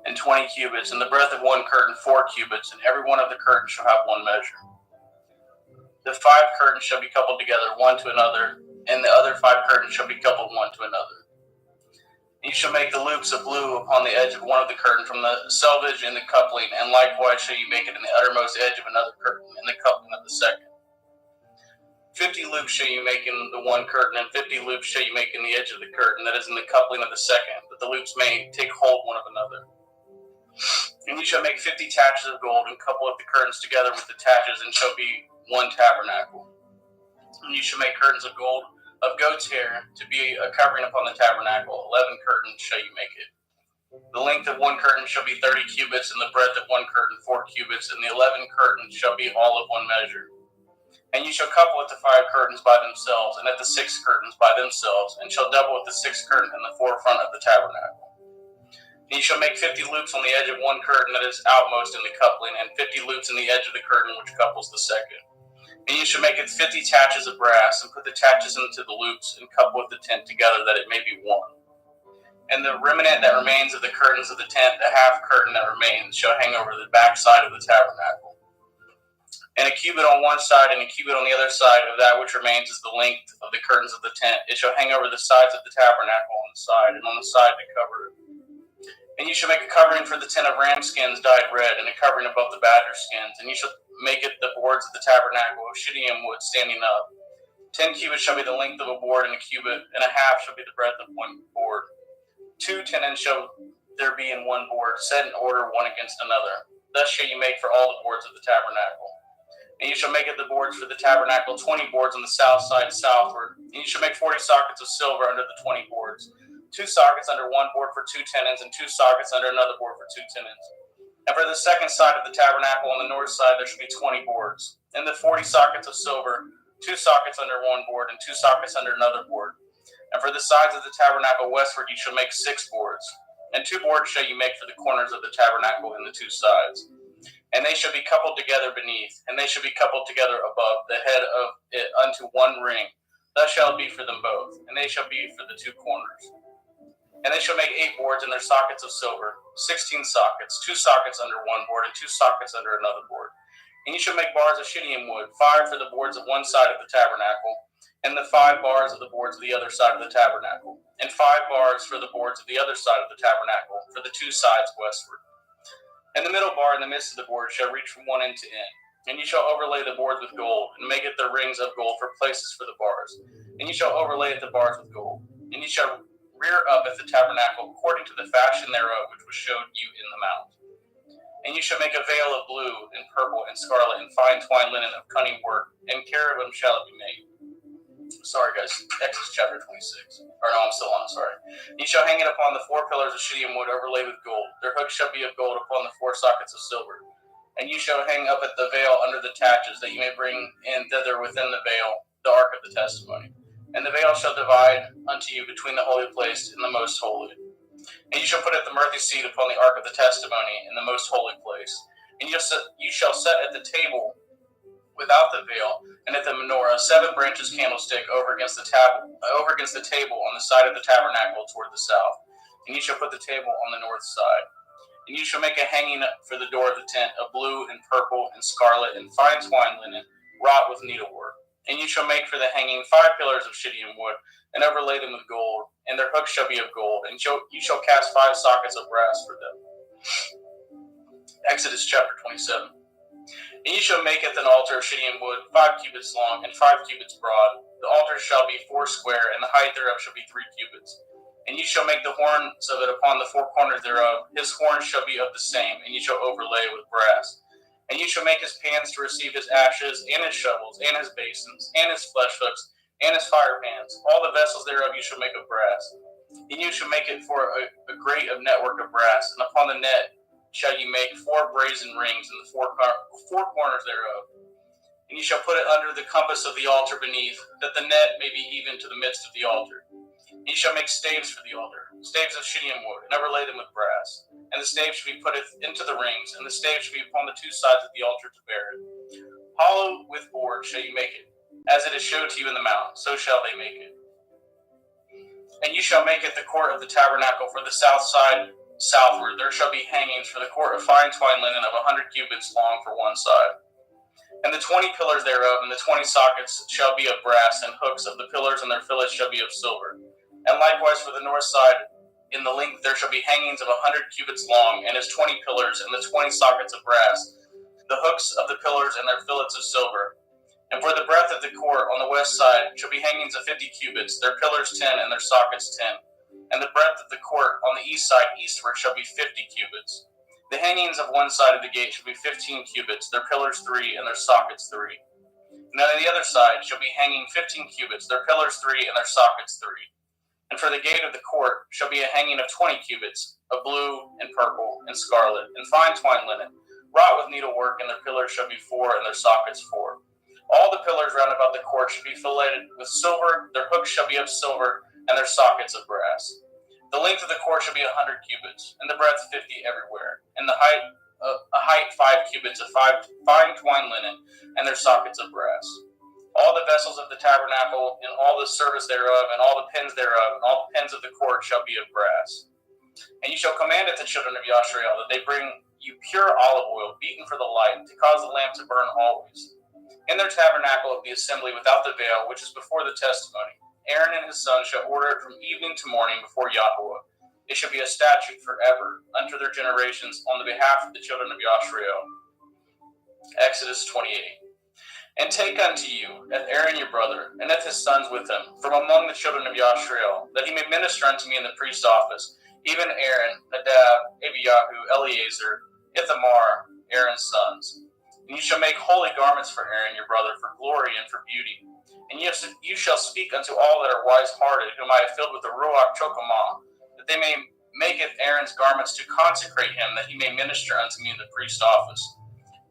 and 20 cubits, and the breadth of one curtain 4 cubits, and every one of the curtains shall have one measure. The 5 curtains shall be coupled together one to another, and the other 5 curtains shall be coupled one to another. You shall make the loops of blue upon the edge of one of the curtain from the selvage in the coupling, and likewise shall you make it in the uttermost edge of another curtain in the coupling of the second. 50 loops shall you make in the one curtain, and 50 loops shall you make in the edge of the curtain that is in the coupling of the second, that the loops may take hold one of another. And you shall make 50 taches of gold, and couple up the curtains together with the taches, and shall be one tabernacle. And you shall make curtains of gold of goat's hair to be a covering upon the tabernacle. 11 curtains shall you make it. The length of one curtain shall be 30 cubits, and the breadth of one curtain 4 cubits, and the 11 curtains shall be all of one measure. And you shall couple it to 5 curtains by themselves, and at the 6 curtains by themselves, and shall double with the 6th curtain in the forefront of the tabernacle. And you shall make 50 loops on the edge of one curtain that is outmost in the coupling, and 50 loops in the edge of the curtain which couples the second. And you shall make it 50 taches of brass, and put the taches into the loops, and couple with the tent together, that it may be one. And the remnant that remains of the curtains of the tent, the half curtain that remains, shall hang over the back side of the tabernacle. And a cubit on one side and a cubit on the other side of that which remains is the length of the curtains of the tent. It shall hang over the sides of the tabernacle on the side, and on the side to cover it. And you shall make a covering for the tent of ram skins dyed red, and a covering above the badger skins. And you shall make it the boards of the tabernacle of shittim wood standing up. 10 cubits shall be the length of a board, and a cubit and a half shall be the breadth of one board. 2 tenons shall there be in one board, set in order one against another. Thus shall you make for all the boards of the tabernacle. And you shall make it the boards for the tabernacle, 20 boards on the south side southward. And you shall make 40 sockets of silver under the 20 boards. 2 sockets under one board for 2 tenons, and 2 sockets under another board for 2 tenons. And for the second side of the tabernacle on the north side there shall be 20 boards. And the 40 sockets of silver, 2 sockets under one board, and 2 sockets under another board. And for the sides of the tabernacle westward you shall make 6 boards. And 2 boards shall you make for the corners of the tabernacle in the 2 sides. And they shall be coupled together beneath, and they shall be coupled together above the head of it unto one ring. Thus shall it be for them both, and they shall be for the 2 corners. And they shall make 8 boards in their sockets of silver, 16 sockets, 2 sockets under one board, and 2 sockets under another board. And you shall make bars of shittim wood, 5 for the boards of one side of the tabernacle, and the 5 bars of the boards of the other side of the tabernacle, and 5 bars for the boards of the other side of the tabernacle, for the 2 sides westward. And the middle bar in the midst of the board shall reach from one end to end. And you shall overlay the boards with gold, and make it the rings of gold for places for the bars. And you shall overlay the bars with gold. And you shall rear up at the tabernacle according to the fashion thereof which was showed you in the mount. And you shall make a veil of blue and purple and scarlet and fine twined linen of cunning work, and cherubim shall it be made. Sorry, guys. Exodus chapter 26. Or no, I'm still on, sorry. You shall hang it upon the 4 pillars of shittim wood overlaid with gold. Their hooks shall be of gold upon the 4 sockets of silver. And you shall hang up at the veil under the taches, that you may bring in thither within the veil the ark of the testimony. And the veil shall divide unto you between the holy place and the most holy. And you shall put at the mercy seat upon the ark of the testimony in the most holy place. And you shall set at the table without the veil, and at the menorah 7 branches candlestick over against the table on the side of the tabernacle toward the south. And you shall put the table on the north side. And you shall make a hanging for the door of the tent of blue and purple and scarlet and fine twined linen, wrought with needlework. And you shall make for the hanging 5 pillars of shittim wood, and overlay them with gold, and their hooks shall be of gold, and you shall cast 5 sockets of brass for them. Exodus chapter 27. And you shall make an altar of shittim wood, 5 cubits long and 5 cubits broad. The altar shall be 4 square, and the height thereof shall be 3 cubits. And you shall make the horns of it upon the 4 corners thereof. His horns shall be of the same, and you shall overlay with brass. And you shall make his pans to receive his ashes, and his shovels, and his basins, and his flesh hooks, and his fire pans. All the vessels thereof you shall make of brass. And you shall make it for a grate of network of brass, and upon the net shall you make 4 brazen rings in the 4 corners thereof. And you shall put it under the compass of the altar beneath, that the net may be even to the midst of the altar. And you shall make staves for the altar, staves of shittim wood, and overlay them with brass. And the staves shall be put into the rings, and the staves shall be upon the 2 sides of the altar to bear it. Hollow with board shall you make it, as it is showed to you in the mount, so shall they make it. And you shall make it the court of the tabernacle for the south side southward. There shall be hangings for the court of fine twined linen of 100 cubits long for one side. And the 20 pillars thereof and the 20 sockets shall be of brass, and hooks of the pillars and their fillets shall be of silver. And likewise for the north side in the length there shall be hangings of 100 cubits long, and his 20 pillars and the 20 sockets of brass, the hooks of the pillars and their fillets of silver. And for the breadth of the court on the west side shall be hangings of 50 cubits, their pillars 10 and their sockets 10. And the breadth of the court on the east side eastward shall be 50 cubits. The hangings of one side of the gate shall be 15 cubits, their pillars 3 and their sockets 3. And on the other side shall be hanging 15 cubits, their pillars 3 and their sockets 3. And for the gate of the court shall be a hanging of 20 cubits, of blue and purple and scarlet and fine twined linen, wrought with needlework, and their pillars shall be 4 and their sockets 4. All the pillars round about the court shall be filleted with silver, their hooks shall be of silver, and their sockets of brass. The length of the court shall be 100 cubits, and the breadth 50 everywhere, and the height 5 cubits of fine twined linen, and their sockets of brass. All the vessels of the tabernacle, and all the service thereof, and all the pins thereof, and all the pins of the court shall be of brass. And you shall command it the children of Yasharel that they bring you pure olive oil, beaten for the light, to cause the lamp to burn always. In their tabernacle of the assembly without the veil, which is before the testimony, Aaron and his sons shall order it from evening to morning before Yahweh. It shall be a statute forever unto their generations on the behalf of the children of Yasharel. Exodus 28. And take unto you Aaron your brother, and his sons with him, from among the children of Yasharel, that he may minister unto me in the priest's office, even Aaron, Nadab, Abiyahu, Eleazar, Ithamar, Aaron's sons. And you shall make holy garments for Aaron your brother, for glory and for beauty. And you shall speak unto all that are wise-hearted, whom I have filled with the Ruach Chokamah, that they may maketh Aaron's garments to consecrate him, that he may minister unto me in the priest's office.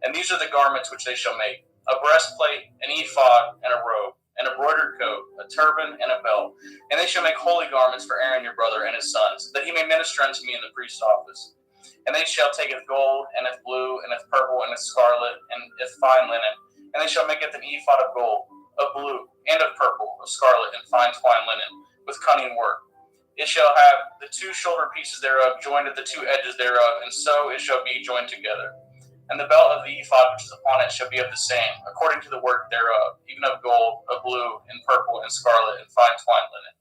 And these are the garments which they shall make: a breastplate, an ephod, and a robe, and a broidered coat, a turban, and a belt. And they shall make holy garments for Aaron your brother and his sons, that he may minister unto me in the priest's office. And they shall take gold, and blue, and purple, and scarlet, and fine linen, and they shall make an ephod of gold, of blue, and of purple, of scarlet, and fine twined linen, with cunning work. It shall have the 2 shoulder pieces thereof joined at the 2 edges thereof, and so it shall be joined together. And the belt of the ephod which is upon it shall be of the same, according to the work thereof, even of gold, of blue, and purple, and scarlet, and fine twined linen.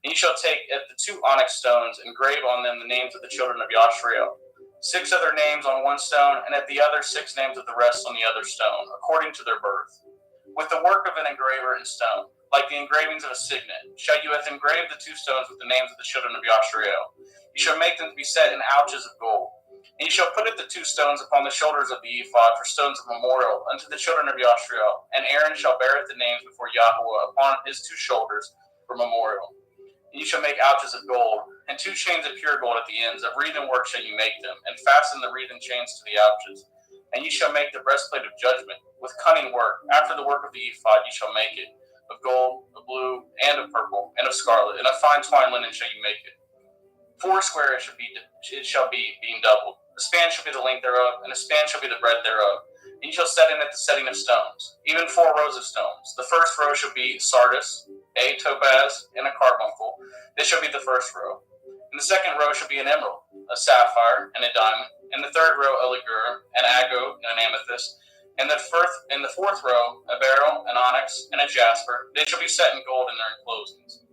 And you shall take at the 2 onyx stones, and grave on them the names of the children of Yashrael, 6 of their names on one stone, and at the other 6 names of the rest on the other stone, according to their birth. With the work of an engraver in stone, like the engravings of a signet, shall you have engraved the 2 stones with the names of the children of Yashrael. You shall make them to be set in ouches of gold. And you shall put the 2 stones upon the shoulders of the ephod for stones of memorial unto the children of Yashrael. And Aaron shall bear the names before Yahweh upon his 2 shoulders for memorial. And you shall make ouches of gold, and 2 chains of pure gold at the ends. Of wreathen work shall you make them, and fasten the wreathen chains to the ouches. And you shall make the breastplate of judgment with cunning work. After the work of the ephod you shall make it. Of gold, of blue, and of purple, and of scarlet, and of fine twined linen shall you make it. 4 square it shall be being doubled. A span shall be the length thereof, and a span shall be the breadth thereof. And you shall set in it the setting of stones, even 4 rows of stones. The first row shall be sardis, a topaz, and a carbuncle. This shall be the first row. And the second row shall be an emerald, a sapphire, and a diamond. And the third row a ligure, an agate, and an amethyst. And the fourth row a beryl, an onyx, and a jasper. They shall be set in gold in their enclosings.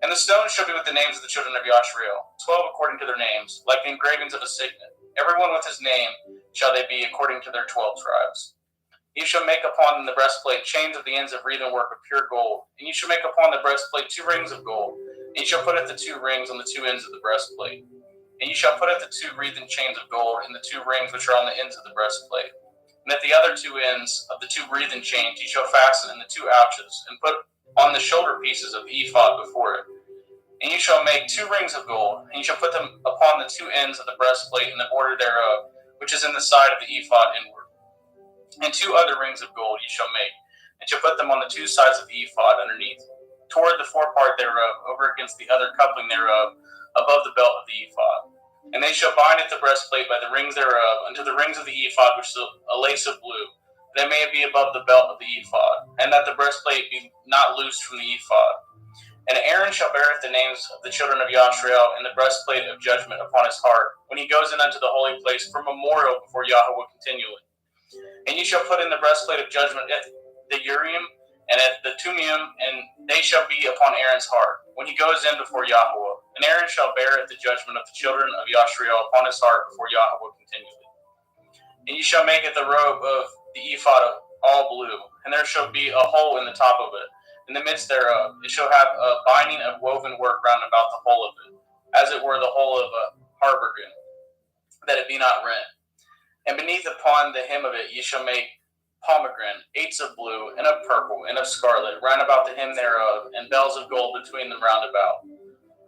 And the stones shall be with the names of the children of Yashrael, 12 according to their names, like the engravings of a signet. Everyone with his name shall they be according to their 12 tribes. You shall make upon the breastplate chains of the ends of wreathen work of pure gold. And you shall make upon the breastplate 2 rings of gold. And you shall put at the 2 rings on the 2 ends of the breastplate. And you shall put at the 2 wreathen chains of gold in the 2 rings which are on the ends of the breastplate. And at the other 2 ends of the 2 wreathen chains you shall fasten in the 2 ouches, and put on the shoulder pieces of the ephod before it. And you shall make 2 rings of gold, and you shall put them upon the 2 ends of the breastplate and the border thereof, which is in the side of the ephod inward. And 2 other rings of gold you shall make, and shall put them on the 2 sides of the ephod underneath, toward the forepart thereof, over against the other coupling thereof, above the belt of the ephod. And they shall bind at the breastplate by the rings thereof unto the rings of the ephod, which is a lace of blue, that it may be above the belt of the ephod, and that the breastplate be not loosed from the ephod. And Aaron shall bear the names of the children of Yashrael in the breastplate of judgment upon his heart, when he goes in unto the holy place for memorial before Yahweh continually. And you shall put in the breastplate of judgment at the Urim and at the Tumiim, and they shall be upon Aaron's heart, when he goes in before Yahweh. And Aaron shall bear the judgment of the children of Yashrael upon his heart before Yahweh continually. And you shall make it the robe of the ephod all blue, and there shall be a hole in the top of it. In the midst thereof, it shall have a binding of woven work round about the whole of it, as it were the whole of a harbergen, that it be not rent. And beneath upon the hem of it ye shall make pomegranate, 8s of blue, and of purple, and of scarlet, round about the hem thereof, and bells of gold between them round about.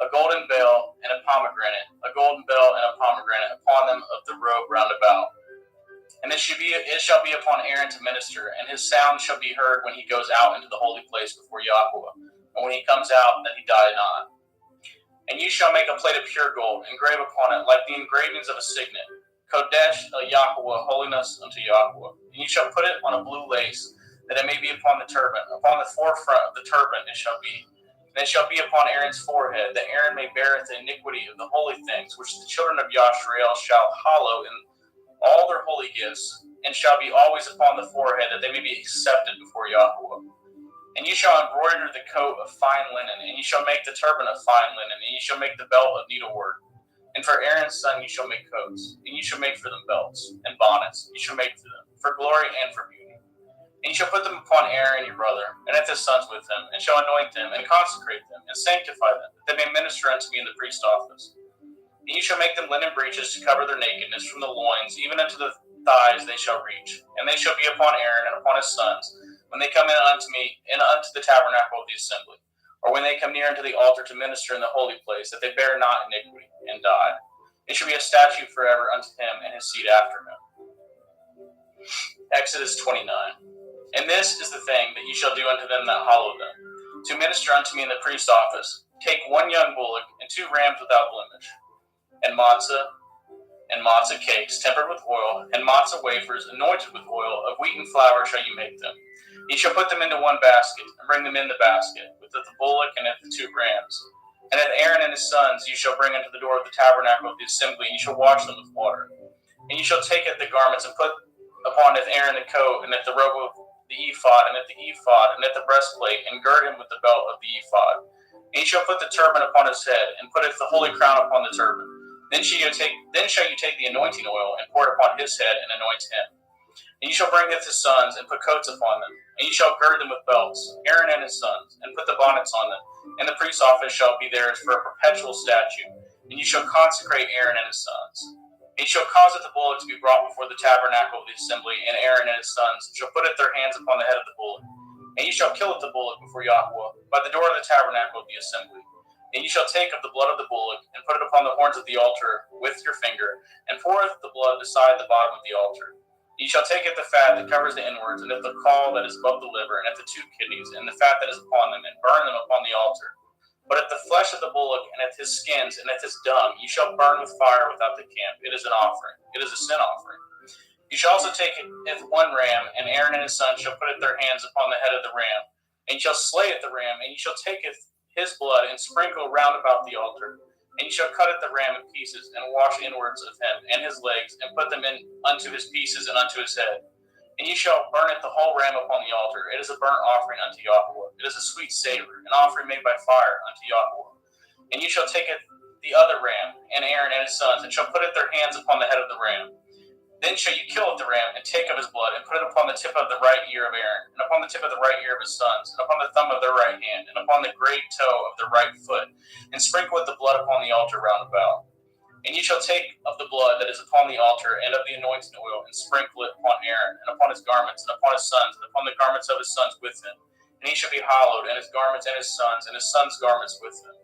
A golden bell and a pomegranate, a golden bell and a pomegranate upon them of the robe round about. And it shall be upon Aaron to minister, and his sound shall be heard when he goes out into the holy place before Yahweh, and when he comes out, that he die not. And you shall make a plate of pure gold, engrave upon it, like the engravings of a signet, Kodesh Yahweh, holiness unto Yahweh. And you shall put it on a blue lace, that it may be upon the turban. Upon the forefront of the turban it shall be. And it shall be upon Aaron's forehead, that Aaron may bear the iniquity of the holy things, which the children of Yashrael shall hallow in all their holy gifts, and shall be always upon the forehead, that they may be accepted before Yahweh. And you shall embroider the coat of fine linen, and you shall make the turban of fine linen, and you shall make the belt of needlework. And for Aaron's son you shall make coats, and you shall make for them belts, and bonnets you shall make for them, for glory and for beauty. And you shall put them upon Aaron your brother, and at his sons with him, and shall anoint them, and consecrate them, and sanctify them, that they may minister unto me in the priest office. And you shall make them linen breeches to cover their nakedness from the loins, even unto the thighs they shall reach. And they shall be upon Aaron and upon his sons, when they come in unto me, and unto the tabernacle of the assembly, or when they come near unto the altar to minister in the holy place, that they bear not iniquity, and die. It shall be a statute forever unto him and his seed after him. Exodus 29. And this is the thing that ye shall do unto them that hallow them, to minister unto me in the priest office. Take 1 young bullock, and 2 rams without blemish, and matzah cakes tempered with oil, and matzah wafers anointed with oil, of wheaten flour shall you make them. Ye shall put them into 1 basket, and bring them in the basket, with the bullock and the 2 rams. And at Aaron and his sons you shall bring unto the door of the tabernacle of the assembly, and you shall wash them with water. And you shall take at the garments, and put upon Aaron the coat, and at the robe of the ephod, and at the ephod, and at the breastplate, and gird him with the belt of the ephod. And he shall put the turban upon his head, and putteth the holy crown upon the turban. Then shall you take the anointing oil, and pour it upon his head, and anoint him. And you shall bring his sons, and put coats upon them, and you shall gird them with belts, Aaron and his sons, and put the bonnets on them. And the priest's office shall be theirs for a perpetual statute, and you shall consecrate Aaron and his sons. And you shall cause the bullock to be brought before the tabernacle of the assembly, and Aaron and his sons shall put their hands upon the head of the bullock. And you shall kill the bullock before Yahweh, by the door of the tabernacle of the assembly. And you shall take of the blood of the bullock, and put it upon the horns of the altar with your finger, and poureth the blood beside the bottom of the altar. You shall take of the fat that covers the inwards, and of the caul that is above the liver, and of the 2 kidneys, and the fat that is upon them, and burn them upon the altar. But at the flesh of the bullock, and at his skins, and at his dung, you shall burn with fire without the camp. It is an offering. It is a sin offering. You shall also take one ram, and Aaron and his sons shall put their hands upon the head of the ram, and you shall slay the ram, and you shall take his blood, and sprinkle round about the altar. And you shall cut the ram in pieces, and wash inwards of him, and his legs, and put them in unto his pieces, and unto his head. And you shall burn the whole ram upon the altar. It is a burnt offering unto Yahweh. It is a sweet savor, an offering made by fire unto Yahweh. And you shall take the other ram, and Aaron and his sons, and shall put their hands upon the head of the ram. Then shall you kill the ram, and take of his blood, and put it upon the tip of the right ear of Aaron, and upon the tip of the right ear of his sons, and upon the thumb of their right hand, and upon the great toe of their right foot, and sprinkle with the blood upon the altar round about. And you shall take of the blood that is upon the altar, and of the anointing oil, and sprinkle it upon Aaron, and upon his garments, and upon his sons, and upon the garments of his sons with him. And he shall be hallowed, and his garments, and his sons' garments with him.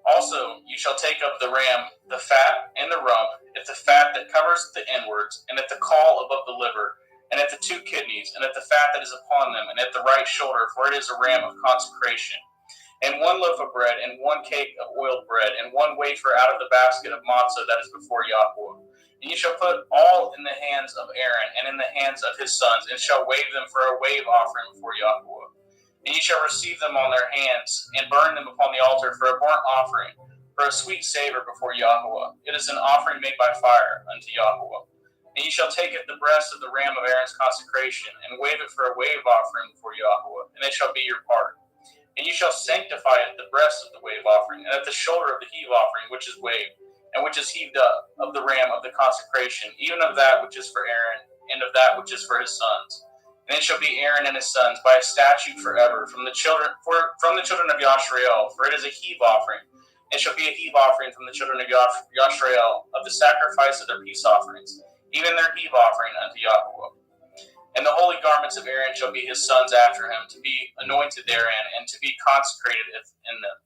Also, you shall take of the ram the fat and the rump, at the fat that covers the inwards, and at the caul above the liver, and at the 2 kidneys, and at the fat that is upon them, and at the right shoulder, for it is a ram of consecration. And 1 loaf of bread, and 1 cake of oiled bread, and 1 wafer out of the basket of matzah that is before Yahweh. And you shall put all in the hands of Aaron, and in the hands of his sons, and shall wave them for a wave offering before Yahweh. And ye shall receive them on their hands, and burn them upon the altar for a burnt offering, for a sweet savor before Yahweh. It is an offering made by fire unto Yahweh. And ye shall take the breast of the ram of Aaron's consecration, and wave it for a wave offering before Yahweh, and it shall be your part. And you shall sanctify it, the breast of the wave offering, and at the shoulder of the heave offering, which is waved, and which is heaved up, of the ram of the consecration, even of that which is for Aaron, and of that which is for his sons. And it shall be Aaron and his sons by a statute forever from the children of Yashrael, for it is a heave offering. It shall be a heave offering from the children of Yashrael of the sacrifice of their peace offerings, even their heave offering unto Yahweh. And the holy garments of Aaron shall be his sons after him, to be anointed therein, and to be consecrated in them.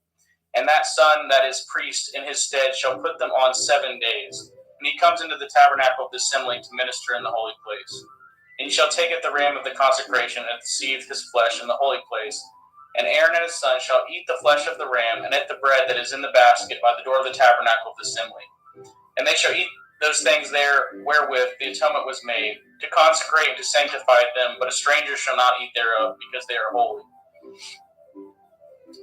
And that son that is priest in his stead shall put them on 7 days, when he comes into the tabernacle of the assembly to minister in the holy place. And he shall take the ram of the consecration, and seethe his flesh in the holy place. And Aaron and his sons shall eat the flesh of the ram, and eat the bread that is in the basket by the door of the tabernacle of the assembly. And they shall eat those things there wherewith the atonement was made, to consecrate and to sanctify them, but a stranger shall not eat thereof, because they are holy.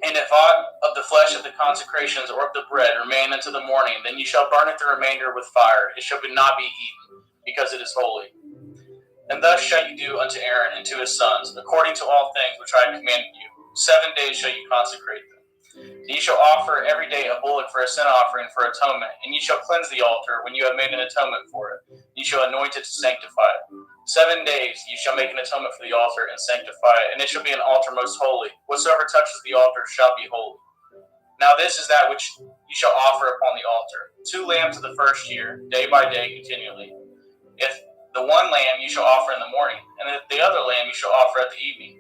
And if aught of the flesh of the consecrations or of the bread remain unto the morning, then you shall burn it the remainder with fire. It shall not be eaten, because it is holy. And thus shall you do unto Aaron and to his sons, according to all things which I have commanded you. 7 days shall you consecrate them. And ye shall offer every day a bullock for a sin offering for atonement, and ye shall cleanse the altar when you have made an atonement for it. Ye shall anoint it to sanctify it. 7 days ye shall make an atonement for the altar and sanctify it, and it shall be an altar most holy. Whatsoever touches the altar shall be holy. Now this is that which ye shall offer upon the altar: 2 lambs of the first year, day by day continually. If the one lamb you shall offer in the morning, and the other lamb you shall offer at the evening.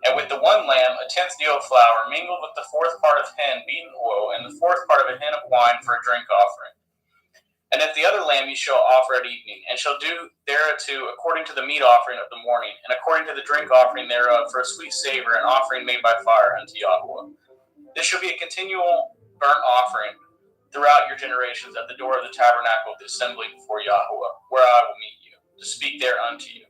And with the one lamb 1/10 deal of flour, mingled with the 4th part of hin beaten oil, and the 4th part of a hin of wine for a drink offering. And if the other lamb you shall offer at evening, and shall do thereto according to the meat offering of the morning, and according to the drink offering thereof for a sweet savor, an offering made by fire unto Yahweh. This shall be a continual burnt offering throughout your generations at the door of the tabernacle of the assembly before Yahweh, where I will meet you, to speak there unto you.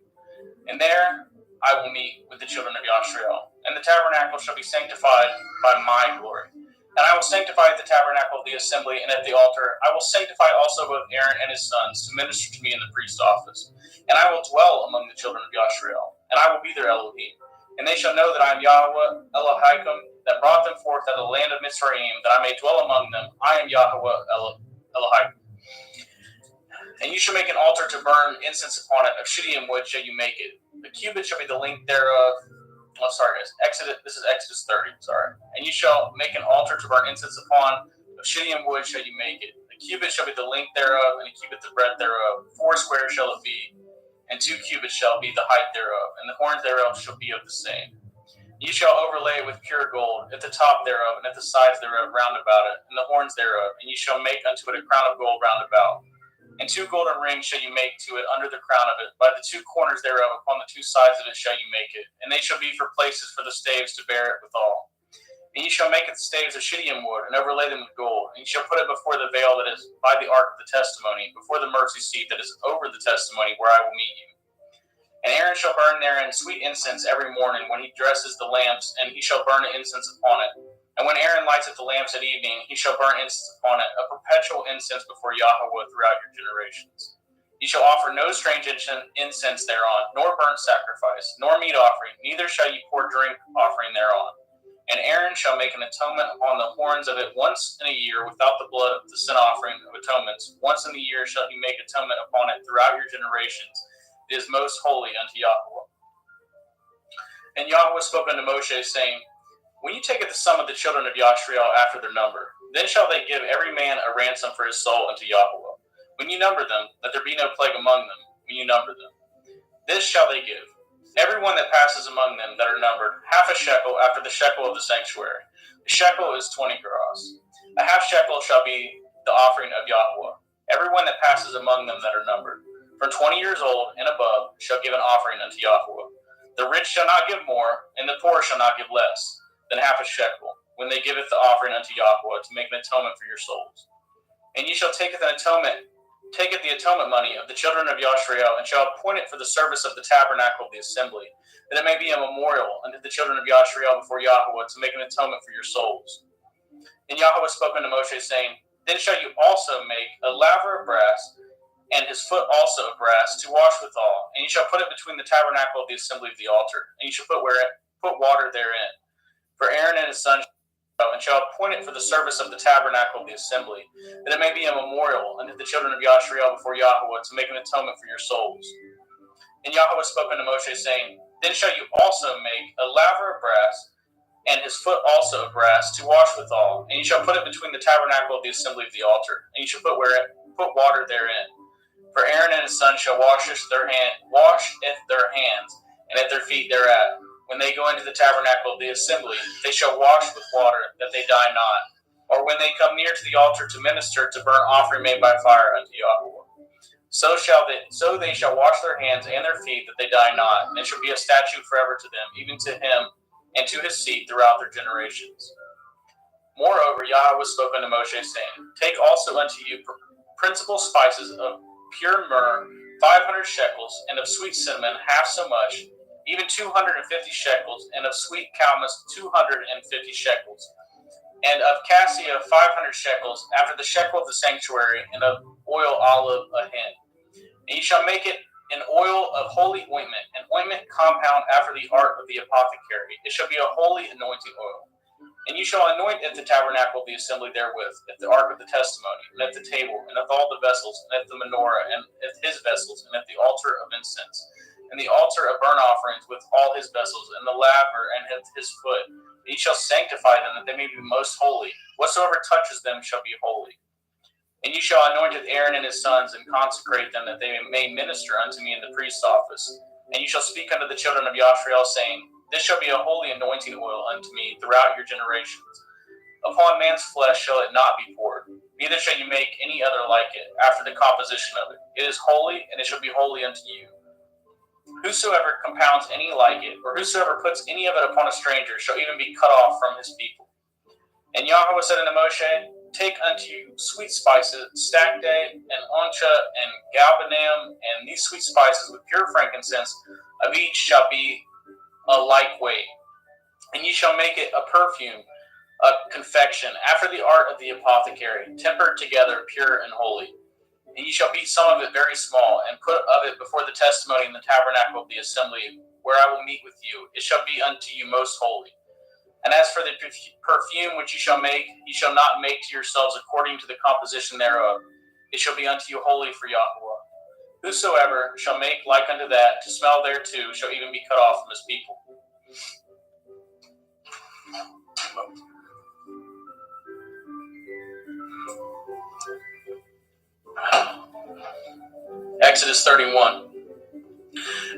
And there I will meet with the children of Yashrael. And the tabernacle shall be sanctified by my glory. And I will sanctify the tabernacle of the assembly, and at the altar I will sanctify also both Aaron and his sons to minister to me in the priest's office. And I will dwell among the children of Yashrael, and I will be their Elohim. And they shall know that I am Yahweh Elohim, that brought them forth out of the land of Mizraim, that I may dwell among them. I am Yahweh Elohim. And you shall make an altar to burn incense upon it. Of shittim wood shall you make it. The cubit shall be the length thereof. Oh, sorry, guys. This is Exodus 30. Sorry. And you shall make an altar to burn incense upon. Of shittim wood shall you make it. The cubit shall be the length thereof, and a cubit the breadth thereof. 4 squares shall it be, and 2 cubits shall be the height thereof, and the horns thereof shall be of the same. You shall overlay it with pure gold at the top thereof, and at the sides thereof round about it, and the horns thereof. And you shall make unto it a crown of gold round about. And 2 golden rings shall you make to it under the crown of it. By the 2 corners thereof upon the 2 sides of it shall you make it. And they shall be for places for the staves to bear it withal. And you shall make it the staves of shittim wood, and overlay them with gold. And you shall put it before the veil that is by the ark of the testimony, before the mercy seat that is over the testimony, where I will meet you. And Aaron shall burn therein sweet incense every morning when he dresses the lamps, and he shall burn incense upon it. And when Aaron lights at the lamps at evening, he shall burn incense upon it, a perpetual incense before Yahweh throughout your generations. You shall offer no strange incense thereon, nor burnt sacrifice, nor meat offering, neither shall you pour drink offering thereon. And Aaron shall make an atonement upon the horns of it once in a year without the blood of the sin offering of atonements. Once in the year shall he make atonement upon it throughout your generations. It is most holy unto Yahweh. And Yahweh spoke unto Moshe, saying, when you take the sum of the children of Yashrael after their number, then shall they give every man a ransom for his soul unto Yahweh. When you number them, that there be no plague among them, when you number them. This shall they give. Every one that passes among them that are numbered, half a shekel after the shekel of the sanctuary. The shekel is 20 gerahs. A half shekel shall be the offering of Yahweh. Every one that passes among them that are numbered, from 20 years old and above, shall give an offering unto Yahweh. The rich shall not give more, and the poor shall not give less than half a shekel, when they giveth the offering unto Yahweh, to make an atonement for your souls. And ye shall take the atonement money of the children of Yashrael, and shall appoint it for the service of the tabernacle of the assembly, that it may be a memorial unto the children of Yashrael before Yahweh, to make an atonement for your souls. And Yahweh spoke unto Moshe, saying, then shall you also make a laver of brass, and his foot also of brass, to wash withal. And you shall put it between the tabernacle of the assembly of the altar, and you shall put water therein. For Aaron and his sons shall appoint it for the service of the tabernacle of the assembly, that it may be a memorial unto the children of Yashrael before Yahweh, to make an atonement for your souls. And Yahweh spoke unto Moshe, saying, then shall you also make a laver of brass, and his foot also of brass, to wash withal. And you shall put it between the tabernacle of the assembly of the altar, and you shall put water therein. For Aaron and his sons shall wash their hands, and at their feet thereat. When they go into the tabernacle of the assembly, they shall wash with water, that they die not. Or when they come near to the altar to minister to burnt offering made by fire unto Yahweh. So they shall wash their hands and their feet, that they die not. And it shall be a statute forever to them, even to him and to his seed throughout their generations. Moreover, Yahweh spoke unto Moshe, saying, take also unto you principal spices of pure myrrh, 500 shekels, and of sweet cinnamon, half so much, even 250 shekels, and of sweet calamus 250 shekels, and of cassia 500 shekels, after the shekel of the sanctuary, and of oil olive a hin. And ye shall make it an oil of holy ointment, an ointment compound after the art of the apothecary. It shall be a holy anointing oil. And you shall anoint at the tabernacle of the assembly therewith, at the ark of the testimony, and at the table, and at all the vessels, and at the menorah, and at his vessels, and at the altar of incense, and the altar of burnt offerings with all his vessels, and the laver, and at his foot. And ye shall sanctify them, that they may be most holy. Whatsoever touches them shall be holy. And you shall anoint Aaron and his sons, and consecrate them, that they may minister unto me in the priest's office. And you shall speak unto the children of Yashrael, saying, this shall be a holy anointing oil unto me throughout your generations. Upon man's flesh shall it not be poured, neither shall you make any other like it, after the composition of it. It is holy, and it shall be holy unto you. Whosoever compounds any like it, or whosoever puts any of it upon a stranger, shall even be cut off from his people. And Yahweh said unto Moshe, take unto you sweet spices, stacte, and oncha, and galbanum, and these sweet spices with pure frankincense, of each shall be a like weight. And ye shall make it a perfume confection, after the art of the apothecary, tempered together, pure and holy. And ye shall beat some of it very small, and put of it before the testimony in the tabernacle of the assembly, where I will meet with you. It shall be unto you most holy. And as for the perfume which ye shall make, ye shall not make to yourselves according to the composition thereof. It shall be unto you holy for Yahweh. Whosoever shall make like unto that, to smell thereto, shall even be cut off from his people. Exodus 31.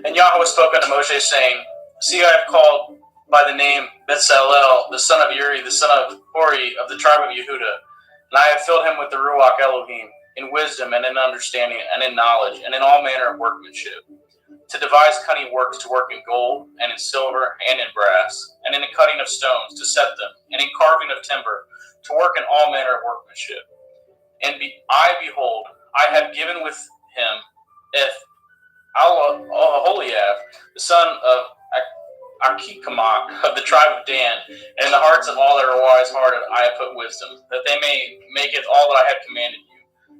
And Yahweh spoke unto Moshe, saying, See, I have called by the name Bezalel, the son of Uri, the son of Hori, of the tribe of Yehudah, and I have filled him with the Ruach Elohim, in wisdom and in understanding and in knowledge and in all manner of workmanship, to devise cunning works, to work in gold and in silver and in brass, and in the cutting of stones, to set them, and in carving of timber, to work in all manner of workmanship. And behold, I have given with him Aholiab, the son of Achikemach, of the tribe of Dan, and in the hearts of all that are wise-hearted I have put wisdom, that they may make it all that I have commanded you.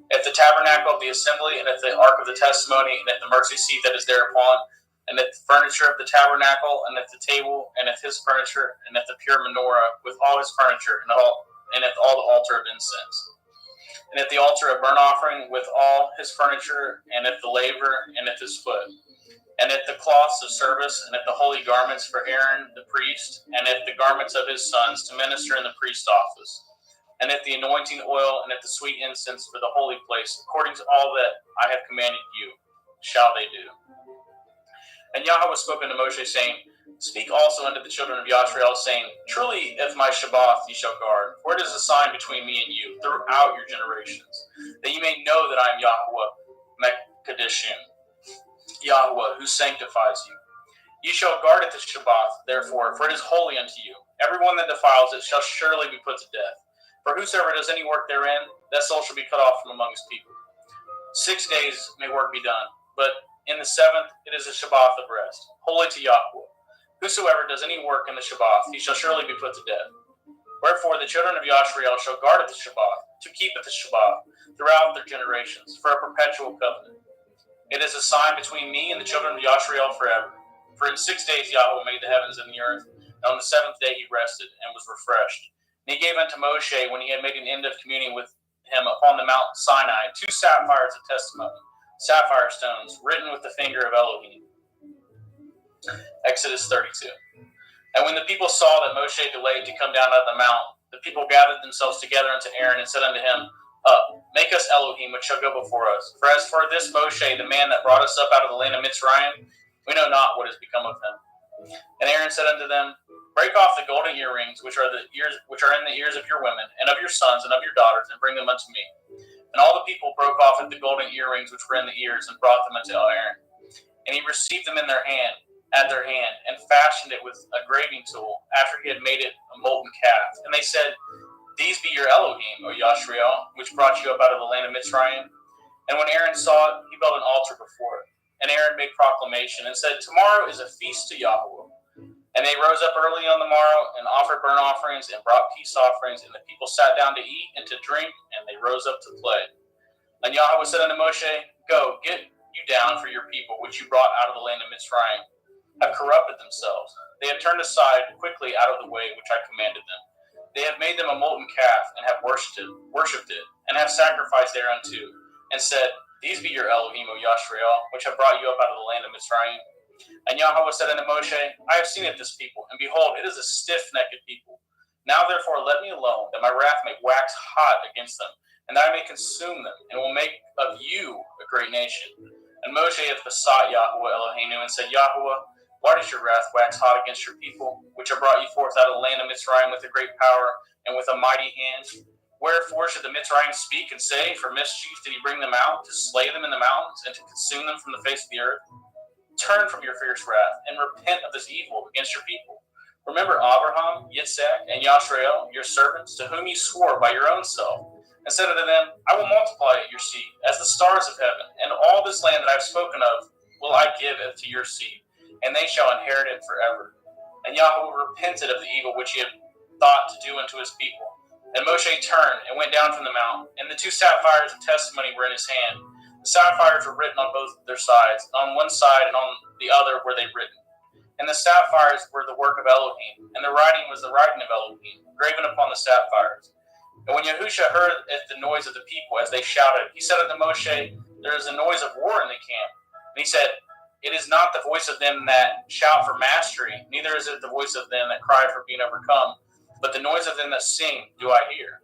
At the tabernacle of the assembly, and at the ark of the testimony, and at the mercy seat that is thereupon, and at the furniture of the tabernacle, and at the table, and at his furniture, and at the pure menorah, with all his furniture, and at all the altar of incense. And at the altar of burnt offering, with all his furniture, and at the laver, and at his foot. And at the cloths of service, and at the holy garments for Aaron the priest, and at the garments of his sons to minister in the priest's office. And at the anointing oil, and at the sweet incense for the holy place, according to all that I have commanded you, shall they do. And Yahweh spoke unto Moshe, saying, Speak also unto the children of Yashrael, saying, Truly, if my Shabbath ye shall guard, for it is a sign between me and you throughout your generations, that ye may know that I am Yahweh Mekadishim, Yahweh, who sanctifies you. Ye shall guard it the Shabbath, therefore, for it is holy unto you. Everyone that defiles it shall surely be put to death. For whosoever does any work therein, that soul shall be cut off from among his people. 6 days may work be done, but in the seventh it is a Shabbath of rest, holy to Yahweh. Whosoever does any work in the Shabbath, he shall surely be put to death. Wherefore the children of Yashrael shall guard it the Shabbath, to keep it the Shabbath, throughout their generations, for a perpetual covenant. It is a sign between me and the children of Yashrael forever. For in 6 days Yahweh made the heavens and the earth, and on the seventh day he rested and was refreshed. And he gave unto Moshe, when he had made an end of communing with him upon the Mount Sinai, 2 sapphires of testimony, sapphire stones, written with the finger of Elohim. Exodus 32. And when the people saw that Moshe delayed to come down out of the mount, the people gathered themselves together unto Aaron and said unto him, Make us Elohim, which shall go before us. For as for this Moshe, the man that brought us up out of the land of Mitzrayim, we know not what has become of him. And Aaron said unto them, Break off the golden earrings which are in the ears of your women, and of your sons, and of your daughters, and bring them unto me. And all the people broke off the golden earrings which were in the ears, and brought them unto Aaron. And he received them at their hand, and fashioned it with a graving tool, after he had made it a molten calf. And they said, These be your Elohim, O Yashrael, which brought you up out of the land of Mitzrayim. And when Aaron saw it, he built an altar before it. And Aaron made proclamation, and said, Tomorrow is a feast to Yahweh. And they rose up early on the morrow, and offered burnt offerings, and brought peace offerings. And the people sat down to eat and to drink, and they rose up to play. And Yahweh said unto Moshe, Go, get you down, for your people, which you brought out of the land of Mitzrayim, have corrupted themselves. They have turned aside quickly out of the way which I commanded them. They have made them a molten calf, and have worshipped it, and have sacrificed thereunto, and said, These be your Elohim, O Yashrael, which have brought you up out of the land of Mitzrayim. And Yahweh said unto Moshe, I have seen it this people, and behold, it is a stiff-necked people. Now therefore let me alone, that my wrath may wax hot against them, and that I may consume them, and will make of you a great nation. And Moshe hath besought Yahweh Eloheinu, and said, Yahweh, why does your wrath wax hot against your people, which have brought you forth out of the land of Mitzrayim with a great power, and with a mighty hand? Wherefore should the Mitzrayim speak and say, For mischief did he bring them out, to slay them in the mountains, and to consume them from the face of the earth? Turn from your fierce wrath, and repent of this evil against your people. Remember Abraham, Yitzhak, and Yashrael, your servants, to whom you swore by your own self, and said unto them, I will multiply your seed as the stars of heaven, and all this land that I have spoken of will I give to your seed, and they shall inherit it forever. And Yahweh repented of the evil which he had thought to do unto his people. And Moshe turned and went down from the mount, and the two sapphires of testimony were in his hand. The sapphires were written on both their sides. On one side and on the other were they written. And the sapphires were the work of Elohim, and the writing was the writing of Elohim, graven upon the sapphires. And when Yahusha heard the noise of the people as they shouted, he said unto Moshe, there is a noise of war in the camp. And he said, it is not the voice of them that shout for mastery, neither is it the voice of them that cry for being overcome, but the noise of them that sing do I hear.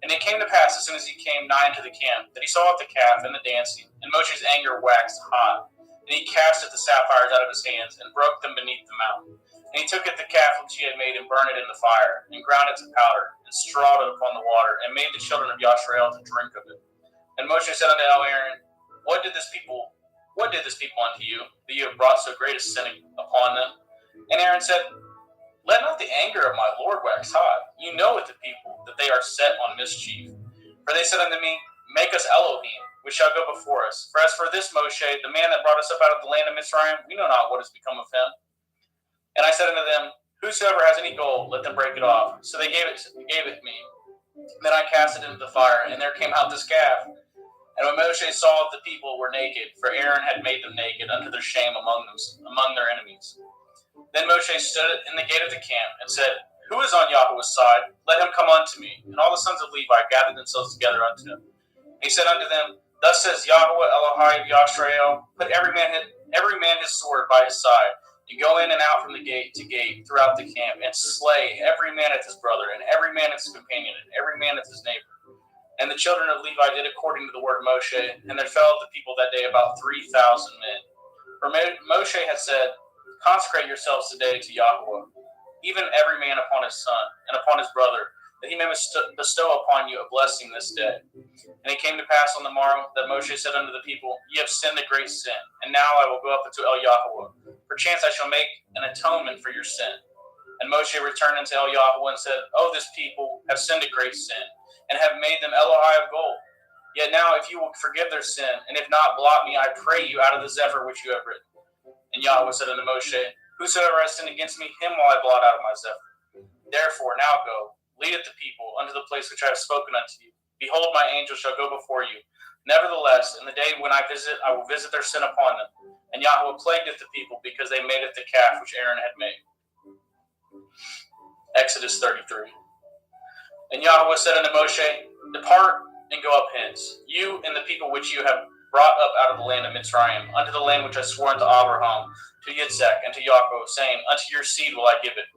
And it came to pass, as soon as he came nigh into the camp, that he saw the calf and the dancing, and Moshe's anger waxed hot. And he casted the sapphires out of his hands, and broke them beneath the mountain. And he took it the calf which he had made, and burned it in the fire, and ground it to powder, and strawed it upon the water, and made the children of Yashrael to drink of it. And Moshe said unto Aaron, What did this people unto you, that you have brought so great a sin upon them? And Aaron said, Let not the anger of my Lord wax hot. You know with the people that they are set on mischief. For they said unto me, Make us Elohim, which shall go before us. For as for this Moshe, the man that brought us up out of the land of Mitzrayim, we know not what has become of him. And I said unto them, Whosoever has any gold, let them break it off. So they gave it me. Then I cast it into the fire, and there came out this calf. And when Moshe saw that the people were naked, for Aaron had made them naked unto their shame among their enemies. Then Moshe stood in the gate of the camp and said, Who is on Yahweh's side? Let him come unto me. And all the sons of Levi gathered themselves together unto him. He said unto them, Thus says Yahweh Elohai of Yashrael, Put every man his sword by his side, and go in and out from the gate to gate throughout the camp, and slay every man at his brother, and every man at his companion, and every man at his neighbor. And the children of Levi did according to the word of Moshe, and there fell of the people that day about 3,000 men. For Moshe had said, Consecrate yourselves today to Yahweh, even every man upon his son, and upon his brother, that he may bestow upon you a blessing this day. And it came to pass on the morrow that Moshe said unto the people, Ye have sinned a great sin, and now I will go up unto El Yahweh. Perchance I shall make an atonement for your sin. And Moshe returned unto El Yahweh and said, O this people have sinned a great sin, and have made them Elohai of gold. Yet now if you will forgive their sin, and if not, blot me, I pray you, out of the zephyr which you have written. And Yahweh said unto Moshe, Whosoever has sinned against me, him will I blot out of my zephyr. Therefore now go, leadeth the people unto the place which I have spoken unto you. Behold, my angel shall go before you. Nevertheless, in the day when I will visit their sin upon them. And Yahweh plagueth the people, because they made it the calf which Aaron had made. Exodus 33. And Yahweh said unto Moshe, Depart and go up hence, you and the people which you have brought up out of the land of Mitzrayim, unto the land which I swore unto Abraham, to Yitzhak, and to Yaakov, saying, Unto your seed will I give it.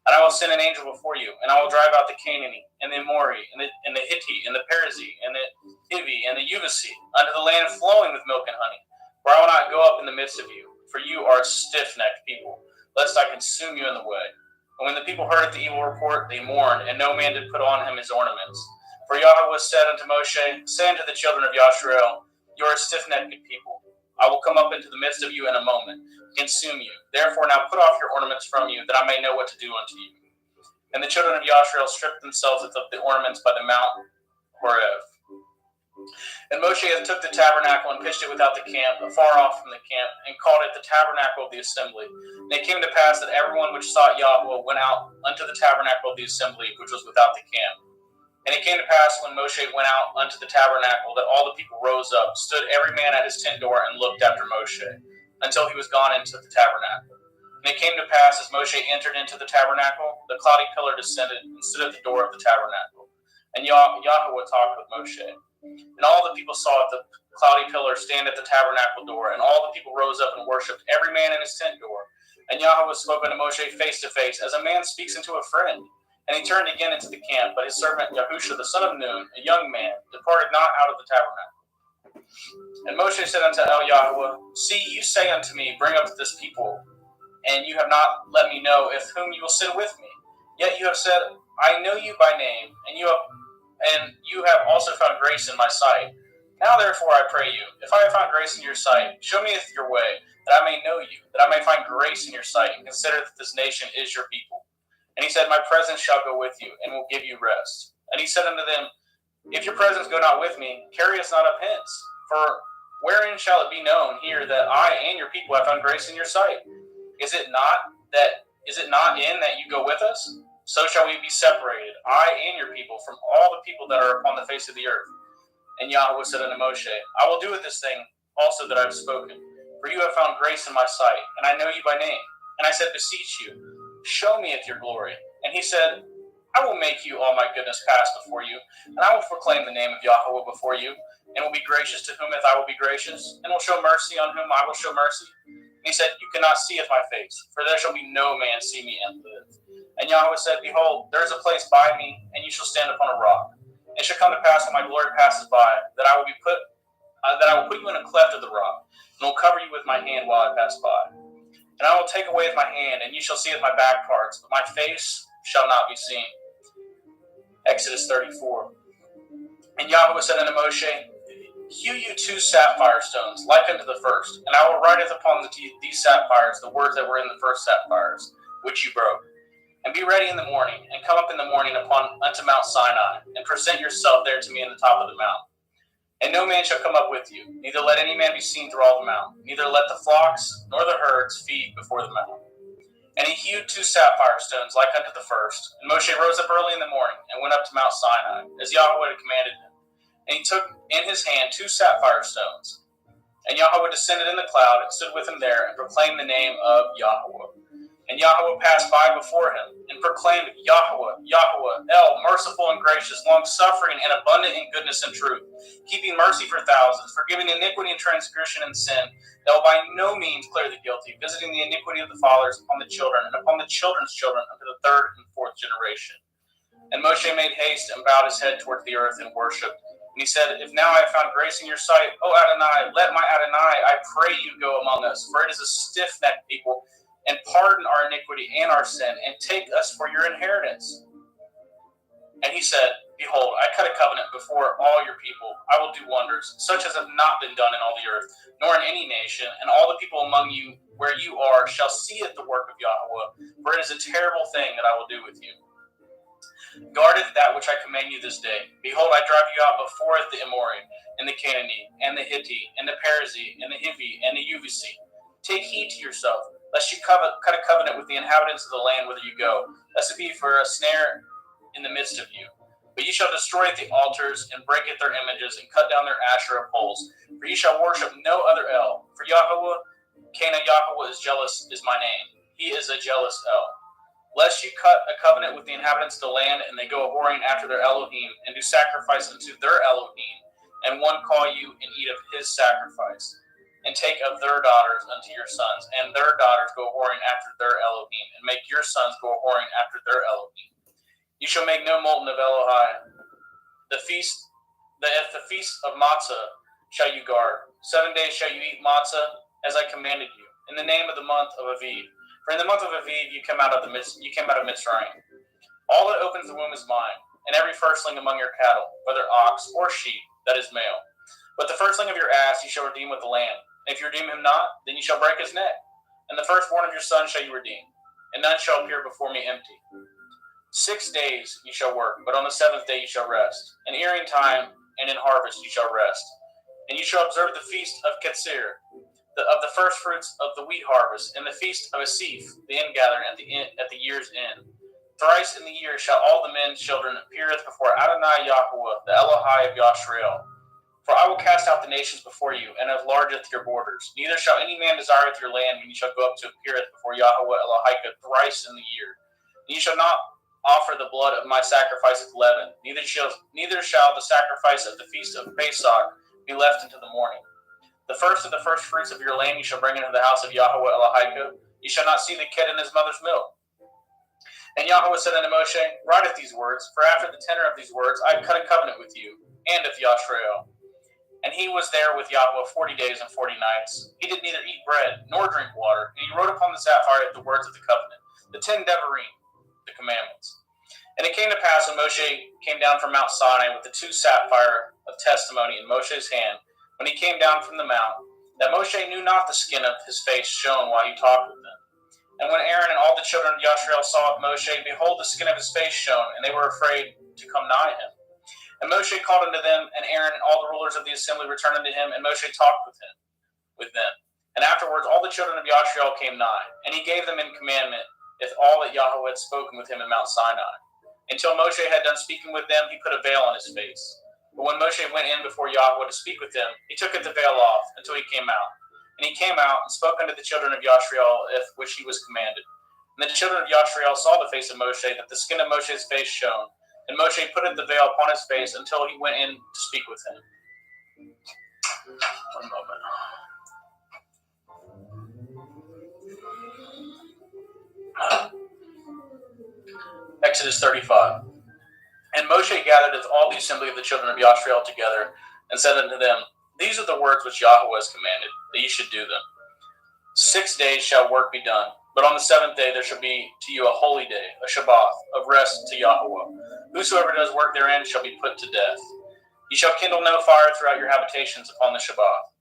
And I will send an angel before you, and I will drive out the Canaanite, and the Amori, and the Hittite, and the Perizzite, and the Hivi, and the Jebusite, unto the land flowing with milk and honey. For I will not go up in the midst of you, for you are a stiff-necked people, lest I consume you in the way. And when the people heard the evil report, they mourned, and no man did put on him his ornaments. For Yahweh said unto Moshe, Say unto the children of Yashrael, You are a stiff-necked people. I will come up into the midst of you in a moment, consume you. Therefore now put off your ornaments from you, that I may know what to do unto you. And the children of Yashrael stripped themselves of the ornaments by the Mount Horeb. And Moshe took the tabernacle and pitched it without the camp, afar off from the camp, and called it the tabernacle of the assembly. And it came to pass that everyone which sought Yahweh went out unto the tabernacle of the assembly, which was without the camp. And it came to pass when Moshe went out unto the tabernacle, that all the people rose up, stood every man at his tent door, and looked after Moshe, until he was gone into the tabernacle. And it came to pass, as Moshe entered into the tabernacle, the cloudy pillar descended and stood at the door of the tabernacle. And Yahweh talked with Moshe. And all the people saw the cloudy pillar stand at the tabernacle door, and all the people rose up and worshipped, every man in his tent door. And Yahweh spoke unto Moshe face to face, as a man speaks unto a friend. And he turned again into the camp, but his servant Yahusha the son of Nun, a young man, departed not out of the tabernacle. And Moshe said unto El Yahweh, See, you say unto me, Bring up this people, and you have not let me know with whom you will send with me. Yet you have said, I know you by name, and you have also found grace in my sight. Now therefore I pray you, if I have found grace in your sight, show me your way, that I may know you, that I may find grace in your sight, and consider that this nation is your people. And he said, My presence shall go with you, and will give you rest. And he said unto them, If your presence go not with me, carry us not up hence. For wherein shall it be known here that I and your people have found grace in your sight? Is it not in that you go with us? so shall we be separated, I and your people, from all the people that are upon the face of the earth. And Yahweh said unto Moshe, I will do with this thing also that I have spoken, for you have found grace in my sight, and I know you by name. And I said, beseech you, show me your glory. And he said, I will make you all my goodness pass before you, and I will proclaim the name of Yahweh before you, and will be gracious to whom I will be gracious, and will show mercy on whom I will show mercy. And he said, you cannot see my face, for there shall be no man see me and live. And Yahweh said, behold, there is a place by me, and you shall stand upon a rock. And it shall come to pass when my glory passes by, that I will put you in a cleft of the rock, and will cover you with my hand while I pass by. And I will take away with my hand, and you shall see with my back parts, but my face shall not be seen. Exodus 34. And Yahweh said unto Moshe, hew you 2 sapphire stones, like unto the first, and I will write upon these sapphires the words that were in the first sapphires, which you broke. And be ready in the morning, and come up in the morning unto Mount Sinai, and present yourself there to me in the top of the mount. And no man shall come up with you, neither let any man be seen through all the mount, neither let the flocks nor the herds feed before the mount. And he hewed 2 sapphire stones like unto the first. And Moshe rose up early in the morning, and went up to Mount Sinai, as Yahweh had commanded him. And he took in his hand 2 sapphire stones. And Yahweh descended in the cloud, and stood with him there, and proclaimed the name of Yahweh. And Yahweh passed by before him, and proclaimed, Yahweh, Yahweh, El, merciful and gracious, long-suffering, and abundant in goodness and truth, keeping mercy for thousands, forgiving iniquity and transgression and sin, that will by no means clear the guilty, visiting the iniquity of the fathers upon the children, and upon the children's children unto the 3rd and 4th generation. And Moshe made haste, and bowed his head toward the earth, and worshipped. And he said, if now I have found grace in your sight, O Adonai, let my Adonai, I pray you, go among us, for it is a stiff-necked people, and pardon our iniquity and our sin, and take us for your inheritance. And he said, behold, I cut a covenant before all your people. I will do wonders, such as have not been done in all the earth, nor in any nation, and all the people among you where you are shall see it the work of Yahweh, for it is a terrible thing that I will do with you. Guardeth that which I command you this day. Behold, I drive you out before the Amorite, and the Canaanite, and the Hittite, and the Perizzite, and the Hivi, and the Jebusite. Take heed to yourself, lest you cut a covenant with the inhabitants of the land whither you go, lest it be for a snare in the midst of you. But ye shall destroy the altars, and break at their images, and cut down their Asherah poles. For ye shall worship no other El. For Yahweh, Cana Yahweh is jealous, is my name. He is a jealous El. Lest you cut a covenant with the inhabitants of the land, and they go a-whoring after their Elohim, and do sacrifice unto their Elohim, and one call you and eat of his sacrifice, and take of their daughters unto your sons, and their daughters go a-whoring after their Elohim, and make your sons go a-whoring after their Elohim. You shall make no molten of Elohai. The feast of matzah shall you guard. 7 days shall you eat matzah, as I commanded you, in the name of the month of Aviv. For in the month of Aviv you came out of Mitzrayim. All that opens the womb is mine, and every firstling among your cattle, whether ox or sheep, that is male. But the firstling of your ass you shall redeem with the lamb. And if you redeem him not, then you shall break his neck. And the firstborn of your son shall you redeem, and none shall appear before me empty. 6 days you shall work, but on the 7th day you shall rest. In earing time and in harvest you shall rest. And you shall observe the feast of Ketzir, of the first fruits of the wheat harvest, and the feast of Asif, the ingathering at the year's end. Thrice in the year shall all the men's children appeareth before Adonai Yahweh, the Elohai of Yashrael. For I will cast out the nations before you, and enlargeth your borders. Neither shall any man desireth your land when you shall go up to appeareth before Yahweh Elohika thrice in the year. And you shall not offer the blood of my sacrifice of leaven, neither shall the sacrifice of the feast of Pesach be left until the morning. The first of the first fruits of your land you shall bring into the house of Yahweh Elohika. You shall not see the kid in his mother's milk. And Yahweh said unto Moshe, writeth these words, for after the tenor of these words I have cut a covenant with you, and with Yashrael. And he was there with Yahweh 40 days and 40 nights. He did neither eat bread nor drink water, and he wrote upon the sapphire the words of the covenant, the 10 Devarim, the commandments. And it came to pass when Moshe came down from Mount Sinai with the 2 sapphire of testimony in Moshe's hand, when he came down from the mount, that Moshe knew not the skin of his face shone while he talked with them. And when Aaron and all the children of Yashrael saw Moshe, behold, the skin of his face shone, and they were afraid to come nigh him. And Moshe called unto them, and Aaron and all the rulers of the assembly returned unto him, and Moshe talked with them. And afterwards all the children of Yashrael came nigh, and he gave them in commandment with all that Yahweh had spoken with him in Mount Sinai. Until Moshe had done speaking with them, he put a veil on his face. But when Moshe went in before Yahweh to speak with him, he took the veil off until he came out. And he came out and spoke unto the children of Yashriel, which he was commanded. And the children of Yashriel saw the face of Moshe, that the skin of Moshe's face shone. And Moshe put the veil upon his face until he went in to speak with him. One moment. Exodus 35. And Moshe gathered all the assembly of the children of Yashriel together, and said unto them, These are the words which Yahweh has commanded, that ye should do them. 6 days shall work be done, but on the seventh day there shall be to you a holy day, a Shabbath, of rest to Yahweh. Whosoever does work therein shall be put to death. Ye shall kindle no fire throughout your habitations upon the Shabbath.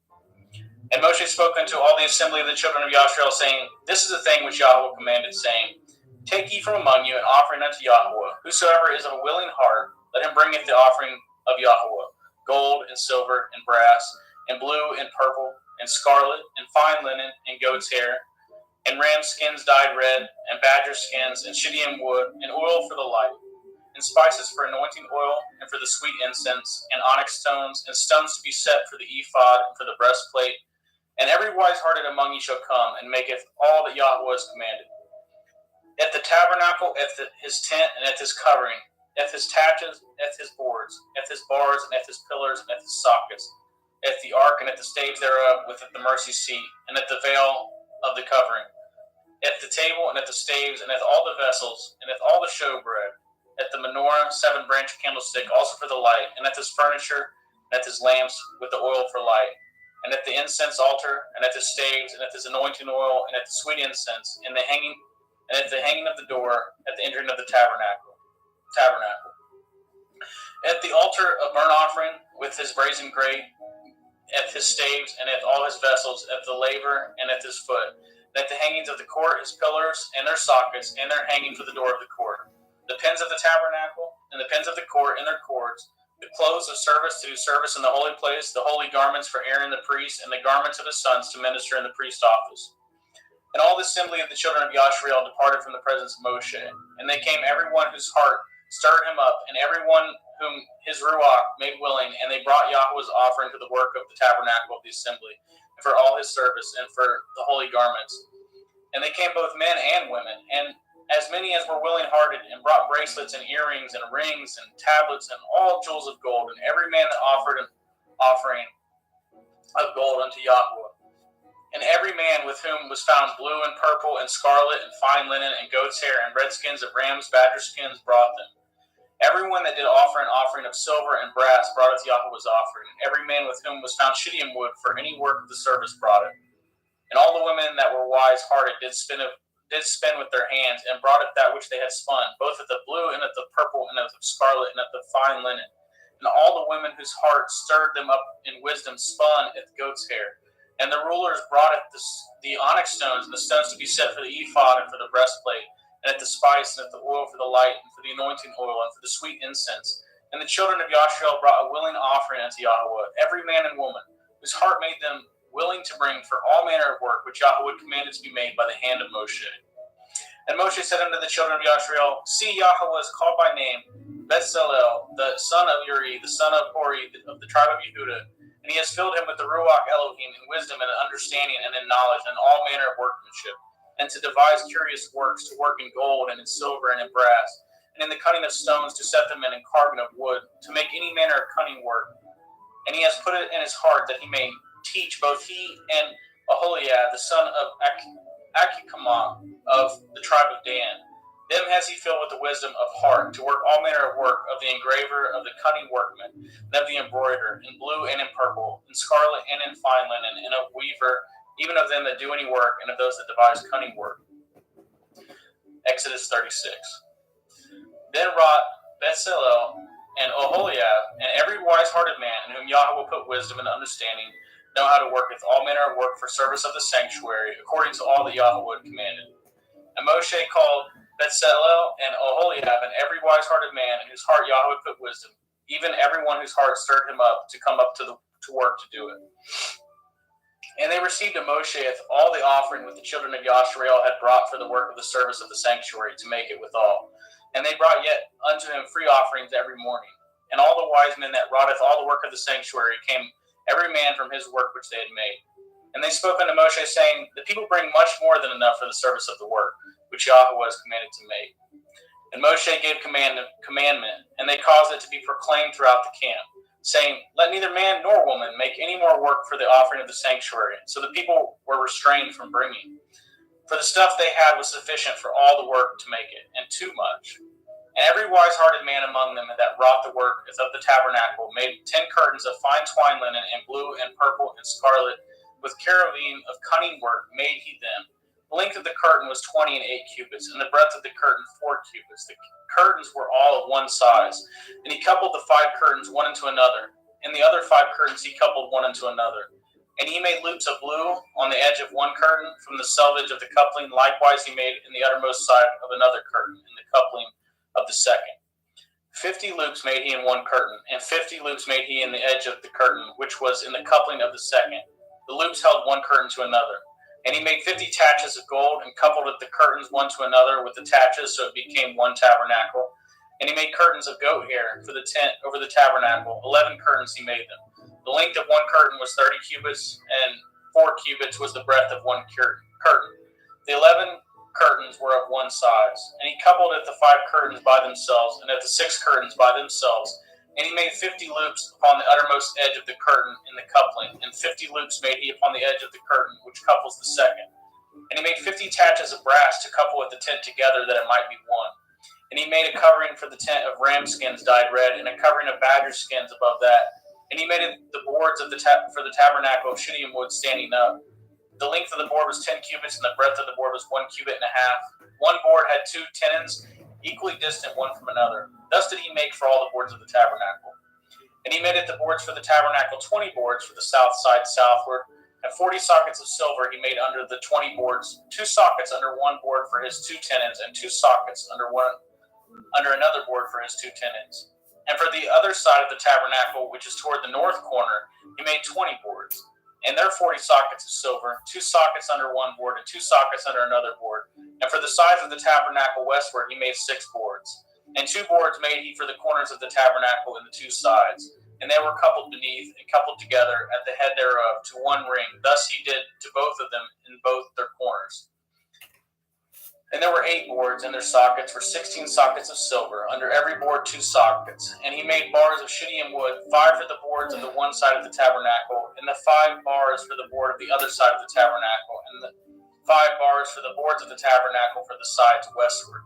And Moshe spoke unto all the assembly of the children of Yashriel, saying, This is the thing which Yahweh commanded, saying, Take ye from among you an offering unto Yahweh. Whosoever is of a willing heart, let him bringeth the offering of Yahweh, gold and silver and brass, and blue and purple, and scarlet, and fine linen, and goat's hair, and ram skins dyed red, and badger skins, and shittim wood, and oil for the light, and spices for anointing oil, and for the sweet incense, and onyx stones, and stones to be set for the ephod, and for the breastplate. And every wise-hearted among you shall come, and maketh all that Yahweh has commanded. At the tabernacle, his tent, and at his covering, at his taches, at his boards, at his bars, and at his pillars, and at his sockets, at the ark, and at the staves thereof, with the mercy seat, and at the veil of the covering, at the table, and at the staves, and at all the vessels, and at all the showbread, at the menorah, 7-branch candlestick, also for the light, and at his furniture, and at his lamps, with the oil for light, and at the incense altar, and at his staves, and at his anointing oil, and at the sweet incense, and at the hanging of the door, at the entering of the tabernacle. At the altar of burnt offering, with his brazen grate, at his staves, and at all his vessels, at the laver, and at his foot, and at the hangings of the court, his pillars, and their sockets, and their hanging for the door of the court, the pins of the tabernacle, and the pins of the court, and their cords, the clothes of service to do service in the holy place, the holy garments for Aaron the priest, and the garments of his sons to minister in the priest office. And all the assembly of the children of Yashriel departed from the presence of Moshe. And they came every one whose heart stirred him up, and every one whom his ruach made willing. And they brought Yahweh's offering to the work of the tabernacle of the assembly, and for all his service, and for the holy garments. And they came both men and women, and as many as were willing-hearted, and brought bracelets and earrings and rings and tablets and all jewels of gold. And every man that offered an offering of gold unto Yahweh. And every man with whom was found blue and purple and scarlet and fine linen and goat's hair and red skins of rams, badger skins brought them. Everyone that did offer an offering of silver and brass broughteth Yahweh's offering. And every man with whom was found shittim wood for any work of the service brought it. And all the women that were wise-hearted did spin with their hands, and brought it that which they had spun, both at the blue and at the purple and at the scarlet and at the fine linen. And all the women whose hearts stirred them up in wisdom spun at the goat's hair. And the rulers brought it the onyx stones, and the stones to be set for the ephod, and for the breastplate, and at the spice, and at the oil for the light, and for the anointing oil, and for the sweet incense. And the children of Yashriel brought a willing offering unto Yahweh, every man and woman, whose heart made them willing to bring for all manner of work which Yahweh commanded to be made by the hand of Moshe. And Moshe said unto the children of Yashriel, See, Yahweh is called by name Bezalel, the son of Uri, the son of Hori, of the tribe of Yehudah. And he has filled him with the Ruach Elohim in wisdom and understanding and in knowledge and all manner of workmanship, and to devise curious works, to work in gold and in silver and in brass, and in the cutting of stones, to set them in carving of wood, to make any manner of cunning work. And he has put it in his heart that he may teach both he and Aholiab, the son of Achikam of the tribe of Dan. Them has he filled with the wisdom of heart, to work all manner of work of the engraver, of the cunning workman, and of the embroiderer, in blue and in purple, in scarlet and in fine linen, and of weaver, even of them that do any work, and of those that devise cunning work. Exodus 36. Then wrought Bezalel and Aholiab, and every wise-hearted man in whom Yahweh put wisdom and understanding, know how to work with all manner of work for service of the sanctuary, according to all that Yahweh had commanded. And Moshe called Bezalel and Aholiab, and every wise-hearted man in whose heart Yahweh put wisdom, even everyone whose heart stirred him up to come up to work to do it. And they received of Moshe all the offering which the children of Yasharel had brought for the work of the service of the sanctuary to make it withal. And they brought yet unto him free offerings every morning. And all the wise men that wroughteth all the work of the sanctuary came every man from his work which they had made. And they spoke unto Moshe, saying, the people bring much more than enough for the service of the work which Yahweh was commanded to make. And Moshe gave commandment, and they caused it to be proclaimed throughout the camp, saying, let neither man nor woman make any more work for the offering of the sanctuary. So the people were restrained from bringing. For the stuff they had was sufficient for all the work to make it, and too much. And every wise-hearted man among them that wrought the work of the tabernacle made 10 curtains of fine twine linen, and blue and purple and scarlet, with cherubim of cunning work made he them. The length of the curtain was 20 and 8 cubits, and the breadth of the curtain 4 cubits. The curtains were all of one size. And he coupled the 5 curtains one into another, and the other 5 curtains he coupled one into another. And he made loops of blue on the edge of one curtain from the selvage of the coupling. Likewise he made in the uttermost side of another curtain in the coupling of the second. 50 loops made he in one curtain, and 50 loops made he in the edge of the curtain, which was in the coupling of the second. The loops held one curtain to another. And he made 50 taches of gold, and coupled the curtains one to another with the taches, so it became one tabernacle. And he made curtains of goat hair for the tent over the tabernacle. 11 curtains he made them. The length of one curtain was 30 cubits, and 4 cubits was the breadth of one curtain. The 11 curtains were of one size. And he coupled at the 5 curtains by themselves, and at the 6 curtains by themselves. And he made 50 loops upon the uttermost edge of the curtain in the coupling, and 50 loops made he upon the edge of the curtain which couples the second. And he made 50 taches of brass to couple with the tent together, that it might be one. And he made a covering for the tent of ram skins dyed red, and a covering of badger skins above that. And he made the boards of for the tabernacle of shittim wood standing up. The length of the board was 10 cubits, and the breadth of the board was 1 cubit and a half. One board had 2 tenons, equally distant one from another. Thus did he make for all the boards of the tabernacle. And he made at the boards for the tabernacle 20 boards for the south side southward, and 40 sockets of silver he made under the 20 boards, 2 sockets under one board for his 2 tenons, and 2 sockets under another board for his 2 tenons. And for the other side of the tabernacle, which is toward the north corner, he made 20 boards. And there 40 sockets of silver, 2 sockets under one board, and 2 sockets under another board. And for the sides of the tabernacle westward, he made 6 boards. And 2 boards made he for the corners of the tabernacle in the 2 sides. And they were coupled beneath and coupled together at the head thereof to one ring. Thus he did to both of them in both their corners. And there were 8 boards, and their sockets were 16 sockets of silver, under every board 2 sockets. And he made bars of shittim wood, 5 for the boards of the one side of the tabernacle, and the 5 bars for the board of the other side of the tabernacle, and the 5 bars for the boards of the tabernacle for the sides westward.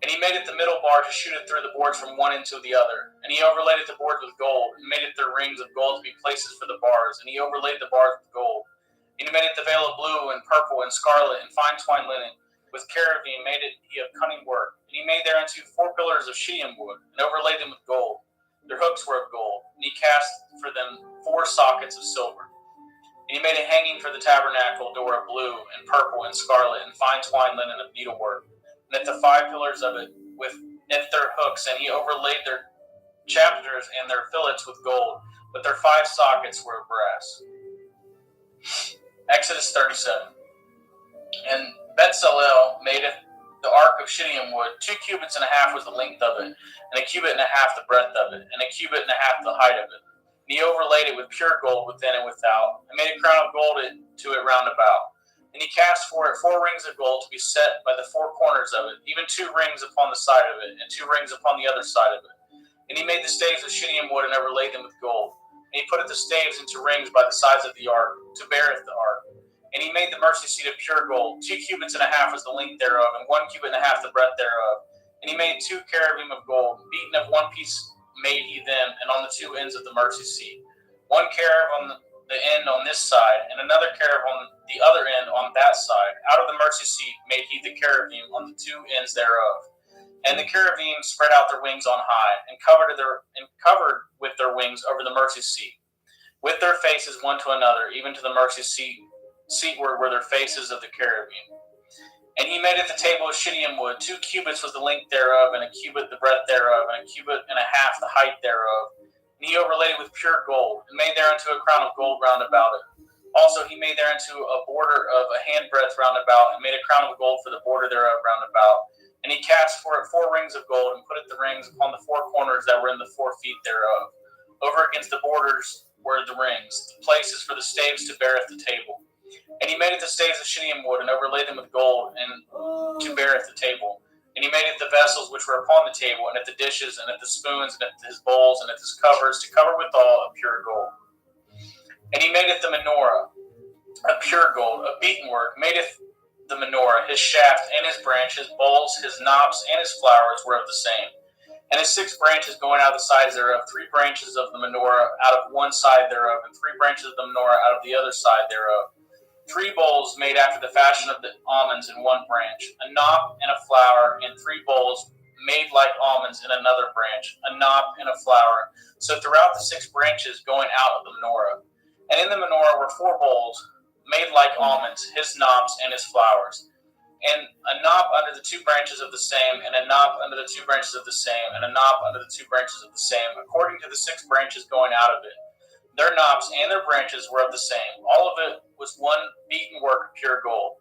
And he made it the middle bar to shoot it through the boards from one end to the other. And he overlaid it the boards with gold, and made it the rings of gold to be places for the bars. And he overlaid the bars with gold. And he made it the veil of blue and purple and scarlet and fine twine linen. With cherubim made it he of cunning work. And he made thereunto 4 pillars of shittim wood, and overlaid them with gold. Their hooks were of gold. And he cast for them 4 sockets of silver. And he made a hanging for the tabernacle door of blue and purple and scarlet and fine twine linen of needlework. And at the 5 pillars of it with at their hooks, and he overlaid their chapters and their fillets with gold, but their 5 sockets were of brass. Exodus 37. And Bezalel made the ark of shittim wood. 2 cubits and a half was the length of it, and a cubit and a half the breadth of it, and a cubit and a half the height of it. And he overlaid it with pure gold within and without, and made a crown of gold to it round about. And he cast for it 4 rings of gold to be set by the 4 corners of it, even 2 rings upon the side of it, and 2 rings upon the other side of it. And he made the staves of shittim wood, and overlaid them with gold. And he put the staves into rings by the sides of the ark, to beareth the ark. And he made the mercy seat of pure gold. 2 cubits and a half was the length thereof, and 1 cubit and a half the breadth thereof. And he made 2 cherubim of gold. Beaten of one piece made he them, and on the 2 ends of the mercy seat. 1 cherub on the end on this side, and another cherub on the other end on that side. Out of the mercy seat made he the cherubim on the 2 ends thereof. And the cherubim spread out their wings on high, and covered with their wings over the mercy seat, with their faces one to another, even to the mercy seatward were their faces of the cherubim. And he made it the table of shittim wood. 2 cubits was the length thereof, and a cubit the breadth thereof, and a cubit and a half the height thereof. And he overlaid it with pure gold, and made thereunto a crown of gold round about it. Also, he made thereunto a border of a handbreadth round about, and made a crown of gold for the border thereof round about. And he cast for it 4 rings of gold, and put the rings upon the 4 corners that were in the 4 feet thereof. Over against the borders were the rings, the places for the staves to beareth the table. And he made it the staves of shittim wood, and overlaid them with gold, and to beareth the table. And he made it the vessels which were upon the table, and at the dishes, and at the spoons, and at his bowls, and at his covers, to cover withal of pure gold. And he made it the menorah of pure gold, of beaten work, madeth the menorah, his shaft, and his branch, his bowls, his knops, and his flowers were of the same. And his 6 branches going out of the sides thereof, 3 branches of the menorah out of one side thereof, and 3 branches of the menorah out of the other side thereof. 3 bowls made after the fashion of the almonds in one branch, a knop and a flower, and 3 bowls made like almonds in another branch, a knop and a flower. So throughout the 6 branches going out of the menorah. And in the menorah were 4 bowls made like almonds, his knops and his flowers. And a knop under the 2 branches of the same, and a knop under the 2 branches of the same, and a knop under the 2 branches of the same, according to the 6 branches going out of it. Their knops and their branches were of the same. All of it was one beaten work of pure gold.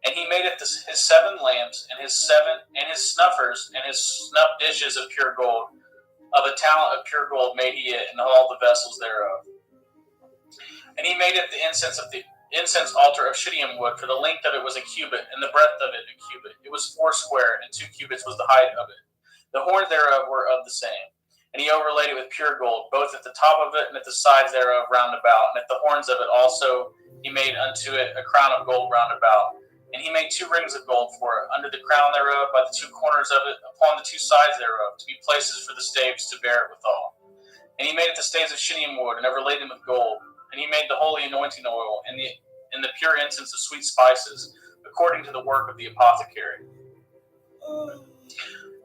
And he made it his 7 lamps, and his snuffers, and his snuff dishes of pure gold. Of a talent of pure gold made he it, and all the vessels thereof. And he made it the incense altar of shittim wood, for the length of it was a cubit, and the breadth of it a cubit. It was 4 square, and 2 cubits was the height of it. The horns thereof were of the same. And he overlaid it with pure gold, both at the top of it and at the sides thereof round about. And at the horns of it also he made unto it a crown of gold round about. And he made 2 rings of gold for it, under the crown thereof, by the 2 corners of it, upon the 2 sides thereof, to be places for the staves to bear it withal. And he made it the staves of shittim wood, and overlaid them with gold. And he made the holy anointing oil, and the pure incense of sweet spices, according to the work of the apothecary.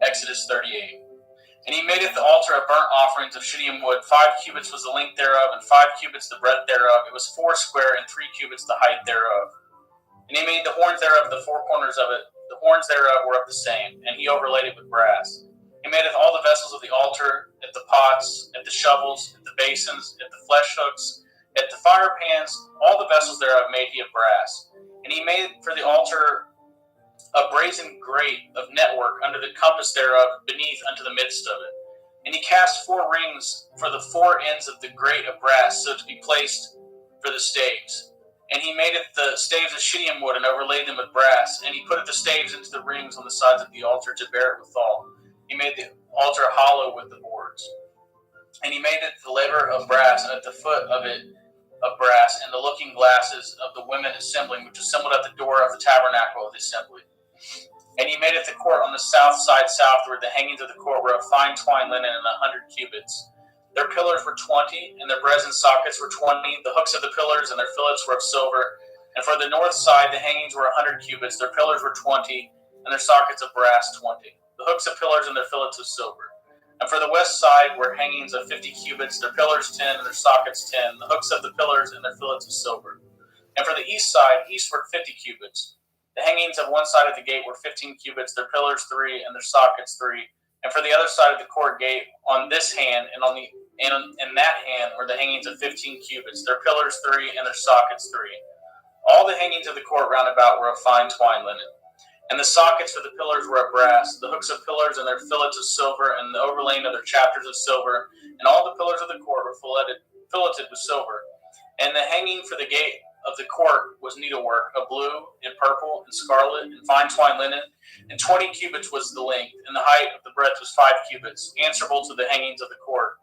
Exodus 38. And he made it the altar of burnt offerings of shittim wood. 5 cubits was the length thereof, and 5 cubits the breadth thereof. It was 4 square, and 3 cubits the height thereof. And he made the horns thereof, the 4 corners of it. The horns thereof were of the same, and he overlaid it with brass. He made it all the vessels of the altar, at the pots, at the shovels, at the basins, at the flesh hooks, at the fire pans. All the vessels thereof made he of brass. And he made for the altar a brazen grate of network under the compass thereof, beneath unto the midst of it. And he cast 4 rings for the 4 ends of the grate of brass, so to be placed for the staves. And he made it the staves of shittim wood, and overlaid them with brass. And he put the staves into the rings on the sides of the altar, to bear it withal. He made the altar hollow with the boards. And he made it the laver of brass, and at the foot of it of brass, and the looking glasses of the women assembling, which assembled at the door of the tabernacle of the assembly. And he made it the court on the south side southward. The hangings of the court were of fine twined linen, and 100 cubits. Their pillars were 20, and their brazen sockets were 20. The hooks of the pillars and their fillets were of silver. And for the north side, the hangings were 100 cubits. Their pillars were 20, and their sockets of brass 20. The hooks of pillars and their fillets of silver. And for the west side were hangings of 50 cubits, their pillars 10, and their sockets 10, the hooks of the pillars and their fillets of silver. And for the east side, eastward 50 cubits. The hangings of one side of the gate were 15 cubits, their pillars 3, and their sockets 3. And for the other side of the court gate, on this hand and in that hand were the hangings of 15 cubits, their pillars 3, and their sockets 3. All the hangings of the court round about were of fine twined linen. And the sockets for the pillars were of brass, the hooks of pillars and their fillets of silver, and the overlaying of their chapters of silver. And all the pillars of the court were filleted with silver. And the hanging for the gate of the court was needlework of blue and purple and scarlet and fine twined linen. And 20 cubits was the length, and the height of the breadth was 5 cubits, answerable to the hangings of the court.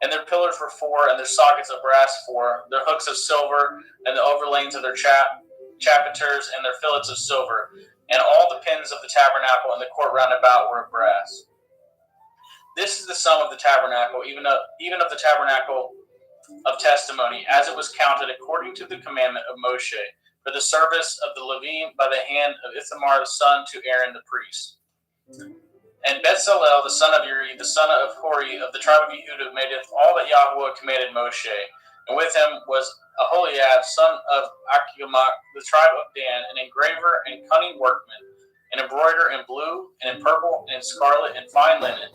And their pillars were 4, and their sockets of brass 4, their hooks of silver, and the overlayings of their chapiters and their fillets of silver. And all the pins of the tabernacle and the court round about were of brass. This is the sum of the tabernacle, even of the tabernacle of testimony, as it was counted according to the commandment of Moshe, for the service of the Levim by the hand of Ithamar the son to Aaron the priest. And Bezalel the son of Uri, the son of Hori, of the tribe of Yehudah, madeth all that Yahweh commanded Moshe. And with him was Aholiab, son of Achimach, the tribe of Dan, an engraver and cunning workman. and embroider in blue, and in purple, and in scarlet, and fine linen.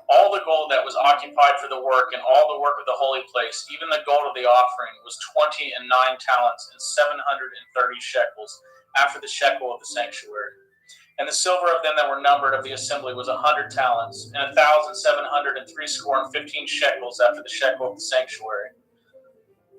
All the gold that was occupied for the work, and all the work of the holy place, even the gold of the offering, was 29 talents and 730 shekels, after the shekel of the sanctuary. And the silver of them that were numbered of the assembly was 100 talents, and 1,760 shekels, after the shekel of the sanctuary.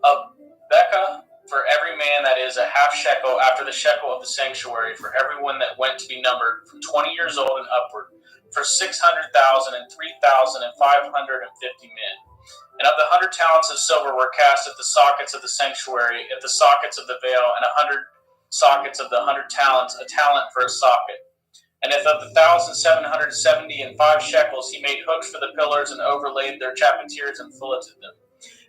A bekah for every man, that is a half shekel, after the shekel of the sanctuary, for everyone that went to be numbered from 20 years old and upward, for 600,000 and 3,550 men. And of the 100 talents of silver were cast at the sockets of the sanctuary, at the sockets of the veil, and 100 sockets of the 100 talents, a talent for a socket. And if of the 1,770 and 5 shekels he made hooks for the pillars, and overlaid their chapiteers and filleted them.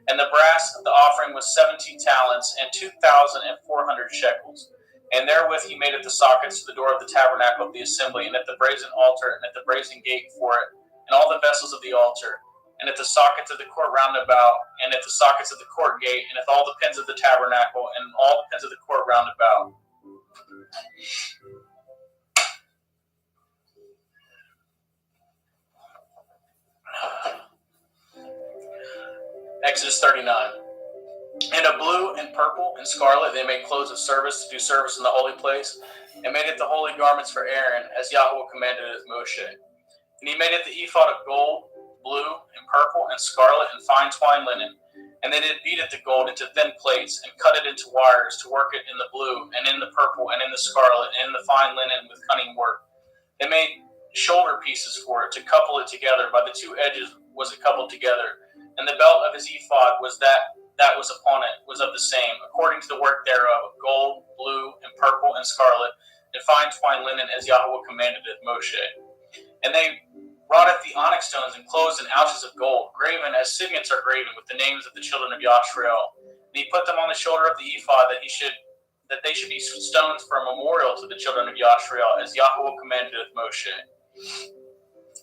And the brass of the offering was 17 talents and 2,400 shekels. And therewith he made at the sockets to the door of the tabernacle of the assembly, and at the brazen altar, and at the brazen gate for it, and all the vessels of the altar, and at the sockets of the court round about, and at the sockets of the court gate, and at all the pins of the tabernacle, and all the pins of the court round about. Exodus 39. And of blue and purple and scarlet they made clothes of service to do service in the holy place, and made it the holy garments for Aaron, as Yahweh commanded it Moshe. And he made it the ephod of gold, blue, and purple, and scarlet, and fine twined linen. And they did beat it the gold into thin plates, and cut it into wires, to work it in the blue, and in the purple, and in the scarlet, and in the fine linen with cunning work. They made shoulder pieces for it, to couple it together. By the two edges was it coupled together. And the belt of his ephod was that was upon it, was of the same, according to the work thereof, of gold, blue, and purple, and scarlet, and fine twined linen, as Yahweh commanded it Moshe. And they wrought the onyx stones enclosed in ouches of gold, graven as signets are graven with the names of the children of Yashrael. And he put them on the shoulder of the ephod, that they should be stones for a memorial to the children of Yashrael, as Yahweh commanded it Moshe.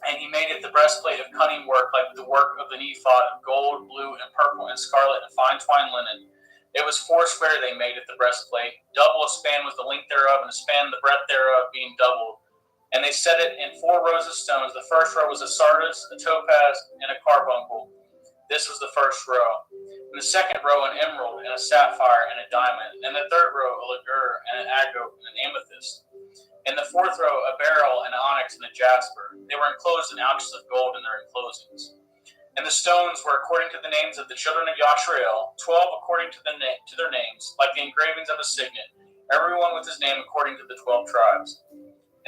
And he made it the breastplate of cunning work, like the work of an ephod, of gold, blue, and purple, and scarlet, and fine twined linen. It was 4 square they made it the breastplate. Double a span was the length thereof, and a span the breadth thereof, being doubled. And they set it in 4 rows of stones. The first row was a sardius, a topaz, and a carbuncle. This was the first row. And the second row an emerald, and a sapphire, and a diamond. And the third row a ligure, and an agate, and an amethyst. In the fourth row, a beryl, an onyx, and a jasper. They were enclosed in ouches of gold in their enclosings. And the stones were according to the names of the children of Yashrael, 12 according to their names, like the engravings of a signet, everyone with his name according to the 12 tribes.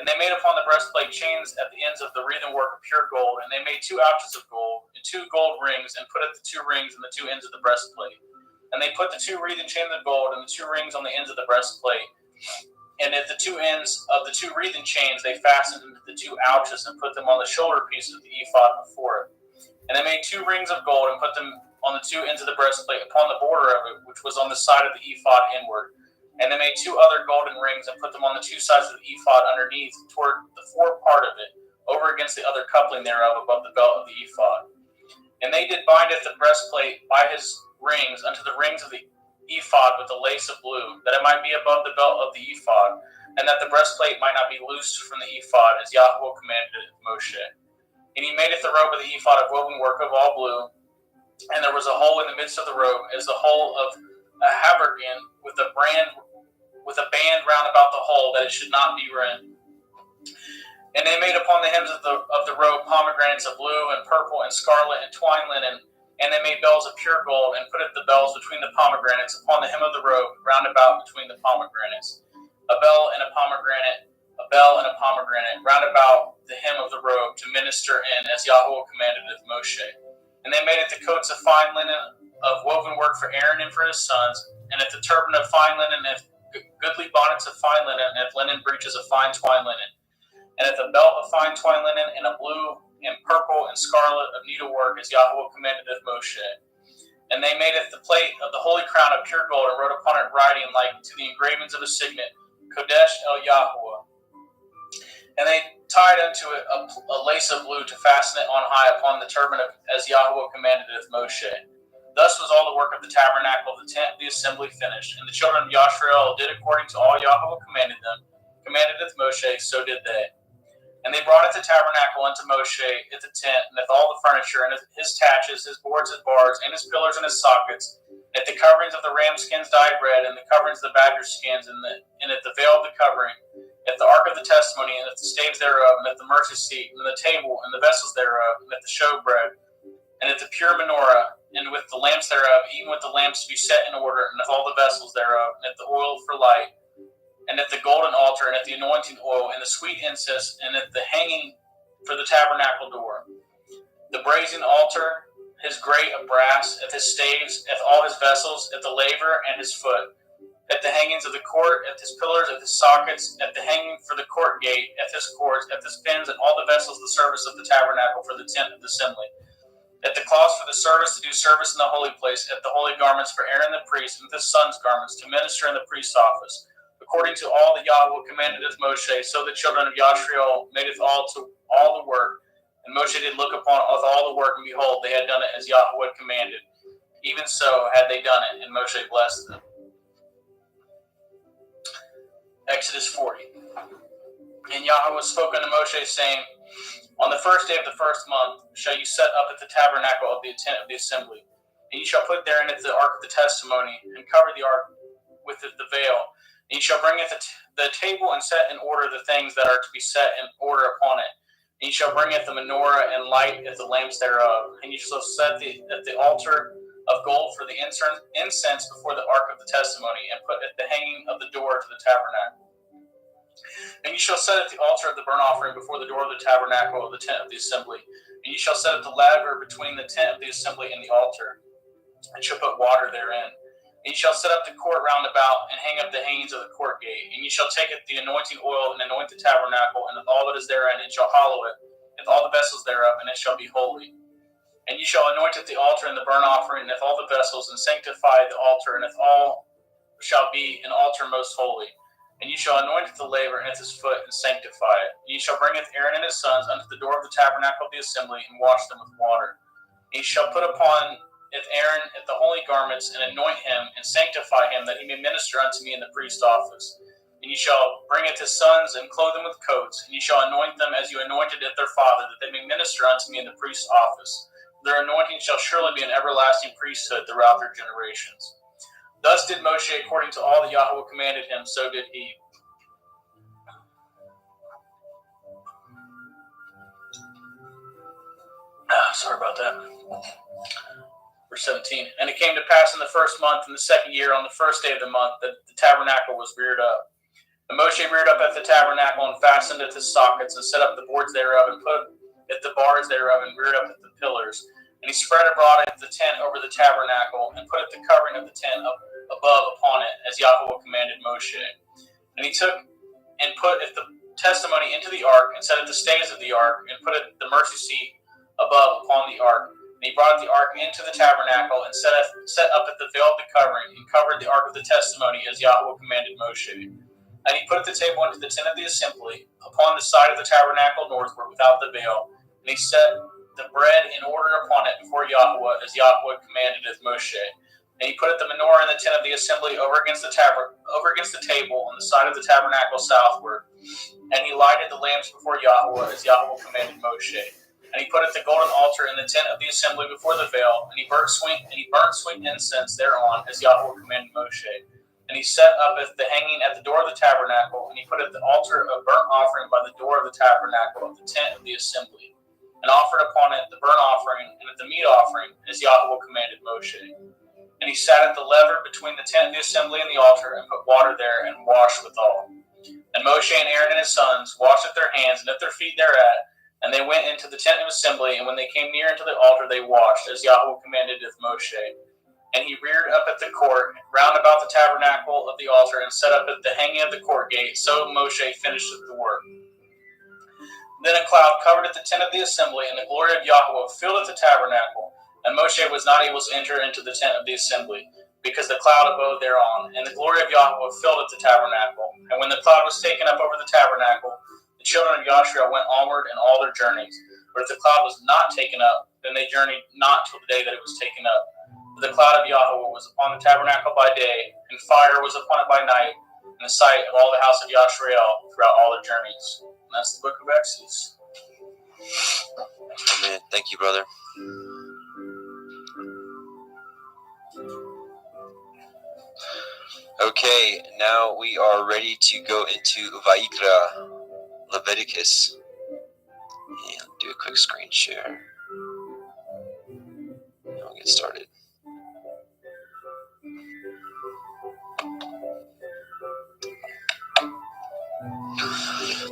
And they made upon the breastplate chains at the ends of the wreathen work of pure gold, and they made 2 ouches of gold, and 2 gold rings, and put at the 2 rings in the 2 ends of the breastplate. And they put the 2 wreathen chains of gold, and the 2 rings on the ends of the breastplate. And at the 2 ends of the 2 wreathen chains they fastened into the 2 ouches, and put them on the shoulder pieces of the ephod before it. And they made 2 rings of gold, and put them on the 2 ends of the breastplate upon the border of it, which was on the side of the ephod inward. And they made 2 other golden rings, and put them on the 2 sides of the ephod underneath, toward the fore part of it, over against the other coupling thereof, above the belt of the ephod. And they did bind at the breastplate by his rings unto the rings of the ephod with a lace of blue, that it might be above the belt of the ephod, and that the breastplate might not be loosed from the ephod, as Yahweh commanded it Moshe. And he made it the robe of the ephod of woven work of all blue, and there was a hole in the midst of the robe, as the hole of a habergeon, with a band round about the hole, that it should not be rent. And they made upon the hems of the robe pomegranates of blue and purple and scarlet and twined linen. And they made bells of pure gold, and put the bells between the pomegranates upon the hem of the robe, round about between the pomegranates. A bell and a pomegranate, round about the hem of the robe, to minister in, as Yahweh commanded of Moshe. And they made it the coats of fine linen of woven work for Aaron and for his sons, and at the turban of fine linen, and goodly bonnets of fine linen, and at linen breeches of fine twined linen. And at the belt of fine twined linen, and a blue and purple and scarlet of needlework, as Yahweh commanded of Moshe. And they made it the plate of the holy crown of pure gold, and wrote upon it writing like to the engravings of a signet, Kodesh El Yahweh. And they tied unto it a lace of blue, to fasten it on high upon the turban, as Yahweh commanded of Moshe. Thus was all the work of the tabernacle of the tent of the assembly finished. And the children of Yashrael did according to all Yahweh commanded them, commanded Moshe, so did they. And they brought the tabernacle unto Moshe at the tent, and with all the furniture, and his taches, his boards, his bars, and his pillars, and his sockets, at the coverings of the ram skins dyed red, and the coverings of the badger skins, and at the veil of the covering, at the ark of the testimony, and at the staves thereof, and at the mercy seat, and the table, and the vessels thereof, and at the showbread, and at the pure menorah, and with the lamps thereof, even with the lamps to be set in order, and with all the vessels thereof, and at the oil for light, and at the golden altar, and at the anointing oil, and the sweet incense, and at the hanging for the tabernacle door. The brazen altar, his grate of brass, at his staves, at all his vessels, at the laver and his foot, at the hangings of the court, at his pillars, at his sockets, at the hanging for the court gate, at his cords, at his pins, and all the vessels of the service of the tabernacle for the tent of the assembly. At the cloths for the service to do service in the holy place, at the holy garments for Aaron the priest, and his son's garments to minister in the priest's office. According to all that Yahweh commanded Moshe, so the children of Yashriel made all the work. And Moshe did look upon all the work, and behold, they had done it as Yahweh commanded. Even so had they done it, and Moshe blessed them. Exodus 40. And Yahweh spoke unto Moshe, saying, On the first day of the first month shall you set up at the tabernacle of the tent of the assembly. And you shall put therein the ark of the testimony, and cover the ark with the veil. And you shall bring it the table and set in order the things that are to be set in order upon it. And you shall bring it the menorah and light at the lamps thereof. And you shall set at the altar of gold for the incense before the ark of the testimony, and put at the hanging of the door to the tabernacle. And you shall set at the altar of the burnt offering before the door of the tabernacle of the tent of the assembly. And you shall set at the laver between the tent of the assembly and the altar, and shall put water therein. And you shall set up the court round about, and hang up the hangings of the court gate. And you shall take it the anointing oil, and anoint the tabernacle, and with all that is therein, and shall hallow it, with all the vessels thereof, and it shall be holy. And you shall anoint it the altar and the burnt offering, and with all the vessels, and sanctify the altar, and with all shall be an altar most holy. And you shall anoint it the laver, and at his foot, and sanctify it. And you shall bring it Aaron and his sons unto the door of the tabernacle of the assembly, and wash them with water. And you shall put upon it Aaron at the holy garments, and anoint him, and sanctify him, that he may minister unto me in the priest's office. And you shall bring it his sons, and clothe them with coats, and you shall anoint them as you anointed it their father, that they may minister unto me in the priest's office. Their anointing shall surely be an everlasting priesthood throughout their generations. Thus did Moshe according to all that Yahweh commanded him, so did he. Sorry about that. Verse 17. And it came to pass in the first month, in the second year, on the first day of the month, that the tabernacle was reared up. And Moshe reared up at the tabernacle, and fastened at the sockets, and set up the boards thereof, and put at the bars thereof, and reared up at the pillars. And he spread abroad at the tent over the tabernacle, and put at the covering of the tent above upon it, as Yahweh commanded Moshe. And he took and put at the testimony into the ark, and set at the stays of the ark, and put at the mercy seat above upon the ark. And he brought the ark into the tabernacle, and set up at the veil of the covering, and covered the ark of the testimony, as Yahweh commanded Moshe. And he put the table into the tent of the assembly, upon the side of the tabernacle northward, without the veil. And he set the bread in order upon it before Yahweh, as Yahweh commanded Moshe. And he put the menorah in the tent of the assembly over against the table on the side of the tabernacle southward. And he lighted the lamps before Yahweh, as Yahweh commanded Moshe. And he put the golden altar in the tent of the assembly before the veil, and he burnt sweet incense thereon, as Yahweh commanded Moshe. And he set up the hanging at the door of the tabernacle, and he put at the altar of burnt offering by the door of the tabernacle of the tent of the assembly, and offered upon it the burnt offering and the meat offering, as Yahweh commanded Moshe. And he sat at the lever between the tent of the assembly and the altar, and put water there, and washed withal. And Moshe and Aaron and his sons washed at their hands and at their feet thereat. And they went into the tent of assembly, and when they came near unto the altar, they washed, as Yahweh commanded Moshe. And he reared up at the court, round about the tabernacle of the altar, and set up at the hanging of the court gate. So Moshe finished the work. Then a cloud covered at the tent of the assembly, and the glory of Yahweh filled at the tabernacle. And Moshe was not able to enter into the tent of the assembly, because the cloud abode thereon. And the glory of Yahweh filled at the tabernacle. And when the cloud was taken up over the tabernacle, the children of Yashriel went onward in all their journeys. But if the cloud was not taken up, then they journeyed not till the day that it was taken up. For the cloud of Yahweh was upon the tabernacle by day, and fire was upon it by night, in the sight of all the house of Yashrael throughout all their journeys. And that's the book of Exodus. Amen. Thank you, brother. Okay, now we are ready to go into Vayikra, Leviticus. And do a quick screen share. And we'll get started.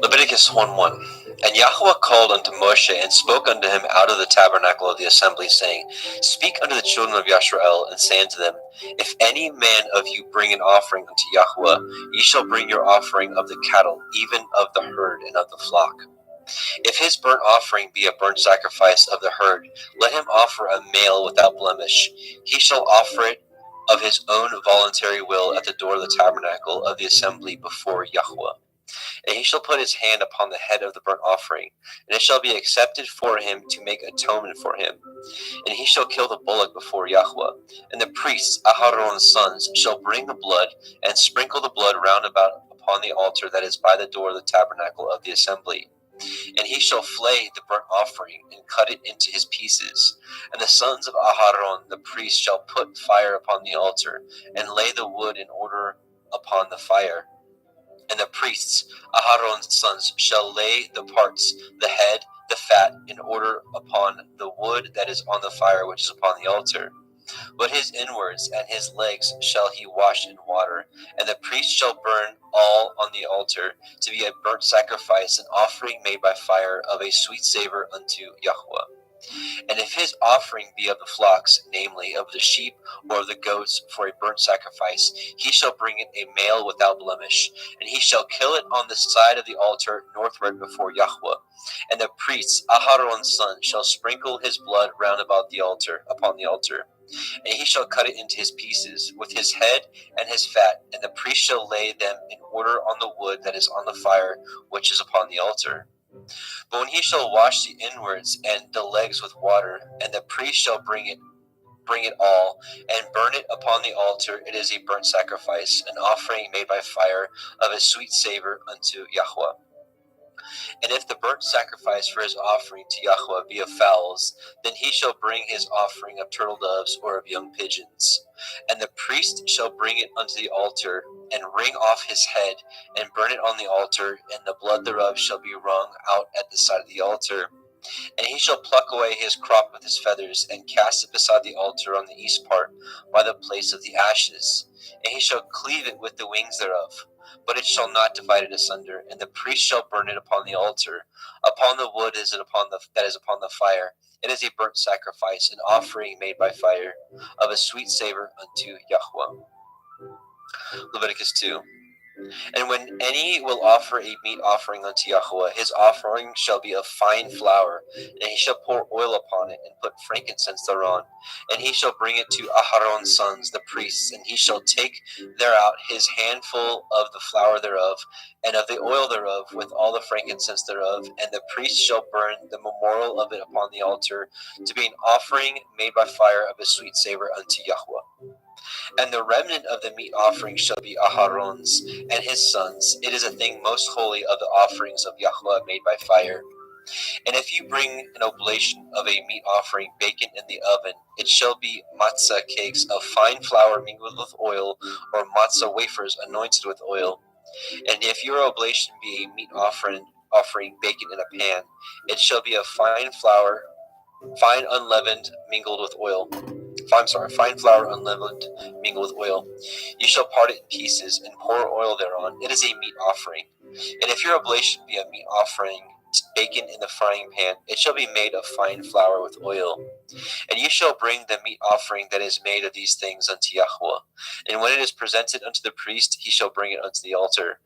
Leviticus 1:1. And Yahweh called unto Moshe, and spoke unto him out of the tabernacle of the assembly, saying, Speak unto the children of Yashrael, and say unto them, If any man of you bring an offering unto Yahweh, ye shall bring your offering of the cattle, even of the herd and of the flock. If his burnt offering be a burnt sacrifice of the herd, let him offer a male without blemish. He shall offer it of his own voluntary will at the door of the tabernacle of the assembly before Yahweh. And he shall put his hand upon the head of the burnt offering, and it shall be accepted for him to make atonement for him. And he shall kill the bullock before Yahweh. And the priests, Aharon's sons, shall bring the blood, and sprinkle the blood round about upon the altar that is by the door of the tabernacle of the assembly. And he shall flay the burnt offering, and cut it into his pieces. And the sons of Aharon, the priest, shall put fire upon the altar, and lay the wood in order upon the fire. And the priests, Aharon's sons, shall lay the parts, the head, the fat, in order upon the wood that is on the fire which is upon the altar. But his inwards and his legs shall he wash in water, and the priest shall burn all on the altar, to be a burnt sacrifice, an offering made by fire of a sweet savor unto Yahweh. And if his offering be of the flocks, namely of the sheep or of the goats for a burnt sacrifice, he shall bring it a male without blemish, and he shall kill it on the side of the altar northward before Yahweh. And the priests, Aharon's son, shall sprinkle his blood round about the altar, upon the altar. And he shall cut it into his pieces, with his head and his fat, and the priest shall lay them in order on the wood that is on the fire which is upon the altar. But when he shall wash the inwards and the legs with water, and the priest shall bring it all, and burn it upon the altar, it is a burnt sacrifice, an offering made by fire of a sweet savor unto Yahweh. And if the burnt sacrifice for his offering to Yahweh be of fowls, then he shall bring his offering of turtle doves or of young pigeons. And the priest shall bring it unto the altar, and wring off his head, and burn it on the altar, and the blood thereof shall be wrung out at the side of the altar. And he shall pluck away his crop with his feathers, and cast it beside the altar on the east part, by the place of the ashes. And he shall cleave it with the wings thereof, but it shall not divide it asunder. And the priest shall burn it upon the altar. Upon the wood that is upon the fire. It is a burnt sacrifice, an offering made by fire, of a sweet savor unto Yahweh. Leviticus 2. And when any will offer a meat offering unto Yahweh, his offering shall be of fine flour, and he shall pour oil upon it, and put frankincense thereon. And he shall bring it to Aharon's sons, the priests, and he shall take thereout his handful of the flour thereof, and of the oil thereof, with all the frankincense thereof. And the priest shall burn the memorial of it upon the altar, to be an offering made by fire of a sweet savor unto Yahweh. And the remnant of the meat offering shall be Aharon's and his sons. It is a thing most holy of the offerings of Yahweh made by fire. And if you bring an oblation of a meat offering baken in the oven, it shall be matzah cakes of fine flour mingled with oil, or matzah wafers anointed with oil. And if your oblation be a meat offering baken in a pan, it shall be of fine flour, fine unleavened, mingled with oil. Fine flour unleavened, mingled with oil. You shall part it in pieces, and pour oil thereon. It is a meat offering. And if your oblation be a meat offering baken in the frying pan, it shall be made of fine flour with oil. And you shall bring the meat offering that is made of these things unto Yahweh. And when it is presented unto the priest, he shall bring it unto the altar.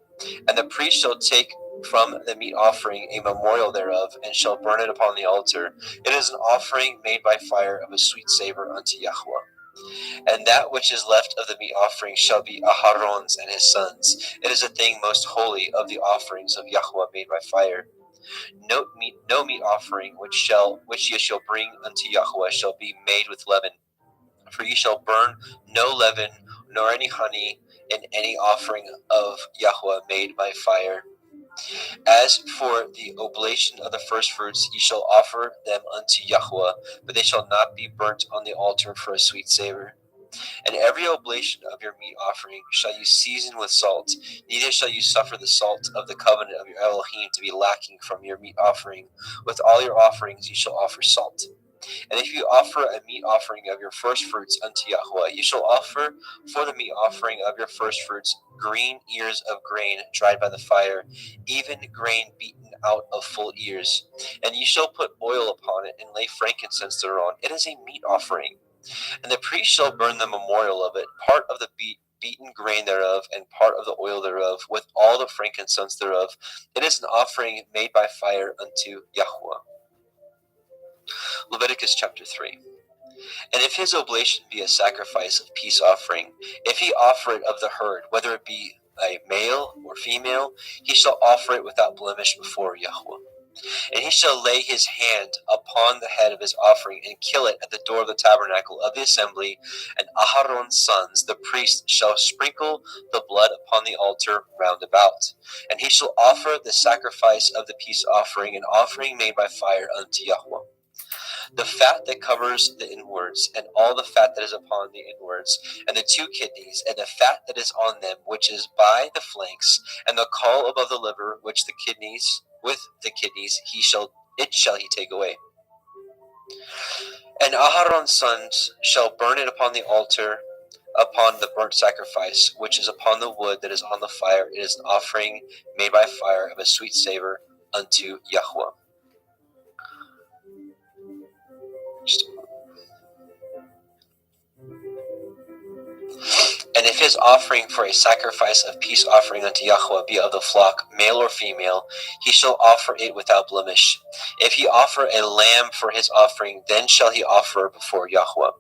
And the priest shall take from the meat offering a memorial thereof, and shall burn it upon the altar. It is an offering made by fire of a sweet savor unto Yahweh. And that which is left of the meat offering shall be Aharon's and his sons. It is a thing most holy of the offerings of Yahweh made by fire. No meat offering which ye shall bring unto Yahweh shall be made with leaven. For ye shall burn no leaven, nor any honey in any offering of Yahweh made by fire. As for the oblation of the firstfruits, ye shall offer them unto Yahweh, but they shall not be burnt on the altar for a sweet savor. And every oblation of your meat offering shall you season with salt, neither shall you suffer the salt of the covenant of your Elohim to be lacking from your meat offering. With all your offerings ye shall offer salt. And if you offer a meat offering of your firstfruits unto Yahweh, you shall offer for the meat offering of your firstfruits green ears of grain dried by the fire, even grain beaten out of full ears. And you shall put oil upon it and lay frankincense thereon. It is a meat offering. And the priest shall burn the memorial of it, part of the beaten grain thereof, and part of the oil thereof, with all the frankincense thereof. It is an offering made by fire unto Yahweh. Leviticus chapter 3. And if his oblation be a sacrifice of peace offering, if he offer it of the herd, whether it be a male or female, he shall offer it without blemish before Yahweh. And he shall lay his hand upon the head of his offering and kill it at the door of the tabernacle of the assembly. And Aharon's sons, the priest, shall sprinkle the blood upon the altar round about. And he shall offer the sacrifice of the peace offering, an offering made by fire unto Yahweh. The fat that covers the inwards, and all the fat that is upon the inwards, and the two kidneys, and the fat that is on them, which is by the flanks, and the caul above the liver, which the kidneys, with the kidneys, it shall he take away. And Aharon's sons shall burn it upon the altar, upon the burnt sacrifice, which is upon the wood that is on the fire. It is an offering made by fire of a sweet savor unto Yahweh. And if his offering for a sacrifice of peace offering unto Yahweh be of the flock, male or female, he shall offer it without blemish. If he offer a lamb for his offering, then shall he offer before Yahweh.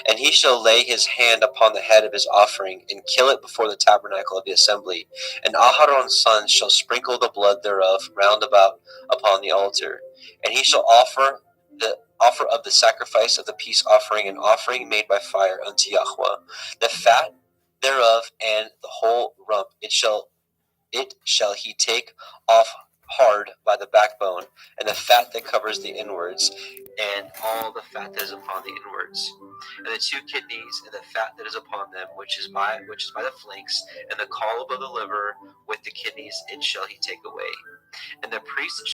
And he shall lay his hand upon the head of his offering, and kill it before the tabernacle of the assembly. And Aharon's sons shall sprinkle the blood thereof round about upon the altar. And he shall offer of the sacrifice of the peace offering, an offering made by fire unto Yahweh. The fat thereof and the whole rump it shall he take off hard by the backbone, and the fat that covers the inwards, and all the fat that is upon the inwards, and the two kidneys, and the fat that is upon them, which is by the flanks, and the caul above the liver, with the kidneys, it shall he take away. And the priest